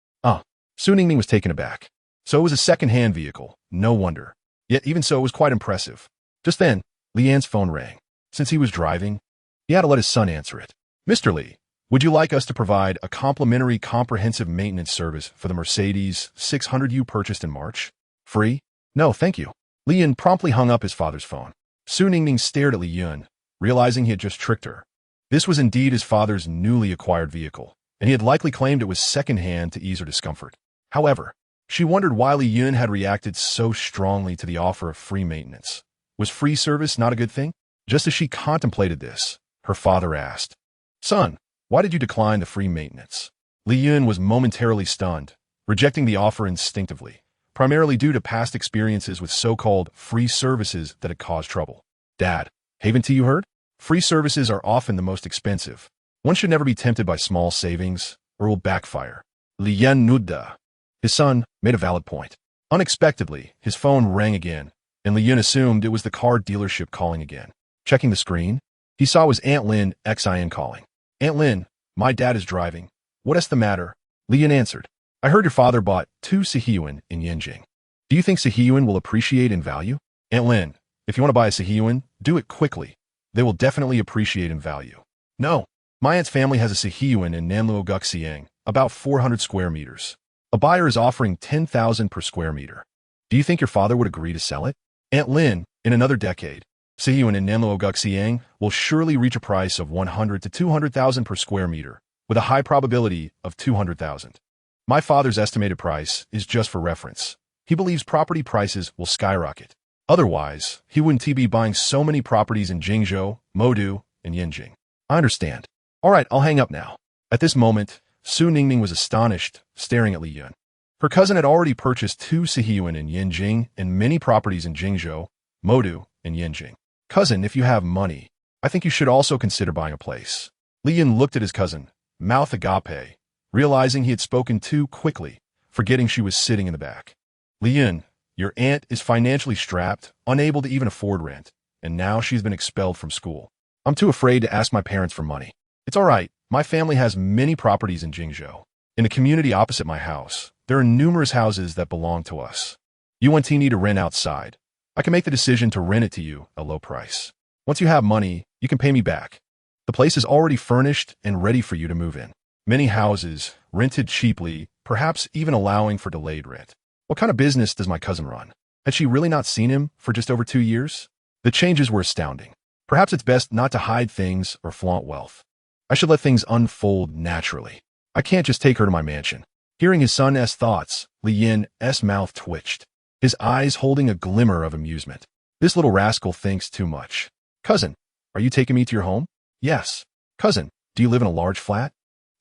Su Ningning was taken aback. So it was a second-hand vehicle. No wonder. Yet even so, it was quite impressive. Just then, Li Yan's phone rang. Since he was driving, he had to let his son answer it. "Mr. Li, would you like us to provide a complimentary comprehensive maintenance service for the Mercedes 600 you purchased in March? Free? No, thank you." Li Yin promptly hung up his father's phone. Su Ningning stared at Li Yin, realizing he had just tricked her. This was indeed his father's newly acquired vehicle, and he had likely claimed it was second-hand to ease her discomfort. However, she wondered why Li Yin had reacted so strongly to the offer of free maintenance. Was free service not a good thing? Just as she contemplated this, her father asked, "Son, why did you decline the free maintenance?" Li Yin was momentarily stunned, rejecting the offer instinctively, primarily due to past experiences with so-called free services that had caused trouble. "Dad, haven't you heard? Free services are often the most expensive. One should never be tempted by small savings, or it will backfire." Li Yin nodded. His son made a valid point. Unexpectedly, his phone rang again, and Li Yin assumed it was the car dealership calling again. Checking the screen, he saw it was Aunt Lin Xin calling. "Aunt Lin, my dad is driving. What's the matter?" Li Yin answered. "I heard your father bought 2 Sihiyuan in Yanjing. Do you think Sihiyuan will appreciate in value?" "Aunt Lin, if you want to buy a Sihiyuan, do it quickly. They will definitely appreciate in value." "No, my aunt's family has a Sihiyuan in Nanluo Guxiang, about 400 square meters. A buyer is offering 10,000 per square meter. Do you think your father would agree to sell it?" "Aunt Lin, in another decade, Sihiyuan in Nanluo Guxiang will surely reach a price of 100 to 200,000 per square meter, with a high probability of 200,000. My father's estimated price is just for reference. He believes property prices will skyrocket. Otherwise, he wouldn't be buying so many properties in Jingzhou, Modu, and Yanjing." "I understand. All right, I'll hang up now." At this moment, Su Ningning was astonished, staring at Li Yin. Her cousin had already purchased 2 Sihiyuan in Yanjing and many properties in Jingzhou, Modu, and Yanjing. "Cousin, if you have money, I think you should also consider buying a place." Li Yin looked at his cousin, mouth agape, realizing he had spoken too quickly, forgetting she was sitting in the back. "Li Yin, your aunt is financially strapped, unable to even afford rent, and now she's been expelled from school. I'm too afraid to ask my parents for money. It's all right. My family has many properties in Jingzhou. In the community opposite my house, there are numerous houses that belong to us. You want to need to rent outside. I can make the decision to rent it to you at a low price. Once you have money, you can pay me back. The place is already furnished and ready for you to move in. Many houses, rented cheaply, perhaps even allowing for delayed rent. What kind of business does my cousin run? Had she really not seen him for just over 2 years? The changes were astounding. Perhaps it's best not to hide things or flaunt wealth. I should let things unfold naturally. I can't just take her to my mansion." Hearing his son's thoughts, Li Yin's mouth twitched, his eyes holding a glimmer of amusement. "This little rascal thinks too much. Cousin, are you taking me to your home?" "Yes." "Cousin, do you live in a large flat?"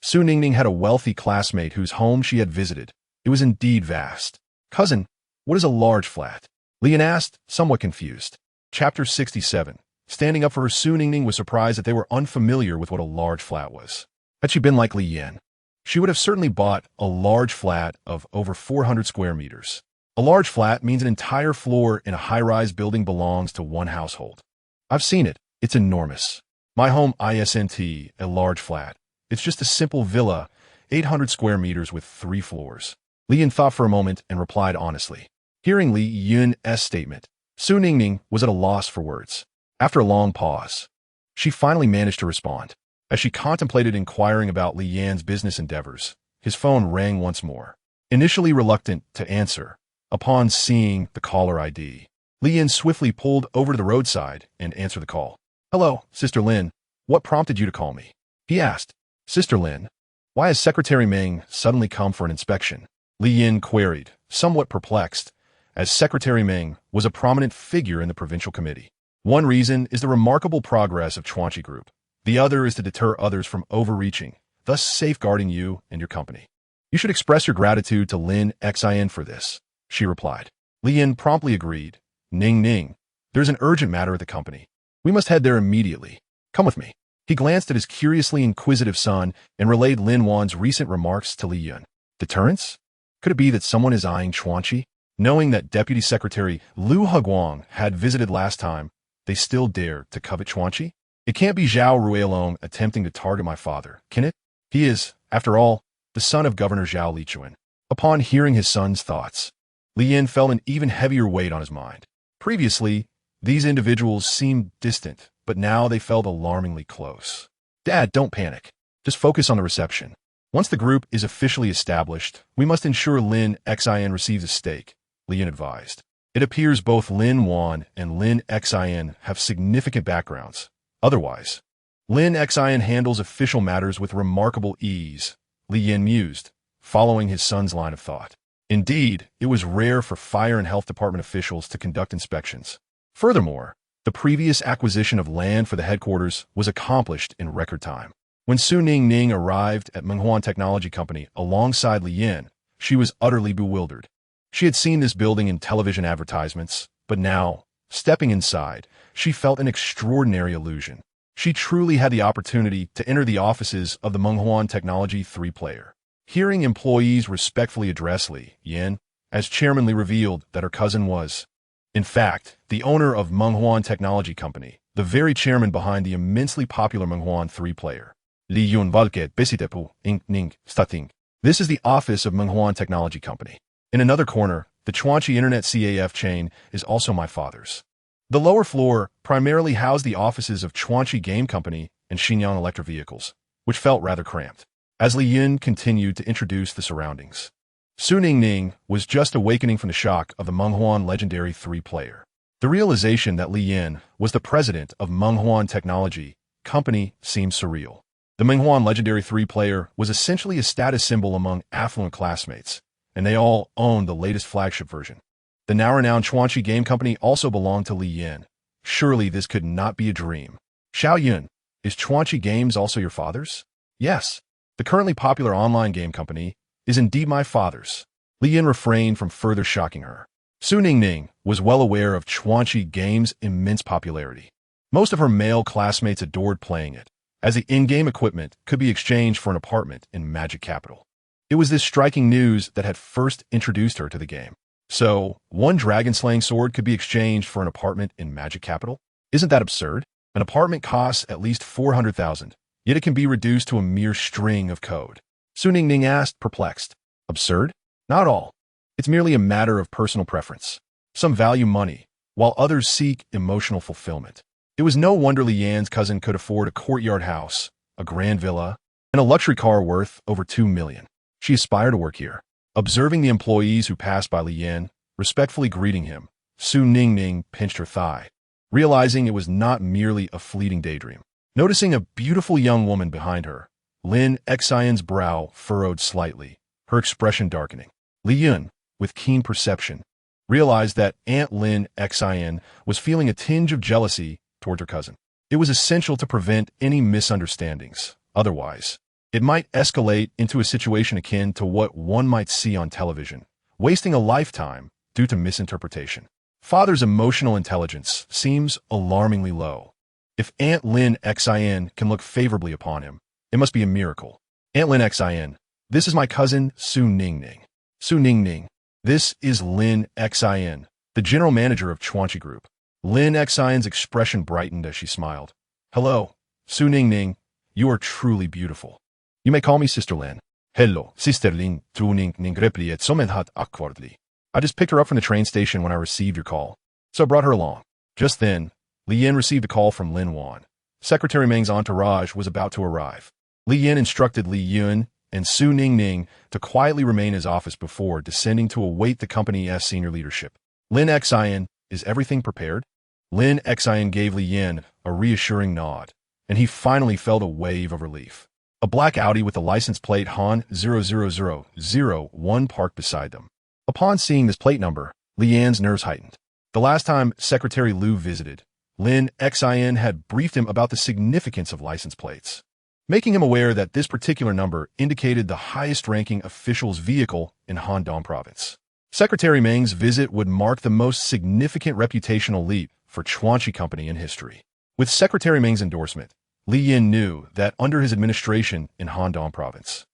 Su Ningning had a wealthy classmate whose home she had visited. It was indeed vast. "Cousin, what is a large flat?" Li Yin asked, somewhat confused. Chapter 67. Standing up for her, Su Ningning was surprised that they were unfamiliar with what a large flat was. Had she been like Li Yin, she would have certainly bought a large flat of over 400 square meters. A large flat means an entire floor in a high-rise building belongs to one household. I've seen it. It's enormous. My home isn't a large flat. It's just a simple villa, 800 square meters with 3 floors. Li Yin thought for a moment and replied honestly. Hearing Li Yin's statement, Su Ningning was at a loss for words. After a long pause, she finally managed to respond. As she contemplated inquiring about Li Yan's business endeavors, his phone rang once more. Initially reluctant to answer, upon seeing the caller ID, Li Yin swiftly pulled over to the roadside and answered the call. "Hello, Sister Lin. What prompted you to call me?" he asked. "Sister Lin, Why has Secretary Meng suddenly come for an inspection? Li Yin queried, somewhat perplexed, as Secretary Meng was a prominent figure in the provincial committee. One reason is the remarkable progress of Chuanchi Group. The other is to deter others from overreaching, thus safeguarding you and your company. You should express your gratitude to Lin Xin for this, she replied. Li Yin promptly agreed. Ning, there's an urgent matter at the company. We must head there immediately. Come with me. He glanced at his curiously inquisitive son and relayed Lin Wan's recent remarks to Li Yun. Deterrence? Could it be that someone is eyeing Chuanchi? Knowing that Deputy Secretary Liu Heguang had visited last time, they still dare to covet Chuanchi? It can't be Zhao Ruilong attempting to target my father, can it? He is, after all, the son of Governor Zhao Lichuan. Upon hearing his son's thoughts, Li Yin felt an even heavier weight on his mind. Previously, these individuals seemed distant, but now they felt alarmingly close. Dad, don't panic. Just focus on the reception. Once the group is officially established, we must ensure Lin Xin receives a stake, Li Yin advised. It appears both Lin Wan and Lin Xin have significant backgrounds. Otherwise, Lin Xin handles official matters with remarkable ease, Li Yin mused, following his son's line of thought. Indeed, it was rare for fire and health department officials to conduct inspections. Furthermore, the previous acquisition of land for the headquarters was accomplished in record time. When Su Ning arrived at Menghuan Technology Company alongside Li Yin, she was utterly bewildered. She had seen this building in television advertisements, but now, stepping inside, she felt an extraordinary illusion. She truly had the opportunity to enter the offices of the Menghuan Technology 3-player. Hearing employees respectfully address Li Yin, as Chairman Li revealed that her cousin was, in fact, the owner of Menghuan Technology Company, the very chairman behind the immensely popular Menghuan 3-player. Li Yun Valket Besitepu Ing Ning Stating. This is the office of Menghuan Technology Company. In another corner, the Chuanchi Internet CAF chain is also my father's. The lower floor primarily housed the offices of Chuanchi Game Company and Xinjiang Electric Vehicles, which felt rather cramped. As Li Yin continued to introduce the surroundings, Su Ning was just awakening from the shock of the Menghuan legendary 3-player. The realization that Li Yin was the president of Menghuan Technology Company seemed surreal. The Menghuan legendary 3-player was essentially a status symbol among affluent classmates, and they all owned the latest flagship version. The now-renowned Chuanchi Game Company also belonged to Li Yin. Surely this could not be a dream. Xiao Yun, is Chuanchi Games also your father's? Yes. The currently popular online game company is indeed my father's. Li Yin refrained from further shocking her. Su Ning was well aware of Chuanchi Games' immense popularity. Most of her male classmates adored playing it, as the in-game equipment could be exchanged for an apartment in Magic Capital. It was this striking news that had first introduced her to the game. So, one dragon-slaying sword could be exchanged for an apartment in Magic Capital? Isn't that absurd? An apartment costs at least 400,000, yet it can be reduced to a mere string of code. Su Ning asked, perplexed. Absurd? Not at all. It's merely a matter of personal preference. Some value money, while others seek emotional fulfillment. It was no wonder Li Yan's cousin could afford a courtyard house, a grand villa, and a luxury car worth over 2 million. She aspired to work here. Observing the employees who passed by Li Yin, respectfully greeting him, Su Ning pinched her thigh, realizing it was not merely a fleeting daydream. Noticing a beautiful young woman behind her, Lin Xion's brow furrowed slightly, her expression darkening. Li Yun, with keen perception, realized that Aunt Lin Xion was feeling a tinge of jealousy toward her cousin. It was essential to prevent any misunderstandings. Otherwise, it might escalate into a situation akin to what one might see on television, wasting a lifetime due to misinterpretation. Father's emotional intelligence seems alarmingly low. If Aunt Lin Xion can look favorably upon him, it must be a miracle. Aunt Lin Xion, this is my cousin Su Ning. Su Ning, this is Lin Xion, the general manager of Chuanchi Group. Lin Xion's expression brightened as she smiled. Hello, Su Ning, you are truly beautiful. You may call me Sister Lin. Hello, Sister Lin, tu Ning replied somewhat awkwardly. I just picked her up from the train station when I received your call, so I brought her along. Just then, Li Yin received a call from Lin Wan. Secretary Meng's entourage was about to arrive. Li Yin instructed Li Yun and Su Ning to quietly remain in his office before descending to await the company's senior leadership. Lin Xion, is everything prepared? Lin Xion gave Li Yin a reassuring nod, and he finally felt a wave of relief. A black Audi with the license plate Han 00001 parked beside them. Upon seeing this plate number, Lian's nerves heightened. The last time Secretary Liu visited, Lin Xin had briefed him about the significance of license plates, making him aware that this particular number indicated the highest-ranking official's vehicle in Handong province. Secretary Meng's visit would mark the most significant reputational leap for Chuanchi Company in history. With Secretary Meng's endorsement, Li Yin knew that under his administration in Handong province,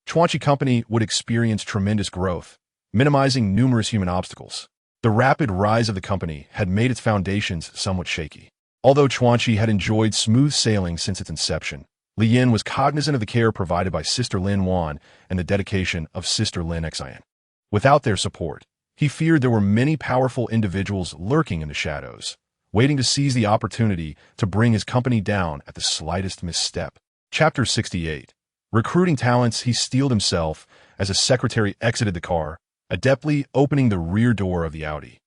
Chuanchi Company would experience tremendous growth, minimizing numerous human obstacles. The rapid rise of the company had made its foundations somewhat shaky. Although Chuanchi had enjoyed smooth sailing since its inception, Li Yin was cognizant of the care provided by Sister Lin Wan and the dedication of Sister Lin Xian. Without their support, he feared there were many powerful individuals lurking in the shadows, waiting to seize the opportunity to bring his company down at the slightest misstep. Chapter 68. Recruiting talents. He steeled himself as a secretary exited the car, adeptly opening the rear door of the Audi,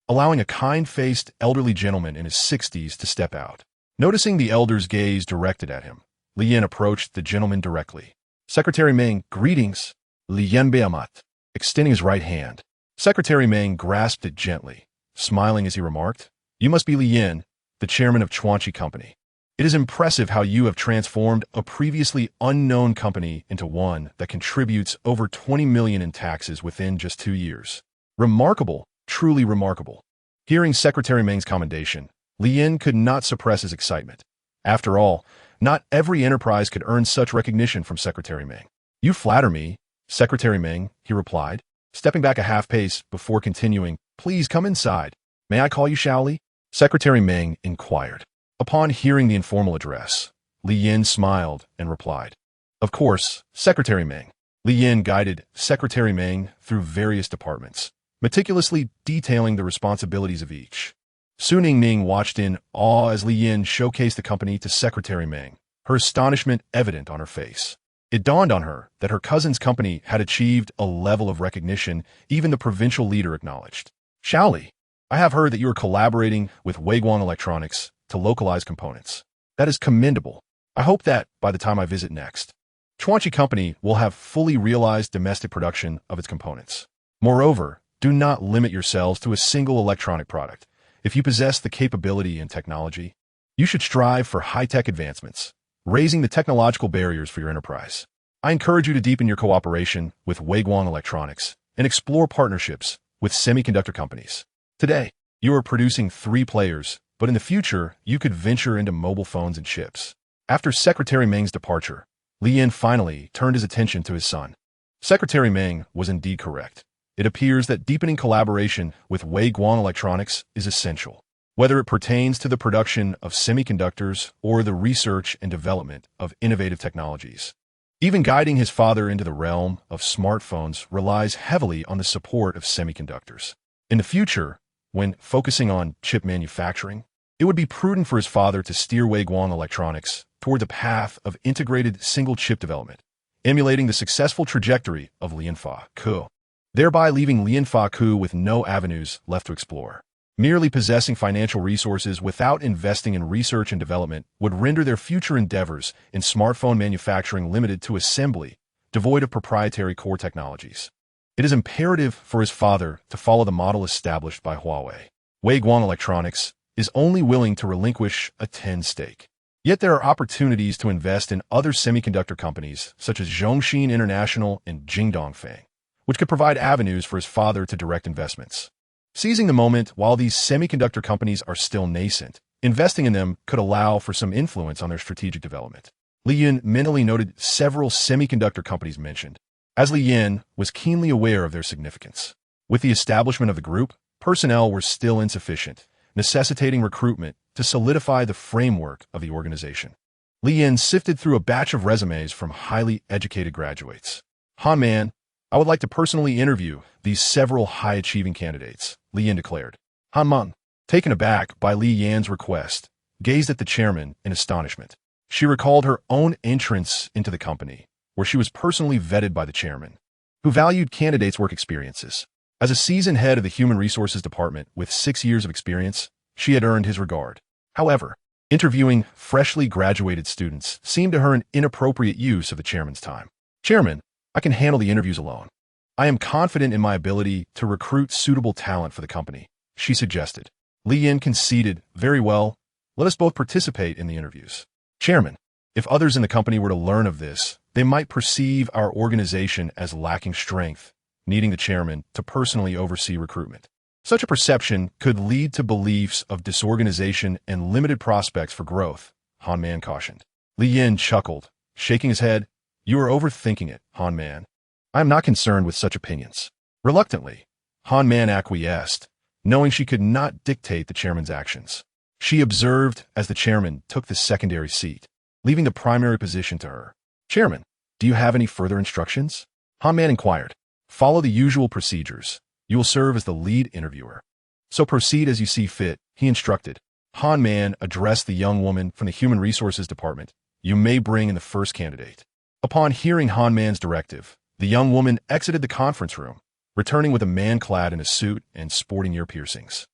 allowing a kind-faced elderly gentleman in his 60s to step out. Noticing the elder's gaze directed at him, Li Yin approached the gentleman directly. Secretary Meng, greetings. Li Yin Beamat, extending his right hand. Secretary Meng grasped it gently, smiling as he remarked, "You must be Li Yin, the chairman of Chuanchi Company. It is impressive how you have transformed a previously unknown company into one that contributes over 20 million in taxes within just 2 years. Remarkable, truly remarkable." Hearing Secretary Meng's commendation, Li Yin could not suppress his excitement. After all, not every enterprise could earn such recognition from Secretary Meng. "You flatter me, Secretary Meng," he replied, stepping back a half-pace before continuing, "Please come inside. May I call you Shaoli?" Secretary Meng inquired. Upon hearing the informal address, Li Yin smiled and replied, "Of course, Secretary Meng." Li Yin guided Secretary Meng through various departments, meticulously detailing the responsibilities of each. Su Ningning watched in awe as Li Yin showcased the company to Secretary Meng, her astonishment evident on her face. It dawned on her that her cousin's company had achieved a level of recognition even the provincial leader acknowledged. "Shaoli, I have heard that you are collaborating with Guang Electronics to localize components. That is commendable. I hope that, by the time I visit next, Chuanchi Company will have fully realized domestic production of its components. Moreover, do not limit yourselves to a single electronic product. If you possess the capability and technology, you should strive for high-tech advancements, raising the technological barriers for your enterprise. I encourage you to deepen your cooperation with Guang Electronics and explore partnerships with semiconductor companies. Today, you are producing 3 players, but in the future, you could venture into mobile phones and chips." After Secretary Meng's departure, Li Yin finally turned his attention to his son. Secretary Meng was indeed correct. It appears that deepening collaboration with Guang Electronics is essential, whether it pertains to the production of semiconductors or the research and development of innovative technologies. Even guiding his father into the realm of smartphones relies heavily on the support of semiconductors. In the future, when focusing on chip manufacturing, it would be prudent for his father to steer Guang Electronics toward the path of integrated single-chip development, emulating the successful trajectory of Lianfa Ku, thereby leaving Lianfa Ku with no avenues left to explore. Merely possessing financial resources without investing in research and development would render their future endeavors in smartphone manufacturing limited to assembly, devoid of proprietary core technologies. It is imperative for his father to follow the model established by Huawei. Guang Electronics is only willing to relinquish a 10 stake. Yet there are opportunities to invest in other semiconductor companies such as Zhongxin International and Jingdongfeng, which could provide avenues for his father to direct investments. Seizing the moment while these semiconductor companies are still nascent, investing in them could allow for some influence on their strategic development. Li Yin mentally noted several semiconductor companies mentioned, as Li Yin was keenly aware of their significance. With the establishment of the group, personnel were still insufficient, necessitating recruitment to solidify the framework of the organization. Li Yin sifted through a batch of resumes from highly educated graduates. "Han Man, I would like to personally interview these several high-achieving candidates," Li Yin declared. Han Meng, taken aback by Li Yan's request, gazed at the chairman in astonishment. She recalled her own entrance into the company, where she was personally vetted by the chairman, who valued candidates' work experiences. As a seasoned head of the Human Resources Department with 6 years of experience, she had earned his regard. However, Interviewing freshly graduated students seemed to her an inappropriate use of the chairman's time. Chairman, I can handle the interviews alone. I am confident in my ability to recruit suitable talent for the company, she suggested. Li Yin conceded, very well, let us both participate in the interviews. Chairman, if others in the company were to learn of this, they might perceive our organization as lacking strength, needing the chairman to personally oversee recruitment. Such a perception could lead to beliefs of disorganization and limited prospects for growth, Han Man cautioned. Li Yin chuckled, shaking his head. You are overthinking it, Han Man. I am not concerned with such opinions. Reluctantly, Han Man acquiesced, knowing she could not dictate the chairman's actions. She observed as the chairman took the secondary seat, leaving the primary position to her. Chairman, do you have any further instructions? Han Man inquired. Follow the usual procedures. You will serve as the lead interviewer. So proceed as you see fit, he instructed. Han Man addressed the young woman from the Human Resources Department. You may bring in the first candidate. Upon hearing Han Man's directive, the young woman exited the conference room, returning with a man clad in a suit and sporting ear piercings.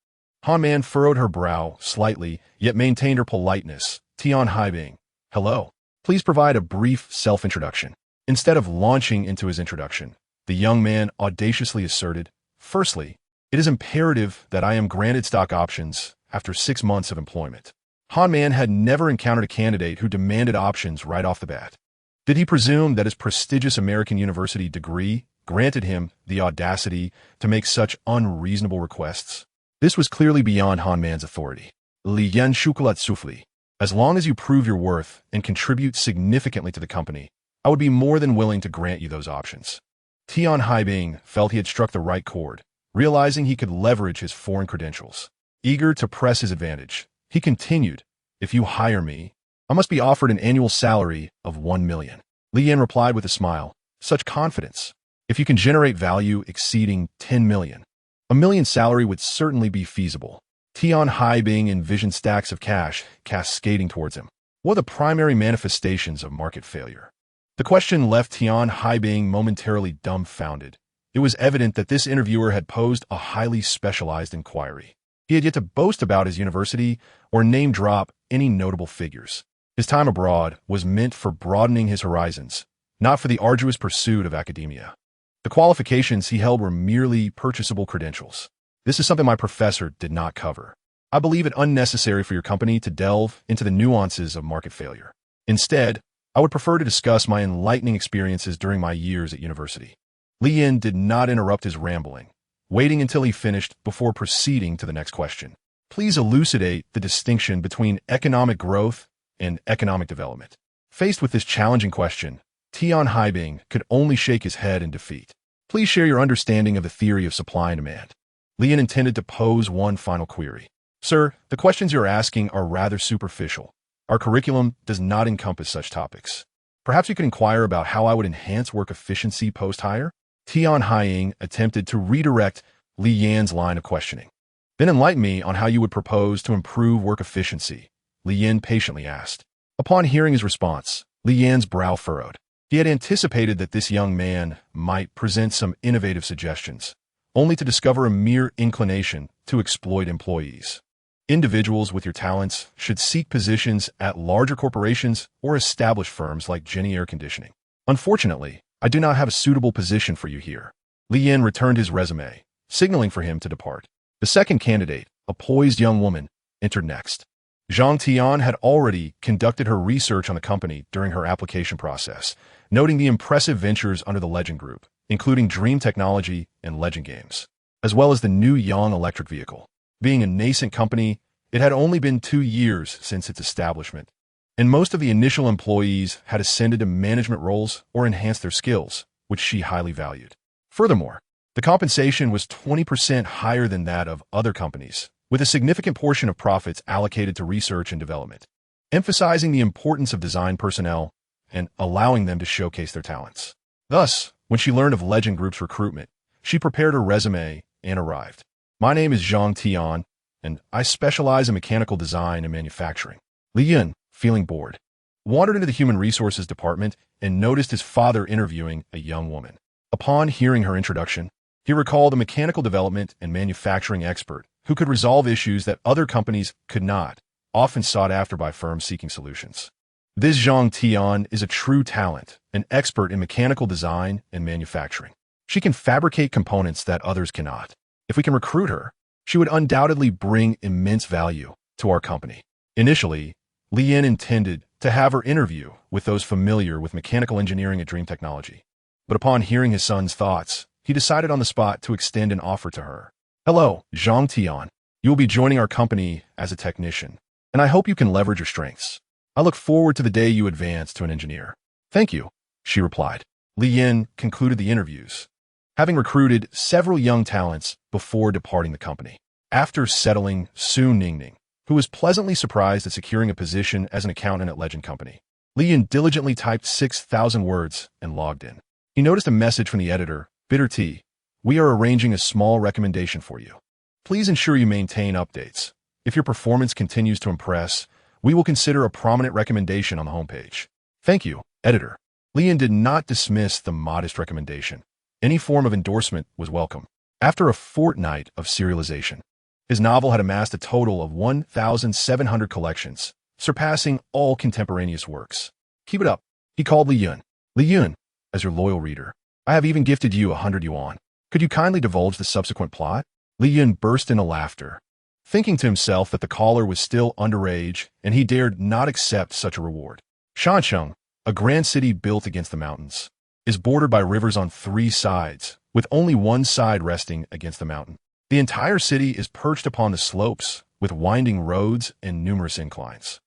Han Man furrowed her brow slightly, yet maintained her politeness. Tian Haibing, hello. Please provide a brief self-introduction. Instead of launching into his introduction, the young man audaciously asserted, Firstly, it is imperative that I am granted stock options after 6 months of employment. Han Man had never encountered a candidate who demanded options right off the bat. Did he presume that his prestigious American university degree granted him the audacity to make such unreasonable requests? This was clearly beyond Han Man's authority. Li Yan Shukulat Sufli. As long as you prove your worth and contribute significantly to the company, I would be more than willing to grant you those options. Tian Haibing felt he had struck the right chord, realizing he could leverage his foreign credentials. Eager to press his advantage, he continued, If you hire me, I must be offered an annual salary of 1 million. Li Yin replied with a smile, Such confidence. If you can generate value exceeding 10 million, a million salary would certainly be feasible. Tian Haibing envisioned stacks of cash cascading towards him. What are the primary manifestations of market failure? The question left Tian Haibing momentarily dumbfounded. It was evident that this interviewer had posed a highly specialized inquiry. He had yet to boast about his university or name-drop any notable figures. His time abroad was meant for broadening his horizons, not for the arduous pursuit of academia. The qualifications he held were merely purchasable credentials. This is something my professor did not cover. I believe it unnecessary for your company to delve into the nuances of market failure. Instead, I would prefer to discuss my enlightening experiences during my years at university. Li Yin did not interrupt his rambling, waiting until he finished before proceeding to the next question. Please elucidate the distinction between economic growth and economic development. Faced with this challenging question, Tian Haibing could only shake his head in defeat. Please share your understanding of the theory of supply and demand. Li Yin intended to pose one final query. Sir, the questions you're asking are rather superficial. Our curriculum does not encompass such topics. Perhaps you could inquire about how I would enhance work efficiency post-hire? Tian Haibing attempted to redirect Li Yin's line of questioning. Then enlighten me on how you would propose to improve work efficiency, Li Yin patiently asked. Upon hearing his response, Li Yin's brow furrowed. He had anticipated that this young man might present some innovative suggestions, only to discover a mere inclination to exploit employees. Individuals with your talents should seek positions at larger corporations or established firms like Jenny Air Conditioning. Unfortunately, I do not have a suitable position for you here. Li Yin returned his resume, signaling for him to depart. The second candidate, a poised young woman, entered next. Zhang Tian had already conducted her research on the company during her application process, noting the impressive ventures under the Legend Group, including Dream Technology and Legend Games, as well as the new Yang electric vehicle. Being a nascent company, it had only been 2 years since its establishment, and most of the initial employees had ascended to management roles or enhanced their skills, which she highly valued. Furthermore, the compensation was 20% higher than that of other companies, with a significant portion of profits allocated to research and development, emphasizing the importance of design personnel and allowing them to showcase their talents. Thus, when she learned of Legend Group's recruitment, she prepared her resume and arrived. My name is Zhang Tian, and I specialize in mechanical design and manufacturing. Li Yin, feeling bored, wandered into the Human Resources Department and noticed his father interviewing a young woman. Upon hearing her introduction, he recalled a mechanical development and manufacturing expert who could resolve issues that other companies could not, often sought after by firms seeking solutions. This Zhang Tian is a true talent, an expert in mechanical design and manufacturing. She can fabricate components that others cannot. If we can recruit her, she would undoubtedly bring immense value to our company. Initially, Li Yin intended to have her interview with those familiar with mechanical engineering at Dream Technology. But upon hearing his son's thoughts, he decided on the spot to extend an offer to her. Hello, Zhang Tian. You will be joining our company as a technician, and I hope you can leverage your strengths. I look forward to the day you advance to an engineer. Thank you, she replied. Li Yin concluded the interviews, having recruited several young talents before departing the company. After settling, Su Ningning, who was pleasantly surprised at securing a position as an accountant at Legend Company. Li Yin diligently typed 6,000 words and logged in. He noticed a message from the editor, Bitter Tea. We are arranging a small recommendation for you. Please ensure you maintain updates. If your performance continues to impress, we will consider a prominent recommendation on the homepage. Thank you, editor. Li Yin did not dismiss the modest recommendation. Any form of endorsement was welcome. After a fortnight of serialization, his novel had amassed a total of 1,700 collections, surpassing all contemporaneous works. Keep it up, he called Li Yun. Li Yun, as your loyal reader, I have even gifted you 100 yuan. Could you kindly divulge the subsequent plot? Li Yun burst into laughter, thinking to himself that the caller was still underage and he dared not accept such a reward. Shansheng, a grand city built against the mountains, is bordered by rivers on 3 sides, with only one side resting against the mountain. The entire city is perched upon the slopes, with winding roads and numerous inclines.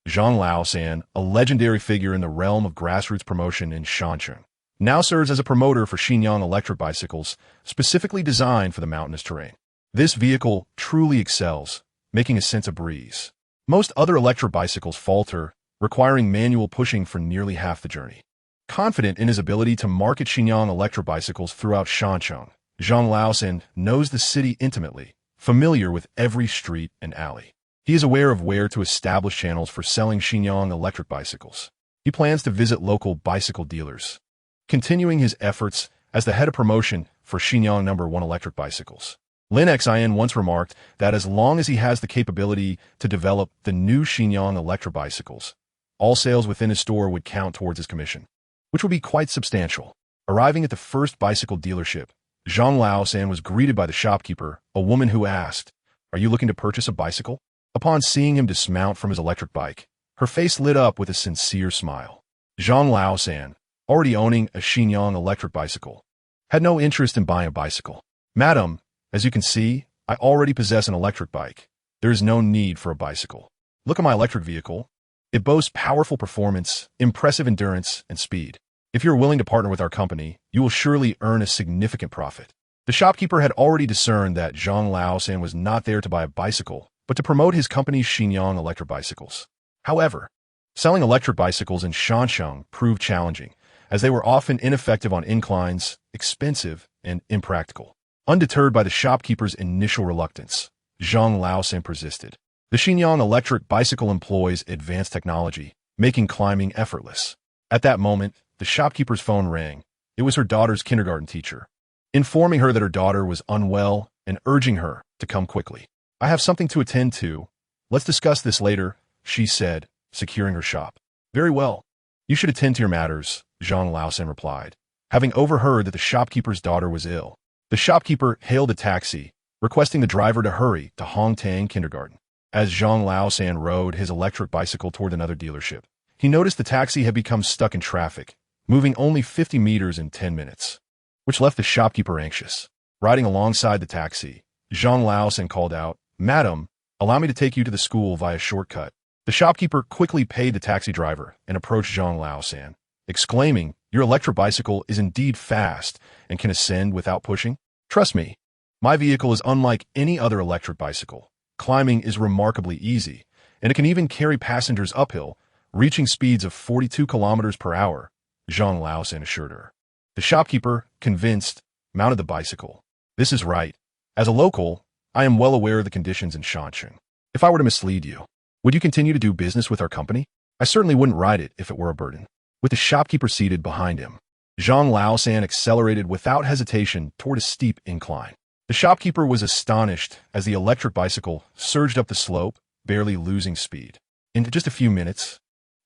Zhang Laosan, a legendary figure in the realm of grassroots promotion in Shansheng, now serves as a promoter for Xinjiang electric bicycles, specifically designed for the mountainous terrain. This vehicle truly excels, making a sense of breeze. Most other electric bicycles falter, requiring manual pushing for nearly half the journey. Confident in his ability to market Xinjiang electric bicycles throughout Shansheng, Zhang Laosan knows the city intimately, familiar with every street and alley. He is aware of where to establish channels for selling Xinjiang electric bicycles. He plans to visit local bicycle dealers, continuing his efforts as the head of promotion for Xinjiang No. 1 electric bicycles. Lin Xin once remarked that as long as he has the capability to develop the new Xinjiang electric bicycles, all sales within his store would count towards his commission, which would be quite substantial. Arriving at the first bicycle dealership, Zhang Laosan was greeted by the shopkeeper, a woman who asked, "Are you looking to purchase a bicycle?" Upon seeing him dismount from his electric bike, her face lit up with a sincere smile. Zhang Laosan, already owning a Xinjiang electric bicycle, had no interest in buying a bicycle. "Madam, as you can see, I already possess an electric bike. There is no need for a bicycle. Look at my electric vehicle. It boasts powerful performance, impressive endurance, and speed. If you're willing to partner with our company, you will surely earn a significant profit." The shopkeeper had already discerned that Zhang Laosan was not there to buy a bicycle, but to promote his company's Xinjiang electric bicycles. However, selling electric bicycles in Shansheng proved challenging, as they were often ineffective on inclines, expensive, and impractical. Undeterred by the shopkeeper's initial reluctance, Zhang Laosan persisted. The Xinjiang electric bicycle employs advanced technology, making climbing effortless. At that moment, the shopkeeper's phone rang. It was her daughter's kindergarten teacher, informing her that her daughter was unwell and urging her to come quickly. "I have something to attend to. Let's discuss this later," she said, securing her shop. "Very well. You should attend to your matters," Zhang Laosan replied, having overheard that the shopkeeper's daughter was ill. The shopkeeper hailed a taxi, requesting the driver to hurry to Hongtang Kindergarten. As Zhang Laosan rode his electric bicycle toward another dealership, he noticed the taxi had become stuck in traffic, moving only 50 meters in 10 minutes, which left the shopkeeper anxious. Riding alongside the taxi, Zhang Laosan called out, "Madam, allow me to take you to the school via shortcut." The shopkeeper quickly paid the taxi driver and approached Zhang Laosan, exclaiming, "Your electric bicycle is indeed fast and can ascend without pushing. Trust me, my vehicle is unlike any other electric bicycle. Climbing is remarkably easy, and it can even carry passengers uphill, reaching speeds of 42 kilometers per hour, Zhang Laosan assured her. The shopkeeper, convinced, mounted the bicycle. "This is right. As a local, I am well aware of the conditions in Shansheng. If I were to mislead you, would you continue to do business with our company? I certainly wouldn't ride it if it were a burden." With the shopkeeper seated behind him, Zhang Laosan accelerated without hesitation toward a steep incline. The shopkeeper was astonished as the electric bicycle surged up the slope, barely losing speed. In just a few minutes,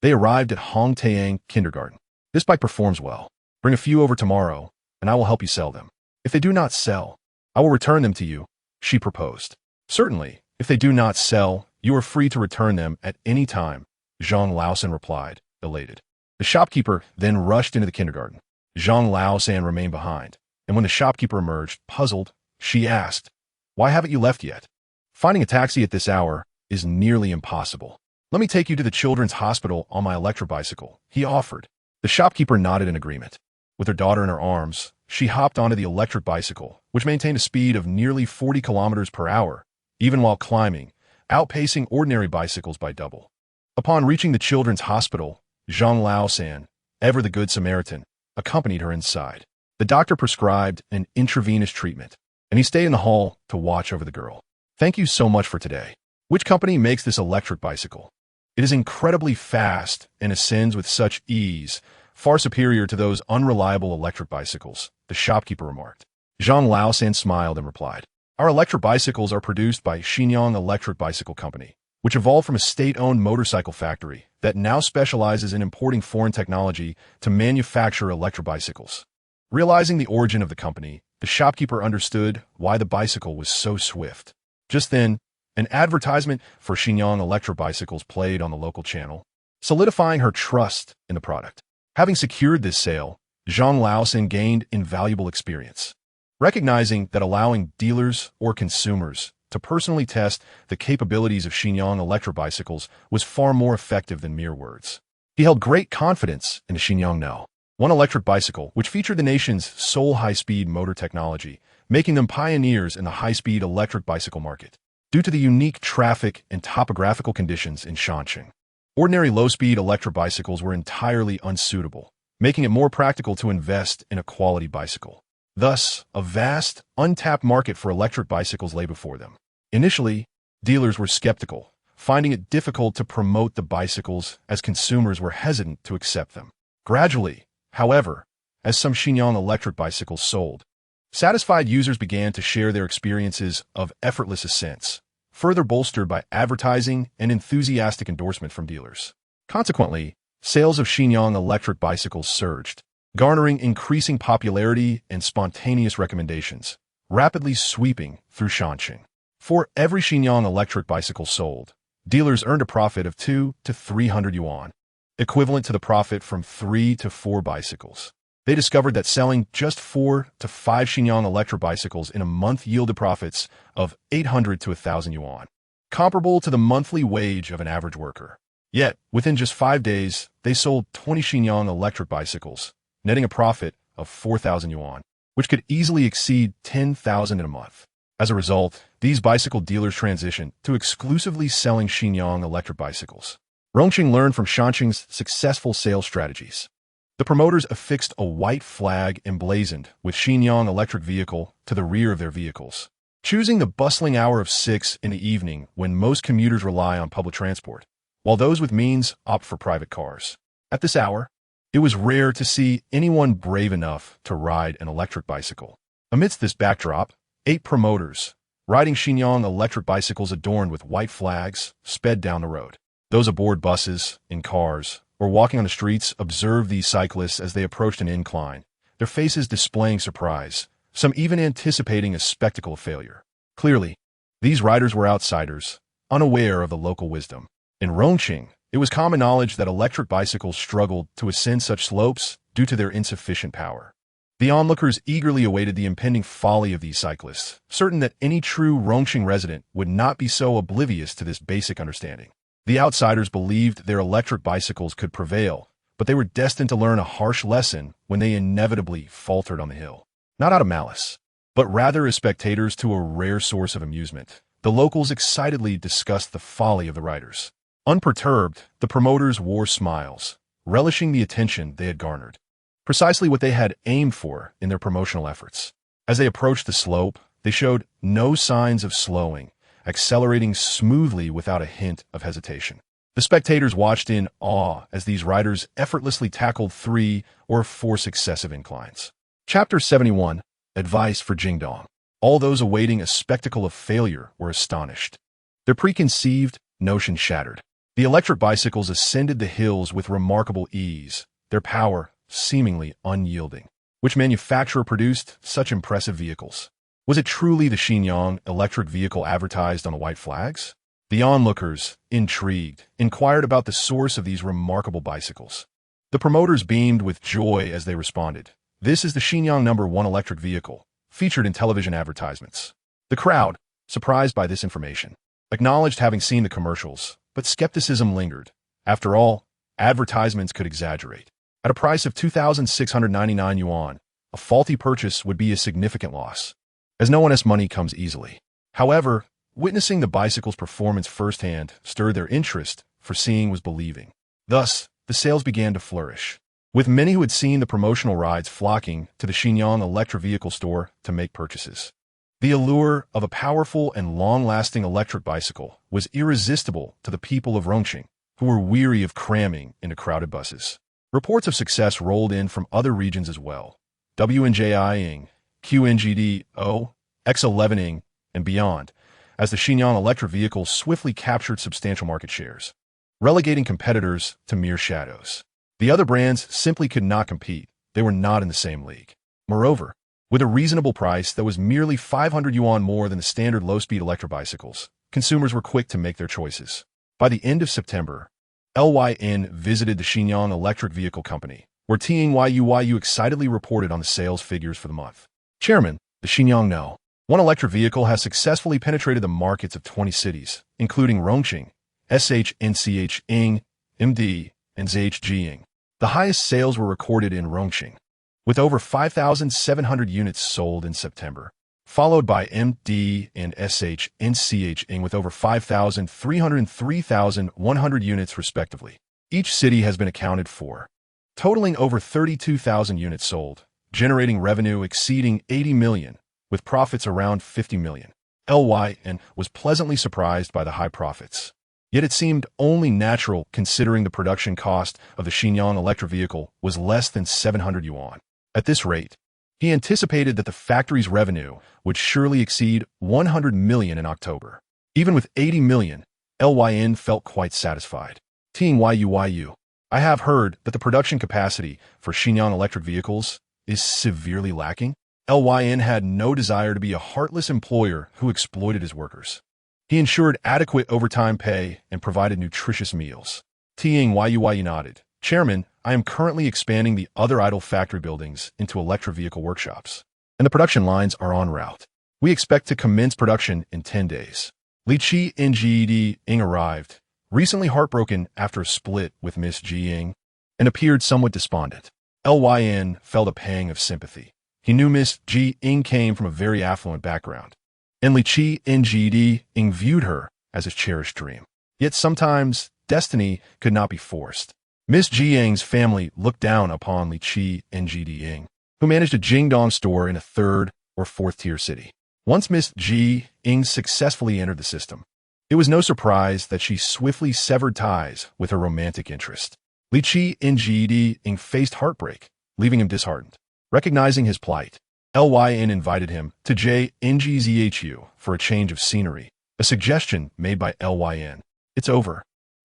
they arrived at Hongtaeyang Kindergarten. This bike performs well. Bring a few over tomorrow, and I will help you sell them. If they do not sell, I will return them to you, she proposed. Certainly, if they do not sell, you are free to return them at any time, Zhang Laosan replied, elated. The shopkeeper then rushed into the kindergarten. Zhang Laosan remained behind, and when the shopkeeper emerged, puzzled, she asked, "Why haven't you left yet? Finding a taxi at this hour is nearly impossible. Let me take you to the children's hospital on my electric bicycle," he offered. The shopkeeper nodded in agreement. With her daughter in her arms, she hopped onto the electric bicycle, which maintained a speed of nearly 40 kilometers per hour, even while climbing, outpacing ordinary bicycles by double. Upon reaching the children's hospital, Zhang Laosan, ever the Good Samaritan, accompanied her inside. The doctor prescribed an intravenous treatment, and he stayed in the hall to watch over the girl. "Thank you so much for today. Which company makes this electric bicycle? It is incredibly fast and ascends with such ease, far superior to those unreliable electric bicycles," the shopkeeper remarked. Zhang Laosan smiled and replied, "Our electric bicycles are produced by Shenyang Electric Bicycle Company, which evolved from a state-owned motorcycle factory that now specializes in importing foreign technology to manufacture electric bicycles." Realizing the origin of the company, the shopkeeper understood why the bicycle was so swift. Just then, an advertisement for Shenyang electric bicycles played on the local channel, solidifying her trust in the product. Having secured this sale, Zhang Laosan gained invaluable experience, recognizing that allowing dealers or consumers to personally test the capabilities of Shenyang electric bicycles was far more effective than mere words. He held great confidence in the Shenyang No. 1 electric bicycle, which featured the nation's sole high-speed motor technology, making them pioneers in the high-speed electric bicycle market. Due to the unique traffic and topographical conditions in Shanxing, ordinary low-speed electric bicycles were entirely unsuitable, making it more practical to invest in a quality bicycle. Thus, a vast, untapped market for electric bicycles lay before them. Initially, dealers were skeptical, finding it difficult to promote the bicycles as consumers were hesitant to accept them. Gradually, however, as some Shenyang electric bicycles sold, satisfied users began to share their experiences of effortless ascents, further bolstered by advertising and enthusiastic endorsement from dealers. Consequently, sales of Shenyang electric bicycles surged, garnering increasing popularity and spontaneous recommendations, rapidly sweeping through Shanxing. For every Shenyang electric bicycle sold, dealers earned a profit of 200 to 300 yuan, equivalent to the profit from 3 to 4 bicycles. They discovered that selling just 4 to 5 Shenyang electric bicycles in a month yielded profits of 800 to 1,000 yuan, comparable to the monthly wage of an average worker. Yet, within just 5 days, they sold 20 Shenyang electric bicycles, netting a profit of 4,000 yuan, which could easily exceed 10,000 in a month. As a result, these bicycle dealers transitioned to exclusively selling Shenyang electric bicycles. Rongqing learned from Shanxing's successful sales strategies. The promoters affixed a white flag emblazoned with Shenyang electric vehicle to the rear of their vehicles, choosing the bustling hour of 6 in the evening when most commuters rely on public transport, while those with means opt for private cars. At this hour, it was rare to see anyone brave enough to ride an electric bicycle. Amidst this backdrop, 8 promoters, riding Shenyang electric bicycles adorned with white flags, sped down the road. Those aboard buses, in cars, or walking on the streets observed these cyclists as they approached an incline, their faces displaying surprise, some even anticipating a spectacle of failure. Clearly, these riders were outsiders, unaware of the local wisdom. In Rongqing, it was common knowledge that electric bicycles struggled to ascend such slopes due to their insufficient power. The onlookers eagerly awaited the impending folly of these cyclists, certain that any true Rongqing resident would not be so oblivious to this basic understanding. The outsiders believed their electric bicycles could prevail, but they were destined to learn a harsh lesson when they inevitably faltered on the hill. Not out of malice, but rather as spectators to a rare source of amusement, the locals excitedly discussed the folly of the riders. Unperturbed, the promoters wore smiles, relishing the attention they had garnered, precisely what they had aimed for in their promotional efforts. As they approached the slope, they showed no signs of slowing, accelerating smoothly without a hint of hesitation. The spectators watched in awe as these riders effortlessly tackled 3 or 4 successive inclines. Chapter 71, Advice for Jingdong. All those awaiting a spectacle of failure were astonished. Their preconceived, notion shattered. The electric bicycles ascended the hills with remarkable ease, their power seemingly unyielding. Which manufacturer produced such impressive vehicles? Was it truly the Xinjiang electric vehicle advertised on the white flags? The onlookers, intrigued, inquired about the source of these remarkable bicycles. The promoters beamed with joy as they responded. This is the Xinjiang #1 electric vehicle, featured in television advertisements. The crowd, surprised by this information, acknowledged having seen the commercials, but skepticism lingered. After all, advertisements could exaggerate. At a price of 2,699 yuan, a faulty purchase would be a significant loss, as no one's money comes easily. However, witnessing the bicycle's performance firsthand stirred their interest, for seeing was believing. Thus, the sales began to flourish, with many who had seen the promotional rides flocking to the Xinjiang electric vehicle store to make purchases. The allure of a powerful and long-lasting electric bicycle was irresistible to the people of Rongqing, who were weary of cramming into crowded buses. Reports of success rolled in from other regions as well. WNJI-ing, QNGD-O, X11-ing, and beyond, as the Xinjiang electric vehicles swiftly captured substantial market shares, relegating competitors to mere shadows. The other brands simply could not compete. They were not in the same league. Moreover, with a reasonable price that was merely 500 yuan more than the standard low-speed electric bicycles, consumers were quick to make their choices. By the end of September, LYN visited the Xinjiang Electric Vehicle Company, where Tengyu excitedly reported on the sales figures for the month. Chairman, the Xinjiang No. 1 electric vehicle has successfully penetrated the markets of 20 cities, including Rongqing, SHNCH-ing, MD, and ZHG-ing. The highest sales were recorded in Rongqing, with over 5,700 units sold in September, followed by MD and SHNCH-ing with over 5,300 and 3,100 units respectively. Each city has been accounted for, totaling over 32,000 units sold, generating revenue exceeding 80 million, with profits around 50 million. LYN was pleasantly surprised by the high profits. Yet it seemed only natural considering the production cost of the Xinjiang electric vehicle was less than 700 yuan. At this rate, he anticipated that the factory's revenue would surely exceed 100 million in October. Even with 80 million, LYN felt quite satisfied. Tengyu, I have heard that the production capacity for Xinjiang electric vehicles is severely lacking. LYN had no desire to be a heartless employer who exploited his workers. He ensured adequate overtime pay and provided nutritious meals. Tengyu nodded. Chairman, I am currently expanding the other idle factory buildings into electric vehicle workshops, and the production lines are en route. We expect to commence production in 10 days. Li Qi Ngd-ing arrived, recently heartbroken after a split with Miss Ji-ing, and appeared somewhat despondent. LYN felt a pang of sympathy. He knew Miss Ji-ing came from a very affluent background, and Li Qi Ngd-ing viewed her as his cherished dream. Yet sometimes, destiny could not be forced. Miss Ji-ing's family looked down upon Li Qi Ngd-ing, who managed a Jingdong store in a 3rd or 4th-tier city. Once Miss Ji-ing successfully entered the system, it was no surprise that she swiftly severed ties with her romantic interest. Li Qi Ngd-ing faced heartbreak, leaving him disheartened. Recognizing his plight, LYN invited him to JNGZHU for a change of scenery, a suggestion made by LYN. It's over.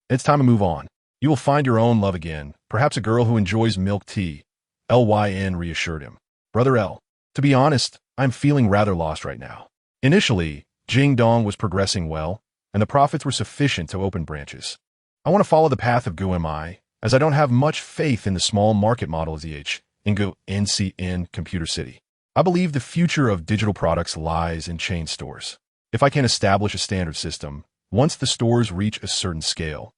It's time to move on. You will find your own love again, perhaps a girl who enjoys milk tea, LYN reassured him. Brother L, to be honest, I'm feeling rather lost right now. Initially, Jingdong was progressing well, and the profits were sufficient to open branches. I want to follow the path of GUMI, as I don't have much faith in the small market model of ZH. Ingo NCN Computer City. I believe the future of digital products lies in chain stores. If I can establish a standard system, once the stores reach a certain scale,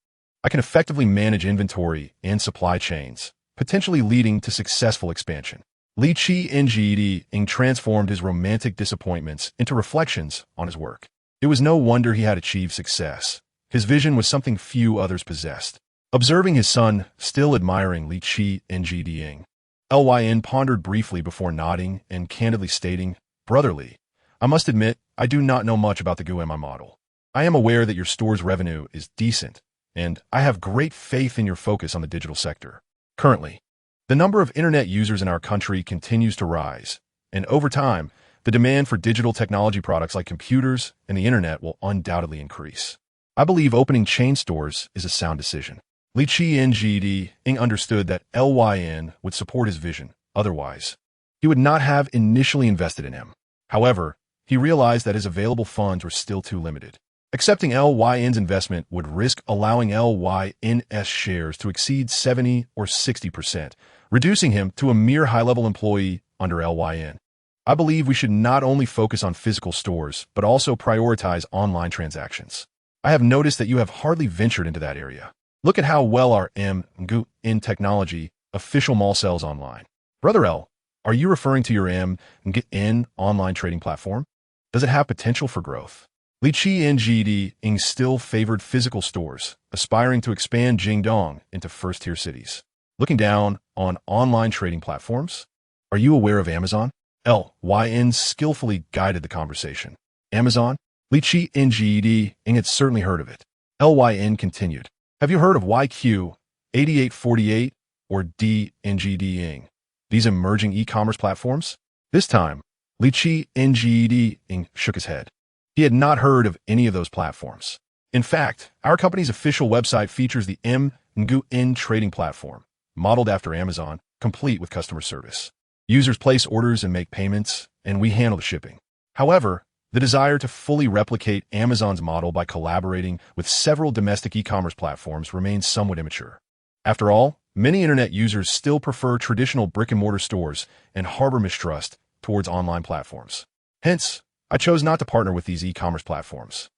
I can effectively manage inventory and supply chains, potentially leading to successful expansion. Li Qi Ngd-ing transformed his romantic disappointments into reflections on his work. It was no wonder he had achieved success. His vision was something few others possessed. Observing his son, still admiring Li Qi Ngd-ing, LYN pondered briefly before nodding and candidly stating, Brotherly, I must admit, I do not know much about the GUMI model. I am aware that your store's revenue is decent, and I have great faith in your focus on the digital sector. Currently, the number of internet users in our country continues to rise, and over time, the demand for digital technology products like computers and the internet will undoubtedly increase. I believe opening chain stores is a sound decision. Li Qian understood that Lyn would support his vision. Otherwise, he would not have initially invested in him. However, he realized that his available funds were still too limited. Accepting Lyn's investment would risk allowing Lyn's shares to exceed 70 or 60%, reducing him to a mere high-level employee under Lyn. I believe we should not only focus on physical stores, but also prioritize online transactions. I have noticed that you have hardly ventured into that area. Look at how well our Nguyen technology official mall sells online. Brother L, are you referring to your Nguyen online trading platform? Does it have potential for growth? Li Qian still favored physical stores, aspiring to expand Jingdong into first-tier cities. Looking down on online trading platforms? Are you aware of Amazon? Lyn skillfully guided the conversation. Amazon? Li Qian had certainly heard of it. Lyn continued. Have you heard of YQ8848 or DNGD? These emerging e-commerce platforms? This time, Li Qian shook his head. He had not heard of any of those platforms. In fact, our company's official website features the Nguyen trading platform, modeled after Amazon, complete with customer service. Users place orders and make payments, and we handle the shipping. However, the desire to fully replicate Amazon's model by collaborating with several domestic e-commerce platforms remains somewhat immature. After all, many internet users still prefer traditional brick-and-mortar stores and harbor mistrust towards online platforms. Hence, I chose not to partner with these e-commerce platforms,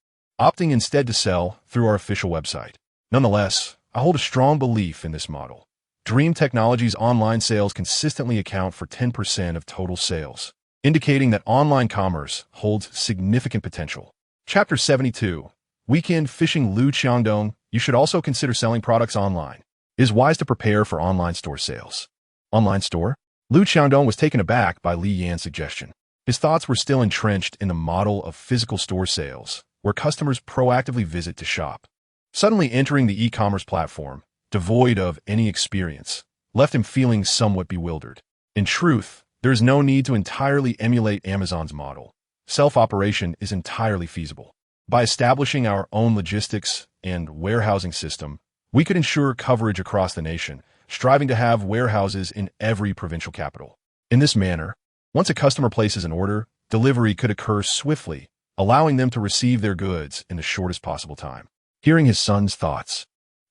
opting instead to sell through our official website. Nonetheless, I hold a strong belief in this model. Dream Technologies' online sales consistently account for 10% of total sales, indicating that online commerce holds significant potential. Chapter 72. Weekend Fishing. Lu Qiangdong. You should also consider selling products online. It is wise to prepare for online store sales. Online store? Lu Qiangdong was taken aback by Li Yan's suggestion. His thoughts were still entrenched in the model of physical store sales, where customers proactively visit to shop. Suddenly entering the e-commerce platform, devoid of any experience, left him feeling somewhat bewildered. In truth, there is no need to entirely emulate Amazon's model. Self-operation is entirely feasible. By establishing our own logistics and warehousing system, we could ensure coverage across the nation, striving to have warehouses in every provincial capital. In this manner, once a customer places an order, delivery could occur swiftly, allowing them to receive their goods in the shortest possible time. Hearing his son's thoughts,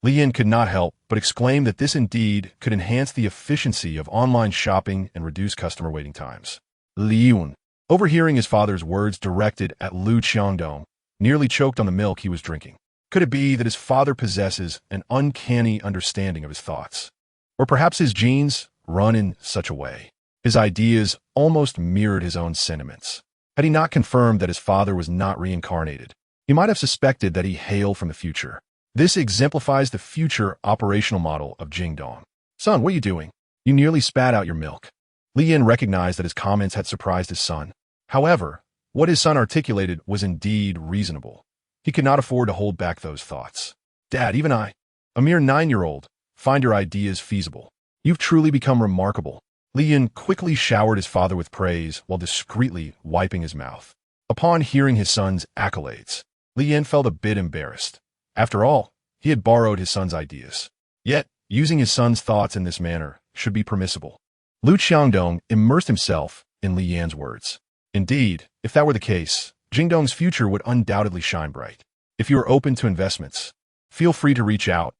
Li Yin could not help but exclaim that this indeed could enhance the efficiency of online shopping and reduce customer waiting times. Li Yun, overhearing his father's words directed at Lu Qiangdong, nearly choked on the milk he was drinking. Could it be that his father possesses an uncanny understanding of his thoughts? Or perhaps his genes run in such a way? His ideas almost mirrored his own sentiments. Had he not confirmed that his father was not reincarnated, he might have suspected that he hailed from the future. This exemplifies the future operational model of Jingdong. Son, what are you doing? You nearly spat out your milk. Li Yin recognized that his comments had surprised his son. However, what his son articulated was indeed reasonable. He could not afford to hold back those thoughts. Dad, even I, a mere 9-year-old, find your ideas feasible. You've truly become remarkable. Li Yin quickly showered his father with praise while discreetly wiping his mouth. Upon hearing his son's accolades, Li Yin felt a bit embarrassed. After all, he had borrowed his son's ideas. Yet, using his son's thoughts in this manner should be permissible. Lu Qiangdong immersed himself in Li Yan's words. Indeed, if that were the case, Jingdong's future would undoubtedly shine bright. If you are open to investments, feel free to reach out.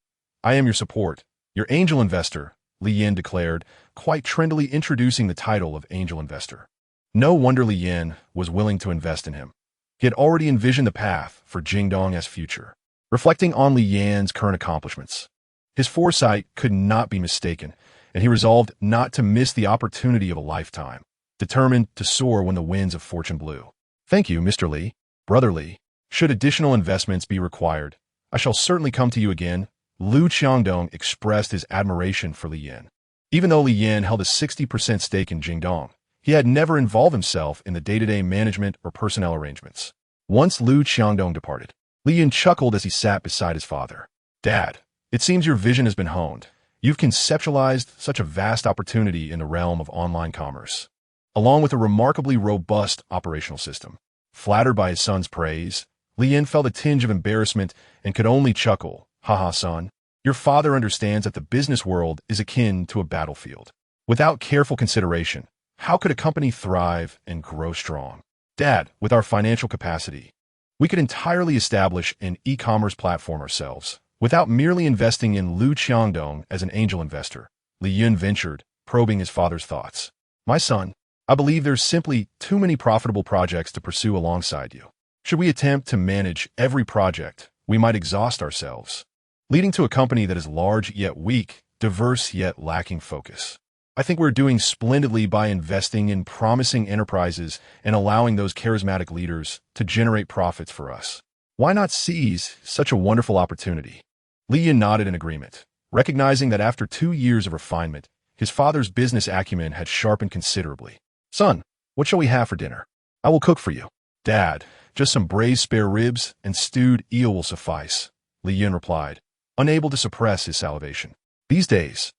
I am your support, your angel investor, Li Yin declared, quite trendily introducing the title of angel investor. No wonder Li Yin was willing to invest in him. He had already envisioned the path for Jingdong's future. Reflecting on Li Yan's current accomplishments, his foresight could not be mistaken, and he resolved not to miss the opportunity of a lifetime, determined to soar when the winds of fortune blew. Thank you, Mr. Li. Brother Li. Should additional investments be required, I shall certainly come to you again. Lu Qiangdong expressed his admiration for Li Yin. Even though Li Yin held a 60% stake in Jingdong, he had never involved himself in the day-to-day management or personnel arrangements. Once Lu Qiangdong departed, Li Yin chuckled as he sat beside his father. Dad, it seems your vision has been honed. You've conceptualized such a vast opportunity in the realm of online commerce, along with a remarkably robust operational system. Flattered by his son's praise, Li Yin felt a tinge of embarrassment and could only chuckle. Haha, son. Your father understands that the business world is akin to a battlefield. Without careful consideration, how could a company thrive and grow strong? Dad, with our financial capacity, we could entirely establish an e-commerce platform ourselves, without merely investing in Lu Qiangdong as an angel investor. Li Yun ventured, probing his father's thoughts. My son, I believe there's simply too many profitable projects to pursue alongside you. Should we attempt to manage every project, we might exhaust ourselves, leading to a company that is large yet weak, diverse yet lacking focus. I think we're doing splendidly by investing in promising enterprises and allowing those charismatic leaders to generate profits for us. Why not seize such a wonderful opportunity? Li Yin nodded in agreement, recognizing that after 2 years of refinement, his father's business acumen had sharpened considerably. Son, what shall we have for dinner? I will cook for you. Dad, just some braised spare ribs and stewed eel will suffice, Li Yin replied, unable to suppress his salivation. These days,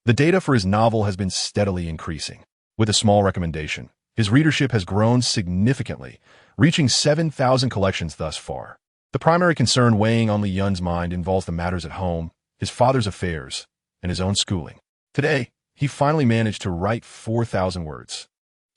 the data for his novel has been steadily increasing. With a small recommendation, his readership has grown significantly, reaching 7,000 collections thus far. The primary concern weighing on Li Yun's mind involves the matters at home, his father's affairs, and his own schooling. Today, he finally managed to write 4,000 words,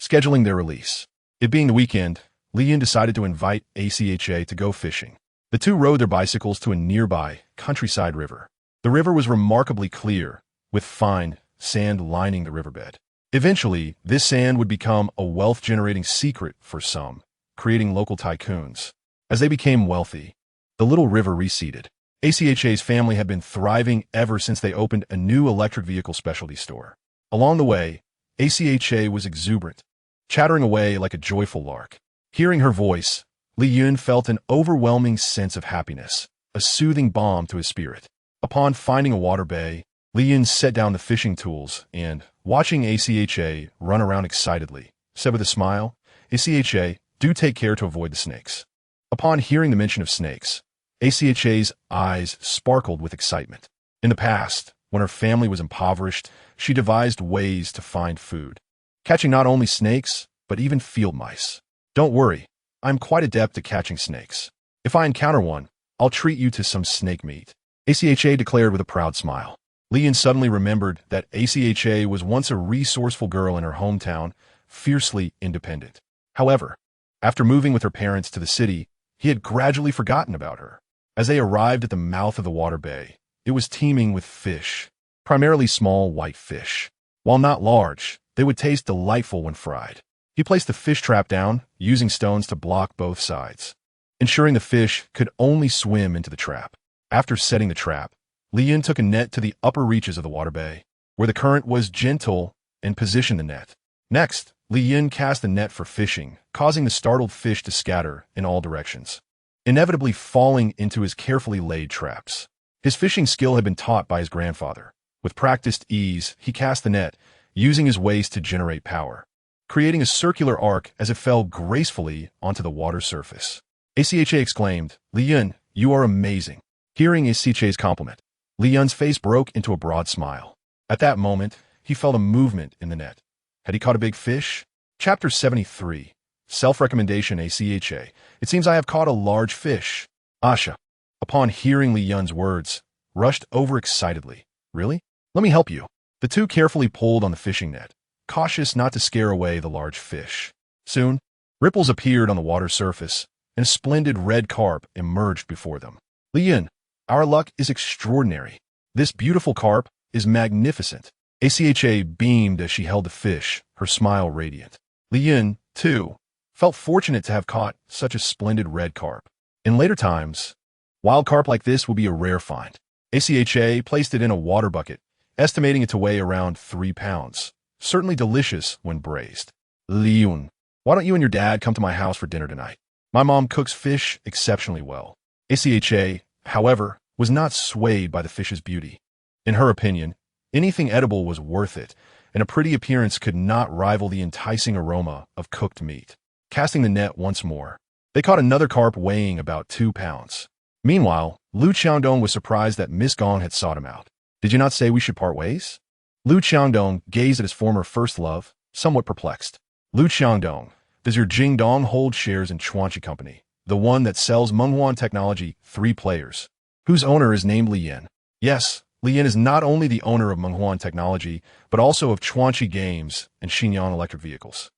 scheduling their release. It being the weekend, Li Yun decided to invite ACHA to go fishing. The two rode their bicycles to a nearby countryside river. The river was remarkably clear, with fine sand lining the riverbed. Eventually, this sand would become a wealth-generating secret for some, creating local tycoons. As they became wealthy, the little river receded. ACHA's family had been thriving ever since they opened a new electric vehicle specialty store. Along the way, ACHA was exuberant, chattering away like a joyful lark. Hearing her voice, Li Yun felt an overwhelming sense of happiness, a soothing balm to his spirit. Upon finding a water bay, Li Yun set down the fishing tools and, watching ACHA run around excitedly, said with a smile, ACHA, do take care to avoid the snakes. Upon hearing the mention of snakes, ACHA's eyes sparkled with excitement. In the past, when her family was impoverished, she devised ways to find food, catching not only snakes, but even field mice. Don't worry, I'm quite adept at catching snakes. If I encounter one, I'll treat you to some snake meat, ACHA declared with a proud smile. Li Yun suddenly remembered that ACHA was once a resourceful girl in her hometown, fiercely independent. However, after moving with her parents to the city, he had gradually forgotten about her. As they arrived at the mouth of the water bay, it was teeming with fish, primarily small white fish. While not large, they would taste delightful when fried. He placed the fish trap down, using stones to block both sides, ensuring the fish could only swim into the trap. After setting the trap, Li Yun took a net to the upper reaches of the water bay, where the current was gentle, and positioned the net. Next, Li Yun cast the net for fishing, causing the startled fish to scatter in all directions, inevitably falling into his carefully laid traps. His fishing skill had been taught by his grandfather. With practiced ease, he cast the net, using his waist to generate power, creating a circular arc as it fell gracefully onto the water surface. ACHA exclaimed, Li Yun, you are amazing. Hearing ACHA's compliment, Li Yun's face broke into a broad smile. At that moment, he felt a movement in the net. Had he caught a big fish? Chapter 73. Self-recommendation ACHA. It seems I have caught a large fish. Asha, upon hearing Li Yun's words, rushed over excitedly. Really? Let me help you. The two carefully pulled on the fishing net, cautious not to scare away the large fish. Soon, ripples appeared on the water surface, and a splendid red carp emerged before them. Li Yun, our luck is extraordinary. This beautiful carp is magnificent. ACHA beamed as she held the fish, her smile radiant. Li Yun, too, felt fortunate to have caught such a splendid red carp. In later times, wild carp like this will be a rare find. ACHA placed it in a water bucket, estimating it to weigh around 3 pounds. Certainly delicious when braised. Li Yun, why don't you and your dad come to my house for dinner tonight? My mom cooks fish exceptionally well. ACHA, however, was not swayed by the fish's beauty. In her opinion, anything edible was worth it, and a pretty appearance could not rival the enticing aroma of cooked meat. Casting the net once more, they caught another carp weighing about 2 pounds. Meanwhile, Lu Qiangdong was surprised that Miss Gong had sought him out. Did you not say we should part ways? Lu Qiangdong gazed at his former first love, somewhat perplexed. Lu Qiangdong, does your Jingdong hold shares in Chuanchi Company? the one that sells Menghuan Technology 3 players, whose owner is named Li Yin. Yes, Li Yin is not only the owner of Menghuan Technology, but also of Chuanqi Games and Xinyan Electric Vehicles.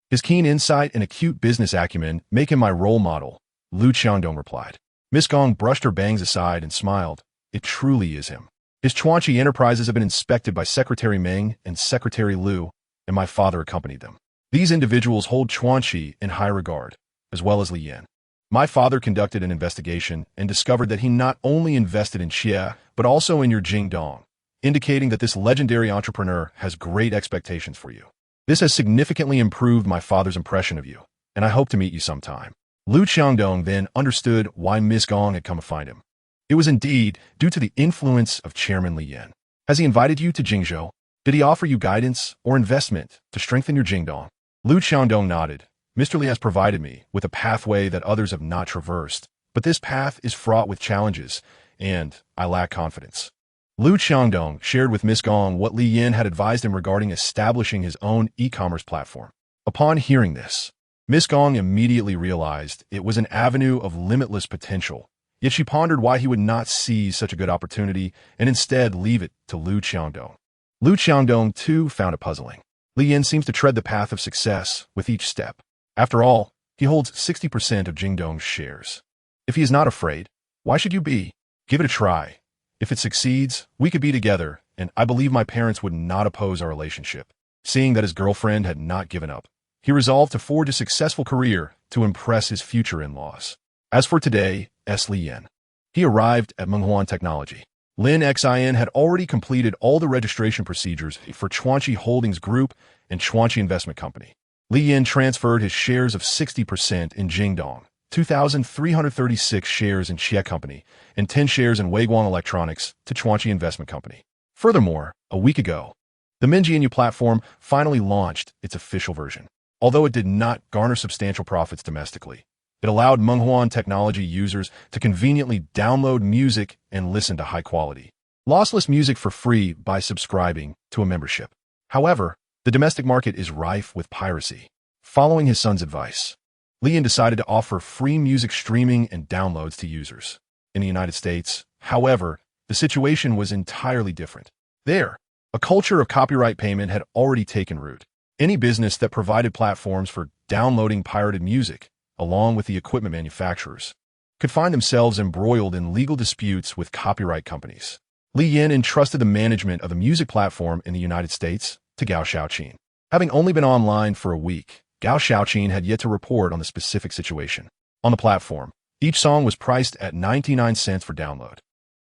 His keen insight and acute business acumen make him my role model, Lu Qiangdong replied. Miss Gong brushed her bangs aside and smiled. It truly is him. His Chuanqi enterprises have been inspected by Secretary Meng and Secretary Liu, and my father accompanied them. These individuals hold Chuanqi in high regard, as well as Li Yin. My father conducted an investigation and discovered that he not only invested in Xia, but also in your Jingdong, indicating that this legendary entrepreneur has great expectations for you. This has significantly improved my father's impression of you, and I hope to meet you sometime. Lu Qiangdong then understood why Miss Gong had come to find him. It was indeed due to the influence of Chairman Li Yin. Has he invited you to Jingzhou? Did he offer you guidance or investment to strengthen your Jingdong? Lu Qiangdong nodded. Mr. Li has provided me with a pathway that others have not traversed, but this path is fraught with challenges, and I lack confidence. Lu Qiangdong shared with Miss Gong what Li Yin had advised him regarding establishing his own e-commerce platform. Upon hearing this, Miss Gong immediately realized it was an avenue of limitless potential, yet she pondered why he would not seize such a good opportunity and instead leave it to Lu Qiangdong. Lu Qiangdong, too, found it puzzling. Li Yin seems to tread the path of success with each step. After all, he holds 60% of Jingdong's shares. If he is not afraid, why should you be? Give it a try. If it succeeds, we could be together, and I believe my parents would not oppose our relationship. Seeing that his girlfriend had not given up, he resolved to forge a successful career to impress his future in-laws. As for today, Li Yin. He arrived at Menghuan Technology. Lin Xin had already completed all the registration procedures for Chuanqi Holdings Group and Chuanqi Investment Company. Li Yin transferred his shares of 60% in Jingdong, 2,336 shares in Xia Company, and 10 shares in Weiguang Electronics to Chuanqi Investment Company. Furthermore, a week ago, the Minjianyu platform finally launched its official version. Although it did not garner substantial profits domestically, it allowed Menghuan Technology users to conveniently download music and listen to high-quality, lossless music for free by subscribing to a membership. However, the domestic market is rife with piracy. Following his son's advice, Li Yin decided to offer free music streaming and downloads to users. In the United States, however, the situation was entirely different. There, a culture of copyright payment had already taken root. Any business that provided platforms for downloading pirated music, along with the equipment manufacturers, could find themselves embroiled in legal disputes with copyright companies. Li Yin entrusted the management of the music platform in the United States to Gao Xiaoqin. Having only been online for a week, Gao Xiaoqin had yet to report on the specific situation. On the platform, each song was priced at 99 cents for download.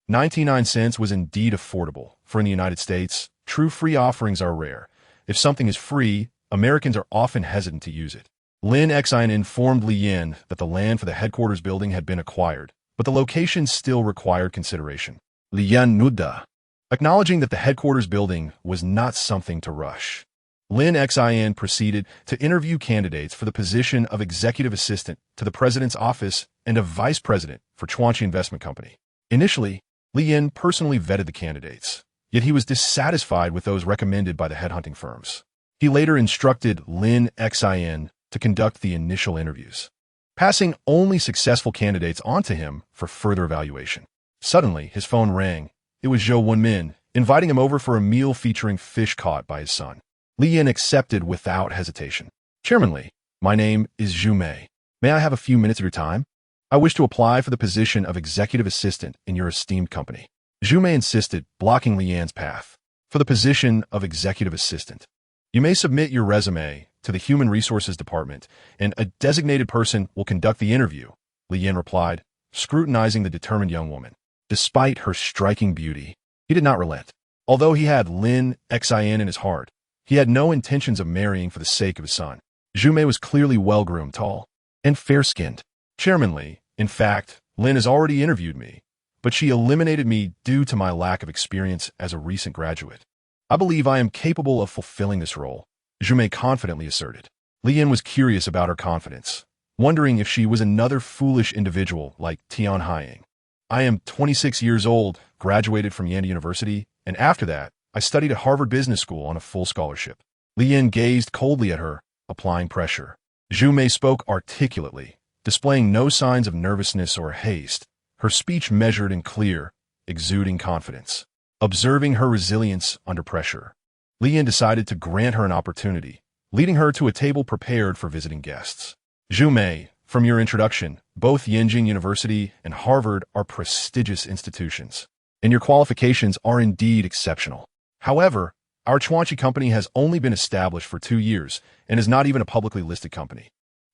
99 cents was indeed affordable, for in the United States, true free offerings are rare. If something is free, Americans are often hesitant to use it. Lin Xin informed Li Yin that the land for the headquarters building had been acquired, but the location still required consideration. Li Yin nodded, acknowledging that the headquarters building was not something to rush. Lin Xin proceeded to interview candidates for the position of executive assistant to the president's office and of vice president for Chuanqi Investment Company. Initially, Li Yin personally vetted the candidates, yet he was dissatisfied with those recommended by the headhunting firms. He later instructed Lin Xin to conduct the initial interviews, passing only successful candidates on to him for further evaluation. Suddenly, his phone rang. It was Zhou Wenmin, inviting him over for a meal featuring fish caught by his son. Li Yin accepted without hesitation. Chairman Li, my name is Zhu Mei. May I have a few minutes of your time? I wish to apply for the position of executive assistant in your esteemed company. Zhu Mei insisted, blocking Li Yin's path. For the position of executive assistant, you may submit your resume to the Human Resources Department, and a designated person will conduct the interview, Li Yin replied, scrutinizing the determined young woman. Despite her striking beauty, he did not relent. Although he had Lin Xin in his heart, he had no intentions of marrying for the sake of his son. Zhu Mei was clearly well-groomed, tall, and fair-skinned. Chairman Li, in fact, Lin has already interviewed me, but she eliminated me due to my lack of experience as a recent graduate. I believe I am capable of fulfilling this role, Zhu Mei confidently asserted. Li Yin was curious about her confidence, wondering if she was another foolish individual like Tian Haiying. I am 26 years old, graduated from Yanda University, and after that, I studied at Harvard Business School on a full scholarship. Li Yin gazed coldly at her, applying pressure. Zhu Mei spoke articulately, displaying no signs of nervousness or haste, her speech measured and clear, exuding confidence. Observing her resilience under pressure, Li Yin decided to grant her an opportunity, leading her to a table prepared for visiting guests. Zhu Mei, from your introduction, both Yenjing University and Harvard are prestigious institutions, and your qualifications are indeed exceptional. However, our Chuanqi company has only been established for 2 years and is not even a publicly listed company.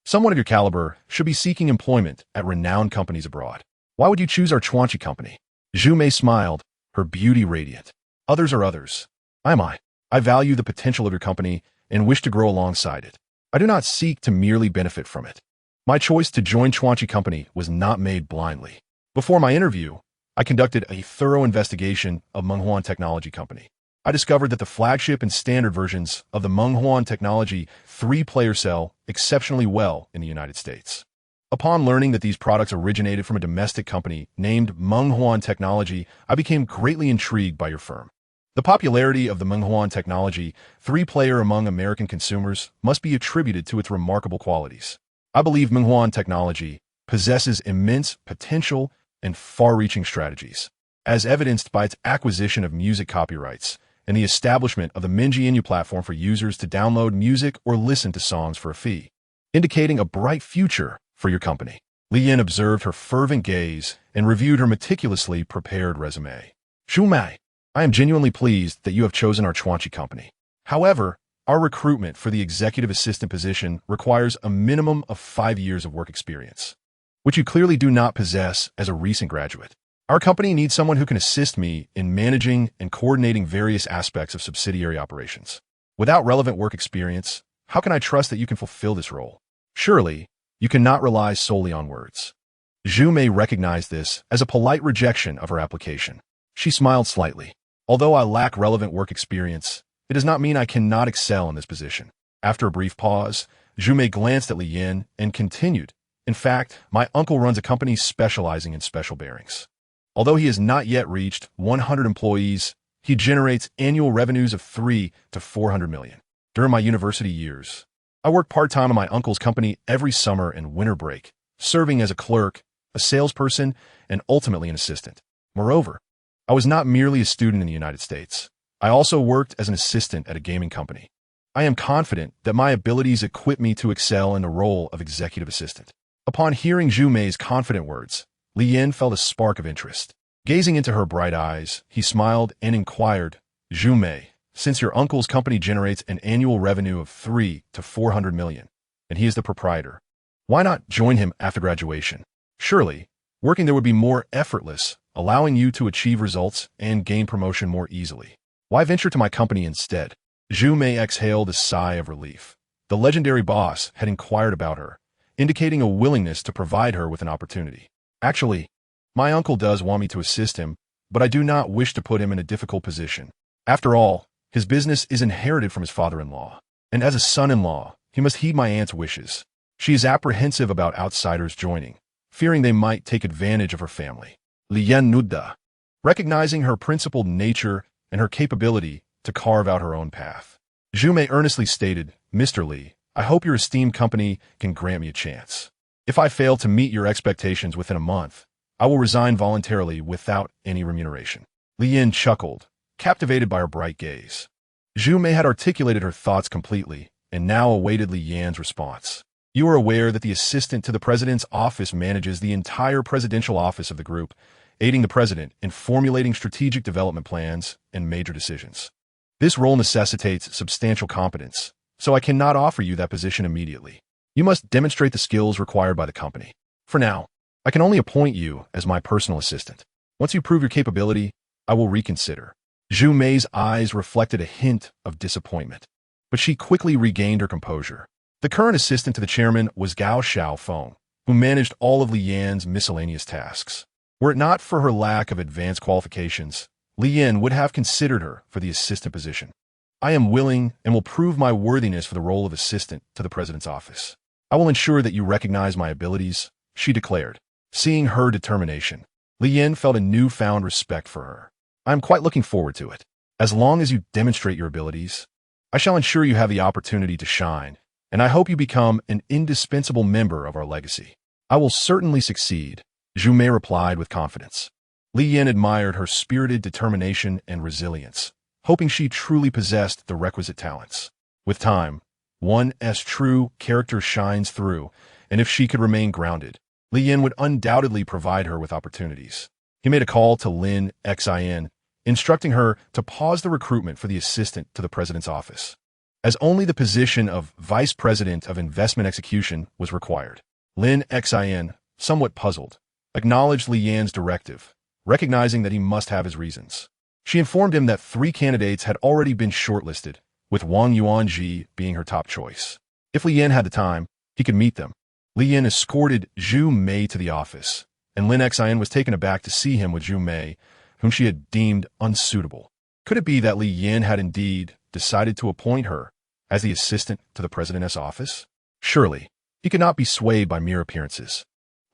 Someone of your caliber should be seeking employment at renowned companies abroad. Why would you choose our Chuanqi company? Zhu Mei smiled, her beauty radiant. Others are others. I value the potential of your company and wish to grow alongside it. I do not seek to merely benefit from it. My choice to join Chuanqi company was not made blindly. Before my interview, I conducted a thorough investigation of Menghuan Technology Company. I discovered that the flagship and standard versions of the Menghuan Technology 3-player sell exceptionally well in the United States. Upon learning that these products originated from a domestic company named Menghuan Technology, I became greatly intrigued by your firm. The popularity of the Menghuan Technology 3-player among American consumers must be attributed to its remarkable qualities. I believe Menghuan Technology possesses immense potential and far-reaching strategies, as evidenced by its acquisition of music copyrights and the establishment of the Minji Inu platform for users to download music or listen to songs for a fee, indicating a bright future for your company. Li Yin observed her fervent gaze and reviewed her meticulously prepared resume. Zhu Mei, I am genuinely pleased that you have chosen our Chuanqi company. However, our recruitment for the executive assistant position requires a minimum of 5 years of work experience, which you clearly do not possess as a recent graduate. Our company needs someone who can assist me in managing and coordinating various aspects of subsidiary operations. Without relevant work experience, how can I trust that you can fulfill this role? Surely, you cannot rely solely on words. Zhu Mei recognized this as a polite rejection of her application. She smiled slightly. Although I lack relevant work experience, it does not mean I cannot excel in this position. After a brief pause, Zhu Mei glanced at Li Yin and continued. In fact, my uncle runs a company specializing in special bearings. Although he has not yet reached 100 employees, he generates annual revenues of 3 to 400 million. During my university years, I worked part-time in my uncle's company every summer and winter break, serving as a clerk, a salesperson, and ultimately an assistant. Moreover, I was not merely a student in the United States. I also worked as an assistant at a gaming company. I am confident that my abilities equip me to excel in the role of executive assistant. Upon hearing Zhu Mei's confident words, Li Yin felt a spark of interest. Gazing into her bright eyes, he smiled and inquired, Zhu Mei, since your uncle's company generates an annual revenue of 3 to 400 million, and he is the proprietor, why not join him after graduation? Surely, working there would be more effortless, allowing you to achieve results and gain promotion more easily. Why venture to my company instead? Zhu Mei exhaled a sigh of relief. The legendary boss had inquired about her, indicating a willingness to provide her with an opportunity. Actually, my uncle does want me to assist him, but I do not wish to put him in a difficult position. After all, his business is inherited from his father-in-law, and as a son-in-law, he must heed my aunt's wishes. She is apprehensive about outsiders joining, fearing they might take advantage of her family. Li Yin nodded, recognizing her principled nature and her capability to carve out her own path. Zhu Mei earnestly stated, Mr. Li, I hope your esteemed company can grant me a chance. If I fail to meet your expectations within a month, I will resign voluntarily without any remuneration. Li Yin chuckled, captivated by her bright gaze. Zhu Mei had articulated her thoughts completely and now awaited Li Yin's response. You are aware that the assistant to the president's office manages the entire presidential office of the group, aiding the president in formulating strategic development plans and major decisions. This role necessitates substantial competence, so I cannot offer you that position immediately. You must demonstrate the skills required by the company. For now, I can only appoint you as my personal assistant. Once you prove your capability, I will reconsider. Zhu Mei's eyes reflected a hint of disappointment, but she quickly regained her composure. The current assistant to the chairman was Gao Xiaofeng, who managed all of Li Yin's miscellaneous tasks. Were it not for her lack of advanced qualifications, Li Yin would have considered her for the assistant position. I am willing and will prove my worthiness for the role of assistant to the president's office. I will ensure that you recognize my abilities, she declared. Seeing her determination, Li Yin felt a newfound respect for her. I am quite looking forward to it. As long as you demonstrate your abilities, I shall ensure you have the opportunity to shine, and I hope you become an indispensable member of our legacy. I will certainly succeed, Zhu Mei replied with confidence. Li Yin admired her spirited determination and resilience, hoping she truly possessed the requisite talents. With time, one's true character shines through, and if she could remain grounded, Li Yin would undoubtedly provide her with opportunities. He made a call to Lin Xin, instructing her to pause the recruitment for the assistant to the president's office, as only the position of vice president of investment execution was required. Lin Xin, somewhat puzzled, acknowledged Li Yan's directive, recognizing that he must have his reasons. She informed him that 3 candidates had already been shortlisted, with Wang Yuanji being her top choice. If Li Yan had the time, he could meet them. Li Yan escorted Zhu Mei to the office, and Lin Xin was taken aback to see him with Zhu Mei, whom she had deemed unsuitable. Could it be that Li Yan had indeed decided to appoint her as the assistant to the president's office? Surely, he could not be swayed by mere appearances.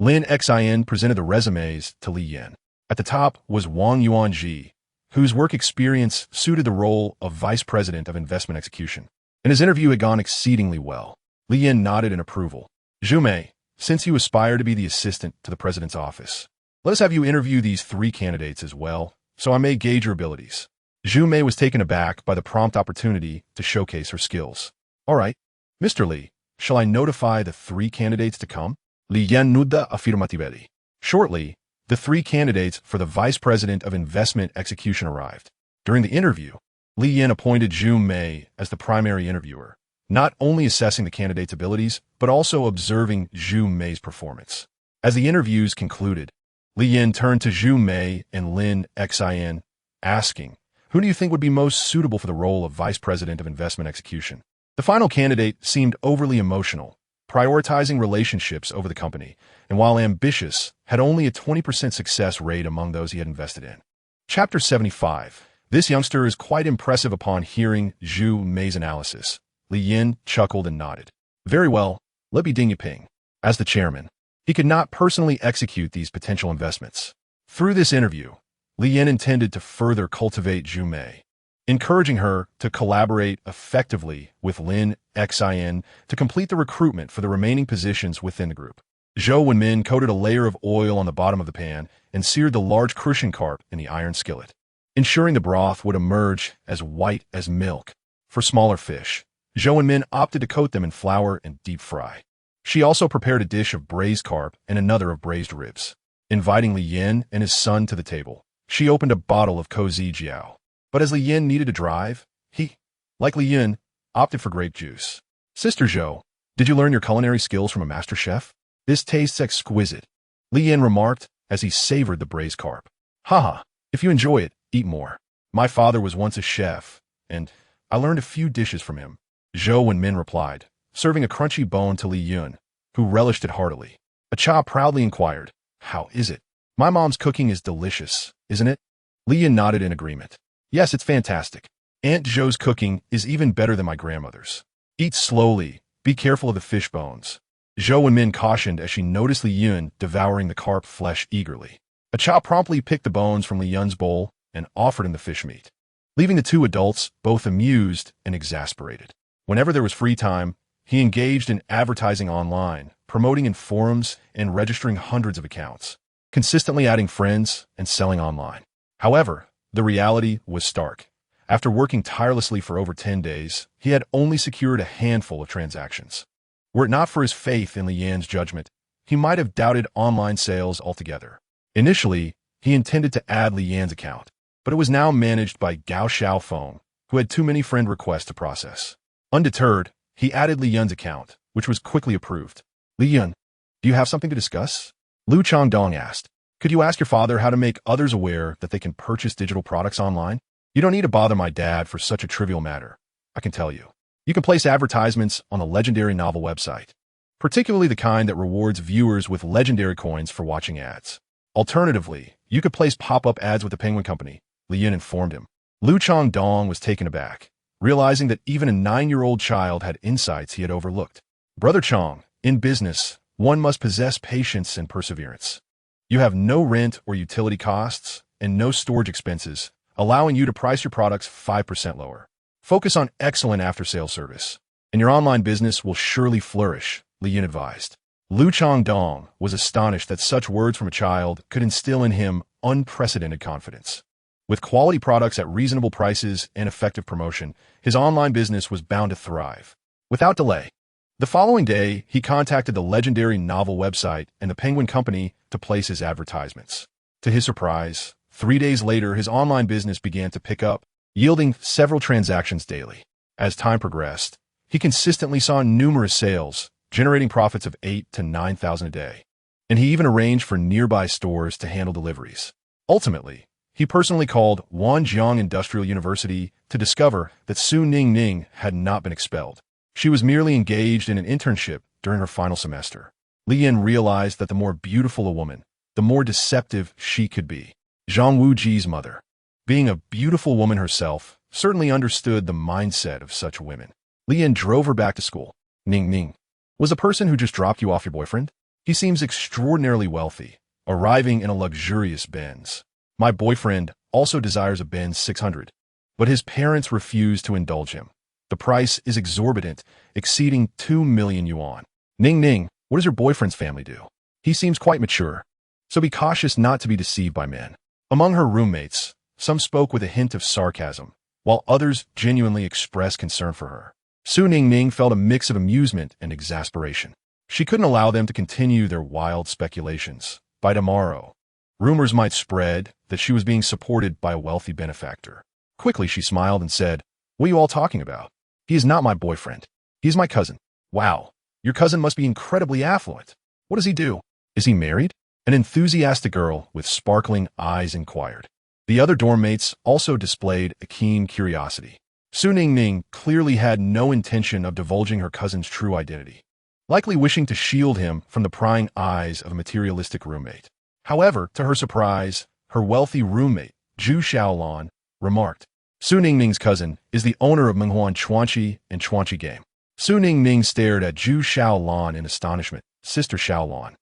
Lin Xin presented the resumes to Li Yan. At the top was Wang Yuanji, whose work experience suited the role of vice president of investment execution, and his interview had gone exceedingly well. Li Yan nodded in approval. Zhu Mei, since you aspire to be the assistant to the president's office, let us have you interview these 3 candidates as well, so I may gauge your abilities. Zhu Mei was taken aback by the prompt opportunity to showcase her skills. All right, Mr. Li, shall I notify the 3 candidates to come? Li Yan nodded affirmatively. Shortly, the 3 candidates for the vice president of investment execution arrived. During the interview, Li Yan appointed Zhu Mei as the primary interviewer, not only assessing the candidate's abilities, but also observing Zhu Mei's performance. As the interviews concluded, Li Yan turned to Zhu Mei and Lin Xin, asking, "Who do you think would be most suitable for the role of vice president of investment execution?" The final candidate seemed overly emotional, prioritizing relationships over the company, and while ambitious, had only a 20% success rate among those he had invested in. Chapter 75. This youngster is quite impressive upon hearing Zhu Mei's analysis. Li Yin chuckled and nodded. Very well, let me ding you ping. As the chairman, he could not personally execute these potential investments. Through this interview, Li Yin intended to further cultivate Zhu Mei, encouraging her to collaborate effectively with Lin Xin to complete the recruitment for the remaining positions within the group. Zhou Wenmin coated a layer of oil on the bottom of the pan and seared the large crucian carp in the iron skillet, ensuring the broth would emerge as white as milk. For smaller fish, Zhou Wenmin opted to coat them in flour and deep fry. She also prepared a dish of braised carp and another of braised ribs. Inviting Li Yin and his son to the table, she opened a bottle of Cozy Jiao. But as Li Yin needed to drive, he, like Li Yin, opted for grape juice. Sister Zhou, did you learn your culinary skills from a master chef? This tastes exquisite, Li Yin remarked as he savored the braised carp. Haha, if you enjoy it, eat more. My father was once a chef, and I learned a few dishes from him. Zhou Wenmin replied, serving a crunchy bone to Li Yun, who relished it heartily. Acha proudly inquired, how is it? My mom's cooking is delicious, isn't it? Li Yun nodded in agreement. Yes, it's fantastic. Aunt Zhou's cooking is even better than my grandmother's. Eat slowly, be careful of the fish bones. Zhou Wenmin cautioned as she noticed Li Yun devouring the carp flesh eagerly. Acha promptly picked the bones from Li Yun's bowl and offered him the fish meat, leaving the 2 adults both amused and exasperated. Whenever there was free time, he engaged in advertising online, promoting in forums and registering hundreds of accounts, consistently adding friends and selling online. However, the reality was stark. After working tirelessly for over 10 days, he had only secured a handful of transactions. Were it not for his faith in Li Yan's judgment, he might have doubted online sales altogether. Initially, he intended to add Li Yan's account, but it was now managed by Gao Xiaofeng, who had too many friend requests to process. Undeterred, he added Li Yun's account, which was quickly approved. Li Yun, do you have something to discuss? Lu Changdong asked. Could you ask your father how to make others aware that they can purchase digital products online? You don't need to bother my dad for such a trivial matter, I can tell you. You can place advertisements on the legendary novel website, particularly the kind that rewards viewers with legendary coins for watching ads. Alternatively, you could place pop-up ads with the Penguin Company, Li Yin informed him. Lu Changdong was taken aback, realizing that even a 9-year-old child had insights he had overlooked. Brother Chong, in business, one must possess patience and perseverance. You have no rent or utility costs and no storage expenses, allowing you to price your products 5% lower. Focus on excellent after-sale service, and your online business will surely flourish, Li Yin advised. Lu Changdong was astonished that such words from a child could instill in him unprecedented confidence. With quality products at reasonable prices and effective promotion, his online business was bound to thrive. Without delay, the following day, he contacted the legendary novel website and the Penguin Company to place his advertisements. To his surprise, 3 days later, his online business began to pick up, yielding several transactions daily. As time progressed, he consistently saw numerous sales, generating profits of 8,000 to 9,000 a day. And he even arranged for nearby stores to handle deliveries. Ultimately, he personally called Wanjiang Industrial University to discover that Su Ningning had not been expelled. She was merely engaged in an internship during her final semester. Li Yin realized that the more beautiful a woman, the more deceptive she could be. Zhang Wuji's mother, being a beautiful woman herself, certainly understood the mindset of such women. Li Yin drove her back to school. Ning was a person who just dropped you off your boyfriend? He seems extraordinarily wealthy, arriving in a luxurious Benz. My boyfriend also desires a Benz 600, but his parents refuse to indulge him. The price is exorbitant, exceeding 2 million yuan. Ning, what does your boyfriend's family do? He seems quite mature, so be cautious not to be deceived by men. Among her roommates, some spoke with a hint of sarcasm, while others genuinely expressed concern for her. Su Ningning felt a mix of amusement and exasperation. She couldn't allow them to continue their wild speculations. By tomorrow, rumors might spread that she was being supported by a wealthy benefactor. Quickly, she smiled and said, "What are you all talking about? He is not my boyfriend. He is my cousin." "Wow, your cousin must be incredibly affluent. What does he do? Is he married?" An enthusiastic girl with sparkling eyes inquired. The other dorm mates also displayed a keen curiosity. Su Ningning clearly had no intention of divulging her cousin's true identity, likely wishing to shield him from the prying eyes of a materialistic roommate. However, to her surprise, her wealthy roommate, Zhu Xiaolan, remarked, "Su Ningning's cousin is the owner of Menghuan Chuanqi and Chuanqi Game." Su Ningning stared at Zhu Xiaolan in astonishment. "Sister Xiaolan,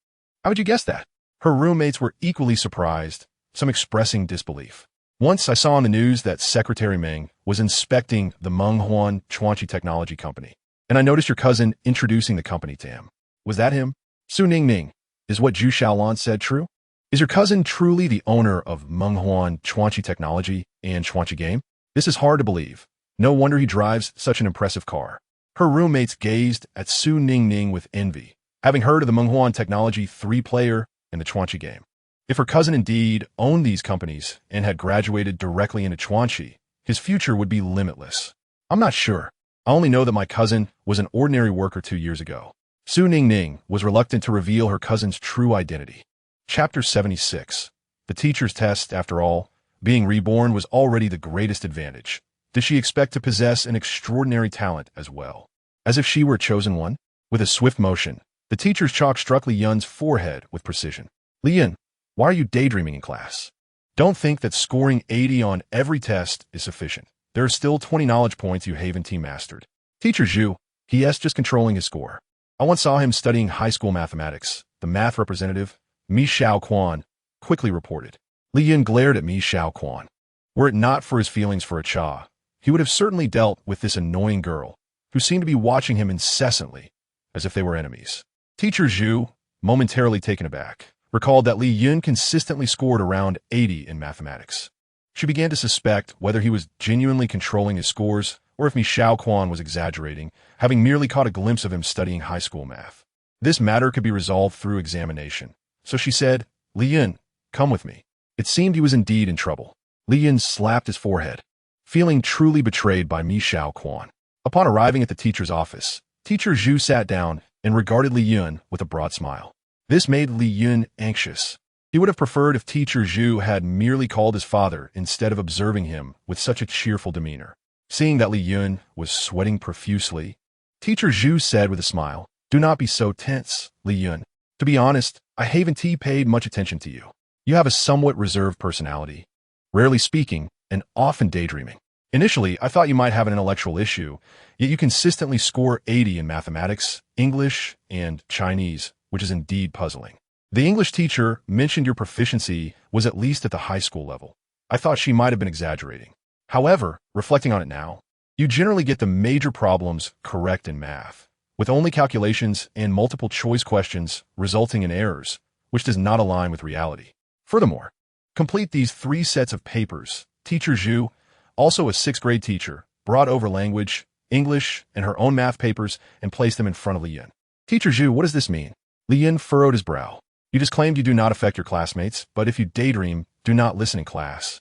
how would you guess that?" Her roommates were equally surprised, some expressing disbelief. "Once I saw on the news that Secretary Meng was inspecting the Menghuan Chuanqi Technology Company, and I noticed your cousin introducing the company to him. Was that him?" "Su Ningning, is what Zhu Xiaolan said true? Is your cousin truly the owner of Menghuan Chuanqi Technology and Chuanqi Game? This is hard to believe. No wonder he drives such an impressive car." Her roommates gazed at Su Ningning with envy, having heard of the Menghuan Technology 3-player and the Chuanqi Game. If her cousin indeed owned these companies and had graduated directly into Chuanqi, his future would be limitless. "I'm not sure. I only know that my cousin was an ordinary worker 2 years ago." Su Ningning was reluctant to reveal her cousin's true identity. Chapter 76. The teacher's test, after all, being reborn was already the greatest advantage. Did she expect to possess an extraordinary talent as well? As if she were a chosen one? With a swift motion, the teacher's chalk struck Li Yun's forehead with precision. "Li Yun, why are you daydreaming in class? Don't think that scoring 80 on every test is sufficient. There are still 20 knowledge points you haven't mastered." "Teacher Zhu," he asked, just controlling his score. "I once saw him studying high school mathematics." The math representative, Mi Xiaoquan, quickly reported. Li Yun glared at Mi Xiaoquan. Were it not for his feelings for Cha, he would have certainly dealt with this annoying girl, who seemed to be watching him incessantly, as if they were enemies. Teacher Zhu, momentarily taken aback, recalled that Li Yun consistently scored around 80 in mathematics. She began to suspect whether he was genuinely controlling his scores or if Mi Xiaoquan was exaggerating, having merely caught a glimpse of him studying high school math. This matter could be resolved through examination, so she said, "Li Yun, come with me." It seemed he was indeed in trouble. Li Yun slapped his forehead, feeling truly betrayed by Mi Xiaoquan. Upon arriving at the teacher's office, Teacher Zhu sat down and regarded Li Yun with a broad smile. This made Li Yun anxious. He would have preferred if Teacher Zhu had merely called his father instead of observing him with such a cheerful demeanor. Seeing that Li Yun was sweating profusely, Teacher Zhu said with a smile, "Do not be so tense, Li Yun. To be honest, I haven't paid much attention to you. You have a somewhat reserved personality, rarely speaking, and often daydreaming. Initially, I thought you might have an intellectual issue, yet you consistently score 80 in mathematics, English, and Chinese, which is indeed puzzling. The English teacher mentioned your proficiency was at least at the high school level. I thought she might have been exaggerating. However, reflecting on it now, you generally get the major problems correct in math, with only calculations and multiple choice questions resulting in errors, which does not align with reality. Furthermore, complete these 3 sets of papers. Teacher Zhu, also a 6th grade teacher, brought over language, English, and her own math papers and placed them in front of Li Yin. Teacher Zhu, what does this mean? Li Yin furrowed his brow. You just claimed you do not affect your classmates, but if you daydream, do not listen in class,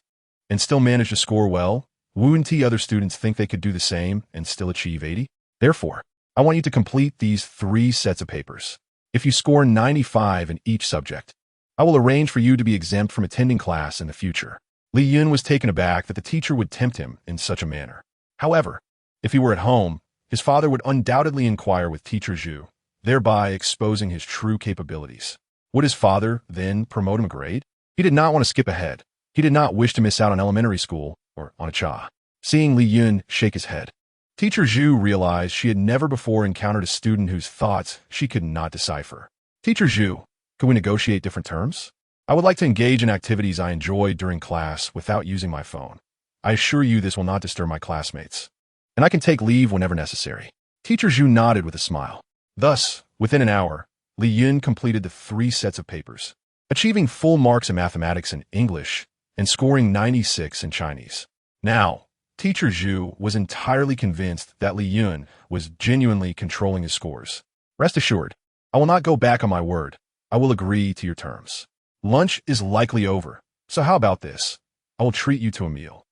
and still manage to score well, wouldn't other students think they could do the same and still achieve 80? Therefore, I want you to complete these 3 sets of papers. If you score 95 in each subject, I will arrange for you to be exempt from attending class in the future. Li Yin was taken aback that the teacher would tempt him in such a manner. However, if he were at home, his father would undoubtedly inquire with Teacher Zhu, thereby exposing his true capabilities. Would his father then promote him a grade? He did not want to skip ahead. He did not wish to miss out on elementary school or on a cha. Seeing Li Yin shake his head, Teacher Zhu realized she had never before encountered a student whose thoughts she could not decipher. Teacher Zhu, could we negotiate different terms? I would like to engage in activities I enjoy during class without using my phone. I assure you this will not disturb my classmates, and I can take leave whenever necessary. Teacher Zhu nodded with a smile. Thus, within an hour, Li Yin completed the 3 sets of papers, achieving full marks in mathematics and English, and scoring 96 in Chinese. Now, Teacher Zhu was entirely convinced that Li Yin was genuinely controlling his scores. Rest assured, I will not go back on my word. I will agree to your terms. Lunch is likely over, so how about this? I will treat you to a meal.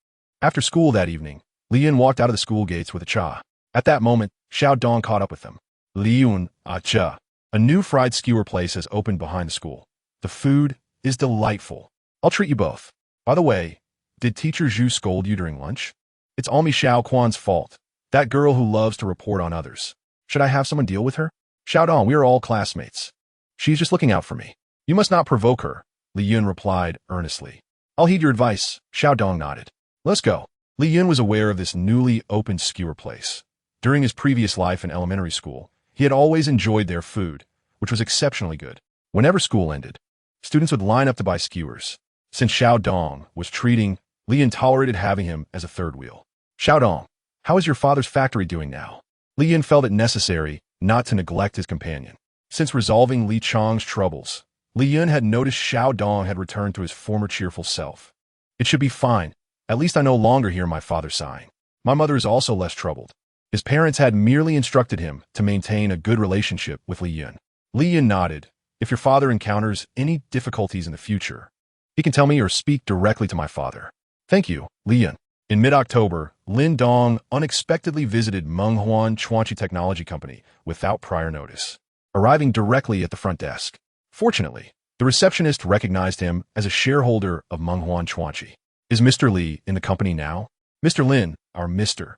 After school that evening, Li Yin walked out of the school gates with a cha. At that moment, Xiao Dong caught up with them. Li Yun, cha. A new fried skewer place has opened behind the school. The food is delightful. I'll treat you both. By the way, did Teacher Zhu scold you during lunch? It's all Mi Xiao Quan's fault. That girl who loves to report on others. Should I have someone deal with her? Xiao Dong, we are all classmates. She's just looking out for me. You must not provoke her, Li Yun replied earnestly. I'll heed your advice, Xiao Dong nodded. Let's go. Li Yun was aware of this newly opened skewer place. During his previous life in elementary school, he had always enjoyed their food, which was exceptionally good. Whenever school ended, students would line up to buy skewers. Since Xiao Dong was treating, Li Yin tolerated having him as a third wheel. Xiao Dong, how is your father's factory doing now? Li Yin felt it necessary not to neglect his companion. Since resolving Li Chang's troubles, Li Yin had noticed Xiao Dong had returned to his former cheerful self. It should be fine. At least I no longer hear my father sighing. My mother is also less troubled. His parents had merely instructed him to maintain a good relationship with Li Yin. Li Yin nodded. If your father encounters any difficulties in the future, he can tell me or speak directly to my father. Thank you, Li Yin. In mid-October, Lin Dong unexpectedly visited Menghuan Chuanqi Technology Company without prior notice, arriving directly at the front desk. Fortunately, the receptionist recognized him as a shareholder of Menghuan Chuanqi. Is Mr. Li in the company now? Mr. Lin, our Mr.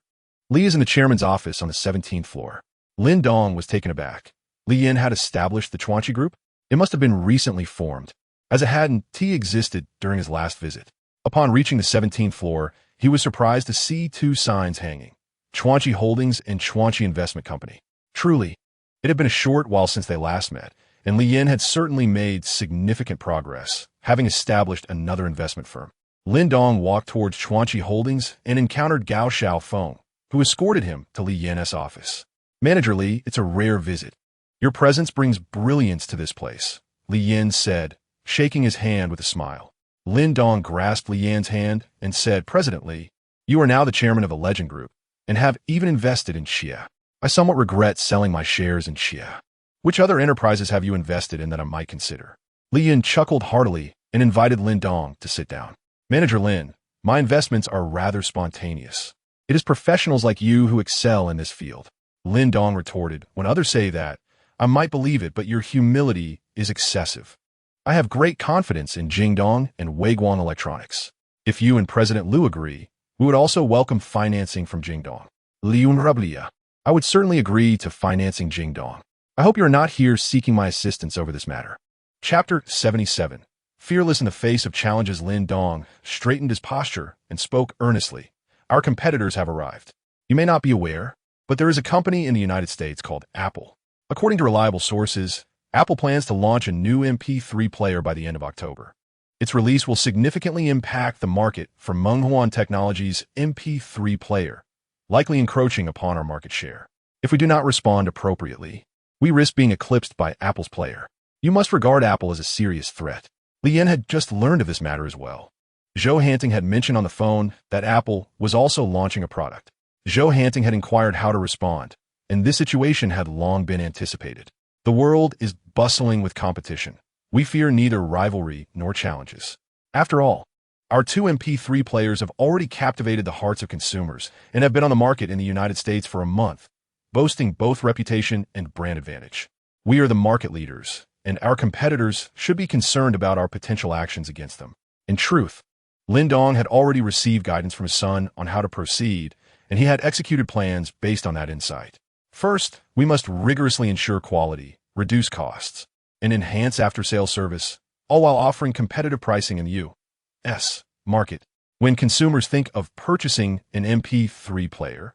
Li is in the chairman's office on the 17th floor. Lin Dong was taken aback. Li Yin had established the Chuanqi Group? It must have been recently formed, as it hadn't existed during his last visit. Upon reaching the 17th floor, he was surprised to see 2 signs hanging: Chuanqi Holdings and Chuanqi Investment Company. Truly, it had been a short while since they last met, and Li Yin had certainly made significant progress, having established another investment firm. Lin Dong walked towards Chuanqi Holdings and encountered Gao Xiaofeng, who escorted him to Li Yin's office. Manager Li, it's a rare visit. Your presence brings brilliance to this place, Li Yin said, shaking his hand with a smile. Lin Dong grasped Li Yin's hand and said, President Li, you are now the chairman of the Legend Group and have even invested in Xia. I somewhat regret selling my shares in Xia. Which other enterprises have you invested in that I might consider? Li Yin chuckled heartily and invited Lin Dong to sit down. Manager Lin, my investments are rather spontaneous. It is professionals like you who excel in this field. Lin Dong retorted, when others say that, I might believe it, but your humility is excessive. I have great confidence in Jingdong and Weiguang Electronics. If you and President Liu agree, we would also welcome financing from Jingdong. Liun Rablia, I would certainly agree to financing Jingdong. I hope you are not here seeking my assistance over this matter. Chapter 77. Fearless in the face of challenges, Lin Dong straightened his posture and spoke earnestly. Our competitors have arrived. You may not be aware, but there is a company in the United States called Apple. According to reliable sources, Apple plans to launch a new MP3 player by the end of October. Its release will significantly impact the market for Menghuan Technology's MP3 player, likely encroaching upon our market share. If we do not respond appropriately, we risk being eclipsed by Apple's player. You must regard Apple as a serious threat. Li Yin had just learned of this matter as well. Zhou Hanting had mentioned on the phone that Apple was also launching a product. Zhou Hanting had inquired how to respond, and this situation had long been anticipated. The world is bustling with competition. We fear neither rivalry nor challenges. After all, our two MP3 players have already captivated the hearts of consumers and have been on the market in the United States for a month, boasting both reputation and brand advantage. We are the market leaders, and our competitors should be concerned about our potential actions against them. In truth, Lin Dong had already received guidance from his son on how to proceed, and he had executed plans based on that insight. First, we must rigorously ensure quality, reduce costs, and enhance after-sales service, all while offering competitive pricing in the U.S. market. When consumers think of purchasing an MP3 player,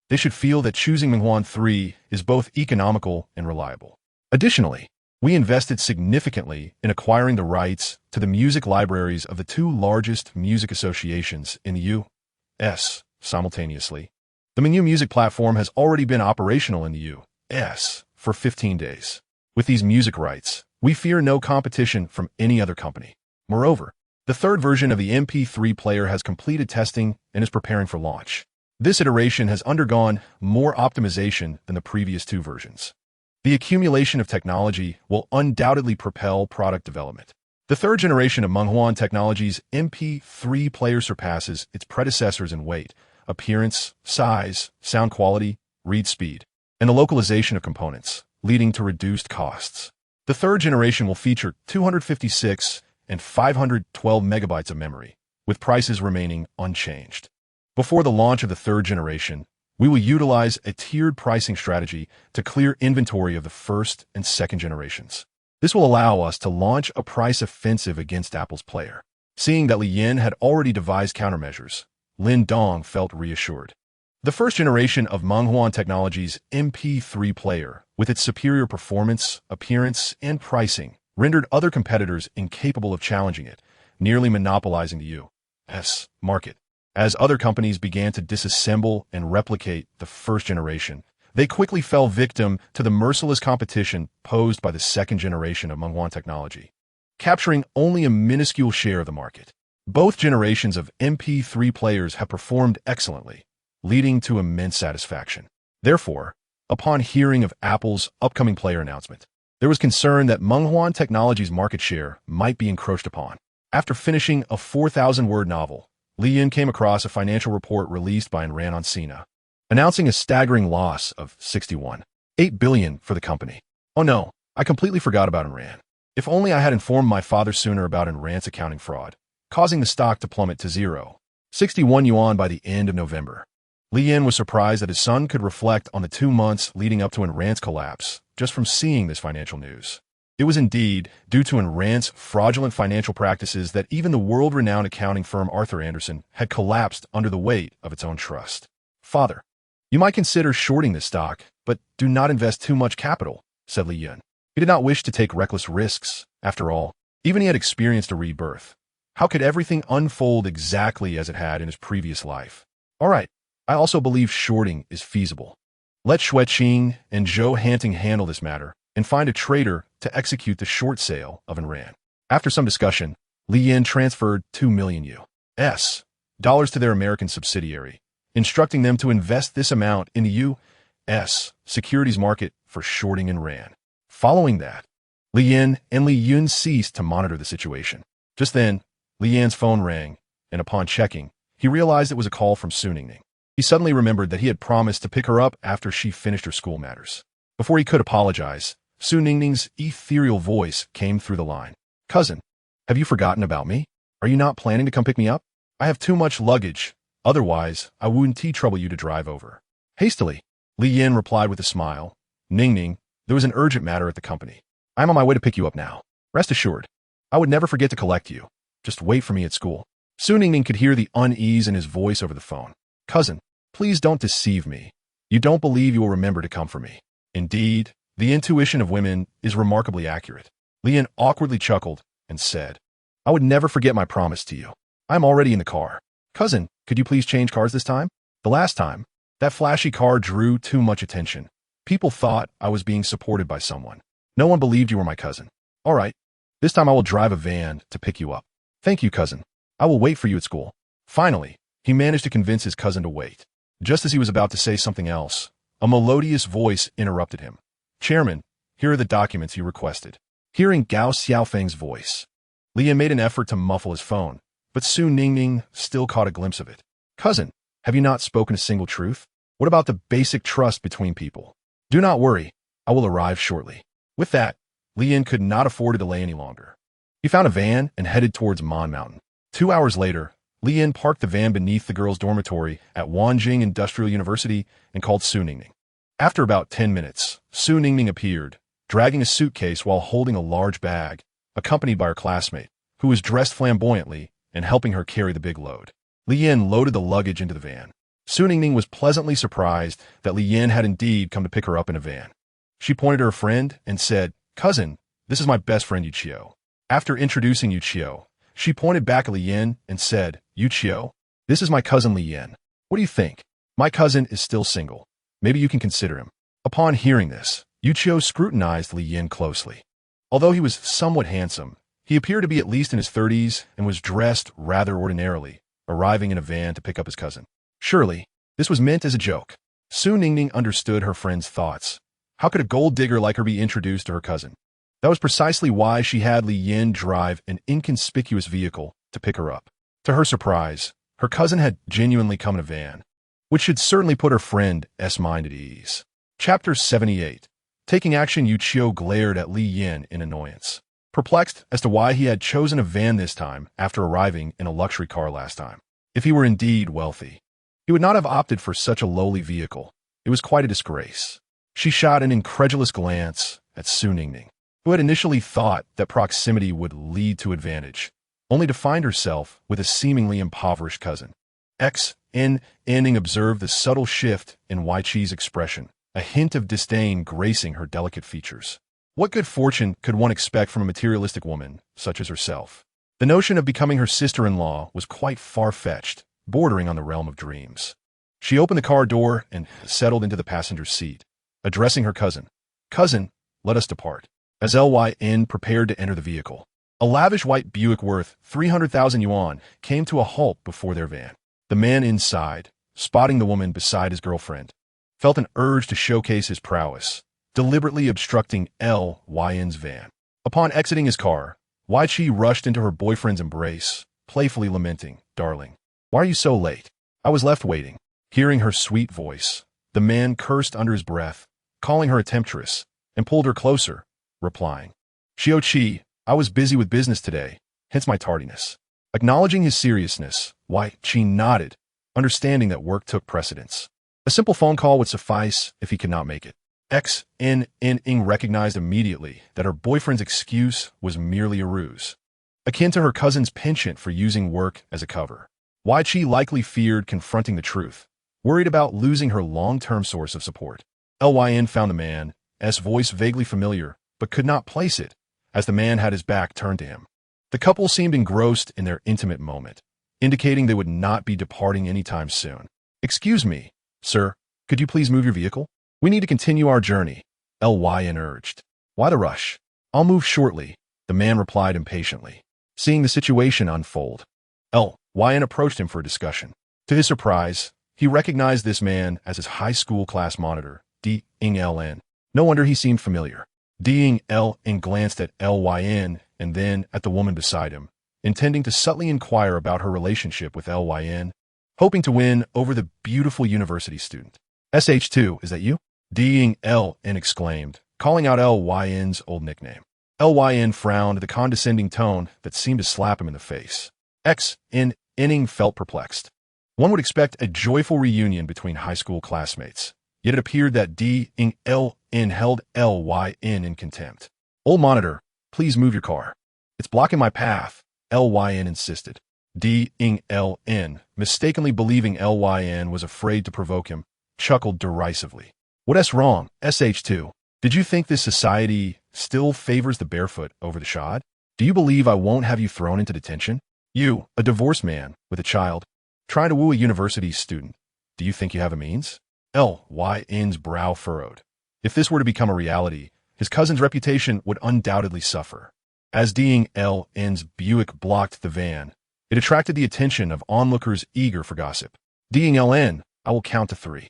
they should feel that choosing Menghuan 3 is both economical and reliable. Additionally, we invested significantly in acquiring the rights to the music libraries of the two largest music associations in the U.S. simultaneously. The Menghu music platform has already been operational in the U.S. for 15 days. With these music rights, we fear no competition from any other company. Moreover, the third version of the MP3 player has completed testing and is preparing for launch. This iteration has undergone more optimization than the previous two versions. The accumulation of technology will undoubtedly propel product development. The third generation of Menghuan Technology's MP3 player surpasses its predecessors in weight, appearance, size, sound quality, read speed, and the localization of components, leading to reduced costs. The third generation will feature 256 and 512 megabytes of memory, with prices remaining unchanged. Before the launch of the third generation, we will utilize a tiered pricing strategy to clear inventory of the first and second generations. This will allow us to launch a price offensive against Apple's player. Seeing that Li Yin had already devised countermeasures, Lin Dong felt reassured. The first generation of Menghuan Technology's MP3 player, with its superior performance, appearance, and pricing, rendered other competitors incapable of challenging it, nearly monopolizing the U.S. market. As other companies began to disassemble and replicate the first generation, they quickly fell victim to the merciless competition posed by the second generation of Menghuan Technology, capturing only a minuscule share of the market. Both generations of MP3 players have performed excellently, leading to immense satisfaction. Therefore, upon hearing of Apple's upcoming player announcement, there was concern that Menghuan Technology's market share might be encroached upon. After finishing a 4,000-word novel, Li Yin came across a financial report released by Enran Sina, announcing a staggering loss of 61.8 billion for the company. Oh no, I completely forgot about Enran. If only I had informed my father sooner about Enran's accounting fraud, causing the stock to plummet to 0.61 yuan by the end of November. Li Yin was surprised that his son could reflect on the 2 months leading up to Enran's collapse just from seeing this financial news. It was indeed due to Enran's fraudulent financial practices that even the world-renowned accounting firm Arthur Andersen had collapsed under the weight of its own trust. Father, you might consider shorting this stock, but do not invest too much capital, said Li Yin. He did not wish to take reckless risks. After all, even he had experienced a rebirth. How could everything unfold exactly as it had in his previous life? All right, I also believe shorting is feasible. Let Xue Qing and Zhou Hanting handle this matter and find a trader to execute the short sale of Enran. After some discussion, Li Yin transferred $2 million US to their American subsidiary, instructing them to invest this amount in the U.S. securities market for shorting Enran. Following that, Li Yin and Li Yun ceased to monitor the situation. Just then, Li Yan's phone rang, and upon checking, he realized it was a call from Su Ningning. He suddenly remembered that he had promised to pick her up after she finished her school matters. Before he could apologize, Su Ningning's ethereal voice came through the line. Cousin, have you forgotten about me? Are you not planning to come pick me up? I have too much luggage. Otherwise, I wouldn't trouble you to drive over. Hastily, Li Yin replied with a smile. Ningning, there was an urgent matter at the company. I am on my way to pick you up now. Rest assured, I would never forget to collect you. Just wait for me at school. Su Ningning could hear the unease in his voice over the phone. Cousin, please don't deceive me. You don't believe you will remember to come for me. Indeed, the intuition of women is remarkably accurate. Li Yin awkwardly chuckled and said, I would never forget my promise to you. I'm already in the car. Cousin, could you please change cars this time? The last time, that flashy car drew too much attention. People thought I was being supported by someone. No one believed you were my cousin. All right. This time I will drive a van to pick you up. Thank you, cousin. I will wait for you at school. Finally, he managed to convince his cousin to wait. Just as he was about to say something else, a melodious voice interrupted him. Chairman, here are the documents you requested. Hearing Gao Xiaofeng's voice, Li Yin made an effort to muffle his phone, but Su Ningning still caught a glimpse of it. Cousin, have you not spoken a single truth? What about the basic trust between people? Do not worry, I will arrive shortly. With that, Li Yin could not afford to delay any longer. He found a van and headed towards Mon Mountain. 2 hours later, Li Yin parked the van beneath the girls' dormitory at Wanjing Industrial University and called Su Ningning. After about 10 minutes, Su Ningning appeared, dragging a suitcase while holding a large bag, accompanied by her classmate, who was dressed flamboyantly and helping her carry the big load. Li Yin loaded the luggage into the van. Su Ningning was pleasantly surprised that Li Yin had indeed come to pick her up in a van. She pointed to her friend and said, Cousin, this is my best friend Yu Qiu. After introducing Yu Qiu, she pointed back at Li Yin and said, Yu Qiu, this is my cousin Li Yin. What do you think? My cousin is still single. Maybe you can consider him. Upon hearing this, Yu Qiu scrutinized Li Yin closely. Although he was somewhat handsome, he appeared to be at least in his 30s and was dressed rather ordinarily, arriving in a van to pick up his cousin. Surely, this was meant as a joke. Su Ningning understood her friend's thoughts. How could a gold digger like her be introduced to her cousin? That was precisely why she had Li Yin drive an inconspicuous vehicle to pick her up. To her surprise, her cousin had genuinely come in a van, which should certainly put her friend's mind at ease. Chapter 78. Taking action, Yu Qiu glared at Li Yin in annoyance, perplexed as to why he had chosen a van this time after arriving in a luxury car last time. If he were indeed wealthy, he would not have opted for such a lowly vehicle. It was quite a disgrace. She shot an incredulous glance at Su Ningning, who had initially thought that proximity would lead to advantage, only to find herself with a seemingly impoverished cousin. Ningning observed the subtle shift in Wai Chi's expression, a hint of disdain gracing her delicate features. What good fortune could one expect from a materialistic woman such as herself? The notion of becoming her sister-in-law was quite far-fetched, bordering on the realm of dreams. She opened the car door and settled into the passenger seat, addressing her cousin. Cousin, let us depart. As Lyn prepared to enter the vehicle, a lavish white Buick worth 300,000 yuan came to a halt before their van. The man inside, spotting the woman beside his girlfriend, felt an urge to showcase his prowess, deliberately obstructing Lyn's van. Upon exiting his car, Wai Chi rushed into her boyfriend's embrace, playfully lamenting, Darling, why are you so late? I was left waiting. Hearing her sweet voice, the man cursed under his breath, calling her a temptress, and pulled her closer, replying, Xiao Qi, I was busy with business today, hence my tardiness. Acknowledging his seriousness, Wai Chi nodded, understanding that work took precedence. A simple phone call would suffice if he could not make it. Ning recognized immediately that her boyfriend's excuse was merely a ruse, akin to her cousin's penchant for using work as a cover. Wai Chi likely feared confronting the truth, worried about losing her long-term source of support. Lyn found the man's voice vaguely familiar, but could not place it, as the man had his back turned to him. The couple seemed engrossed in their intimate moment, indicating they would not be departing anytime soon. Excuse me, sir, could you please move your vehicle? We need to continue our journey, Lyn urged. Why the rush? I'll move shortly, the man replied impatiently. Seeing the situation unfold, Lyn approached him for a discussion. To his surprise, he recognized this man as his high school class monitor, Ln. No wonder he seemed familiar. Ln glanced at Lyn and then at the woman beside him, intending to subtly inquire about her relationship with Lyn, hoping to win over the beautiful university student. SH2, is that you? Ln exclaimed, calling out Lyn's old nickname. Lyn frowned at the condescending tone that seemed to slap him in the face. Ning felt perplexed. One would expect a joyful reunion between high school classmates, yet it appeared that Ln held Lyn in contempt. Old monitor, please move your car. It's blocking my path, Lyn insisted. Ln, mistakenly believing Lyn was afraid to provoke him, chuckled derisively. What's wrong, SH2? Did you think this society still favors the barefoot over the shod? Do you believe I won't have you thrown into detention? You, a divorced man with a child, trying to woo a university student. Do you think you have a means? Lyn's brow furrowed. If this were to become a reality, his cousin's reputation would undoubtedly suffer. As Ding-Ln's Buick blocked the van, it attracted the attention of onlookers eager for gossip. Ding-Ln, I will count to 3.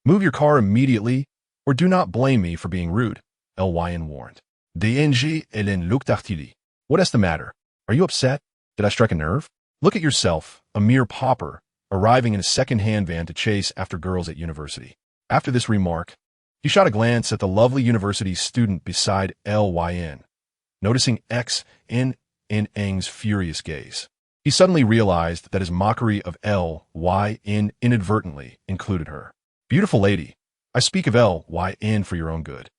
Move your car immediately, or do not blame me for being rude, Lyn warned. Ding-Ln looked artili. What is the matter? Are you upset? Did I strike a nerve? Look at yourself, a mere pauper, arriving in a second-hand van to chase after girls at university. After this remark, he shot a glance at the lovely university student beside Lyn. Noticing Ng's furious gaze, he suddenly realized that his mockery of Lyn inadvertently included her. Beautiful lady, I speak of Lyn for your own good.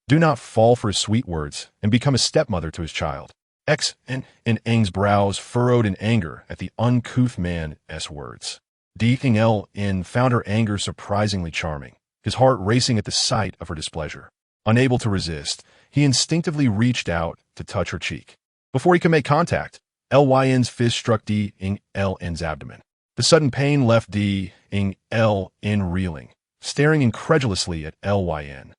Do not fall for his sweet words and become a stepmother to his child. Ng's brows furrowed in anger at the uncouth man's words. Ding-Ln found her anger surprisingly charming, his heart racing at the sight of her displeasure. Unable to resist, he instinctively reached out to touch her cheek. Before he could make contact, Lyn's fist struck Ding-Ln's abdomen. The sudden pain left Ding-Ln reeling, staring incredulously at Lyn.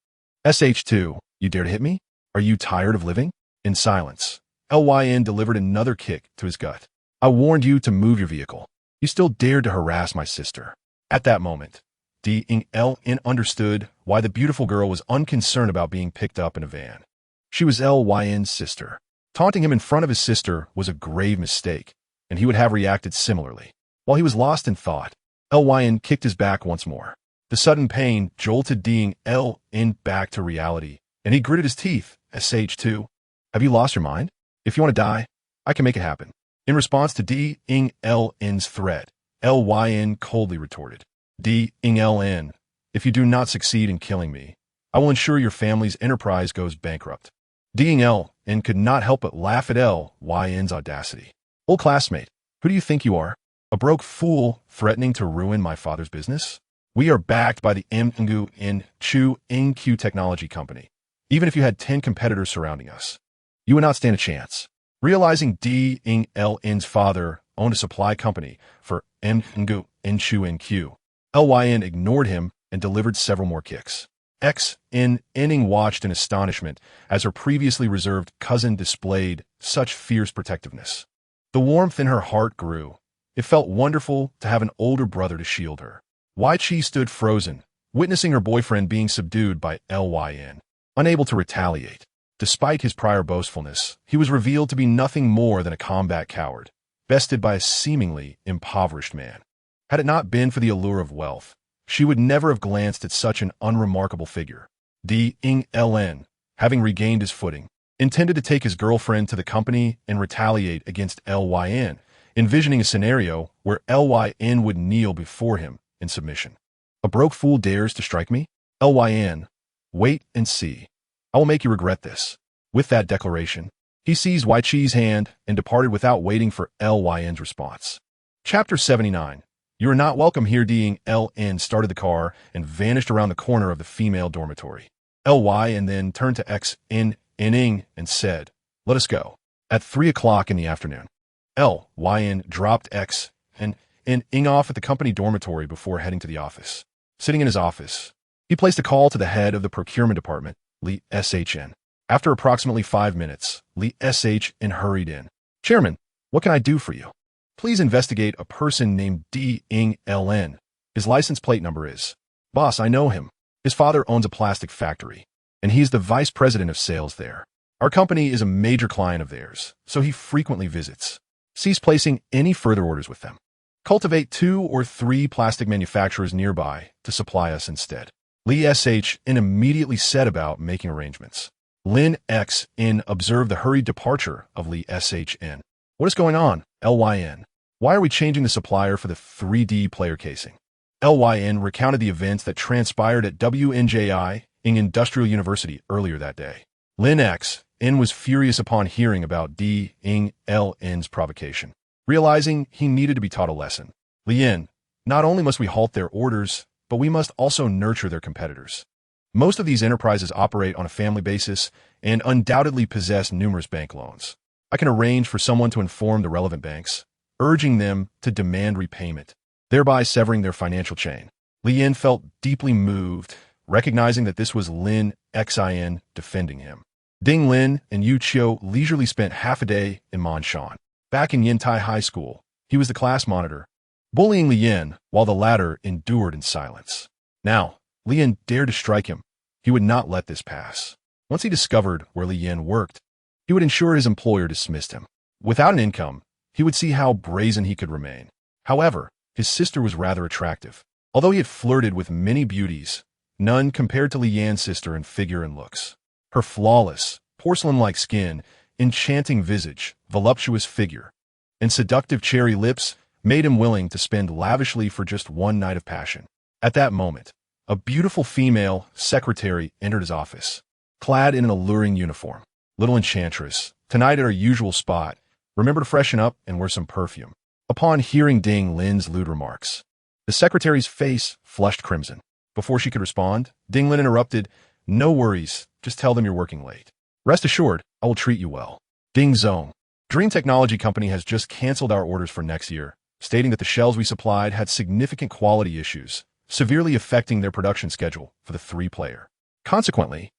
"SH2, you dare to hit me? Are you tired of living?" In silence, Lyn delivered another kick to his gut. "I warned you to move your vehicle. You still dared to harass my sister." At that moment, Ding-Ln understood why the beautiful girl was unconcerned about being picked up in a van. She was Lyn's sister. Taunting him in front of his sister was a grave mistake, and he would have reacted similarly. While he was lost in thought, Lyn kicked his back once more. The sudden pain jolted Ding-Ln back to reality, and he gritted his teeth. "SH2, have you lost your mind? If you want to die, I can make it happen." In response to Ding-Ln's threat, Lyn coldly retorted, "Ding-Ln, if you do not succeed in killing me, I will ensure your family's enterprise goes bankrupt." Ding-Ln could not help but laugh at Lyn's audacity. "Old classmate, who do you think you are? A broke fool threatening to ruin my father's business? We are backed by the Chu Technology Company. Even if you had 10 competitors surrounding us, you would not stand a chance." Realizing Ding-Ln's father owned a supply company for Chu, Lyn ignored him and delivered several more kicks. Ning watched in astonishment as her previously reserved cousin displayed such fierce protectiveness. The warmth in her heart grew. It felt wonderful to have an older brother to shield her. Wai-Chi stood frozen, witnessing her boyfriend being subdued by Lyn. Unable to retaliate, despite his prior boastfulness, he was revealed to be nothing more than a combat coward, bested by a seemingly impoverished man. Had it not been for the allure of wealth, she would never have glanced at such an unremarkable figure. Ding-Ln, having regained his footing, intended to take his girlfriend to the company and retaliate against Lyn, envisioning a scenario where Lyn would kneel before him in submission. "A broke fool dares to strike me? Lyn, wait and see. I will make you regret this." With that declaration, he seized Wai-Chi's hand and departed without waiting for Lyn's response. Chapter 79. "You are not welcome here." Ding-Ln started the car and vanished around the corner of the female dormitory. Lyn then turned to Ning and said, "Let us go." At 3 o'clock in the afternoon, Lyn dropped Ning off at the company dormitory before heading to the office. Sitting in his office, he placed a call to the head of the procurement department, Li Shn. After approximately 5 minutes, Li Shn hurried in. "Chairman, what can I do for you?" "Please investigate a person named Ding-Ln. His license plate number is..." "Boss, I know him. His father owns a plastic factory, and he's the vice president of sales there. Our company is a major client of theirs, so he frequently visits. Cease placing any further orders with them. Cultivate 2 or 3 plastic manufacturers nearby to supply us instead." Li Shn immediately set about making arrangements. Lin Xn observed the hurried departure of Li Shn. "What is going on, Lyn? Why are we changing the supplier for the 3D player casing?" Lyn recounted the events that transpired at WNJI in Industrial University earlier that day. Lin Xn was furious upon hearing about Ding-Ln's provocation. Realizing he needed to be taught a lesson, "Lin, not only must we halt their orders, but we must also nurture their competitors. Most of these enterprises operate on a family basis and undoubtedly possess numerous bank loans. I can arrange for someone to inform the relevant banks, urging them to demand repayment, thereby severing their financial chain." Lin felt deeply moved recognizing that this was Lin Xin defending him. Ding Lin and Yu Qiu leisurely spent half a day in Manshan. Back in Yintai High School, he was the class monitor, bullying Li Yin while the latter endured in silence. Now, Li Yin dared to strike him. He would not let this pass. Once he discovered where Li Yin worked, he would ensure his employer dismissed him. Without an income, he would see how brazen he could remain. However, his sister was rather attractive. Although he had flirted with many beauties, none compared to Li Yan's sister in figure and looks. Her flawless, porcelain-like skin, enchanting visage, voluptuous figure, and seductive cherry lips made him willing to spend lavishly for just one night of passion. At that moment, a beautiful female secretary entered his office, clad in an alluring uniform. "Little enchantress, tonight at our usual spot, remember to freshen up and wear some perfume." Upon hearing Ding Lin's lewd remarks, the secretary's face flushed crimson. Before she could respond, Ding Lin interrupted, "No worries, just tell them you're working late. Rest assured, I will treat you well." Ding Zong, Dream Technology Company has just canceled our orders for next year, stating that the shells we supplied had significant quality issues, severely affecting their production schedule for the 3-player. Consequently,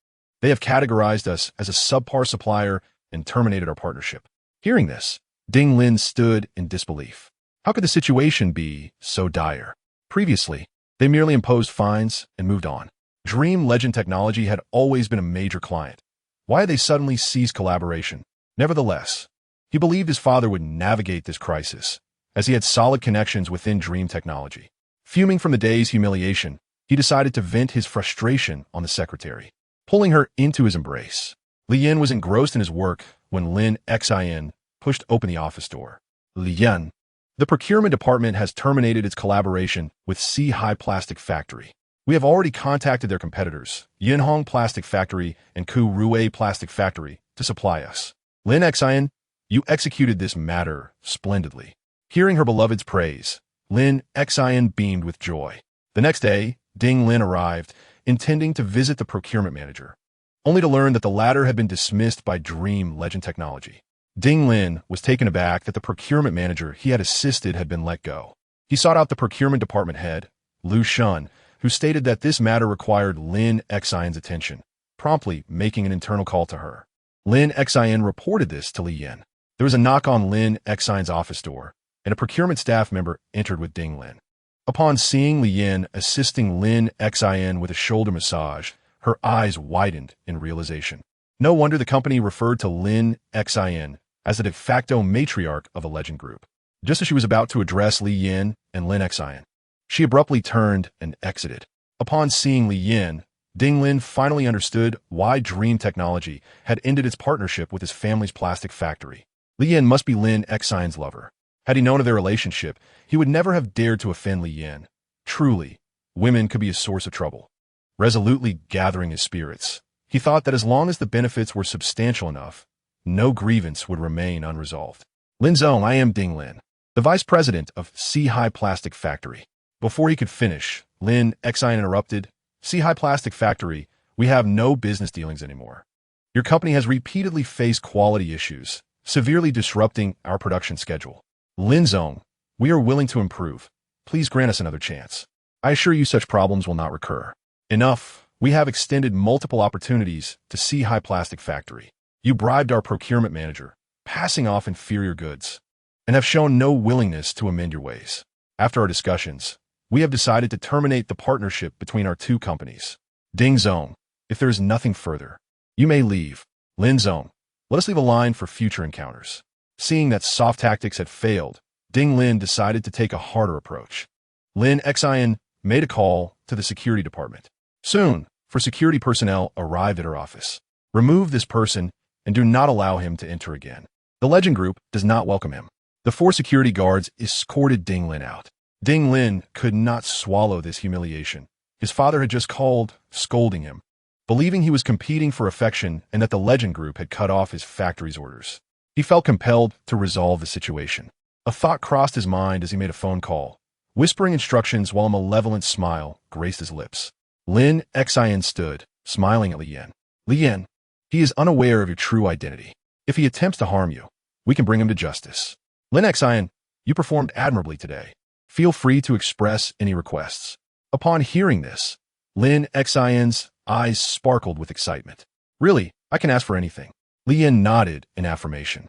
they have categorized us as a subpar supplier and terminated our partnership. Hearing this, Ding Lin stood in disbelief. How could the situation be so dire? Previously, they merely imposed fines and moved on. Dream Legend Technology had always been a major client. Why had they suddenly ceased collaboration? Nevertheless, he believed his father would navigate this crisis, as he had solid connections within Dream Technology. Fuming from the day's humiliation, he decided to vent his frustration on the secretary, pulling her into his embrace. Li Yin was engrossed in his work when Lin Xin pushed open the office door. "Li Yin, the procurement department has terminated its collaboration with High Plastic Factory. We have already contacted their competitors, Yinhong Plastic Factory and Ku Rue Plastic Factory, to supply us. Lin Xin, you executed this matter splendidly." Hearing her beloved's praise, Lin Xin beamed with joy. The next day, Ding Lin arrived, intending to visit the procurement manager, only to learn that the latter had been dismissed by Dream Legend Technology. Ding Lin was taken aback that the procurement manager he had assisted had been let go. He sought out the procurement department head, Lu Shun, who stated that this matter required Lin Xin's attention, promptly making an internal call to her. Lin Xin reported this to Li Yin. There was a knock on Lin Xin's office door, and a procurement staff member entered with Ding Lin. Upon seeing Li Yin assisting Lin Xin with a shoulder massage, her eyes widened in realization. No wonder the company referred to Lin Xin as the de facto matriarch of the Legend Group. Just as she was about to address Li Yin and Lin Xin, she abruptly turned and exited. Upon seeing Li Yin, Ding Lin finally understood why Dream Technology had ended its partnership with his family's plastic factory. Li Yin must be Lin Xin's lover. Had he known of their relationship, he would never have dared to offend Li Yin. Truly, women could be a source of trouble. Resolutely gathering his spirits, he thought that as long as the benefits were substantial enough, no grievance would remain unresolved. "Lin Zong, I am Ding Lin, the vice president of High Plastic Factory." Before he could finish, Lin Xin interrupted, "High Plastic Factory, we have no business dealings anymore. Your company has repeatedly faced quality issues, severely disrupting our production schedule. Lin Zong, we are willing to improve. Please grant us another chance. I assure you such problems will not recur." "Enough. We have extended multiple opportunities to High Plastic Factory. You bribed our procurement manager, passing off inferior goods, and have shown no willingness to amend your ways. After our discussions, we have decided to terminate the partnership between our two companies. Ding Zong, if there is nothing further, you may leave. Lin Zong, let us leave a line for future encounters." Seeing that soft tactics had failed, Ding Lin decided to take a harder approach. Lin Xin made a call to the security department. Soon, security personnel arrived at her office. "Remove this person and do not allow him to enter again. The Legend Group does not welcome him." The 4 security guards escorted Ding Lin out. Ding Lin could not swallow this humiliation. His father had just called, scolding him, believing he was competing for affection and that the Legend Group had cut off his factory's orders. He felt compelled to resolve the situation. A thought crossed his mind as he made a phone call, whispering instructions while a malevolent smile graced his lips. Lin Xin stood, smiling at Li Yin. "Li Yin, he is unaware of your true identity. If he attempts to harm you, we can bring him to justice. Lin Xin, you performed admirably today. Feel free to express any requests." Upon hearing this, Lin Xin's eyes sparkled with excitement. Really, I can ask for anything. Li Yin nodded in affirmation.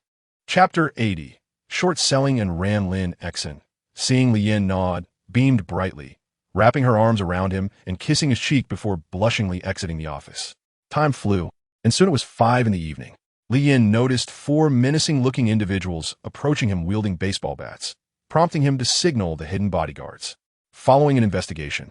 Chapter 80. Short selling and ran Lin Xin. Seeing Li Yin nod, beamed brightly, wrapping her arms around him and kissing his cheek before blushingly exiting the office. Time flew, and soon it was 5 in the evening. Li Yin noticed 4 menacing-looking individuals approaching him wielding baseball bats, prompting him to signal the hidden bodyguards. Following an investigation,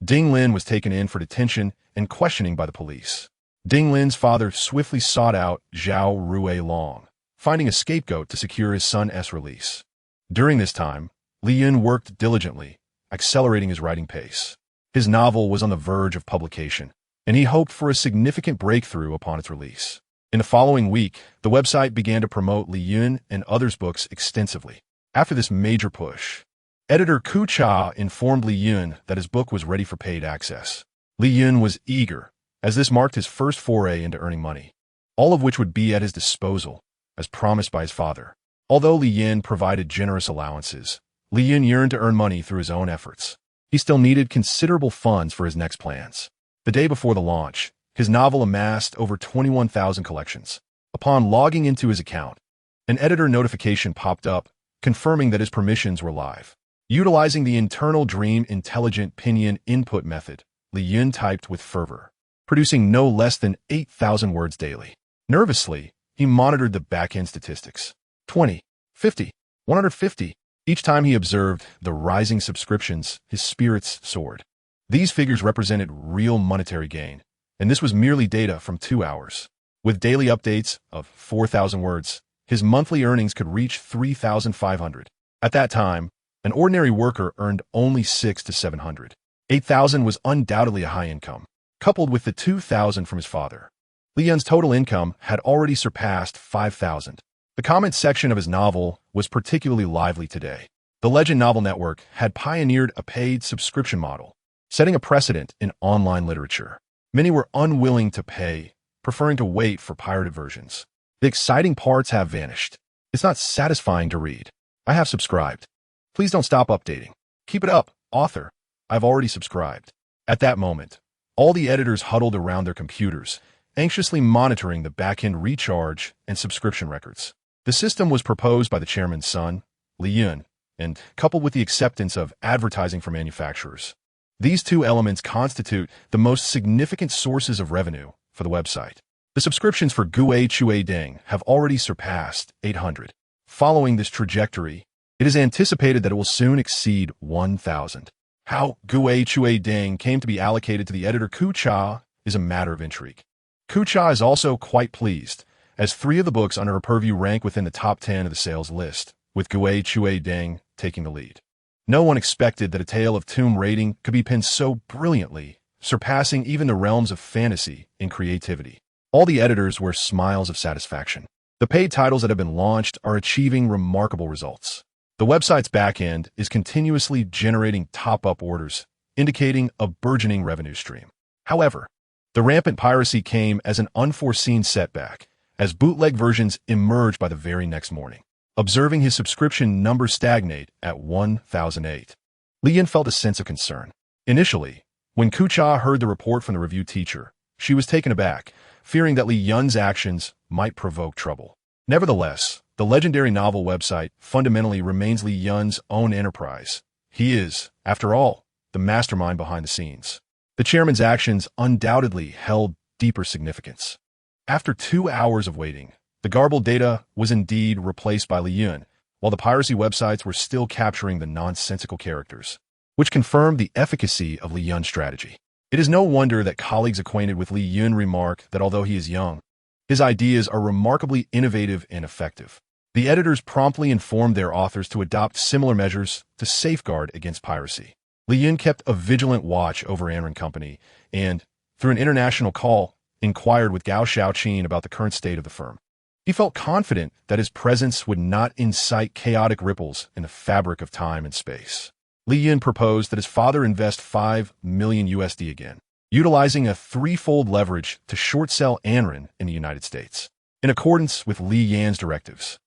Ding Lin was taken in for detention and questioning by the police. Ding Lin's father swiftly sought out Zhao Ruilong, finding a scapegoat to secure his son's release. During this time, Li Yin worked diligently, accelerating his writing pace. His novel was on the verge of publication, and he hoped for a significant breakthrough upon its release. In the following week, the website began to promote Li Yin and others' books extensively. After this major push, editor Ku Cha informed Li Yin that his book was ready for paid access. Li Yin was eager, as this marked his first foray into earning money, all of which would be at his disposal, as promised by his father. Although Li Yin provided generous allowances, Li Yin yearned to earn money through his own efforts. He still needed considerable funds for his next plans. The day before the launch, his novel amassed over 21,000 collections. Upon logging into his account, an editor notification popped up, confirming that his permissions were live. Utilizing the internal Dream Intelligent Pinyin input method, Li Yin typed with fervor, producing no less than 8,000 words daily. Nervously, he monitored the back-end statistics. 20, 50, 150. Each time he observed the rising subscriptions, his spirits soared. These figures represented real monetary gain, and this was merely data from 2 hours. With daily updates of 4,000 words, his monthly earnings could reach 3,500. At that time, an ordinary worker earned only 600 to 700. 8,000 was undoubtedly a high income. Coupled with the 2,000 from his father, Li Yin's total income had already surpassed 5,000. The comment section of his novel was particularly lively today. The Legend Novel Network had pioneered a paid subscription model, setting a precedent in online literature. Many were unwilling to pay, preferring to wait for pirated versions. The exciting parts have vanished. It's not satisfying to read. I have subscribed. Please don't stop updating. Keep it up, author. I've already subscribed. At that moment, all the editors huddled around their computers, anxiously monitoring the back-end recharge and subscription records. The system was proposed by the chairman's son, Li Yin, and coupled with the acceptance of advertising for manufacturers. These 2 elements constitute the most significant sources of revenue for the website. The subscriptions for Gui Chui Deng have already surpassed 800. Following this trajectory, it is anticipated that it will soon exceed 1,000. How Gui Chui Deng came to be allocated to the editor Ku Cha is a matter of intrigue. Ku Cha is also quite pleased, as 3 of the books under her purview rank within the top 10 of the sales list, with Gui Chui Deng taking the lead. No one expected that a tale of tomb raiding could be penned so brilliantly, surpassing even the realms of fantasy in creativity. All the editors wear smiles of satisfaction. The paid titles that have been launched are achieving remarkable results. The website's backend is continuously generating top-up orders, indicating a burgeoning revenue stream. However, the rampant piracy came as an unforeseen setback, as bootleg versions emerged by the very next morning. Observing his subscription numbers stagnate at 1,008, Li Yin felt a sense of concern. Initially, when Ku Cha heard the report from the review teacher, she was taken aback, fearing that Li Yin's actions might provoke trouble. Nevertheless, the legendary novel website fundamentally remains Li Yin's own enterprise. He is, after all, the mastermind behind the scenes. The chairman's actions undoubtedly held deeper significance. After 2 hours of waiting, the garbled data was indeed replaced by Li Yin, while the piracy websites were still capturing the nonsensical characters, which confirmed the efficacy of Li Yin's strategy. It is no wonder that colleagues acquainted with Li Yin remark that although he is young, his ideas are remarkably innovative and effective. The editors promptly informed their authors to adopt similar measures to safeguard against piracy. Li Yin kept a vigilant watch over Anren Company and, through an international call, inquired with Gao Shaoqin about the current state of the firm. He felt confident that his presence would not incite chaotic ripples in the fabric of time and space. Li Yin proposed that his father invest $5 million again, utilizing a 3-fold leverage to short sell Anren in the United States. In accordance with Li Yin's directives,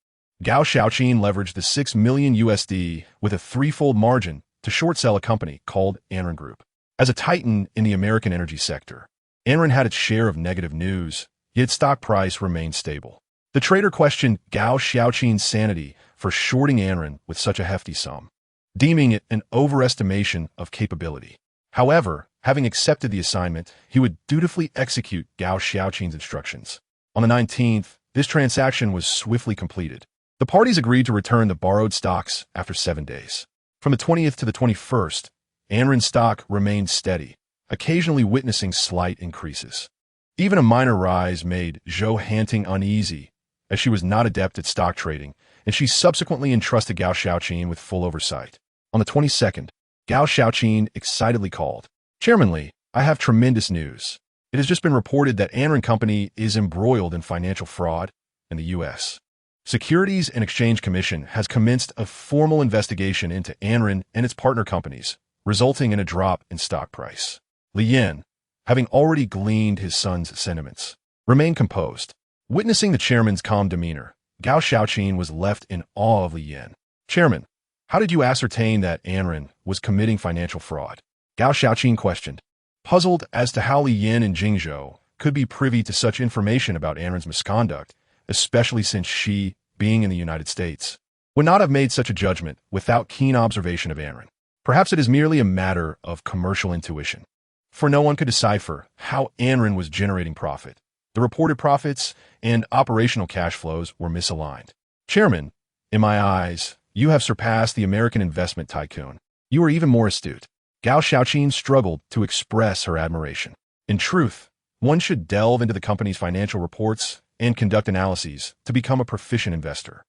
Gao Shaoqin leveraged the $6 million with a 3-fold margin to short sell a company called Anren Group. As a titan in the American energy sector, Enron had its share of negative news, yet its stock price remained stable. The trader questioned Gao Xiaoqin's sanity for shorting Enron with such a hefty sum, deeming it an overestimation of capability. However, having accepted the assignment, he would dutifully execute Gao Xiaoqin's instructions. On the 19th, this transaction was swiftly completed. The parties agreed to return the borrowed stocks after 7 days. From the 20th to the 21st, Enron's stock remained steady, occasionally witnessing slight increases. Even a minor rise made Zhou Hanting uneasy, as she was not adept at stock trading, and she subsequently entrusted Gao Xiaoqin with full oversight. On the 22nd, Gao Xiaoqin excitedly called, "Chairman Li, I have tremendous news. It has just been reported that Enron Company is embroiled in financial fraud, and the U.S. Securities and Exchange Commission has commenced a formal investigation into Enron and its partner companies, resulting in a drop in stock price." Li Yin, having already gleaned his son's sentiments, remained composed. Witnessing the chairman's calm demeanor, Gao Xiaoqin was left in awe of Li Yin. "Chairman, how did you ascertain that Enron was committing financial fraud?" Gao Xiaoqin questioned, puzzled as to how Li Yin and Jingzhou could be privy to such information about Enron's misconduct, especially since she, being in the United States, would not have made such a judgment without keen observation of Enron. Perhaps it is merely a matter of commercial intuition, for no one could decipher how Enron was generating profit. The reported profits and operational cash flows were misaligned. "Chairman, in my eyes, you have surpassed the American investment tycoon. You are even more astute." Gao Xiaoqin struggled to express her admiration. In truth, one should delve into the company's financial reports and conduct analyses to become a proficient investor.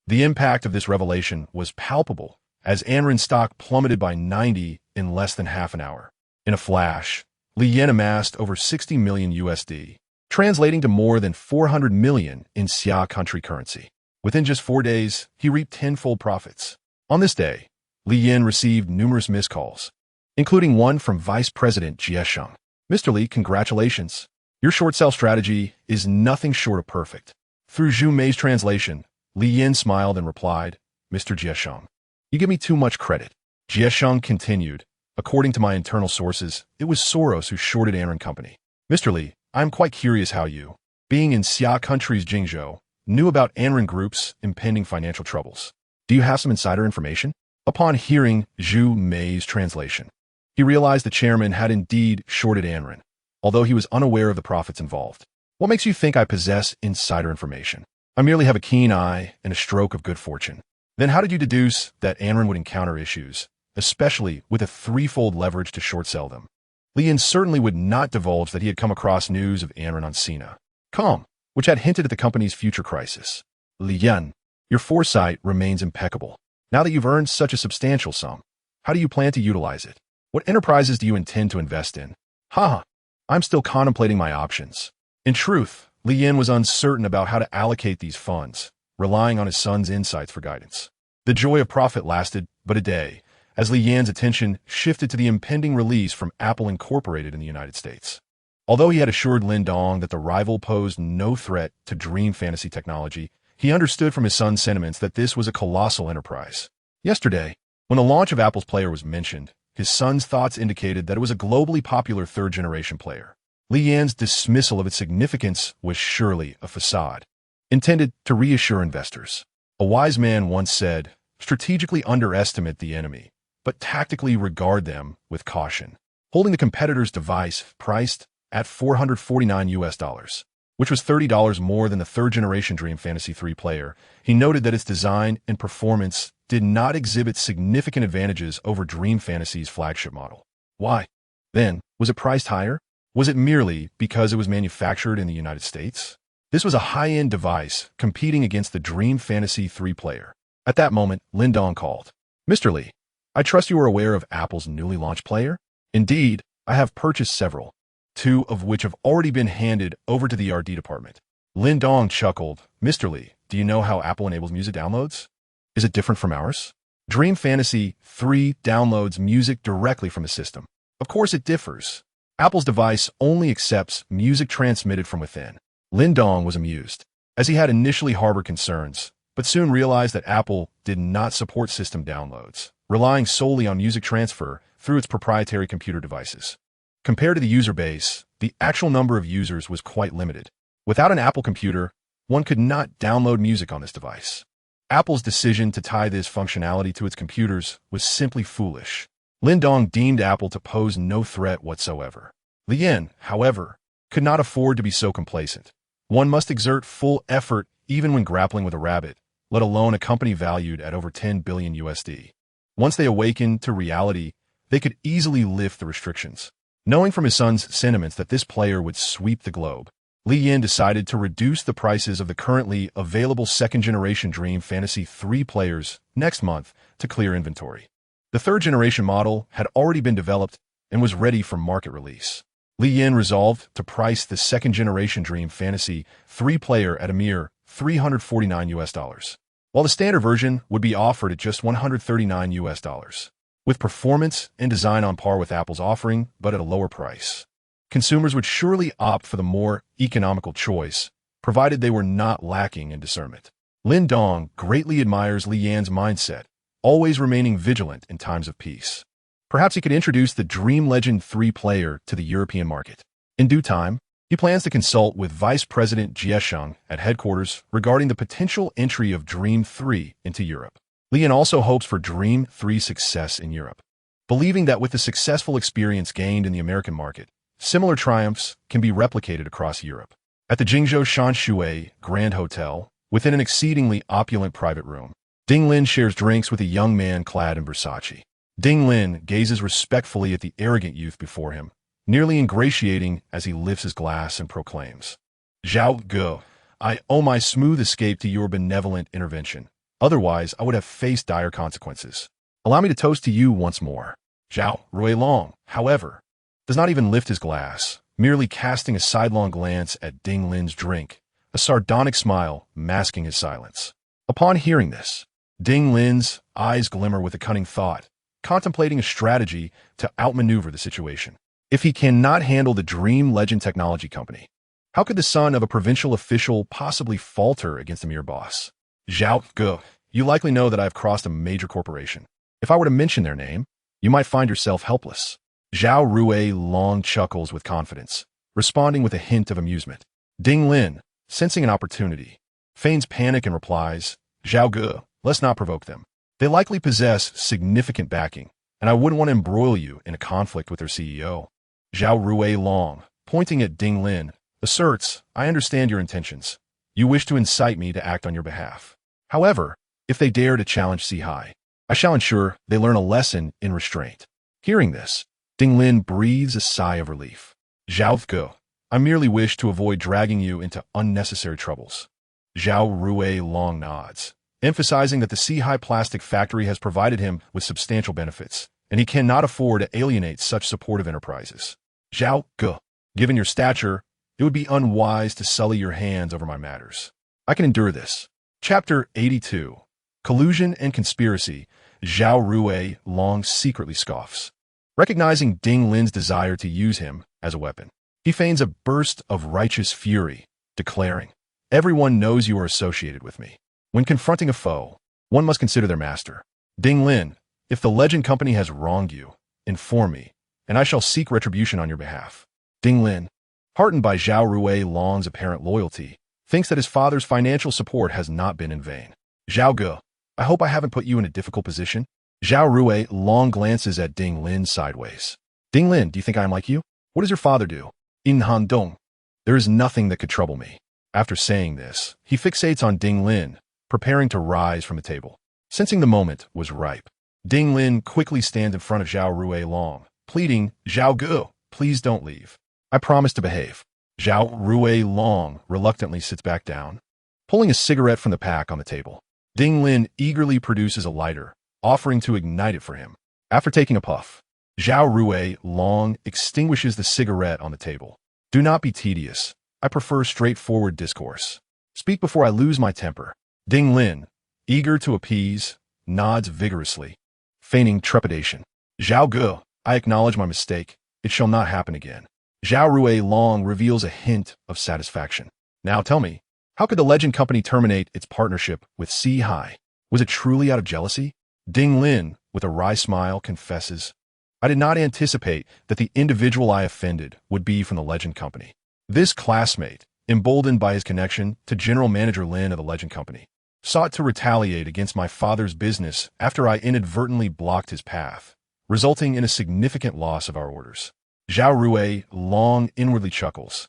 The impact of this revelation was palpable, as Enron's stock plummeted by 90 in less than half an hour. In a flash, Li Yin amassed over 60 million USD, translating to more than 400 million in Xia country currency. Within just 4 days, he reaped tenfold profits. On this day, Li Yin received numerous missed calls, including one from Vice President Jie Sheng. "Mr. Li, congratulations. Your short sell strategy is nothing short of perfect." Through Zhu Mei's translation, Li Yin smiled and replied, "Mr. Jie Sheng, you give me too much credit." Jie Sheng continued, "According to my internal sources, it was Soros who shorted Enron Company." "Mr. Li, I am quite curious how you, being in Xia country's Jingzhou, knew about Enron Group's impending financial troubles. Do you have some insider information?" Upon hearing Zhu Mei's translation, he realized the chairman had indeed shorted Enron, although he was unaware of the profits involved. "What makes you think I possess insider information?" "I merely have a keen eye and a stroke of good fortune." "Then how did you deduce that Enron would encounter issues, especially with a threefold leverage to short sell them?" Li Yin certainly would not divulge that he had come across news of Enron on Sina.com, which had hinted at the company's future crisis. "Li Yin, your foresight remains impeccable. Now that you've earned such a substantial sum, how do you plan to utilize it? What enterprises do you intend to invest in?" "Haha, I'm still contemplating my options." In truth, Li Yin was uncertain about how to allocate these funds, relying on his son's insights for guidance. The joy of profit lasted but a day, as Li Yin's attention shifted to the impending release from Apple Incorporated in the United States. Although he had assured Lin Dong that the rival posed no threat to dream fantasy technology, he understood from his son's sentiments that this was a colossal enterprise. Yesterday, when the launch of Apple's player was mentioned, his son's thoughts indicated that it was a globally popular third-generation player. Li Yin's dismissal of its significance was surely a facade, intended to reassure investors. A wise man once said, "Strategically underestimate the enemy, but tactically regard them with caution." Holding the competitor's device priced at $449, which was $30 more than the third-generation Dream Fantasy 3 player, he noted that its design and performance did not exhibit significant advantages over Dream Fantasy's flagship model. Why? Then, was it priced higher? Was it merely because it was manufactured in the United States? This was a high-end device competing against the Dream Fantasy 3 player. At that moment, Lin Dong called. "Mr. Li, I trust you are aware of Apple's newly launched player?" "Indeed, I have purchased several, 2 of which have already been handed over to the R&D department." Lin Dong chuckled. "Mr. Li, do you know how Apple enables music downloads? Is it different from ours?" "Dream Fantasy 3 downloads music directly from the system." "Of course it differs. Apple's device only accepts music transmitted from within." Lin Dong was amused, as he had initially harbored concerns, but soon realized that Apple did not support system downloads, relying solely on music transfer through its proprietary computer devices. Compared to the user base, the actual number of users was quite limited. Without an Apple computer, one could not download music on this device. Apple's decision to tie this functionality to its computers was simply foolish. Lin Dong deemed Apple to pose no threat whatsoever. Li Yin, however, could not afford to be so complacent. One must exert full effort even when grappling with a rabbit, let alone a company valued at over 10 billion USD. Once they awakened to reality, they could easily lift the restrictions. Knowing from his son's sentiments that this player would sweep the globe, Li Yin decided to reduce the prices of the currently available second-generation Dream Fantasy 3 players next month to clear inventory. The third-generation model had already been developed and was ready for market release. Li Yin resolved to price the second-generation Dream Fantasy 3 player at a mere $349, while the standard version would be offered at just $139. With performance and design on par with Apple's offering, but at a lower price. Consumers would surely opt for the more economical choice, provided they were not lacking in discernment. Lin Dong greatly admires Li Yan's mindset, always remaining vigilant in times of peace. Perhaps he could introduce the Dream Legend 3 player to the European market. In due time, he plans to consult with Vice President Jie Sheng at headquarters regarding the potential entry of Dream 3 into Europe. Li Yan also hopes for Dream 3's success in Europe, believing that with the successful experience gained in the American market, similar triumphs can be replicated across Europe. At the Jingzhou Shanshui Grand Hotel, within an exceedingly opulent private room, Ding Lin shares drinks with a young man clad in Versace. Ding Lin gazes respectfully at the arrogant youth before him, nearly ingratiating as he lifts his glass and proclaims, "Zhao Ge, I owe my smooth escape to your benevolent intervention. Otherwise, I would have faced dire consequences. Allow me to toast to you once more." Zhao Ruilong, however, does not even lift his glass, merely casting a sidelong glance at Ding Lin's drink, a sardonic smile masking his silence. Upon hearing this, Ding Lin's eyes glimmer with a cunning thought, contemplating a strategy to outmaneuver the situation. If he cannot handle the Dream Legend Technology Company, how could the son of a provincial official possibly falter against a mere boss? Zhao Ge, you likely know that I have crossed a major corporation. If I were to mention their name, you might find yourself helpless. Zhao Ruilong chuckles with confidence, responding with a hint of amusement. Ding Lin, sensing an opportunity, feigns panic and replies, "Zhao Ge, let's not provoke them. They likely possess significant backing, and I wouldn't want to embroil you in a conflict with their CEO." Zhao Ruilong, pointing at Ding Lin, asserts, "I understand your intentions. You wish to incite me to act on your behalf. However, if they dare to challenge Sihai, I shall ensure they learn a lesson in restraint." Hearing this, Ding Lin breathes a sigh of relief. "Zhao Ge, I merely wish to avoid dragging you into unnecessary troubles." Zhao Ruilong nods, emphasizing that the Sihai plastic factory has provided him with substantial benefits, and he cannot afford to alienate such supportive enterprises. "Zhao Ge, given your stature, it would be unwise to sully your hands over my matters. I can endure this." Chapter 82. Collusion and Conspiracy. Zhao Ruilong secretly scoffs. Recognizing Ding Lin's desire to use him as a weapon, he feigns a burst of righteous fury, declaring, "Everyone knows you are associated with me. When confronting a foe, one must consider their master. Ding Lin, if the Legend Company has wronged you, inform me, and I shall seek retribution on your behalf." Ding Lin, heartened by Zhao Ruilong's apparent loyalty, thinks that his father's financial support has not been in vain. "Zhao Ge, I hope I haven't put you in a difficult position." Zhao Ruilong glances at Ding Lin sideways. "Ding Lin, do you think I am like you? What does your father do?" "In Han Dong, there is nothing that could trouble me." After saying this, he fixates on Ding Lin, preparing to rise from the table. Sensing the moment was ripe, Ding Lin quickly stands in front of Zhao Ruilong, pleading, "Zhao Ge, please don't leave. I promise to behave." Zhao Ruilong reluctantly sits back down, pulling a cigarette from the pack on the table. Ding Lin eagerly produces a lighter, offering to ignite it for him. After taking a puff, Zhao Ruilong extinguishes the cigarette on the table. "Do not be tedious. I prefer straightforward discourse. Speak before I lose my temper." Ding Lin, eager to appease, nods vigorously, feigning trepidation. "Zhao Ge, I acknowledge my mistake. It shall not happen again." Zhao Ruilong reveals a hint of satisfaction. "Now tell me, how could the Legend Company terminate its partnership with Sihai? Was it truly out of jealousy?" Ding Lin, with a wry smile, confesses, I did not anticipate that the individual I offended would be from the Legend Company. This classmate, emboldened by his connection to General Manager Lin of the Legend Company, sought to retaliate against my father's business after I inadvertently blocked his path, resulting in a significant loss of our orders. Zhao Rui Long inwardly chuckles,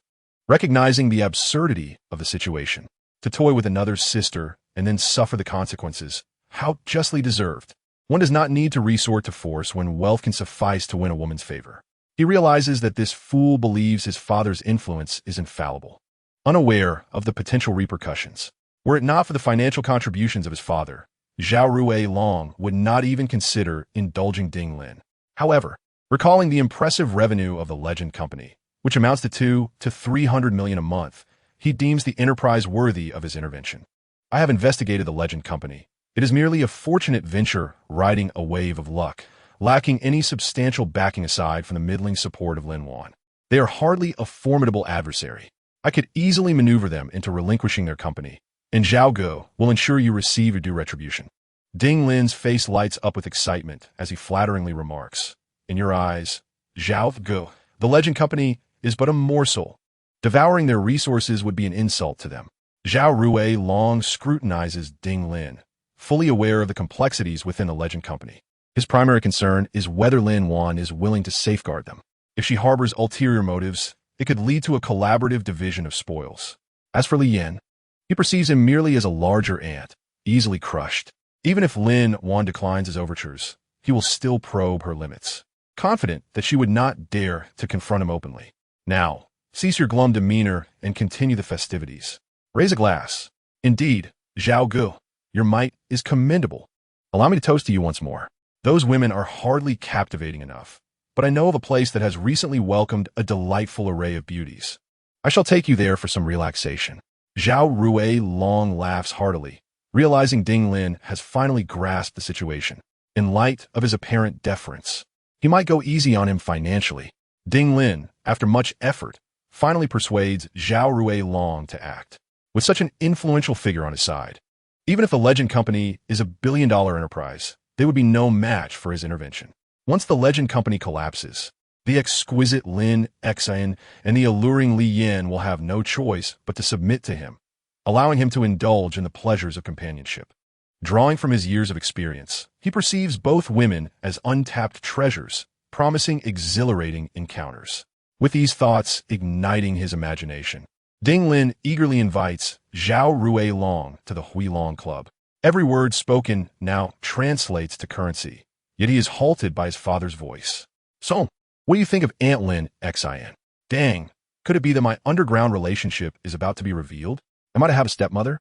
recognizing the absurdity of the situation. To toy with another's sister and then suffer the consequences, how justly deserved. One does not need to resort to force when wealth can suffice to win a woman's favor. He realizes that this fool believes his father's influence is infallible, unaware of the potential repercussions. Were it not for the financial contributions of his father, Zhao Rui Long would not even consider indulging Ding Lin. However, recalling the impressive revenue of the Legend Company, which amounts to 2 to 300 million a month, he deems the enterprise worthy of his intervention. I have investigated the Legend Company. It is merely a fortunate venture riding a wave of luck, lacking any substantial backing aside from the middling support of Lin Yuan. They are hardly a formidable adversary. I could easily maneuver them into relinquishing their company, and Zhao Guo will ensure you receive your due retribution. Ding Lin's face lights up with excitement as he flatteringly remarks, "In your eyes, Zhao Guo, the Legend Company is but a morsel. Devouring their resources would be an insult to them." Zhao Rui Long scrutinizes Ding Lin, fully aware of the complexities within the Legend Company. His primary concern is whether Lin Yuan is willing to safeguard them. If she harbors ulterior motives, it could lead to a collaborative division of spoils. As for Li Yan, he perceives him merely as a larger ant, easily crushed. Even if Lin Yuan declines his overtures, he will still probe her limits, confident that she would not dare to confront him openly. Now, cease your glum demeanor and continue the festivities. Raise a glass. Indeed, Zhao Guo, your might is commendable. Allow me to toast to you once more. Those women are hardly captivating enough, but I know of a place that has recently welcomed a delightful array of beauties. I shall take you there for some relaxation. Zhao Rui Long laughs heartily, realizing Ding Lin has finally grasped the situation. In light of his apparent deference, he might go easy on him financially. Ding Lin, after much effort, finally persuades Zhao Rui Long to act. With such an influential figure on his side, even if the Legend Company is a billion-dollar enterprise, they would be no match for his intervention. Once the Legend Company collapses, the exquisite Lin Xia and the alluring Li Yan will have no choice but to submit to him, allowing him to indulge in the pleasures of companionship. Drawing from his years of experience, he perceives both women as untapped treasures, promising exhilarating encounters. With these thoughts igniting his imagination, Ding Lin eagerly invites Zhao Rui Long to the Huilong Club. Every word spoken now translates to currency, yet he is halted by his father's voice. "So, what do you think of Aunt Lin Xia? Dang, could it be that my underground relationship is about to be revealed? Am I to have a stepmother?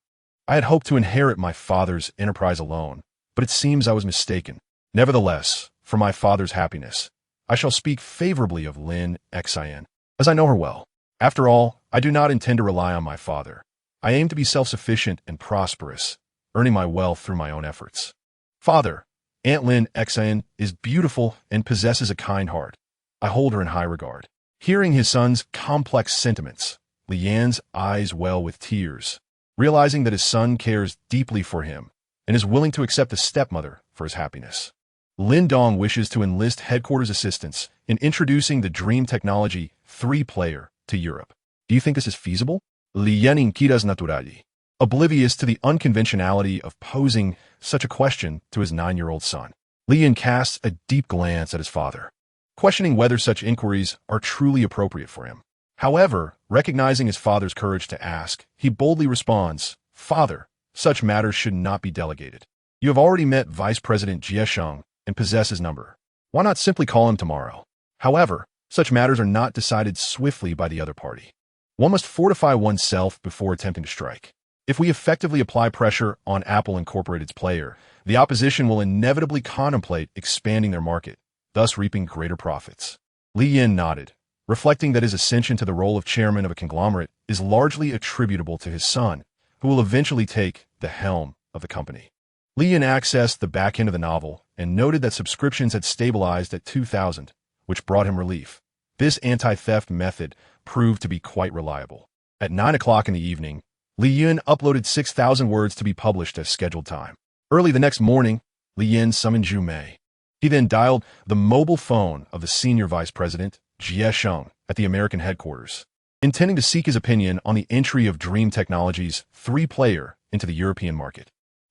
I had hoped to inherit my father's enterprise alone, but it seems I was mistaken. Nevertheless, for my father's happiness, I shall speak favorably of Lin Xia, as I know her well. After all, I do not intend to rely on my father. I aim to be self-sufficient and prosperous, earning my wealth through my own efforts. Father, Aunt Lin Xia is beautiful and possesses a kind heart. I hold her in high regard." Hearing his son's complex sentiments, Li Yan's eyes well with tears, realizing that his son cares deeply for him and is willing to accept a stepmother for his happiness. Lin Dong wishes to enlist headquarters assistance in introducing the Dream Technology 3-player to Europe. Do you think this is feasible? Li Yan inquiras naturali, oblivious to the unconventionality of posing such a question to his 9-year-old son. Li Yan casts a deep glance at his father, questioning whether such inquiries are truly appropriate for him. However, recognizing his father's courage to ask, he boldly responds, "Father, such matters should not be delegated. You have already met Vice President Jie Sheng and possess his number. Why not simply call him tomorrow? However, such matters are not decided swiftly by the other party. One must fortify oneself before attempting to strike. If we effectively apply pressure on Apple Incorporated's player, the opposition will inevitably contemplate expanding their market, thus reaping greater profits." Li Yan nodded, reflecting that his ascension to the role of chairman of a conglomerate is largely attributable to his son, who will eventually take the helm of the company. Li Yan accessed the back end of the novel and noted that subscriptions had stabilized at 2,000, which brought him relief. This anti-theft method proved to be quite reliable. At 9 o'clock in the evening, Li Yan uploaded 6,000 words to be published at scheduled time. Early the next morning, Li Yan summoned Zhu Mei. He then dialed the mobile phone of the senior vice president, Jie Sheng, at the American headquarters, intending to seek his opinion on the entry of Dream Technologies' 3-player into the European market.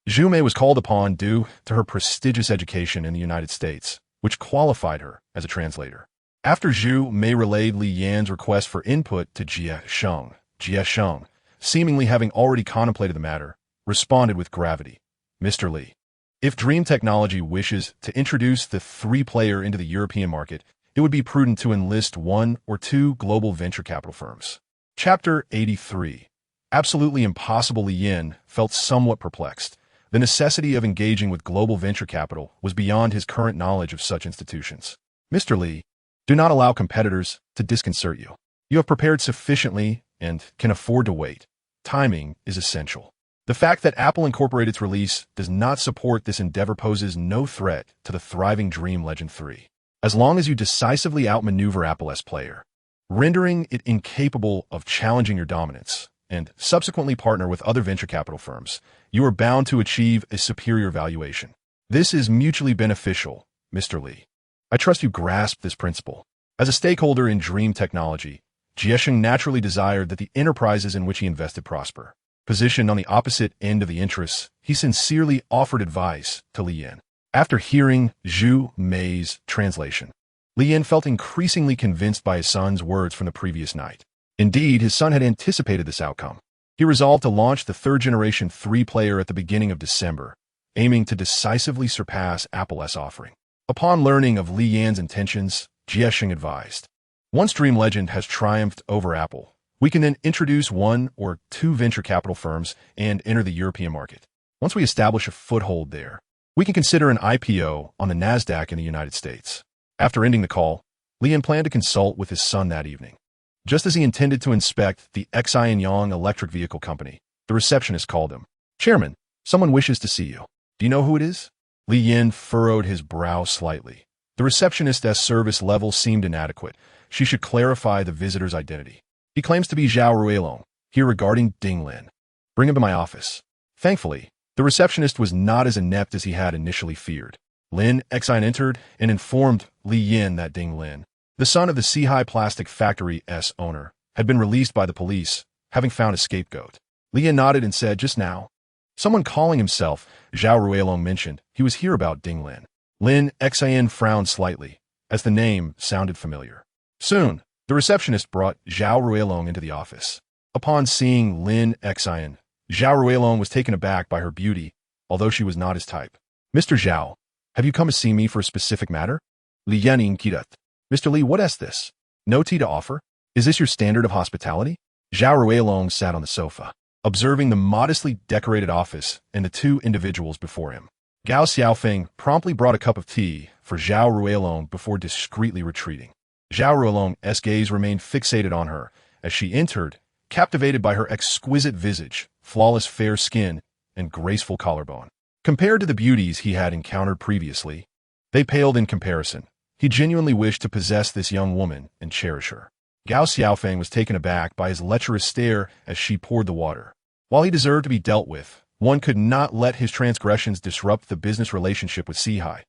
Zhu Mei was called upon due to her prestigious education in the United States, which qualified her as a translator. After Zhu Mei relayed Li Yan's request for input to Jie Sheng, seemingly having already contemplated the matter, responded with gravity, "Mr. Li, if Dream Technology wishes to introduce the 3-player into the European market, it would be prudent to enlist 1 or 2 global venture capital firms." Chapter 83. Absolutely impossible. Li Yan felt somewhat perplexed. The necessity of engaging with global venture capital was beyond his current knowledge of such institutions. "Mr. Li, do not allow competitors to disconcert you. You have prepared sufficiently and can afford to wait. Timing is essential. The fact that Apple Incorporated's release does not support this endeavor poses no threat to the thriving Dream Legend 3. As long as you decisively outmaneuver Apple's player, rendering it incapable of challenging your dominance, and subsequently partner with other venture capital firms, you are bound to achieve a superior valuation. This is mutually beneficial, Mr. Li. I trust you grasp this principle." As a stakeholder in Dream Technology, Jie Sheng naturally desired that the enterprises in which he invested prosper. Positioned on the opposite end of the interests, he sincerely offered advice to Li Yan. After hearing Zhu Mei's translation, Li Yan felt increasingly convinced by his son's words from the previous night. Indeed, his son had anticipated this outcome. He resolved to launch the 3rd-generation 3-player at the beginning of December, aiming to decisively surpass Apple's offering. Upon learning of Li Yan's intentions, Jie Sheng advised, "Once Dream Legend has triumphed over Apple, we can then introduce 1 or 2 venture capital firms and enter the European market. Once we establish a foothold there, we can consider an IPO on the NASDAQ in the United States." After ending the call, Li Yan planned to consult with his son that evening. Just as he intended to inspect the Xianyang electric vehicle company, the receptionist called him. "Chairman, someone wishes to see you. Do you know who it is?" Li Yan furrowed his brow slightly. The receptionist's service level seemed inadequate. She should clarify the visitor's identity. "He claims to be Zhao Ruilong, here regarding Ding Lin. Bring him to my office." Thankfully, the receptionist was not as inept as he had initially feared. Lin Xian entered and informed Li Yan that Ding Lin, the son of the Sihai Plastic Factory's owner, had been released by the police, having found a scapegoat. Li Yan nodded and said, "Just now, someone calling himself Zhao Ruilong mentioned he was here about Ding Lin." Lin Xian frowned slightly, as the name sounded familiar. Soon, the receptionist brought Zhao Ruilong into the office. Upon seeing Lin Xian, Zhao Ruilong was taken aback by her beauty, although she was not his type. "Mr. Zhao, have you come to see me for a specific matter?" Li Yan inquired. "Mr. Li, what is this? No tea to offer? Is this your standard of hospitality?" Zhao Ruilong sat on the sofa, observing the modestly decorated office and the 2 individuals before him. Gao Xiaofeng promptly brought a cup of tea for Zhao Ruilong before discreetly retreating. Zhao Ruilong's gaze remained fixated on her as she entered, captivated by her exquisite visage, flawless fair skin, and graceful collarbone. Compared to the beauties he had encountered previously, they paled in comparison. He genuinely wished to possess this young woman and cherish her. Gao Xiaofeng was taken aback by his lecherous stare as she poured the water. While he deserved to be dealt with, one could not let his transgressions disrupt the business relationship with Sihai.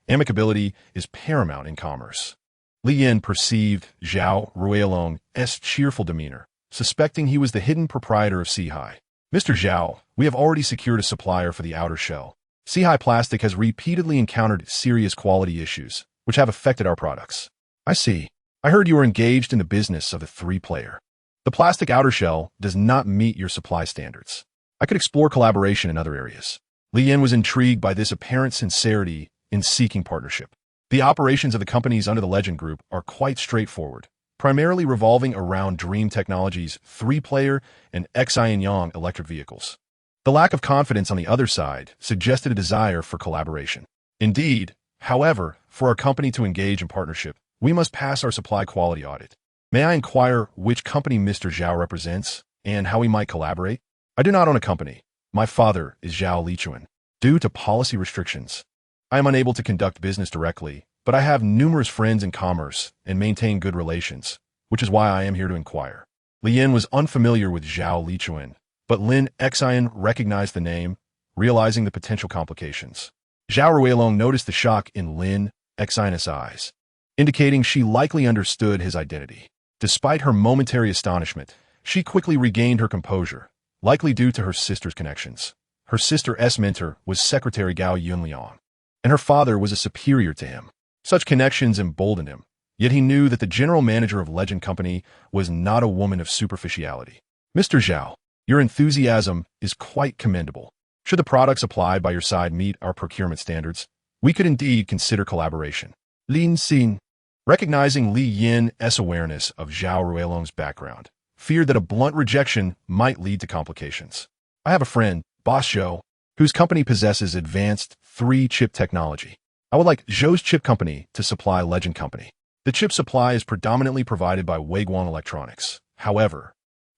Amicability is paramount in commerce. Li Yan perceived Zhao Ruilong's cheerful demeanor, suspecting he was the hidden proprietor of Sihai. "Mr. Zhao, we have already secured a supplier for the outer shell. Sihai Plastic has repeatedly encountered serious quality issues, which have affected our products." "I see. I heard you were engaged in the business of the 3-player. The plastic outer shell does not meet your supply standards. I could explore collaboration in other areas." Li Yan was intrigued by this apparent sincerity in seeking partnership. The operations of the companies under the Legend Group are quite straightforward, primarily revolving around Dream Technologies' 3-player and Xianyang electric vehicles. The lack of confidence on the other side suggested a desire for collaboration. Indeed, however, for our company to engage in partnership, we must pass our supply quality audit. May I inquire which company Mr. Zhao represents and how we might collaborate? "I do not own a company. My father is Zhao Lichuan. Due to policy restrictions, I am unable to conduct business directly, but I have numerous friends in commerce and maintain good relations, which is why I am here to inquire." Li Yan was unfamiliar with Zhao Lichuan, but Lin Xian recognized the name, realizing the potential complications. Zhao Ruilong noticed the shock in Lin Xin's eyes, indicating she likely understood his identity. Despite her momentary astonishment, she quickly regained her composure, likely due to her sister's connections. Her sister's mentor was Secretary Gao Yunliang, and her father was a superior to him. Such connections emboldened him, yet he knew that the general manager of Legend Company was not a woman of superficiality. Mr. Zhao, your enthusiasm is quite commendable. Should the products applied by your side meet our procurement standards, we could indeed consider collaboration. Lin Xin, recognizing Li Yin's awareness of Zhao Ruilong's background, feared that a blunt rejection might lead to complications. I have a friend, Boss Zhou, whose company possesses advanced 3-chip technology. I would like Zhou's chip company to supply Legend Company. The chip supply is predominantly provided by Weiguang Electronics. However,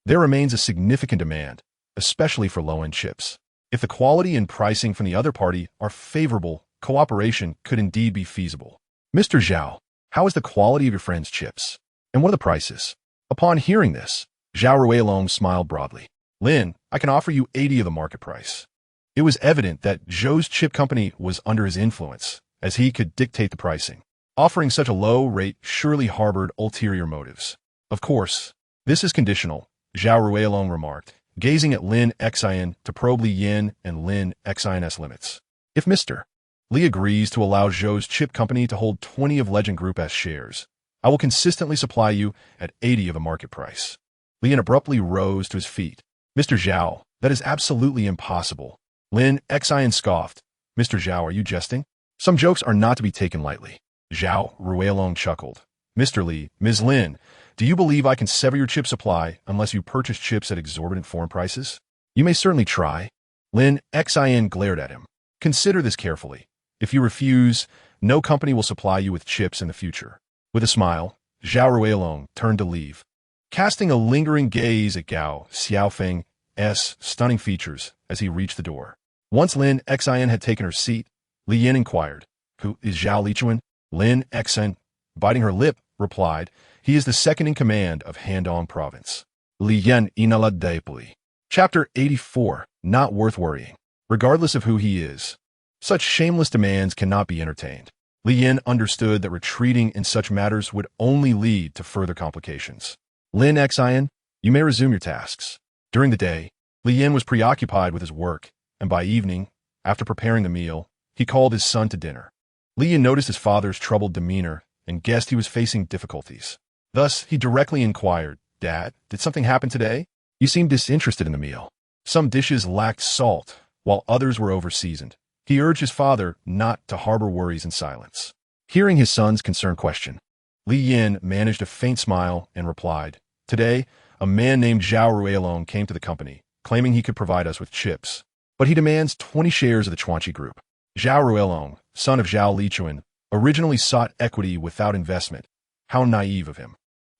there remains a significant demand, especially for low-end chips. If the quality and pricing from the other party are favorable, cooperation could indeed be feasible. Mr. Zhao, how is the quality of your friend's chips? And what are the prices? Upon hearing this, Zhao Ruilong smiled broadly. Lin, I can offer you 80 of the market price. It was evident that Zhou's chip company was under his influence, as he could dictate the pricing. Offering such a low rate surely harbored ulterior motives. Of course, this is conditional, Zhao Ruilong remarked, gazing at Lin Xin to probe Li Yin and Lin Xin's limits. If Mr. Li agrees to allow Zhou's chip company to hold 20 of Legend Group's shares, I will consistently supply you at 80 of the market price. Li Yin abruptly rose to his feet. Mr. Zhao, that is absolutely impossible. Lin Xin scoffed. Mr. Zhao, are you jesting? Some jokes are not to be taken lightly. Zhao Ruilong chuckled. Mr. Li, Ms. Lin, do you believe I can sever your chip supply unless you purchase chips at exorbitant foreign prices? You may certainly try. Lin Xin glared at him. Consider this carefully. If you refuse, no company will supply you with chips in the future. With a smile, Zhao Ruilong turned to leave, casting a lingering gaze at Gao Xiaofeng's stunning features as he reached the door. Once Lin Xin had taken her seat, Li Yin inquired, "Who is Zhao Lichuan?" Lin Xin, biting her lip, replied, "He is the second in command of Handong Province." Li Yin inala deeply. Chapter 84, Not Worth Worrying. Regardless of who he is, such shameless demands cannot be entertained. Li Yin understood that retreating in such matters would only lead to further complications. Lin Xin, you may resume your tasks. During the day, Li Yin was preoccupied with his work, and by evening, after preparing the meal, he called his son to dinner. Li Yin noticed his father's troubled demeanor and guessed he was facing difficulties. Thus, he directly inquired, "Dad, did something happen today? You seem disinterested in the meal." Some dishes lacked salt, while others were over-seasoned. He urged his father not to harbor worries in silence. Hearing his son's concerned question, Li Yin managed a faint smile and replied, "Today, a man named Zhao Ruilong came to the company, claiming he could provide us with chips. But he demands 20 shares of the Chuanqi Group. Zhao Ruilong, son of Zhao Lichuan, originally sought equity without investment. How naive of him."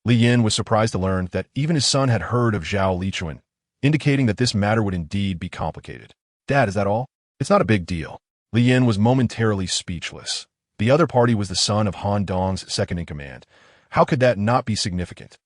Li Yin was surprised to learn that even his son had heard of Zhao Lichuan, indicating that this matter would indeed be complicated. "Dad, is that all?" "It's not a big deal." Li Yin was momentarily speechless. The other party was the son of Han Dong's second-in-command. How could that not be significant?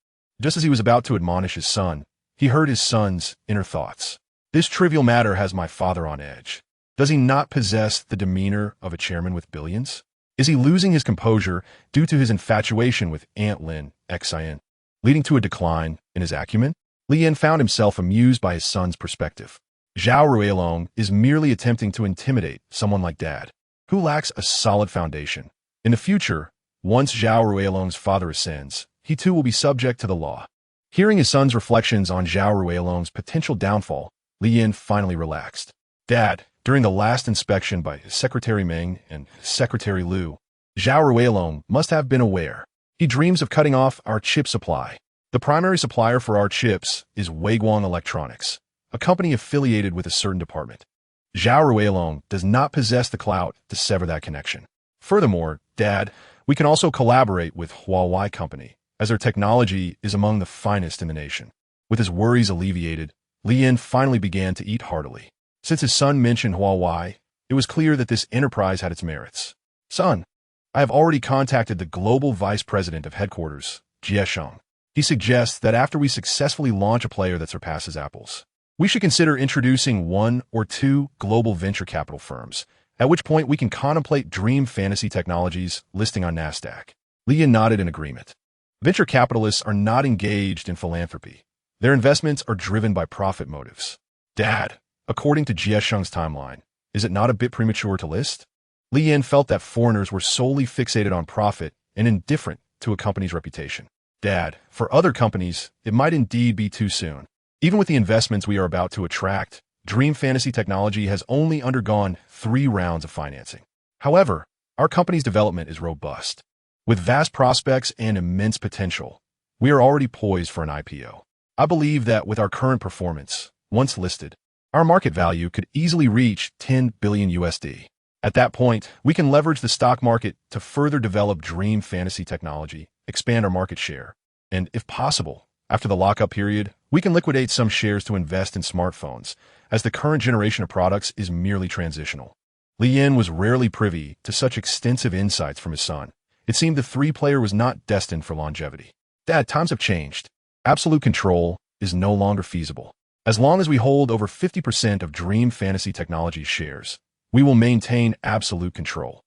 Just as he was about to admonish his son, he heard his son's inner thoughts. "This trivial matter has my father on edge. Does he not possess the demeanor of a chairman with billions? Is he losing his composure due to his infatuation with Aunt Lin Xin, leading to a decline in his acumen?" Li Yin found himself amused by his son's perspective. Zhao Ruilong is merely attempting to intimidate someone like Dad, who lacks a solid foundation. In the future, once Zhao Ruilong's father ascends, he too will be subject to the law. Hearing his son's reflections on Zhao Ruilong's potential downfall, Li Yin finally relaxed. "Dad, during the last inspection by Secretary Meng and Secretary Liu, Zhao Ruilong must have been aware. He dreams of cutting off our chip supply. The primary supplier for our chips is Weiguang Electronics, a company affiliated with a certain department. Zhao Ruilong does not possess the clout to sever that connection. Furthermore, Dad, we can also collaborate with Huawei Company, as their technology is among the finest in the nation." With his worries alleviated, Li Yin finally began to eat heartily. Since his son mentioned Huawei, it was clear that this enterprise had its merits. "Son, I have already contacted the global vice president of headquarters, Jie Sheng. He suggests that after we successfully launch a player that surpasses Apple's, we should consider introducing 1 or 2 global venture capital firms at which point we can contemplate Dream Fantasy Technologies listing on NASDAQ. Li Yin nodded in agreement. Venture capitalists are not engaged in philanthropy. Their investments are driven by profit motives. Dad, according to Jie Sheng's timeline, is it not a bit premature to list? Li Yin felt that foreigners were solely fixated on profit and indifferent to a company's reputation. Dad, for other companies, it might indeed be too soon. Even with the investments we are about to attract, Dream Fantasy Technology has only undergone 3 rounds of financing. However, our company's development is robust. With vast prospects and immense potential, we are already poised for an IPO. I believe that with our current performance, once listed, our market value could easily reach 10 billion USD. At that point, we can leverage the stock market to further develop Dream Fantasy Technology, expand our market share, and, if possible, after the lockup period, we can liquidate some shares to invest in smartphones, as the current generation of products is merely transitional. Li Yin was rarely privy to such extensive insights from his son. It seemed the 3-player was not destined for longevity. Dad, times have changed. Absolute control is no longer feasible. As long as we hold over 50% of Dream Fantasy Technologies shares, we will maintain absolute control.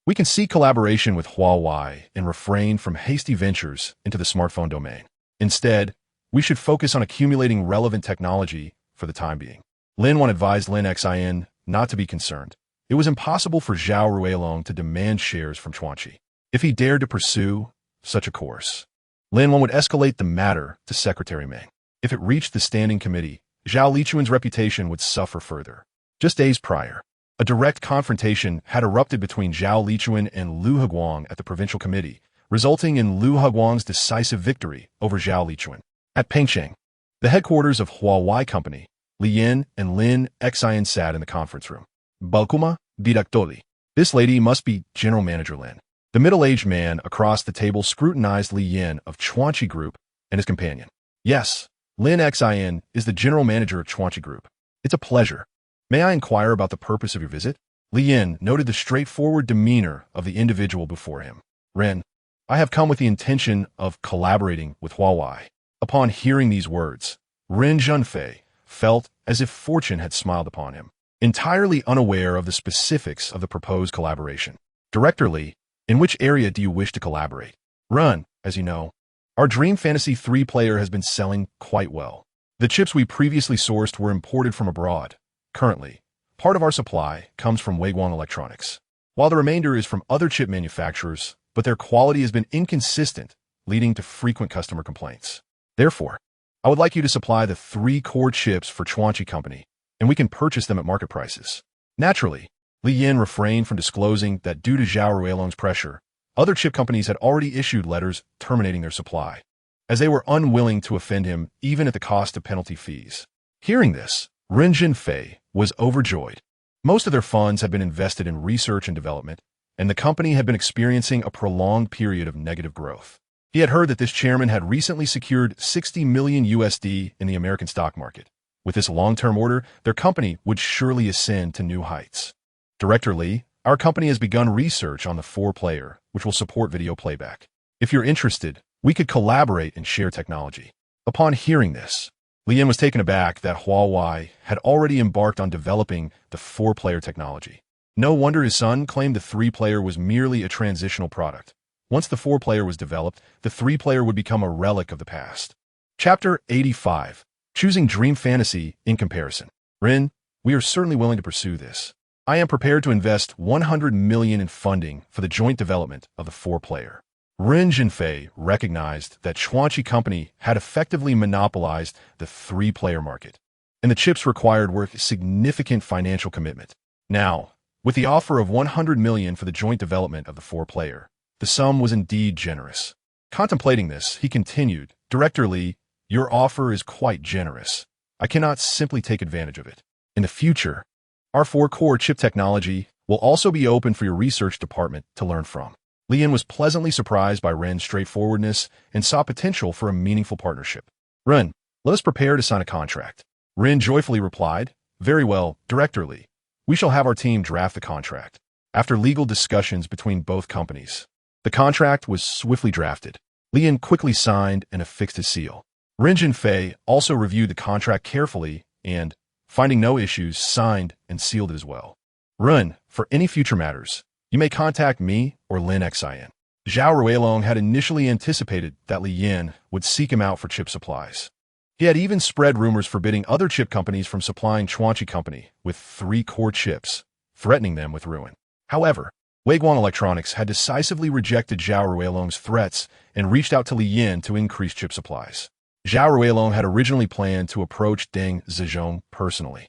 We can seek collaboration with Huawei and refrain from hasty ventures into the smartphone domain. Instead, we should focus on accumulating relevant technology for the time being. Lin Guang advised Lin Xin not to be concerned. It was impossible for Zhao Ruilong to demand shares from Chuanqi. If he dared to pursue such a course, Lin Guang would escalate the matter to Secretary Meng. If it reached the standing committee, Zhao Lichuan's reputation would suffer further. Just days prior, a direct confrontation had erupted between Zhao Lichuan and Lu Heguang at the provincial committee, resulting in Lu Heguang's decisive victory over Zhao Lichuan. At Pengcheng, the headquarters of Huawei Company, Li Yin and Lin Xin sat in the conference room. Balkuma Bidaktoli. This lady must be General Manager Lin. The middle-aged man across the table scrutinized Li Yin of Chuanqi Group and his companion. Yes, Lin Xin is the General Manager of Chuanqi Group. It's a pleasure. May I inquire about the purpose of your visit? Li Yin noted the straightforward demeanor of the individual before him. Ren, I have come with the intention of collaborating with Huawei. Upon hearing these words, Ren Zhenfei felt as if fortune had smiled upon him, entirely unaware of the specifics of the proposed collaboration. Director Li, in which area do you wish to collaborate? Ren, as you know, our Dream Fantasy 3-player has been selling quite well. The chips we previously sourced were imported from abroad. Currently, part of our supply comes from Weiguang Electronics, while the remainder is from other chip manufacturers, but their quality has been inconsistent, leading to frequent customer complaints. Therefore, I would like you to supply the 3 core chips for Chuanqi Company, and we can purchase them at market prices. Naturally, Li Yin refrained from disclosing that due to Zhao Ruilong's pressure, other chip companies had already issued letters terminating their supply, as they were unwilling to offend him even at the cost of penalty fees. Hearing this, Ren Zhenfei was overjoyed. Most of their funds had been invested in research and development, and the company had been experiencing a prolonged period of negative growth. He had heard that this chairman had recently secured 60 million USD in the American stock market. With this long-term order, their company would surely ascend to new heights. Director Li, our company has begun research on the 4-player, which will support video playback. If you're interested, we could collaborate and share technology. Upon hearing this, Li Yin was taken aback that Huawei had already embarked on developing the 4-player technology. No wonder his son claimed the 3-player was merely a transitional product. Once the 4-player was developed, the 3-player would become a relic of the past. Chapter 85. Choosing Dream Fantasy in Comparison. Ren, we are certainly willing to pursue this. I am prepared to invest 100 million in funding for the joint development of the 4-player. Ren Zhenfei recognized that Chuanqi Company had effectively monopolized the 3-player market, and the chips required were significant financial commitment. Now, with the offer of 100 million for the joint development of the 4-player, the sum was indeed generous. Contemplating this, he continued, Director Li, your offer is quite generous. I cannot simply take advantage of it. In the future, our 4-core chip technology will also be open for your research department to learn from. Li Yin was pleasantly surprised by Ren's straightforwardness and saw potential for a meaningful partnership. Ren, let us prepare to sign a contract. Ren joyfully replied, Very well, Director Li. We shall have our team draft the contract. After legal discussions between both companies, the contract was swiftly drafted. Li Yin quickly signed and affixed his seal. Ren Zhenfei also reviewed the contract carefully and, finding no issues, signed and sealed it as well. Ren, For any future matters, you may contact me or Lin Xin. Zhao Ruilong had initially anticipated that Li Yin would seek him out for chip supplies. He had even spread rumors forbidding other chip companies from supplying Chuanqi Company with 3 core chips, threatening them with ruin. However, Guang Electronics had decisively rejected Zhao Ruilong's threats and reached out to Li Yin to increase chip supplies. Zhao Ruilong had originally planned to approach Deng Zizhong personally.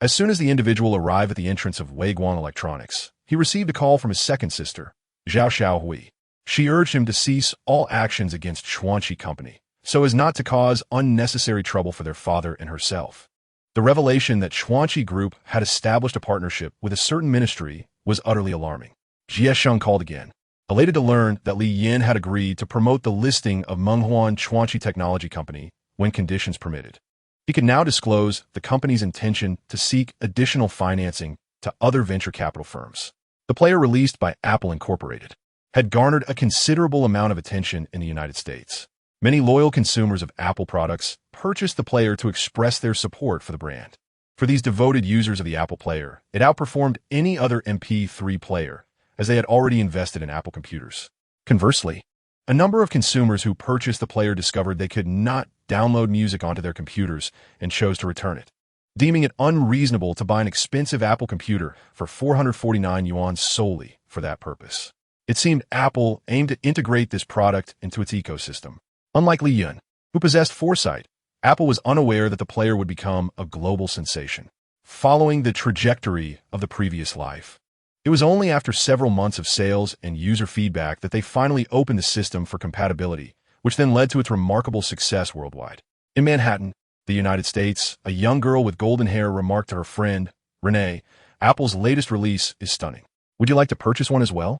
As soon as the individual arrived at the entrance of Guang Electronics, he received a call from his second sister, Zhao Xiaohui. She urged him to cease all actions against Chuanqi Company, so as not to cause unnecessary trouble for their father and herself. The revelation that Chuanqi Group had established a partnership with a certain ministry was utterly alarming. Jie Sheng called again, elated to learn that Li Yin had agreed to promote the listing of Menghuan Chuanqi Technology Company when conditions permitted. He could now disclose the company's intention to seek additional financing to other venture capital firms. The player released by Apple Incorporated had garnered a considerable amount of attention in the United States. Many loyal consumers of Apple products purchased the player to express their support for the brand. For these devoted users of the Apple player, it outperformed any other MP3 player, as they had already invested in Apple computers. Conversely, a number of consumers who purchased the player discovered they could not download music onto their computers and chose to return it, deeming it unreasonable to buy an expensive Apple computer for 449 yuan solely for that purpose. It seemed Apple aimed to integrate this product into its ecosystem. Unlike Li Yin, who possessed foresight, Apple was unaware that the player would become a global sensation, following the trajectory of the previous life. It was only after several months of sales and user feedback that they finally opened the system for compatibility, which then led to its remarkable success worldwide. In Manhattan, the United States, a young girl with golden hair remarked to her friend, Renee, "Apple's latest release is stunning. Would you like to purchase one as well?"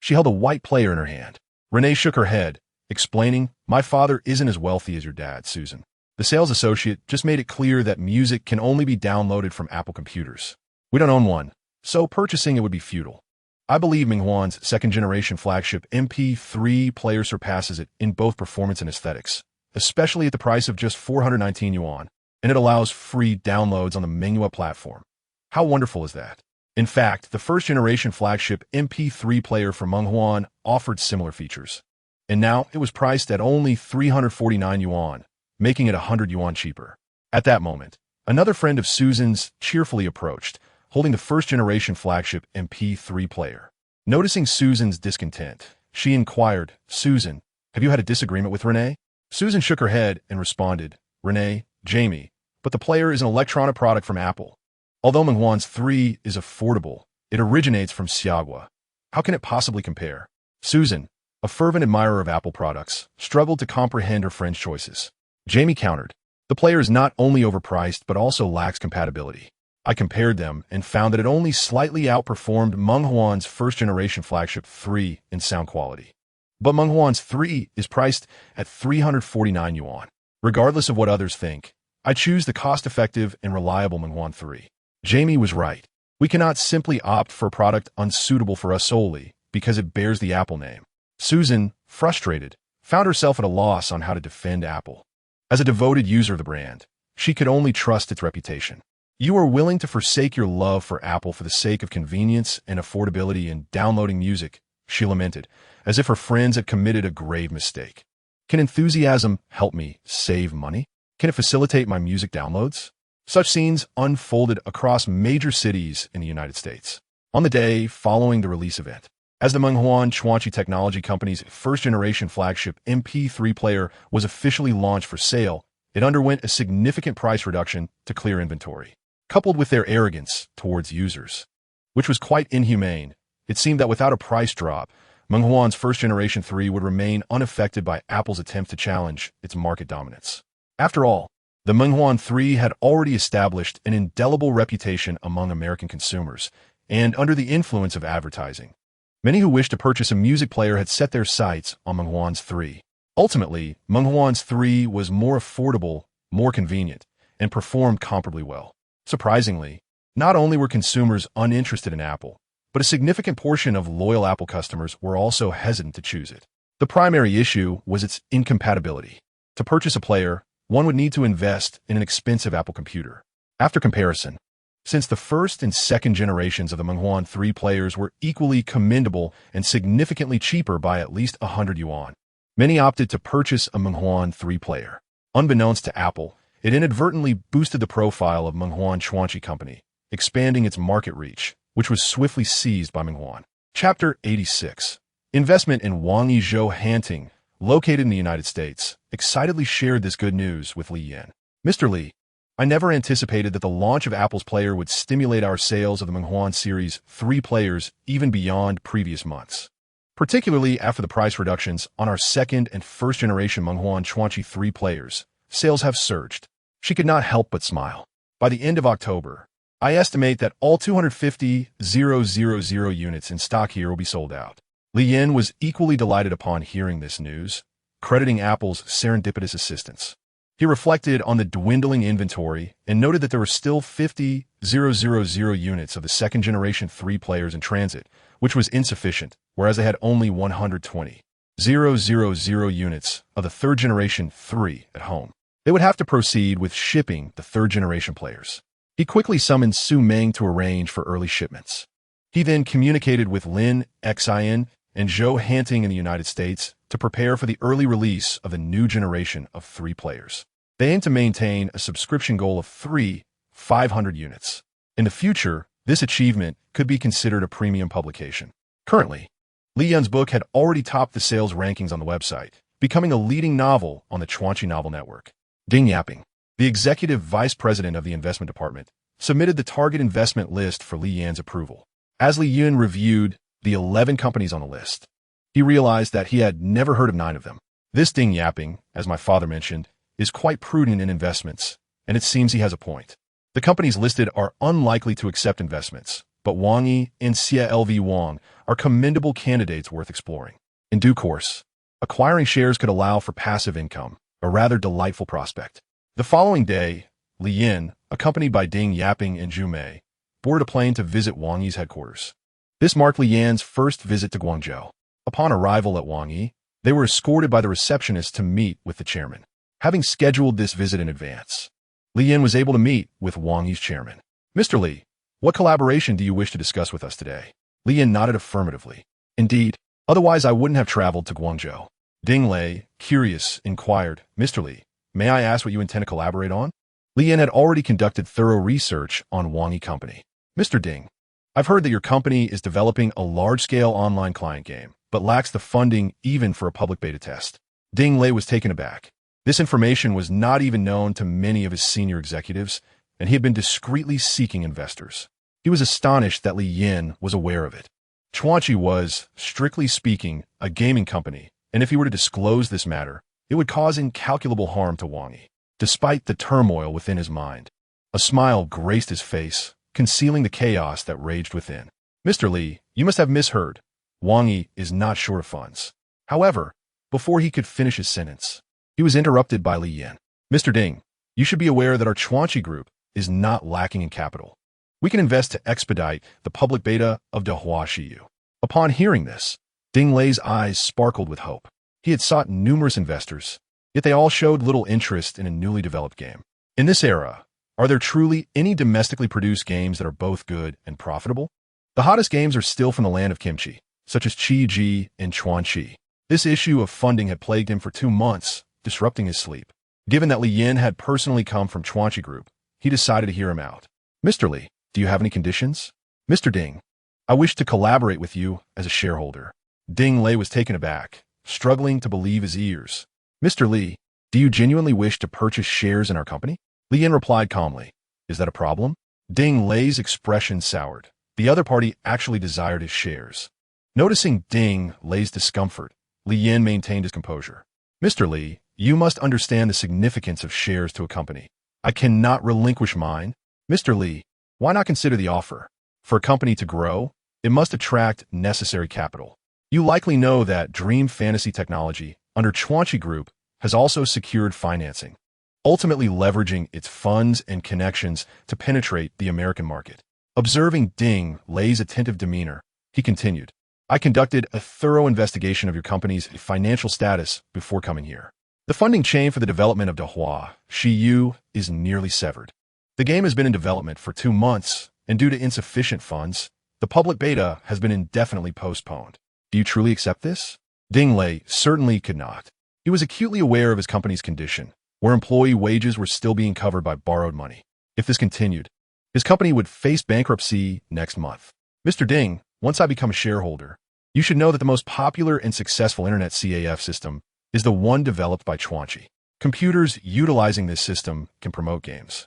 She held a white player in her hand. Renee shook her head, explaining, "My father isn't as wealthy as your dad, Susan." The sales associate just made it clear that music can only be downloaded from Apple computers. "We don't own one, so purchasing it would be futile." I believe Menghuan's second-generation flagship MP3 player surpasses it in both performance and aesthetics, especially at the price of just 419 yuan, and it allows free downloads on the Menghua platform. How wonderful is that? In fact, the first-generation flagship MP3 player from Menghuan offered similar features, and now it was priced at only 349 yuan, making it 100 yuan cheaper. At that moment, another friend of Susan's cheerfully approached, holding the first-generation flagship MP3 player. Noticing Susan's discontent, she inquired, "Susan, have you had a disagreement with Renee?" Susan shook her head and responded, "Renee, Jamie, but the player is an electronic product from Apple. Although Menghuan's 3 is affordable, it originates from Xiagua. How can it possibly compare?" Susan, a fervent admirer of Apple products, struggled to comprehend her friend's choices. Jamie countered, "The player is not only overpriced but also lacks compatibility. I compared them and found that it only slightly outperformed Menghuan's first-generation flagship 3 in sound quality. But Menghuan's 3 is priced at 349 yuan. Regardless of what others think, I choose the cost-effective and reliable Menghuan 3. Jamie was right. We cannot simply opt for a product unsuitable for us solely because it bears the Apple name. Susan, frustrated, found herself at a loss on how to defend Apple. As a devoted user of the brand, she could only trust its reputation. "You are willing to forsake your love for Apple for the sake of convenience and affordability in downloading music," she lamented, as if her friends had committed a grave mistake. "Can enthusiasm help me save money? Can it facilitate my music downloads?" Such scenes unfolded across major cities in the United States. On the day following the release event, as the Menghuan Chuanqi Technology Company's first-generation flagship MP3 player was officially launched for sale, it underwent a significant price reduction to clear inventory. Coupled with their arrogance towards users, which was quite inhumane, it seemed that without a price drop, Menghuan's first-generation 3 would remain unaffected by Apple's attempt to challenge its market dominance. After all, the Menghuan 3 had already established an indelible reputation among American consumers, and under the influence of advertising, many who wished to purchase a music player had set their sights on Menghuan's 3. Ultimately, Menghuan's 3 was more affordable, more convenient, and performed comparably well. Surprisingly, not only were consumers uninterested in Apple, but a significant portion of loyal Apple customers were also hesitant to choose it. The primary issue was its incompatibility. To purchase a player, one would need to invest in an expensive Apple computer. After comparison, Since the first and second generations of the Menghuan 3 players were equally commendable and significantly cheaper by at least 100 yuan, many opted to purchase a Menghuan 3 player. Unbeknownst to Apple, it inadvertently boosted the profile of Menghuan Chuanqi Company, expanding its market reach, which was swiftly seized by Menghuan. Chapter 86. Investment in Wang Yizhou Hanting, located in the United States, excitedly shared this good news with Li Yin. Mr. Li, I never anticipated that the launch of Apple's player would stimulate our sales of the Menghuan Series 3 players even beyond previous months. Particularly after the price reductions on our second and first generation Menghuan Chuanqi 3 players, sales have surged. She could not help but smile. By the end of October, I estimate that all 250,000 units in stock here will be sold out. Li Yin was equally delighted upon hearing this news, crediting Apple's serendipitous assistance. He reflected on the dwindling inventory and noted that there were still 50,000 units of the second generation 3 players in transit, which was insufficient, whereas they had only 120,000 units of the third generation 3 at home. They would have to proceed with shipping the third generation players. He quickly summoned Su Meng to arrange for early shipments. He then communicated with Lin Xian and Zhou Hanting in the United States to prepare for the early release of the new generation of 3 players. They aim to maintain a subscription goal of 500 units. In the future, this achievement could be considered a premium publication. Currently, Li Yin's book had already topped the sales rankings on the website, becoming a leading novel on the Chuanqi Novel Network. Ding Yaping, the executive vice president of the investment department, submitted the target investment list for Li Yin's approval. As Li Yin reviewed the 11 companies on the list, he realized that he had never heard of 9 of them. This Ding Yaping, as my father mentioned, is quite prudent in investments, and it seems he has a point. The companies listed are unlikely to accept investments, but Wang Yi and Xia LV Wang are commendable candidates worth exploring. In due course, acquiring shares could allow for passive income, a rather delightful prospect. The following day, Li Yin, accompanied by Ding Yaping and Zhu Mei, boarded a plane to visit Wang Yi's headquarters. This marked Li Yan's first visit to Guangzhou. Upon arrival at Wang Yi, they were escorted by the receptionist to meet with the chairman. Having scheduled this visit in advance, Li Yin was able to meet with Wang Yi's chairman. Mr. Li, what collaboration do you wish to discuss with us today? Li Yin nodded affirmatively. Indeed, otherwise I wouldn't have traveled to Guangzhou. Ding Lei, curious, inquired, Mr. Li, may I ask what you intend to collaborate on? Li Yin had already conducted thorough research on Wang Yi Company. Mr. Ding, I've heard that your company is developing a large-scale online client game, but lacks the funding even for a public beta test. Ding Lei was taken aback. This information was not even known to many of his senior executives, and he had been discreetly seeking investors. He was astonished that Li Yin was aware of it. Chuanqi was, strictly speaking, a gaming company, and if he were to disclose this matter, it would cause incalculable harm to Wang Yi. Despite the turmoil within his mind, a smile graced his face, concealing the chaos that raged within. Mr. Li, you must have misheard. Wang Yi is not short of funds. However, before he could finish his sentence, he was interrupted by Li Yin. Mr. Ding, you should be aware that our Chuanqi group is not lacking in capital. We can invest to expedite the public beta of Dehua Shiyu. Upon hearing this, Ding Lei's eyes sparkled with hope. He had sought numerous investors, yet they all showed little interest in a newly developed game. In this era, are there truly any domestically produced games that are both good and profitable? The hottest games are still from the land of kimchi, such as Qi Ji and Chuanqi. This issue of funding had plagued him for 2 months, disrupting his sleep. Given that Li Yin had personally come from Chuanqi Group, he decided to hear him out. Mr. Li, do you have any conditions? Mr. Ding, I wish to collaborate with you as a shareholder. Ding Lei was taken aback, struggling to believe his ears. Mr. Li, do you genuinely wish to purchase shares in our company? Li Yin replied calmly. Is that a problem? Ding Lei's expression soured. The other party actually desired his shares. Noticing Ding Lei's discomfort, Li Yin maintained his composure. Mr. Li, you must understand the significance of shares to a company. I cannot relinquish mine. Mr. Li, why not consider the offer? For a company to grow, it must attract necessary capital. You likely know that Dream Fantasy Technology, under Chuanqi Group, has also secured financing, ultimately leveraging its funds and connections to penetrate the American market. Observing Ding Lei's attentive demeanor, he continued, I conducted a thorough investigation of your company's financial status before coming here. The funding chain for the development of Dehua Shiyu is nearly severed. The game has been in development for 2 months, and due to insufficient funds, the public beta has been indefinitely postponed. Do you truly accept this? Ding Lei certainly could not. He was acutely aware of his company's condition, where employee wages were still being covered by borrowed money. If this continued, his company would face bankruptcy next month. Mr. Ding, once I become a shareholder, you should know that the most popular and successful internet CAF system is the one developed by Chuanchi. Computers utilizing this system can promote games.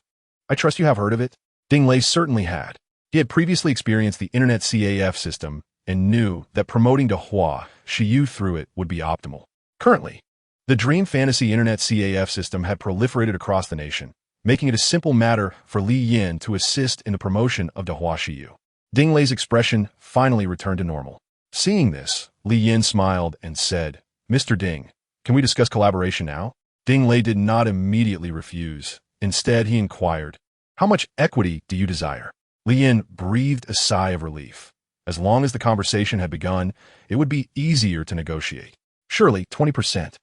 I trust you have heard of it? Ding Lei certainly had. He had previously experienced the internet CAF system and knew that promoting Dehua Shiyu through it would be optimal. Currently, the Dream Fantasy Internet CAF system had proliferated across the nation, making it a simple matter for Li Yin to assist in the promotion of Dehua Shiyu. Ding Lei's expression finally returned to normal. Seeing this, Li Yin smiled and said, Mr. Ding, can we discuss collaboration now? Ding Lei did not immediately refuse. Instead, he inquired, how much equity do you desire? Li Yin breathed a sigh of relief. As long as the conversation had begun, it would be easier to negotiate. Surely, 20%.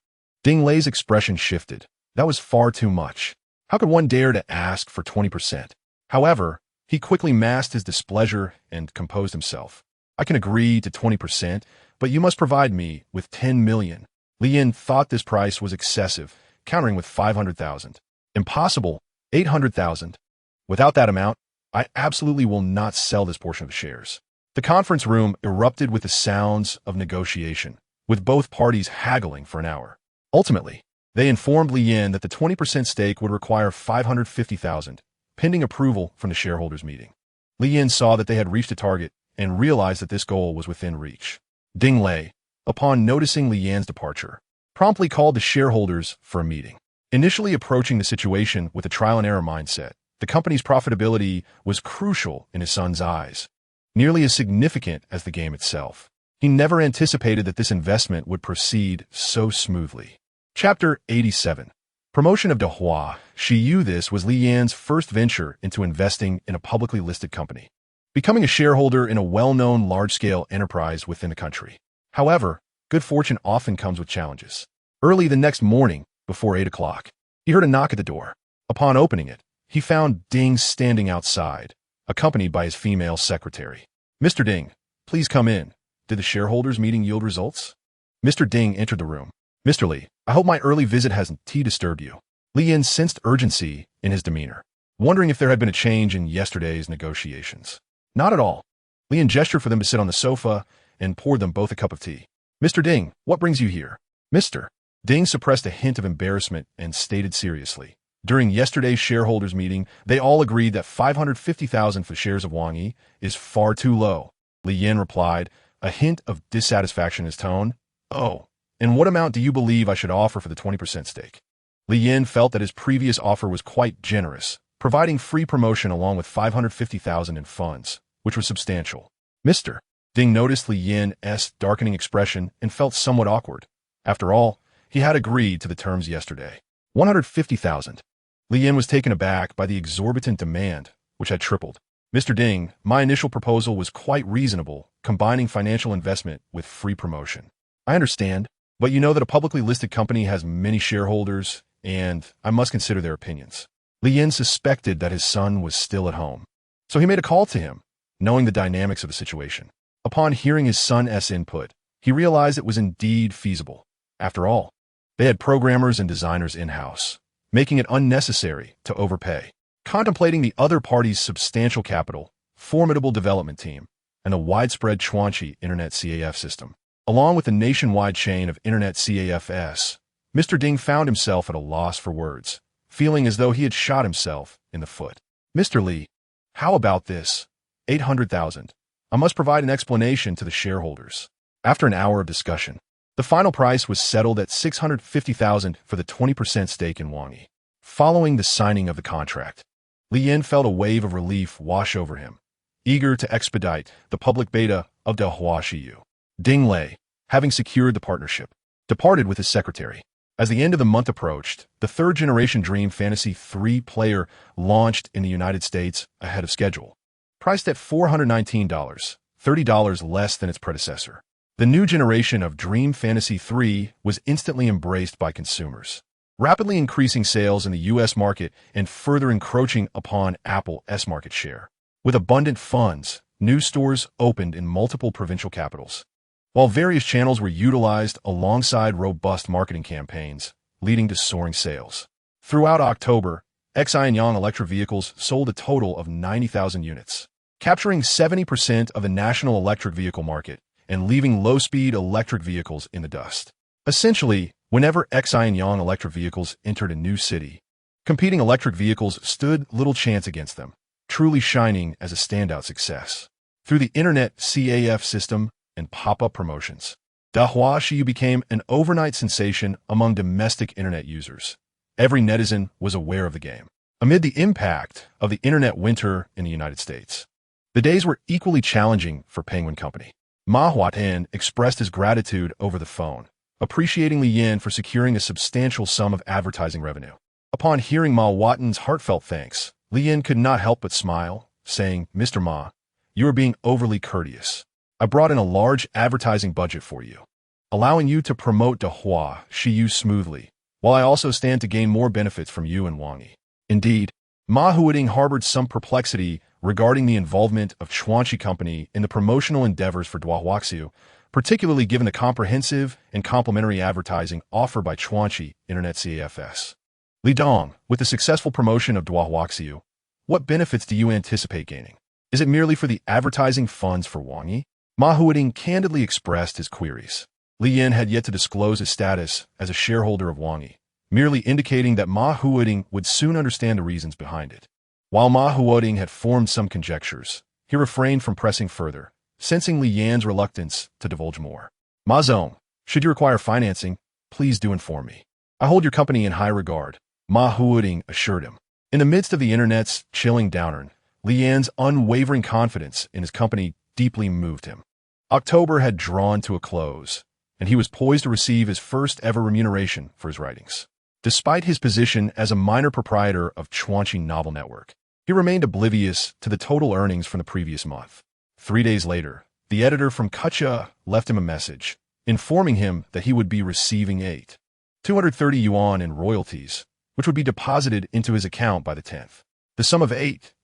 Ding Lei's expression shifted. That was far too much. How could one dare to ask for 20%? However, he quickly masked his displeasure and composed himself. I can agree to 20%, but you must provide me with 10 million. Li Yin thought this price was excessive, countering with 500,000. Impossible, 800,000. Without that amount, I absolutely will not sell this portion of the shares. The conference room erupted with the sounds of negotiation, with both parties haggling for an hour. Ultimately, they informed Li Yin that the 20% stake would require 550,000, pending approval from the shareholders' meeting. Li Yin saw that they had reached a target and realized that this goal was within reach. Ding Lei, upon noticing Li Yin's departure, promptly called the shareholders for a meeting. Initially approaching the situation with a trial-and-error mindset, the company's profitability was crucial in his son's eyes, nearly as significant as the game itself. He never anticipated that this investment would proceed so smoothly. Chapter 87. Promotion of Dehua Shiyu. This was Li Yin's first venture into investing in a publicly listed company, becoming a shareholder in a well-known large-scale enterprise within the country. However, good fortune often comes with challenges. Early the next morning, before 8 o'clock, he heard a knock at the door. Upon opening it, he found Ding standing outside, accompanied by his female secretary. Mr. Ding, please come in. Did the shareholders' meeting yield results? Mr. Ding entered the room. Mr. Li, I hope my early visit hasn't disturbed you. Li Yin sensed urgency in his demeanor, wondering if there had been a change in yesterday's negotiations. Not at all. Li Yin gestured for them to sit on the sofa and poured them both a cup of tea. Mr. Ding, what brings you here? Mr. Ding suppressed a hint of embarrassment and stated seriously. During yesterday's shareholders' meeting, they all agreed that 550,000 for shares of Wang Yi is far too low. Li Yin replied, a hint of dissatisfaction in his tone. Oh, and what amount do you believe I should offer for the 20% stake? Li Yin felt that his previous offer was quite generous, providing free promotion along with 550,000 in funds, which was substantial. Mr. Ding noticed Li Yin's darkening expression and felt somewhat awkward. After all, he had agreed to the terms yesterday. 150,000. Li Yin was taken aback by the exorbitant demand, which had tripled. Mr. Ding, my initial proposal was quite reasonable, combining financial investment with free promotion. I understand, but you know that a publicly listed company has many shareholders, and I must consider their opinions. Li Yin suspected that his son was still at home, so he made a call to him, knowing the dynamics of the situation. Upon hearing his son's input, he realized it was indeed feasible. After all, they had programmers and designers in-house, making it unnecessary to overpay. Contemplating the other party's substantial capital, formidable development team, and the widespread Chuanchi Internet CAF system, along with the nationwide chain of Internet CAFs, Mr. Ding found himself at a loss for words, feeling as though he had shot himself in the foot. Mr. Li, how about this? 800,000. I must provide an explanation to the shareholders. After an hour of discussion, the final price was settled at 650,000 for the 20% stake in Wang Yi. Following the signing of the contract, Li Yin felt a wave of relief wash over him, eager to expedite the public beta of Dehua Shiyu. Ding Lei, having secured the partnership, departed with his secretary. As the end of the month approached, the third-generation Dream Fantasy 3 player launched in the United States ahead of schedule. Priced at $419, $30 less than its predecessor. The new generation of Dream Fantasy 3 was instantly embraced by consumers. rapidly increasing sales in the U.S. market and further encroaching upon Apple's market share. With abundant funds, new stores opened in multiple provincial capitals, while various channels were utilized alongside robust marketing campaigns, leading to soaring sales. Throughout October, Xianyang electric vehicles sold a total of 90,000 units, capturing 70% of the national electric vehicle market and leaving low-speed electric vehicles in the dust. Essentially, whenever Xianyang electric vehicles entered a new city, competing electric vehicles stood little chance against them, truly shining as a standout success. Through the internet CAF system and pop-up promotions, Dahua Xiyu became an overnight sensation among domestic internet users. Every netizen was aware of the game. Amid the impact of the internet winter in the United States, the days were equally challenging for Penguin Company. Ma Huatian expressed his gratitude over the phone, appreciating Li Yin for securing a substantial sum of advertising revenue. Upon hearing Ma Huatian's heartfelt thanks, Li Yin could not help but smile, saying, "Mr. Ma, you are being overly courteous. I brought in a large advertising budget for you, allowing you to promote Dahua Xiyu smoothly, while I also stand to gain more benefits from you and Wang Yi." Indeed, Ma Huating harbored some perplexity regarding the involvement of Chuanxi Company in the promotional endeavors for Dahua Xiyu, particularly given the comprehensive and complementary advertising offered by Chuanxi Internet CAFS. Li Dong, with the successful promotion of Dahua Xiyu, what benefits do you anticipate gaining? Is it merely for the advertising funds for Wang Yi? Ma Huating candidly expressed his queries. Li Yin had yet to disclose his status as a shareholder of Wang Yi, merely indicating that Ma Huating would soon understand the reasons behind it. While Ma Huating had formed some conjectures, he refrained from pressing further, sensing Li Yan's reluctance to divulge more. "Ma Zong, should you require financing, please do inform me. I hold your company in high regard," Ma Huating assured him. In the midst of the internet's chilling downturn, Li Yan's unwavering confidence in his company deeply moved him. October had drawn to a close, and he was poised to receive his first-ever remuneration for his writings. Despite his position as a minor proprietor of Chuanxi Novel Network, he remained oblivious to the total earnings from the previous month. 3 days later, the editor from Kucha left him a message, informing him that he would be receiving 230 yuan in royalties, which would be deposited into his account by the 10th. The sum of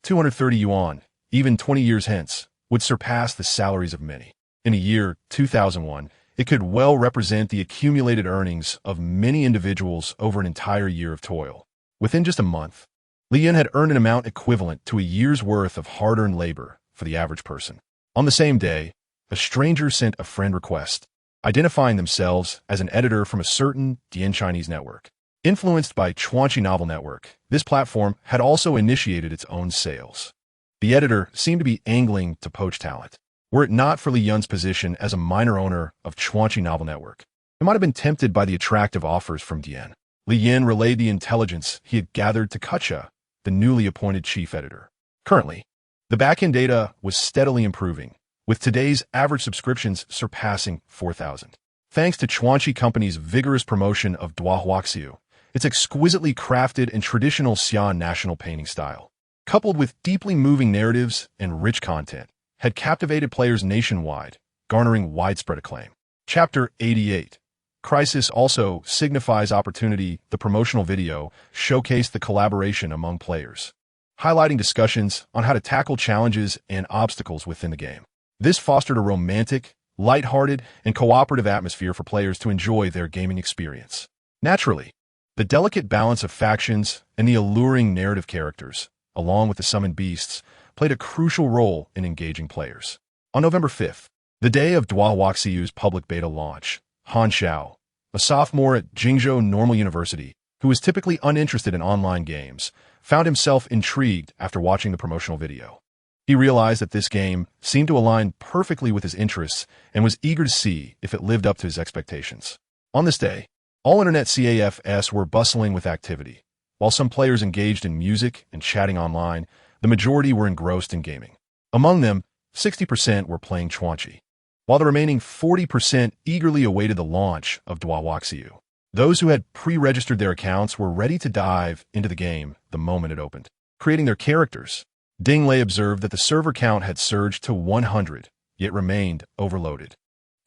230 yuan, even 20 years hence, would surpass the salaries of many. In the year 2001, it could well represent the accumulated earnings of many individuals over an entire year of toil. Within just a month, Li Yin had earned an amount equivalent to a year's worth of hard-earned labor for the average person. On the same day, a stranger sent a friend request, identifying themselves as an editor from a certain Dian Chinese network. Influenced by Chuanxi Novel Network, this platform had also initiated its own sales. The editor seemed to be angling to poach talent. Were it not for Li Yin's position as a minor owner of Chuanxi Novel Network, he might have been tempted by the attractive offers from Dian. Li Yin relayed the intelligence he had gathered to Kucha, the newly appointed chief editor. Currently, the back-end data was steadily improving, with today's average subscriptions surpassing 4,000. Thanks to Chuanxi Company's vigorous promotion of Dahua Xiyu, its exquisitely crafted and traditional Xi'an national painting style, coupled with deeply moving narratives and rich content, had captivated players nationwide, garnering widespread acclaim. Chapter 88. Crisis also signifies opportunity. The promotional video showcased the collaboration among players, highlighting discussions on how to tackle challenges and obstacles within the game. This fostered a romantic, lighthearted, and cooperative atmosphere for players to enjoy their gaming experience. Naturally, the delicate balance of factions and the alluring narrative characters, along with the summoned beasts, played a crucial role in engaging players. On November 5th, the day of Dahua Xiyu's public beta launch, Han Xiao, a sophomore at Jingzhou Normal University who was typically uninterested in online games, found himself intrigued after watching the promotional video. He realized that this game seemed to align perfectly with his interests and was eager to see if it lived up to his expectations. On this day, all internet CAFs were bustling with activity. While some players engaged in music and chatting online, the majority were engrossed in gaming. Among them, 60% were playing Chuanxi, while the remaining 40% eagerly awaited the launch of Dahua Xiyu. Those who had pre-registered their accounts were ready to dive into the game the moment it opened, creating their characters. Ding Lei observed that the server count had surged to 100, yet remained overloaded.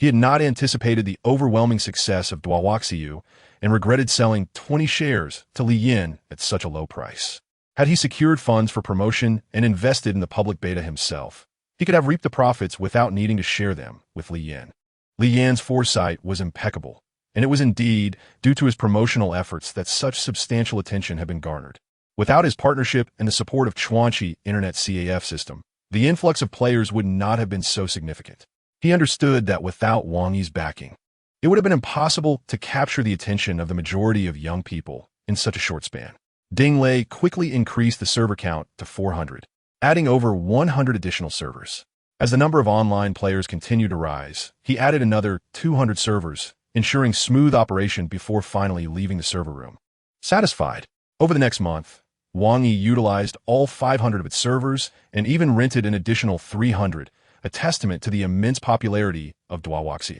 He had not anticipated the overwhelming success of Duahuaxiu and regretted selling 20 shares to Li Yin at such a low price. Had he secured funds for promotion and invested in the public beta himself, he could have reaped the profits without needing to share them with Li Yin. Li Yan's foresight was impeccable, and it was indeed due to his promotional efforts that such substantial attention had been garnered. Without his partnership and the support of Chuanqi Internet CAF system, the influx of players would not have been so significant. He understood that without Wang Yi's backing, it would have been impossible to capture the attention of the majority of young people in such a short span. Ding Lei quickly increased the server count to 400, adding over 100 additional servers. As the number of online players continued to rise, he added another 200 servers, ensuring smooth operation before finally leaving the server room. Satisfied, over the next month, Wang Yi utilized all 500 of its servers and even rented an additional 300, a testament to the immense popularity of Duahuaxi.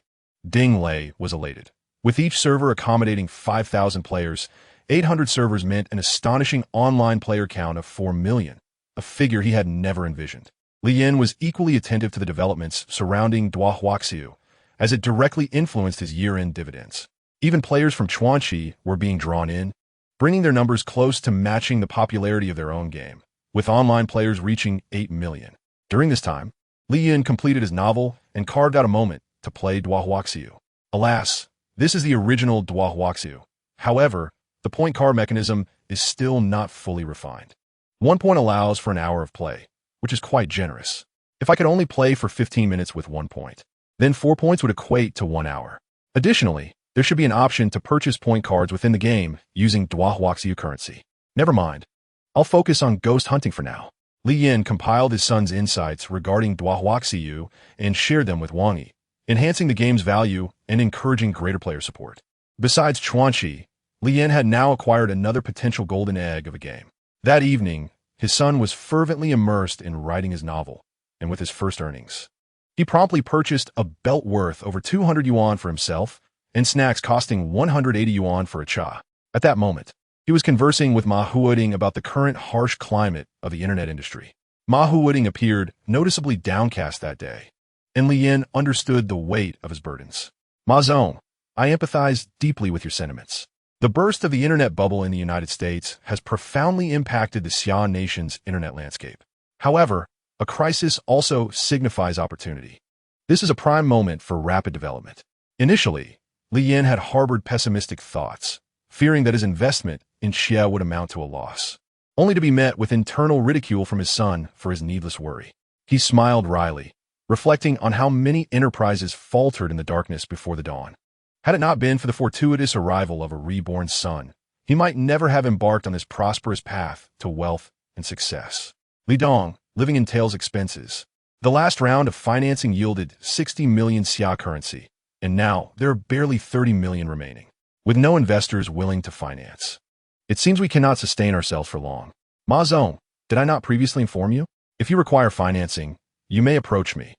Ding Lei was elated. With each server accommodating 5,000 players, 800 servers meant an astonishing online player count of 4 million, a figure he had never envisioned. Li Yin was equally attentive to the developments surrounding Duahuaxiu, as it directly influenced his year-end dividends. Even players from Chuanqi were being drawn in, bringing their numbers close to matching the popularity of their own game, with online players reaching 8 million. During this time, Li Yin completed his novel and carved out a moment to play Duahuaxiu. Alas, this is the original Duahuaxiu. However, the point card mechanism is still not fully refined. 1 point allows for an hour of play, which is quite generous. If I could only play for 15 minutes with 1 point, then 4 points would equate to 1 hour. Additionally, there should be an option to purchase point cards within the game using Duahuaxiu currency. Never mind. I'll focus on ghost hunting for now. Li Yin compiled his son's insights regarding Duahuaxiu and shared them with Wang Yi, enhancing the game's value and encouraging greater player support. Besides Chuanqi, Li Yin had now acquired another potential golden egg of a game. That evening, his son was fervently immersed in writing his novel, and with his first earnings, he promptly purchased a belt worth over 200 yuan for himself and snacks costing 180 yuan for a cha. At that moment, he was conversing with Ma Huoding about the current harsh climate of the internet industry. Ma Huoding appeared noticeably downcast that day, and Li Yin understood the weight of his burdens. Ma Zong, I empathize deeply with your sentiments. The burst of the internet bubble in the United States has profoundly impacted the Xia nation's internet landscape. However, a crisis also signifies opportunity. This is a prime moment for rapid development. Initially, Li Yin had harbored pessimistic thoughts, fearing that his investment in Xia would amount to a loss, only to be met with internal ridicule from his son for his needless worry. He smiled wryly, reflecting on how many enterprises faltered in the darkness before the dawn. Had it not been for the fortuitous arrival of a reborn son, he might never have embarked on this prosperous path to wealth and success. Li Dong, living entails expenses. The last round of financing yielded 60 million Xia currency, and now there are barely 30 million remaining, with no investors willing to finance. It seems we cannot sustain ourselves for long. Ma Zong, did I not previously inform you? If you require financing, you may approach me.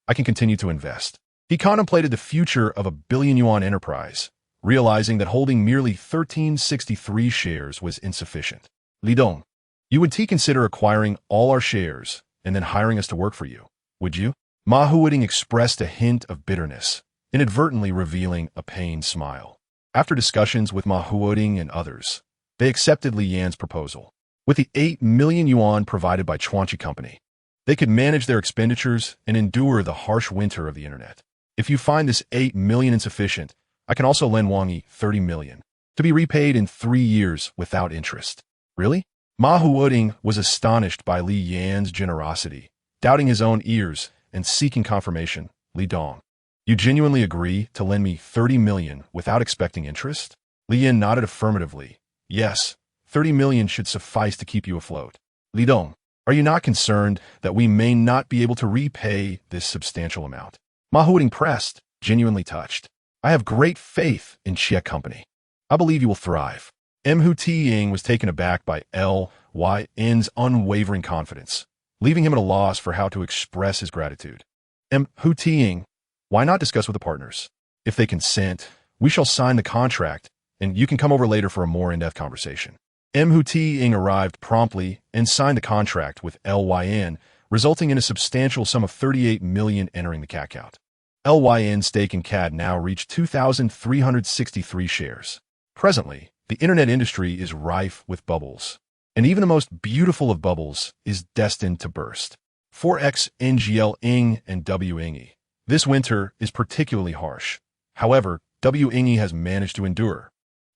I can continue to invest. He contemplated the future of a billion-yuan enterprise, realizing that holding merely 1363 shares was insufficient. Li Dong, you would consider acquiring all our shares and then hiring us to work for you, would you? Ma Huoding expressed a hint of bitterness, inadvertently revealing a pained smile. After discussions with Ma Huoding and others, they accepted Li Yan's proposal. With the 8 million yuan provided by Chuanqi Company, they could manage their expenditures and endure the harsh winter of the internet. If you find this 8 million insufficient, I can also lend Wang Yi 30 million, to be repaid in 3 years without interest. Really? Ma Huoding was astonished by Li Yan's generosity, doubting his own ears and seeking confirmation. Li Dong, you genuinely agree to lend me 30 million without expecting interest? Li Yan nodded affirmatively. Yes, 30 million should suffice to keep you afloat. Li Dong, are you not concerned that we may not be able to repay this substantial amount? Ma Huoding pressed, genuinely touched. I have great faith in Xia Company. I believe you will thrive. Hu Tiying was taken aback by L.Y.N's unwavering confidence, leaving him at a loss for how to express his gratitude. Hu Tiying, why not discuss with the partners? If they consent, we shall sign the contract, and you can come over later for a more in-depth conversation. Hu Tiying arrived promptly and signed the contract with Lyn, resulting in a substantial sum of 38 million entering the account. LYN's stake in CAD now reached 2,363 shares. Presently, the internet industry is rife with bubbles, and even the most beautiful of bubbles is destined to burst. 4x NGL Ing and W Ingy. This winter is particularly harsh. However, W Ingy has managed to endure,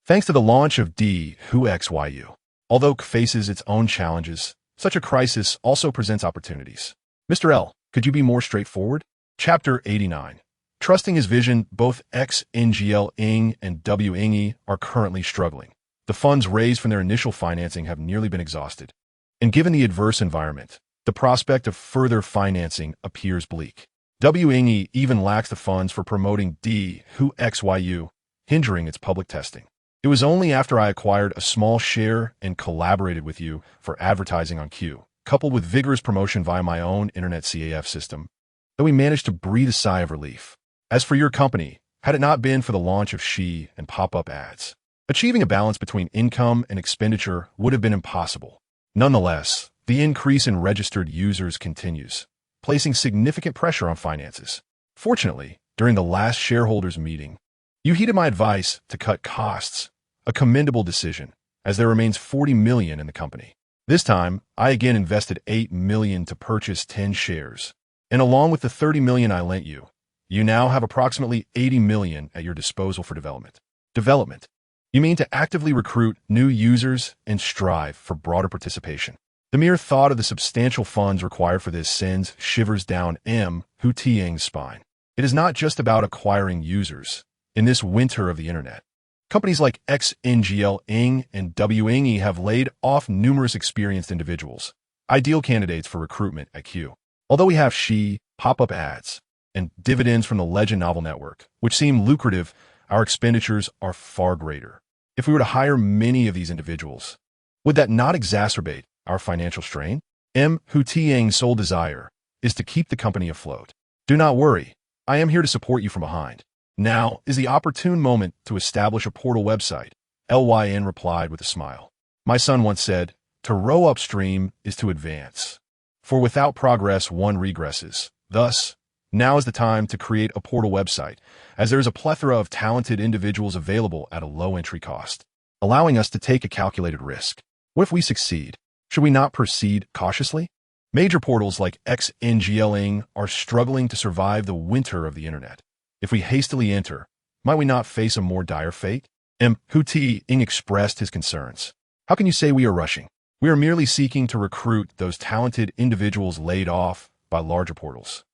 thanks to the launch of D Hu XYU. Although it faces its own challenges, such a crisis also presents opportunities. Mr. L, could you be more straightforward? Chapter 89. Trusting his vision, both XNGL Ing and W Ingy are currently struggling. The funds raised from their initial financing have nearly been exhausted. And given the adverse environment, the prospect of further financing appears bleak. W Ingy even lacks the funds for promoting D Hu XYU, hindering its public testing. It was only after I acquired a small share and collaborated with you for advertising on Q, coupled with vigorous promotion via my own internet CAF system, that we managed to breathe a sigh of relief. As for your company, had it not been for the launch of She and pop-up ads, achieving a balance between income and expenditure would have been impossible. Nonetheless, the increase in registered users continues, placing significant pressure on finances. Fortunately, during the last shareholders' meeting, you heeded my advice to cut costs, a commendable decision, as there remains $40 million in the company. This time, I again invested $8 million to purchase 10 shares, and along with the $30 million I lent you, you now have approximately $80 million at your disposal for development. Development. You mean to actively recruit new users and strive for broader participation. The mere thought of the substantial funds required for this sends shivers down M. Hu Tiang's spine. It is not just about acquiring users. In this winter of the internet, companies like XNGL Ing and W Ingy have laid off numerous experienced individuals, ideal candidates for recruitment at Q. Although we have She, pop-up ads, and dividends from the Legend Novel Network, which seem lucrative, our expenditures are far greater. If we were to hire many of these individuals, would that not exacerbate our financial strain? M. Hu Tiang's sole desire is to keep the company afloat. Do not worry, I am here to support you from behind. Now is the opportune moment to establish a portal website, LYN replied with a smile. My son once said, to row upstream is to advance. For without progress one regresses. Thus, now is the time to create a portal website, as there is a plethora of talented individuals available at a low entry cost, allowing us to take a calculated risk. What if we succeed? Should we not proceed cautiously? Major portals like XNGL Ing are struggling to survive the winter of the internet. If we hastily enter, might we not face a more dire fate? M. Hu Tiang expressed his concerns. How can you say we are rushing? We are merely seeking to recruit those talented individuals laid off by larger portals.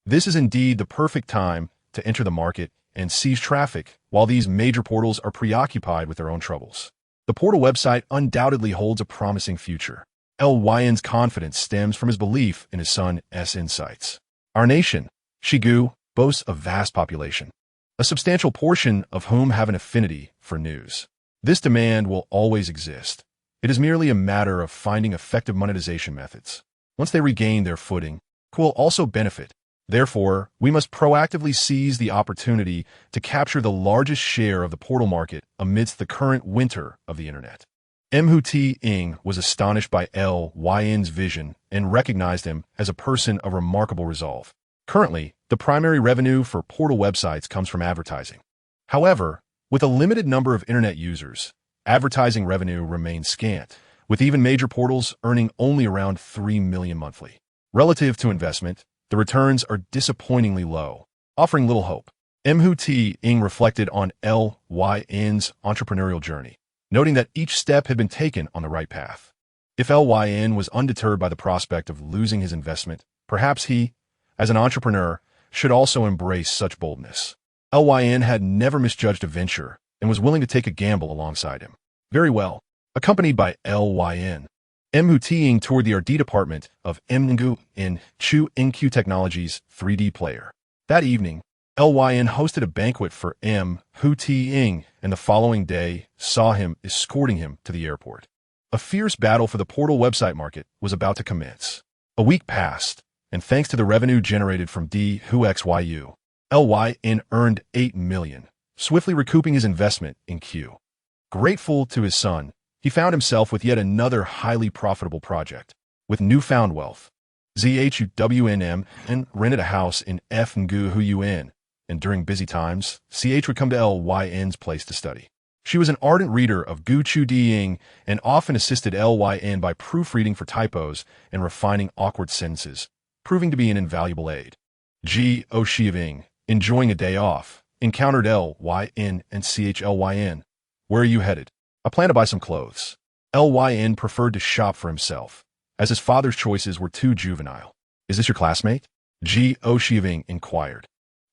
This is indeed the perfect time to enter the market and seize traffic while these major portals are preoccupied with their own troubles. The portal website undoubtedly holds a promising future. LYN's confidence stems from his belief in his son's insights. Our nation, Shigu, boasts a vast population, a substantial portion of whom have an affinity for news. This demand will always exist. It is merely a matter of finding effective monetization methods. Once they regain their footing, will also benefit. Therefore, we must proactively seize the opportunity to capture the largest share of the portal market amidst the current winter of the internet. M. Hu Tiang was astonished by LYN's vision and recognized him as a person of remarkable resolve. Currently, the primary revenue for portal websites comes from advertising. However, with a limited number of internet users, advertising revenue remains scant, with even major portals earning only around $3 million monthly. Relative to investment, the returns are disappointingly low, offering little hope. M. Hu Tiang reflected on LYN's entrepreneurial journey, noting that each step had been taken on the right path. If LYN was undeterred by the prospect of losing his investment, perhaps he, as an entrepreneur, should also embrace such boldness. LYN had never misjudged a venture and was willing to take a gamble alongside him. Very well. Accompanied by LYN, M. Hu Tiang toured the R&D department of Mngu in Chu NQ Technologies 3D Player. That evening, LYN hosted a banquet for M. Hu Tiang, and the following day saw him escorting him to the airport. A fierce battle for the portal website market was about to commence. A week passed, and thanks to the revenue generated from D Hu XYU, LYN earned $8 million, swiftly recouping his investment in Q. Grateful to his son, he found himself with yet another highly profitable project. With newfound wealth, ZHUWNM and rented a house in F Ngu Hu Yuan, and during busy times, CH would come to Lyn's place to study. She was an ardent reader of Gu Chu Diying and often assisted Lyn by proofreading for typos and refining awkward sentences, proving to be an invaluable aid. Ji Oshiving, enjoying a day off, encountered Lyn and Chlyn. Where are you headed? I plan to buy some clothes. Lyn preferred to shop for himself, as his father's choices were too juvenile. Is this your classmate? Ji Oshiving inquired,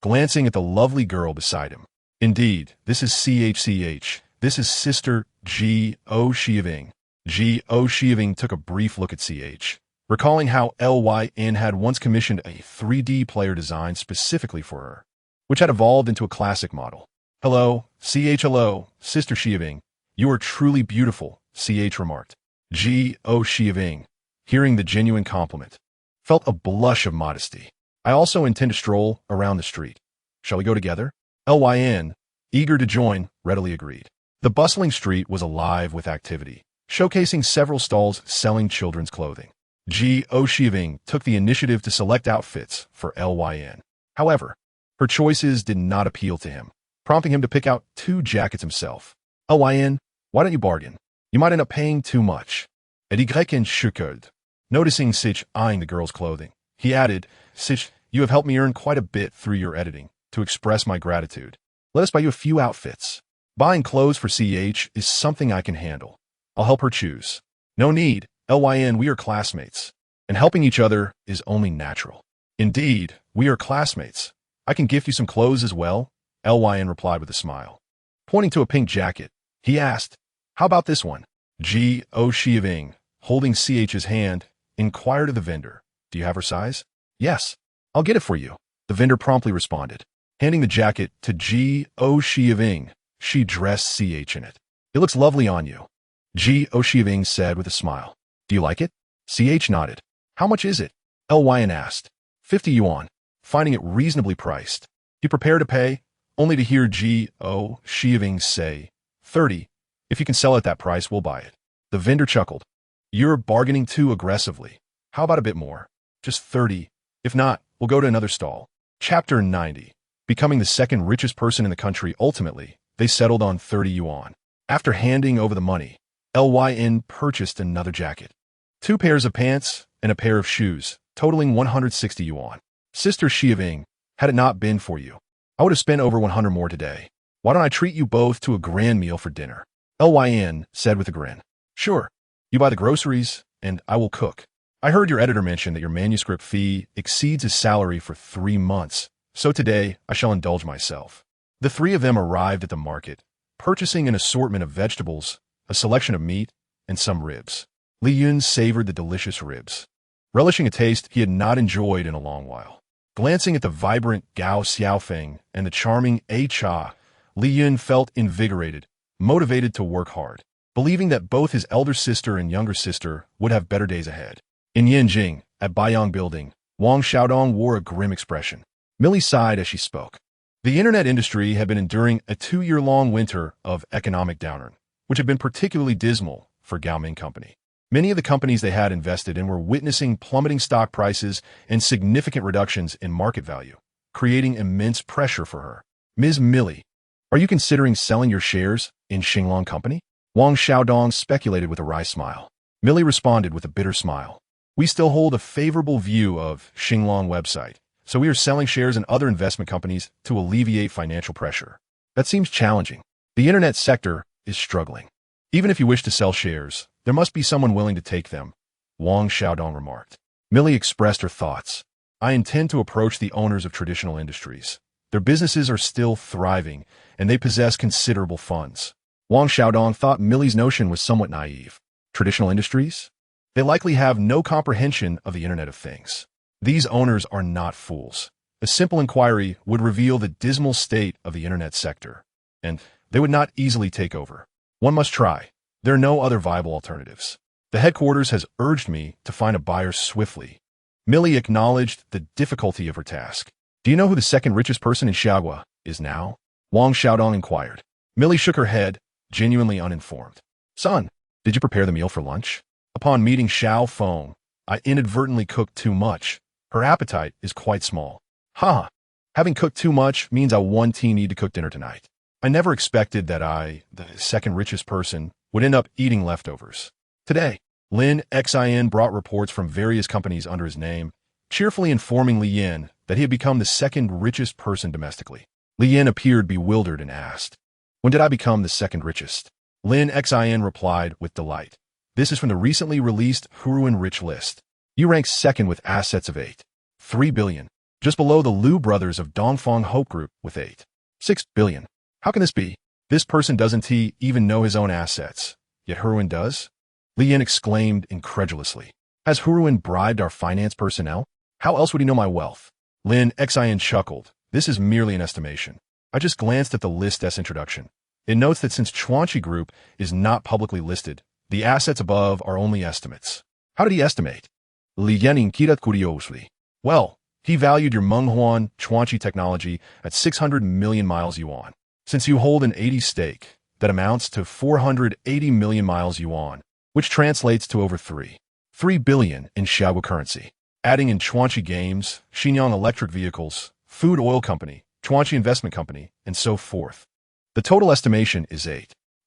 glancing at the lovely girl beside him. Indeed, this is CH. This is Sister Ji Oshiving. Ji Oshiving took a brief look at CH, recalling how Lyn had once commissioned a 3D player design specifically for her, which had evolved into a classic model. Hello, CH. Hello, Sister Shiving. You are truly beautiful, CH remarked. Ji Oshiving, hearing the genuine compliment, felt a blush of modesty. I also intend to stroll around the street. Shall we go together? Lyn, eager to join, readily agreed. The bustling street was alive with activity, showcasing several stalls selling children's clothing. Ji Oshiving took the initiative to select outfits for Lyn. However, her choices did not appeal to him, prompting him to pick out 2 jackets himself. Lyn, why don't you bargain? You might end up paying too much. Edigreken chuckled, noticing Sich eyeing the girl's clothing. He added, Sich, you have helped me earn quite a bit through your editing. To express my gratitude, let us buy you a few outfits. Buying clothes for CH is something I can handle. I'll help her choose. No need, Lyn, we are classmates, and helping each other is only natural. Indeed, we are classmates. I can gift you some clothes as well, Lyn replied with a smile. Pointing to a pink jacket, he asked, how about this one? Ji Oshiving, holding CH's hand, inquired of the vendor, do you have her size? Yes, I'll get it for you, the vendor promptly responded. Handing the jacket to Ji Oshiving, she dressed CH in it. It looks lovely on you, Ji Oshiving said with a smile. Do you like it? CH nodded. How much is it? Lyn asked. 50 yuan, finding it reasonably priced. He prepared to pay, only to hear Ji Oshiving say, 30. If you can sell at that price, we'll buy it. The vendor chuckled. You're bargaining too aggressively. How about a bit more? Just 30. If not, we'll go to another stall. Chapter 90. Becoming the second richest person in the country, ultimately, they settled on 30 yuan. After handing over the money, Lyn purchased another jacket, 2 pairs of pants, and a pair of shoes, totaling 160 yuan. Sister Shiving, had it not been for you, I would have spent over 100 more today. Why don't I treat you both to a grand meal for dinner? Lyn said with a grin. Sure, you buy the groceries, and I will cook. I heard your editor mention that your manuscript fee exceeds his salary for 3 months. So today, I shall indulge myself. The 3 of them arrived at the market, purchasing an assortment of vegetables, a selection of meat, and some ribs. Li Yun savored the delicious ribs, relishing a taste he had not enjoyed in a long while. Glancing at the vibrant Gao Xiaofeng and the charming A Cha, Li Yun felt invigorated, motivated to work hard, believing that both his elder sister and younger sister would have better days ahead. In Yanjing, at Baiyang Building, Wang Xiaodong wore a grim expression. Millie sighed as she spoke. The internet industry had been enduring a 2-year-long winter of economic downturn, which had been particularly dismal for Gao Ming Company. Many of the companies they had invested in were witnessing plummeting stock prices and significant reductions in market value, creating immense pressure for her. Ms. Millie, are you considering selling your shares in Xinglong Company? Wang Xiaodong speculated with a wry smile. Millie responded with a bitter smile. We still hold a favorable view of Xinglong website, so we are selling shares in other investment companies to alleviate financial pressure. That seems challenging. The internet sector is struggling. Even if you wish to sell shares, there must be someone willing to take them, Wang Xiaodong remarked. Millie expressed her thoughts. I intend to approach the owners of traditional industries. Their businesses are still thriving, and they possess considerable funds. Wang Xiaodong thought Millie's notion was somewhat naive. Traditional industries? They likely have no comprehension of the Internet of Things. These owners are not fools. A simple inquiry would reveal the dismal state of the internet sector, and they would not easily take over. One must try. There are no other viable alternatives. The headquarters has urged me to find a buyer swiftly. Millie acknowledged the difficulty of her task. Do you know who the second richest person in Xiagua is now? Wang Xiaodong inquired. Millie shook her head, genuinely uninformed. Son, did you prepare the meal for lunch? Upon meeting Xiao Feng, I inadvertently cooked too much. Her appetite is quite small. Ha! Having cooked too much means I one team need to cook dinner tonight. I never expected that I, the second richest person, would end up eating leftovers. Today, Lin Xin brought reports from various companies under his name, cheerfully informing Li Yin that he had become the second richest person domestically. Li Yin appeared bewildered and asked, "When did I become the second richest?" Lin Xin replied with delight, "This is from the recently released Huruan Rich list. You rank second with assets of 8.3 billion, just below the Liu brothers of Dongfang Hope Group with 8.6 billion. How can this be? This person doesn't even know his own assets, yet Huruan does?" Li Yin exclaimed incredulously. "Has Huruan bribed our finance personnel? How else would he know my wealth?" Lin Xin chuckled. "This is merely an estimation. I just glanced at the list's introduction. It notes that since Chuanqi Group is not publicly listed, the assets above are only estimates." "How did he estimate?" Li Yin inquired curiously. "Well, he valued your Menghuan Chuanqi technology at 600 million miles yuan. Since you hold an 80 stake, that amounts to 480 million miles yuan, which translates to over 3 billion in Xiaogu currency. Adding in Chuanqi Games, Xinjiang Electric Vehicles, Food Oil Company, Chuanqi Investment Company, and so forth. The total estimation is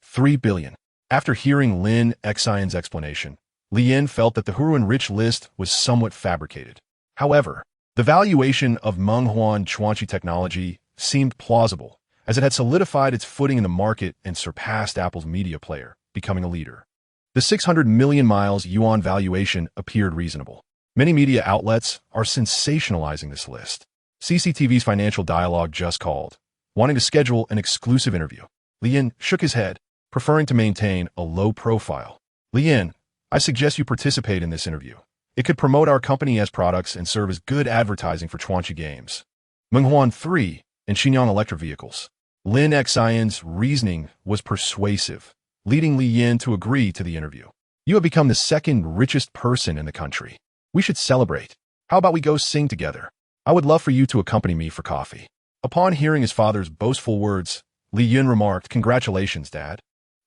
3 billion. After hearing Lin Xin's explanation, Li Yin felt that the Huruan Rich list was somewhat fabricated. However, the valuation of Menghuan Chuanqi technology seemed plausible, as it had solidified its footing in the market and surpassed Apple's media player, becoming a leader. The 600 million miles yuan valuation appeared reasonable. Many media outlets are sensationalizing this list. CCTV's Financial Dialogue just called, wanting to schedule an exclusive interview. Li Yin shook his head, preferring to maintain a low profile. "Li Yin, I suggest you participate in this interview. It could promote our company as products and serve as good advertising for Chuanqi Games, Menghuan 3, and Xinjiang Electric Vehicles." Lin Xin's reasoning was persuasive, leading Li Yin to agree to the interview. "You have become the second richest person in the country. We should celebrate. How about we go sing together? I would love for you to accompany me for coffee." Upon hearing his father's boastful words, Li Yin remarked, "Congratulations, Dad.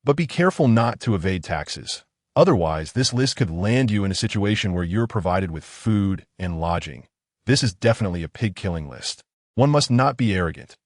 But be careful not to evade taxes. Otherwise, this list could land you in a situation where you're provided with food and lodging. This is definitely a pig-killing list. One must not be arrogant.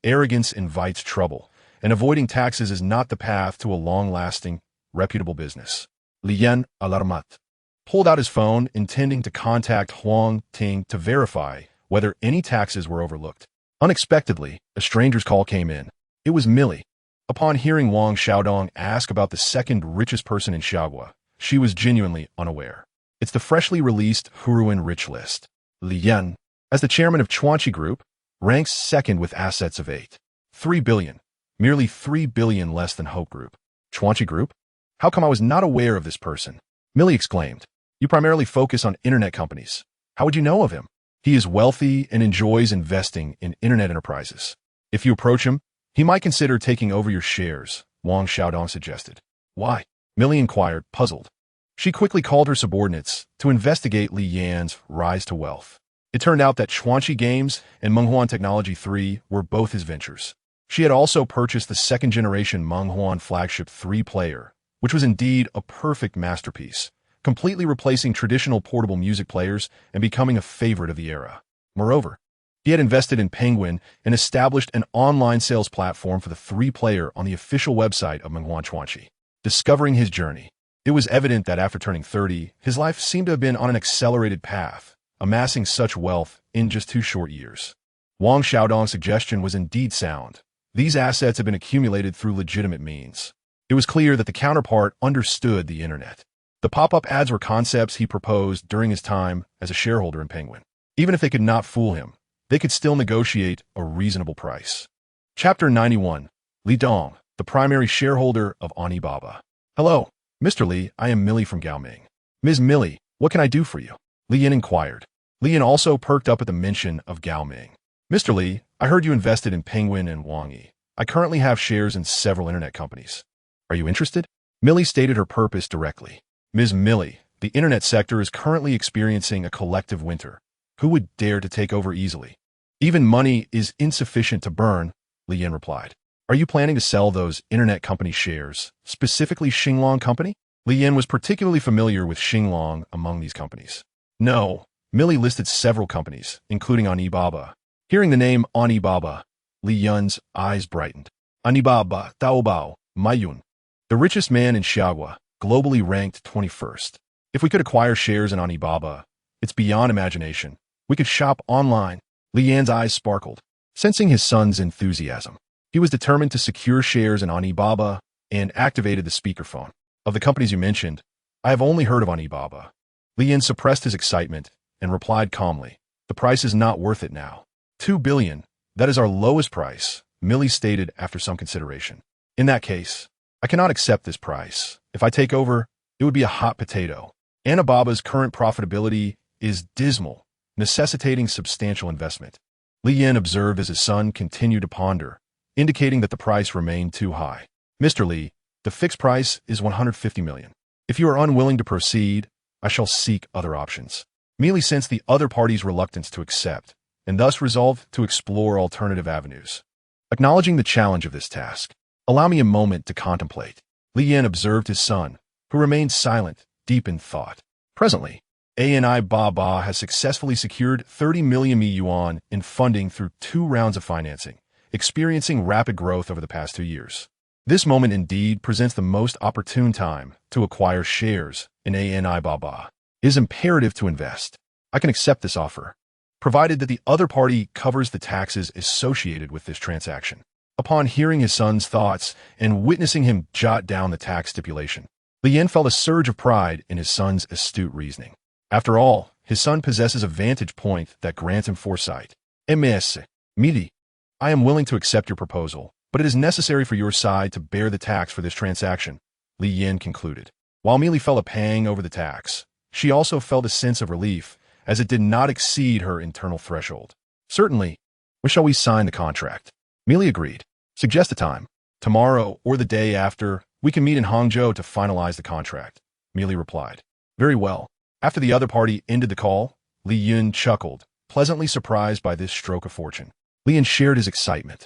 Arrogance invites trouble, and avoiding taxes is not the path to a long-lasting, reputable business." Li Yin, alarmat, pulled out his phone, intending to contact Huang Ting to verify whether any taxes were overlooked. Unexpectedly, a stranger's call came in. It was Millie. Upon hearing Wang Xiaodong ask about the second richest person in Xiaogua, she was genuinely unaware. "It's the freshly released Huruan Rich list. Li Yin, as the chairman of Chuanqi Group, ranks second with assets of 8.3 billion, merely 3 billion less than Hope Group." "Chuanqi Group? How come I was not aware of this person?" Millie exclaimed. "You primarily focus on internet companies. How would you know of him? He is wealthy and enjoys investing in internet enterprises. If you approach him, he might consider taking over your shares," Wang Xiaodong suggested. "Why?" Millie inquired, puzzled. She quickly called her subordinates to investigate Li Yan's rise to wealth. It turned out that Chuanqi Games and Menghuan Technology 3 were both his ventures. She had also purchased the second-generation Menghuan flagship 3-player, which was indeed a perfect masterpiece, completely replacing traditional portable music players and becoming a favorite of the era. Moreover, he had invested in Penguin and established an online sales platform for the 3-player on the official website of Menghuan Chuanqi. Discovering his journey, it was evident that after turning 30, his life seemed to have been on an accelerated path, amassing such wealth in just 2 short years. Wang Xiaodong's suggestion was indeed sound. These assets had been accumulated through legitimate means. It was clear that the counterpart understood the internet. The pop-up ads were concepts he proposed during his time as a shareholder in Penguin. Even if they could not fool him, they could still negotiate a reasonable price. Chapter 91. Li Dong, the primary shareholder of Alibaba. "Hello, Mr. Li, I am Millie from Gaoming." "Ms. Millie, what can I do for you?" Li Yin inquired. Li Yin also perked up at the mention of Gaoming. "Mr. Li, I heard you invested in Penguin and Wang Yi. I currently have shares in several internet companies. Are you interested?" Millie stated her purpose directly. "Ms. Millie, the internet sector is currently experiencing a collective winter. Who would dare to take over easily? Even money is insufficient to burn," Li Yin replied. "Are you planning to sell those internet company shares, specifically Xinglong Company?" Li Yin was particularly familiar with Xinglong among these companies. "No." Millie listed several companies, including Alibaba, Hearing the name Alibaba, Li Yun's eyes brightened. Alibaba, Taobao, Maiyun. The richest man in Xiagua, globally ranked 21st. If we could acquire shares in Alibaba, it's beyond imagination. We could shop online. Li Yan's eyes sparkled, sensing his son's enthusiasm. He was determined to secure shares in Alibaba and activated the speakerphone. Of the companies you mentioned, I have only heard of Alibaba. Li Yan suppressed his excitement and replied calmly, the price is not worth it now. 2 billion, that is our lowest price, Millie stated after some consideration. In that case, I cannot accept this price. If I take over, it would be a hot potato. Alibaba's current profitability is dismal, necessitating substantial investment. Li Yan observed as his son continued to ponder, indicating that the price remained too high. Mr. Li, the fixed price is 150 million. If you are unwilling to proceed, I shall seek other options. Millie sensed the other party's reluctance to accept, and thus resolved to explore alternative avenues. Acknowledging the challenge of this task, allow me a moment to contemplate. Li Yan observed his son, who remained silent, deep in thought. Presently, Alibaba has successfully secured 30 million yuan in funding through 2 rounds of financing, experiencing rapid growth over the past 2 years. This moment indeed presents the most opportune time to acquire shares in Alibaba. It is imperative to invest. I can accept this offer, provided that the other party covers the taxes associated with this transaction. Upon hearing his son's thoughts and witnessing him jot down the tax stipulation, Li Yan felt a surge of pride in his son's astute reasoning. After all, his son possesses a vantage point that grants him foresight. Ms. Midi, I am willing to accept your proposal, but it is necessary for your side to bear the tax for this transaction, Li Yan concluded. While Millie felt a pang over the tax, she also felt a sense of relief, as it did not exceed her internal threshold. Certainly. When shall we sign the contract? Millie agreed. Suggest a time. Tomorrow or the day after, we can meet in Hangzhou to finalize the contract, Millie replied. Very well. After the other party ended the call, Li Yun chuckled, pleasantly surprised by this stroke of fortune. Li Yan shared his excitement.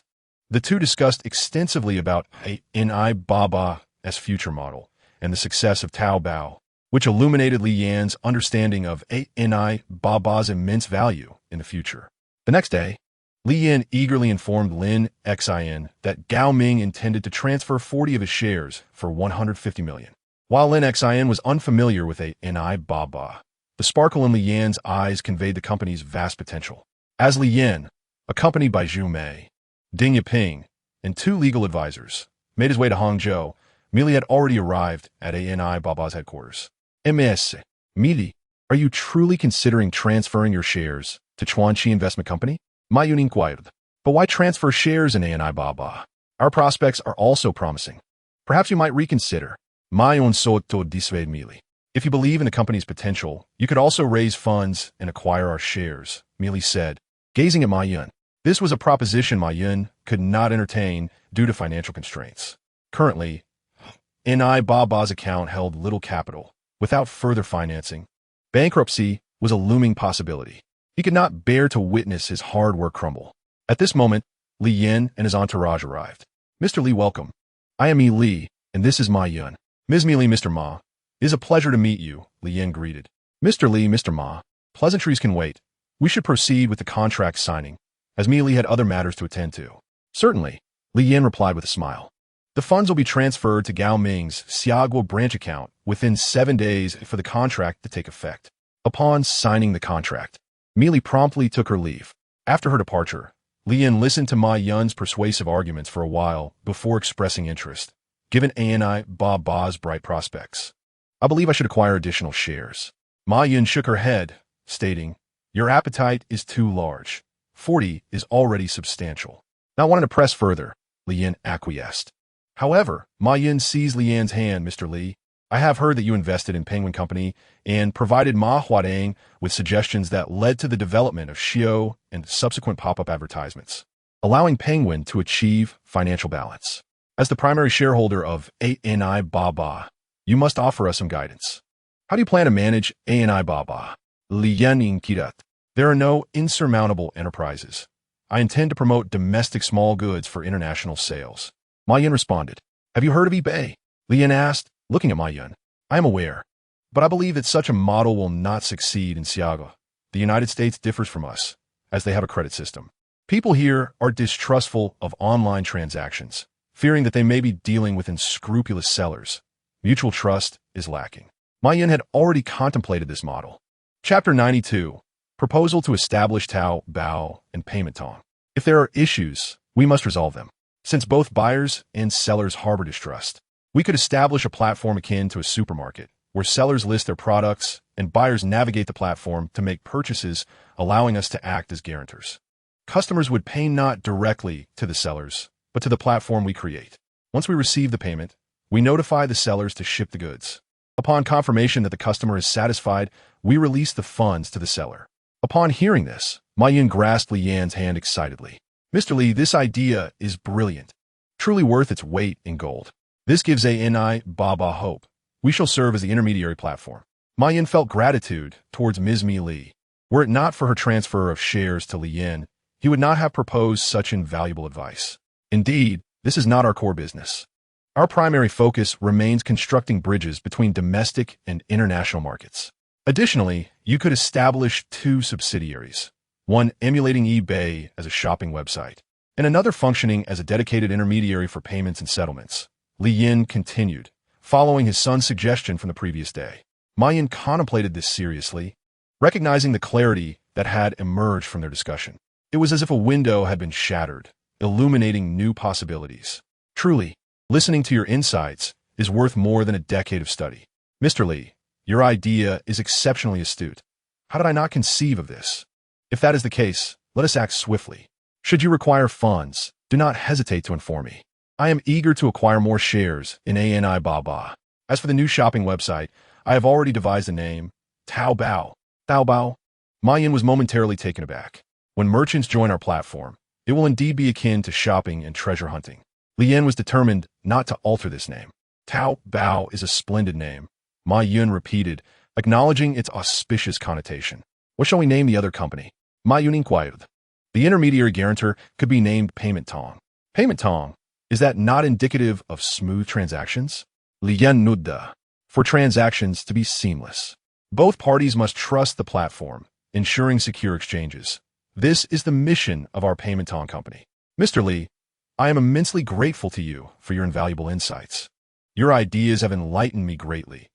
The two discussed extensively about Alibaba's future model and the success of Taobao, which illuminated Li Yan's understanding of Alibaba's immense value in the future. The next day, Li Yan eagerly informed Lin Xin that Gao Ming intended to transfer 40 of his shares for 150 million. While Lin Xin was unfamiliar with Alibaba, the sparkle in Li Yan's eyes conveyed the company's vast potential. As Li Yan, accompanied by Zhu Mei, Ding Yaping, and 2 legal advisors, made his way to Hangzhou, Millie had already arrived at Alibaba's headquarters. Ms. Millie, are you truly considering transferring your shares to Chuanqi Investment Company? Maiyun inquired. But why transfer shares in Alibaba? Our prospects are also promising. Perhaps you might reconsider. Maiyun soto dissuade Millie. If you believe in the company's potential, you could also raise funds and acquire our shares, Millie said, gazing at Maiyun. This was a proposition Maiyun could not entertain due to financial constraints. Currently, Alibaba's account held little capital. Without further financing, bankruptcy was a looming possibility. He could not bear to witness his hard work crumble. At this moment, Li Yan and his entourage arrived. Mr. Li, welcome. I am Yi Li, and this is Ma Yun. Ms. Mi Li, Mr. Ma. It is a pleasure to meet you, Li Yan greeted. Mr. Li, Mr. Ma. Pleasantries can wait. We should proceed with the contract signing, as Mi Li had other matters to attend to. Certainly, Li Yan replied with a smile. The funds will be transferred to Gao Ming's Xiagua branch account within 7 days for the contract to take effect. Upon signing the contract, Millie promptly took her leave. After her departure, Li Yan listened to Ma Yun's persuasive arguments for a while before expressing interest. Given Alibaba's bright prospects, I believe I should acquire additional shares. Ma Yun shook her head, stating, your appetite is too large. 40 is already substantial. Not wanting to press further, Li Yan acquiesced. However, Ma Yun seized Li Yan's hand. Mr. Li, I have heard that you invested in Penguin Company and provided Ma Huadeng with suggestions that led to the development of Shio and subsequent pop-up advertisements, allowing Penguin to achieve financial balance. As the primary shareholder of Alibaba, you must offer us some guidance. How do you plan to manage Alibaba? Li Yan inquired. There are no insurmountable enterprises. I intend to promote domestic small goods for international sales. Ma Yun responded. Have you heard of eBay? Li Yan asked, looking at Ma Yun. I am aware, but I believe that such a model will not succeed in Xiagua. The United States differs from us, as they have a credit system. People here are distrustful of online transactions, fearing that they may be dealing with unscrupulous sellers. Mutual trust is lacking. Ma Yin had already contemplated this model. Chapter 92. Proposal to establish Tao, Bao, and Payment Tong. If there are issues, we must resolve them. Since both buyers and sellers harbor distrust, we could establish a platform akin to a supermarket, where sellers list their products and buyers navigate the platform to make purchases, allowing us to act as guarantors. Customers would pay not directly to the sellers, but to the platform we create. Once we receive the payment, we notify the sellers to ship the goods. Upon confirmation that the customer is satisfied, we release the funds to the seller. Upon hearing this, Ma Yin grasped Li Yan's hand excitedly. Mr. Li, this idea is brilliant, truly worth its weight in gold. This gives ANI Baba hope. We shall serve as the intermediary platform. Ma Yin felt gratitude towards Ms. Mi Li. Were it not for her transfer of shares to Li Yin, he would not have proposed such invaluable advice. Indeed, this is not our core business. Our primary focus remains constructing bridges between domestic and international markets. Additionally, you could establish two subsidiaries, one emulating eBay as a shopping website, and another functioning as a dedicated intermediary for payments and settlements. Li Yin continued, following his son's suggestion from the previous day. Ma Yin contemplated this seriously, recognizing the clarity that had emerged from their discussion. It was as if a window had been shattered, illuminating new possibilities. Truly, listening to your insights is worth more than a decade of study. Mr. Li, your idea is exceptionally astute. How did I not conceive of this? If that is the case, let us act swiftly. Should you require funds, do not hesitate to inform me. I am eager to acquire more shares in ANI Baba. As for the new shopping website, I have already devised a name, Taobao. Taobao? Ma Yin was momentarily taken aback. When merchants join our platform, it will indeed be akin to shopping and treasure hunting. Li Yin was determined not to alter this name. Taobao is a splendid name, Ma Yin repeated, acknowledging its auspicious connotation. What shall we name the other company? Ma Yin inquired. The intermediary guarantor could be named Payment Tong. Payment Tong? Is that not indicative of smooth transactions? Li Yin nodded. For transactions to be seamless, both parties must trust the platform, ensuring secure exchanges. This is the mission of our Payment Tong company. Mr. Li, I am immensely grateful to you for your invaluable insights. Your ideas have enlightened me greatly.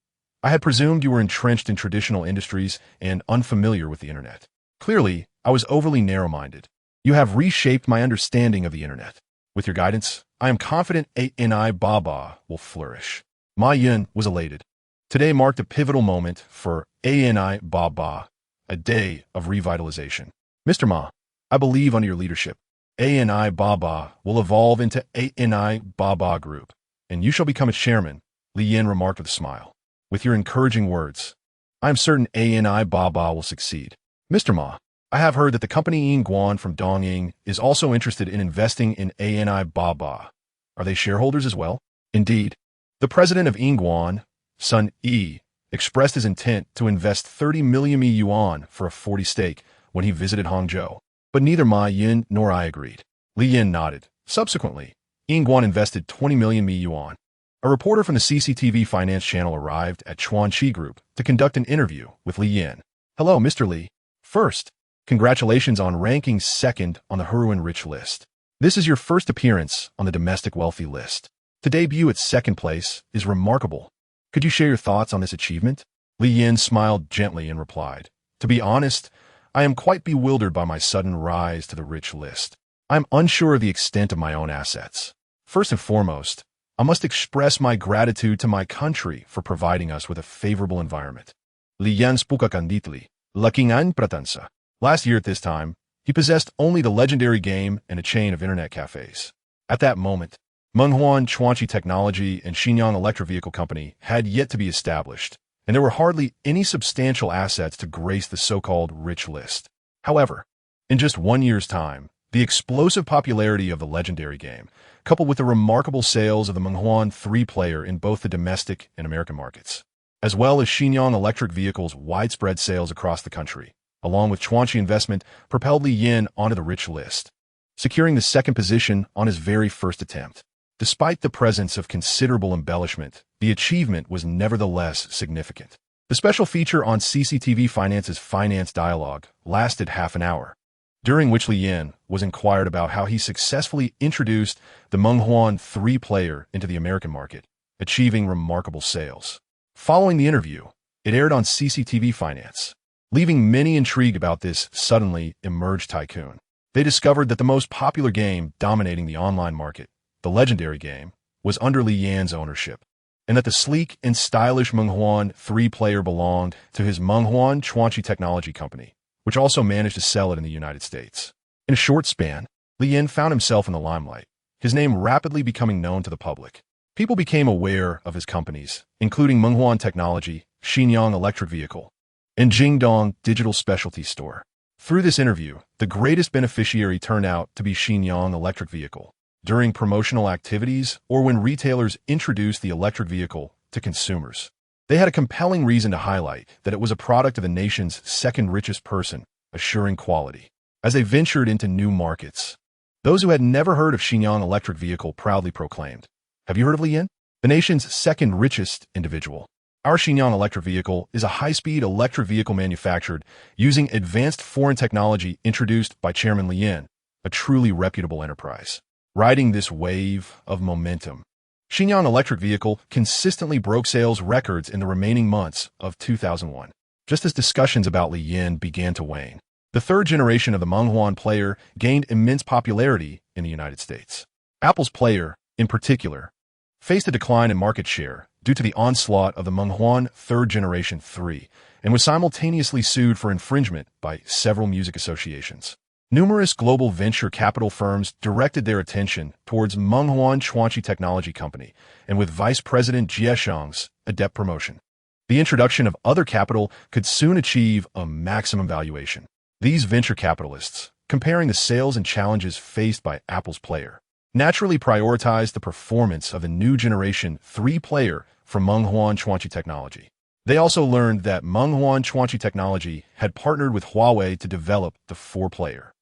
I had presumed you were entrenched in traditional industries and unfamiliar with the internet. Clearly, I was overly narrow-minded. You have reshaped my understanding of the internet. With your guidance, I am confident ANI Baba will flourish. Ma Yin was elated. Today marked a pivotal moment for ANI Baba, a day of revitalization. Mr. Ma, I believe under your leadership, ANI Baba will evolve into ANI Baba Group, and you shall become its chairman, Li Yin remarked with a smile. With your encouraging words, I am certain ANI Baba will succeed. Mr. Ma, I have heard that the company Yin Guang from Dongying is also interested in investing in ANI Baba. Are they shareholders as well? Indeed. The president of Yin Guang, Sun Yi, expressed his intent to invest 30 million yuan for a 40 stake when he visited Hangzhou. But neither Ma Yin nor I agreed. Li Yin nodded. Subsequently, Yin Guang invested 20 million yuan. A reporter from the CCTV finance channel arrived at Chuanqi Group to conduct an interview with Li Yin. Hello, Mr. Li. First, congratulations on ranking second on the Huruan Rich list. This is your first appearance on the domestic wealthy list. To debut at second place is remarkable. Could you share your thoughts on this achievement? Li Yin smiled gently and replied, To be honest, I am quite bewildered by my sudden rise to the rich list. I am unsure of the extent of my own assets. First and foremost, I must express my gratitude to my country for providing us with a favorable environment. Li Yin spoke candidly, lakingan pratansa. Last year at this time, he possessed only the legendary game and a chain of internet cafes. At that moment, Menghuan Chuanqi Technology and Xinjiang Electric Vehicle Company had yet to be established, and there were hardly any substantial assets to grace the so-called rich list. However, in just 1 year's time, the explosive popularity of the legendary game, coupled with the remarkable sales of the Menghuan 3-player in both the domestic and American markets, as well as Xinjiang Electric Vehicle's widespread sales across the country, along with Chuanqi investment, propelled Li Yin onto the rich list, securing the second position on his very first attempt. Despite the presence of considerable embellishment, the achievement was nevertheless significant. The special feature on CCTV Finance's Finance Dialogue lasted half an hour. during which Li Yin was inquired about how he successfully introduced the Menghuan 3-player into the American market, achieving remarkable sales. Following the interview, it aired on CCTV Finance, leaving many intrigued about this suddenly emerged tycoon. They discovered that the most popular game dominating the online market, the legendary game, was under Li Yin's ownership, and that the sleek and stylish Menghuan 3-player belonged to his Menghuan Chuanqi Technology Company, which also managed to sell it in the United States. In a short span, Li Yin found himself in the limelight, his name rapidly becoming known to the public. People became aware of his companies, including Menghuan Technology, Xinyang Electric Vehicle, and Jingdong Digital Specialty Store. Through this interview, the greatest beneficiary turned out to be Xinyang Electric Vehicle. During promotional activities or when retailers introduced the electric vehicle to consumers, they had a compelling reason to highlight that it was a product of the nation's second richest person, assuring quality. As they ventured into new markets, those who had never heard of Xinyang Electric Vehicle proudly proclaimed, "Have you heard of Li Yin, the nation's second richest individual? Our Xinyang Electric Vehicle is a high-speed electric vehicle manufactured using advanced foreign technology introduced by Chairman Li Yin, a truly reputable enterprise." Riding this wave of momentum, Xinyang Electric Vehicle consistently broke sales records in the remaining months of 2001. Just as discussions about Li Yin began to wane, the third generation of the Menghuan player gained immense popularity in the United States. Apple's player, in particular, faced a decline in market share due to the onslaught of the Menghuan third generation 3 and was simultaneously sued for infringement by several music associations. Numerous global venture capital firms directed their attention towards Menghuan Chuanqi Technology Company, and with Vice President Jie Shang's adept promotion, the introduction of other capital could soon achieve a maximum valuation. These venture capitalists, comparing the sales and challenges faced by Apple's player, naturally prioritized the performance of the new generation 3-player from Menghuan Chuanqi Technology. They also learned that Menghuan Chuanqi Technology had partnered with Huawei to develop the 4-player,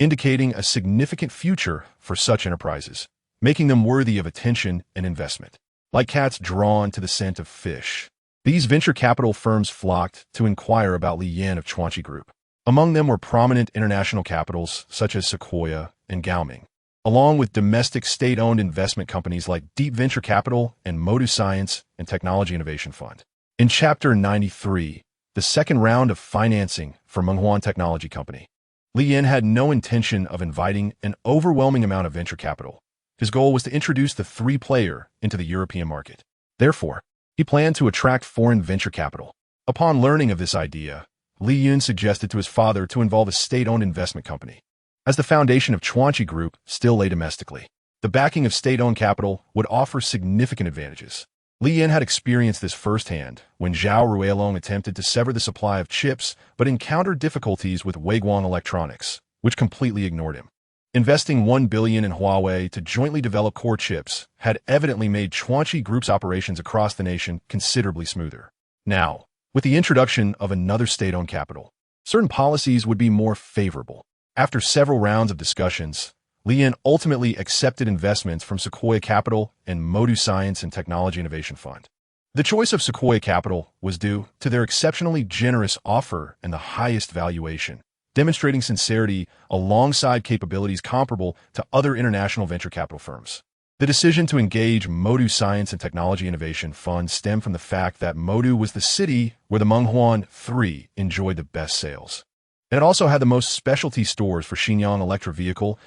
indicating a significant future for such enterprises, making them worthy of attention and investment. Like cats drawn to the scent of fish, these venture capital firms flocked to inquire about Li Yin of Chuanqi Group. Among them were prominent international capitals such as Sequoia and Gaoming, along with domestic state-owned investment companies like Deep Venture Capital and Modu Science and Technology Innovation Fund. In Chapter 93, the second round of financing for Menghuan Technology Company, Li Yin had no intention of inviting an overwhelming amount of venture capital. His goal was to introduce the 3-player into the European market. Therefore, he planned to attract foreign venture capital. Upon learning of this idea, Li Yin suggested to his father to involve a state-owned investment company, as the foundation of Chuanqi Group still lay domestically. The backing of state-owned capital would offer significant advantages. Li Yin had experienced this firsthand when Zhao Ruilong attempted to sever the supply of chips but encountered difficulties with Weiguang Electronics, which completely ignored him. Investing $1 billion in Huawei to jointly develop core chips had evidently made Chuanqi Group's operations across the nation considerably smoother. Now, with the introduction of another state-owned capital, certain policies would be more favorable. After several rounds of discussions, Li Yin ultimately accepted investments from Sequoia Capital and Modu Science and Technology Innovation Fund. The choice of Sequoia Capital was due to their exceptionally generous offer and the highest valuation, demonstrating sincerity alongside capabilities comparable to other international venture capital firms. The decision to engage Modu Science and Technology Innovation Fund stemmed from the fact that Modu was the city where the Menghuan 3 enjoyed the best sales. And it also had the most specialty stores for Xinyang Electric Vehicle,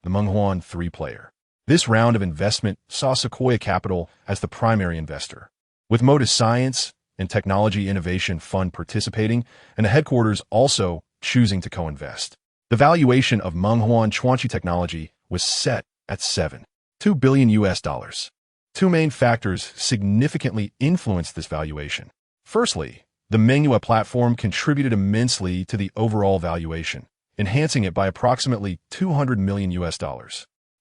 the Menghuan 3-player. This round of investment saw Sequoia Capital as the primary investor, with Modu Science and Technology Innovation Fund participating, and the headquarters also choosing to co-invest. The valuation of Menghuan Chuanqi Technology was set at $7.2 billion. Two main factors significantly influenced this valuation. Firstly, the Mengyue platform contributed immensely to the overall valuation, enhancing it by approximately $200 million,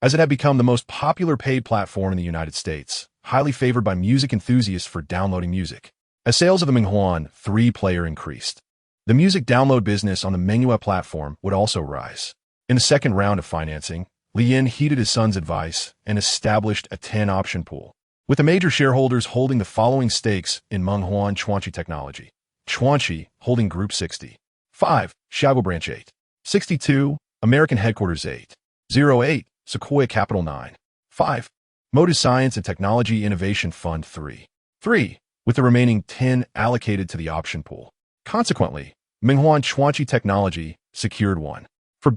as it had become the most popular paid platform in the United States, highly favored by music enthusiasts for downloading music. As sales of the Menghuan 3-player increased, the music download business on the Mengyue platform would also rise. In the second round of financing, Li Yin heeded his son's advice and established a 10-option pool, with the major shareholders holding the following stakes in Menghuan Chuanqi Technology: Chuanqi holding Group 60, 5, Xiaogu Branch 8, 62, American Headquarters 808, Sequoia Capital 9. 5. Motive Science and Technology Innovation Fund 3, with the remaining 10 allocated to the option pool. Consequently, Minghuan Chuanqi Technology secured $1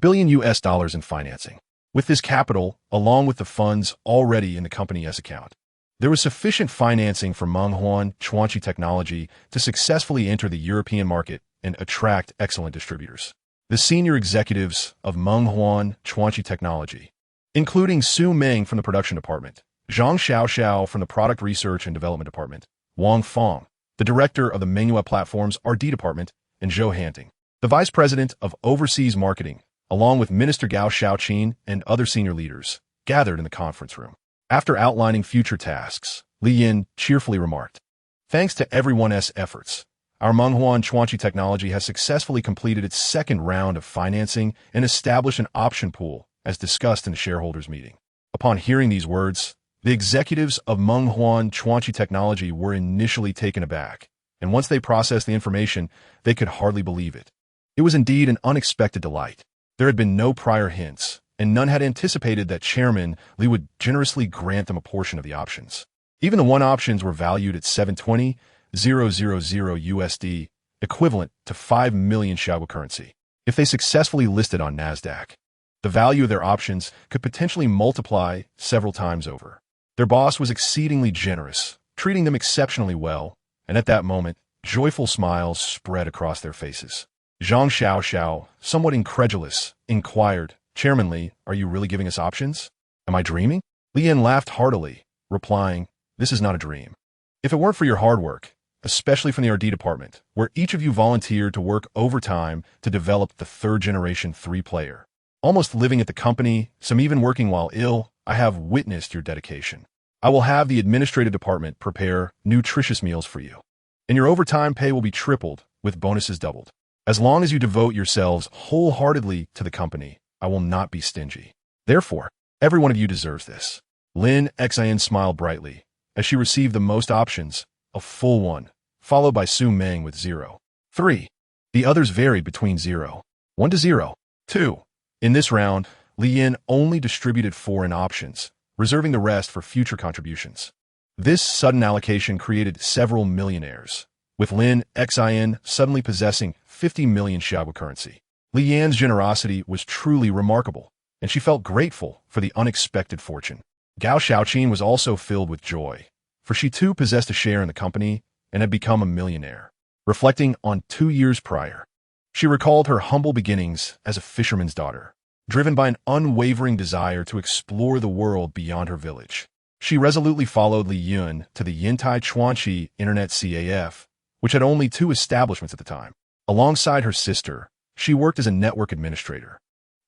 billion in financing. With this capital, along with the funds already in the company's account, there was sufficient financing for Minghuan Chuanqi Technology to successfully enter the European market and attract excellent distributors. The senior executives of Minghuan Chuanqi Technology, including Su Meng from the production department, Zhang Xiaoxiao from the product research and development department, Wang Feng, the director of the Mengyue Platform's R&D department, and Zhou Hanting, the vice president of overseas marketing, along with Minister Gao Xiaoqin and other senior leaders, gathered in the conference room. After outlining future tasks, Li Yin cheerfully remarked, "Thanks to everyone's efforts, our Minghuan Chuanqi Technology has successfully completed its second round of financing and established an option pool, as discussed in the shareholders' meeting." Upon hearing these words, the executives of Minghuan Chuanqi Technology were initially taken aback, and once they processed the information, they could hardly believe it. It was indeed an unexpected delight. There had been no prior hints, and none had anticipated that Chairman Li would generously grant them a portion of the options. Even the one options were valued at 720,000 USD, equivalent to 5 million Xiaoguo currency. If they successfully listed on Nasdaq, the value of their options could potentially multiply several times over. Their boss was exceedingly generous, treating them exceptionally well, and at that moment, joyful smiles spread across their faces. Zhang Xiaoxiao, somewhat incredulous, inquired, "Chairman Li, are you really giving us options? Am I dreaming?" Li Yin laughed heartily, replying, "This is not a dream. If it weren't for your hard work, especially from the R&D department, where each of you volunteered to work overtime to develop the third-generation 3-player, almost living at the company, some even working while ill, I have witnessed your dedication. I will have the administrative department prepare nutritious meals for you, and your overtime pay will be tripled, with bonuses doubled. As long as you devote yourselves wholeheartedly to the company, I will not be stingy. Therefore, every one of you deserves this." Lin Xian smiled brightly as she received the most options, a full one, followed by Su Meng with 0. 3. The others varied between 0. 1 to 0. 2. In this round, Li Yin only distributed 4 in options, reserving the rest for future contributions. This sudden allocation created several millionaires, with Lin Xian suddenly possessing 50 million Xiaoguo currency. Li Yan's generosity was truly remarkable, and she felt grateful for the unexpected fortune. Gao Xiaoqin was also filled with joy, for she too possessed a share in the company and had become a millionaire. Reflecting on 2 years prior, she recalled her humble beginnings as a fisherman's daughter, driven by an unwavering desire to explore the world beyond her village. She resolutely followed Li Yun to the Yintai Chuanqi Internet CAF, which had only 2 establishments at the time. Alongside her sister, she worked as a network administrator,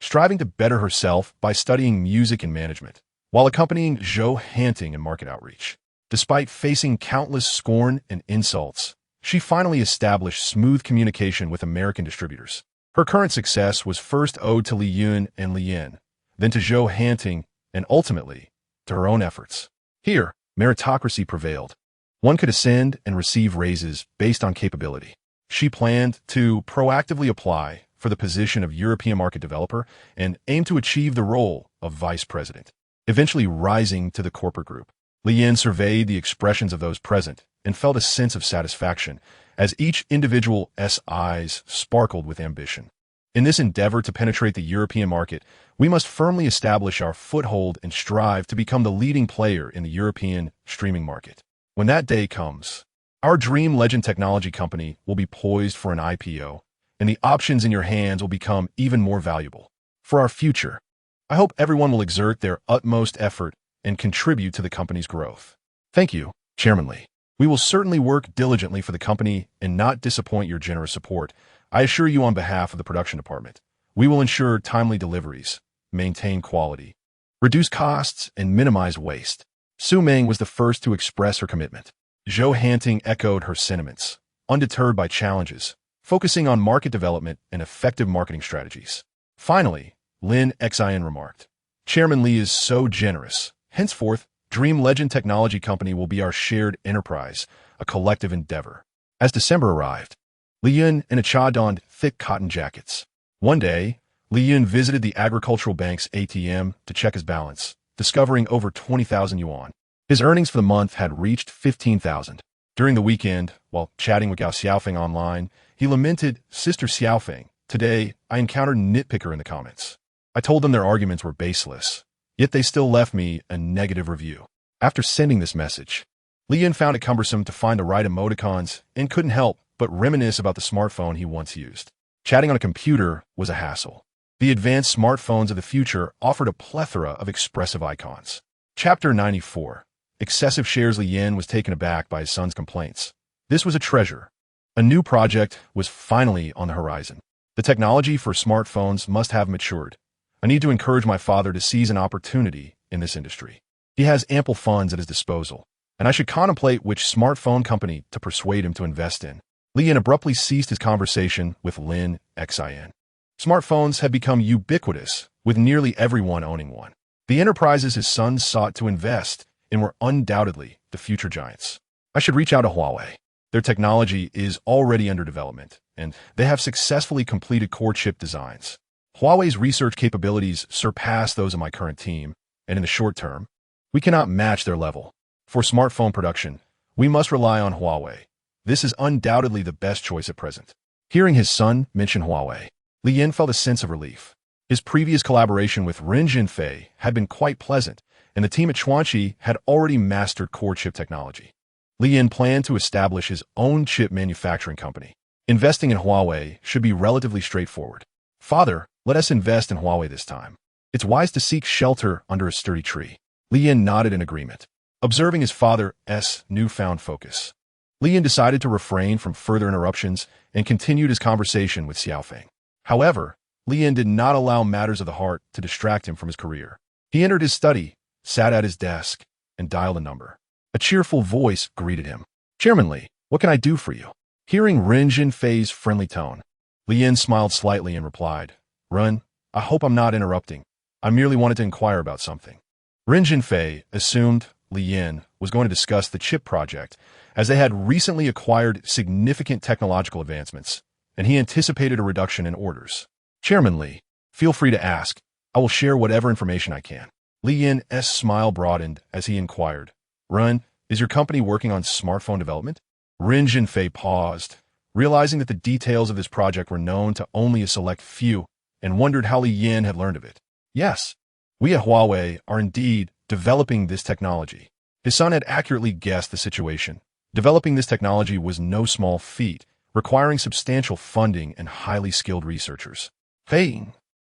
striving to better herself by studying music and management, while accompanying Zhou Hanting in market outreach. Despite facing countless scorn and insults, she finally established smooth communication with American distributors. Her current success was first owed to Li Yun and Li Yin, then to Zhou Hanting, and ultimately, to her own efforts. Here, meritocracy prevailed. One could ascend and receive raises based on capability. She planned to proactively apply for the position of European market developer and aim to achieve the role of vice president, eventually rising to the corporate group. Li Yin surveyed the expressions of those present and felt a sense of satisfaction as each individual's eyes sparkled with ambition. In this endeavor to penetrate the European market, we must firmly establish our foothold and strive to become the leading player in the European streaming market. When that day comes, our Dream Legend Technology Company will be poised for an IPO, and the options in your hands will become even more valuable. For our future, I hope everyone will exert their utmost effort and contribute to the company's growth. Thank you, Chairman Li. We will certainly work diligently for the company and not disappoint your generous support. I assure you on behalf of the production department, we will ensure timely deliveries, maintain quality, reduce costs, and minimize waste. Su Meng was the first to express her commitment. Zhou Hanting echoed her sentiments, undeterred by challenges, focusing on market development and effective marketing strategies. Finally, Lin Xian remarked, "Chairman Li is so generous. Henceforth, Dream Legend Technology Company will be our shared enterprise, a collective endeavor." As December arrived, Li Yun and Acha donned thick cotton jackets. One day, Li Yin visited the agricultural bank's ATM to check his balance, discovering over 20,000 yuan. His earnings for the month had reached 15,000. During the weekend, while chatting with Gao Xiaofeng online, he lamented, "Sister Xiaofeng, today I encountered nitpicker in the comments. I told them their arguments were baseless, yet they still left me a negative review." After sending this message, Li Yin found it cumbersome to find the right emoticons and couldn't help but reminisce about the smartphone he once used. Chatting on a computer was a hassle. The advanced smartphones of the future offered a plethora of expressive icons. Chapter 94. Excessive shares. Li Yin was taken aback by his son's complaints. This was a treasure. A new project was finally on the horizon. The technology for smartphones must have matured. I need to encourage my father to seize an opportunity in this industry. He has ample funds at his disposal, and I should contemplate which smartphone company to persuade him to invest in. Li Yin abruptly ceased his conversation with Lin Xin. Smartphones had become ubiquitous, with nearly everyone owning one. The enterprises his son sought to invest in were undoubtedly the future giants. I should reach out to Huawei. Their technology is already under development, and they have successfully completed core chip designs. Huawei's research capabilities surpass those of my current team, and in the short term, we cannot match their level. For smartphone production, we must rely on Huawei. This is undoubtedly the best choice at present. Hearing his son mention Huawei, Li Yin felt a sense of relief. His previous collaboration with Ren Jinfei had been quite pleasant, and the team at Chuanqi had already mastered core chip technology. Li Yin planned to establish his own chip manufacturing company. Investing in Huawei should be relatively straightforward. "Father, let us invest in Huawei this time. It's wise to seek shelter under a sturdy tree." Li Yin nodded in agreement. Observing his father's newfound focus, Li Yin decided to refrain from further interruptions and continued his conversation with Xiaofeng. However, Li Yin did not allow matters of the heart to distract him from his career. He entered his study, sat at his desk, and dialed a number. A cheerful voice greeted him. "Chairman Li, what can I do for you?" Hearing Ren Jinfei's friendly tone, Li Yin smiled slightly and replied, "Ren, I hope I'm not interrupting. I merely wanted to inquire about something." Ren Jinfei assumed Li Yin was going to discuss the chip project, as they had recently acquired significant technological advancements, and he anticipated a reduction in orders. "Chairman Li, feel free to ask. I will share whatever information I can." Li Yin's smile broadened as he inquired, "Ren, is your company working on smartphone development?" Ren Jinfei paused, realizing that the details of this project were known to only a select few, and wondered how Li Yin had learned of it. "Yes, we at Huawei are indeed developing this technology." His son had accurately guessed the situation. Developing this technology was no small feat, requiring substantial funding and highly skilled researchers. "Hey,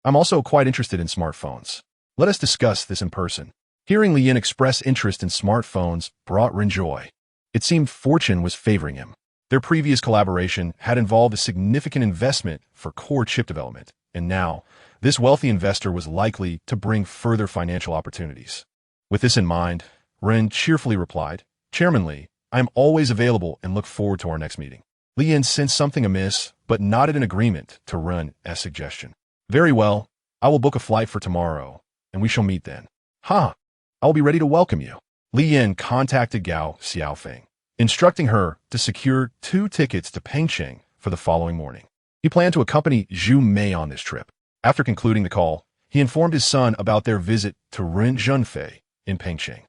I'm also quite interested in smartphones. Let us discuss this in person." Hearing Li Yin express interest in smartphones brought Ren joy. It seemed fortune was favoring him. Their previous collaboration had involved a significant investment for core chip development, and now, this wealthy investor was likely to bring further financial opportunities. With this in mind, Ren cheerfully replied, "Chairman Li, I am always available and look forward to our next meeting." Li Yin sensed something amiss, but nodded in agreement to Ren's suggestion. "Very well, I will book a flight for tomorrow, and we shall meet then." "Ha! I will be ready to welcome you." Li Yin contacted Gao Xiaofeng, instructing her to secure 2 tickets to Pengcheng for the following morning. He planned to accompany Zhu Mei on this trip. After concluding the call, he informed his son about their visit to Ren Jinfei in Pengcheng.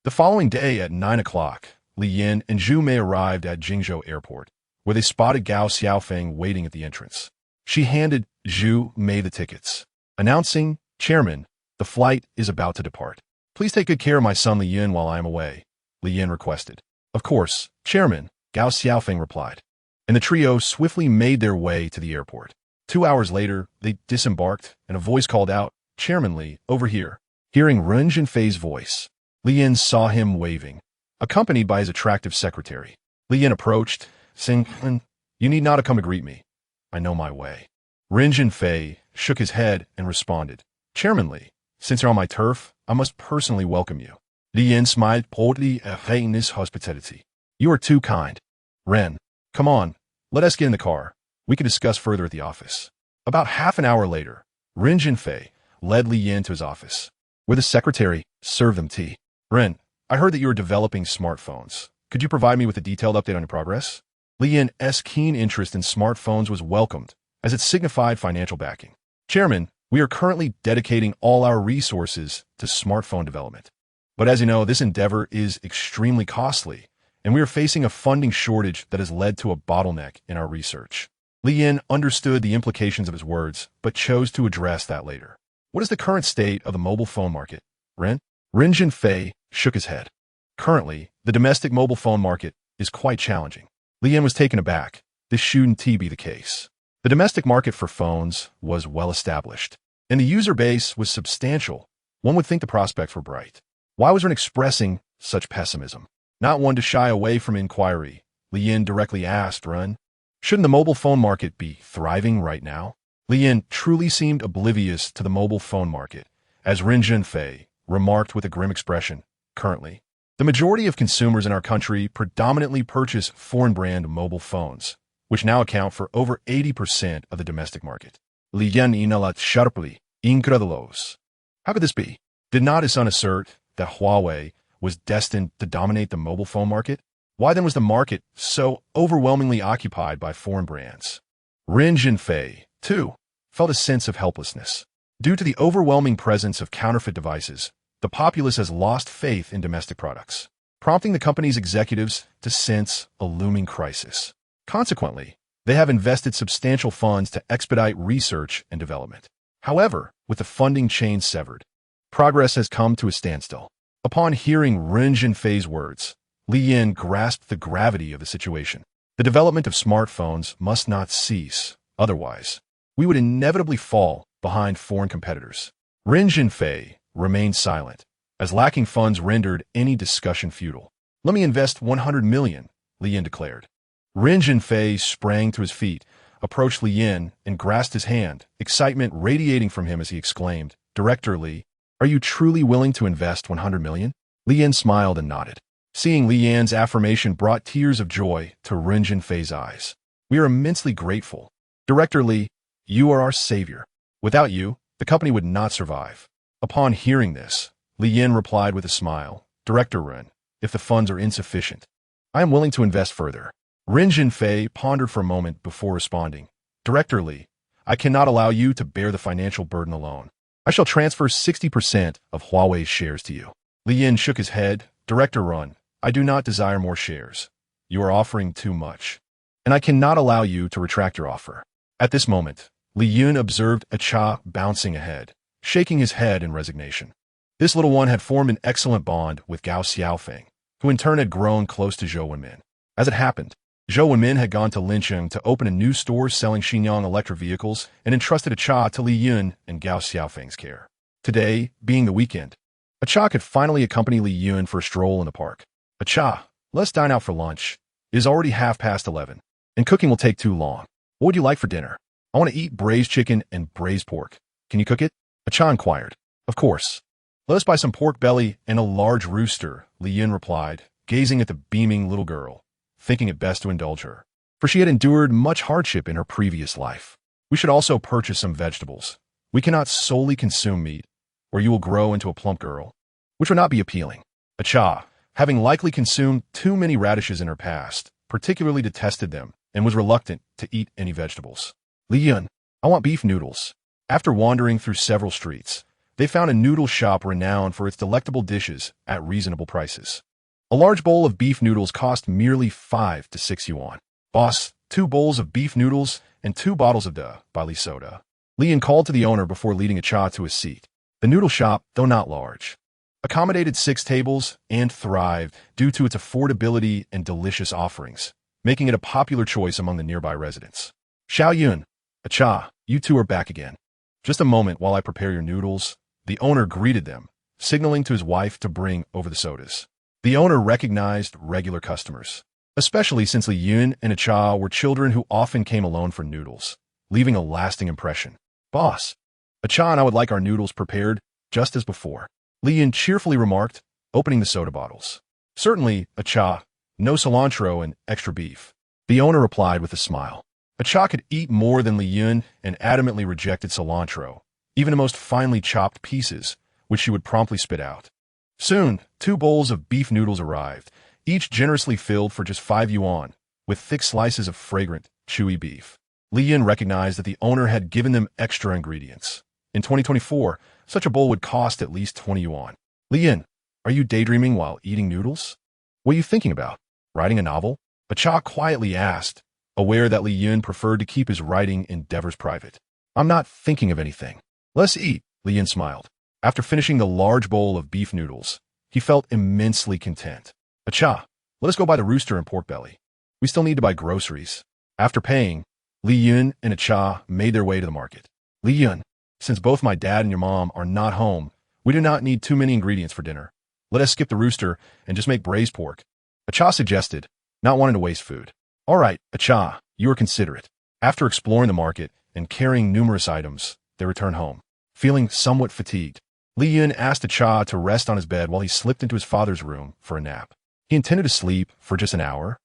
The following day at 9 o'clock, Li Yin and Zhu Mei arrived at Jingzhou Airport, where they spotted Gao Xiaofeng waiting at the entrance. She handed Zhu Mei the tickets, announcing, "Chairman, the flight is about to depart. Please take good care of my son Li Yin while I am away," Li Yin requested. "Of course, Chairman," Gao Xiaofeng replied. And the trio swiftly made their way to the airport. 2 hours later, they disembarked, and a voice called out, "Chairman Li, over here." Hearing Ren Jinfei's voice, Li Yin saw him waving, accompanied by his attractive secretary. Li Yin approached, saying, "You need not come to greet me. I know my way." Ren Jinfei shook his head and responded, "Chairman Li, since you're on my turf, I must personally welcome you." Li Yin smiled boldly at Ren's hospitality. "You are too kind. Ren, come on, let us get in the car. We can discuss further at the office." About half an hour later, Ren Jinfei led Li Yin to his office, where the secretary served them tea. "Ren, I heard that you are developing smartphones. Could you provide me with a detailed update on your progress?" Li Yin's keen interest in smartphones was welcomed, as it signified financial backing. "Chairman, We are currently dedicating all our resources to smartphone development. But as you know, this endeavor is extremely costly, and we are facing a funding shortage that has led to a bottleneck in our research. Li Yin understood the implications of his words, but chose to address that later. What is the current state of the mobile phone market, Ren? Ren Jinfei shook his head. Currently, the domestic mobile phone market is quite challenging. Li Yin was taken aback. This shouldn't be the case. The domestic market for phones was well established, and the user base was substantial. One would think the prospects were bright. Why was Ren expressing such pessimism? Not one to shy away from inquiry, Li Yin directly asked Ren. Shouldn't the mobile phone market be thriving right now? Li Yin truly seemed oblivious to the mobile phone market, as Ren Jinfei remarked with a grim expression. Currently, the majority of consumers in our country predominantly purchase foreign-brand mobile phones, which now account for over 80% of the domestic market. Li Yin inhalat sharply, incredulos. How could this be? Did not his son assert that Huawei was destined to dominate the mobile phone market? Why then was the market so overwhelmingly occupied by foreign brands? Ren Jinfei, too, felt a sense of helplessness. Due to the overwhelming presence of counterfeit devices, the populace has lost faith in domestic products, prompting the company's executives to sense a looming crisis. Consequently, they have invested substantial funds to expedite research and development. However, with the funding chain severed, progress has come to a standstill. Upon hearing Ren Jinfei's words, Li Yin grasped the gravity of the situation. The development of smartphones must not cease, otherwise, we would inevitably fall behind foreign competitors. Ren Jinfei remained silent, as lacking funds rendered any discussion futile. Let me invest 100 million, Li Yin declared. Ren Jinfei sprang to his feet, approached Li Yin, and grasped his hand, excitement radiating from him as he exclaimed, Director Li, are you truly willing to invest 100 million? Li Yin smiled and nodded. Seeing Li Yin's affirmation brought tears of joy to Ren Jinfei's eyes. We are immensely grateful. Director Li, you are our savior. Without you, the company would not survive. Upon hearing this, Li Yin replied with a smile, Director Ren, if the funds are insufficient, I am willing to invest further. Ren Jinfei pondered for a moment before responding, Director Li, I cannot allow you to bear the financial burden alone. I shall transfer 60% of Huawei's shares to you. Li Yin shook his head, Director Ren, I do not desire more shares. You are offering too much, and I cannot allow you to retract your offer. At this moment, Li Yin observed Acha bouncing ahead, shaking his head in resignation. This little one had formed an excellent bond with Gao Xiaofeng, who in turn had grown close to Zhou Wenmin. As it happened, Zhou Wenmin had gone to Lincheng to open a new store selling Xinjiang electric vehicles and entrusted Acha to Li Yin and Gao Xiaofeng's care. Today, being the weekend, Acha could finally accompany Li Yin for a stroll in the park. Acha, let's dine out for lunch. It is already 11:30, and cooking will take too long. What would you like for dinner? I want to eat braised chicken and braised pork. Can you cook it? Acha inquired. Of course. Let us buy some pork belly and a large rooster, Li Yin replied, gazing at the beaming little girl, thinking it best to indulge her, for she had endured much hardship in her previous life. We should also purchase some vegetables. We cannot solely consume meat, or you will grow into a plump girl, which would not be appealing. Acha, having likely consumed too many radishes in her past, particularly detested them and was reluctant to eat any vegetables. Li Yin, I want beef noodles. After wandering through several streets, they found a noodle shop renowned for its delectable dishes at reasonable prices. A large bowl of beef noodles cost merely 5 to 6 yuan. Boss, 2 bowls of beef noodles and 2 bottles of barley soda. Li Yin called to the owner before leading Acha to his seat. The noodle shop, though not large, accommodated 6 tables and thrived due to its affordability and delicious offerings, making it a popular choice among the nearby residents. Xiao Yun, Acha, you two are back again. Just a moment while I prepare your noodles. The owner greeted them, signaling to his wife to bring over the sodas. The owner recognized regular customers, especially since Li Yun and Acha were children who often came alone for noodles, leaving a lasting impression. Boss, Acha and I would like our noodles prepared just as before, Li Yun cheerfully remarked, opening the soda bottles. Certainly, Acha, no cilantro and extra beef, the owner replied with a smile. Acha could eat more than Li Yun and adamantly rejected cilantro, even the most finely chopped pieces, which she would promptly spit out. Soon, 2 bowls of beef noodles arrived, each generously filled for just 5 yuan, with thick slices of fragrant, chewy beef. Li Yin recognized that the owner had given them extra ingredients. In 2024, such a bowl would cost at least 20 yuan. Li Yin, are you daydreaming while eating noodles? What are you thinking about? Writing a novel? Cha quietly asked, aware that Li Yin preferred to keep his writing endeavors private. I'm not thinking of anything. Let's eat, Li Yin smiled. After finishing the large bowl of beef noodles, he felt immensely content. Cha, let us go buy the rooster and pork belly. We still need to buy groceries. After paying, Li Yun and Cha made their way to the market. Li Yun, since both my dad and your mom are not home, we do not need too many ingredients for dinner. Let us skip the rooster and just make braised pork. Cha suggested, not wanting to waste food. All right, Cha, you are considerate. After exploring the market and carrying numerous items, they returned home. Feeling somewhat fatigued, Li Yun asked Cha to rest on his bed while he slipped into his father's room for a nap. He intended to sleep for just an hour,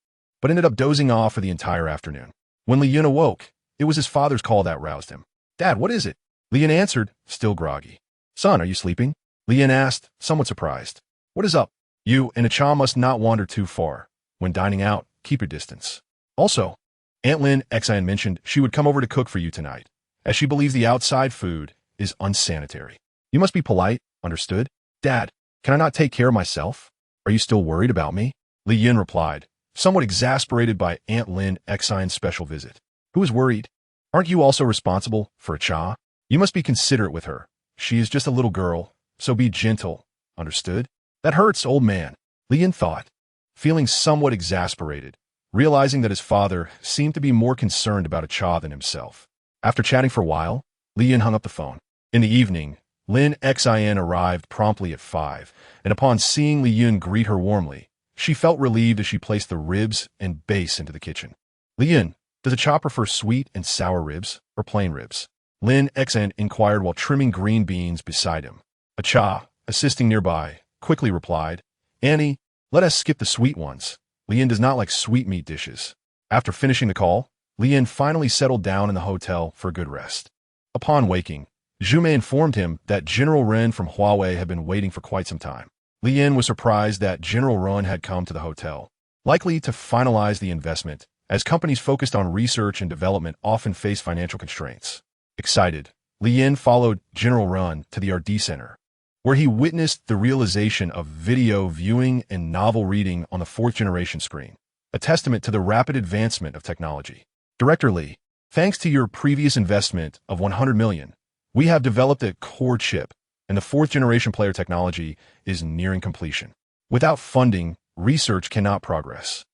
but ended up dozing off for the entire afternoon. When Li Yun awoke, it was his father's call that roused him. Dad, what is it? Li Yun answered, still groggy. Son, are you sleeping? Li Yun asked, somewhat surprised. What is up? You and Cha must not wander too far. When dining out, keep your distance. Also, Aunt Lin Xian mentioned she would come over to cook for you tonight, as she believes the outside food is unsanitary. You must be polite, understood? Dad, can I not take care of myself? Are you still worried about me? Li Yin replied, somewhat exasperated by Aunt Lin Xian's special visit. Who is worried? Aren't you also responsible for Cha? You must be considerate with her. She is just a little girl, so be gentle, understood? That hurts, old man, Li Yin thought, feeling somewhat exasperated, realizing that his father seemed to be more concerned about Cha than himself. After chatting for a while, Li Yin hung up the phone. In the evening, Lin Xian arrived promptly at 5, and upon seeing Li Yun greet her warmly, she felt relieved as she placed the ribs and base into the kitchen. Li Yun, does Cha prefer sweet and sour ribs or plain ribs? Lin Xian inquired while trimming green beans beside him. Cha, assisting nearby, quickly replied, Annie, let us skip the sweet ones. Li Yin does not like sweetmeat dishes. After finishing the call, Li Yin finally settled down in the hotel for a good rest. Upon waking, Zhu Mei informed him that General Ren from Huawei had been waiting for quite some time. Li Yin was surprised that General Ren had come to the hotel, likely to finalize the investment, as companies focused on research and development often face financial constraints. Excited, Li Yin followed General Ren to the R&D Center, where he witnessed the realization of video viewing and novel reading on the 4th-generation screen, a testament to the rapid advancement of technology. Director Li, thanks to your previous investment of 100 million, we have developed a core chip, and the 4th-generation player technology is nearing completion. Without funding, research cannot progress.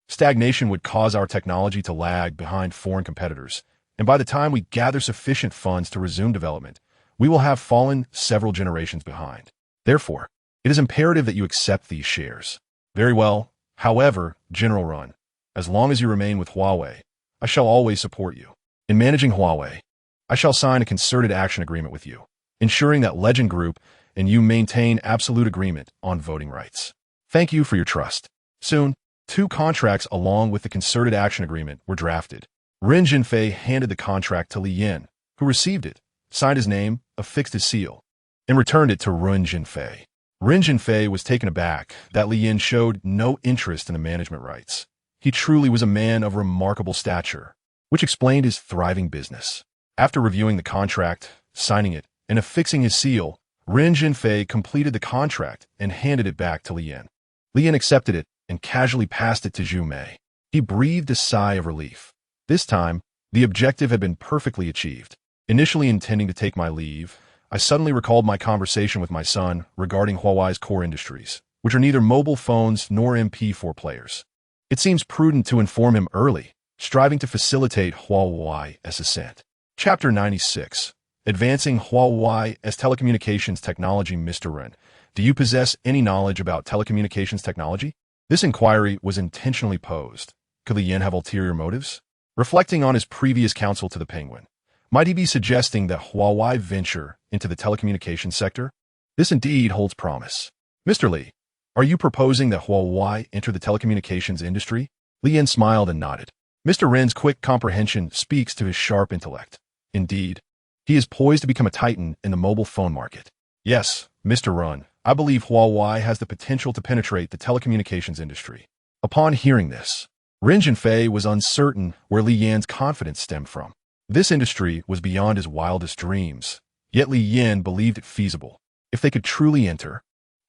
Stagnation would cause our technology to lag behind foreign competitors, and by the time we gather sufficient funds to resume development, we will have fallen several generations behind. Therefore, it is imperative that you accept these shares. Very well. However, General Ren, as long as you remain with Huawei, I shall always support you. In managing Huawei, I shall sign a concerted action agreement with you, ensuring that Legend Group and you maintain absolute agreement on voting rights. Thank you for your trust. Soon, 2 contracts along with the concerted action agreement were drafted. Ren Jinfei handed the contract to Li Yin, who received it, signed his name, affixed his seal, and returned it to Ren Jinfei. Ren Jinfei was taken aback that Li Yin showed no interest in the management rights. He truly was a man of remarkable stature, which explained his thriving business. After reviewing the contract, signing it, and affixing his seal, Ren Jinfei completed the contract and handed it back to Li Yin. Li Yin accepted it and casually passed it to Zhu Mei. He breathed a sigh of relief. This time, the objective had been perfectly achieved. Initially intending to take my leave, I suddenly recalled my conversation with my son regarding Huawei's core industries, which are neither mobile phones nor MP4 players. It seems prudent to inform him early, striving to facilitate Huawei's ascent. Chapter 96. Advancing Huawei as Telecommunications Technology. Mr. Ren, do you possess any knowledge about telecommunications technology? This inquiry was intentionally posed. Could Li Yin have ulterior motives? Reflecting on his previous counsel to the Penguin, might he be suggesting that Huawei venture into the telecommunications sector? This indeed holds promise. Mr. Li, are you proposing that Huawei enter the telecommunications industry? Li Yin smiled and nodded. Mr. Ren's quick comprehension speaks to his sharp intellect. Indeed, he is poised to become a titan in the mobile phone market. Yes, Mr. Ren, I believe Huawei has the potential to penetrate the telecommunications industry. Upon hearing this, Ren Jinfei was uncertain where Li Yan's confidence stemmed from. This industry was beyond his wildest dreams, Yet Li Yin believed it feasible. If they could truly enter,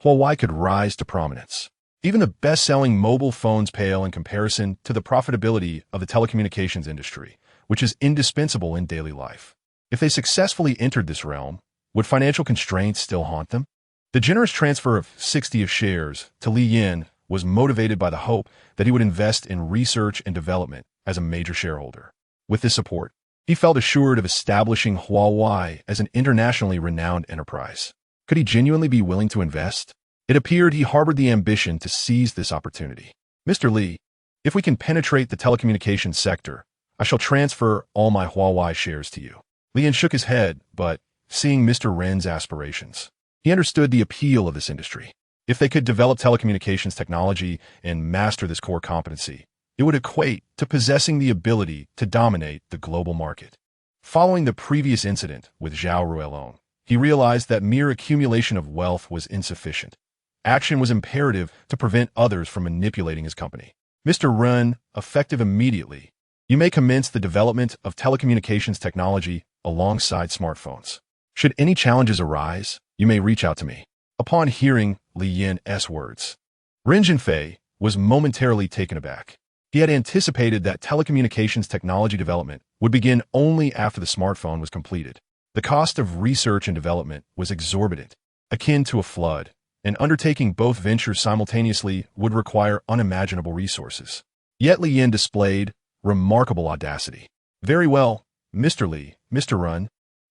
Huawei could rise to prominence. Even the best-selling mobile phones pale in comparison to the profitability of the telecommunications industry, which is indispensable in daily life. If they successfully entered this realm, would financial constraints still haunt them? The generous transfer of 60 of shares to Li Yin was motivated by the hope that he would invest in research and development as a major shareholder. With this support, he felt assured of establishing Huawei as an internationally renowned enterprise. Could he genuinely be willing to invest? It appeared he harbored the ambition to seize this opportunity. Mr. Li, if we can penetrate the telecommunications sector, I shall transfer all my Huawei shares to you. Li Yin shook his head, but, seeing Mr. Ren's aspirations, he understood the appeal of this industry. If they could develop telecommunications technology and master this core competency, it would equate to possessing the ability to dominate the global market. Following the previous incident with Zhao Ruilong, he realized that mere accumulation of wealth was insufficient. Action was imperative to prevent others from manipulating his company. Mr. Ren, effective immediately, you may commence the development of telecommunications technology alongside smartphones. Should any challenges arise, you may reach out to me. Upon hearing Li Yin's words, Ren Jinfei was momentarily taken aback. He had anticipated that telecommunications technology development would begin only after the smartphone was completed. The cost of research and development was exorbitant, akin to a flood, and undertaking both ventures simultaneously would require unimaginable resources. Yet Li Yin displayed remarkable audacity. Very well, Mr. Li, Mr. Ren,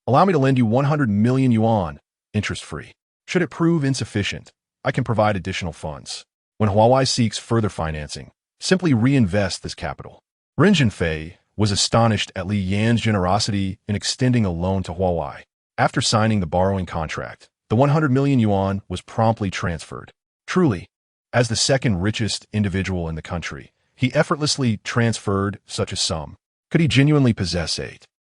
allow me to lend you 100 million yuan, interest-free. Should it prove insufficient, I can provide additional funds. When Huawei seeks further financing, simply reinvest this capital. Ren Jinfei was astonished at Li Yin's generosity in extending a loan to Huawei. After signing the borrowing contract, the 100 million yuan was promptly transferred. Truly, as the second richest individual in the country, he effortlessly transferred such a sum. Could he genuinely possess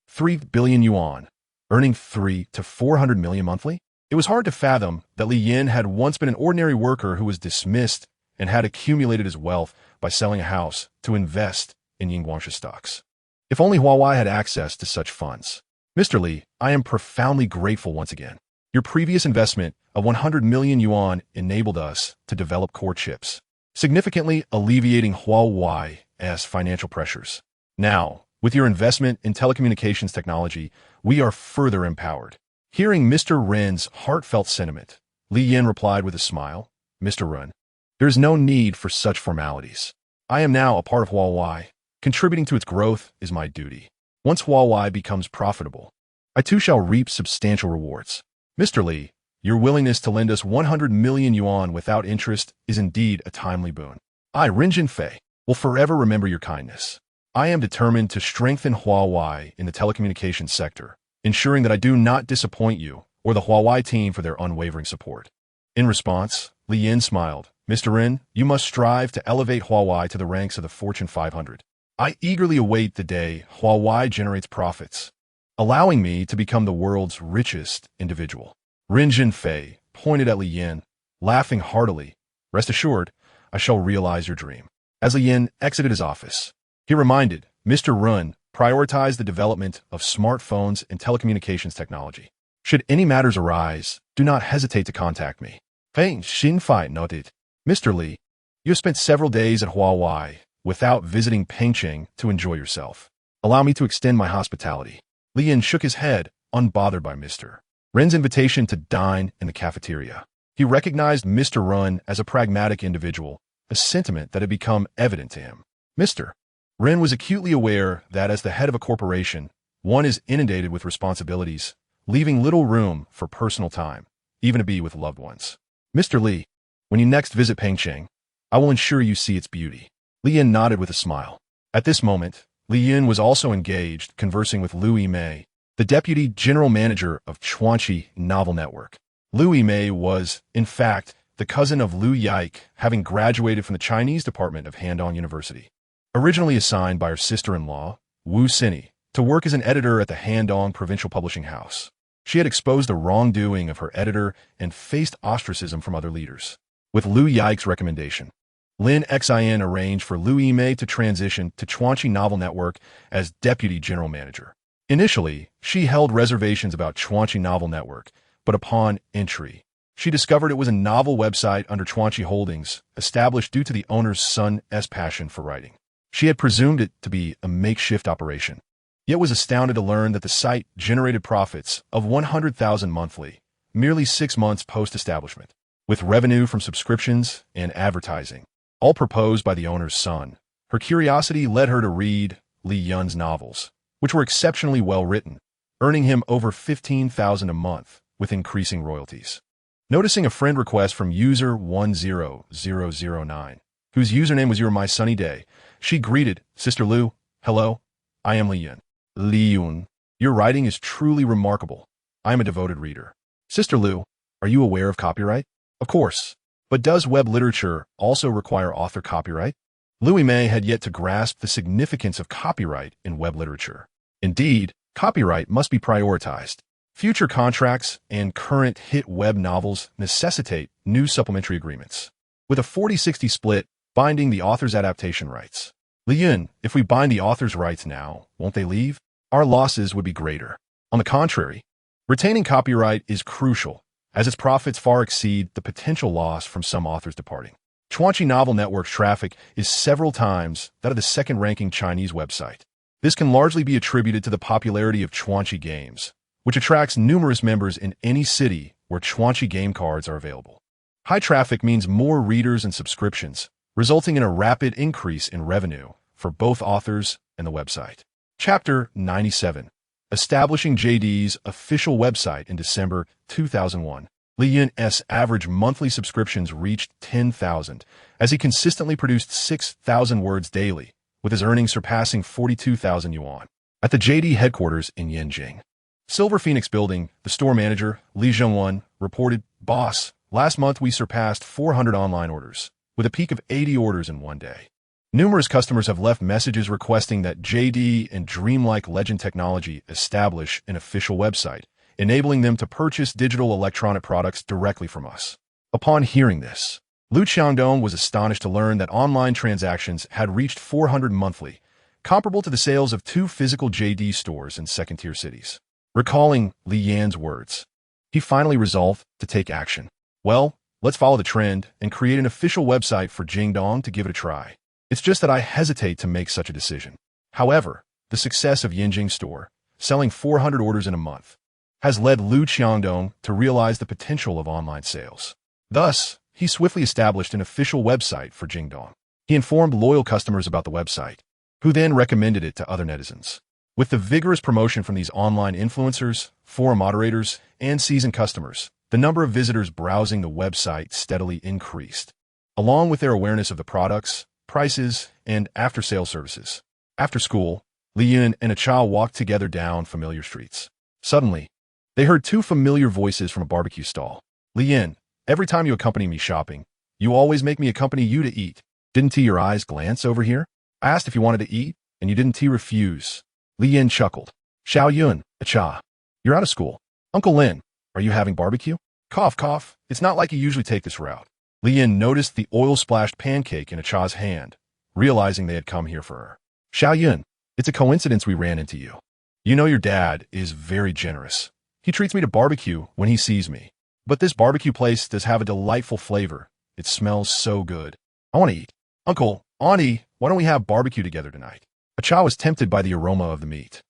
3 billion yuan, earning 3 to 400 million monthly? It was hard to fathom that Li Yin had once been an ordinary worker who was dismissed and had accumulated his wealth by selling a house to invest in Yin Guang Xia stocks. If only Huawei had access to such funds. Mr. Li, I am profoundly grateful once again. Your previous investment of 100 million yuan enabled us to develop core chips, significantly alleviating Huawei's financial pressures. Now, with your investment in telecommunications technology, we are further empowered. Hearing Mr. Ren's heartfelt sentiment, Li Yin replied with a smile, Mr. Ren, there is no need for such formalities. I am now a part of Huawei. Contributing to its growth is my duty. Once Huawei becomes profitable, I too shall reap substantial rewards. Mr. Li, your willingness to lend us 100 million yuan without interest is indeed a timely boon. I, Ren Jinfei, will forever remember your kindness. I am determined to strengthen Huawei in the telecommunications sector, ensuring that I do not disappoint you or the Huawei team for their unwavering support. In response, Li Yin smiled. Mr. Ren, you must strive to elevate Huawei to the ranks of the Fortune 500. I eagerly await the day Huawei generates profits, allowing me to become the world's richest individual. Ren Jinfei pointed at Li Yin, laughing heartily. Rest assured, I shall realize your dream. As Li Yin exited his office, he reminded Mr. Ren, prioritize the development of smartphones and telecommunications technology. Should any matters arise, do not hesitate to contact me. Feng Xinfei noted. Mr. Li, you have spent several days at Huawei without visiting Pengcheng to enjoy yourself. Allow me to extend my hospitality. Li Yin shook his head, unbothered by Mr. Ren's invitation to dine in the cafeteria. He recognized Mr. Ren as a pragmatic individual, a sentiment that had become evident to him. Mr. Ren was acutely aware that as the head of a corporation, one is inundated with responsibilities, leaving little room for personal time, even to be with loved ones. Mr. Li, when you next visit Pengcheng, I will ensure you see its beauty. Li Yin nodded with a smile. At this moment, Li Yin was also engaged conversing with Liu Yimei, the deputy general manager of Chuanqi Novel Network. Liu Yimei was, in fact, the cousin of Liu Yike, having graduated from the Chinese department of Handong University. Originally assigned by her sister-in-law, Wu Sini, to work as an editor at the Handong Provincial Publishing House. She had exposed the wrongdoing of her editor and faced ostracism from other leaders. With Liu Yike's recommendation, Lin Xin arranged for Liu Yimei to transition to Chuanqi Novel Network as deputy general manager. Initially, she held reservations about Chuanchi Novel Network, but upon entry, she discovered it was a novel website under Chuanchi Holdings, established due to the owner's son's passion for writing. She had presumed it to be a makeshift operation, yet was astounded to learn that the site generated profits of 100,000 monthly, merely 6 months post-establishment, with revenue from subscriptions and advertising, all proposed by the owner's son. Her curiosity led her to read Li Yun's novels, which were exceptionally well written, earning him over 15,000 a month with increasing royalties. Noticing a friend request from user 10009, whose username was Your My Sunny Day, she greeted, "Sister Lu, hello, I am Li Yun. Li Yun, your writing is truly remarkable. I am a devoted reader." Sister Lu, are you aware of copyright? Of course. But does web literature also require author copyright? Louis May had yet to grasp the significance of copyright in web literature. Indeed, copyright must be prioritized. Future contracts and current hit web novels necessitate new supplementary agreements, with a 40-60 split binding the author's adaptation rights. Li Yun, if we bind the author's rights now, won't they leave? Our losses would be greater. On the contrary, retaining copyright is crucial, as its profits far exceed the potential loss from some authors departing. Chuanchi Novel Network's traffic is several times that of the second-ranking Chinese website. This can largely be attributed to the popularity of Chuanchi games, which attracts numerous members in any city where Chuanchi game cards are available. High traffic means more readers and subscriptions, resulting in a rapid increase in revenue for both authors and the website. Chapter 97. Establishing JD's official website in December 2001. Li Yun's average monthly subscriptions reached 10,000, as he consistently produced 6,000 words daily, with his earnings surpassing 42,000 yuan. At the JD headquarters in Yanjing, Silver Phoenix Building, the store manager, Li Zhongwen, reported, "Boss, last month we surpassed 400 online orders, with a peak of 80 orders in one day." Numerous customers have left messages requesting that JD and Dreamlike Legend Technology establish an official website, enabling them to purchase digital electronic products directly from us. Upon hearing this, Lu Qiangdong was astonished to learn that online transactions had reached 400 monthly, comparable to the sales of 2 physical JD stores in second-tier cities. Recalling Li Yan's words, he finally resolved to take action. "Well, let's follow the trend and create an official website for Jingdong to give it a try. It's just that I hesitate to make such a decision." However, the success of Yanjing store, selling 400 orders in a month, has led Lu Qiangdong to realize the potential of online sales. Thus, he swiftly established an official website for Jingdong. He informed loyal customers about the website, who then recommended it to other netizens. With the vigorous promotion from these online influencers, forum moderators, and seasoned customers, the number of visitors browsing the website steadily increased, along with their awareness of the products, prices, and after-sale services. After school, Li Yun and a child walked together down familiar streets. Suddenly, they heard 2 familiar voices from a barbecue stall. "Li Yun, every time you accompany me shopping, you always make me accompany you to eat. Didn't your eyes glance over here? I asked if you wanted to eat, and you didn't refuse." Li Yun chuckled. "Xiao Yun, Acha, you're out of school. Uncle Lin, are you having barbecue?" Cough, cough. It's not like you usually take this route. Li Yun noticed the oil-splashed pancake in Acha's hand, realizing they had come here for her. "Xiao Yun, it's a coincidence we ran into you. You know your dad is very generous. He treats me to barbecue when he sees me. But this barbecue place does have a delightful flavor. It smells so good. I want to eat. Uncle, Auntie, why don't we have barbecue together tonight?" Acha was tempted by the aroma of the meat.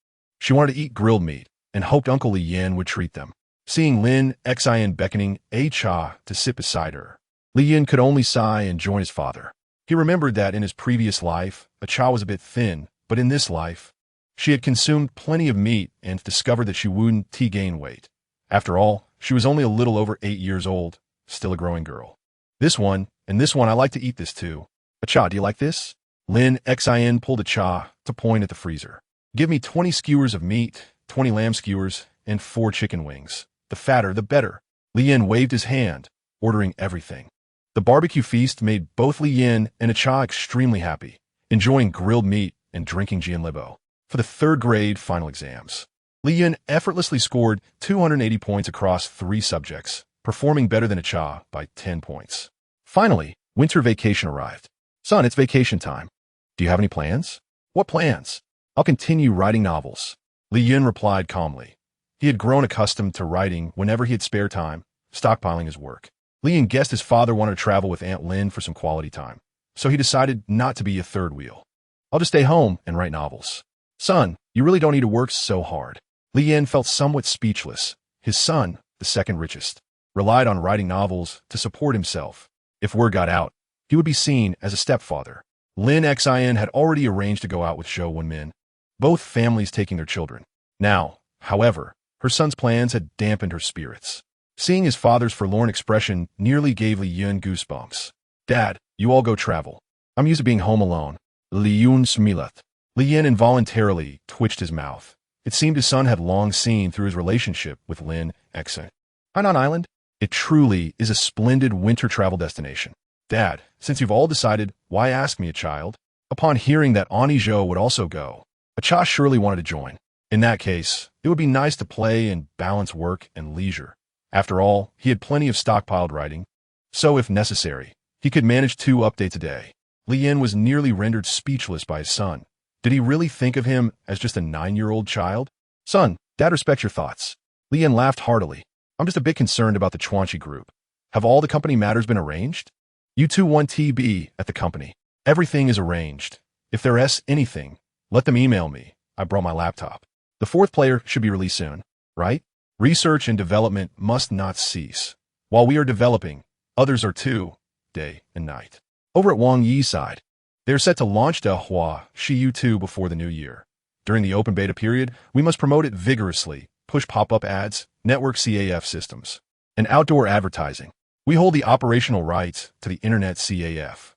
She wanted to eat grilled meat and hoped Uncle Li Yan would treat them. Seeing Lin Xin beckoning Acha to sit beside her, Li Yan could only sigh and join his father. He remembered that in his previous life, Acha was a bit thin, but in this life, she had consumed plenty of meat and discovered that she wouldn't gain weight. After all, she was only a little over 8 years old, still a growing girl. "This one, and this one, I like to eat this too. Acha, do you like this?" Lin Xin pulled Acha to point at the freezer. "Give me 20 skewers of meat, 20 lamb skewers, and 4 chicken wings. The fatter, the better." Li Yan waved his hand, ordering everything. The barbecue feast made both Li Yan and Acha extremely happy, enjoying grilled meat and drinking Jianlibo. For the 3rd grade final exams, Li Yan effortlessly scored 280 points across 3 subjects, performing better than Acha by 10 points. Finally, winter vacation arrived. "Son, it's vacation time. Do you have any plans?" "What plans?" "I'll continue writing novels. Li Yun replied calmly. He had grown accustomed to writing whenever he had spare time, stockpiling his work. Li Yun guessed his father wanted to travel with Aunt Lin for some quality time, so he decided not to be a third wheel. I'll just stay home and write novels. Son, you really don't need to work so hard. Li Yun felt somewhat speechless. His son, the second richest, relied on writing novels to support himself. If word got out, he would be seen as a stepfather. Lin Xin had already arranged to go out with Zhou Wenmin, both families taking their children. Now, however, her son's plans had dampened her spirits. Seeing his father's forlorn expression nearly gave Li Yun goosebumps. Dad, you all go travel. I'm used to being home alone. Li Yun smiled. Li Yun involuntarily twitched his mouth. It seemed his son had long seen through his relationship with Lin Xin. Hainan Island? It truly is a splendid winter travel destination. Dad, since you've all decided, why ask me, a child? Upon hearing that Ani Zhou would also go, Acha surely wanted to join. In that case, it would be nice to play and balance work and leisure. After all, he had plenty of stockpiled writing, so if necessary, he could manage 2 updates a day. Li Yun was nearly rendered speechless by his son. Did he really think of him as just a 9-year-old child? Son, Dad respects your thoughts. Li Yun laughed heartily. I'm just a bit concerned about the Chuanchi group. Have all the company matters been arranged? You two want to be at the company. Everything is arranged. If there's anything, let them email me. I brought my laptop. The 4th player should be released soon, right? Research and development must not cease. While we are developing, others are too, day and night. Over at Wang Yi's side, they are set to launch the Hua Shiyu 2 before the new year. During the open beta period, we must promote it vigorously, push pop-up ads, network CAF systems, and outdoor advertising. We hold the operational rights to the Internet CAF.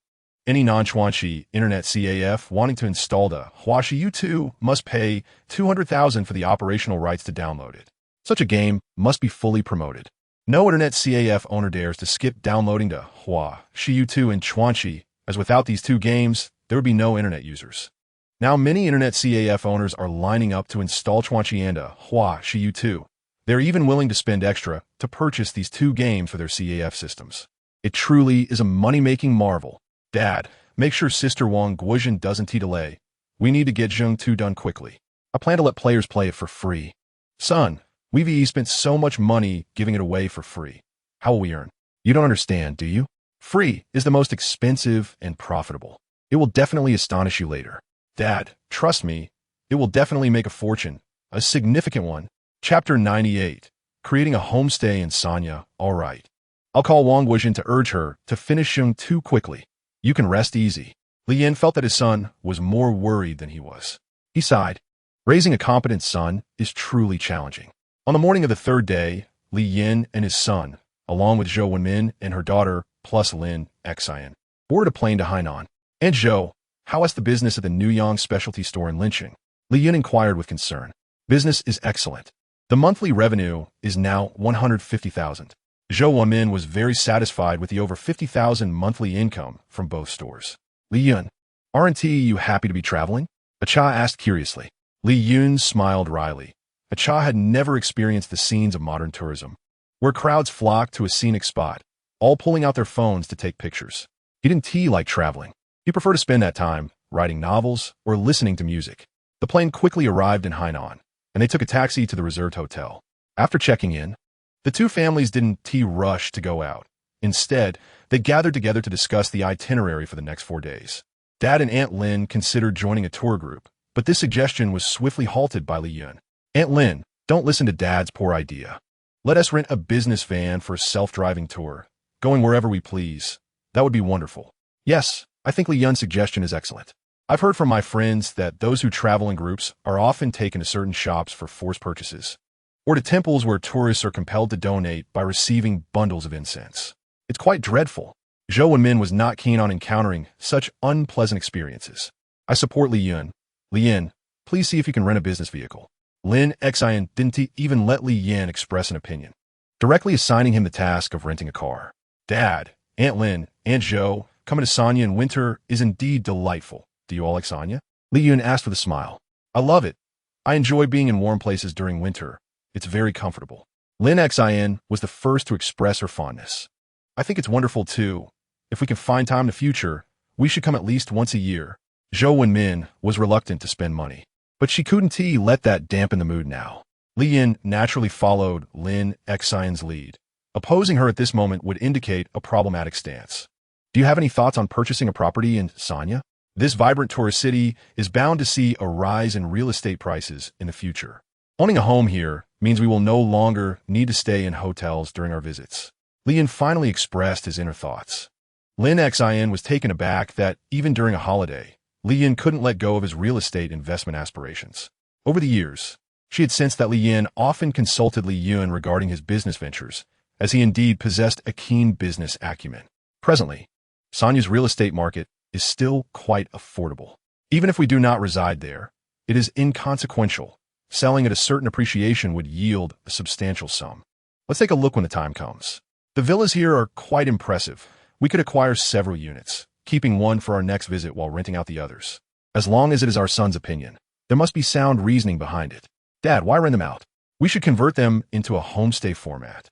Any non-Chuanchi Internet CAF wanting to install the Hua Shiyu 2 must pay $200,000 for the operational rights to download it. Such a game must be fully promoted. No Internet CAF owner dares to skip downloading the Hua Shiyu 2 in Chuanchi, as without these 2 games, there would be no Internet users. Now many Internet CAF owners are lining up to install Chuanchi and Hua Shiyu 2. They're even willing to spend extra to purchase these 2 games for their CAF systems. It truly is a money-making marvel. Dad, make sure Sister Wang Guozhen doesn't delay. We need to get Zheng 2 done quickly. I plan to let players play it for free. Son, we've spent so much money giving it away for free. How will we earn? You don't understand, do you? Free is the most expensive and profitable. It will definitely astonish you later. Dad, trust me, it will definitely make a fortune, a significant one. Chapter 98. Creating a homestay in Sanya, all right. I'll call Wang Guozhen to urge her to finish Zheng 2 quickly. You can rest easy. Li Yun felt that his son was more worried than he was. He sighed. Raising a competent son is truly challenging. On the morning of the 3rd day, Li Yun and his son, along with Zhou Wenmin and her daughter, plus Lin Xin, boarded a plane to Hainan. And Zhou, how is the business at the Nuyang specialty store in Linqing? Li Yun inquired with concern. Business is excellent. The monthly revenue is now 150,000. Zhou Wenmin was very satisfied with the over 50,000 monthly income from both stores. Li Yun, aren't you happy to be traveling? Acha asked curiously. Li Yun smiled wryly. Acha had never experienced the scenes of modern tourism, where crowds flocked to a scenic spot, all pulling out their phones to take pictures. He didn't like traveling. He preferred to spend that time writing novels or listening to music. The plane quickly arrived in Hainan, and they took a taxi to the reserved hotel. After checking in, the 2 families didn't rush to go out. Instead, they gathered together to discuss the itinerary for the next 4 days. Dad and Aunt Lin considered joining a tour group, but this suggestion was swiftly halted by Li Yun. Aunt Lin, don't listen to Dad's poor idea. Let us rent a business van for a self-driving tour, going wherever we please. That would be wonderful. Yes, I think Li Yun's suggestion is excellent. I've heard from my friends that those who travel in groups are often taken to certain shops for forced purchases, or to temples where tourists are compelled to donate by receiving bundles of incense. It's quite dreadful. Zhou Wenmin was not keen on encountering such unpleasant experiences. I support Li Yun. Li Yun, please see if you can rent a business vehicle. Lin Xin didn't even let Li Yun express an opinion, directly assigning him the task of renting a car. Dad, Aunt Lin, Aunt Zhou, coming to Sanya in winter is indeed delightful. Do you all like Sanya? Li Yun asked with a smile. I love it. I enjoy being in warm places during winter. It's very comfortable. Lin Xin was the first to express her fondness. I think it's wonderful too. If we can find time in the future, we should come at least once a year. Zhou Wenmin was reluctant to spend money, But she couldn't let that dampen the mood now. Li Yin naturally followed Lin Xian's lead. Opposing her at this moment would indicate a problematic stance. Do you have any thoughts on purchasing a property in Sanya? This vibrant tourist city is bound to see a rise in real estate prices in the future. Owning a home here means we will no longer need to stay in hotels during our visits. Li Yin finally expressed his inner thoughts. Lin Xian was taken aback that, even during a holiday, Li Yin couldn't let go of his real estate investment aspirations. Over the years, she had sensed that Li Yin often consulted Li Yun regarding his business ventures, as he indeed possessed a keen business acumen. Presently, Sanya's real estate market is still quite affordable. Even if we do not reside there, it is inconsequential. Selling at a certain appreciation would yield a substantial sum. Let's take a look when the time comes. The villas here are quite impressive. We could acquire several units, keeping one for our next visit while renting out the others. As long as it is our son's opinion, there must be sound reasoning behind it. Dad, why rent them out? We should convert them into a homestay format.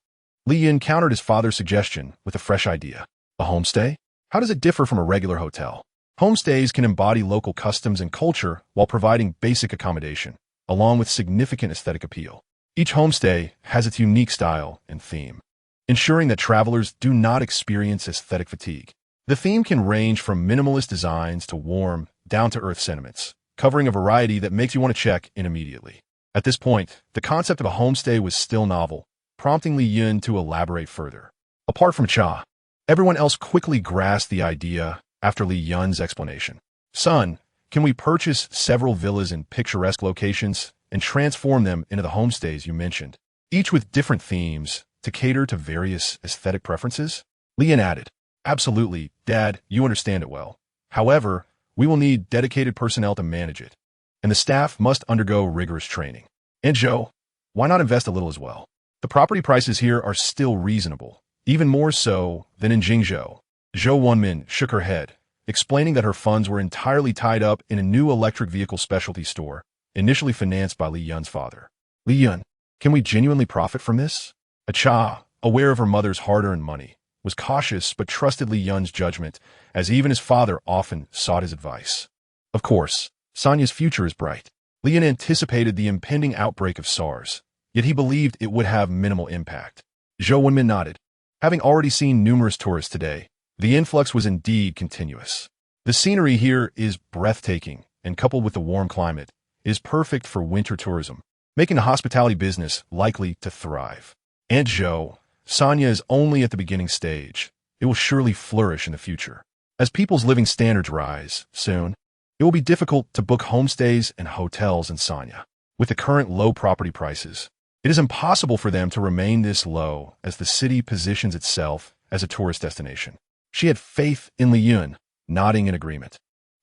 Li Yin countered his father's suggestion with a fresh idea. A homestay? How does it differ from a regular hotel? Homestays can embody local customs and culture while providing basic accommodation, along with significant aesthetic appeal. Each homestay has its unique style and theme, ensuring that travelers do not experience aesthetic fatigue. The theme can range from minimalist designs to warm, down-to-earth sentiments, covering a variety that makes you want to check in immediately. At this point, the concept of a homestay was still novel, prompting Li Yun to elaborate further. Apart from Cha, everyone else quickly grasped the idea after Li Yun's explanation. Son, can we purchase several villas in picturesque locations and transform them into the homestays you mentioned, each with different themes to cater to various aesthetic preferences? Li Yun added, absolutely, Dad, you understand it well. However, we will need dedicated personnel to manage it, and the staff must undergo rigorous training. And Zhou, why not invest a little as well? The property prices here are still reasonable, even more so than in Jingzhou. Zhou Wenmin shook her head, explaining that her funds were entirely tied up in a new electric vehicle specialty store, initially financed by Li Yun's father. Li Yun, can we genuinely profit from this? Cha, aware of her mother's hard-earned money, was cautious but trusted Li Yun's judgment, as even his father often sought his advice. Of course, Sanya's future is bright. Li Yun anticipated the impending outbreak of SARS, yet he believed it would have minimal impact. Zhou Wenmin nodded. Having already seen numerous tourists today, the influx was indeed continuous. The scenery here is breathtaking, and coupled with the warm climate, is perfect for winter tourism, making the hospitality business likely to thrive. And Zhou, Sanya is only at the beginning stage. It will surely flourish in the future. As people's living standards rise, soon, it will be difficult to book homestays and hotels in Sanya. With the current low property prices, it is impossible for them to remain this low as the city positions itself as a tourist destination. She had faith in Li Yun, nodding in agreement.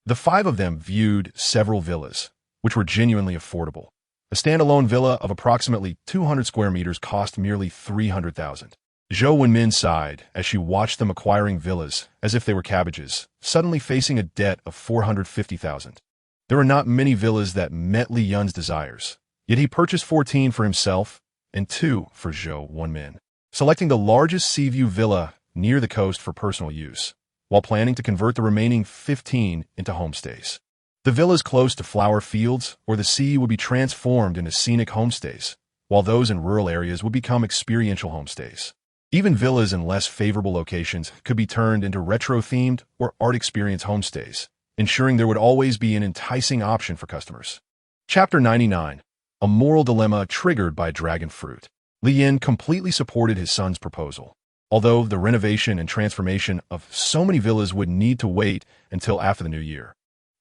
The five of them viewed several villas, which were genuinely affordable. A standalone villa of approximately 200 square meters cost merely 300,000. Zhou Wenmin sighed as she watched them acquiring villas as if they were cabbages, suddenly facing a debt of 450,000. There were not many villas that met Li Yun's desires, yet he purchased 14 for himself and 2 for Zhou Wenmin, selecting the largest sea view villa near the coast for personal use, while planning to convert the remaining 15 into homestays. The villas close to flower fields or the sea would be transformed into scenic homestays, while those in rural areas would become experiential homestays. Even villas in less favorable locations could be turned into retro-themed or art experience homestays, ensuring there would always be an enticing option for customers. Chapter 99. A moral dilemma triggered by dragon fruit. Li Yin completely supported his son's proposal, although the renovation and transformation of so many villas would need to wait until after the new year,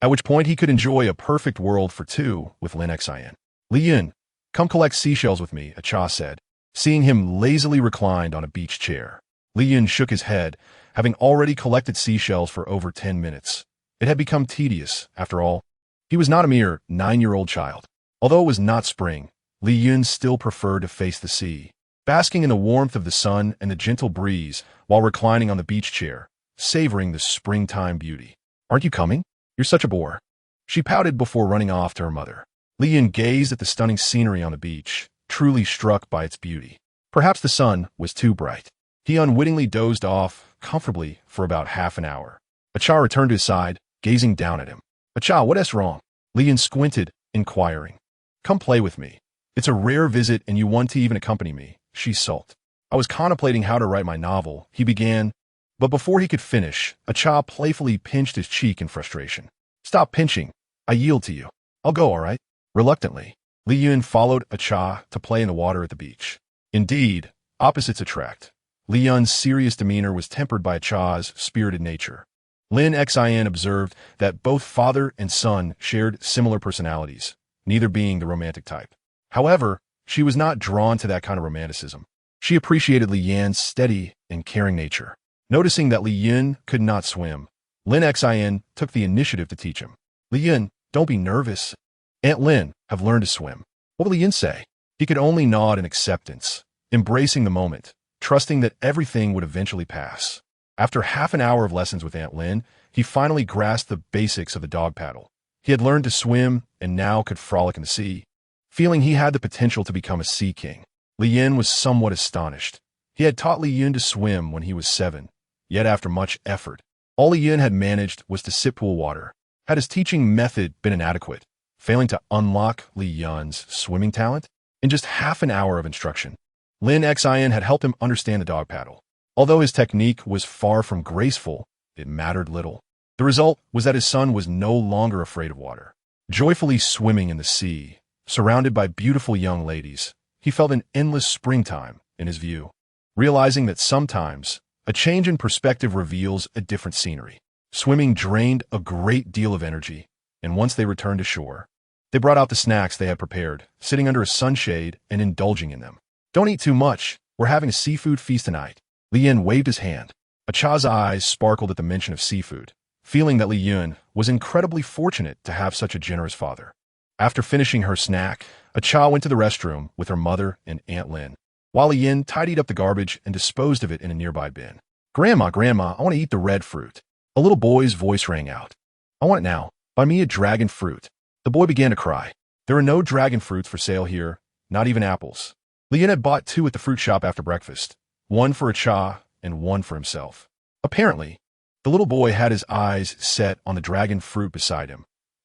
at which point he could enjoy a perfect world for two with Lin Xian. Li Yun, come collect seashells with me, Cha said, seeing him lazily reclined on a beach chair. Li Yun shook his head, having already collected seashells for over 10 minutes. It had become tedious, after all. He was not a mere 9-year-old child. Although it was not spring, Li Yun still preferred to face the sea, basking in the warmth of the sun and the gentle breeze while reclining on the beach chair, savoring the springtime beauty. Aren't you coming? You're such a bore. She pouted before running off to her mother. Li Yun gazed at the stunning scenery on the beach, truly struck by its beauty. Perhaps the sun was too bright. He unwittingly dozed off comfortably for about half an hour. Cha returned to his side, gazing down at him. Cha, what is wrong? Li Yun squinted inquiring. Come play with me. It's a rare visit and you want to even accompany me, she sulked. I was contemplating how to write my novel, he began, but before he could finish, Cha playfully pinched his cheek in frustration. Stop pinching. I yield to you. I'll go, all right? Reluctantly, Li Yun followed Cha to play in the water at the beach. Indeed, opposites attract. Li Yun's serious demeanor was tempered by Cha's spirited nature. Lin Xin observed that both father and son shared similar personalities, neither being the romantic type. However, she was not drawn to that kind of romanticism. She appreciated Li Yan's steady and caring nature. Noticing that Li Yun could not swim, Lin Xin took the initiative to teach him. Li Yun, don't be nervous. Aunt Lin have learned to swim. What will Li Yun say? He could only nod in acceptance, embracing the moment, trusting that everything would eventually pass. After half an hour of lessons with Aunt Lin, he finally grasped the basics of the dog paddle. He had learned to swim and now could frolic in the sea. Feeling he had the potential to become a sea king, Li Yun was somewhat astonished. He had taught Li Yun to swim when he was 7, yet after much effort, all Li Yun had managed was to sip pool water. Had his teaching method been inadequate, failing to unlock Li Yun's swimming talent? In just half an hour of instruction, Lin Xin had helped him understand the dog paddle. Although his technique was far from graceful, it mattered little. The result was that his son was no longer afraid of water. Joyfully swimming in the sea, surrounded by beautiful young ladies, he felt an endless springtime in his view, realizing that sometimes a change in perspective reveals a different scenery. Swimming drained a great deal of energy, and once they returned to shore, they brought out the snacks they had prepared, sitting under a sunshade and indulging in them. Don't eat too much. We're having a seafood feast tonight. Li Yun waved his hand. Cha's eyes sparkled at the mention of seafood, feeling that Li Yun was incredibly fortunate to have such a generous father. After finishing her snack, Cha went to the restroom with her mother and Aunt Lin, while Li Yun tidied up the garbage and disposed of it in a nearby bin. Grandma, I want to eat the red fruit. A little boy's voice rang out. I want it now. Buy me a dragon fruit. The boy began to cry. There are no dragon fruits for sale here, not even apples. Li Yun had bought 2 at the fruit shop after breakfast, one for Cha and one for himself. Apparently, the little boy had his eyes set on the dragon fruit beside him,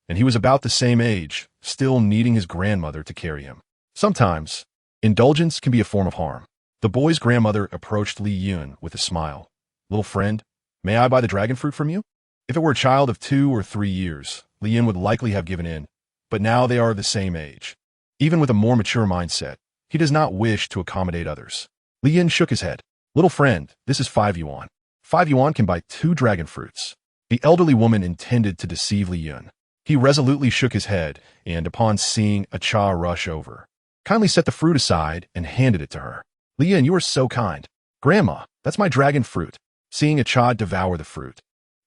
and he was about the same age, still needing his grandmother to carry him. Sometimes, indulgence can be a form of harm. The boy's grandmother approached Li Yun with a smile. Little friend, may I buy the dragon fruit from you? If it were a child of 2 or 3 years, Li Yun would likely have given in, but now they are the same age. Even with a more mature mindset, he does not wish to accommodate others. Li Yun shook his head. Little friend, this is 5 yuan. 5 yuan can buy 2 dragon fruits. The elderly woman intended to deceive Li Yun. He resolutely shook his head, and upon seeing Cha rush over, kindly set the fruit aside and handed it to her. Li Yun, you are so kind. Grandma, that's my dragon fruit. Seeing Cha devour the fruit,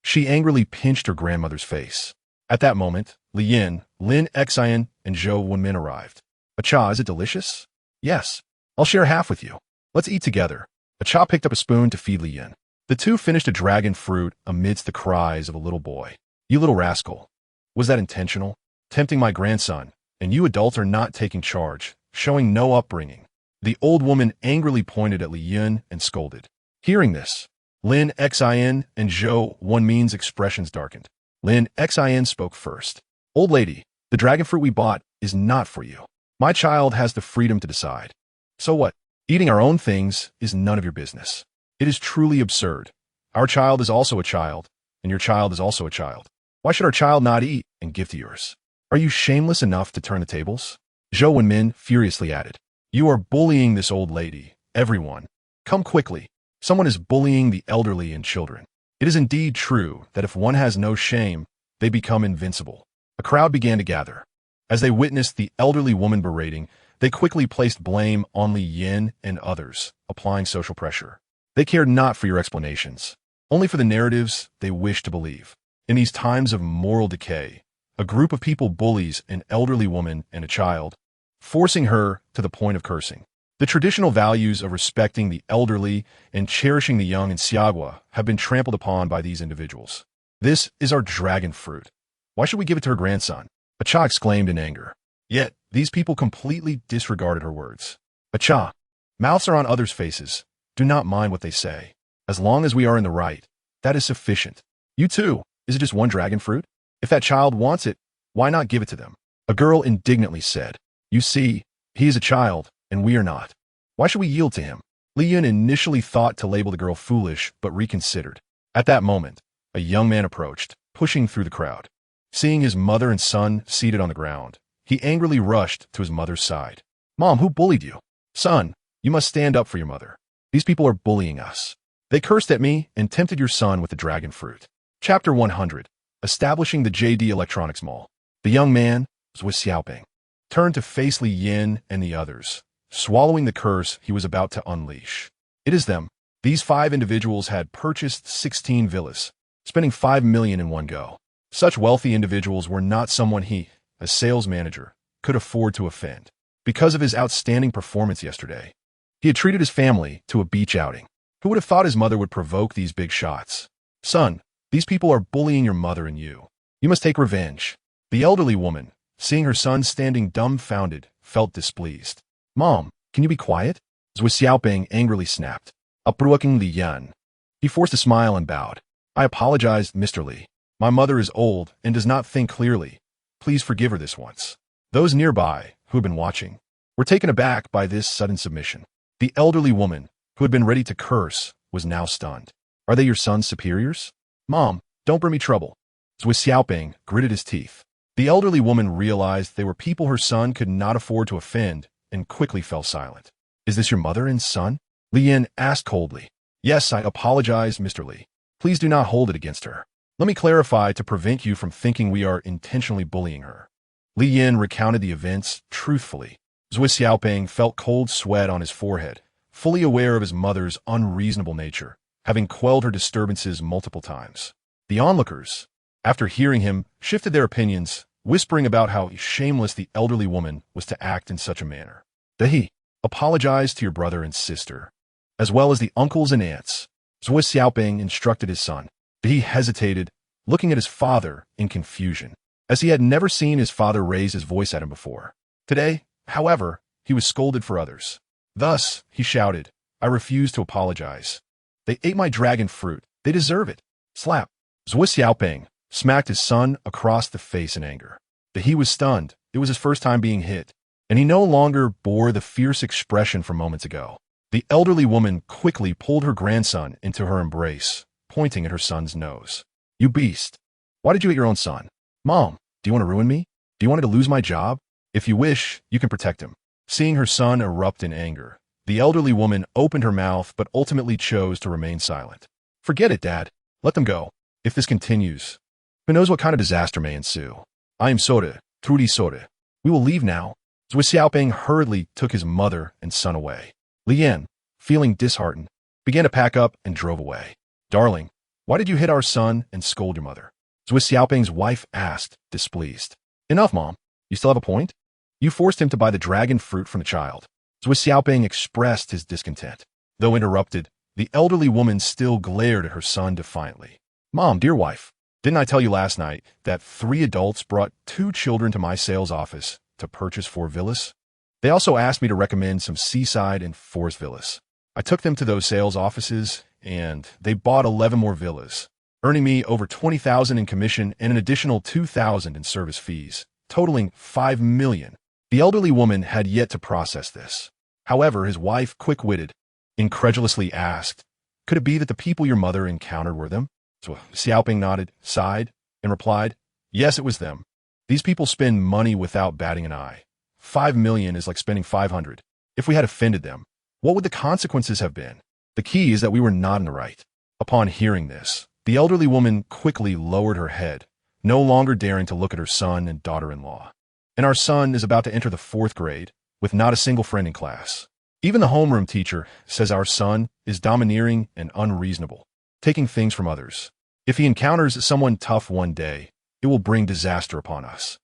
she angrily pinched her grandmother's face. At that moment, Li Yun, Lin Xin, and Zhou Wenmin arrived. Cha, is it delicious? Yes. I'll share half with you. Let's eat together. Cha picked up a spoon to feed Li Yun. The two finished a dragon fruit amidst the cries of a little boy. You little rascal. Was that intentional? Tempting my grandson, and you adults are not taking charge, showing no upbringing. The old woman angrily pointed at Li Yun and scolded. Hearing this, Lin Xin and Zhou Wenmin's expressions darkened. Lin Xin spoke first. Old lady, the dragon fruit we bought is not for you. My child has the freedom to decide. So what? Eating our own things is none of your business. It is truly absurd. Our child is also a child, and your child is also a child. Why should our child not eat and give to yours? Are you shameless enough to turn the tables? Zhou Wenmin furiously added. You are bullying this old lady. Everyone, come quickly. Someone is bullying the elderly and children. It is indeed true that if one has no shame, they become invincible. A crowd began to gather. As they witnessed the elderly woman berating, they quickly placed blame on Li Yun and others, applying social pressure. They cared not for your explanations, only for the narratives they wished to believe. In these times of moral decay, a group of people bullies an elderly woman and a child, forcing her to the point of cursing. The traditional values of respecting the elderly and cherishing the young in Xiagua have been trampled upon by these individuals. This is our dragon fruit. Why should we give it to her grandson? Cha exclaimed in anger. Yet, these people completely disregarded her words. Cha, mouths are on others' faces. Do not mind what they say. As long as we are in the right, that is sufficient. You too, is it just one dragon fruit? If that child wants it, why not give it to them? A girl indignantly said, "You see, he is a child, and we are not. Why should we yield to him?" Li Yin initially thought to label the girl foolish, but reconsidered. At that moment, a young man approached, pushing through the crowd. Seeing his mother and son seated on the ground, he angrily rushed to his mother's side. "Mom, who bullied you?" "Son, you must stand up for your mother. These people are bullying us. They cursed at me and tempted your son with the dragon fruit." Chapter 100. Establishing the JD Electronics Mall. The young man, Zhui Xiaoping, turned to face Li Yin and the others, swallowing the curse he was about to unleash. It is them. These 5 individuals had purchased 16 villas, spending 5 million in one go. Such wealthy individuals were not someone he, as sales manager, could afford to offend. Because of his outstanding performance yesterday, he had treated his family to a beach outing. Who would have thought his mother would provoke these big shots? "Son, these people are bullying your mother and you. You must take revenge." The elderly woman, seeing her son standing dumbfounded, felt displeased. "Mom, can you be quiet?" Zhui Xiaoping angrily snapped, approaching Li Yan. He forced a smile and bowed. "I apologize, Mr. Li. My mother is old and does not think clearly. Please forgive her this once." Those nearby, who had been watching, were taken aback by this sudden submission. The elderly woman, who had been ready to curse, was now stunned. "Are they your son's superiors?" "Mom, don't bring me trouble." Zhui Xiaoping gritted his teeth. The elderly woman realized they were people her son could not afford to offend and quickly fell silent. "Is this your mother and son?" Li Yin asked coldly. "Yes, I apologize, Mr. Li. Please do not hold it against her. Let me clarify to prevent you from thinking we are intentionally bullying her." Li Yin recounted the events truthfully. Zhui Xiaoping felt cold sweat on his forehead, fully aware of his mother's unreasonable nature, having quelled her disturbances multiple times. The onlookers, after hearing him, shifted their opinions, whispering about how shameless the elderly woman was to act in such a manner. "He apologize to your brother and sister, as well as the uncles and aunts," Zhui Xiaoping instructed his son. He hesitated, looking at his father in confusion, as he had never seen his father raise his voice at him before. Today, however, he was scolded for others. Thus, he shouted, "I refuse to apologize. They ate my dragon fruit. They deserve it." Slap. Zhui Xiaoping smacked his son across the face in anger. He was stunned. It was his first time being hit, and he no longer bore the fierce expression from moments ago. The elderly woman quickly pulled her grandson into her embrace, pointing at her son's nose. "You beast! Why did you hit your own son?" "Mom, do you want to ruin me? Do you want me to lose my job? If you wish, you can protect him." Seeing her son erupt in anger, the elderly woman opened her mouth but ultimately chose to remain silent. "Forget it, Dad. Let them go. If this continues, who knows what kind of disaster may ensue. I am Soda, Trudy Soda. We will leave now." Zhui Xiaoping hurriedly took his mother and son away. Li Yan, feeling disheartened, began to pack up and drove away. "Darling, why did you hit our son and scold your mother?" Zhui Xiaoping's wife asked, displeased. "Enough, Mom. You still have a point? You forced him to buy the dragon fruit from the child." Zhui Xiaoping expressed his discontent. Though interrupted, the elderly woman still glared at her son defiantly. "Mom, dear wife, didn't I tell you last night that 3 adults brought 2 children to my sales office to purchase 4 villas? They also asked me to recommend some seaside and forest villas. I took them to those sales offices, and they bought 11 more villas, earning me over 20,000 in commission and an additional 2,000 in service fees, totaling 5 million. The elderly woman had yet to process this. However, his wife, quick-witted, incredulously asked, "Could it be that the people your mother encountered were them?" So Xiaoping nodded, sighed, and replied, "Yes, it was them. These people spend money without batting an eye. 5 million is like spending 500. If we had offended them, what would the consequences have been? The key is that we were not in the right." Upon hearing this, the elderly woman quickly lowered her head, no longer daring to look at her son and daughter-in-law. "And our son is about to enter the 4th grade, with not a single friend in class. Even the homeroom teacher says our son is domineering and unreasonable, taking things from others. If he encounters someone tough one day, it will bring disaster upon us.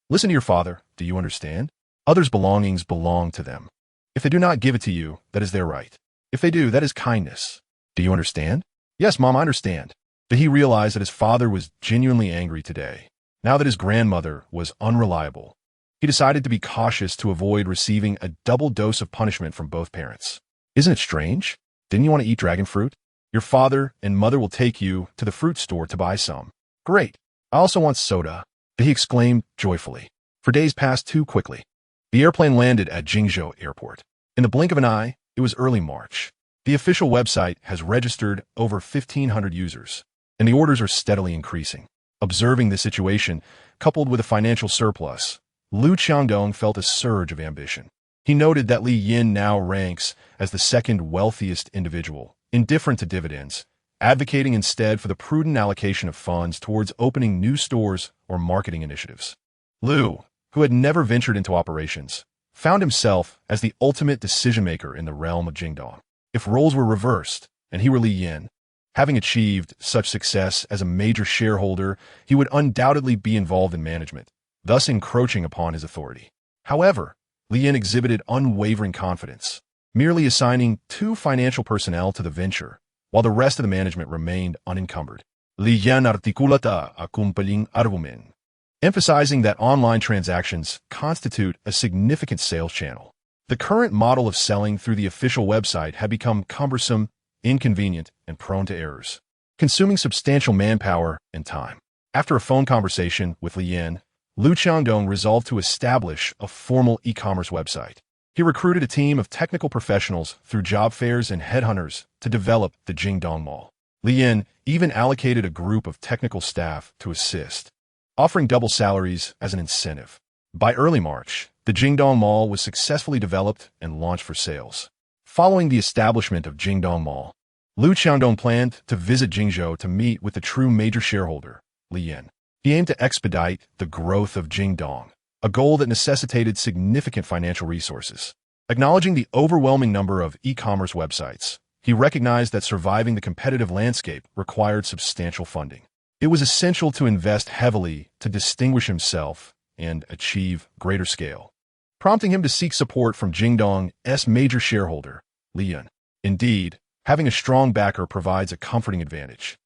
Listen to your father, do you understand? Others' belongings belong to them. If they do not give it to you, that is their right. If they do, that is kindness. Do you understand?" "Yes, Mom, I understand." He realized that his father was genuinely angry today. Now that his grandmother was unreliable, he decided to be cautious to avoid receiving a double dose of punishment from both parents. "Isn't it strange? Didn't you want to eat dragon fruit? Your father and mother will take you to the fruit store to buy some." "Great. I also want soda," he exclaimed joyfully. For days passed too quickly. The airplane landed at Jingzhou Airport. In the blink of an eye, it was early March. The official website has registered over 1,500 users, and the orders are steadily increasing. Observing the situation, coupled with a financial surplus, Liu Qiangdong felt a surge of ambition. He noted that Li Yin now ranks as the second wealthiest individual, indifferent to dividends, advocating instead for the prudent allocation of funds towards opening new stores or marketing initiatives. Liu, who had never ventured into operations, found himself as the ultimate decision-maker in the realm of Jingdong. If roles were reversed, and he were Li Yin, having achieved such success as a major shareholder, he would undoubtedly be involved in management, thus encroaching upon his authority. However, Li Yin exhibited unwavering confidence, merely assigning 2 financial personnel to the venture, while the rest of the management remained unencumbered. Li Yin articulata accompanying argument, emphasizing that online transactions constitute a significant sales channel. The current model of selling through the official website had become cumbersome, inconvenient, and prone to errors, consuming substantial manpower and time. After a phone conversation with Li Yin, Liu Qiangdong resolved to establish a formal e-commerce website. He recruited a team of technical professionals through job fairs and headhunters to develop the Jingdong Mall. Li Yin even allocated a group of technical staff to assist, offering double salaries as an incentive. By early March, the Jingdong Mall was successfully developed and launched for sales. Following the establishment of Jingdong Mall, Liu Qiangdong planned to visit Jingzhou to meet with the true major shareholder, Li Yin. He aimed to expedite the growth of Jingdong, a goal that necessitated significant financial resources. Acknowledging the overwhelming number of e-commerce websites, he recognized that surviving the competitive landscape required substantial funding. It was essential to invest heavily to distinguish himself and achieve greater scale, prompting him to seek support from Jingdong's major shareholder, Li Yin. Indeed, having a strong backer provides a comforting advantage.